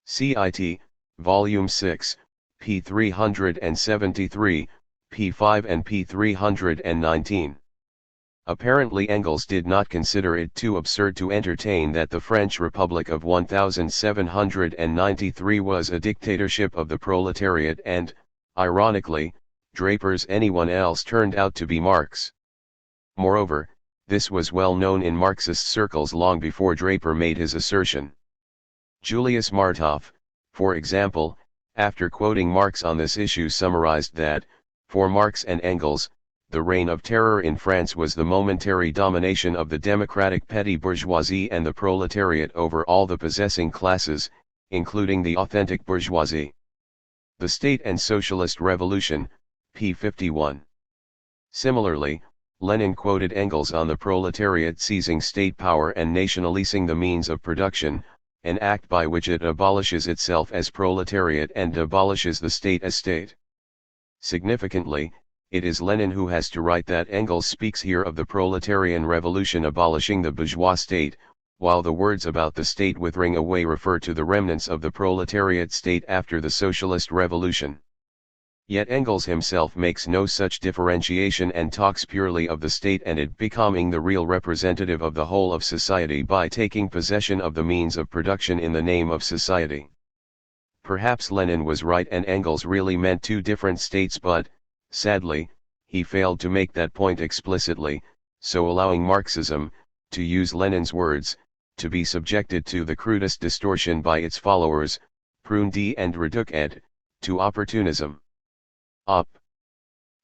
Cit. Volume 6, p. 373, p. 5 and p. 319. Apparently Engels did not consider it too absurd to entertain that the French Republic of 1793 was a dictatorship of the proletariat, and, ironically, Draper's anyone else turned out to be Marx. Moreover, this was well known in Marxist circles long before Draper made his assertion. Julius Martov, for example, after quoting Marx on this issue, summarized that, for Marx and Engels, the reign of terror in France was the momentary domination of the democratic petty bourgeoisie and the proletariat over all the possessing classes, including the authentic bourgeoisie. The State and Socialist Revolution, p. 51. Similarly, Lenin quoted Engels on the proletariat seizing state power and nationalizing the means of production, an act by which it abolishes itself as proletariat and abolishes the state as state. Significantly, it is Lenin who has to write that Engels speaks here of the proletarian revolution abolishing the bourgeois state, while the words about the state withering away refer to the remnants of the proletariat state after the socialist revolution. Yet Engels himself makes no such differentiation and talks purely of the state and it becoming the real representative of the whole of society by taking possession of the means of production in the name of society. Perhaps Lenin was right and Engels really meant two different states, but, sadly, he failed to make that point explicitly, so allowing Marxism, to use Lenin's words, to be subjected to the crudest distortion by its followers, Prundi and Reduc to opportunism. Op.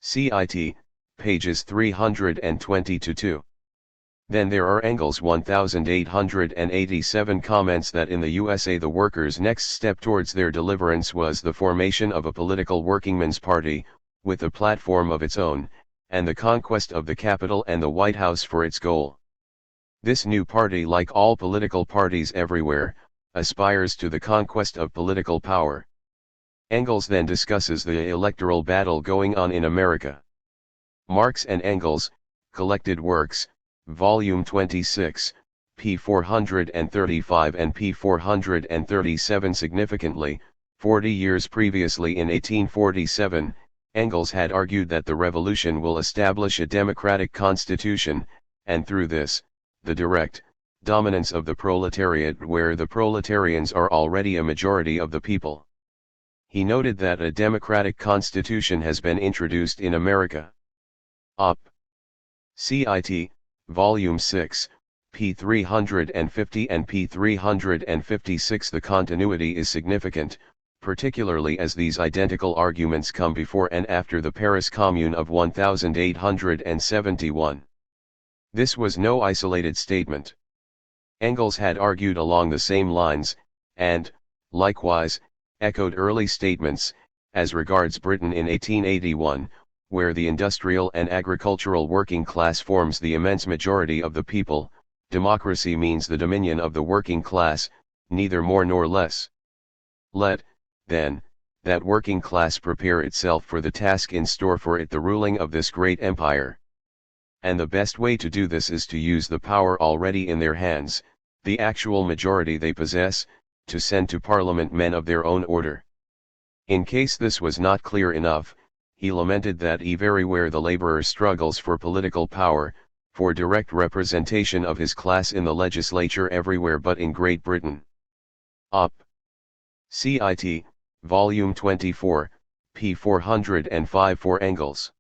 Cit. Pages 320-2. Then there are Engels' 1887 comments that in the USA the workers' next step towards their deliverance was the formation of a political workingmen's party, with a platform of its own, and the conquest of the Capitol and the White House for its goal. This new party, like all political parties everywhere, aspires to the conquest of political power. Engels then discusses the electoral battle going on in America. Marx and Engels, Collected Works, Volume 26, p. 435 and p. 437. Significantly, 40 years previously in 1847, Engels had argued that the revolution will establish a democratic constitution, and through this, the direct dominance of the proletariat where the proletarians are already a majority of the people. He noted that a democratic constitution has been introduced in America. Op. Cit. Volume 6, p. 350 and p. 356. The continuity is significant, particularly as these identical arguments come before and after the Paris Commune of 1871. This was no isolated statement. Engels had argued along the same lines, and, likewise, echoed early statements, as regards Britain in 1881, where the industrial and agricultural working class forms the immense majority of the people. Democracy means the dominion of the working class, neither more nor less. Let, then, that working class prepare itself for the task in store for it, the ruling of this great empire. And the best way to do this is to use the power already in their hands, the actual majority they possess, to send to Parliament men of their own order. In case this was not clear enough, he lamented that everywhere the laborer struggles for political power, for direct representation of his class in the legislature everywhere but in Great Britain. Op. Cit. Volume 24, p. 405 for Engels.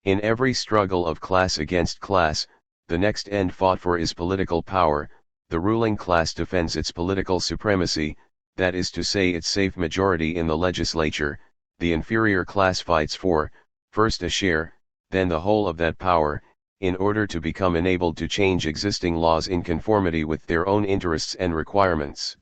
In every struggle of class against class, the next end fought for is political power. The ruling class defends its political supremacy, that is to say its safe majority in the legislature. The inferior class fights for, first a share, then the whole of that power, in order to become enabled to change existing laws in conformity with their own interests and requirements.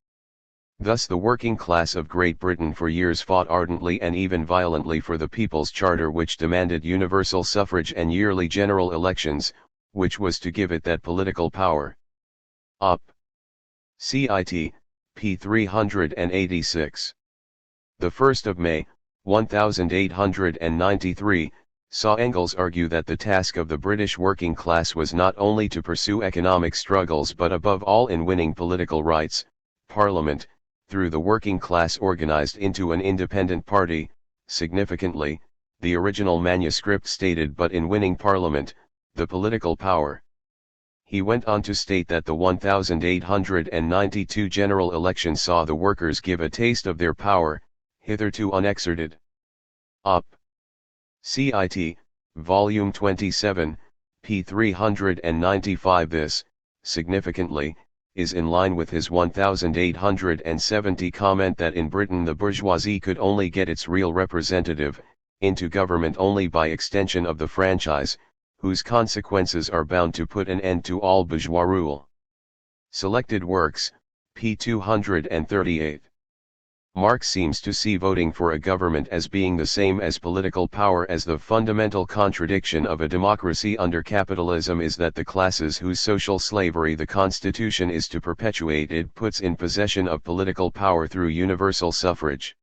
Thus the working class of Great Britain for years fought ardently and even violently for the People's Charter, which demanded universal suffrage and yearly general elections, which was to give it that political power. Op. Cit. p. 386. The 1st of May, 1893, saw Engels argue that the task of the British working class was not only to pursue economic struggles but above all in winning political rights. Parliament, through the working class organized into an independent party. Significantly, the original manuscript stated but in winning Parliament, the political power. He went on to state that the 1892 general election saw the workers give a taste of their power, hitherto unexerted. Op. Cit. Volume 27, p. 395. This, significantly, is in line with his 1870 comment that in Britain the bourgeoisie could only get its real representative into government only by extension of the franchise, whose consequences are bound to put an end to all bourgeois rule. Selected Works, p. 238. Marx seems to see voting for a government as being the same as political power, as the fundamental contradiction of a democracy under capitalism is that the classes whose social slavery the Constitution is to perpetuate it puts in possession of political power through universal suffrage.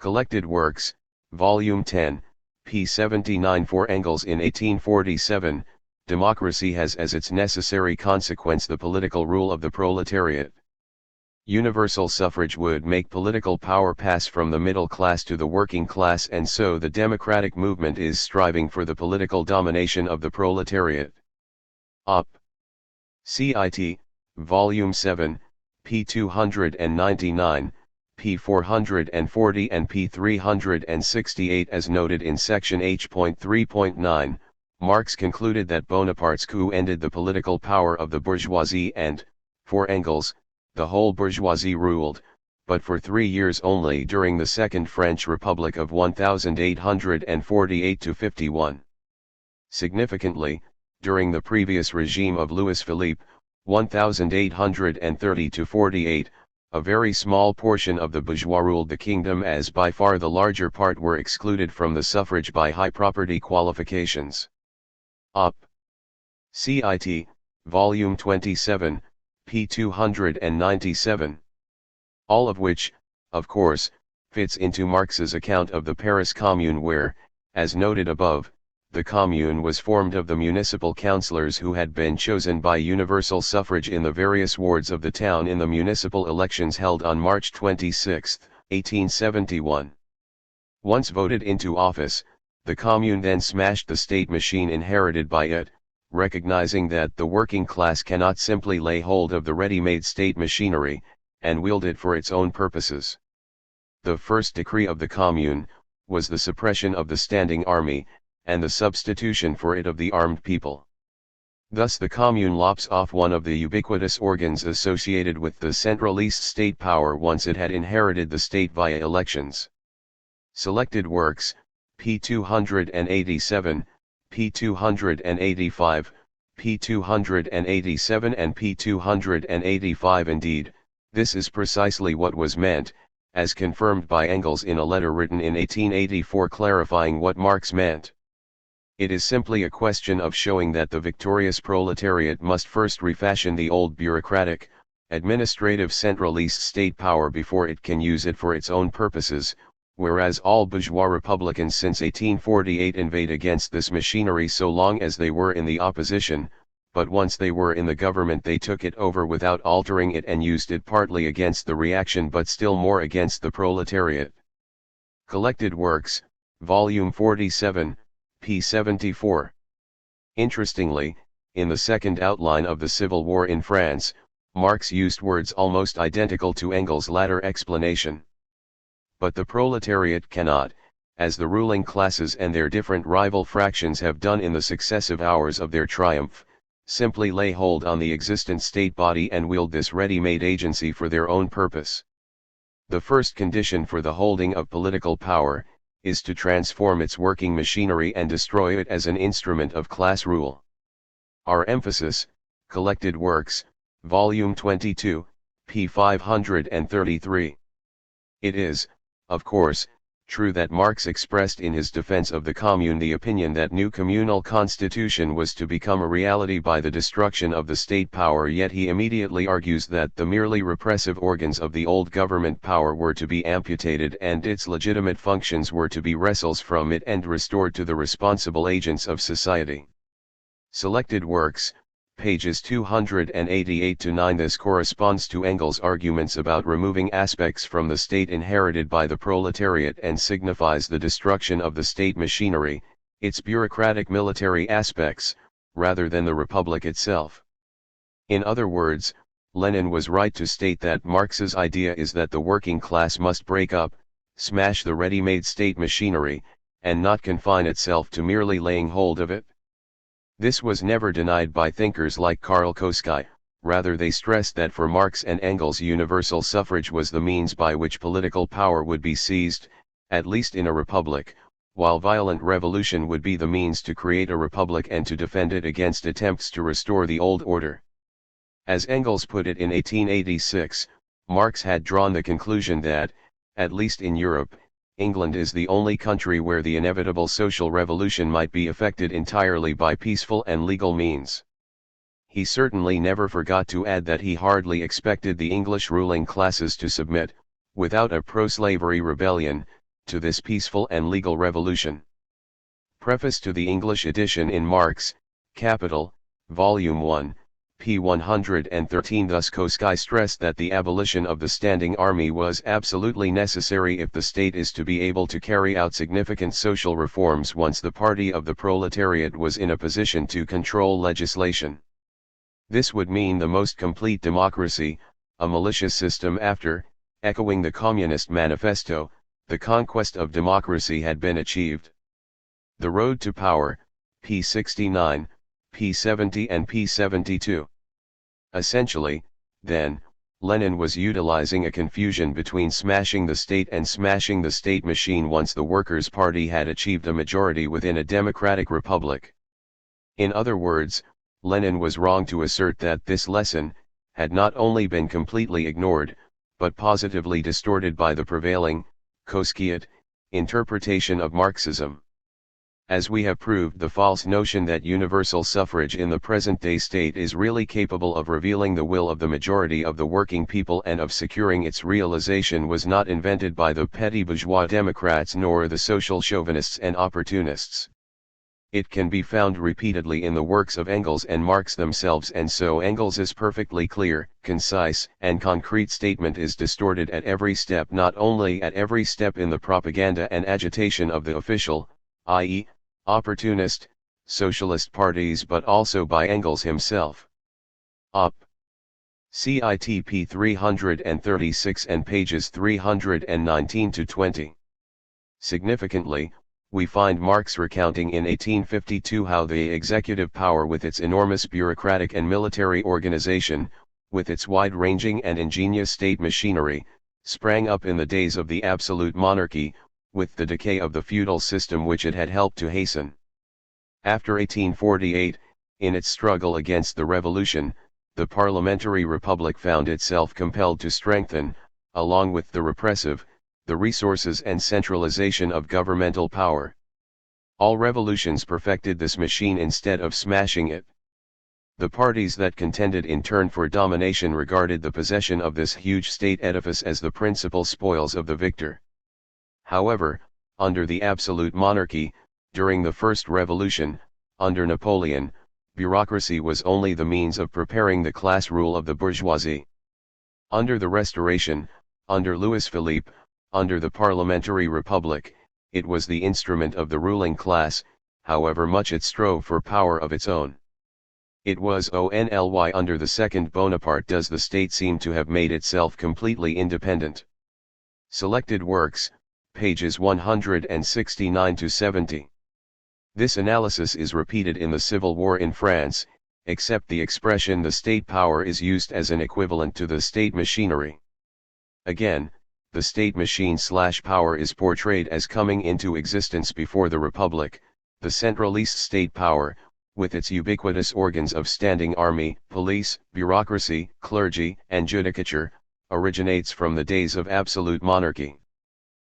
Collected Works, Volume 10, p. 79 for Engels. In 1847, democracy has as its necessary consequence the political rule of the proletariat. Universal suffrage would make political power pass from the middle class to the working class, and so the democratic movement is striving for the political domination of the proletariat. Op. Cit. Volume 7, p. 299, p. 440 and p. 368. As noted in section H.3.9, Marx concluded that Bonaparte's coup ended the political power of the bourgeoisie and, for Engels, the whole bourgeoisie ruled, but for 3 years only during the Second French Republic of 1848–51. Significantly, during the previous regime of Louis-Philippe, 1830–48, a very small portion of the bourgeois ruled the kingdom, as by far the larger part were excluded from the suffrage by high property qualifications. Op. Cit. Volume 27, p. 297. All of which, of course, fits into Marx's account of the Paris Commune, where, as noted above, the Commune was formed of the municipal councillors who had been chosen by universal suffrage in the various wards of the town in the municipal elections held on March 26, 1871. Once voted into office, the Commune then smashed the state machine inherited by it, recognizing that the working class cannot simply lay hold of the ready-made state machinery, and wield it for its own purposes. The first decree of the Commune was the suppression of the standing army, and the substitution for it of the armed people. Thus the Commune lops off one of the ubiquitous organs associated with the centralist state power once it had inherited the state via elections. Selected Works, p. 287, p. 285, p. 287 and p. 285. Indeed, this is precisely what was meant, as confirmed by Engels in a letter written in 1884 clarifying what Marx meant. It is simply a question of showing that the victorious proletariat must first refashion the old bureaucratic, administrative centralist state power before it can use it for its own purposes, whereas all bourgeois republicans since 1848 inveighed against this machinery so long as they were in the opposition, but once they were in the government they took it over without altering it and used it partly against the reaction but still more against the proletariat. Collected Works, Volume 47, p. 74. Interestingly, in the second outline of the Civil War in France, Marx used words almost identical to Engels' latter explanation. But the proletariat cannot, as the ruling classes and their different rival fractions have done in the successive hours of their triumph, simply lay hold on the existent state body and wield this ready-made agency for their own purpose. The first condition for the holding of political power, is to transform its working machinery and destroy it as an instrument of class rule. Our emphasis, Collected Works, Volume 22, p. 533. It is, of course, true that Marx expressed in his defense of the Commune the opinion that new communal constitution was to become a reality by the destruction of the state power, yet he immediately argues that the merely repressive organs of the old government power were to be amputated and its legitimate functions were to be wrested from it and restored to the responsible agents of society. Selected Works, pages 288-9. This corresponds to Engels' arguments about removing aspects from the state inherited by the proletariat and signifies the destruction of the state machinery, its bureaucratic military aspects, rather than the republic itself. In other words, Lenin was right to state that Marx's idea is that the working class must break up, smash the ready-made state machinery, and not confine itself to merely laying hold of it. This was never denied by thinkers like Karl Kautsky, rather they stressed that for Marx and Engels universal suffrage was the means by which political power would be seized, at least in a republic, while violent revolution would be the means to create a republic and to defend it against attempts to restore the old order. As Engels put it in 1886, Marx had drawn the conclusion that, at least in Europe, England is the only country where the inevitable social revolution might be effected entirely by peaceful and legal means. He certainly never forgot to add that he hardly expected the English ruling classes to submit, without a pro-slavery rebellion, to this peaceful and legal revolution. Preface to the English edition in Marx, Capital, Volume 1, p. 113. Thus Kautsky stressed that the abolition of the standing army was absolutely necessary if the state is to be able to carry out significant social reforms once the party of the proletariat was in a position to control legislation. This would mean the most complete democracy, a malicious system after, echoing the Communist Manifesto, the conquest of democracy had been achieved. The Road to Power, p. 69, p. 70 and p. 72. Essentially, then, Lenin was utilizing a confusion between smashing the state and smashing the state machine once the Workers' Party had achieved a majority within a democratic republic. In other words, Lenin was wrong to assert that this lesson had not only been completely ignored, but positively distorted by the prevailing, Kautskyite, interpretation of Marxism. As we have proved, the false notion that universal suffrage in the present-day state is really capable of revealing the will of the majority of the working people and of securing its realization was not invented by the petty bourgeois Democrats nor the social chauvinists and opportunists. It can be found repeatedly in the works of Engels and Marx themselves, and so Engels's perfectly clear, concise, and concrete statement is distorted at every step, not only at every step in the propaganda and agitation of the official, i.e., opportunist, socialist parties, but also by Engels himself. Op. CITP 336 and pages 319-20. Significantly, we find Marx recounting in 1852 how the executive power with its enormous bureaucratic and military organization, with its wide-ranging and ingenious state machinery, sprang up in the days of the absolute monarchy, with the decay of the feudal system which it had helped to hasten. After 1848, in its struggle against the revolution, the parliamentary republic found itself compelled to strengthen, along with the repressive, the resources and centralization of governmental power. All revolutions perfected this machine instead of smashing it. The parties that contended in turn for domination regarded the possession of this huge state edifice as the principal spoils of the victor. However, under the absolute monarchy, during the First Revolution, under Napoleon, bureaucracy was only the means of preparing the class rule of the bourgeoisie. Under the Restoration, under Louis Philippe, under the parliamentary republic, it was the instrument of the ruling class, however much it strove for power of its own. It was only under the second Bonaparte does the state seem to have made itself completely independent. Selected works, pages 169 to 70. This analysis is repeated in the Civil War in France, except the expression the state power is used as an equivalent to the state machinery. Again, the state machine/power is portrayed as coming into existence before the Republic. The centralist state power, with its ubiquitous organs of standing army, police, bureaucracy, clergy, and judicature, originates from the days of absolute monarchy.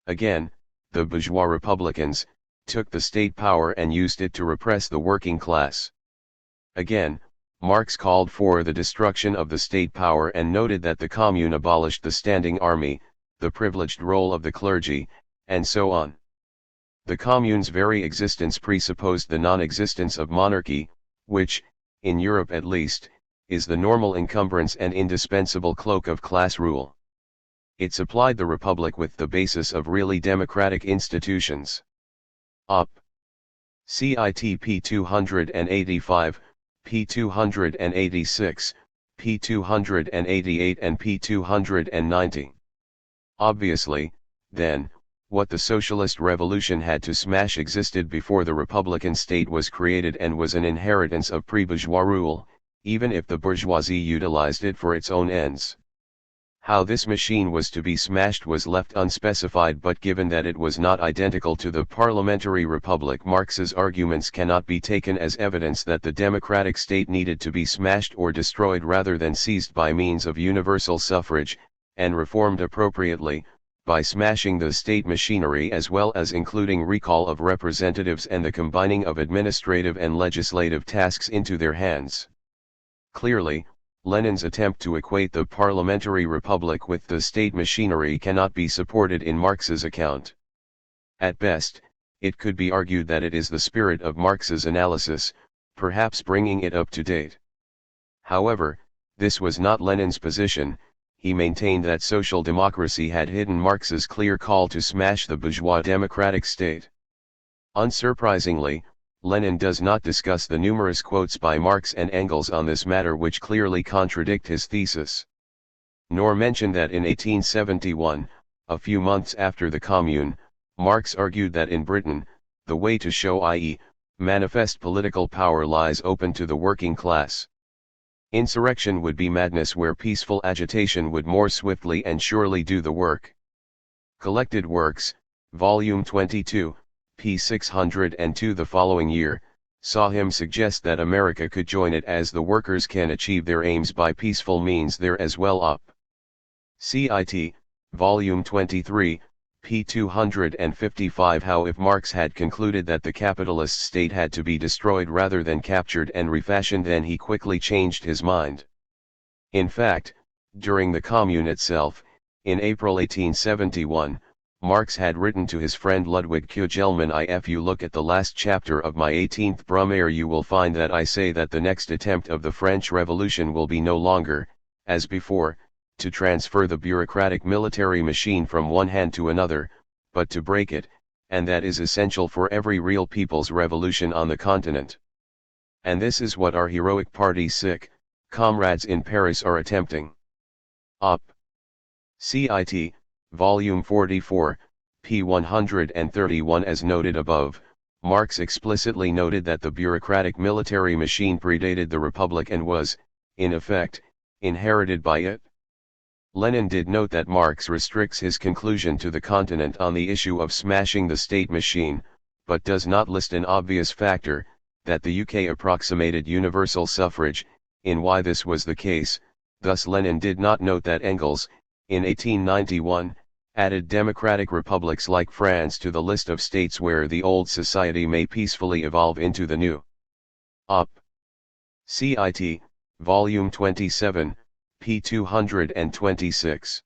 Again, the bourgeois republicans took the state power and used it to repress the working class. Again, Marx called for the destruction of the state power and noted that the Commune abolished the standing army, the privileged role of the clergy, and so on. The Commune's very existence presupposed the non-existence of monarchy, which, in Europe at least, is the normal encumbrance and indispensable cloak of class rule. It supplied the Republic with the basis of really democratic institutions. Op. Cit p. 285, p. 286, p. 288 and p. 290. Obviously, then, what the socialist revolution had to smash existed before the republican state was created and was an inheritance of pre-bourgeois rule, even if the bourgeoisie utilized it for its own ends. How this machine was to be smashed was left unspecified, but given that it was not identical to the parliamentary republic, Marx's arguments cannot be taken as evidence that the democratic state needed to be smashed or destroyed rather than seized by means of universal suffrage, and reformed appropriately, by smashing the state machinery as well as including recall of representatives and the combining of administrative and legislative tasks into their hands. Clearly, Lenin's attempt to equate the parliamentary republic with the state machinery cannot be supported in Marx's account. At best, it could be argued that it is the spirit of Marx's analysis, perhaps bringing it up to date. However, this was not Lenin's position. He maintained that social democracy had hidden Marx's clear call to smash the bourgeois democratic state. Unsurprisingly, Lenin does not discuss the numerous quotes by Marx and Engels on this matter which clearly contradict his thesis. Nor mention that in 1871, a few months after the Commune, Marx argued that in Britain, the way to show i.e., manifest political power lies open to the working class. Insurrection would be madness where peaceful agitation would more swiftly and surely do the work. Collected Works, Volume 22, p. 602. The following year, saw him suggest that America could join it as the workers can achieve their aims by peaceful means there as well. Op. Cit. Volume 23, p. 255. How if Marx had concluded that the capitalist state had to be destroyed rather than captured and refashioned, then he quickly changed his mind. In fact, during the Commune itself, in April 1871, Marx had written to his friend Ludwig Kugelmann, if you look at the last chapter of my 18th Brumaire you will find that I say that the next attempt of the French Revolution will be no longer, as before, to transfer the bureaucratic military machine from one hand to another, but to break it, and that is essential for every real people's revolution on the continent. And this is what our heroic party comrades in Paris are attempting. Op. Cit. Volume 44, p. 131. As noted above, Marx explicitly noted that the bureaucratic military machine predated the Republic and was, in effect, inherited by it. Lenin did note that Marx restricts his conclusion to the continent on the issue of smashing the state machine, but does not list an obvious factor, that the UK approximated universal suffrage, in why this was the case. Thus Lenin did not note that Engels, in 1891, added democratic republics like France to the list of states where the old society may peacefully evolve into the new. Op. Cit. Volume 27, p. 226.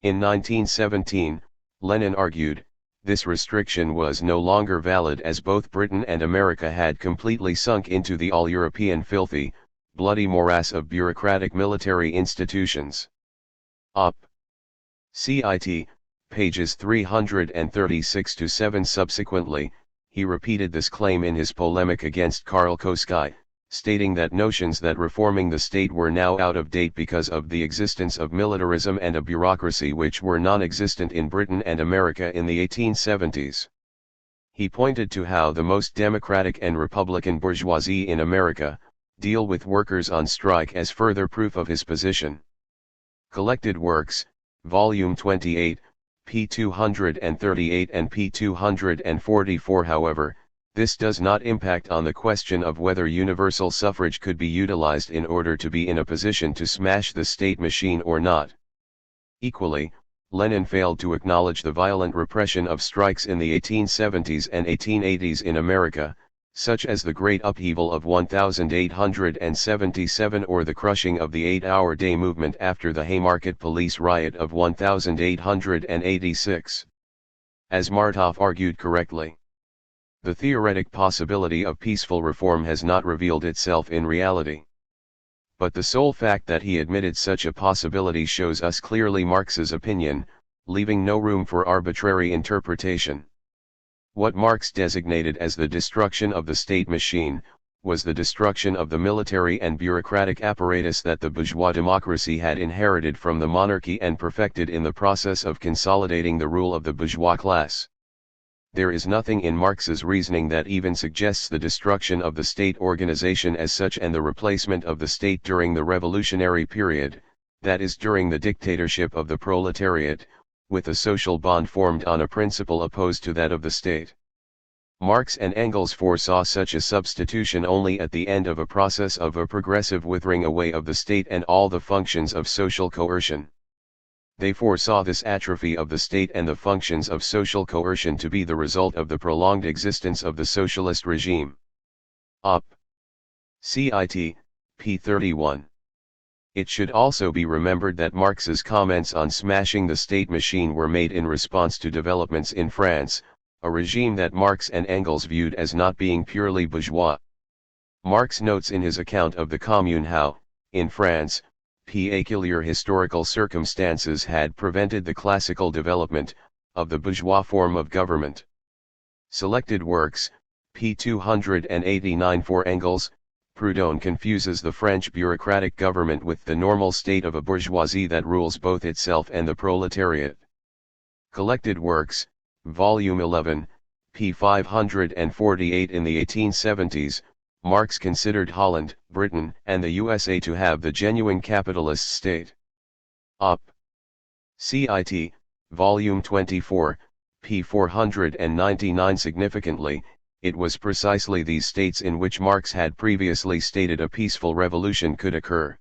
In 1917, Lenin argued, this restriction was no longer valid as both Britain and America had completely sunk into the all-European filthy, bloody morass of bureaucratic military institutions. Op. Cit. pages 336-7. Subsequently, he repeated this claim in his polemic against Karl Koski, stating that notions that reforming the state were now out of date because of the existence of militarism and a bureaucracy which were non-existent in Britain and America in the 1870s. He pointed to how the most democratic and republican bourgeoisie in America deal with workers on strike as further proof of his position. Collected Works, Volume 28, p. 238 and p. 244. However, this does not impact on the question of whether universal suffrage could be utilized in order to be in a position to smash the state machine or not. Equally, Lenin failed to acknowledge the violent repression of strikes in the 1870s and 1880s in America, such as the Great Upheaval of 1877 or the crushing of the 8-hour day movement after the Haymarket Police riot of 1886. As Martov argued correctly, the theoretic possibility of peaceful reform has not revealed itself in reality. But the sole fact that he admitted such a possibility shows us clearly Marx's opinion, leaving no room for arbitrary interpretation. What Marx designated as the destruction of the state machine, was the destruction of the military and bureaucratic apparatus that the bourgeois democracy had inherited from the monarchy and perfected in the process of consolidating the rule of the bourgeois class. There is nothing in Marx's reasoning that even suggests the destruction of the state organization as such and the replacement of the state during the revolutionary period, that is during the dictatorship of the proletariat, with a social bond formed on a principle opposed to that of the state. Marx and Engels foresaw such a substitution only at the end of a process of a progressive withering away of the state and all the functions of social coercion. They foresaw this atrophy of the state and the functions of social coercion to be the result of the prolonged existence of the socialist regime. Op. Cit. p. 31. It should also be remembered that Marx's comments on smashing the state machine were made in response to developments in France, a regime that Marx and Engels viewed as not being purely bourgeois. Marx notes in his account of the Commune how, in France, peculiar historical circumstances had prevented the classical development of the bourgeois form of government. Selected Works, p. 289. For Engels, Proudhon confuses the French bureaucratic government with the normal state of a bourgeoisie that rules both itself and the proletariat. Collected Works, Volume 11, p. 548. In the 1870s, Marx considered Holland, Britain, and the USA to have the genuine capitalist state. Op. Cit. Volume 24, p. 499. Significantly, it was precisely these states in which Marx had previously stated a peaceful revolution could occur.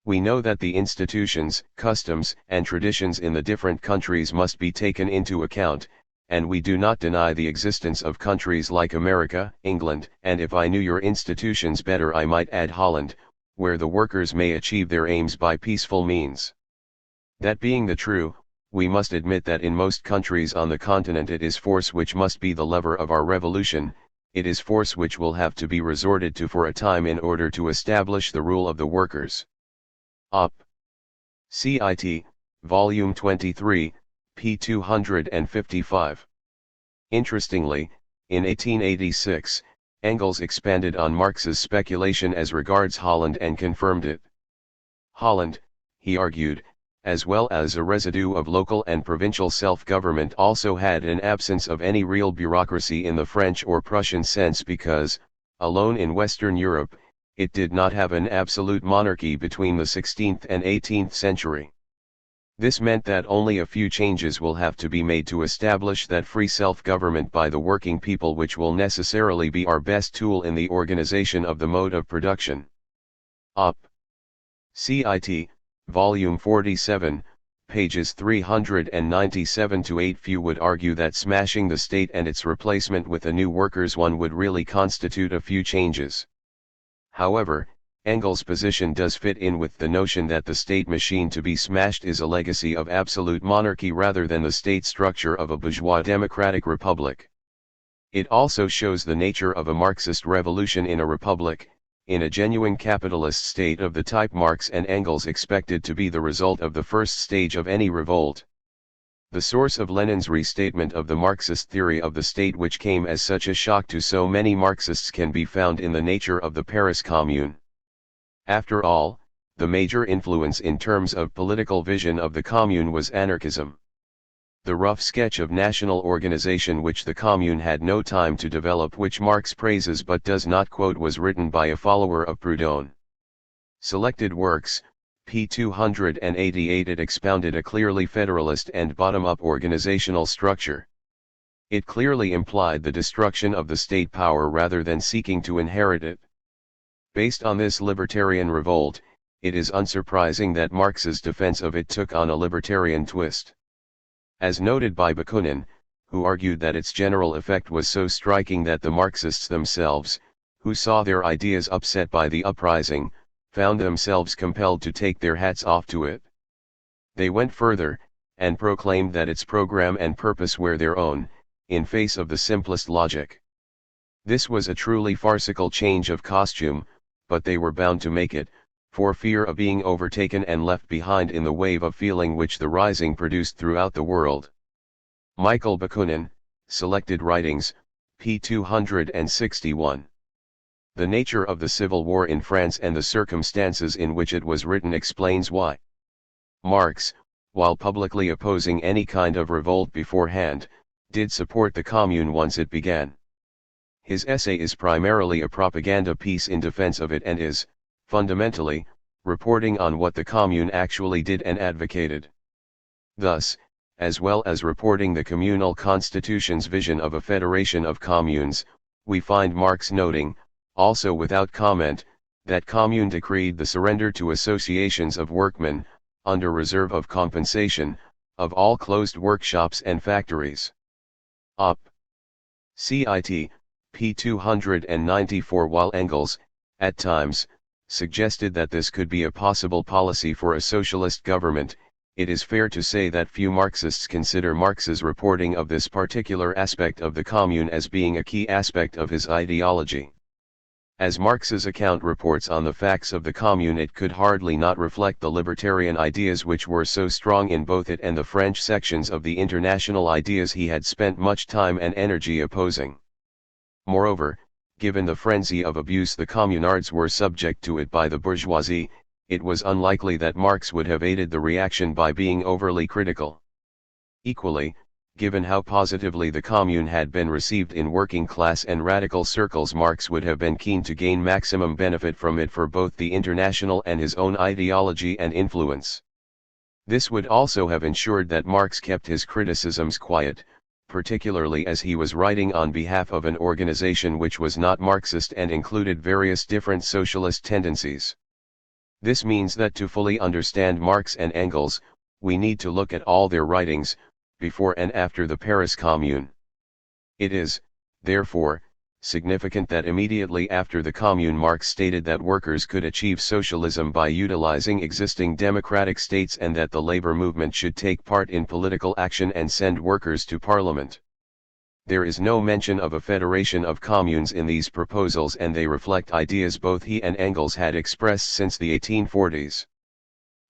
We know that the institutions, customs, and traditions in the different countries must be taken into account, and we do not deny the existence of countries like America, England, and if I knew your institutions better I might add Holland, where the workers may achieve their aims by peaceful means. That being the true, we must admit that in most countries on the continent it is force which must be the lever of our revolution, it is force which will have to be resorted to for a time in order to establish the rule of the workers. Op. Cit. Volume 23, p. 255. Interestingly, in 1886, Engels expanded on Marx's speculation as regards Holland and confirmed it. Holland, he argued, as well as a residue of local and provincial self-government, also had an absence of any real bureaucracy in the French or Prussian sense because, alone in Western Europe, it did not have an absolute monarchy between the 16th and 18th century. This meant that only a few changes will have to be made to establish that free self-government by the working people, which will necessarily be our best tool in the organization of the mode of production. Op. Cit. Volume 47, pages 397-8. Few would argue that smashing the state and its replacement with a new workers' one would really constitute a few changes. However, Engels' position does fit in with the notion that the state machine to be smashed is a legacy of absolute monarchy rather than the state structure of a bourgeois democratic republic. It also shows the nature of a Marxist revolution in a republic, in a genuine capitalist state of the type Marx and Engels expected to be the result of the first stage of any revolt. The source of Lenin's restatement of the Marxist theory of the state, which came as such a shock to so many Marxists, can be found in the nature of the Paris Commune. After all, the major influence in terms of political vision of the Commune was anarchism. The rough sketch of national organization which the Commune had no time to develop, which Marx praises but does not quote, was written by a follower of Proudhon. Selected works, p. 288. It expounded a clearly federalist and bottom-up organizational structure. It clearly implied the destruction of the state power rather than seeking to inherit it. Based on this libertarian revolt, it is unsurprising that Marx's defense of it took on a libertarian twist. As noted by Bakunin, who argued that its general effect was so striking that the Marxists themselves, who saw their ideas upset by the uprising, found themselves compelled to take their hats off to it. They went further, and proclaimed that its program and purpose were their own, in face of the simplest logic. This was a truly farcical change of costume, but they were bound to make it, for fear of being overtaken and left behind in the wave of feeling which the rising produced throughout the world. Michael Bakunin, Selected Writings, p. 261. The nature of the civil war in France and the circumstances in which it was written explains why. Marx, while publicly opposing any kind of revolt beforehand, did support the Commune once it began. His essay is primarily a propaganda piece in defense of it and is, fundamentally, reporting on what the Commune actually did and advocated. Thus, as well as reporting the communal constitution's vision of a federation of communes, we find Marx noting, also without comment, that Commune decreed the surrender to associations of workmen, under reserve of compensation, of all closed workshops and factories. Op. Cit. p. 294. While Engels, at times, suggested that this could be a possible policy for a socialist government, it is fair to say that few Marxists consider Marx's reporting of this particular aspect of the Commune as being a key aspect of his ideology. As Marx's account reports on the facts of the Commune, it could hardly not reflect the libertarian ideas which were so strong in both it and the French sections of the International, ideas he had spent much time and energy opposing. Moreover, given the frenzy of abuse the communards were subject to it by the bourgeoisie, it was unlikely that Marx would have aided the reaction by being overly critical. Equally, given how positively the Commune had been received in working class and radical circles, Marx would have been keen to gain maximum benefit from it for both the International and his own ideology and influence. This would also have ensured that Marx kept his criticisms quiet, particularly as he was writing on behalf of an organization which was not Marxist and included various different socialist tendencies. This means that to fully understand Marx and Engels, we need to look at all their writings, before and after the Paris Commune. It is, therefore, significant that immediately after the Commune Marx stated that workers could achieve socialism by utilizing existing democratic states and that the labor movement should take part in political action and send workers to parliament. There is no mention of a federation of communes in these proposals, and they reflect ideas both he and Engels had expressed since the 1840s.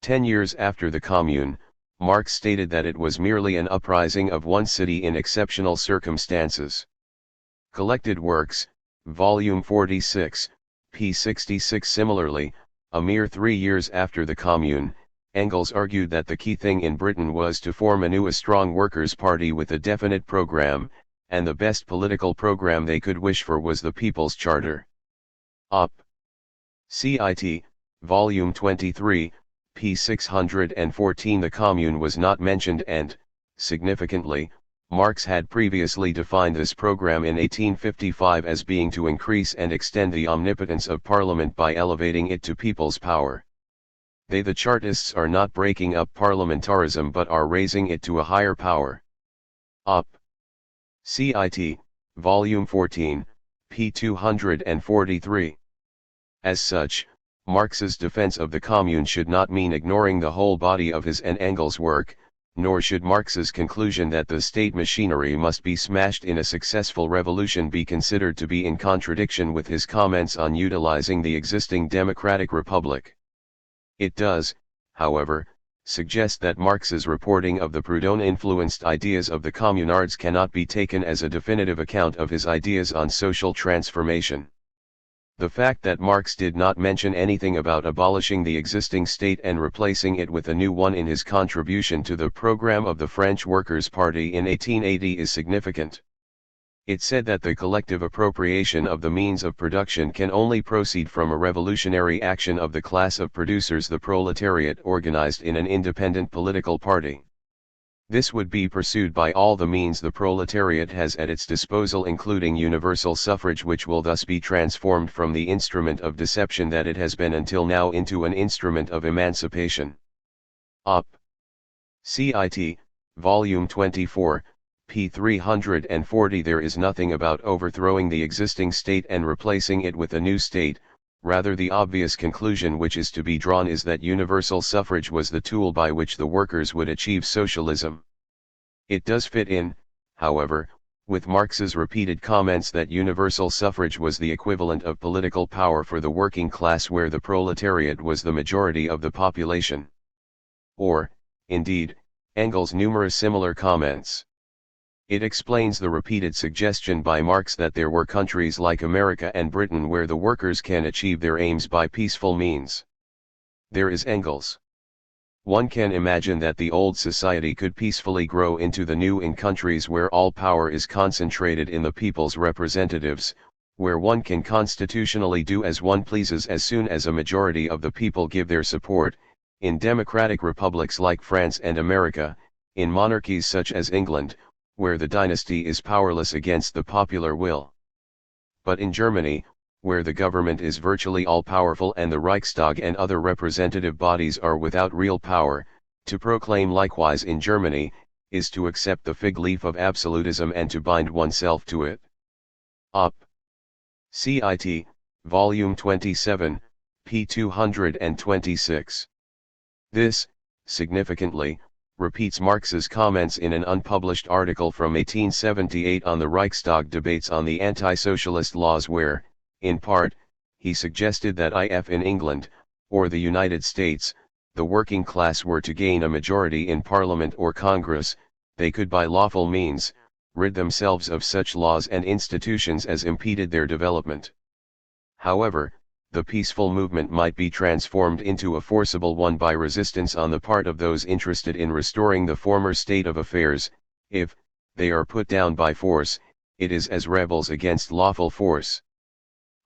10 years after the Commune, Marx stated that it was merely an uprising of one city in exceptional circumstances. Collected Works, Volume 46, p. 66. Similarly, a mere 3 years after the Commune, Engels argued that the key thing in Britain was to form anew a strong workers' party with a definite program, and the best political program they could wish for was the People's Charter. Op. Cit. Volume 23, p. 614. The Commune was not mentioned and, significantly, Marx had previously defined this program in 1855 as being to increase and extend the omnipotence of Parliament by elevating it to people's power. They, the Chartists, are not breaking up parliamentarism but are raising it to a higher power. Op. Cit. Volume 14, p. 243. As such, Marx's defense of the Commune should not mean ignoring the whole body of his and Engels' work, nor should Marx's conclusion that the state machinery must be smashed in a successful revolution be considered to be in contradiction with his comments on utilizing the existing democratic republic. It does, however, suggest that Marx's reporting of the Proudhon-influenced ideas of the communards cannot be taken as a definitive account of his ideas on social transformation. The fact that Marx did not mention anything about abolishing the existing state and replacing it with a new one in his contribution to the program of the French Workers' Party in 1880 is significant. It said that the collective appropriation of the means of production can only proceed from a revolutionary action of the class of producers, the proletariat, organized in an independent political party. This would be pursued by all the means the proletariat has at its disposal, including universal suffrage, which will thus be transformed from the instrument of deception that it has been until now into an instrument of emancipation. Op. Cit. Volume 24, p. 340. There is nothing about overthrowing the existing state and replacing it with a new state. Rather, the obvious conclusion which is to be drawn is that universal suffrage was the tool by which the workers would achieve socialism. It does fit in, however, with Marx's repeated comments that universal suffrage was the equivalent of political power for the working class, where the proletariat was the majority of the population. Or, indeed, Engels' numerous similar comments. It explains the repeated suggestion by Marx that there were countries like America and Britain where the workers can achieve their aims by peaceful means. There is Engels. One can imagine that the old society could peacefully grow into the new in countries where all power is concentrated in the people's representatives, where one can constitutionally do as one pleases as soon as a majority of the people give their support, in democratic republics like France and America, in monarchies such as England, where the dynasty is powerless against the popular will. But in Germany, where the government is virtually all-powerful and the Reichstag and other representative bodies are without real power, to proclaim likewise in Germany, is to accept the fig leaf of absolutism and to bind oneself to it. Op. Cit. Volume 27, p. 226. This, significantly, repeats Marx's comments in an unpublished article from 1878 on the Reichstag debates on the anti-socialist laws, where, in part, he suggested that if in England, or the United States, the working class were to gain a majority in Parliament or Congress, they could by lawful means, rid themselves of such laws and institutions as impeded their development. However, the peaceful movement might be transformed into a forcible one by resistance on the part of those interested in restoring the former state of affairs. If they are put down by force, it is as rebels against lawful force.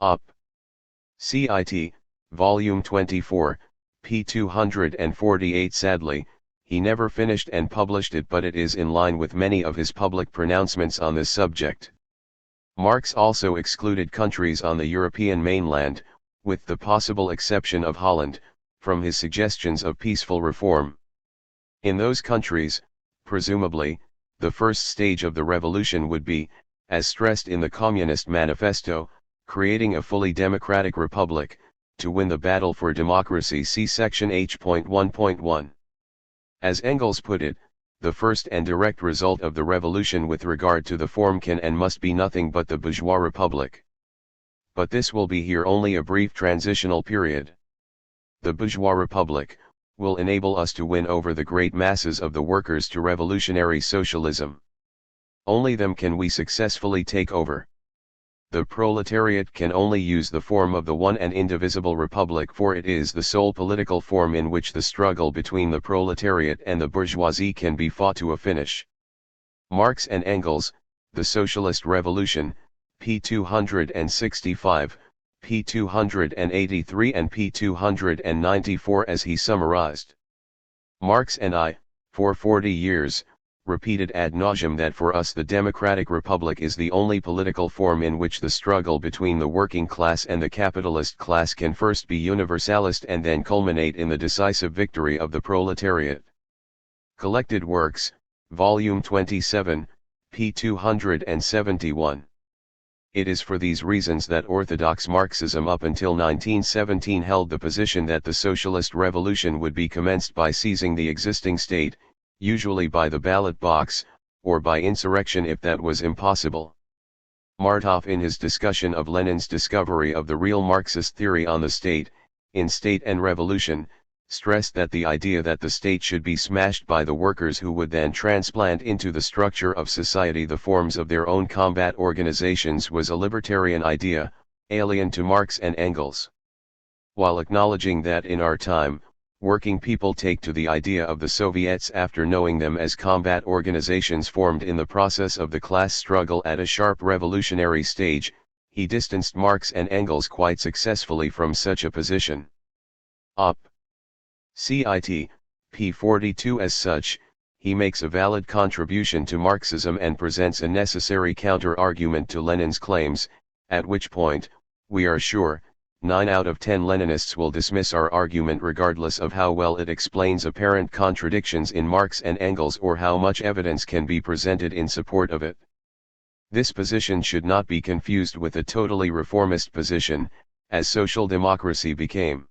Op. Cit. Volume 24, p. 248. Sadly, he never finished and published it, but it is in line with many of his public pronouncements on this subject. Marx also excluded countries on the European mainland, with the possible exception of Holland, from his suggestions of peaceful reform. In those countries, presumably, the first stage of the revolution would be, as stressed in the Communist Manifesto, creating a fully democratic republic. To win the battle for democracy, see section H.1.1. As Engels put it, the first and direct result of the revolution with regard to the form can and must be nothing but the bourgeois republic. But this will be here only a brief transitional period. The bourgeois republic will enable us to win over the great masses of the workers to revolutionary socialism. Only them can we successfully take over. The proletariat can only use the form of the one and indivisible republic, for it is the sole political form in which the struggle between the proletariat and the bourgeoisie can be fought to a finish. Marx and Engels, The Socialist Revolution, p. 265, p. 283 and p. 294, as he summarized. Marx and I, for 40 years, repeated ad nauseam that for us the democratic republic is the only political form in which the struggle between the working class and the capitalist class can first be universalist and then culminate in the decisive victory of the proletariat. Collected Works, Volume 27, p. 271. It is for these reasons that orthodox Marxism up until 1917 held the position that the socialist revolution would be commenced by seizing the existing state, usually by the ballot box, or by insurrection if that was impossible. Martov, in his discussion of Lenin's discovery of the real Marxist theory on the state, in State and Revolution, stressed that the idea that the state should be smashed by the workers who would then transplant into the structure of society the forms of their own combat organizations was a libertarian idea, alien to Marx and Engels. While acknowledging that in our time, working people take to the idea of the Soviets after knowing them as combat organizations formed in the process of the class struggle at a sharp revolutionary stage, he distanced Marx and Engels quite successfully from such a position. Op. Cit. p. 42. As such, he makes a valid contribution to Marxism and presents a necessary counter-argument to Lenin's claims, at which point, we are sure, 9 out of 10 Leninists will dismiss our argument regardless of how well it explains apparent contradictions in Marx and Engels or how much evidence can be presented in support of it. This position should not be confused with a totally reformist position, as social democracy became.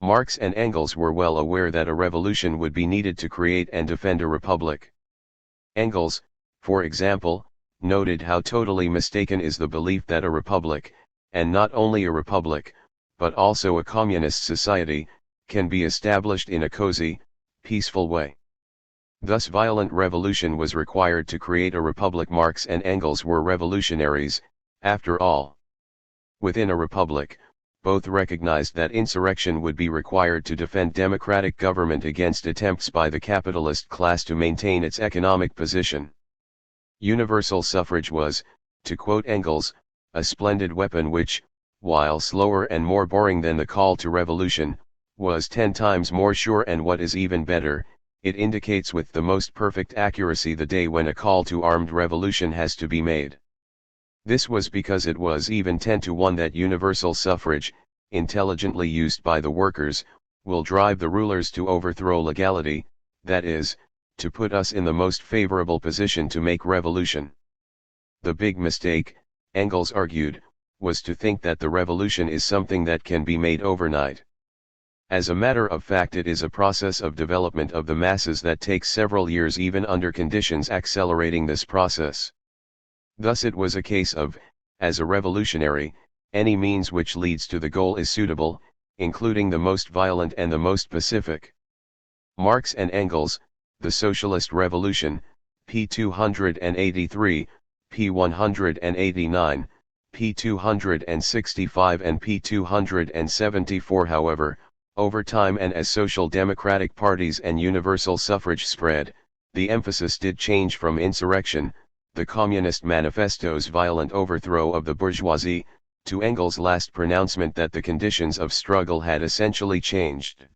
Marx and Engels were well aware that a revolution would be needed to create and defend a republic. Engels, for example, noted how totally mistaken is the belief that a republic, and not only a republic, but also a communist society, can be established in a cozy, peaceful way. Thus violent revolution was required to create a republic. Marx and Engels were revolutionaries, after all. Within a republic, both recognized that insurrection would be required to defend democratic government against attempts by the capitalist class to maintain its economic position. Universal suffrage was, to quote Engels, a splendid weapon which, while slower and more boring than the call to revolution, was 10 times more sure, and what is even better, it indicates with the most perfect accuracy the day when a call to armed revolution has to be made. This was because it was even 10 to 1 that universal suffrage, intelligently used by the workers, will drive the rulers to overthrow legality, that is, to put us in the most favorable position to make revolution. The big mistake, Engels argued, was to think that the revolution is something that can be made overnight. As a matter of fact, it is a process of development of the masses that takes several years, even under conditions accelerating this process. Thus it was a case of, as a revolutionary, any means which leads to the goal is suitable, including the most violent and the most pacific. Marx and Engels, The Socialist Revolution, p. 283, p. 189, p. 265 and p. 274. However, over time and as social democratic parties and universal suffrage spread, the emphasis did change from insurrection, the Communist Manifesto's violent overthrow of the bourgeoisie, to Engels' last pronouncement that the conditions of struggle had essentially changed.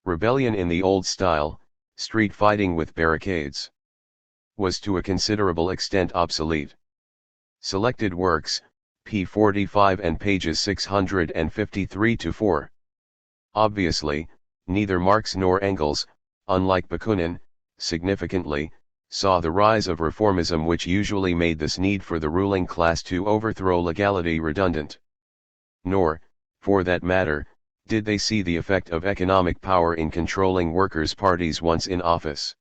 Rebellion in the old style, street fighting with barricades, was to a considerable extent obsolete. Selected works, p. 45 and pages 653-4. Obviously, neither Marx nor Engels, unlike Bakunin, significantly, saw the rise of reformism, which usually made this need for the ruling class to overthrow legality redundant. Nor, for that matter, did they see the effect of economic power in controlling workers' parties once in office.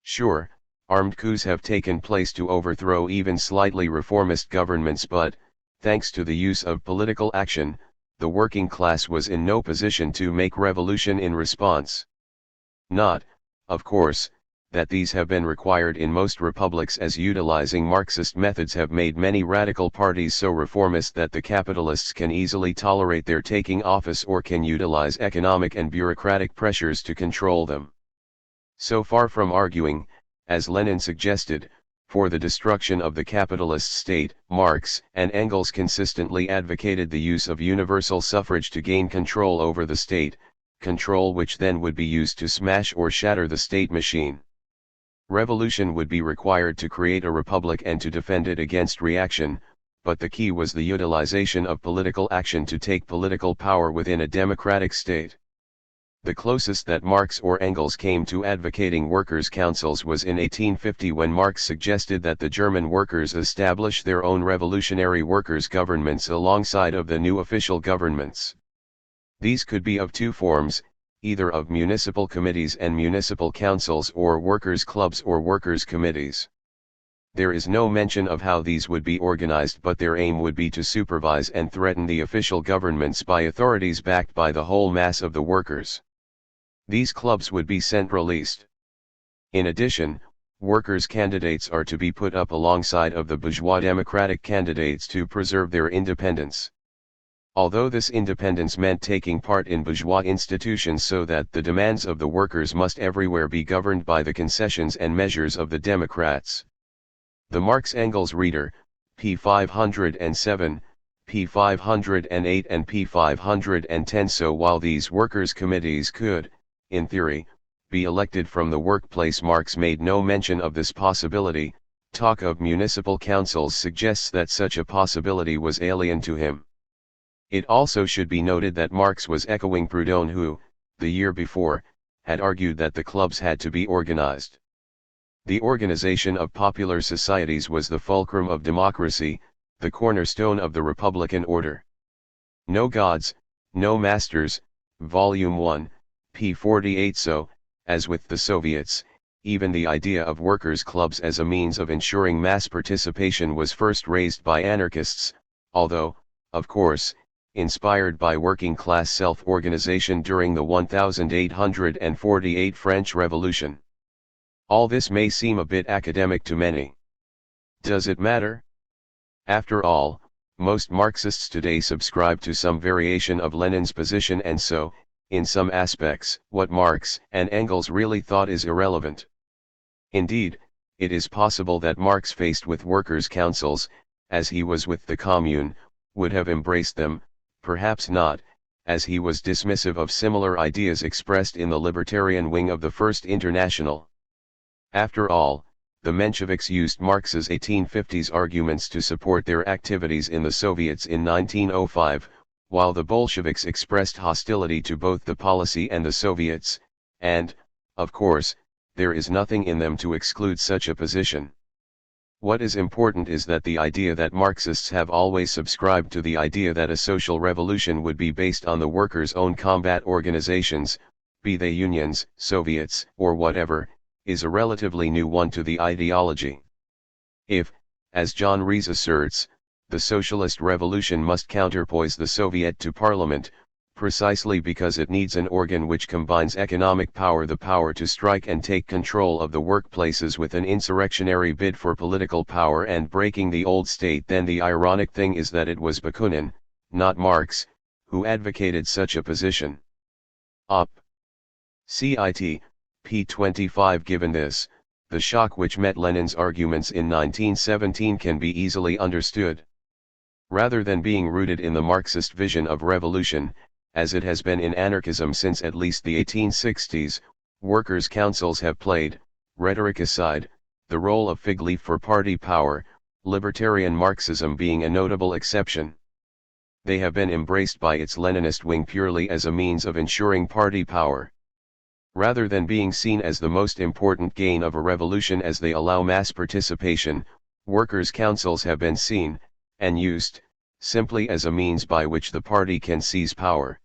Sure, armed coups have taken place to overthrow even slightly reformist governments, but, thanks to the use of political action, the working class was in no position to make revolution in response. Not, of course, that these have been required in most republics, as utilizing Marxist methods have made many radical parties so reformist that the capitalists can easily tolerate their taking office or can utilize economic and bureaucratic pressures to control them. So far from arguing, as Lenin suggested, for the destruction of the capitalist state, Marx and Engels consistently advocated the use of universal suffrage to gain control over the state, control which then would be used to smash or shatter the state machine. Revolution would be required to create a republic and to defend it against reaction, but the key was the utilization of political action to take political power within a democratic state. The closest that Marx or Engels came to advocating workers' councils was in 1850, when Marx suggested that the German workers establish their own revolutionary workers' governments alongside of the new official governments. These could be of two forms, either of municipal committees and municipal councils, or workers' clubs or workers' committees. There is no mention of how these would be organized, but their aim would be to supervise and threaten the official governments by authorities backed by the whole mass of the workers. These clubs would be centralist. In addition, workers' candidates are to be put up alongside of the bourgeois democratic candidates to preserve their independence. Although this independence meant taking part in bourgeois institutions so that the demands of the workers must everywhere be governed by the concessions and measures of the Democrats. The Marx-Engels reader, p. 507, p. 508 and p. 510. So while these workers' committees could, in theory, be elected from the workplace, Marx made no mention of this possibility. Talk of municipal councils suggests that such a possibility was alien to him. It also should be noted that Marx was echoing Proudhon, who, the year before, had argued that the clubs had to be organized. The organization of popular societies was the fulcrum of democracy, the cornerstone of the republican order. No Gods, No Masters, Volume 1, p. 48. So, as with the Soviets, even the idea of workers' clubs as a means of ensuring mass participation was first raised by anarchists, although, of course, inspired by working-class self-organization during the 1848 French Revolution. All this may seem a bit academic to many. Does it matter? After all, most Marxists today subscribe to some variation of Lenin's position, and so, in some aspects, what Marx and Engels really thought is irrelevant. Indeed, it is possible that Marx, faced with workers' councils, as he was with the Commune, would have embraced them. Perhaps not, as he was dismissive of similar ideas expressed in the libertarian wing of the First International. After all, the Mensheviks used Marx's 1850s arguments to support their activities in the Soviets in 1905, while the Bolsheviks expressed hostility to both the policy and the Soviets, and, of course, there is nothing in them to exclude such a position. What is important is that the idea that Marxists have always subscribed to the idea that a social revolution would be based on the workers' own combat organizations, be they unions, Soviets, or whatever, is a relatively new one to the ideology. If, as John Rees asserts, the socialist revolution must counterpoise the Soviet to parliament, precisely because it needs an organ which combines economic power, the power to strike and take control of the workplaces, with an insurrectionary bid for political power and breaking the old state, then the ironic thing is that it was Bakunin, not Marx, who advocated such a position. Op. Cit. p. 25. Given this, the shock which met Lenin's arguments in 1917 can be easily understood. Rather than being rooted in the Marxist vision of revolution, as it has been in anarchism since at least the 1860s, workers' councils have played, rhetoric aside, the role of fig leaf for party power, libertarian Marxism being a notable exception. They have been embraced by its Leninist wing purely as a means of ensuring party power. Rather than being seen as the most important gain of a revolution as they allow mass participation, workers' councils have been seen, and used, simply as a means by which the party can seize power.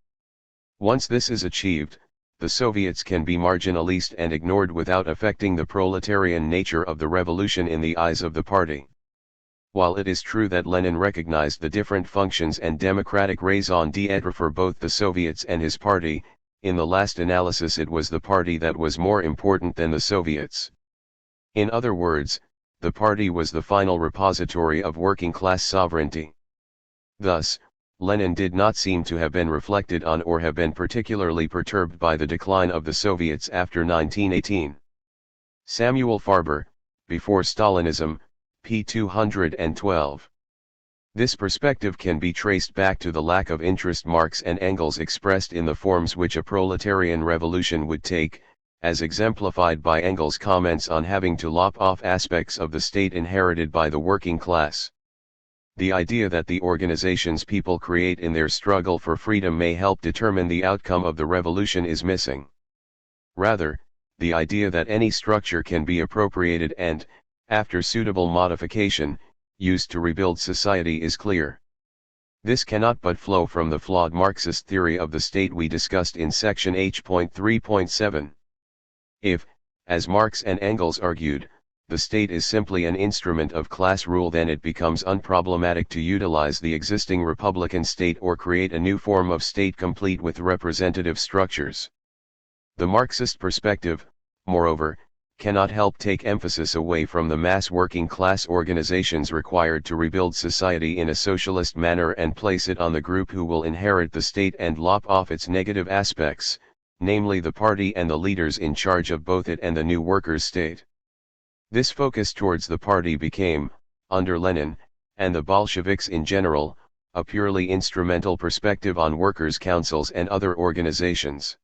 Once this is achieved, the Soviets can be marginalized and ignored without affecting the proletarian nature of the revolution in the eyes of the party. While it is true that Lenin recognized the different functions and democratic raison d'etre for both the Soviets and his party, in the last analysis it was the party that was more important than the Soviets. In other words, the party was the final repository of working-class sovereignty. Thus, Lenin did not seem to have been reflected on or have been particularly perturbed by the decline of the Soviets after 1918. Samuel Farber, Before Stalinism, p. 212. This perspective can be traced back to the lack of interest Marx and Engels expressed in the forms which a proletarian revolution would take, as exemplified by Engels' comments on having to lop off aspects of the state inherited by the working class. The idea that the organizations people create in their struggle for freedom may help determine the outcome of the revolution is missing. Rather, the idea that any structure can be appropriated and, after suitable modification, used to rebuild society is clear. This cannot but flow from the flawed Marxist theory of the state we discussed in section H.3.7. If, as Marx and Engels argued, the state is simply an instrument of class rule, then it becomes unproblematic to utilize the existing republican state or create a new form of state complete with representative structures. The Marxist perspective, moreover, cannot help take emphasis away from the mass working class organizations required to rebuild society in a socialist manner and place it on the group who will inherit the state and lop off its negative aspects, namely the party and the leaders in charge of both it and the new workers' state. This focus towards the party became, under Lenin, and the Bolsheviks in general, a purely instrumental perspective on workers' councils and other organizations.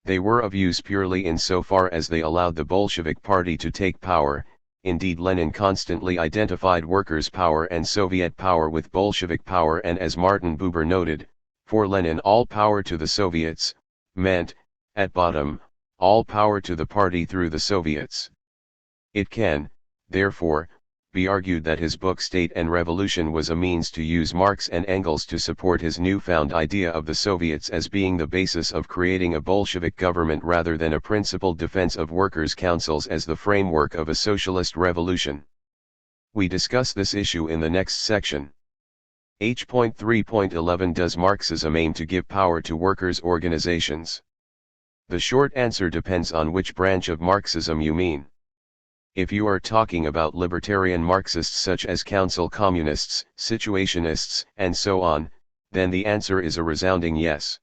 They were of use purely insofar as they allowed the Bolshevik party to take power. Indeed, Lenin constantly identified workers' power and Soviet power with Bolshevik power, and as Martin Buber noted, for Lenin all power to the Soviets meant, at bottom, all power to the party through the Soviets. It can, therefore, be argued that his book State and Revolution was a means to use Marx and Engels to support his newfound idea of the Soviets as being the basis of creating a Bolshevik government rather than a principled defense of workers' councils as the framework of a socialist revolution. We discuss this issue in the next section. H.3.11 Does Marxism aim to give power to workers' organizations? The short answer depends on which branch of Marxism you mean. If you are talking about libertarian Marxists such as council communists, situationists, and so on, then the answer is a resounding yes.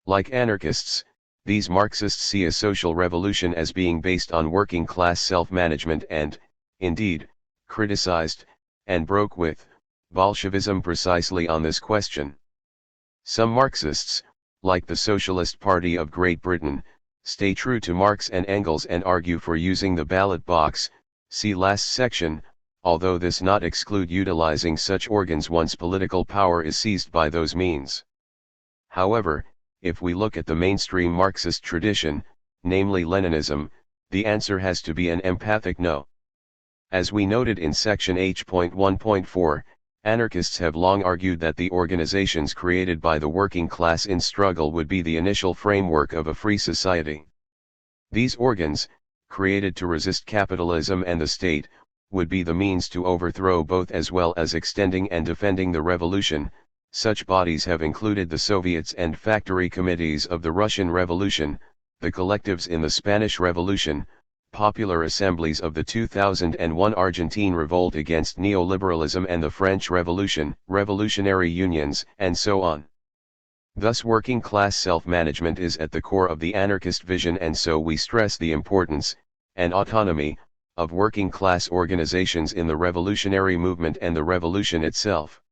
Like anarchists, these Marxists see a social revolution as being based on working class self-management and, indeed, criticized, and broke with, Bolshevism precisely on this question. Some Marxists, like the Socialist Party of Great Britain, stay true to Marx and Engels and argue for using the ballot box, see last section, although this not exclude utilizing such organs once political power is seized by those means. However, if we look at the mainstream Marxist tradition, namely Leninism, the answer has to be an emphatic no. As we noted in section H.1.4, anarchists have long argued that the organizations created by the working class in struggle would be the initial framework of a free society. These organs, created to resist capitalism and the state, would be the means to overthrow both as well as extending and defending the revolution. Such bodies have included the Soviets and factory committees of the Russian Revolution, the collectives in the Spanish Revolution, popular assemblies of the 2001 Argentine revolt against neoliberalism and the French Revolution, revolutionary unions, and so on. Thus working class self-management is at the core of the anarchist vision, and so we stress the importance, and autonomy, of working class organizations in the revolutionary movement and the revolution itself.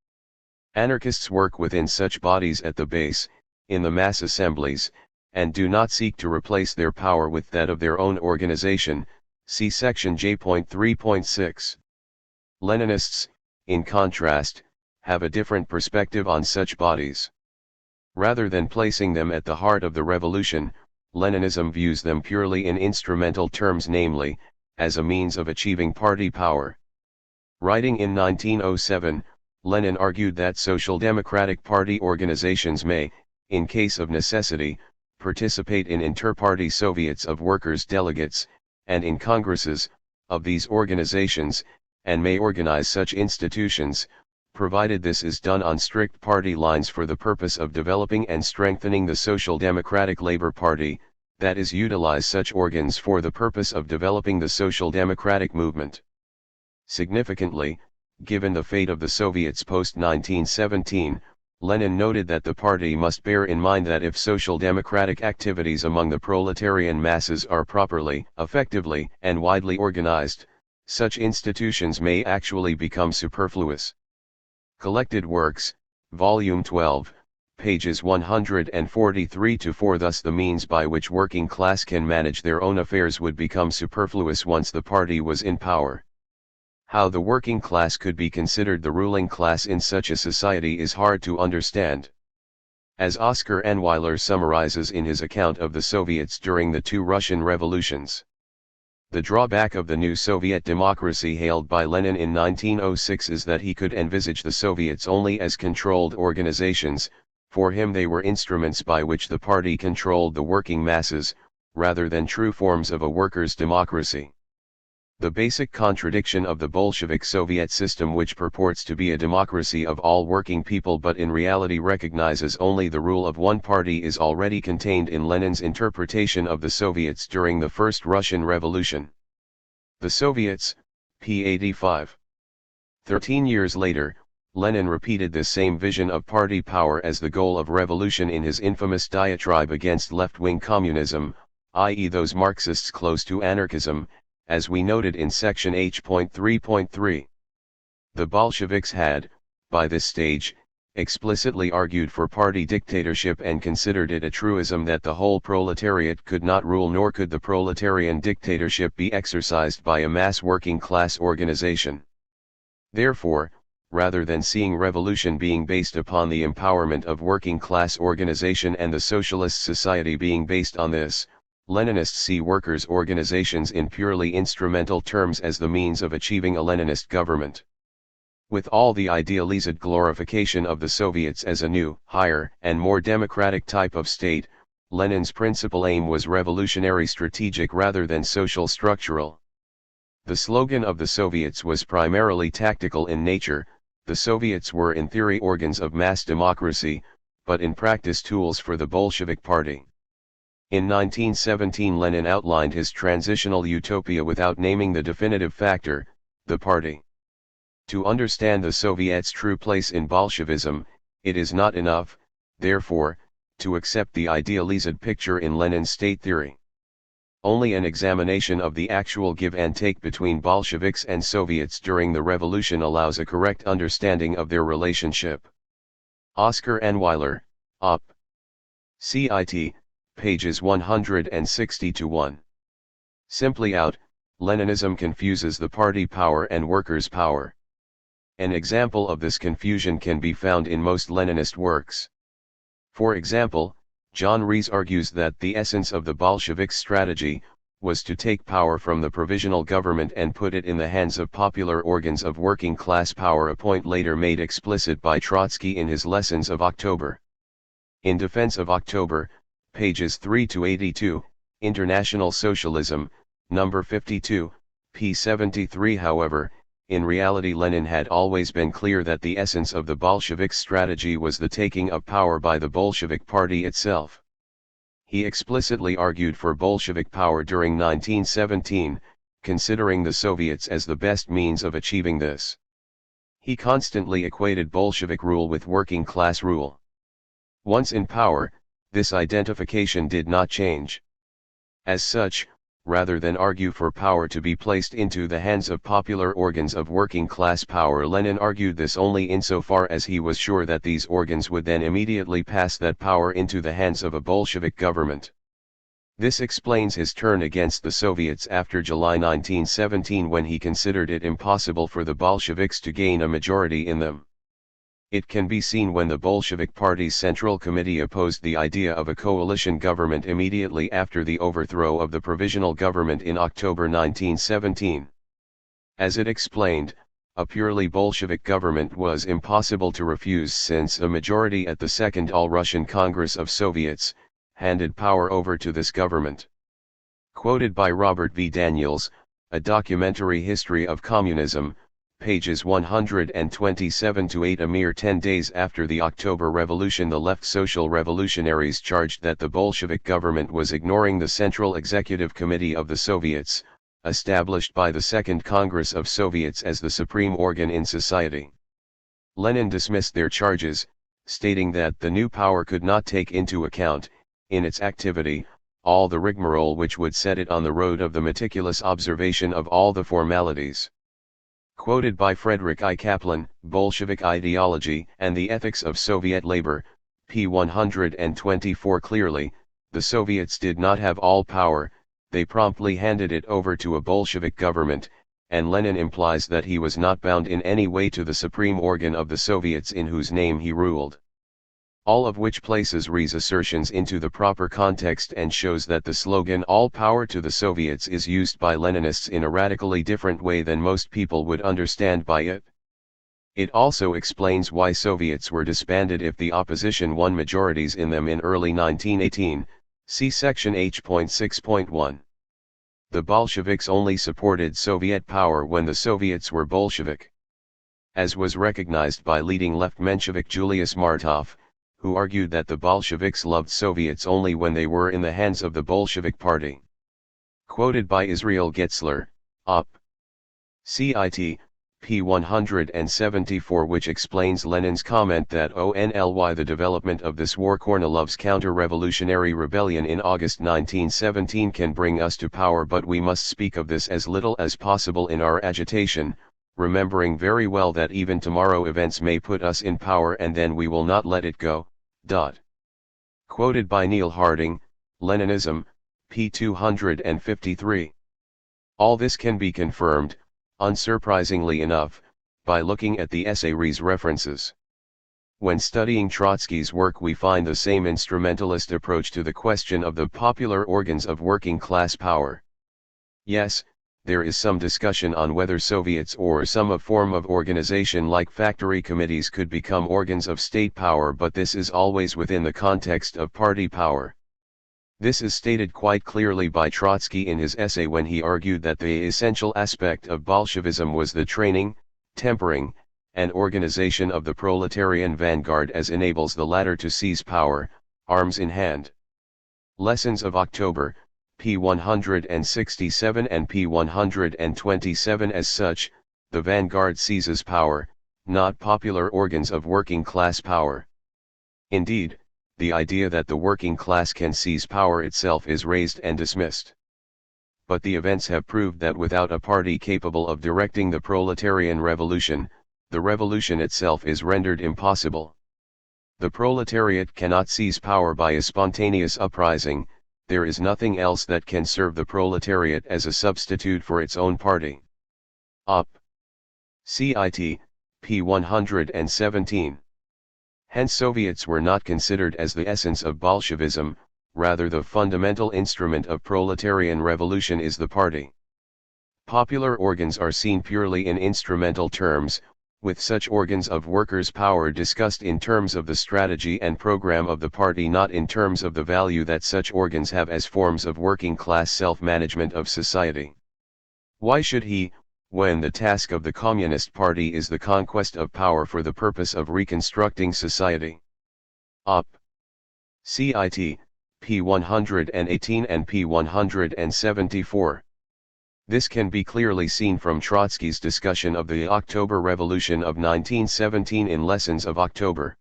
Anarchists work within such bodies at the base, in the mass assemblies, and do not seek to replace their power with that of their own organization, see section J.3.6. Leninists, in contrast, have a different perspective on such bodies. Rather than placing them at the heart of the revolution, Leninism views them purely in instrumental terms, namely, as a means of achieving party power. Writing in 1907, Lenin argued that Social Democratic Party organizations may, in case of necessity, participate in inter-party Soviets of workers' delegates, and in congresses, of these organizations, and may organize such institutions, provided this is done on strict party lines for the purpose of developing and strengthening the Social Democratic Labor Party, that is, utilize such organs for the purpose of developing the Social Democratic movement. Significantly, given the fate of the Soviets post-1917, Lenin noted that the party must bear in mind that if social democratic activities among the proletarian masses are properly, effectively, and widely organized, such institutions may actually become superfluous. Collected Works, Volume 12, pages 143-4. Thus the means by which working class can manage their own affairs would become superfluous once the party was in power. How the working class could be considered the ruling class in such a society is hard to understand. As Oscar Enweiler summarizes in his account of the Soviets during the two Russian revolutions, the drawback of the new Soviet democracy hailed by Lenin in 1906 is that he could envisage the Soviets only as controlled organizations. For him they were instruments by which the party controlled the working masses, rather than true forms of a workers' democracy. The basic contradiction of the Bolshevik Soviet system, which purports to be a democracy of all working people but in reality recognizes only the rule of one party, is already contained in Lenin's interpretation of the Soviets during the First Russian Revolution. The Soviets, p. 85. 13 years later, Lenin repeated this same vision of party power as the goal of revolution in his infamous diatribe against left-wing communism, i.e. those Marxists close to anarchism, as we noted in section H.3.3. The Bolsheviks had, by this stage, explicitly argued for party dictatorship and considered it a truism that the whole proletariat could not rule, nor could the proletarian dictatorship be exercised by a mass working class organization. Therefore, rather than seeing revolution being based upon the empowerment of working class organization and the socialist society being based on this, Leninists see workers' organizations in purely instrumental terms as the means of achieving a Leninist government. With all the idealized glorification of the Soviets as a new, higher, and more democratic type of state, Lenin's principal aim was revolutionary strategic rather than social structural. The slogan of the Soviets was primarily tactical in nature. The Soviets were in theory organs of mass democracy, but in practice tools for the Bolshevik Party. In 1917 Lenin outlined his transitional utopia without naming the definitive factor, the party. To understand the Soviets' true place in Bolshevism, it is not enough, therefore, to accept the idealized picture in Lenin's state theory. Only an examination of the actual give and take between Bolsheviks and Soviets during the revolution allows a correct understanding of their relationship. Oscar N. Weiler, Op. Cit. Pages 160-1. Simply out, Leninism confuses the party power and workers' power. An example of this confusion can be found in most Leninist works. For example, John Rees argues that the essence of the Bolshevik strategy was to take power from the provisional government and put it in the hands of popular organs of working class power, a point later made explicit by Trotsky in his Lessons of October. In Defense of October, pages 3-82, International Socialism, number 52, p. 73. However, in reality Lenin had always been clear that the essence of the Bolshevik strategy was the taking of power by the Bolshevik Party itself. He explicitly argued for Bolshevik power during 1917, considering the Soviets as the best means of achieving this. He constantly equated Bolshevik rule with working class rule. Once in power, this identification did not change. As such, rather than argue for power to be placed into the hands of popular organs of working class power, Lenin argued this only insofar as he was sure that these organs would then immediately pass that power into the hands of a Bolshevik government. This explains his turn against the Soviets after July 1917, when he considered it impossible for the Bolsheviks to gain a majority in them. It can be seen when the Bolshevik Party's Central Committee opposed the idea of a coalition government immediately after the overthrow of the provisional government in October 1917. As it explained, a purely Bolshevik government was impossible to refuse, since a majority at the Second All-Russian Congress of Soviets handed power over to this government. Quoted by Robert V. Daniels, A Documentary History of Communism, pages 127-8. A mere 10 days after the October Revolution, the left social revolutionaries charged that the Bolshevik government was ignoring the Central Executive Committee of the Soviets, established by the Second Congress of Soviets as the supreme organ in society. Lenin dismissed their charges, stating that the new power could not take into account, in its activity, all the rigmarole which would set it on the road of the meticulous observation of all the formalities. Quoted by Frederick I. Kaplan, Bolshevik Ideology and the Ethics of Soviet Labor, p. 124. Clearly, the Soviets did not have all power, they promptly handed it over to a Bolshevik government, and Lenin implies that he was not bound in any way to the supreme organ of the Soviets in whose name he ruled. All of which places Rees' assertions into the proper context and shows that the slogan "All power to the Soviets" is used by Leninists in a radically different way than most people would understand by it. It also explains why Soviets were disbanded if the opposition won majorities in them in early 1918, see section H.6.1. The Bolsheviks only supported Soviet power when the Soviets were Bolshevik. As was recognized by leading left Menshevik Julius Martov, who argued that the Bolsheviks loved Soviets only when they were in the hands of the Bolshevik Party. Quoted by Israel Getzler, Op. Cit. p. 174, which explains Lenin's comment that only the development of this war Kornilov's counter-revolutionary rebellion in August 1917 can bring us to power, but we must speak of this as little as possible in our agitation, remembering very well that even tomorrow events may put us in power and then we will not let it go. Quoted by Neil Harding, Leninism, p. 253. All this can be confirmed, unsurprisingly enough, by looking at the essay's references. When studying Trotsky's work, we find the same instrumentalist approach to the question of the popular organs of working class power. Yes, there is some discussion on whether Soviets or some form of organization like factory committees could become organs of state power, but this is always within the context of party power. This is stated quite clearly by Trotsky in his essay when he argued that the essential aspect of Bolshevism was the training, tempering, and organization of the proletarian vanguard as enables the latter to seize power, arms in hand. Lessons of October, p. 167 and p. 127. As such, the vanguard seizes power, not popular organs of working class power. Indeed, the idea that the working class can seize power itself is raised and dismissed. But the events have proved that without a party capable of directing the proletarian revolution, the revolution itself is rendered impossible. The proletariat cannot seize power by a spontaneous uprising. There is nothing else that can serve the proletariat as a substitute for its own party. Op. Cit. p. 117. Hence Soviets were not considered as the essence of Bolshevism, rather the fundamental instrument of proletarian revolution is the party. Popular organs are seen purely in instrumental terms, with such organs of workers' power discussed in terms of the strategy and program of the party, not in terms of the value that such organs have as forms of working class self-management of society. Why should he, when the task of the Communist Party is the conquest of power for the purpose of reconstructing society? Op. Cit. p. 118 and p. 174. This can be clearly seen from Trotsky's discussion of the October Revolution of 1917 in Lessons of October.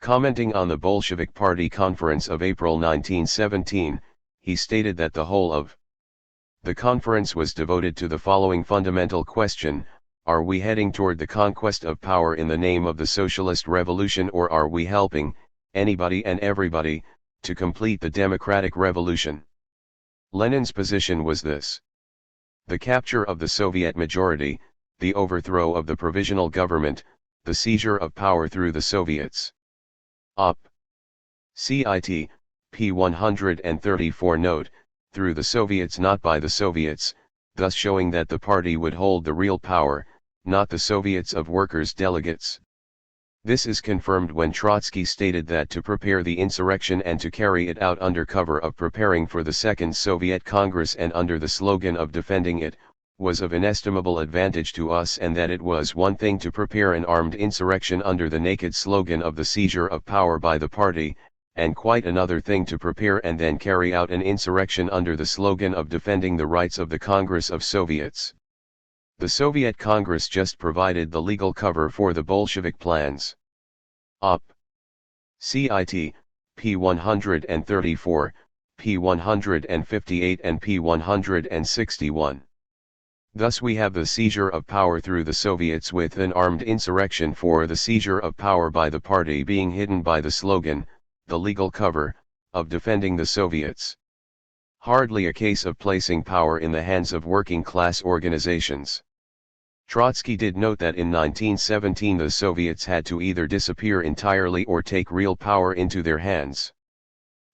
Commenting on the Bolshevik Party Conference of April 1917, he stated that the whole of the conference was devoted to the following fundamental question: are we heading toward the conquest of power in the name of the socialist revolution, or are we helping, anybody and everybody, to complete the democratic revolution? Lenin's position was this: the capture of the Soviet majority, the overthrow of the provisional government, the seizure of power through the Soviets. Op. Cit. p. 134. Note, through the Soviets, not by the Soviets, thus showing that the party would hold the real power, not the Soviets of workers' delegates. This is confirmed when Trotsky stated that to prepare the insurrection and to carry it out under cover of preparing for the Second Soviet Congress and under the slogan of defending it, was of inestimable advantage to us, and that it was one thing to prepare an armed insurrection under the naked slogan of the seizure of power by the party, and quite another thing to prepare and then carry out an insurrection under the slogan of defending the rights of the Congress of Soviets. The Soviet Congress just provided the legal cover for the Bolshevik plans. Op. Cit. p. 134, p. 158 and p. 161. Thus we have the seizure of power through the Soviets with an armed insurrection for the seizure of power by the party being hidden by the slogan, the legal cover, of defending the Soviets. Hardly a case of placing power in the hands of working class organizations. Trotsky did note that in 1917 the Soviets had to either disappear entirely or take real power into their hands.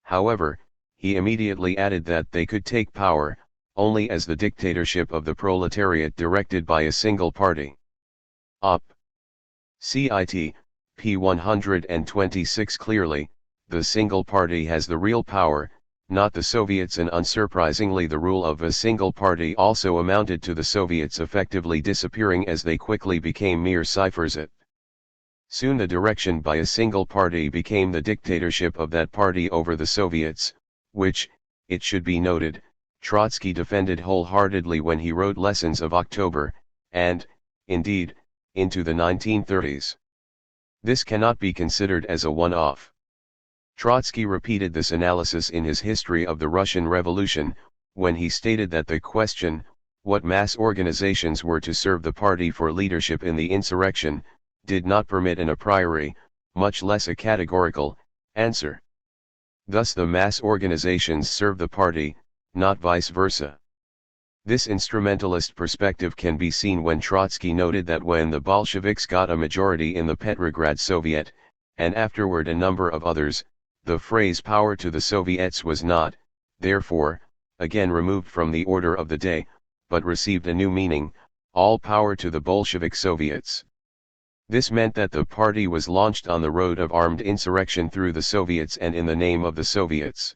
However, he immediately added that they could take power only as the dictatorship of the proletariat directed by a single party. Op. Cit. p. 126. Clearly, the single party has the real power, not the Soviets, and unsurprisingly the rule of a single party also amounted to the Soviets effectively disappearing as they quickly became mere ciphers. Soon the direction by a single party became the dictatorship of that party over the Soviets, which, it should be noted, Trotsky defended wholeheartedly when he wrote Lessons of October, and, indeed, into the 1930s. This cannot be considered as a one-off. Trotsky repeated this analysis in his History of the Russian Revolution, when he stated that the question, what mass organizations were to serve the party for leadership in the insurrection, did not permit an a priori, much less a categorical, answer. Thus the mass organizations serve the party, not vice versa. This instrumentalist perspective can be seen when Trotsky noted that when the Bolsheviks got a majority in the Petrograd Soviet, and afterward a number of others, the phrase power to the Soviets was not, therefore, again removed from the order of the day, but received a new meaning, all power to the Bolshevik Soviets. This meant that the party was launched on the road of armed insurrection through the Soviets and in the name of the Soviets.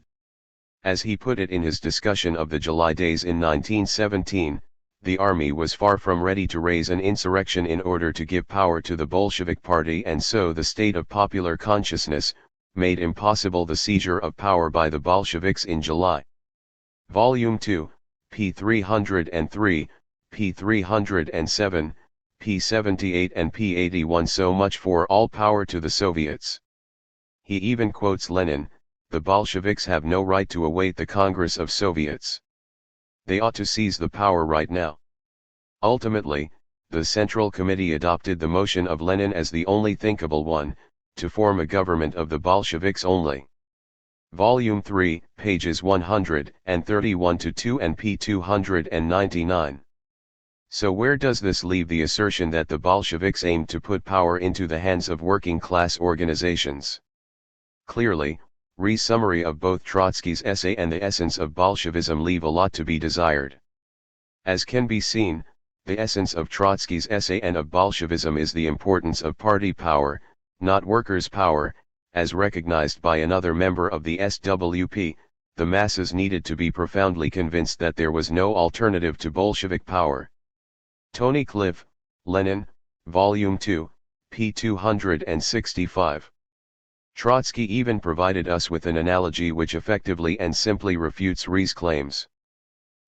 As he put it in his discussion of the July days in 1917, the army was far from ready to raise an insurrection in order to give power to the Bolshevik Party, and so the state of popular consciousness made impossible the seizure of power by the Bolsheviks in July. Volume 2, p. 303, p. 307, p. 78 and p. 81. So much for all power to the Soviets. He even quotes Lenin, the Bolsheviks have no right to await the Congress of Soviets. They ought to seize the power right now. Ultimately, the Central Committee adopted the motion of Lenin as the only thinkable one, to form a government of the Bolsheviks only. Volume 3, pages 131-2 and p. 299. So where does this leave the assertion that the Bolsheviks aimed to put power into the hands of working-class organizations? Clearly, re-summary of both Trotsky's essay and the essence of Bolshevism leave a lot to be desired. As can be seen, the essence of Trotsky's essay and of Bolshevism is the importance of party power, not workers' power, as recognized by another member of the SWP. The masses needed to be profoundly convinced that there was no alternative to Bolshevik power. Tony Cliff, Lenin, Volume 2, p. 265. Trotsky even provided us with an analogy which effectively and simply refutes Rhee's claims.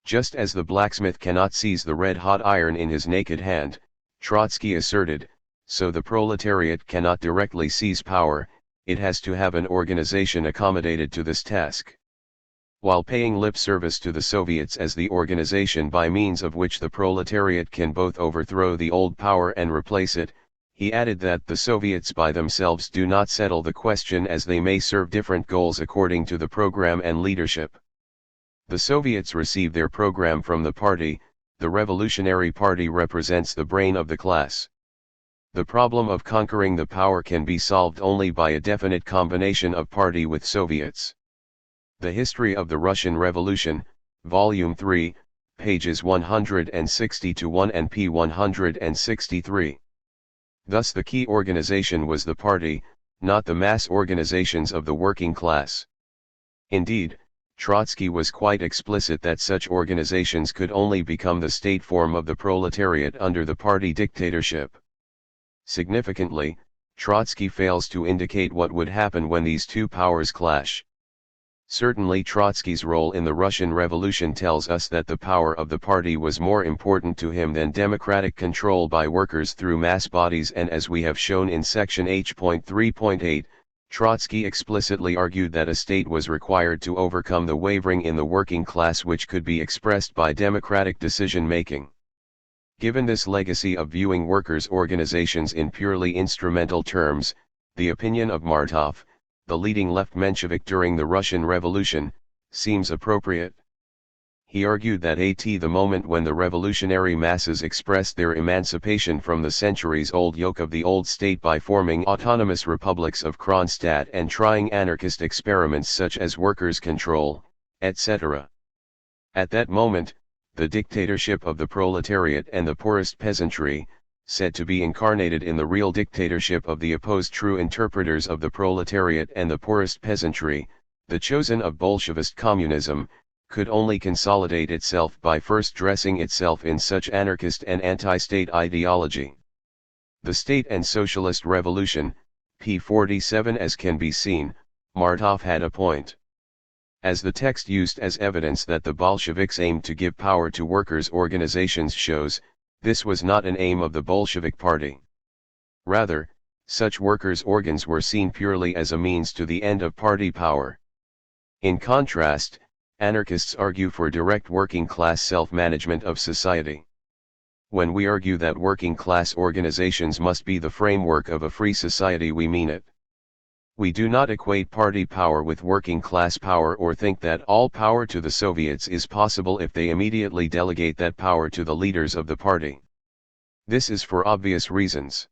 Just as the blacksmith cannot seize the red-hot iron in his naked hand, Trotsky asserted, so the proletariat cannot directly seize power, it has to have an organization accommodated to this task. While paying lip service to the Soviets as the organization by means of which the proletariat can both overthrow the old power and replace it, he added that the Soviets by themselves do not settle the question, as they may serve different goals according to the program and leadership. The Soviets receive their program from the party. The Revolutionary Party represents the brain of the class. The problem of conquering the power can be solved only by a definite combination of party with Soviets. The History of the Russian Revolution, Volume 3, pages 160-1 and p. 163. Thus the key organization was the party, not the mass organizations of the working class. Indeed, Trotsky was quite explicit that such organizations could only become the state form of the proletariat under the party dictatorship. Significantly, Trotsky fails to indicate what would happen when these two powers clash. Certainly Trotsky's role in the Russian Revolution tells us that the power of the party was more important to him than democratic control by workers through mass bodies, and as we have shown in section H.3.8, Trotsky explicitly argued that a state was required to overcome the wavering in the working class which could be expressed by democratic decision-making. Given this legacy of viewing workers' organizations in purely instrumental terms, the opinion of Martov, the leading left Menshevik during the Russian Revolution, seems appropriate. He argued that the moment when the revolutionary masses expressed their emancipation from the centuries-old yoke of the old state by forming autonomous republics of Kronstadt and trying anarchist experiments such as workers' control, etc. At that moment, the dictatorship of the proletariat and the poorest peasantry, said to be incarnated in the real dictatorship of the opposed true interpreters of the proletariat and the poorest peasantry, The chosen of Bolshevist communism, could only consolidate itself by first dressing itself in such anarchist and anti-state ideology. The State and Socialist Revolution, p. 47. As can be seen, Martov had a point. As the text used as evidence that the Bolsheviks aimed to give power to workers' organizations shows, this was not an aim of the Bolshevik Party. Rather, such workers' organs were seen purely as a means to the end of party power. In contrast, anarchists argue for direct working-class self-management of society. When we argue that working-class organizations must be the framework of a free society, we mean it. We do not equate party power with working-class power or think that all power to the Soviets is possible if they immediately delegate that power to the leaders of the party. This is for obvious reasons.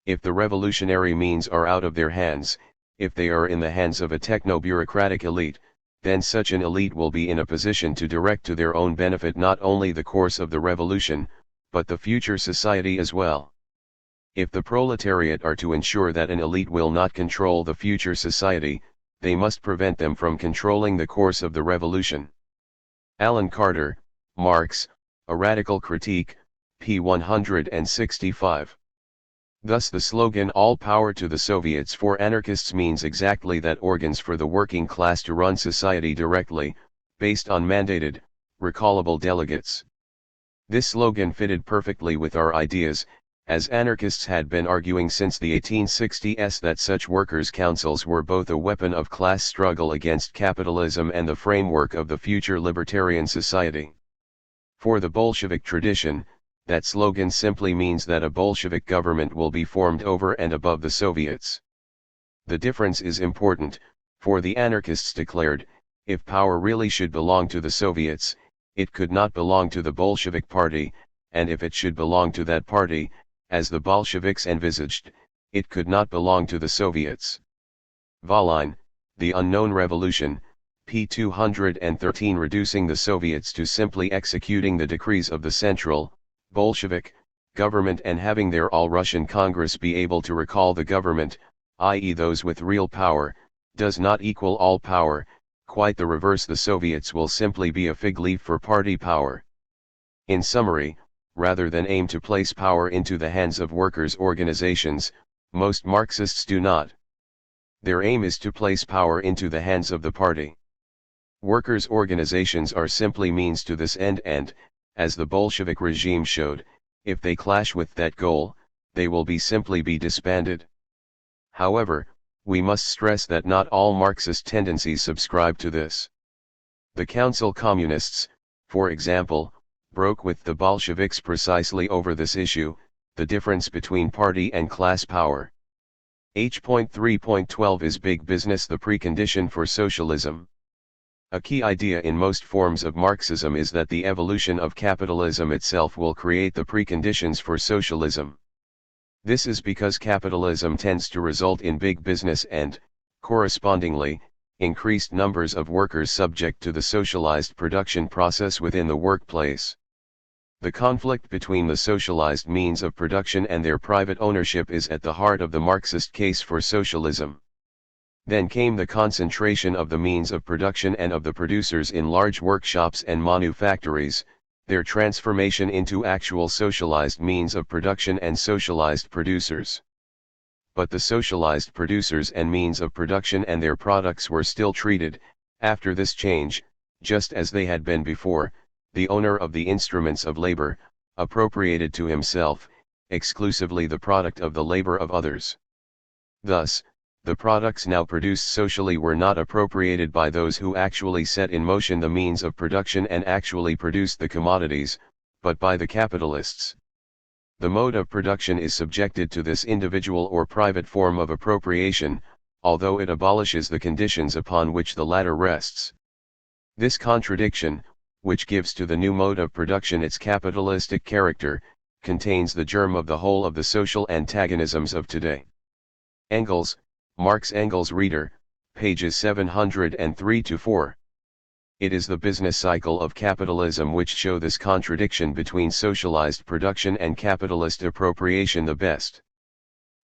If the revolutionary means are out of their hands, if they are in the hands of a techno-bureaucratic elite, then such an elite will be in a position to direct to their own benefit not only the course of the revolution, but the future society as well. If the proletariat are to ensure that an elite will not control the future society, they must prevent them from controlling the course of the revolution. Alan Carter, Marx, A Radical Critique, p. 165. Thus the slogan "All power to the Soviets" for anarchists means exactly that: organs for the working class to run society directly, based on mandated, recallable delegates. This slogan fitted perfectly with our ideas, as anarchists had been arguing since the 1860s that such workers' councils were both a weapon of class struggle against capitalism and the framework of the future libertarian society. For the Bolshevik tradition, that slogan simply means that a Bolshevik government will be formed over and above the Soviets. The difference is important, for the anarchists declared, if power really should belong to the Soviets, it could not belong to the Bolshevik Party, and if it should belong to that party, as the Bolsheviks envisaged, it could not belong to the Soviets. Volin, The Unknown Revolution, p. 213. Reducing the Soviets to simply executing the decrees of the Central, Bolshevik, government and having their All-Russian Congress be able to recall the government, i.e. those with real power, does not equal all power. Quite the reverse, the Soviets will simply be a fig leaf for party power. In summary, rather than aim to place power into the hands of workers' organizations, most Marxists do not. Their aim is to place power into the hands of the party. Workers' organizations are simply means to this end and, as the Bolshevik regime showed, if they clash with that goal, they will simply be disbanded. However, we must stress that not all Marxist tendencies subscribe to this. The Council Communists, for example, broke with the Bolsheviks precisely over this issue, the difference between party and class power. H.3.12 Is big business the precondition for socialism? A key idea in most forms of Marxism is that the evolution of capitalism itself will create the preconditions for socialism. This is because capitalism tends to result in big business and, correspondingly, increased numbers of workers subject to the socialized production process within the workplace. The conflict between the socialized means of production and their private ownership is at the heart of the Marxist case for socialism. Then came the concentration of the means of production and of the producers in large workshops and manufactories, their transformation into actual socialized means of production and socialized producers. But the socialized producers and means of production and their products were still treated, after this change, just as they had been before: the owner of the instruments of labor, appropriated to himself, exclusively the product of the labor of others. Thus, the products now produced socially were not appropriated by those who actually set in motion the means of production and actually produced the commodities, but by the capitalists. The mode of production is subjected to this individual or private form of appropriation, although it abolishes the conditions upon which the latter rests. This contradiction, which gives to the new mode of production its capitalistic character, contains the germ of the whole of the social antagonisms of today. Engels, Marx Engels Reader, pages 703-4. It is the business cycle of capitalism which show this contradiction between socialized production and capitalist appropriation the best.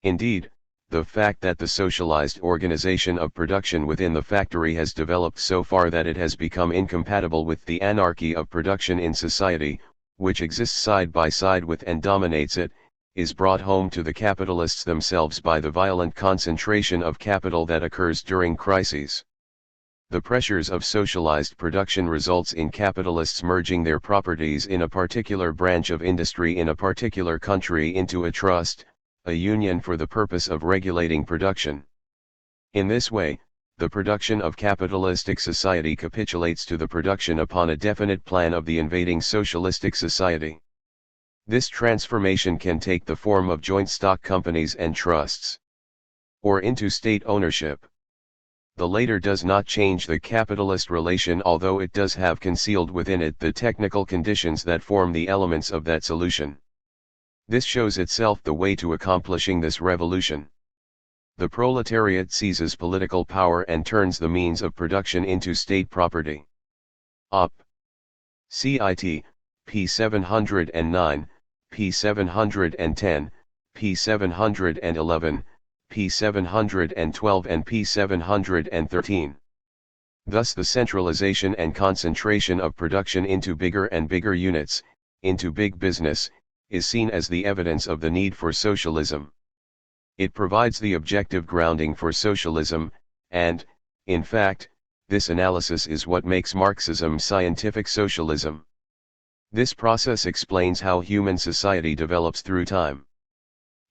Indeed, the fact that the socialized organization of production within the factory has developed so far that it has become incompatible with the anarchy of production in society, which exists side by side with and dominates it, is brought home to the capitalists themselves by the violent concentration of capital that occurs during crises. The pressures of socialized production results in capitalists merging their properties in a particular branch of industry in a particular country into a trust, a union for the purpose of regulating production. In this way, the production of capitalistic society capitulates to the production upon a definite plan of the invading socialistic society. This transformation can take the form of joint stock companies and trusts, or into state ownership. The latter does not change the capitalist relation, although it does have concealed within it the technical conditions that form the elements of that solution. This shows itself the way to accomplishing this revolution. The proletariat seizes political power and turns the means of production into state property. Op. Cit. p. 709, p. 710, p. 711, p. 712 and p. 713. Thus the centralization and concentration of production into bigger and bigger units, into big business, is seen as the evidence of the need for socialism. It provides the objective grounding for socialism, and, in fact, this analysis is what makes Marxism scientific socialism. This process explains how human society develops through time.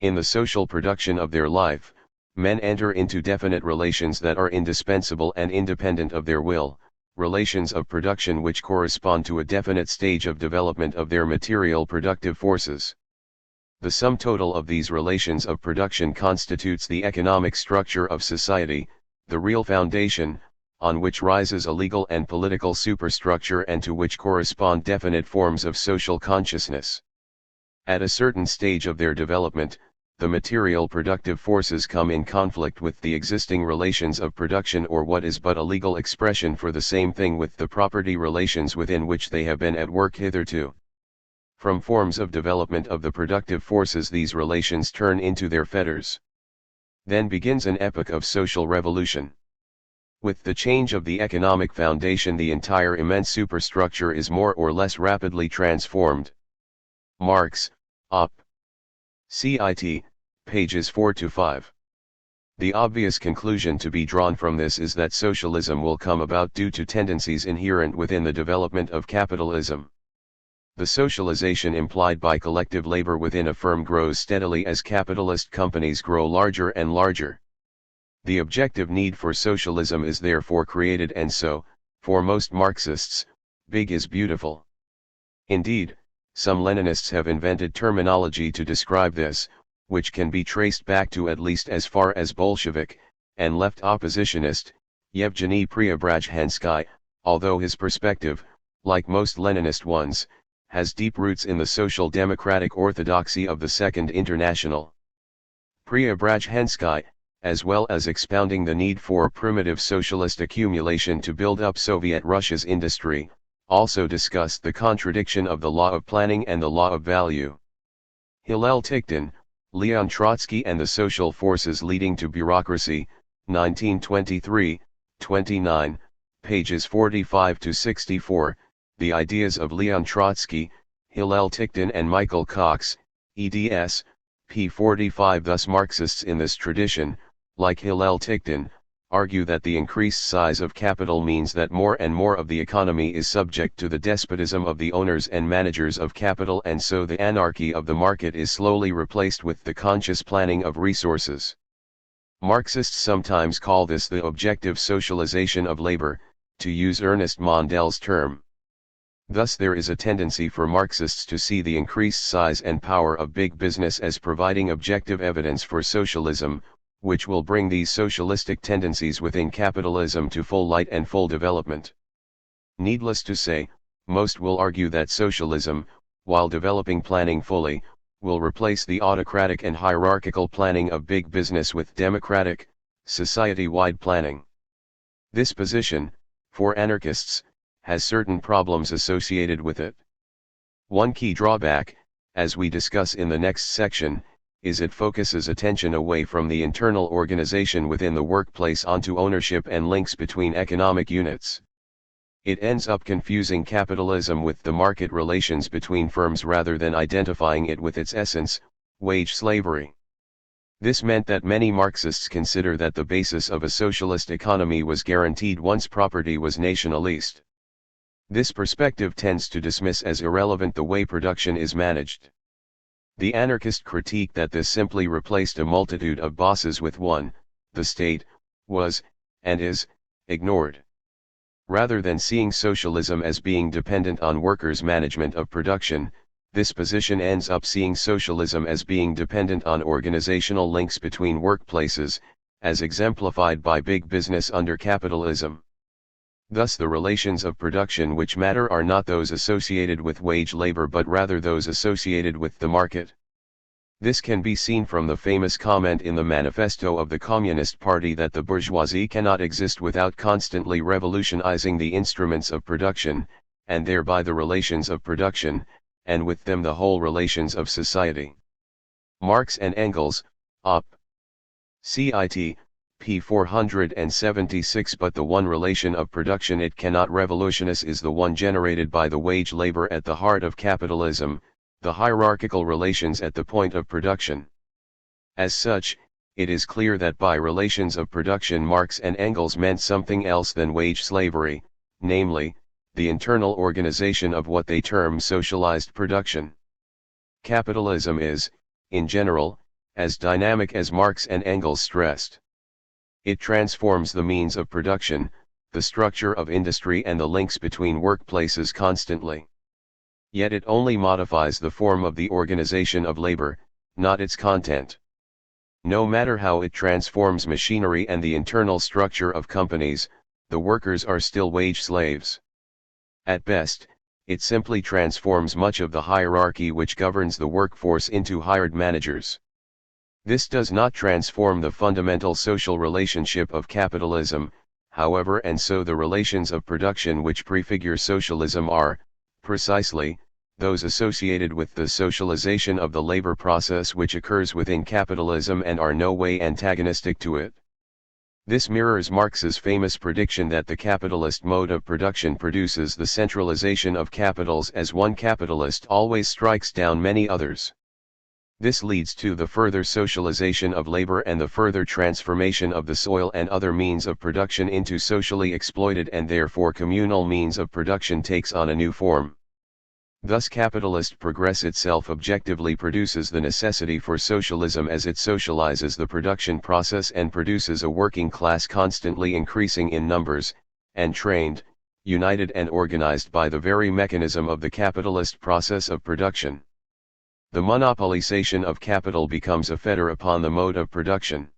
In the social production of their life, men enter into definite relations that are indispensable and independent of their will, relations of production which correspond to a definite stage of development of their material productive forces. The sum total of these relations of production constitutes the economic structure of society, the real foundation, on which rises a legal and political superstructure and to which correspond definite forms of social consciousness. At a certain stage of their development, the material productive forces come in conflict with the existing relations of production, or what is but a legal expression for the same thing, with the property relations within which they have been at work hitherto. From forms of development of the productive forces these relations turn into their fetters. Then begins an epoch of social revolution. With the change of the economic foundation, the entire immense superstructure is more or less rapidly transformed. Marx, Op. Cit. pages 4-5. The obvious conclusion to be drawn from this is that socialism will come about due to tendencies inherent within the development of capitalism. The socialization implied by collective labor within a firm grows steadily as capitalist companies grow larger and larger. The objective need for socialism is therefore created, and so, for most Marxists, big is beautiful. Indeed, some Leninists have invented terminology to describe this, which can be traced back to at least as far as Bolshevik and left oppositionist Yevgeny Preobrazhensky, although his perspective, like most Leninist ones, has deep roots in the social democratic orthodoxy of the Second International. Preobrazhensky, as well as expounding the need for primitive socialist accumulation to build up Soviet Russia's industry, also discussed the contradiction of the law of planning and the law of value. Hillel Tikhtin, Leon Trotsky and the Social Forces Leading to Bureaucracy, 1923, 29, pages 45-64, The Ideas of Leon Trotsky, Hillel Tikhtin and Michael Cox, eds. p. 45. Thus Marxists in this tradition, like Hillel Tikhtin, argue that the increased size of capital means that more and more of the economy is subject to the despotism of the owners and managers of capital, and so the anarchy of the market is slowly replaced with the conscious planning of resources. Marxists sometimes call this the objective socialization of labor, to use Ernest Mondel's term. Thus there is a tendency for Marxists to see the increased size and power of big business as providing objective evidence for socialism, which will bring these socialistic tendencies within capitalism to full light and full development. Needless to say, most will argue that socialism, while developing planning fully, will replace the autocratic and hierarchical planning of big business with democratic, society-wide planning. This position, for anarchists, has certain problems associated with it. One key drawback, as we discuss in the next section, is it focuses attention away from the internal organization within the workplace onto ownership and links between economic units. It ends up confusing capitalism with the market relations between firms rather than identifying it with its essence, wage slavery. This meant that many Marxists consider that the basis of a socialist economy was guaranteed once property was nationalist. This perspective tends to dismiss as irrelevant the way production is managed. The anarchist critique that this simply replaced a multitude of bosses with one, the state, was, and is, ignored. Rather than seeing socialism as being dependent on workers' management of production, this position ends up seeing socialism as being dependent on organizational links between workplaces, as exemplified by big business under capitalism. Thus the relations of production which matter are not those associated with wage labor but rather those associated with the market. This can be seen from the famous comment in the manifesto of the Communist Party that the bourgeoisie cannot exist without constantly revolutionizing the instruments of production, and thereby the relations of production, and with them the whole relations of society. Marx and Engels, Op. Cit. p. 476. But the one relation of production it cannot revolutionize is the one generated by the wage labor at the heart of capitalism, the hierarchical relations at the point of production. As such, it is clear that by relations of production Marx and Engels meant something else than wage slavery, namely, the internal organization of what they term socialized production. Capitalism is, in general, as dynamic as Marx and Engels stressed. It transforms the means of production, the structure of industry and the links between workplaces constantly. Yet it only modifies the form of the organization of labor, not its content. No matter how it transforms machinery and the internal structure of companies, the workers are still wage slaves. At best, it simply transforms much of the hierarchy which governs the workforce into hired managers. This does not transform the fundamental social relationship of capitalism, however, and so the relations of production which prefigure socialism are, precisely, those associated with the socialization of the labor process which occurs within capitalism and are no way antagonistic to it. This mirrors Marx's famous prediction that the capitalist mode of production produces the centralization of capitals as one capitalist always strikes down many others. This leads to the further socialization of labor and the further transformation of the soil and other means of production into socially exploited and therefore communal means of production takes on a new form. Thus capitalist progress itself objectively produces the necessity for socialism as it socializes the production process and produces a working class constantly increasing in numbers, and trained, united and organized by the very mechanism of the capitalist process of production. The monopolization of capital becomes a fetter upon the mode of production.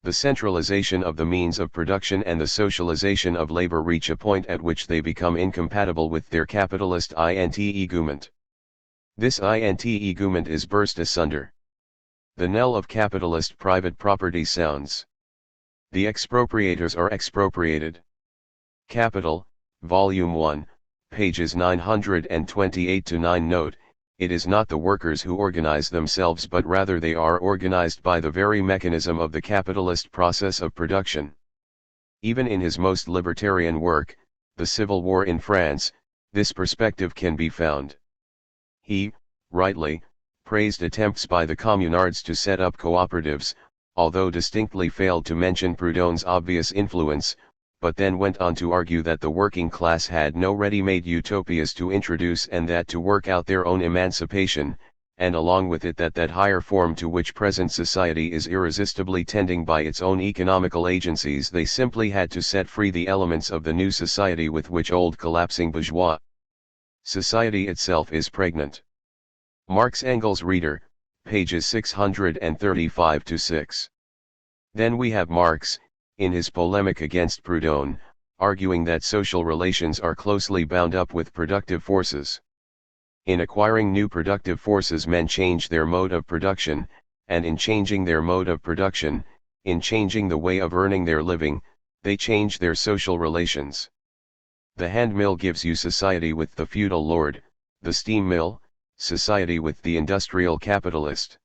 The centralization of the means of production and the socialization of labor reach a point at which they become incompatible with their capitalist int-egument. This int-egument is burst asunder. The knell of capitalist private property sounds. The expropriators are expropriated. Capital, Volume 1, pages 928-9. Note, it is not the workers who organize themselves but rather they are organized by the very mechanism of the capitalist process of production. Even in his most libertarian work, The Civil War in France, this perspective can be found. He, rightly, praised attempts by the communards to set up cooperatives, although distinctly failed to mention Proudhon's obvious influence, but then went on to argue that the working class had no ready-made utopias to introduce and that to work out their own emancipation, and along with it that higher form to which present society is irresistibly tending by its own economical agencies, they simply had to set free the elements of the new society with which old collapsing bourgeois society itself is pregnant. Marx Engels Reader, pages 635-6. Then we have Marx, in his polemic against Proudhon, arguing that social relations are closely bound up with productive forces. In acquiring new productive forces, men change their mode of production, and in changing their mode of production, in changing the way of earning their living, they change their social relations. The hand mill gives you society with the feudal lord, the steam mill, society with the industrial capitalist.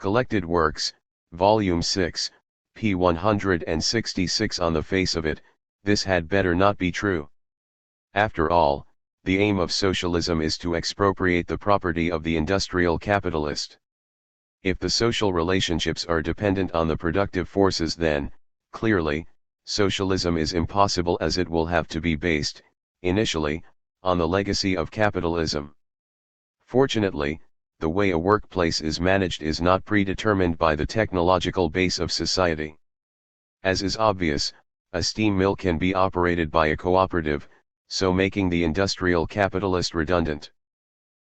Collected Works, Volume 6, p. 166. On the face of it, this had better not be true. After all, the aim of socialism is to expropriate the property of the industrial capitalist. If the social relationships are dependent on the productive forces, then, clearly, socialism is impossible, as it will have to be based, initially, on the legacy of capitalism. Fortunately, the way a workplace is managed is not predetermined by the technological base of society. As is obvious, a steam mill can be operated by a cooperative, so making the industrial capitalist redundant.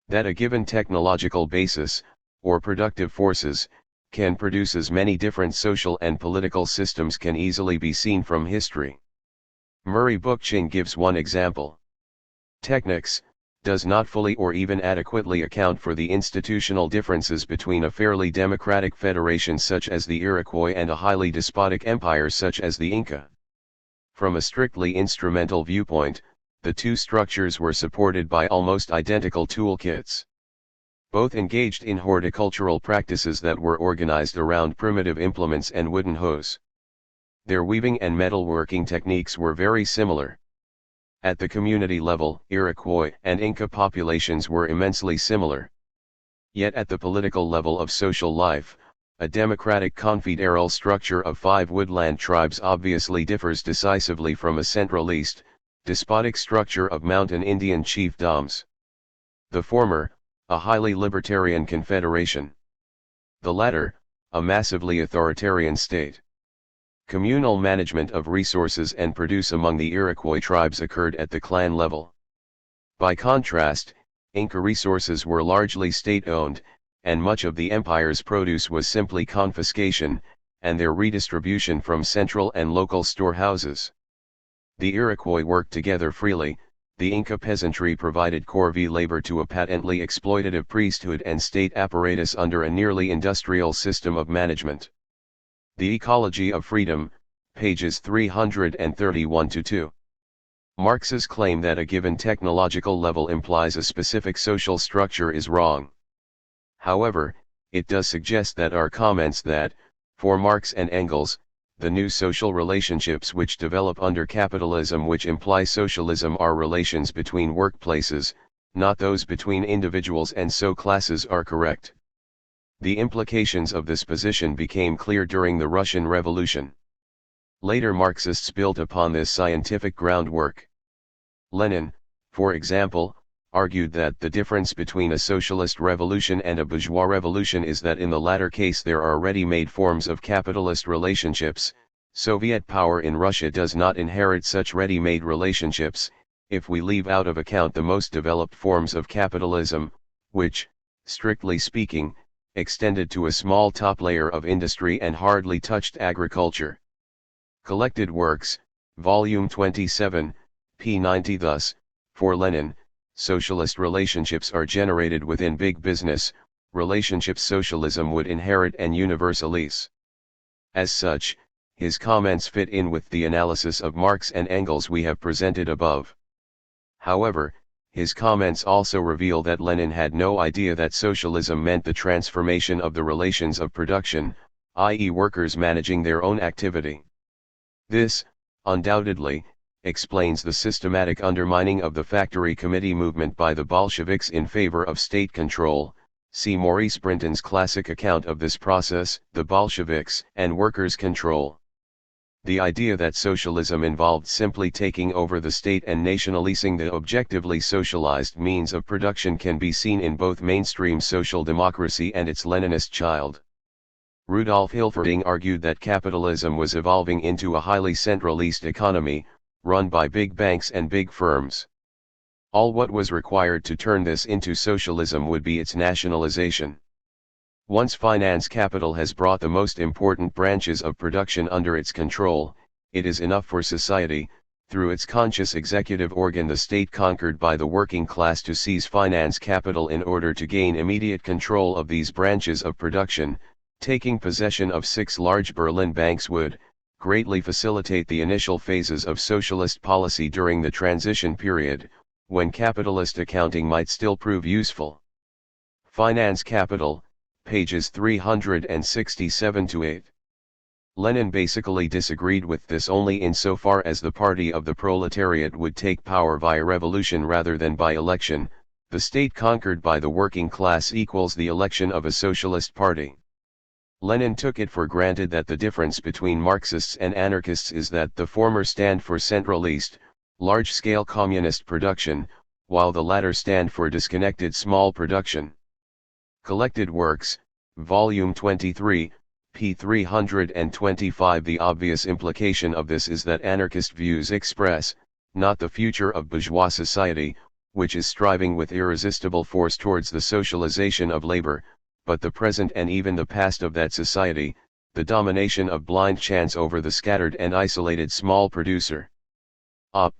That a given technological basis, or productive forces, can produce as many different social and political systems can easily be seen from history. Murray Bookchin gives one example. Technics does not fully or even adequately account for the institutional differences between a fairly democratic federation such as the Iroquois and a highly despotic empire such as the Inca. From a strictly instrumental viewpoint, the two structures were supported by almost identical toolkits. Both engaged in horticultural practices that were organized around primitive implements and wooden hoes. Their weaving and metalworking techniques were very similar. At the community level, Iroquois and Inca populations were immensely similar. Yet at the political level of social life, a democratic confederal structure of 5 woodland tribes obviously differs decisively from a centralist, despotic structure of mountain Indian chiefdoms. The former, a highly libertarian confederation. The latter, a massively authoritarian state. Communal management of resources and produce among the Iroquois tribes occurred at the clan level. By contrast, Inca resources were largely state-owned, and much of the empire's produce was simply confiscation, and their redistribution from central and local storehouses. The Iroquois worked together freely, the Inca peasantry provided corvée labor to a patently exploitative priesthood and state apparatus under a nearly industrial system of management. The Ecology of Freedom, pages 331-2. Marx's claim that a given technological level implies a specific social structure is wrong. However, it does suggest that our comments that, for Marx and Engels, the new social relationships which develop under capitalism which imply socialism are relations between workplaces, not those between individuals and so classes, are correct. The implications of this position became clear during the Russian Revolution. Later Marxists built upon this scientific groundwork. Lenin, for example, argued that the difference between a socialist revolution and a bourgeois revolution is that in the latter case there are ready-made forms of capitalist relationships. Soviet power in Russia does not inherit such ready-made relationships, if we leave out of account the most developed forms of capitalism, which, strictly speaking, extended to a small top layer of industry and hardly touched agriculture. Collected Works, Volume 27, p. 90. Thus, for Lenin, socialist relationships are generated within big business, relationships socialism would inherit and universalize. As such, his comments fit in with the analysis of Marx and Engels we have presented above. However, his comments also reveal that Lenin had no idea that socialism meant the transformation of the relations of production, i.e. workers managing their own activity. This, undoubtedly, explains the systematic undermining of the factory committee movement by the Bolsheviks in favor of state control. See Maurice Brinton's classic account of this process, The Bolsheviks and Workers' Control. The idea that socialism involved simply taking over the state and nationalizing the objectively socialized means of production can be seen in both mainstream social democracy and its Leninist child. Rudolf Hilferding argued that capitalism was evolving into a highly centralist economy, run by big banks and big firms. All what was required to turn this into socialism would be its nationalization. Once finance capital has brought the most important branches of production under its control, it is enough for society, through its conscious executive organ the state conquered by the working class, to seize finance capital in order to gain immediate control of these branches of production. Taking possession of 6 large Berlin banks would greatly facilitate the initial phases of socialist policy during the transition period, when capitalist accounting might still prove useful. Finance capital, pages 367 to 8. Lenin basically disagreed with this only insofar as the party of the proletariat would take power via revolution rather than by election. The state conquered by the working class equals the election of a socialist party. Lenin took it for granted that the difference between Marxists and anarchists is that the former stand for centralist, large-scale communist production, while the latter stand for disconnected small production. Collected Works, Volume 23, p. 325. The obvious implication of this is that anarchist views express, not the future of bourgeois society, which is striving with irresistible force towards the socialization of labor, but the present and even the past of that society, the domination of blind chance over the scattered and isolated small producer. Op.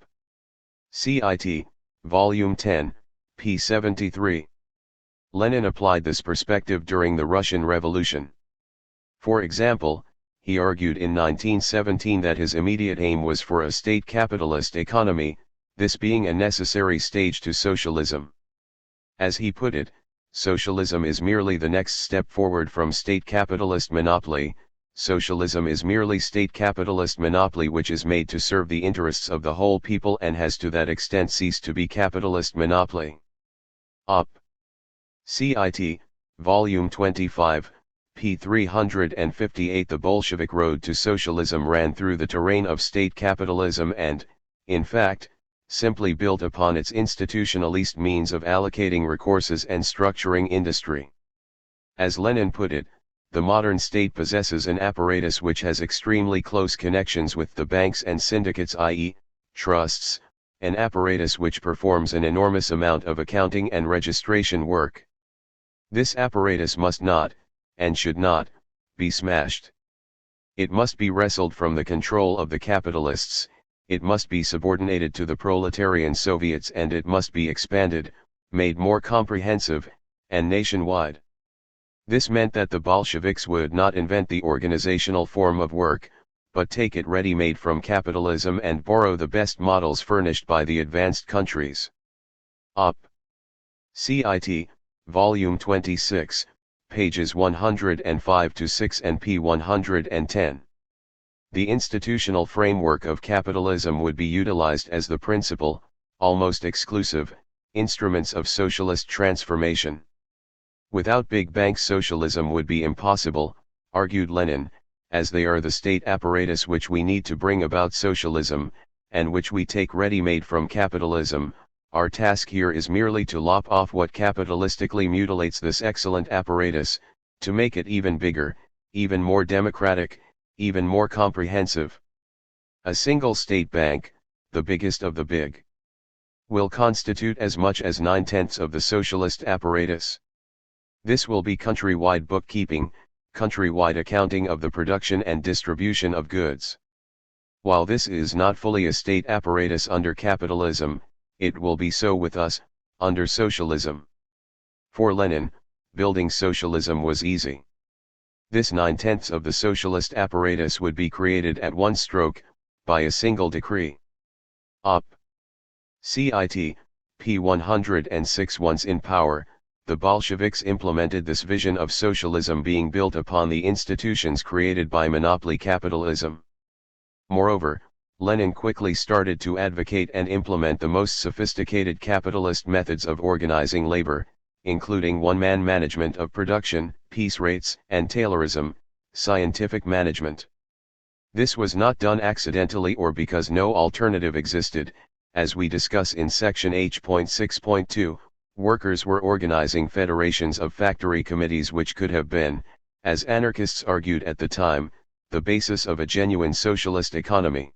Cit. Volume 10, p. 73. Lenin applied this perspective during the Russian Revolution. For example, he argued in 1917 that his immediate aim was for a state capitalist economy, this being a necessary stage to socialism. As he put it, socialism is merely the next step forward from state capitalist monopoly. Socialism is merely state capitalist monopoly which is made to serve the interests of the whole people and has to that extent ceased to be capitalist monopoly. Op. Cit. Volume 25, p. 358. The Bolshevik road to socialism ran through the terrain of state capitalism and, in fact, simply built upon its institutionalist means of allocating resources and structuring industry. As Lenin put it, the modern state possesses an apparatus which has extremely close connections with the banks and syndicates, i.e., trusts, an apparatus which performs an enormous amount of accounting and registration work. This apparatus must not, and should not, be smashed. It must be wrestled from the control of the capitalists, it must be subordinated to the proletarian Soviets, and it must be expanded, made more comprehensive, and nationwide. This meant that the Bolsheviks would not invent the organizational form of work, but take it ready-made from capitalism and borrow the best models furnished by the advanced countries. Op. Cit. Volume 26, pages 105 to 6 and p. 110. The institutional framework of capitalism would be utilized as the principal, almost exclusive, instruments of socialist transformation. Without big banks socialism would be impossible, argued Lenin, as they are the state apparatus which we need to bring about socialism, and which we take ready-made from capitalism. Our task here is merely to lop off what capitalistically mutilates this excellent apparatus, to make it even bigger, even more democratic, even more comprehensive. A single state bank, the biggest of the big, will constitute as much as 9/10 of the socialist apparatus. This will be countrywide bookkeeping, countrywide accounting of the production and distribution of goods. While this is not fully a state apparatus under capitalism, it will be so with us, under socialism. For Lenin, building socialism was easy. This 9/10 of the socialist apparatus would be created at one stroke, by a single decree. Op. Cit. p. 106. Once in power, the Bolsheviks implemented this vision of socialism being built upon the institutions created by monopoly capitalism. Moreover, Lenin quickly started to advocate and implement the most sophisticated capitalist methods of organizing labor, including one-man management of production, piece rates, and Taylorism, scientific management. This was not done accidentally or because no alternative existed. As we discuss in section H.6.2, workers were organizing federations of factory committees which could have been, as anarchists argued at the time, the basis of a genuine socialist economy.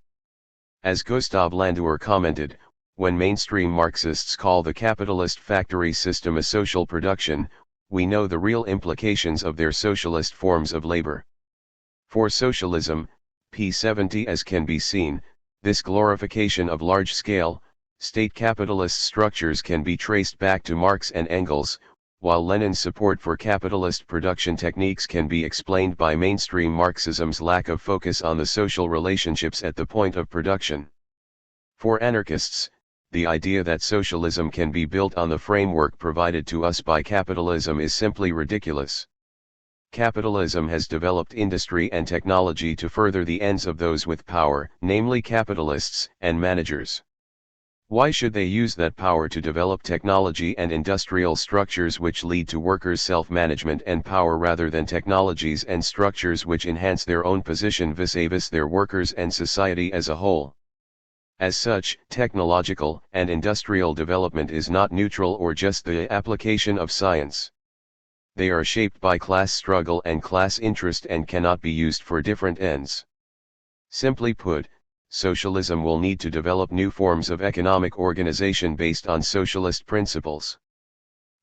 As Gustav Landauer commented, when mainstream Marxists call the capitalist factory system a social production, we know the real implications of their socialist forms of labor. For socialism, p. 70, as can be seen, this glorification of large-scale, state capitalist structures can be traced back to Marx and Engels, while Lenin's support for capitalist production techniques can be explained by mainstream Marxism's lack of focus on the social relationships at the point of production. For anarchists, the idea that socialism can be built on the framework provided to us by capitalism is simply ridiculous. Capitalism has developed industry and technology to further the ends of those with power, namely capitalists and managers. Why should they use that power to develop technology and industrial structures which lead to workers' self-management and power rather than technologies and structures which enhance their own position vis-a-vis their workers and society as a whole? As such, technological and industrial development is not neutral or just the application of science. They are shaped by class struggle and class interest and cannot be used for different ends. Simply put, socialism will need to develop new forms of economic organization based on socialist principles.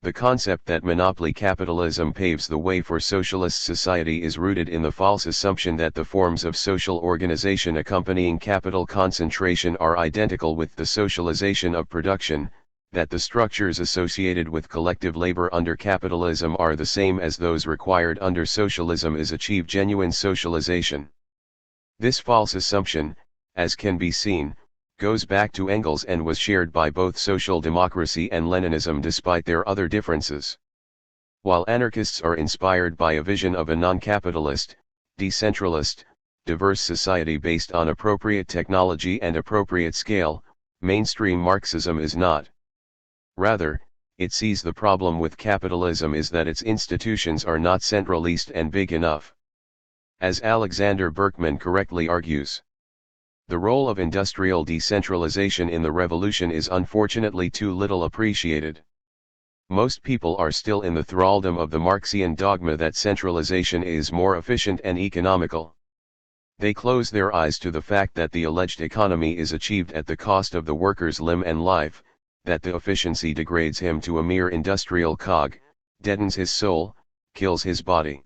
The concept that monopoly capitalism paves the way for socialist society is rooted in the false assumption that the forms of social organization accompanying capital concentration are identical with the socialization of production, that the structures associated with collective labor under capitalism are the same as those required under socialism is achieve genuine socialization. This false assumption, as can be seen, goes back to Engels and was shared by both social democracy and Leninism despite their other differences. While anarchists are inspired by a vision of a non-capitalist, decentralist, diverse society based on appropriate technology and appropriate scale, mainstream Marxism is not. Rather, it sees the problem with capitalism is that its institutions are not centralist and big enough. As Alexander Berkman correctly argues, the role of industrial decentralization in the revolution is unfortunately too little appreciated. Most people are still in the thraldom of the Marxian dogma that centralization is more efficient and economical. They close their eyes to the fact that the alleged economy is achieved at the cost of the worker's limb and life, that the efficiency degrades him to a mere industrial cog, deadens his soul, kills his body.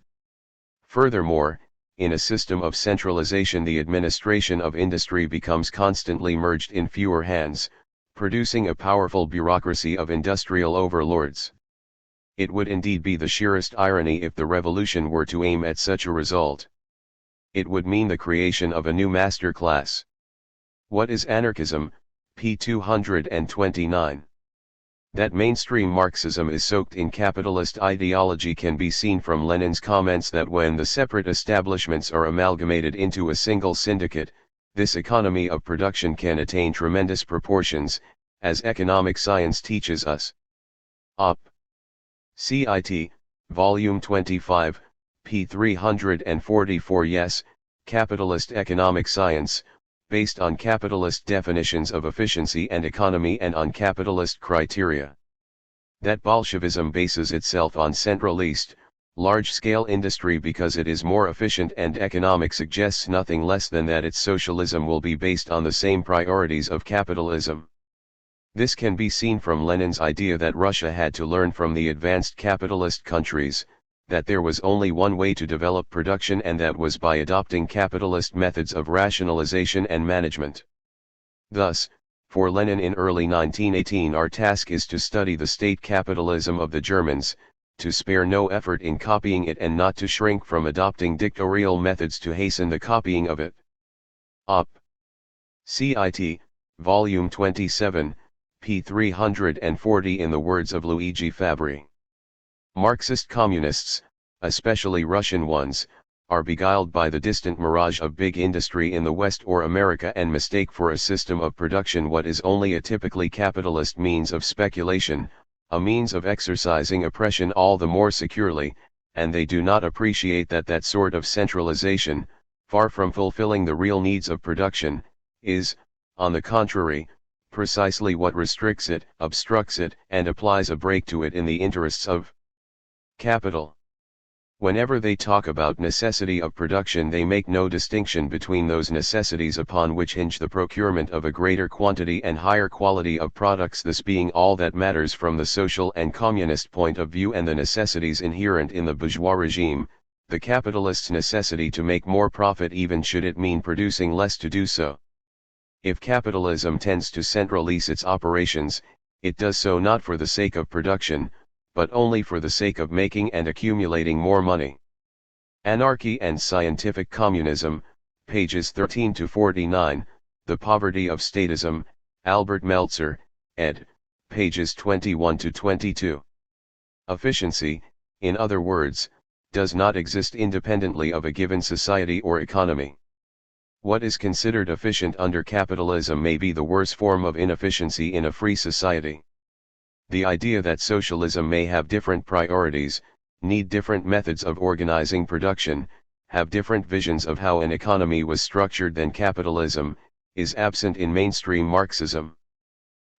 Furthermore, in a system of centralization the administration of industry becomes constantly merged in fewer hands, producing a powerful bureaucracy of industrial overlords. It would indeed be the sheerest irony if the revolution were to aim at such a result. It would mean the creation of a new master class. What is anarchism? p. 229. That mainstream Marxism is soaked in capitalist ideology can be seen from Lenin's comments that when the separate establishments are amalgamated into a single syndicate, this economy of production can attain tremendous proportions, as economic science teaches us. Op. Cit. Volume 25, p. 344. Yes, capitalist economic science, based on capitalist definitions of efficiency and economy and on capitalist criteria. That Bolshevism bases itself on centralist, large-scale industry because it is more efficient and economic suggests nothing less than that its socialism will be based on the same priorities of capitalism. This can be seen from Lenin's idea that Russia had to learn from the advanced capitalist countries, that there was only one way to develop production and that was by adopting capitalist methods of rationalization and management. Thus, for Lenin in early 1918 our task is to study the state capitalism of the Germans, to spare no effort in copying it and not to shrink from adopting dictatorial methods to hasten the copying of it. Op. Cit. Volume 27, p. 340. In the words of Luigi Fabbri, Marxist communists, especially Russian ones, are beguiled by the distant mirage of big industry in the West or America and mistake for a system of production what is only a typically capitalist means of speculation, a means of exercising oppression all the more securely, and they do not appreciate that that sort of centralization, far from fulfilling the real needs of production, is, on the contrary, precisely what restricts it, obstructs it, and applies a brake to it in the interests of capital. Whenever they talk about necessity of production they make no distinction between those necessities upon which hinge the procurement of a greater quantity and higher quality of products, this being all that matters from the social and communist point of view, and the necessities inherent in the bourgeois regime, the capitalist's necessity to make more profit even should it mean producing less to do so. If capitalism tends to centralize its operations, it does so not for the sake of production, but only for the sake of making and accumulating more money. Anarchy and Scientific Communism, pages 13 to 49, The Poverty of Statism, Albert Meltzer, ed., pages 21 to 22. Efficiency, in other words, does not exist independently of a given society or economy. What is considered efficient under capitalism may be the worst form of inefficiency in a free society. The idea that socialism may have different priorities, need different methods of organizing production, have different visions of how an economy was structured than capitalism, is absent in mainstream Marxism.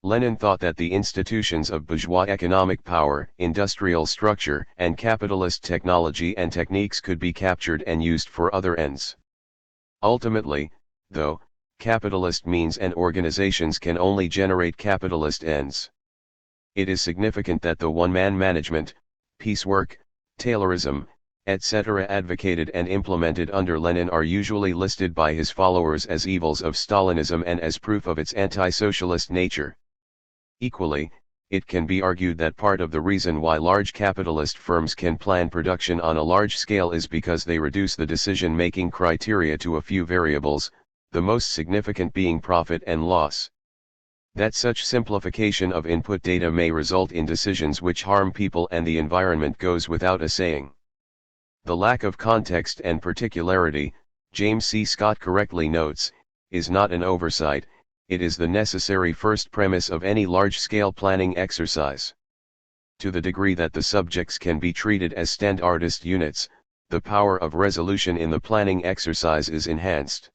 Lenin thought that the institutions of bourgeois economic power, industrial structure, and capitalist technology and techniques could be captured and used for other ends. Ultimately, though, capitalist means and organizations can only generate capitalist ends. It is significant that the one-man management, piecework, Taylorism, etc. advocated and implemented under Lenin are usually listed by his followers as evils of Stalinism and as proof of its anti-socialist nature. Equally, it can be argued that part of the reason why large capitalist firms can plan production on a large scale is because they reduce the decision-making criteria to a few variables, the most significant being profit and loss. That such simplification of input data may result in decisions which harm people and the environment goes without a saying. The lack of context and particularity, James C. Scott correctly notes, is not an oversight, it is the necessary first premise of any large-scale planning exercise. To the degree that the subjects can be treated as standardist units, the power of resolution in the planning exercise is enhanced.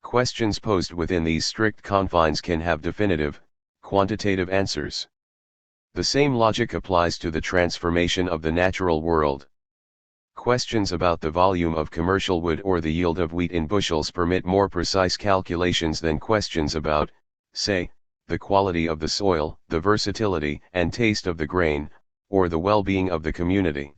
Questions posed within these strict confines can have definitive, quantitative answers. The same logic applies to the transformation of the natural world. Questions about the volume of commercial wood or the yield of wheat in bushels permit more precise calculations than questions about, say, the quality of the soil, the versatility and taste of the grain, or the well-being of the community.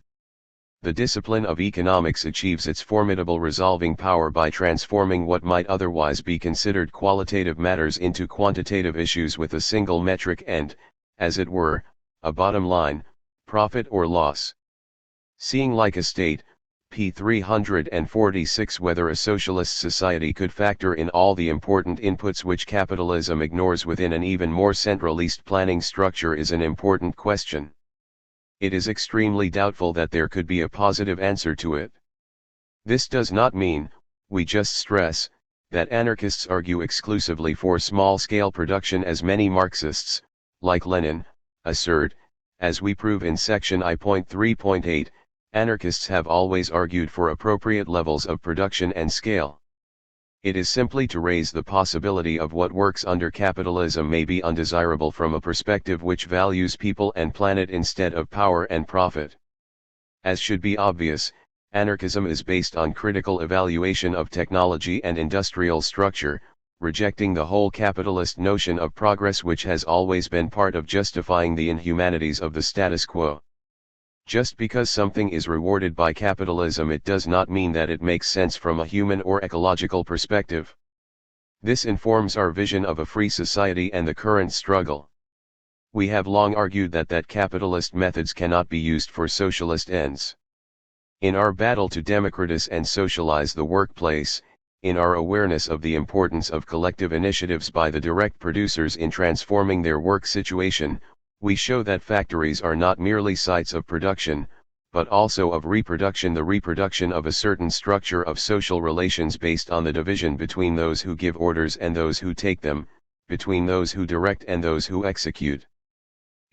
The discipline of economics achieves its formidable resolving power by transforming what might otherwise be considered qualitative matters into quantitative issues with a single metric and, as it were, a bottom line, profit or loss. Seeing like a state, p. 346. Whether a socialist society could factor in all the important inputs which capitalism ignores within an even more centralist planning structure is an important question. It is extremely doubtful that there could be a positive answer to it. This does not mean, we just stress, that anarchists argue exclusively for small-scale production as many Marxists, like Lenin, assert, as we prove in section I.3.8, anarchists have always argued for appropriate levels of production and scale. It is simply to raise the possibility of what works under capitalism may be undesirable from a perspective which values people and planet instead of power and profit. As should be obvious, anarchism is based on critical evaluation of technology and industrial structure, rejecting the whole capitalist notion of progress which has always been part of justifying the inhumanities of the status quo. Just because something is rewarded by capitalism, it does not mean that it makes sense from a human or ecological perspective. This informs our vision of a free society and the current struggle. We have long argued that capitalist methods cannot be used for socialist ends. In our battle to democratize and socialize the workplace, in our awareness of the importance of collective initiatives by the direct producers in transforming their work situation, we show that factories are not merely sites of production, but also of reproduction, the reproduction of a certain structure of social relations based on the division between those who give orders and those who take them, between those who direct and those who execute.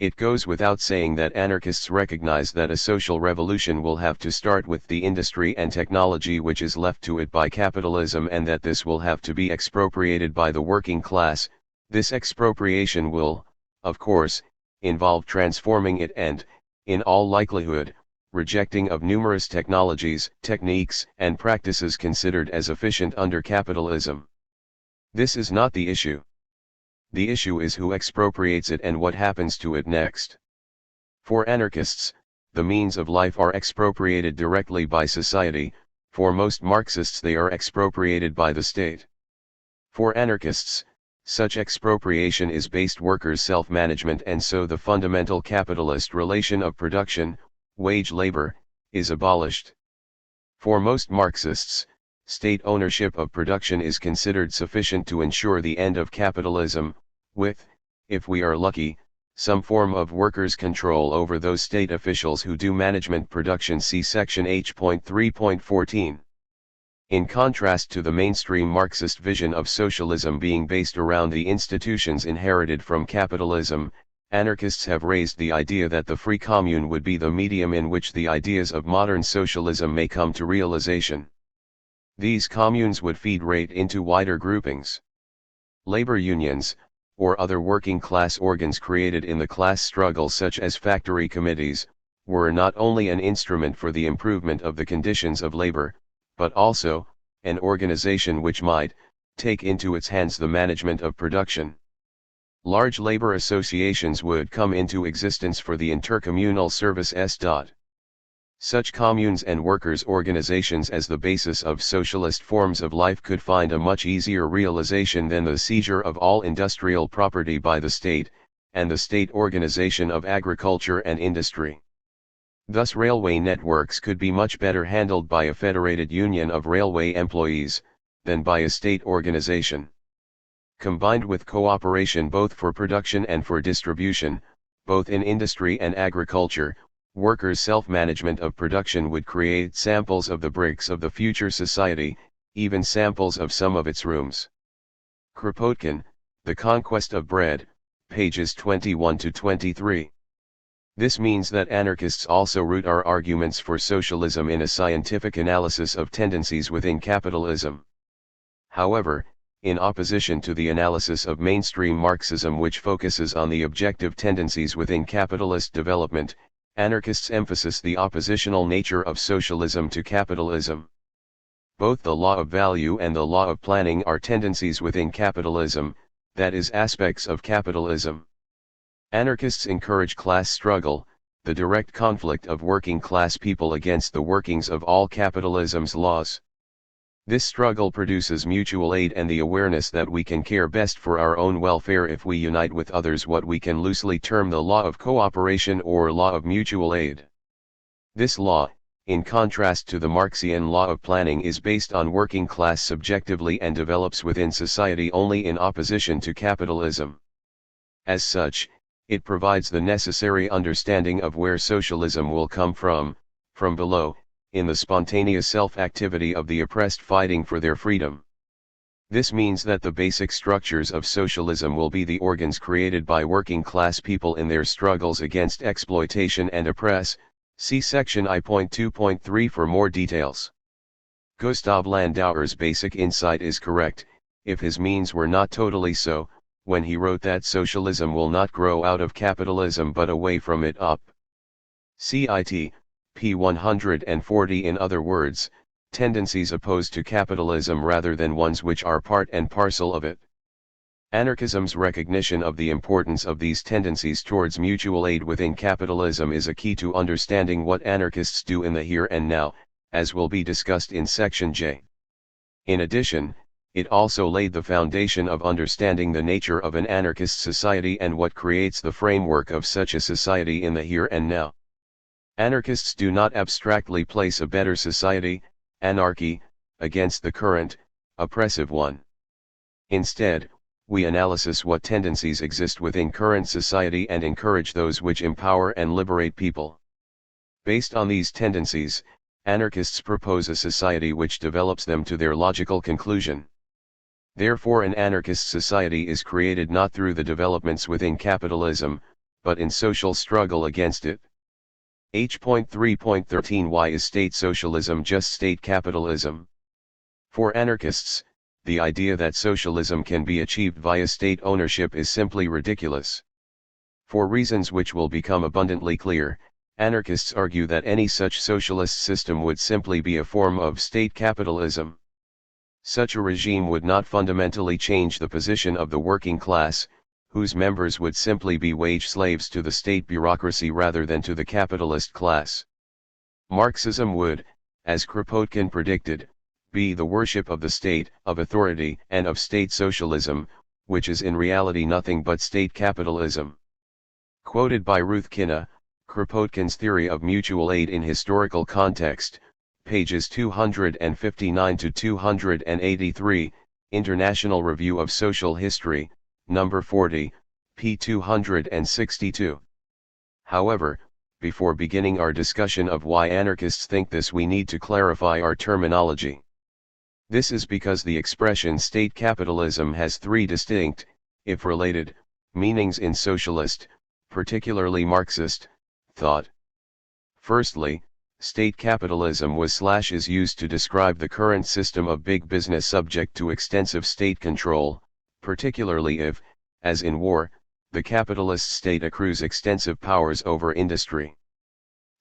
It goes without saying that anarchists recognize that a social revolution will have to start with the industry and technology which is left to it by capitalism, and that this will have to be expropriated by the working class. This expropriation will, of course, involve transforming it and, in all likelihood, rejecting of numerous technologies, techniques, and practices considered as efficient under capitalism. This is not the issue. The issue is who expropriates it and what happens to it next. For anarchists, the means of life are expropriated directly by society, for most Marxists they are expropriated by the state. For anarchists, such expropriation is based workers' self-management, and so the fundamental capitalist relation of production, wage labor, is abolished. For most Marxists, state ownership of production is considered sufficient to ensure the end of capitalism, with, if we are lucky, some form of workers' control over those state officials who do management production. See section H.3.14. In contrast to the mainstream Marxist vision of socialism being based around the institutions inherited from capitalism, anarchists have raised the idea that the free commune would be the medium in which the ideas of modern socialism may come to realization. These communes would feed right into wider groupings. Labor unions, or other working class organs created in the class struggle such as factory committees, were not only an instrument for the improvement of the conditions of labor, but also, an organization which might, take into its hands the management of production. Large labor associations would come into existence for the intercommunal service. Such communes and workers' organizations as the basis of socialist forms of life could find a much easier realization than the seizure of all industrial property by the state, and the state organization of agriculture and industry. Thus railway networks could be much better handled by a federated union of railway employees, than by a state organization. Combined with cooperation both for production and for distribution, both in industry and agriculture, workers' self-management of production would create samples of the bricks of the future society, even samples of some of its rooms. Kropotkin, The Conquest of Bread, pages 21 to 23. This means that anarchists also root our arguments for socialism in a scientific analysis of tendencies within capitalism. However, in opposition to the analysis of mainstream Marxism which focuses on the objective tendencies within capitalist development, anarchists emphasize the oppositional nature of socialism to capitalism. Both the law of value and the law of planning are tendencies within capitalism, that is, aspects of capitalism. Anarchists encourage class struggle, the direct conflict of working class people against the workings of all capitalism's laws. This struggle produces mutual aid and the awareness that we can care best for our own welfare if we unite with others, what we can loosely term the law of cooperation or law of mutual aid. This law, in contrast to the Marxian law of planning, is based on working class subjectively and develops within society only in opposition to capitalism. As such, it provides the necessary understanding of where socialism will come from below, in the spontaneous self-activity of the oppressed fighting for their freedom. This means that the basic structures of socialism will be the organs created by working class people in their struggles against exploitation and oppress. See section I.2.3 for more details. Gustav Landauer's basic insight is correct, if his means were not totally so, when he wrote that socialism will not grow out of capitalism but away from it up. Cit. p. 140. In other words, tendencies opposed to capitalism rather than ones which are part and parcel of it. Anarchism's recognition of the importance of these tendencies towards mutual aid within capitalism is a key to understanding what anarchists do in the here and now, as will be discussed in section J. In addition, it also laid the foundation of understanding the nature of an anarchist society and what creates the framework of such a society in the here and now. Anarchists do not abstractly place a better society, anarchy, against the current, oppressive one. Instead, we analyze what tendencies exist within current society and encourage those which empower and liberate people. Based on these tendencies, anarchists propose a society which develops them to their logical conclusion. Therefore, an anarchist society is created not through the developments within capitalism, but in social struggle against it. H.3.13 Why is state socialism just state capitalism? For anarchists, the idea that socialism can be achieved via state ownership is simply ridiculous. For reasons which will become abundantly clear, anarchists argue that any such socialist system would simply be a form of state capitalism. Such a regime would not fundamentally change the position of the working class, whose members would simply be wage slaves to the state bureaucracy rather than to the capitalist class. Marxism would, as Kropotkin predicted, be the worship of the state, of authority, and of state socialism, which is in reality nothing but state capitalism. Quoted by Ruth Kinna, Kropotkin's Theory of Mutual Aid in Historical Context, pages 259 to 283, International Review of Social History, number 40, p. 262. However, before beginning our discussion of why anarchists think this, we need to clarify our terminology. This is because the expression state capitalism has three distinct, if related, meanings in socialist, particularly Marxist, thought. Firstly, state capitalism is used to describe the current system of big business subject to extensive state control, particularly if, as in war, the capitalist state accrues extensive powers over industry.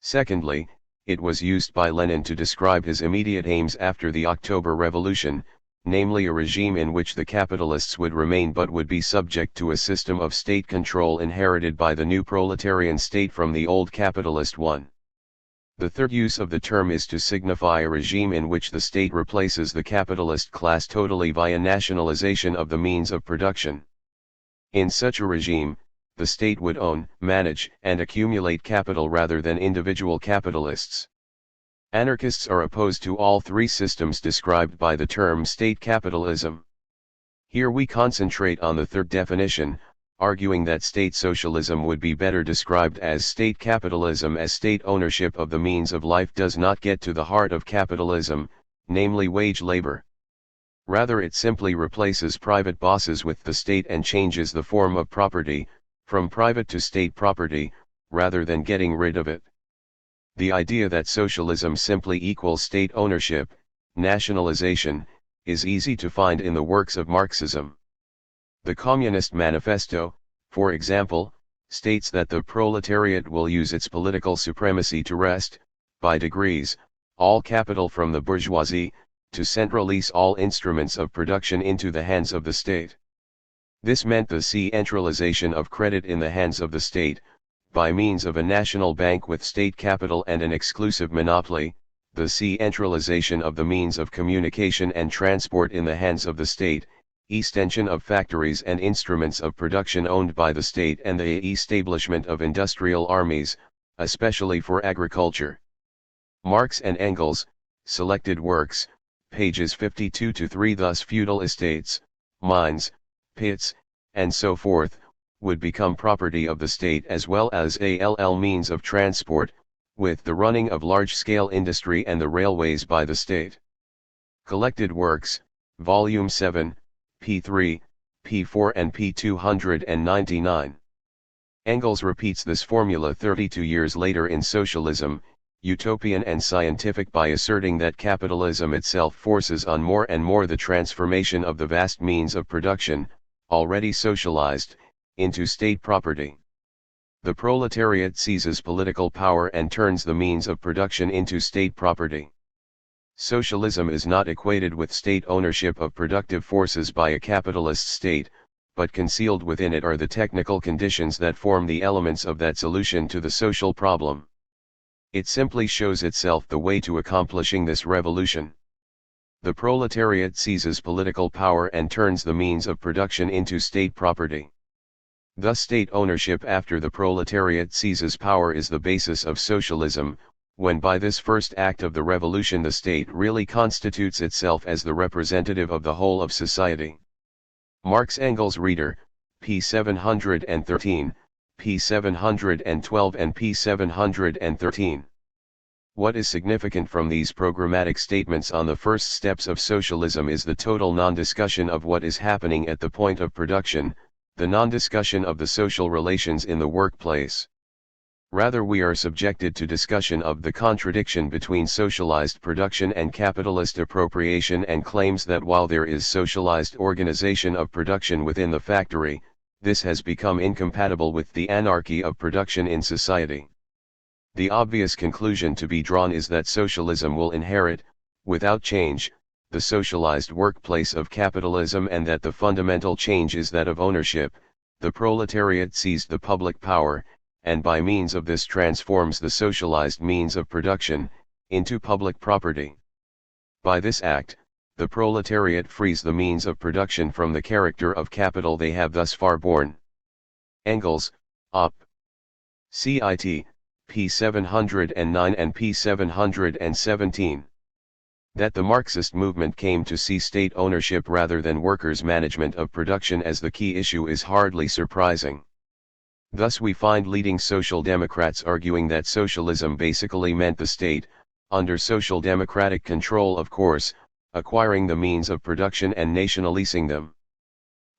Secondly, it was used by Lenin to describe his immediate aims after the October Revolution, namely a regime in which the capitalists would remain but would be subject to a system of state control inherited by the new proletarian state from the old capitalist one. The third use of the term is to signify a regime in which the state replaces the capitalist class totally via nationalization of the means of production. In such a regime, the state would own, manage, and accumulate capital rather than individual capitalists. Anarchists are opposed to all three systems described by the term state capitalism. Here we concentrate on the third definition, arguing that state socialism would be better described as state capitalism, as state ownership of the means of life does not get to the heart of capitalism, namely wage labor. Rather, it simply replaces private bosses with the state and changes the form of property, from private to state property, rather than getting rid of it. The idea that socialism simply equals state ownership, nationalization, is easy to find in the works of Marxism. The Communist Manifesto, for example, states that the proletariat will use its political supremacy to wrest, by degrees, all capital from the bourgeoisie, to centralize all instruments of production into the hands of the state. This meant the centralization of credit in the hands of the state, by means of a national bank with state capital and an exclusive monopoly, the centralization of the means of communication and transport in the hands of the state, extension of factories and instruments of production owned by the state, and the establishment of industrial armies, especially for agriculture. Marx and Engels, Selected Works, pages 52-3. Thus feudal estates, mines, pits, and so forth, would become property of the state as well as means of transport, with the running of large-scale industry and the railways by the state. Collected Works, Volume 7, p. 3, p. 4 and p. 299. Engels repeats this formula 32 years later in Socialism, Utopian and Scientific, by asserting that capitalism itself forces on more and more the transformation of the vast means of production, already socialized, into state property. The proletariat seizes political power and turns the means of production into state property. Socialism is not equated with state ownership of productive forces by a capitalist state, but concealed within it are the technical conditions that form the elements of that solution to the social problem. It simply shows itself the way to accomplishing this revolution. The proletariat seizes political power and turns the means of production into state property. Thus state ownership after the proletariat seizes power is the basis of socialism, when by this first act of the revolution the state really constitutes itself as the representative of the whole of society. Marx Engels Reader, p. 713, p. 712 and p. 713. What is significant from these programmatic statements on the first steps of socialism is the total non-discussion of what is happening at the point of production, the non-discussion of the social relations in the workplace. Rather, we are subjected to discussion of the contradiction between socialized production and capitalist appropriation, and claims that while there is socialized organization of production within the factory, this has become incompatible with the anarchy of production in society. The obvious conclusion to be drawn is that socialism will inherit, without change, the socialized workplace of capitalism, and that the fundamental change is that of ownership. The proletariat seized the public power, and by means of this transforms the socialized means of production into public property. By this act, the proletariat frees the means of production from the character of capital they have thus far borne. Engels, Op. Cit. p. 709 and p. 717. That the Marxist movement came to see state ownership rather than workers' management of production as the key issue is hardly surprising. Thus we find leading social democrats arguing that socialism basically meant the state, under social democratic control of course, acquiring the means of production and nationalizing them.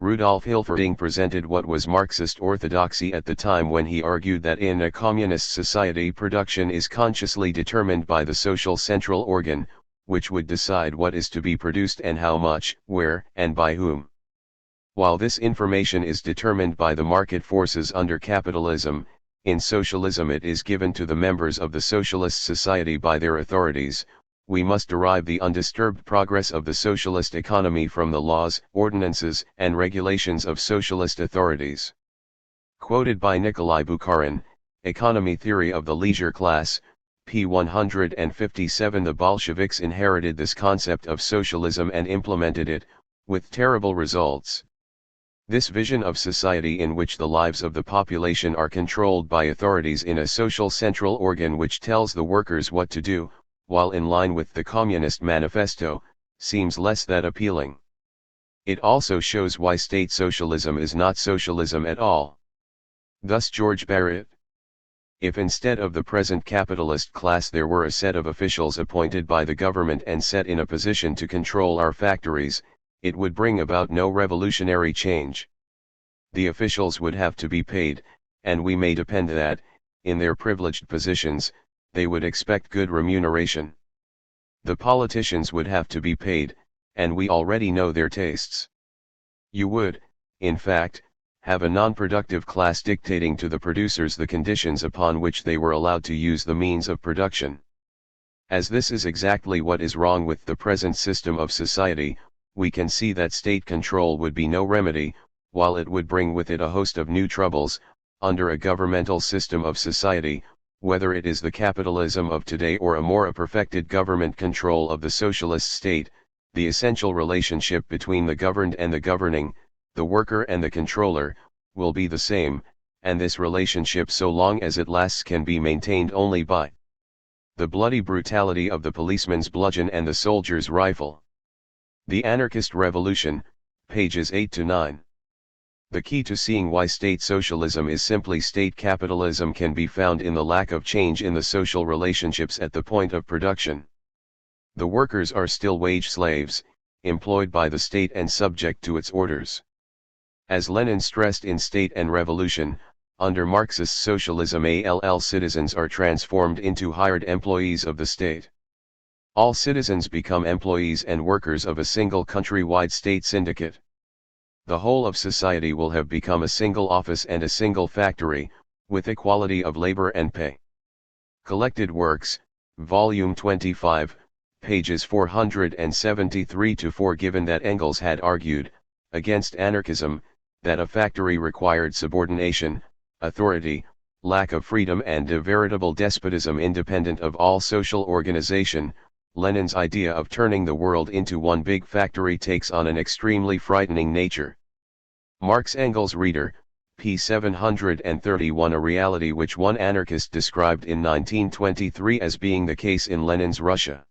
Rudolf Hilferding presented what was Marxist orthodoxy at the time when he argued that in a communist society production is consciously determined by the social central organ, which would decide what is to be produced and how much, where, and by whom. While this information is determined by the market forces under capitalism, in socialism it is given to the members of the socialist society by their authorities. We must derive the undisturbed progress of the socialist economy from the laws, ordinances, and regulations of socialist authorities. Quoted by Nikolai Bukharin, Economy Theory of the Leisure Class, p. 157. The Bolsheviks inherited this concept of socialism and implemented it, with terrible results. This vision of society in which the lives of the population are controlled by authorities in a social central organ which tells the workers what to do, while in line with the Communist Manifesto, seems less than appealing. It also shows why state socialism is not socialism at all. Thus George Barrett. If instead of the present capitalist class there were a set of officials appointed by the government and set in a position to control our factories, it would bring about no revolutionary change. The officials would have to be paid, and we may depend that, in their privileged positions, they would expect good remuneration. The politicians would have to be paid, and we already know their tastes. You would, in fact, have a non-productive class dictating to the producers the conditions upon which they were allowed to use the means of production. As this is exactly what is wrong with the present system of society, we can see that state control would be no remedy, while it would bring with it a host of new troubles. Under a governmental system of society, whether it is the capitalism of today or a more perfected government control of the socialist state, the essential relationship between the governed and the governing, the worker and the controller, will be the same, and this relationship so long as it lasts can be maintained only by the bloody brutality of the policeman's bludgeon and the soldier's rifle. The Anarchist Revolution, pages 8 to 9. The key to seeing why state socialism is simply state capitalism can be found in the lack of change in the social relationships at the point of production. The workers are still wage slaves, employed by the state and subject to its orders. As Lenin stressed in State and Revolution, under Marxist socialism all citizens are transformed into hired employees of the state. All citizens become employees and workers of a single country-wide state syndicate. The whole of society will have become a single office and a single factory, with equality of labor and pay. Collected Works, Volume 25, pages 473-4. Given that Engels had argued, against anarchism, that a factory required subordination, authority, lack of freedom and a veritable despotism independent of all social organization, Lenin's idea of turning the world into one big factory takes on an extremely frightening nature. Marx Engels Reader, p. 731. A reality which one anarchist described in 1923 as being the case in Lenin's Russia.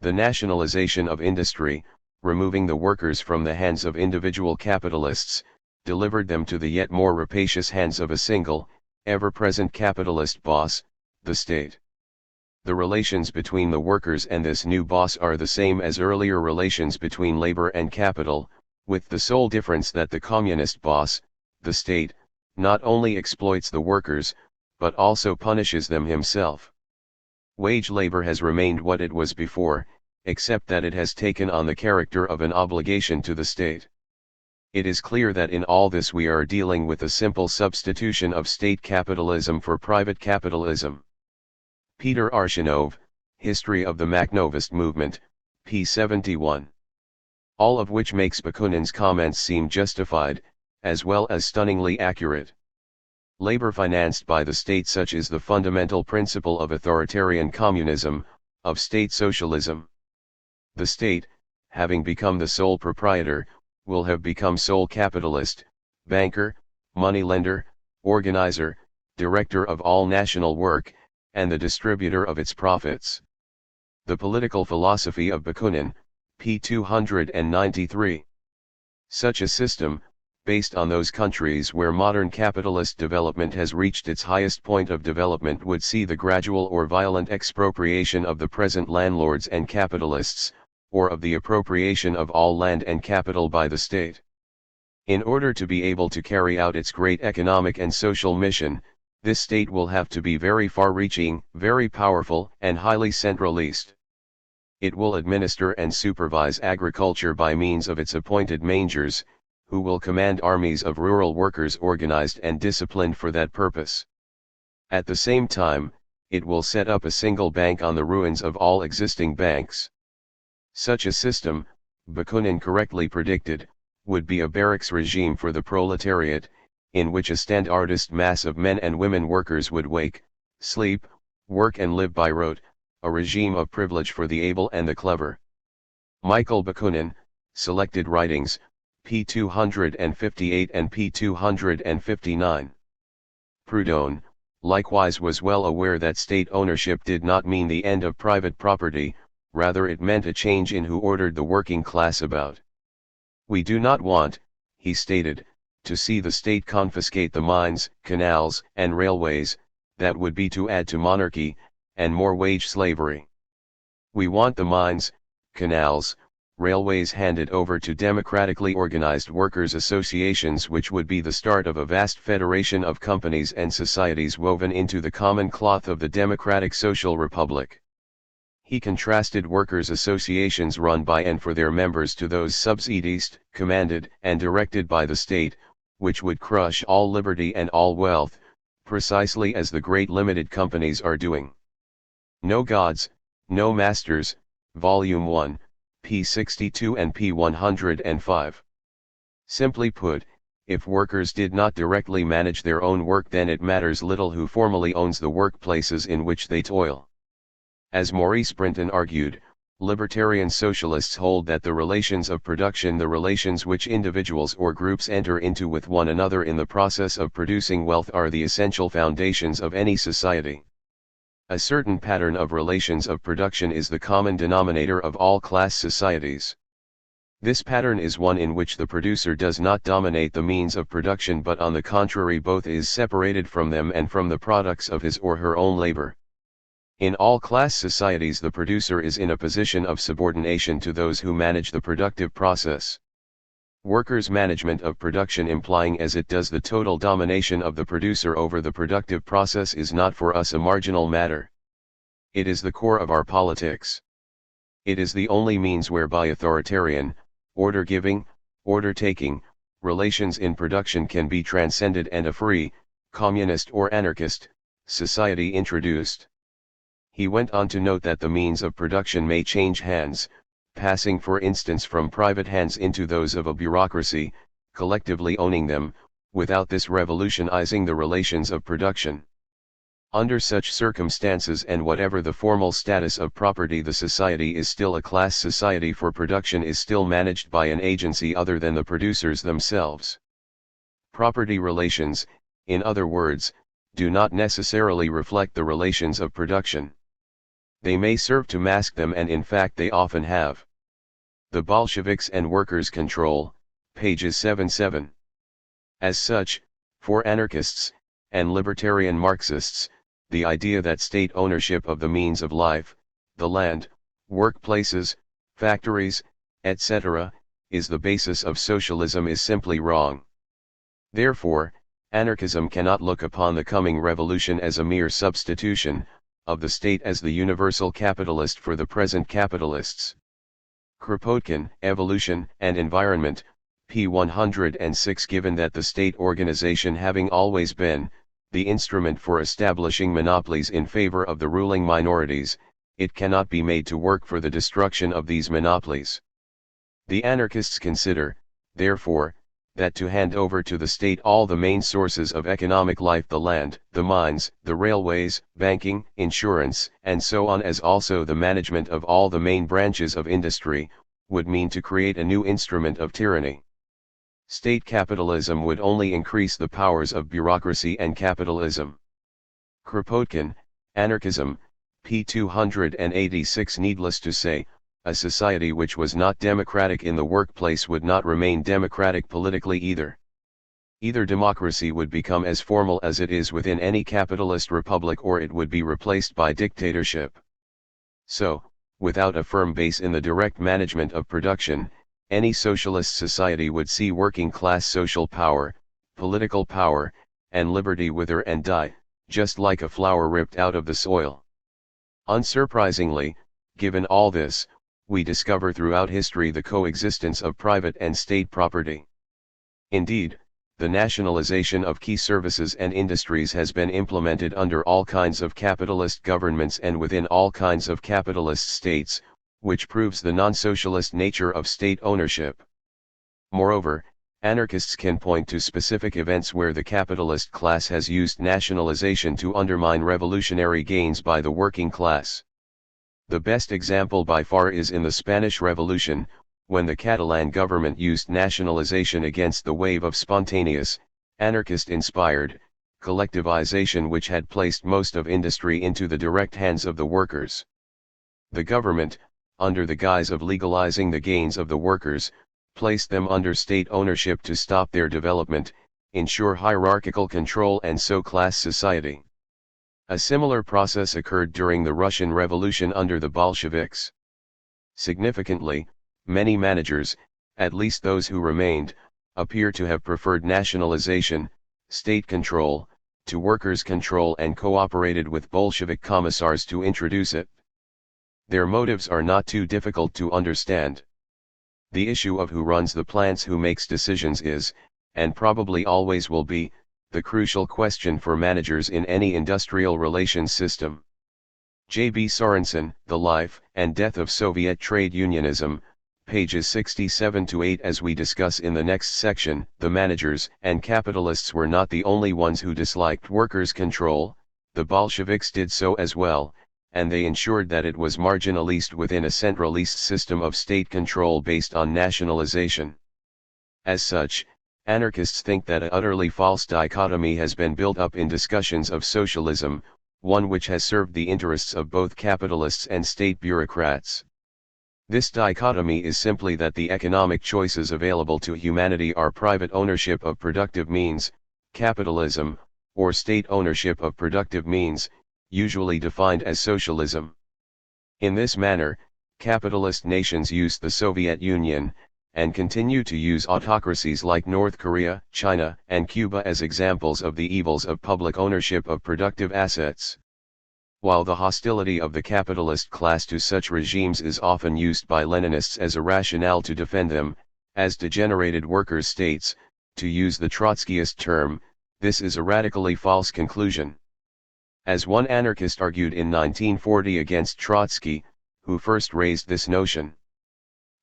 The nationalization of industry, removing the workers from the hands of individual capitalists, delivered them to the yet more rapacious hands of a single, ever-present capitalist boss, the state. The relations between the workers and this new boss are the same as earlier relations between labor and capital, with the sole difference that the communist boss, the state, not only exploits the workers, but also punishes them himself. Wage labor has remained what it was before, except that it has taken on the character of an obligation to the state. It is clear that in all this we are dealing with a simple substitution of state capitalism for private capitalism. Peter Arshinov, History of the Makhnovist Movement, p. 71. All of which makes Bakunin's comments seem justified, as well as stunningly accurate. Labor financed by the state, such is the fundamental principle of authoritarian communism, of state socialism. The state, having become the sole proprietor, will have become sole capitalist, banker, moneylender, organizer, director of all national work, and the distributor of its profits. The Political Philosophy of Bakunin, p. 293. Such a system, based on those countries where modern capitalist development has reached its highest point of development, would see the gradual or violent expropriation of the present landlords and capitalists, or of the appropriation of all land and capital by the state. In order to be able to carry out its great economic and social mission, this state will have to be very far-reaching, very powerful, and highly centralist. It will administer and supervise agriculture by means of its appointed mangers, who will command armies of rural workers organized and disciplined for that purpose. At the same time, it will set up a single bank on the ruins of all existing banks. Such a system, Bakunin correctly predicted, would be a barracks regime for the proletariat, in which a standardist mass of men and women workers would wake, sleep, work and live by rote, a regime of privilege for the able and the clever. Michael Bakunin, Selected Writings, p. 258 and p. 259. Proudhon, likewise, was well aware that state ownership did not mean the end of private property, rather it meant a change in who ordered the working class about. We do not want, he stated, to see the state confiscate the mines, canals, and railways, that would be to add to monarchy, and more wage slavery. We want the mines, canals, railways handed over to democratically organized workers' associations, which would be the start of a vast federation of companies and societies woven into the common cloth of the democratic social republic. He contrasted workers' associations run by and for their members to those subsidized, commanded, and directed by the state, which would crush all liberty and all wealth, precisely as the great limited companies are doing. No Gods, No Masters, Volume 1, p. 62 and p. 105. Simply put, if workers did not directly manage their own work, then it matters little who formally owns the workplaces in which they toil. As Maurice Brinton argued, libertarian socialists hold that the relations of production, the relations which individuals or groups enter into with one another in the process of producing wealth, are the essential foundations of any society. A certain pattern of relations of production is the common denominator of all class societies. This pattern is one in which the producer does not dominate the means of production, but on the contrary both is separated from them and from the products of his or her own labor. In all class societies the producer is in a position of subordination to those who manage the productive process. Workers' management of production, implying as it does the total domination of the producer over the productive process, is not for us a marginal matter. It is the core of our politics. It is the only means whereby authoritarian, order-giving, order-taking, relations in production can be transcended and a free, communist or anarchist, society introduced. He went on to note that the means of production may change hands, passing for instance from private hands into those of a bureaucracy, collectively owning them, without this revolutionizing the relations of production. Under such circumstances, and whatever the formal status of property, the society is still a class society, for production is still managed by an agency other than the producers themselves. Property relations, in other words, do not necessarily reflect the relations of production. They may serve to mask them, and in fact they often have. The Bolsheviks and Workers' Control, pages 7-7. As such, for anarchists, and libertarian Marxists, the idea that state ownership of the means of life, the land, workplaces, factories, etc., is the basis of socialism is simply wrong. Therefore, anarchism cannot look upon the coming revolution as a mere substitution of the state as the universal capitalist for the present capitalists. Kropotkin, Evolution and Environment, p. 106. Given that the state organization, having always been the instrument for establishing monopolies in favor of the ruling minorities, it cannot be made to work for the destruction of these monopolies. The anarchists consider, therefore, that to hand over to the state all the main sources of economic life, the land, the mines, the railways, banking, insurance, and so on, as also the management of all the main branches of industry, would mean to create a new instrument of tyranny. State capitalism would only increase the powers of bureaucracy and capitalism. Kropotkin, Anarchism, p. 286. Needless to say, a society which was not democratic in the workplace would not remain democratic politically either. Either democracy would become as formal as it is within any capitalist republic, or it would be replaced by dictatorship. So, without a firm base in the direct management of production, any socialist society would see working class social power, political power, and liberty wither and die, just like a flower ripped out of the soil. Unsurprisingly, given all this, we discover throughout history the coexistence of private and state property. Indeed, the nationalization of key services and industries has been implemented under all kinds of capitalist governments and within all kinds of capitalist states, which proves the non-socialist nature of state ownership. Moreover, anarchists can point to specific events where the capitalist class has used nationalization to undermine revolutionary gains by the working class. The best example by far is in the Spanish Revolution, when the Catalan government used nationalization against the wave of spontaneous, anarchist-inspired, collectivization which had placed most of industry into the direct hands of the workers. The government, under the guise of legalizing the gains of the workers, placed them under state ownership to stop their development, ensure hierarchical control and so class society. A similar process occurred during the Russian Revolution under the Bolsheviks. Significantly, many managers, at least those who remained, appear to have preferred nationalization, state control, to workers' control and cooperated with Bolshevik commissars to introduce it. Their motives are not too difficult to understand. The issue of who runs the plants, who makes decisions is, and probably always will be, the crucial question for managers in any industrial relations system. J. B. Sorensen, The Life and Death of Soviet Trade Unionism, pages 67-8. As we discuss in the next section, the managers and capitalists were not the only ones who disliked workers' control, the Bolsheviks did so as well, and they ensured that it was marginalized within a centralist system of state control based on nationalization. As such, anarchists think that an utterly false dichotomy has been built up in discussions of socialism, one which has served the interests of both capitalists and state bureaucrats. This dichotomy is simply that the economic choices available to humanity are private ownership of productive means, capitalism, or state ownership of productive means, usually defined as socialism. In this manner, capitalist nations used the Soviet Union, and continue to use autocracies like North Korea, China, and Cuba as examples of the evils of public ownership of productive assets. While the hostility of the capitalist class to such regimes is often used by Leninists as a rationale to defend them, as degenerated workers' states, to use the Trotskyist term, this is a radically false conclusion. As one anarchist argued in 1940 against Trotsky, who first raised this notion,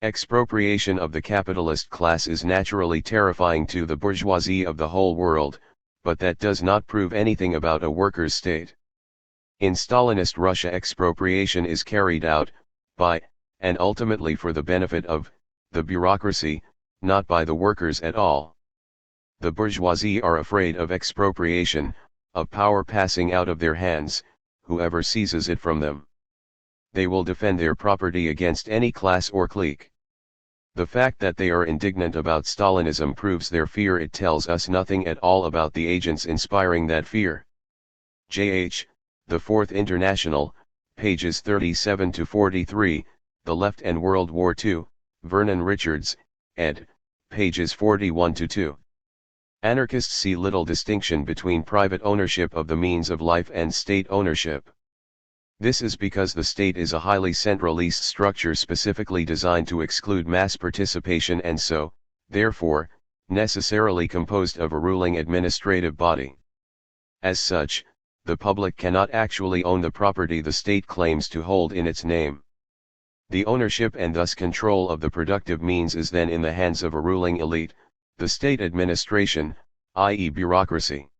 expropriation of the capitalist class is naturally terrifying to the bourgeoisie of the whole world, but that does not prove anything about a workers' state. In Stalinist Russia, expropriation is carried out, by, and ultimately for the benefit of, the bureaucracy, not by the workers at all. The bourgeoisie are afraid of expropriation, of power passing out of their hands, whoever seizes it from them. They will defend their property against any class or clique. The fact that they are indignant about Stalinism proves their fear. It tells us nothing at all about the agents inspiring that fear. J.H., The Fourth International, pages 37-43, The Left and World War II, Vernon Richards, ed., pages 41-2. Anarchists see little distinction between private ownership of the means of life and state ownership. This is because the state is a highly centralist structure specifically designed to exclude mass participation and so, therefore, necessarily composed of a ruling administrative body. As such, the public cannot actually own the property the state claims to hold in its name. The ownership and thus control of the productive means is then in the hands of a ruling elite, the state administration, i.e. bureaucracy.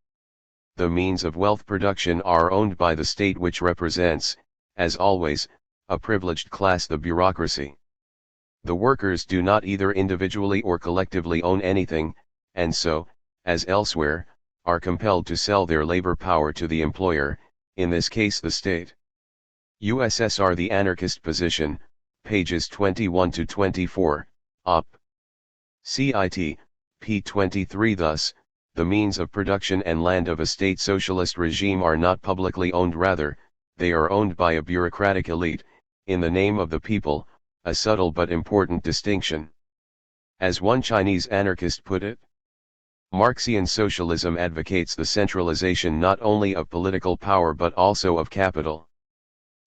The means of wealth production are owned by the state, which represents, as always, a privileged class, the bureaucracy. The workers do not either individually or collectively own anything, and so, as elsewhere, are compelled to sell their labor power to the employer, in this case the state. USSR The Anarchist Position, pages 21 to 24, op. Cit. p. 23. Thus, the means of production and land of a state socialist regime are not publicly owned, rather, they are owned by a bureaucratic elite, in the name of the people, a subtle but important distinction. As one Chinese anarchist put it, Marxian socialism advocates the centralization not only of political power but also of capital.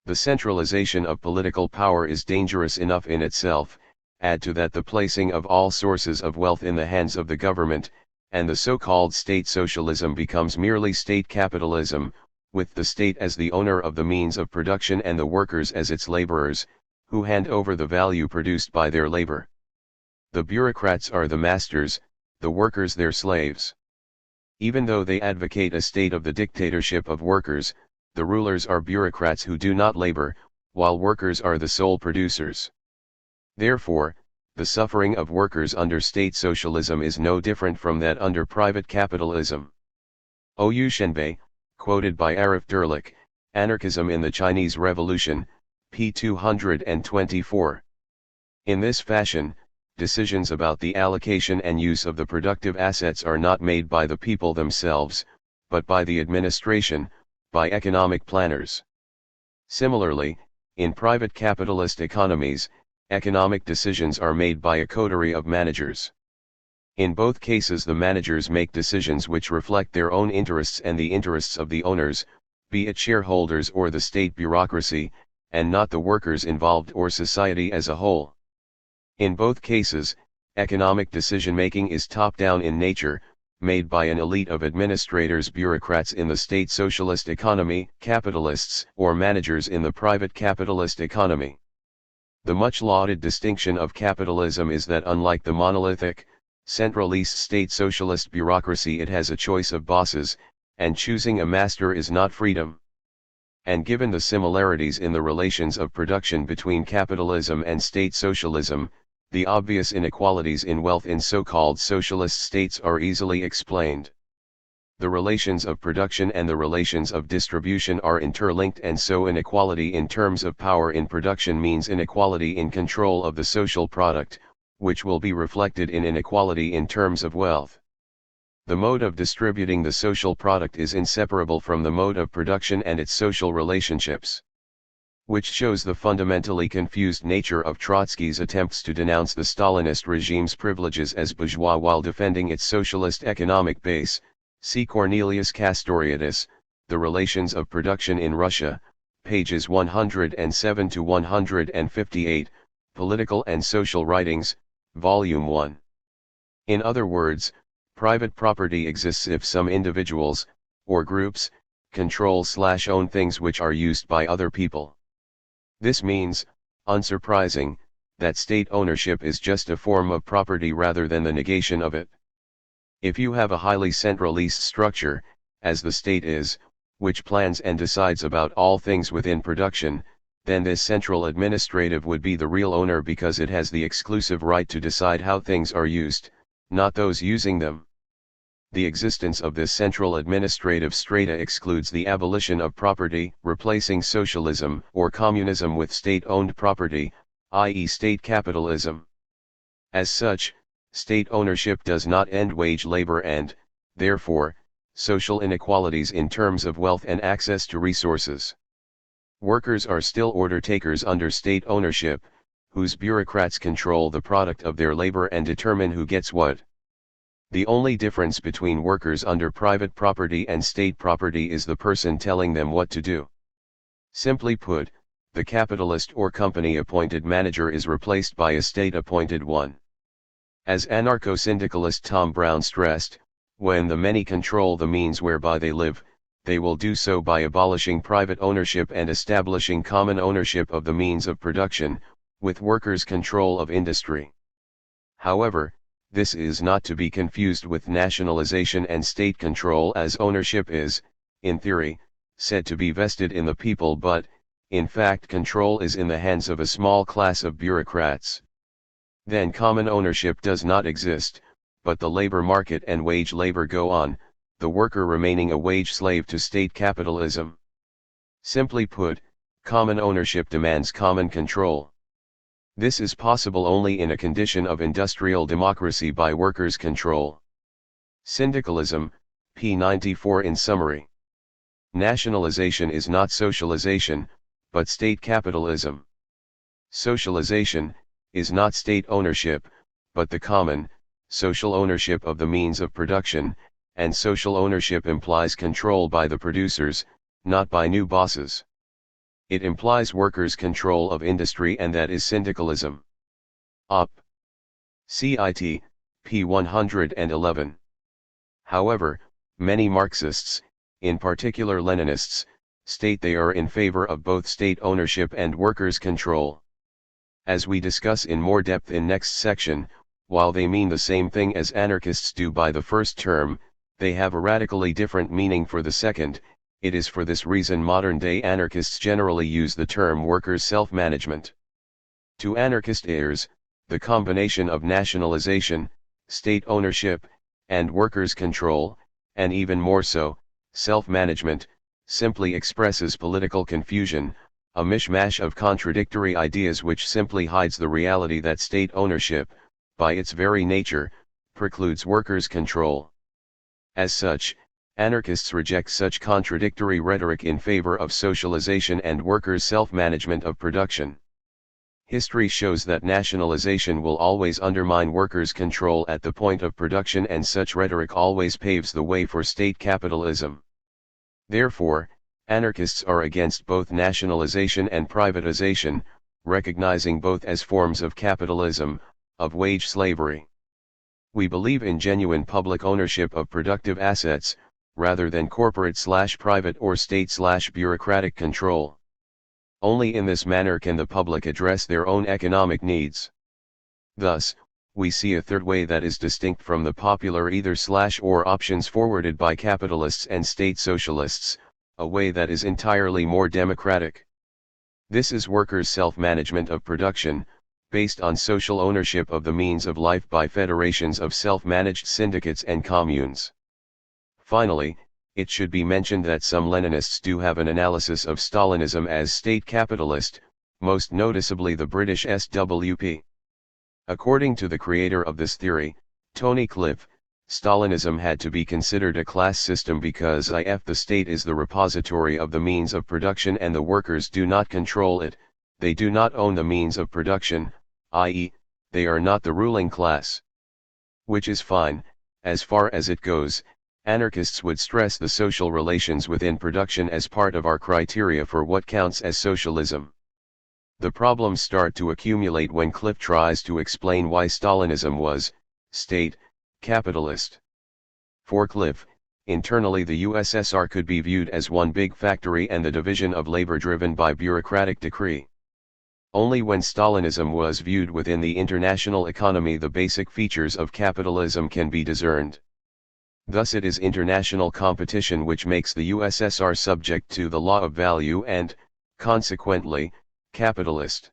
The centralization of political power is dangerous enough in itself, add to that the placing of all sources of wealth in the hands of the government, and the so-called state socialism becomes merely state capitalism, with the state as the owner of the means of production and the workers as its laborers, who hand over the value produced by their labor. The bureaucrats are the masters, the workers their slaves. Even though they advocate a state of the dictatorship of workers, the rulers are bureaucrats who do not labor, while workers are the sole producers. Therefore, the suffering of workers under state socialism is no different from that under private capitalism. Ou Shenbei, quoted by Arif Derlich, Anarchism in the Chinese Revolution, p. 224. In this fashion, decisions about the allocation and use of the productive assets are not made by the people themselves, but by the administration, by economic planners. Similarly, in private capitalist economies, economic decisions are made by a coterie of managers. In both cases the managers make decisions which reflect their own interests and the interests of the owners, be it shareholders or the state bureaucracy, and not the workers involved or society as a whole. In both cases, economic decision-making is top-down in nature, made by an elite of administrators, bureaucrats in the state socialist economy, capitalists or managers in the private capitalist economy. The much lauded distinction of capitalism is that unlike the monolithic, centralist state socialist bureaucracy, it has a choice of bosses, and choosing a master is not freedom. And given the similarities in the relations of production between capitalism and state socialism, the obvious inequalities in wealth in so-called socialist states are easily explained. The relations of production and the relations of distribution are interlinked, and so inequality in terms of power in production means inequality in control of the social product, which will be reflected in inequality in terms of wealth. The mode of distributing the social product is inseparable from the mode of production and its social relationships. Which shows the fundamentally confused nature of Trotsky's attempts to denounce the Stalinist regime's privileges as bourgeois while defending its socialist economic base. See Cornelius Castoriadis, The Relations of Production in Russia, pages 107 to 158, Political and Social Writings, Volume 1. In other words, private property exists if some individuals, or groups, control/own things which are used by other people. This means, unsurprising, that state ownership is just a form of property rather than the negation of it. If you have a highly centralist structure, as the state is, which plans and decides about all things within production, then this central administrative would be the real owner because it has the exclusive right to decide how things are used, not those using them. The existence of this central administrative strata excludes the abolition of property, replacing socialism or communism with state-owned property, i.e. state capitalism. As such, state ownership does not end wage labor and, therefore, social inequalities in terms of wealth and access to resources. Workers are still order takers under state ownership, whose bureaucrats control the product of their labor and determine who gets what. The only difference between workers under private property and state property is the person telling them what to do. Simply put, the capitalist or company-appointed manager is replaced by a state-appointed one. As anarcho-syndicalist Tom Brown stressed, when the many control the means whereby they live, they will do so by abolishing private ownership and establishing common ownership of the means of production, with workers' control of industry. However, this is not to be confused with nationalization and state control, as ownership is, in theory, said to be vested in the people, but, in fact, control is in the hands of a small class of bureaucrats. Then common ownership does not exist, but the labor market and wage labor go on, the worker remaining a wage slave to state capitalism. Simply put, Common ownership demands common control. This is possible only in a condition of industrial democracy by workers' control. Syndicalism, p. 94. In summary, nationalization is not socialization, but state capitalism. Socialization is not state ownership, but the common, social ownership of the means of production, and social ownership implies control by the producers, not by new bosses. It implies workers' control of industry, and that is syndicalism. Op. Cit. p. 111. However, many Marxists, in particular Leninists, state they are in favor of both state ownership and workers' control. As we discuss in more depth in next section, while they mean the same thing as anarchists do by the first term, they have a radically different meaning for the second. It is for this reason modern-day anarchists generally use the term workers' self-management. To anarchist ears, the combination of nationalization, state ownership, and workers' control, and even more so, self-management, simply expresses political confusion, a mishmash of contradictory ideas which simply hides the reality that state ownership, by its very nature, precludes workers' control. As such, anarchists reject such contradictory rhetoric in favor of socialization and workers' self-management of production. History shows that nationalization will always undermine workers' control at the point of production, and such rhetoric always paves the way for state capitalism. Therefore, anarchists are against both nationalization and privatization, recognizing both as forms of capitalism, of wage slavery. We believe in genuine public ownership of productive assets, rather than corporate/private or state/bureaucratic control. Only in this manner can the public address their own economic needs. Thus, we see a third way that is distinct from the popular either/or options forwarded by capitalists and state socialists, a way that is entirely more democratic. This is workers' self-management of production, based on social ownership of the means of life by federations of self-managed syndicates and communes. Finally, it should be mentioned that some Leninists do have an analysis of Stalinism as state capitalist, most noticeably the British SWP. According to the creator of this theory, Tony Cliff, Stalinism had to be considered a class system because if the state is the repository of the means of production and the workers do not control it, they do not own the means of production, i.e., they are not the ruling class. Which is fine, as far as it goes. Anarchists would stress the social relations within production as part of our criteria for what counts as socialism. The problems start to accumulate when Cliff tries to explain why Stalinism was, state, capitalist. For Cliff, internally the USSR could be viewed as one big factory and the division of labor driven by bureaucratic decree. Only when Stalinism was viewed within the international economy the basic features of capitalism can be discerned. Thus it is international competition which makes the USSR subject to the law of value and, consequently, capitalist.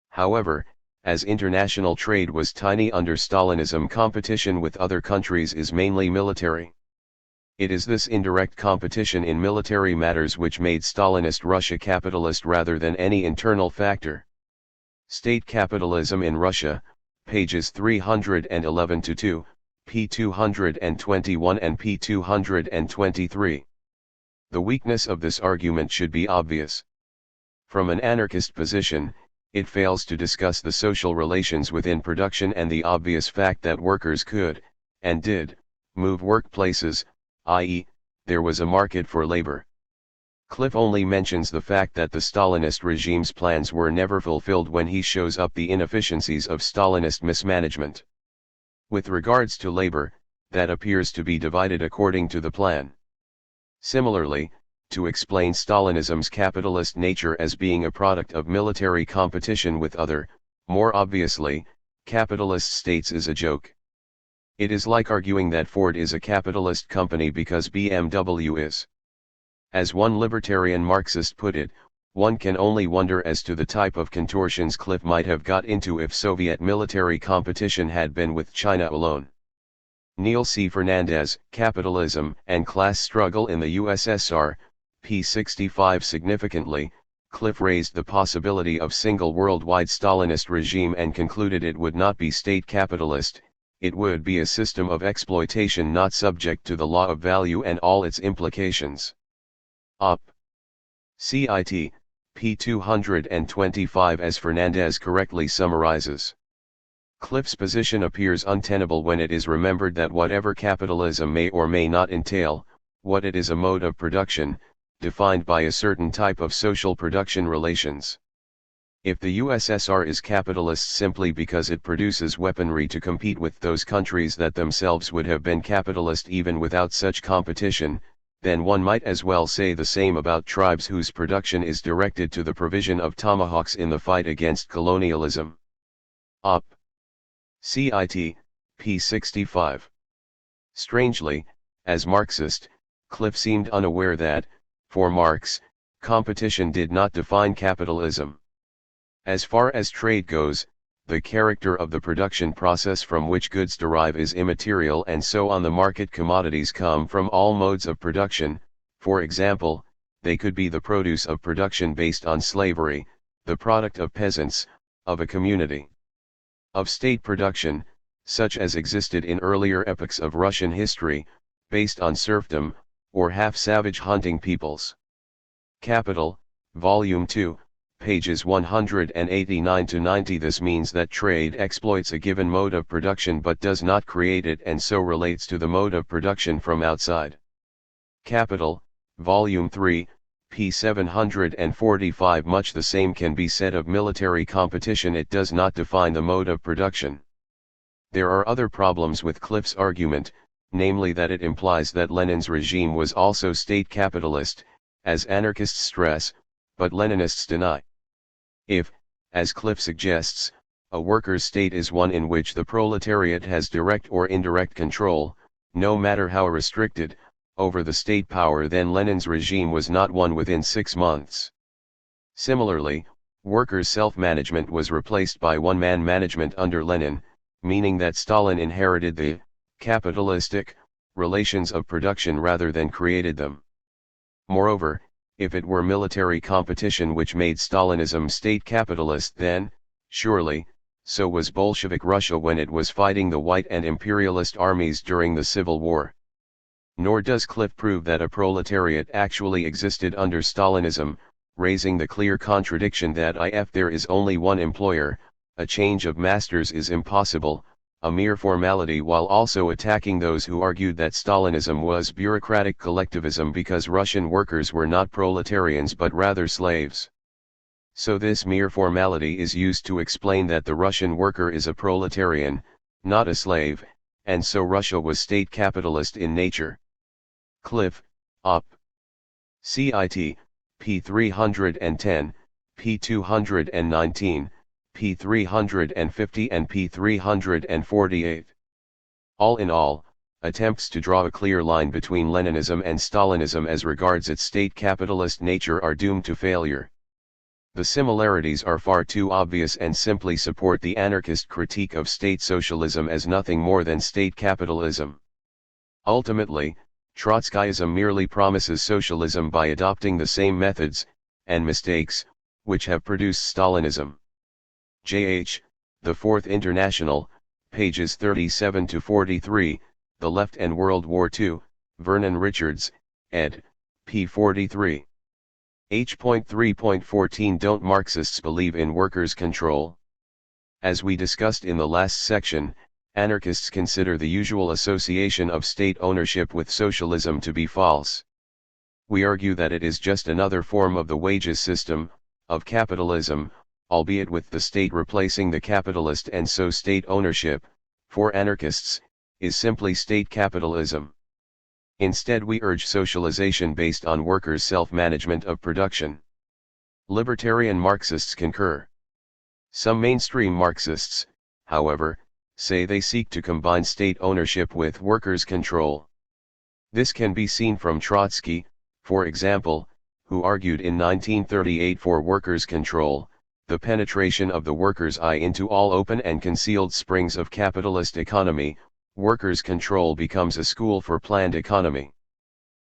However, as international trade was tiny under Stalinism, competition with other countries is mainly military. It is this indirect competition in military matters which made Stalinist Russia capitalist rather than any internal factor. State capitalism in Russia, pages 311-2. p. 221 and p. 223. The weakness of this argument should be obvious. From an anarchist position, it fails to discuss the social relations within production and the obvious fact that workers could, and did, move workplaces, i.e., there was a market for labor. Cliff only mentions the fact that the Stalinist regime's plans were never fulfilled when he shows up the inefficiencies of Stalinist mismanagement. With regards to labor, that appears to be divided according to the plan. Similarly, to explain Stalinism's capitalist nature as being a product of military competition with other, more obviously, capitalist states is a joke. It is like arguing that Ford is a capitalist company because BMW is. As one libertarian Marxist put it, one can only wonder as to the type of contortions Cliff might have got into if Soviet military competition had been with China alone. Neil C. Fernandez, Capitalism and Class Struggle in the USSR, p. 65. Significantly, Cliff raised the possibility of single worldwide Stalinist regime and concluded it would not be state capitalist, it would be a system of exploitation not subject to the law of value and all its implications. Op. Cit. p. 225. As Fernandez correctly summarizes, Cliff's position appears untenable when it is remembered that whatever capitalism may or may not entail, what it is a mode of production, defined by a certain type of social production relations. If the USSR is capitalist simply because it produces weaponry to compete with those countries that themselves would have been capitalist even without such competition, then one might as well say the same about tribes whose production is directed to the provision of tomahawks in the fight against colonialism. Op. Cit. p. 65. Strangely, as Marxist, Cliff seemed unaware that, for Marx, competition did not define capitalism. As far as trade goes, the character of the production process from which goods derive is immaterial, and so on the market commodities come from all modes of production. For example, they could be the produce of production based on slavery, the product of peasants, of a community, of state production, such as existed in earlier epochs of Russian history, based on serfdom, or half-savage hunting peoples. Capital, Volume 2, pages 189-90. This means that trade exploits a given mode of production but does not create it, and so relates to the mode of production from outside. Capital, Volume 3, p. 745. Much the same can be said of military competition. It does not define the mode of production. There are other problems with Cliff's argument, namely that it implies that Lenin's regime was also state capitalist, as anarchists stress, but Leninists deny. If, as Cliff suggests, a workers' state is one in which the proletariat has direct or indirect control, no matter how restricted, over the state power, then Lenin's regime was not one within 6 months. Similarly, workers' self-management was replaced by one-man management under Lenin, meaning that Stalin inherited the capitalistic relations of production rather than created them. Moreover, if it were military competition which made Stalinism state capitalist, then, surely, so was Bolshevik Russia when it was fighting the white and imperialist armies during the Civil War. Nor does Cliff prove that a proletariat actually existed under Stalinism, raising the clear contradiction that if there is only one employer, a change of masters is impossible, a mere formality, while also attacking those who argued that Stalinism was bureaucratic collectivism because Russian workers were not proletarians but rather slaves. So this mere formality is used to explain that the Russian worker is a proletarian, not a slave, and so Russia was state capitalist in nature. Cliff, Op. Cit. p. 310, p. 219, p. 350 and p. 348. All in all, attempts to draw a clear line between Leninism and Stalinism as regards its state capitalist nature are doomed to failure. The similarities are far too obvious and simply support the anarchist critique of state socialism as nothing more than state capitalism. Ultimately, Trotskyism merely promises socialism by adopting the same methods, and mistakes, which have produced Stalinism. J.H., The Fourth International, pages 37-43, The Left and World War II, Vernon Richards, ed., p. 43. H.3.14 Don't Marxists believe in workers' control? As we discussed in the last section, anarchists consider the usual association of state ownership with socialism to be false. We argue that it is just another form of the wages system, of capitalism, albeit with the state replacing the capitalist, and so state ownership, for anarchists, is simply state capitalism. Instead, we urge socialization based on workers' self-management of production. Libertarian Marxists concur. Some mainstream Marxists, however, say they seek to combine state ownership with workers' control. This can be seen from Trotsky, for example, who argued in 1938 for workers' control, the penetration of the worker's eye into all open and concealed springs of capitalist economy. Workers' control becomes a school for planned economy.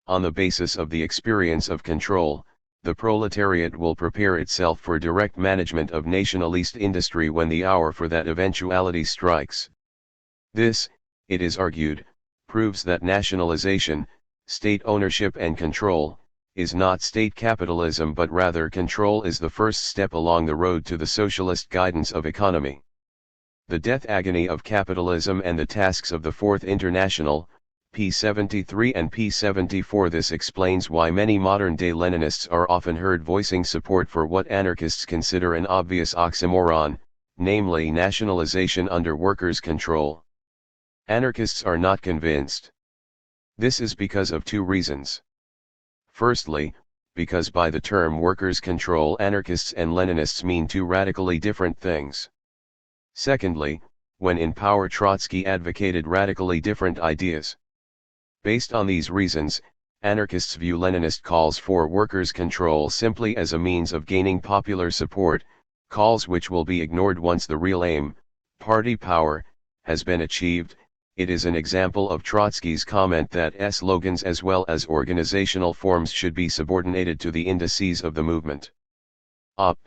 On the basis of the experience of control, the proletariat will prepare itself for direct management of nationalist industry when the hour for that eventuality strikes. This, it is argued, proves that nationalization, state ownership and control, is not state capitalism but rather control is the first step along the road to the socialist guidance of economy. The Death Agony of Capitalism and the Tasks of the Fourth International, p. 73 and p. 74. This explains why many modern-day Leninists are often heard voicing support for what anarchists consider an obvious oxymoron, namely nationalization under workers' control. Anarchists are not convinced. This is because of two reasons. Firstly, because by the term workers' control anarchists and Leninists mean two radically different things. Secondly, when in power Trotsky advocated radically different ideas. Based on these reasons, anarchists view Leninist calls for workers' control simply as a means of gaining popular support, calls which will be ignored once the real aim, party power, has been achieved. It is an example of Trotsky's comment that slogans as well as organizational forms should be subordinated to the indices of the movement. Op.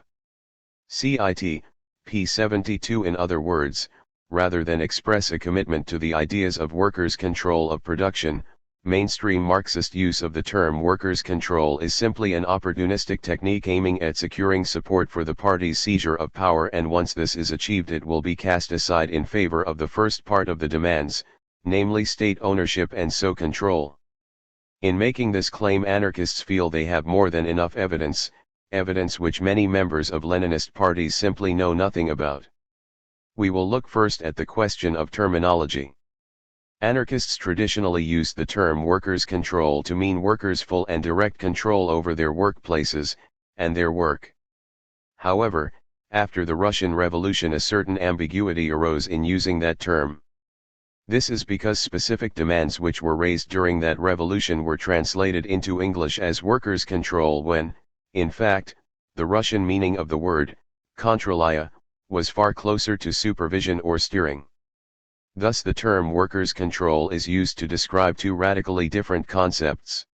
Cit. p. 72. In other words, rather than express a commitment to the ideas of workers' control of production, mainstream Marxist use of the term workers' control is simply an opportunistic technique aiming at securing support for the party's seizure of power, and once this is achieved it will be cast aside in favor of the first part of the demands, namely state ownership and so control. In making this claim, anarchists feel they have more than enough evidence which many members of Leninist parties simply know nothing about. We will look first at the question of terminology. Anarchists traditionally used the term workers' control to mean workers' full and direct control over their workplaces, and their work. However, after the Russian Revolution a certain ambiguity arose in using that term. This is because specific demands which were raised during that revolution were translated into English as workers' control when, in fact, the Russian meaning of the word, kontrolya, was far closer to supervision or steering. Thus the term workers' control is used to describe two radically different concepts.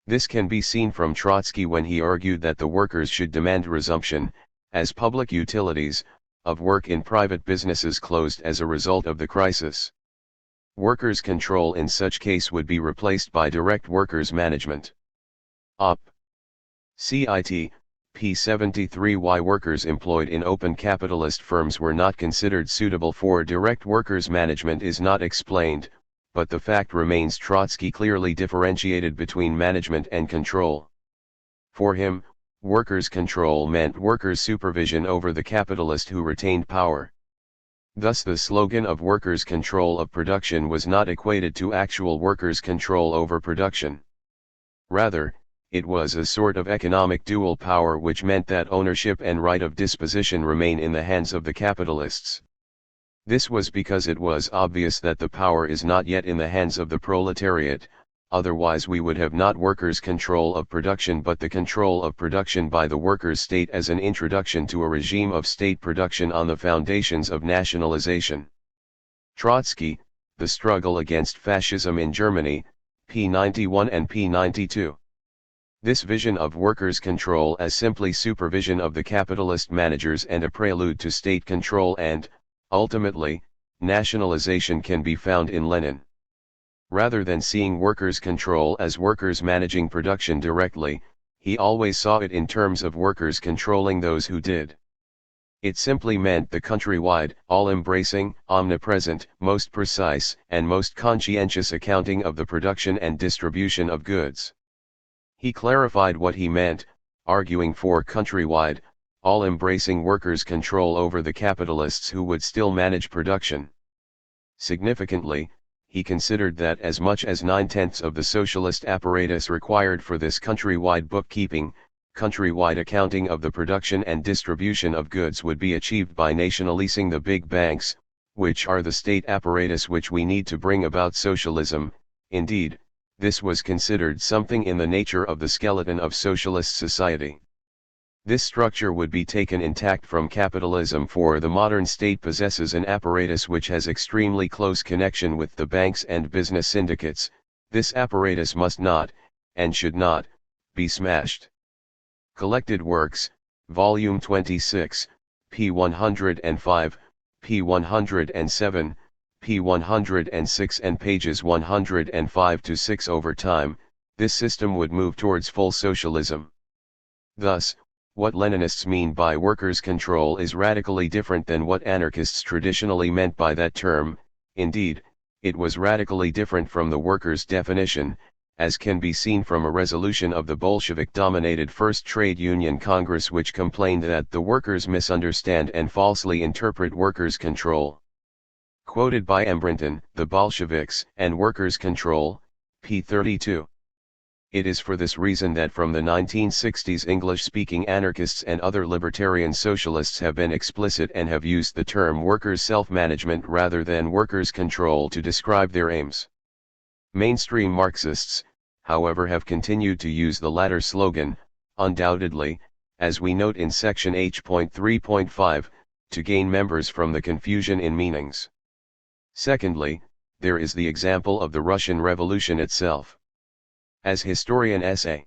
This can be seen from Trotsky when he argued that the workers should demand resumption, as public utilities, of work in private businesses closed as a result of the crisis. Workers' control in such case would be replaced by direct workers' management. Op. Cit. p. 73. Why workers employed in open capitalist firms were not considered suitable for direct workers' management is not explained, but the fact remains Trotsky clearly differentiated between management and control. For him, workers' control meant workers' supervision over the capitalist who retained power. Thus the slogan of workers' control of production was not equated to actual workers' control over production. Rather, it was a sort of economic dual power which meant that ownership and right of disposition remain in the hands of the capitalists. This was because it was obvious that the power is not yet in the hands of the proletariat, otherwise we would have not workers' control of production but the control of production by the workers' state as an introduction to a regime of state production on the foundations of nationalization. Trotsky, The Struggle Against Fascism in Germany, p. 91 and p. 92. This vision of workers' control as simply supervision of the capitalist managers and a prelude to state control and, ultimately, nationalization can be found in Lenin. Rather than seeing workers' control as workers managing production directly, he always saw it in terms of workers controlling those who did. It simply meant the countrywide, all-embracing, omnipresent, most precise, and most conscientious accounting of the production and distribution of goods. He clarified what he meant, arguing for countrywide, all-embracing workers' control over the capitalists who would still manage production. Significantly, he considered that as much as 9/10 of the socialist apparatus required for this countrywide bookkeeping, countrywide accounting of the production and distribution of goods would be achieved by nationalizing the big banks, which are the state apparatus which we need to bring about socialism. Indeed, this was considered something in the nature of the skeleton of socialist society. This structure would be taken intact from capitalism, for the modern state possesses an apparatus which has extremely close connection with the banks and business syndicates. This apparatus must not, and should not, be smashed. Collected Works, Volume 26, p. 105, p. 107, p. 106 and pages 105 to 6. Over time, this system would move towards full socialism. Thus, what Leninists mean by workers' control is radically different than what anarchists traditionally meant by that term. Indeed, it was radically different from the workers' definition, as can be seen from a resolution of the Bolshevik-dominated First Trade Union Congress which complained that the workers misunderstand and falsely interpret workers' control. Quoted by M. Brinton, The Bolsheviks and Workers' Control, p. 32. It is for this reason that from the 1960s English-speaking anarchists and other libertarian socialists have been explicit and have used the term workers' self-management rather than workers' control to describe their aims. Mainstream Marxists, however, have continued to use the latter slogan, undoubtedly, as we note in section H.3.5, to gain members from the confusion in meanings. Secondly, there is the example of the Russian Revolution itself. As historian S.A.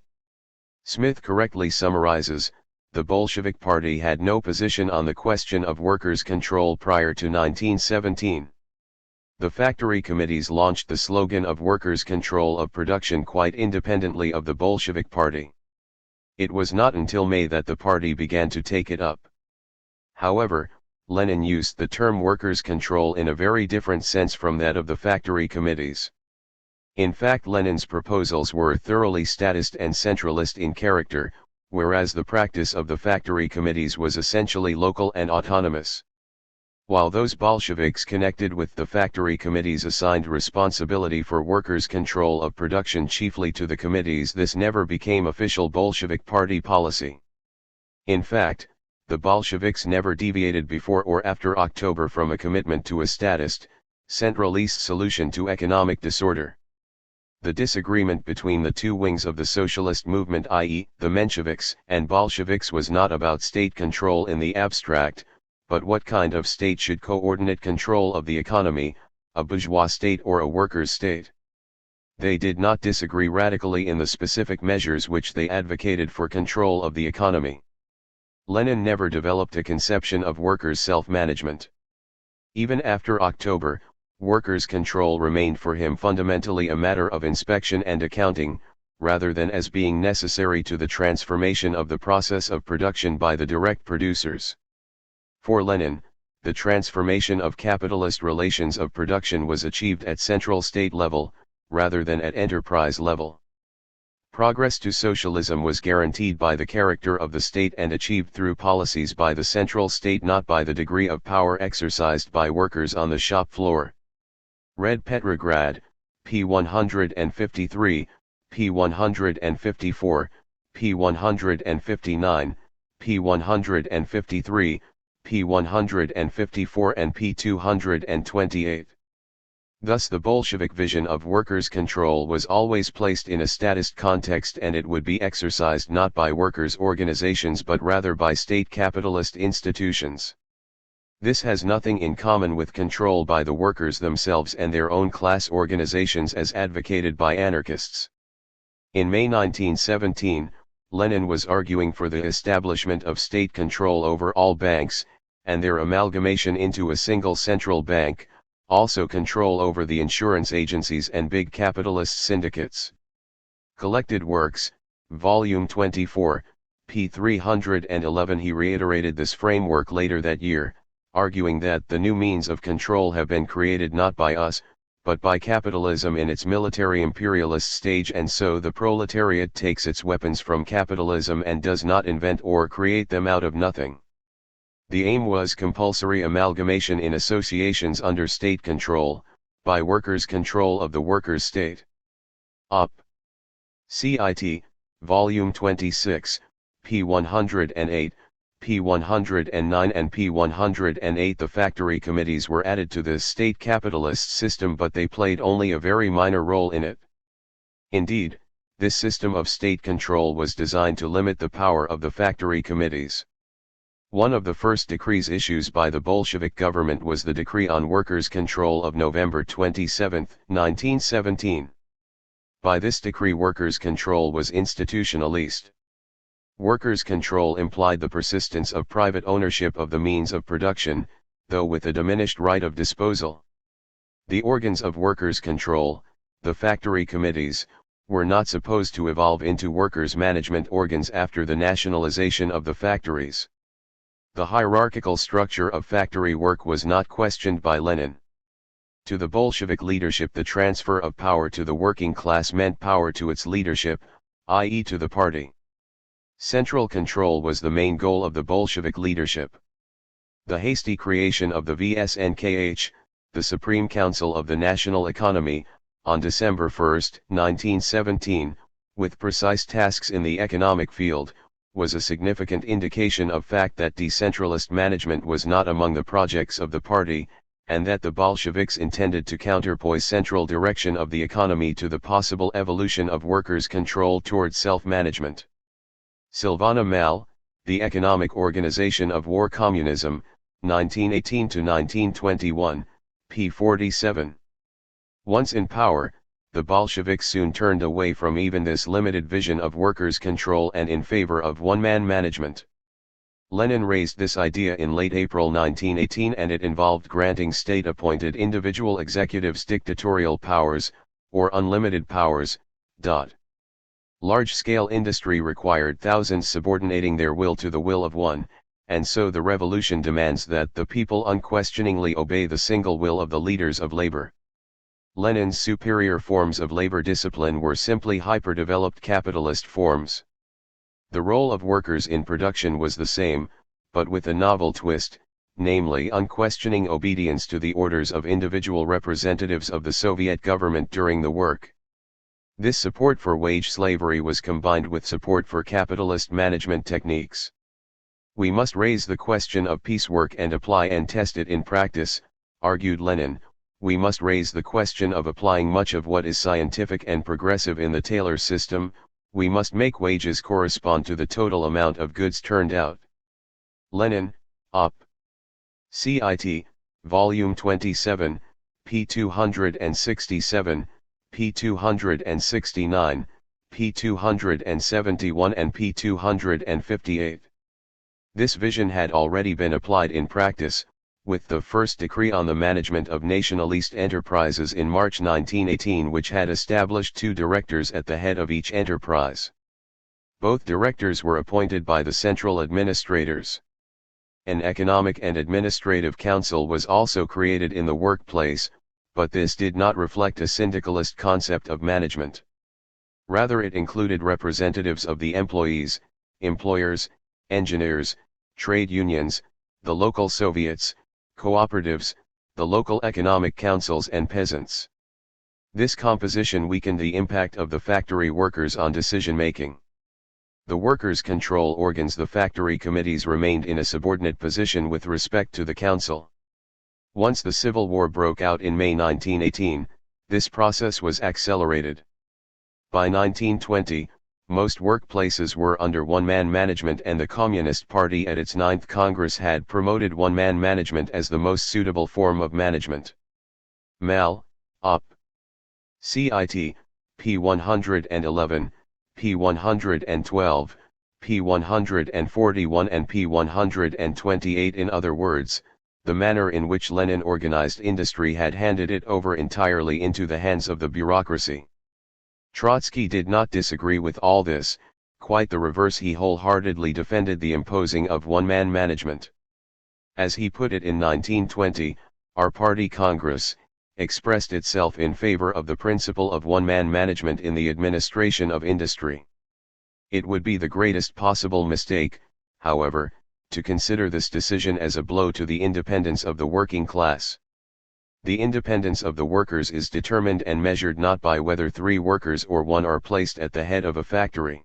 Smith correctly summarizes, the Bolshevik Party had no position on the question of workers' control prior to 1917. The factory committees launched the slogan of workers' control of production quite independently of the Bolshevik Party. It was not until May that the party began to take it up. However, Lenin used the term workers' control in a very different sense from that of the factory committees. In fact, Lenin's proposals were thoroughly statist and centralist in character, whereas the practice of the factory committees was essentially local and autonomous. While those Bolsheviks connected with the factory committees assigned responsibility for workers' control of production chiefly to the committees, this never became official Bolshevik party policy. In fact, the Bolsheviks never deviated before or after October from a commitment to a statist, centralist solution to economic disorder. The disagreement between the two wings of the socialist movement, i.e., the Mensheviks and Bolsheviks, was not about state control in the abstract, but what kind of state should coordinate control of the economy, a bourgeois state or a workers' state. They did not disagree radically in the specific measures which they advocated for control of the economy. Lenin never developed a conception of workers' self-management. Even after October, workers' control remained for him fundamentally a matter of inspection and accounting, rather than as being necessary to the transformation of the process of production by the direct producers. For Lenin, the transformation of capitalist relations of production was achieved at central state level, rather than at enterprise level. Progress to socialism was guaranteed by the character of the state and achieved through policies by the central state, not by the degree of power exercised by workers on the shop floor. Red Petrograd, p. 153, p. 154, p. 159, p. 153, p. 154 and p. 228. Thus the Bolshevik vision of workers' control was always placed in a statist context, and it would be exercised not by workers' organizations but rather by state capitalist institutions. This has nothing in common with control by the workers themselves and their own class organizations as advocated by anarchists. In May 1917, Lenin was arguing for the establishment of state control over all banks, and their amalgamation into a single central bank, also control over the insurance agencies and big capitalist syndicates. Collected Works, Volume 24, p. 311. He reiterated this framework later that year, arguing that the new means of control have been created not by us, but by capitalism in its military imperialist stage, and so the proletariat takes its weapons from capitalism and does not invent or create them out of nothing. The aim was compulsory amalgamation in associations under state control, by workers' control of the workers' state. Op. Cit. Volume 26, p. 108, p. 109 and p. 108. The factory committees were added to the state capitalist system, but they played only a very minor role in it. Indeed, this system of state control was designed to limit the power of the factory committees. One of the first decrees issued by the Bolshevik government was the Decree on Workers' Control of November 27, 1917. By this decree workers' control was institutionalized. Workers' control implied the persistence of private ownership of the means of production, though with a diminished right of disposal. The organs of workers' control, the factory committees, were not supposed to evolve into workers' management organs after the nationalization of the factories. The hierarchical structure of factory work was not questioned by Lenin. To the Bolshevik leadership, the transfer of power to the working class meant power to its leadership, i.e. to the party. Central control was the main goal of the Bolshevik leadership. The hasty creation of the VSNKH, the Supreme Council of the National Economy, on December 1, 1917, with precise tasks in the economic field, was a significant indication of fact that decentralist management was not among the projects of the party, and that the Bolsheviks intended to counterpoise central direction of the economy to the possible evolution of workers' control towards self-management. Silvana Mal, The Economic Organization of War Communism, 1918-1921, p. 47. Once in power, the Bolsheviks soon turned away from even this limited vision of workers' control and in favor of one-man management. Lenin raised this idea in late April 1918, and it involved granting state-appointed individual executives dictatorial powers, or unlimited powers. Large-scale industry required thousands subordinating their will to the will of one, and so the revolution demands that the people unquestioningly obey the single will of the leaders of labor. Lenin's superior forms of labor discipline were simply hyperdeveloped capitalist forms. The role of workers in production was the same, but with a novel twist, namely unquestioning obedience to the orders of individual representatives of the Soviet government during the work. This support for wage slavery was combined with support for capitalist management techniques. We must raise the question of piecework and apply and test it in practice, argued Lenin. We must raise the question of applying much of what is scientific and progressive in the Taylor system. We must make wages correspond to the total amount of goods turned out. Lenin, Op. Cit. Volume 27, p. 267, p. 269, p. 271 and p. 258. This vision had already been applied in practice, with the first decree on the management of nationalist enterprises in March 1918, which had established 2 directors at the head of each enterprise. Both directors were appointed by the central administrators. An economic and administrative council was also created in the workplace, but this did not reflect a syndicalist concept of management. Rather, it included representatives of the employees, employers, engineers, trade unions, the local Soviets, cooperatives, the local economic councils and peasants. This composition weakened the impact of the factory workers on decision-making. The workers' control organs, the factory committees, remained in a subordinate position with respect to the council. Once the Civil War broke out in May 1918, this process was accelerated. By 1920, most workplaces were under one-man management, and the Communist Party at its 9th Congress had promoted one-man management as the most suitable form of management. Mal, Op. Cit. p. 111, p. 112, p. 141 and p. 128. In other words, the manner in which Lenin organized industry had handed it over entirely into the hands of the bureaucracy. Trotsky did not disagree with all this, quite the reverse. He wholeheartedly defended the imposing of one-man management. As he put it in 1920, our party Congress expressed itself in favor of the principle of one-man management in the administration of industry. It would be the greatest possible mistake, however, to consider this decision as a blow to the independence of the working class. The independence of the workers is determined and measured not by whether 3 workers or 1 are placed at the head of a factory.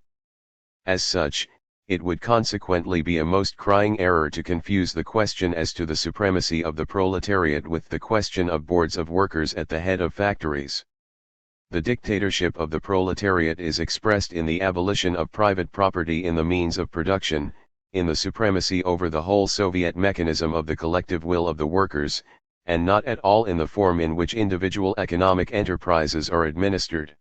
As such, it would consequently be a most crying error to confuse the question as to the supremacy of the proletariat with the question of boards of workers at the head of factories. The dictatorship of the proletariat is expressed in the abolition of private property in the means of production, in the supremacy over the whole Soviet mechanism of the collective will of the workers, and not at all in the form in which individual economic enterprises are administered.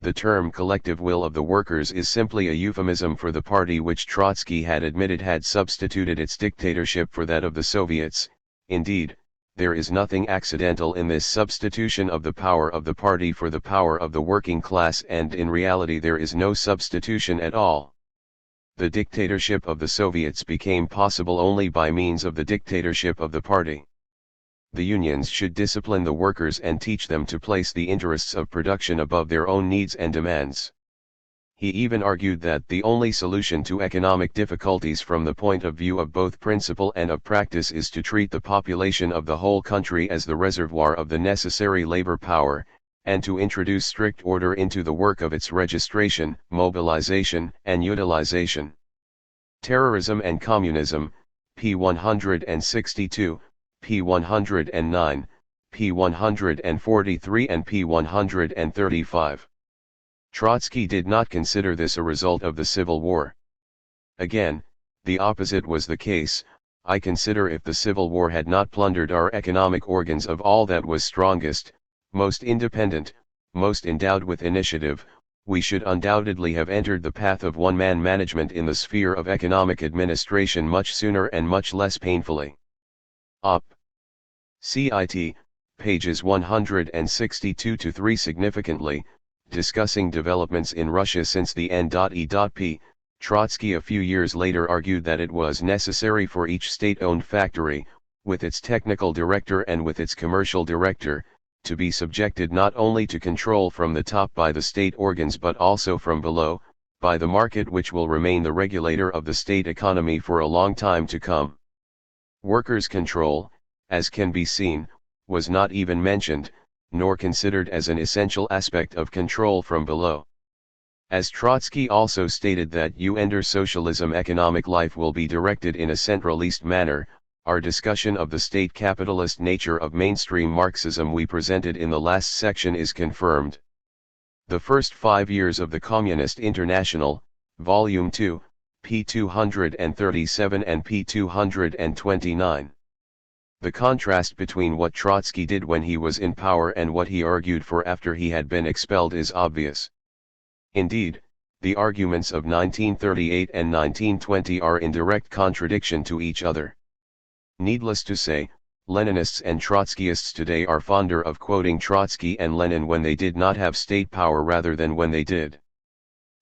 The term collective will of the workers is simply a euphemism for the party which Trotsky had admitted had substituted its dictatorship for that of the Soviets. Indeed, there is nothing accidental in this substitution of the power of the party for the power of the working class, and in reality there is no substitution at all. The dictatorship of the Soviets became possible only by means of the dictatorship of the party. The unions should discipline the workers and teach them to place the interests of production above their own needs and demands. He even argued that the only solution to economic difficulties from the point of view of both principle and of practice is to treat the population of the whole country as the reservoir of the necessary labor power, and to introduce strict order into the work of its registration, mobilization, and utilization. Terrorism and Communism, p. 162, p. 109, p. 143 and p. 135. Trotsky did not consider this a result of the Civil War. Again, the opposite was the case. I consider if the Civil War had not plundered our economic organs of all that was strongest, most independent, most endowed with initiative, we should undoubtedly have entered the path of one-man management in the sphere of economic administration much sooner and much less painfully. Op. Cit. Pages 162-3. Significantly, discussing developments in Russia since the end.e.p., Trotsky a few years later argued that it was necessary for each state-owned factory, with its technical director and with its commercial director, to be subjected not only to control from the top by the state organs but also from below, by the market, which will remain the regulator of the state economy for a long time to come. Workers' control, as can be seen, was not even mentioned, nor considered as an essential aspect of control from below. As Trotsky also stated that under socialism economic life will be directed in a centralist manner, our discussion of the state capitalist nature of mainstream Marxism we presented in the last section is confirmed. The first 5 years of the Communist International, Volume 2, p. 237 and p. 229. The contrast between what Trotsky did when he was in power and what he argued for after he had been expelled is obvious. Indeed, the arguments of 1938 and 1920 are in direct contradiction to each other. Needless to say, Leninists and Trotskyists today are fonder of quoting Trotsky and Lenin when they did not have state power rather than when they did.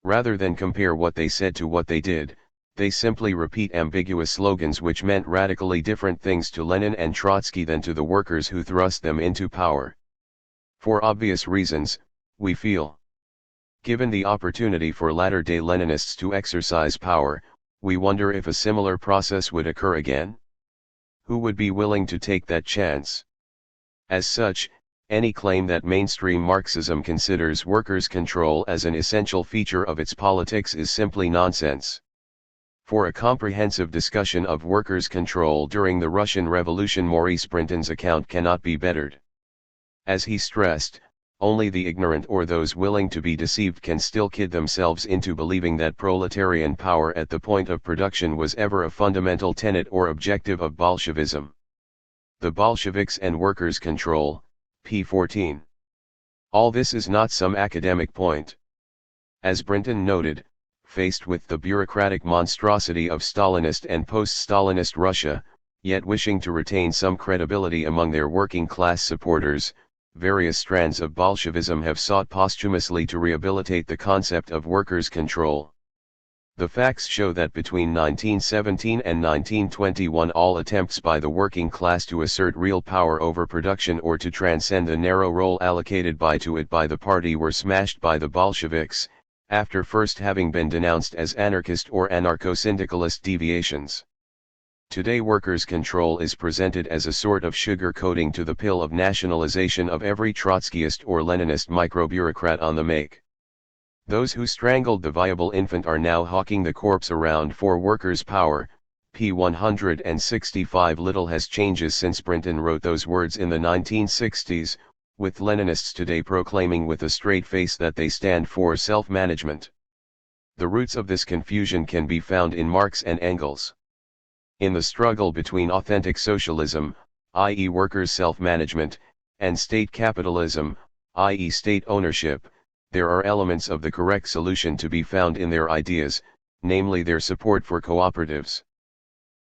Rather than compare what they said to what they did, they simply repeat ambiguous slogans which meant radically different things to Lenin and Trotsky than to the workers who thrust them into power. For obvious reasons, we feel. Given the opportunity for latter-day Leninists to exercise power, we wonder if a similar process would occur again? Who would be willing to take that chance? As such, any claim that mainstream Marxism considers workers' control as an essential feature of its politics is simply nonsense. For a comprehensive discussion of workers' control during the Russian Revolution, Maurice Brinton's account cannot be bettered. As he stressed, only the ignorant or those willing to be deceived can still kid themselves into believing that proletarian power at the point of production was ever a fundamental tenet or objective of Bolshevism. The Bolsheviks and Workers' Control, p. 14. All this is not some academic point. As Brinton noted, faced with the bureaucratic monstrosity of Stalinist and post-Stalinist Russia, yet wishing to retain some credibility among their working class supporters, various strands of Bolshevism have sought posthumously to rehabilitate the concept of workers' control. The facts show that between 1917 and 1921 all attempts by the working class to assert real power over production or to transcend the narrow role allocated to it by the party were smashed by the Bolsheviks, after first having been denounced as anarchist or anarcho-syndicalist deviations. Today workers' control is presented as a sort of sugar-coating to the pill of nationalization of every Trotskyist or Leninist micro-bureaucrat on the make. Those who strangled the viable infant are now hawking the corpse around for workers' power, p. 165. Little has changed since Brinton wrote those words in the 1960s, with Leninists today proclaiming with a straight face that they stand for self-management. The roots of this confusion can be found in Marx and Engels. In the struggle between authentic socialism, i.e. workers' self-management, and state capitalism, i.e. state ownership, there are elements of the correct solution to be found in their ideas, namely their support for cooperatives.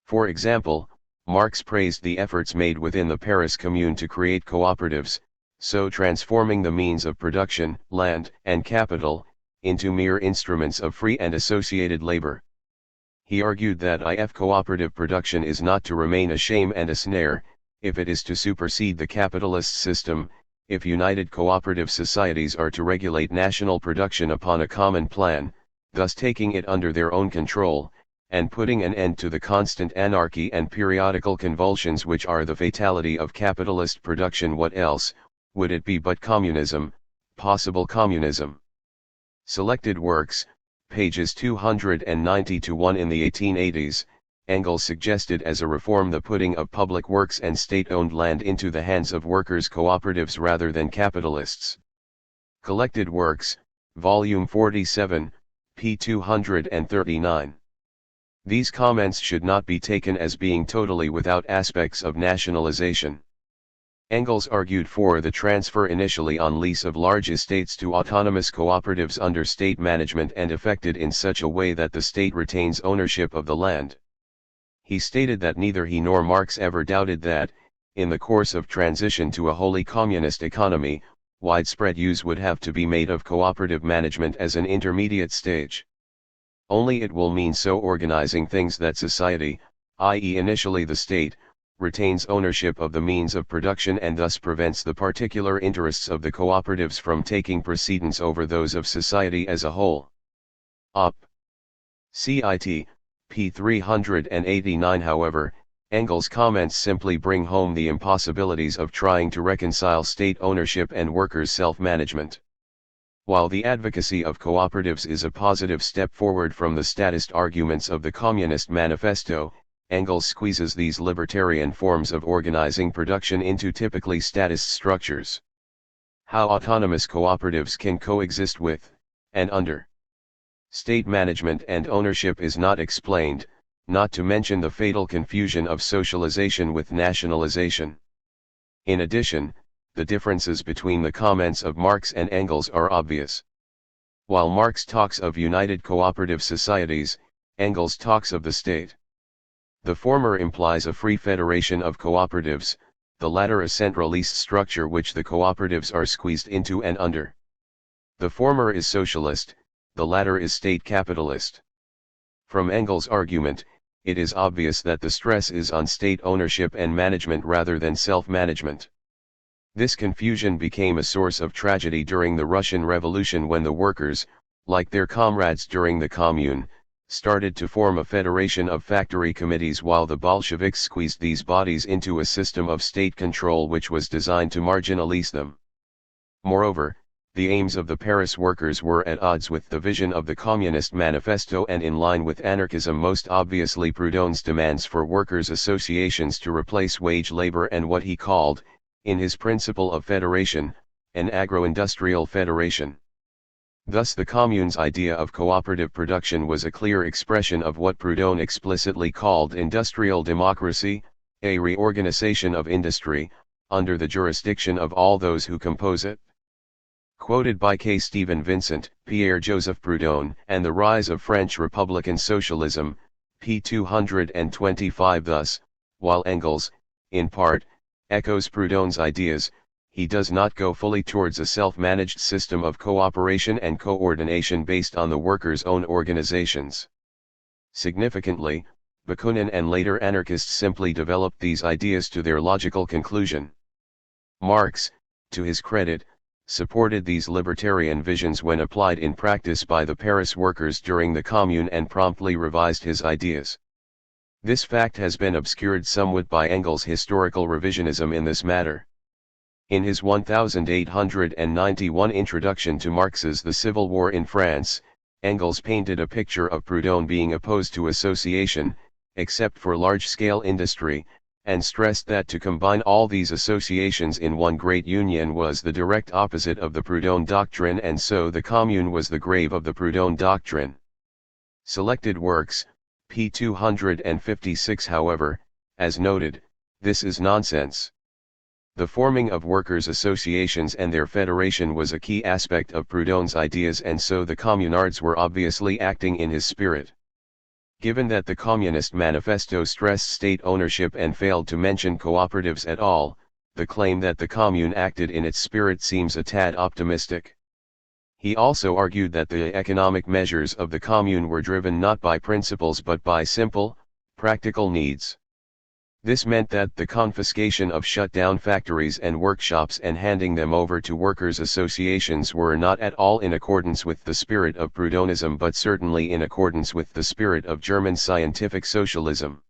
For example, Marx praised the efforts made within the Paris Commune to create cooperatives, so transforming the means of production, land and capital, into mere instruments of free and associated labor. He argued that if cooperative production is not to remain a shame and a snare, if it is to supersede the capitalist system, if united cooperative societies are to regulate national production upon a common plan, thus taking it under their own control, and putting an end to the constant anarchy and periodical convulsions which are the fatality of capitalist production, what else would it be but communism, possible communism? Selected works, pages 290-1. In the 1880s, Engels suggested as a reform the putting of public works and state-owned land into the hands of workers' cooperatives rather than capitalists. Collected Works, Volume 47, p. 239. These comments should not be taken as being totally without aspects of nationalization. Engels argued for the transfer initially on lease of large estates to autonomous cooperatives under state management and effected in such a way that the state retains ownership of the land. He stated that neither he nor Marx ever doubted that, in the course of transition to a wholly communist economy, widespread use would have to be made of cooperative management as an intermediate stage. Only it will mean so organizing things that society, i.e. initially the state, retains ownership of the means of production and thus prevents the particular interests of the cooperatives from taking precedence over those of society as a whole. Op. Cit. p. 389. However, Engels' comments simply bring home the impossibilities of trying to reconcile state ownership and workers' self-management. While the advocacy of cooperatives is a positive step forward from the statist arguments of the Communist Manifesto, Engels squeezes these libertarian forms of organizing production into typically statist structures. How autonomous cooperatives can coexist with, and under, state management and ownership is not explained, not to mention the fatal confusion of socialization with nationalization. In addition, the differences between the comments of Marx and Engels are obvious. While Marx talks of united cooperative societies, Engels talks of the state. The former implies a free federation of cooperatives, the latter a centralist structure which the cooperatives are squeezed into and under. The former is socialist, the latter is state capitalist. From Engels' argument, it is obvious that the stress is on state ownership and management rather than self-management. This confusion became a source of tragedy during the Russian Revolution when the workers, like their comrades during the Commune, started to form a federation of factory committees while the Bolsheviks squeezed these bodies into a system of state control which was designed to marginalize them. Moreover, the aims of the Paris workers were at odds with the vision of the Communist Manifesto and in line with anarchism, most obviously Proudhon's demands for workers' associations to replace wage labor and what he called, in his principle of federation, an agro-industrial federation. Thus the Commune's idea of cooperative production was a clear expression of what Proudhon explicitly called industrial democracy, a reorganization of industry, under the jurisdiction of all those who compose it. Quoted by K. Stephen Vincent, Pierre-Joseph Proudhon, and the Rise of French Republican Socialism, p. 225. Thus, while Engels, in part, echoes Proudhon's ideas, he does not go fully towards a self-managed system of cooperation and coordination based on the workers' own organizations. Significantly, Bakunin and later anarchists simply developed these ideas to their logical conclusion. Marx, to his credit, supported these libertarian visions when applied in practice by the Paris workers during the Commune and promptly revised his ideas. This fact has been obscured somewhat by Engels' historical revisionism in this matter. In his 1891 introduction to Marx's The Civil War in France, Engels painted a picture of Proudhon being opposed to association, except for large-scale industry, and stressed that to combine all these associations in one great union was the direct opposite of the Proudhon doctrine, and so the Commune was the grave of the Proudhon doctrine. Selected works, p. 256. However, as noted, this is nonsense. The forming of workers' associations and their federation was a key aspect of Proudhon's ideas, and so the communards were obviously acting in his spirit. Given that the Communist Manifesto stressed state ownership and failed to mention cooperatives at all, the claim that the Commune acted in its spirit seems a tad optimistic. He also argued that the economic measures of the Commune were driven not by principles but by simple, practical needs. This meant that the confiscation of shut-down factories and workshops and handing them over to workers' associations were not at all in accordance with the spirit of Proudhonism, but certainly in accordance with the spirit of German scientific socialism.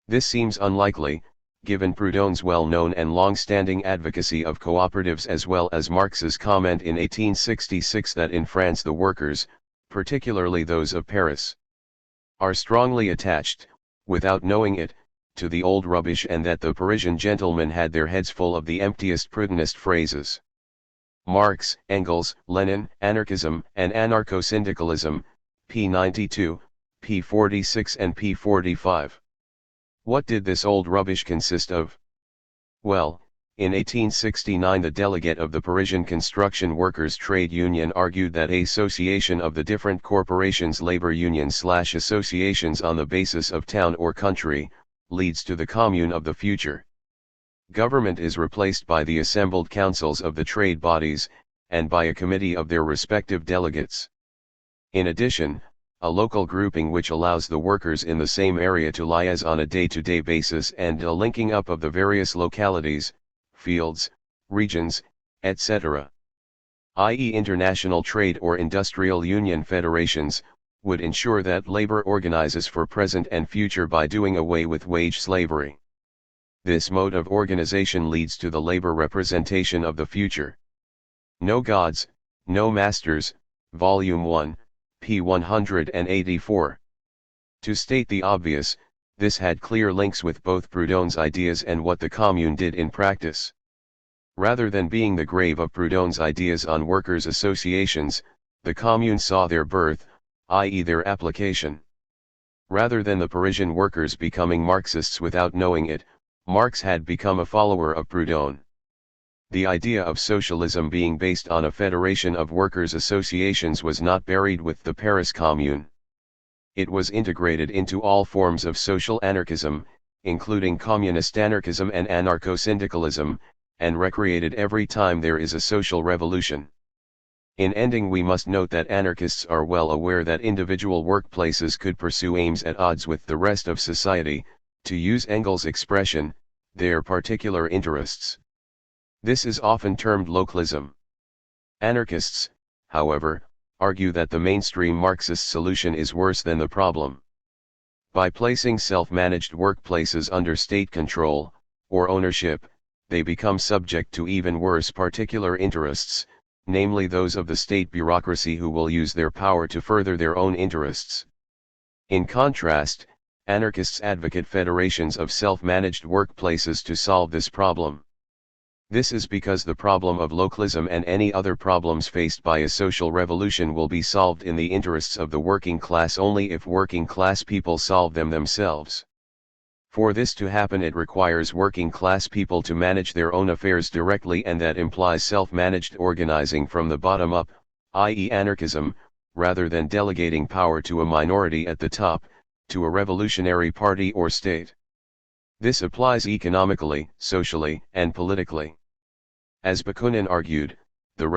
This seems unlikely, given Proudhon's well-known and long-standing advocacy of cooperatives, as well as Marx's comment in 1866 that in France the workers, particularly those of Paris, are strongly attached, without knowing it, to the old rubbish, and that the Parisian gentlemen had their heads full of the emptiest Proudhonist phrases. Marx, Engels, Lenin, Anarchism and Anarcho-Syndicalism, p. 92, p. 46 and p. 45. What did this old rubbish consist of? Well, in 1869 the delegate of the Parisian Construction Workers' Trade Union argued that association of the different corporations, labor unions/associations on the basis of town or country, leads to the commune of the future. Government is replaced by the assembled councils of the trade bodies, and by a committee of their respective delegates. In addition, a local grouping which allows the workers in the same area to liaise on a day-to-day basis, and a linking up of the various localities, fields, regions, etc., i.e. international trade or industrial union federations, would ensure that labor organizes for present and future by doing away with wage slavery. This mode of organization leads to the labor representation of the future. No Gods, No Masters, Volume 1, p. 184. To state the obvious, this had clear links with both Proudhon's ideas and what the Commune did in practice. Rather than being the grave of Proudhon's ideas on workers' associations, the Commune saw their birth, i.e. their application. Rather than the Parisian workers becoming Marxists without knowing it, Marx had become a follower of Proudhon. The idea of socialism being based on a federation of workers' associations was not buried with the Paris Commune. It was integrated into all forms of social anarchism, including communist anarchism and anarcho-syndicalism, and recreated every time there is a social revolution. In ending, we must note that anarchists are well aware that individual workplaces could pursue aims at odds with the rest of society, to use Engels' expression, their particular interests. This is often termed localism. Anarchists, however, argue that the mainstream Marxist solution is worse than the problem. By placing self-managed workplaces under state control, or ownership, they become subject to even worse particular interests, namely those of the state bureaucracy, who will use their power to further their own interests. In contrast, anarchists advocate federations of self-managed workplaces to solve this problem. This is because the problem of localism and any other problems faced by a social revolution will be solved in the interests of the working class only if working class people solve them themselves. For this to happen, it requires working class people to manage their own affairs directly, and that implies self-managed organizing from the bottom up, i.e. anarchism, rather than delegating power to a minority at the top, to a revolutionary party or state. This applies economically, socially, and politically. As Bakunin argued, the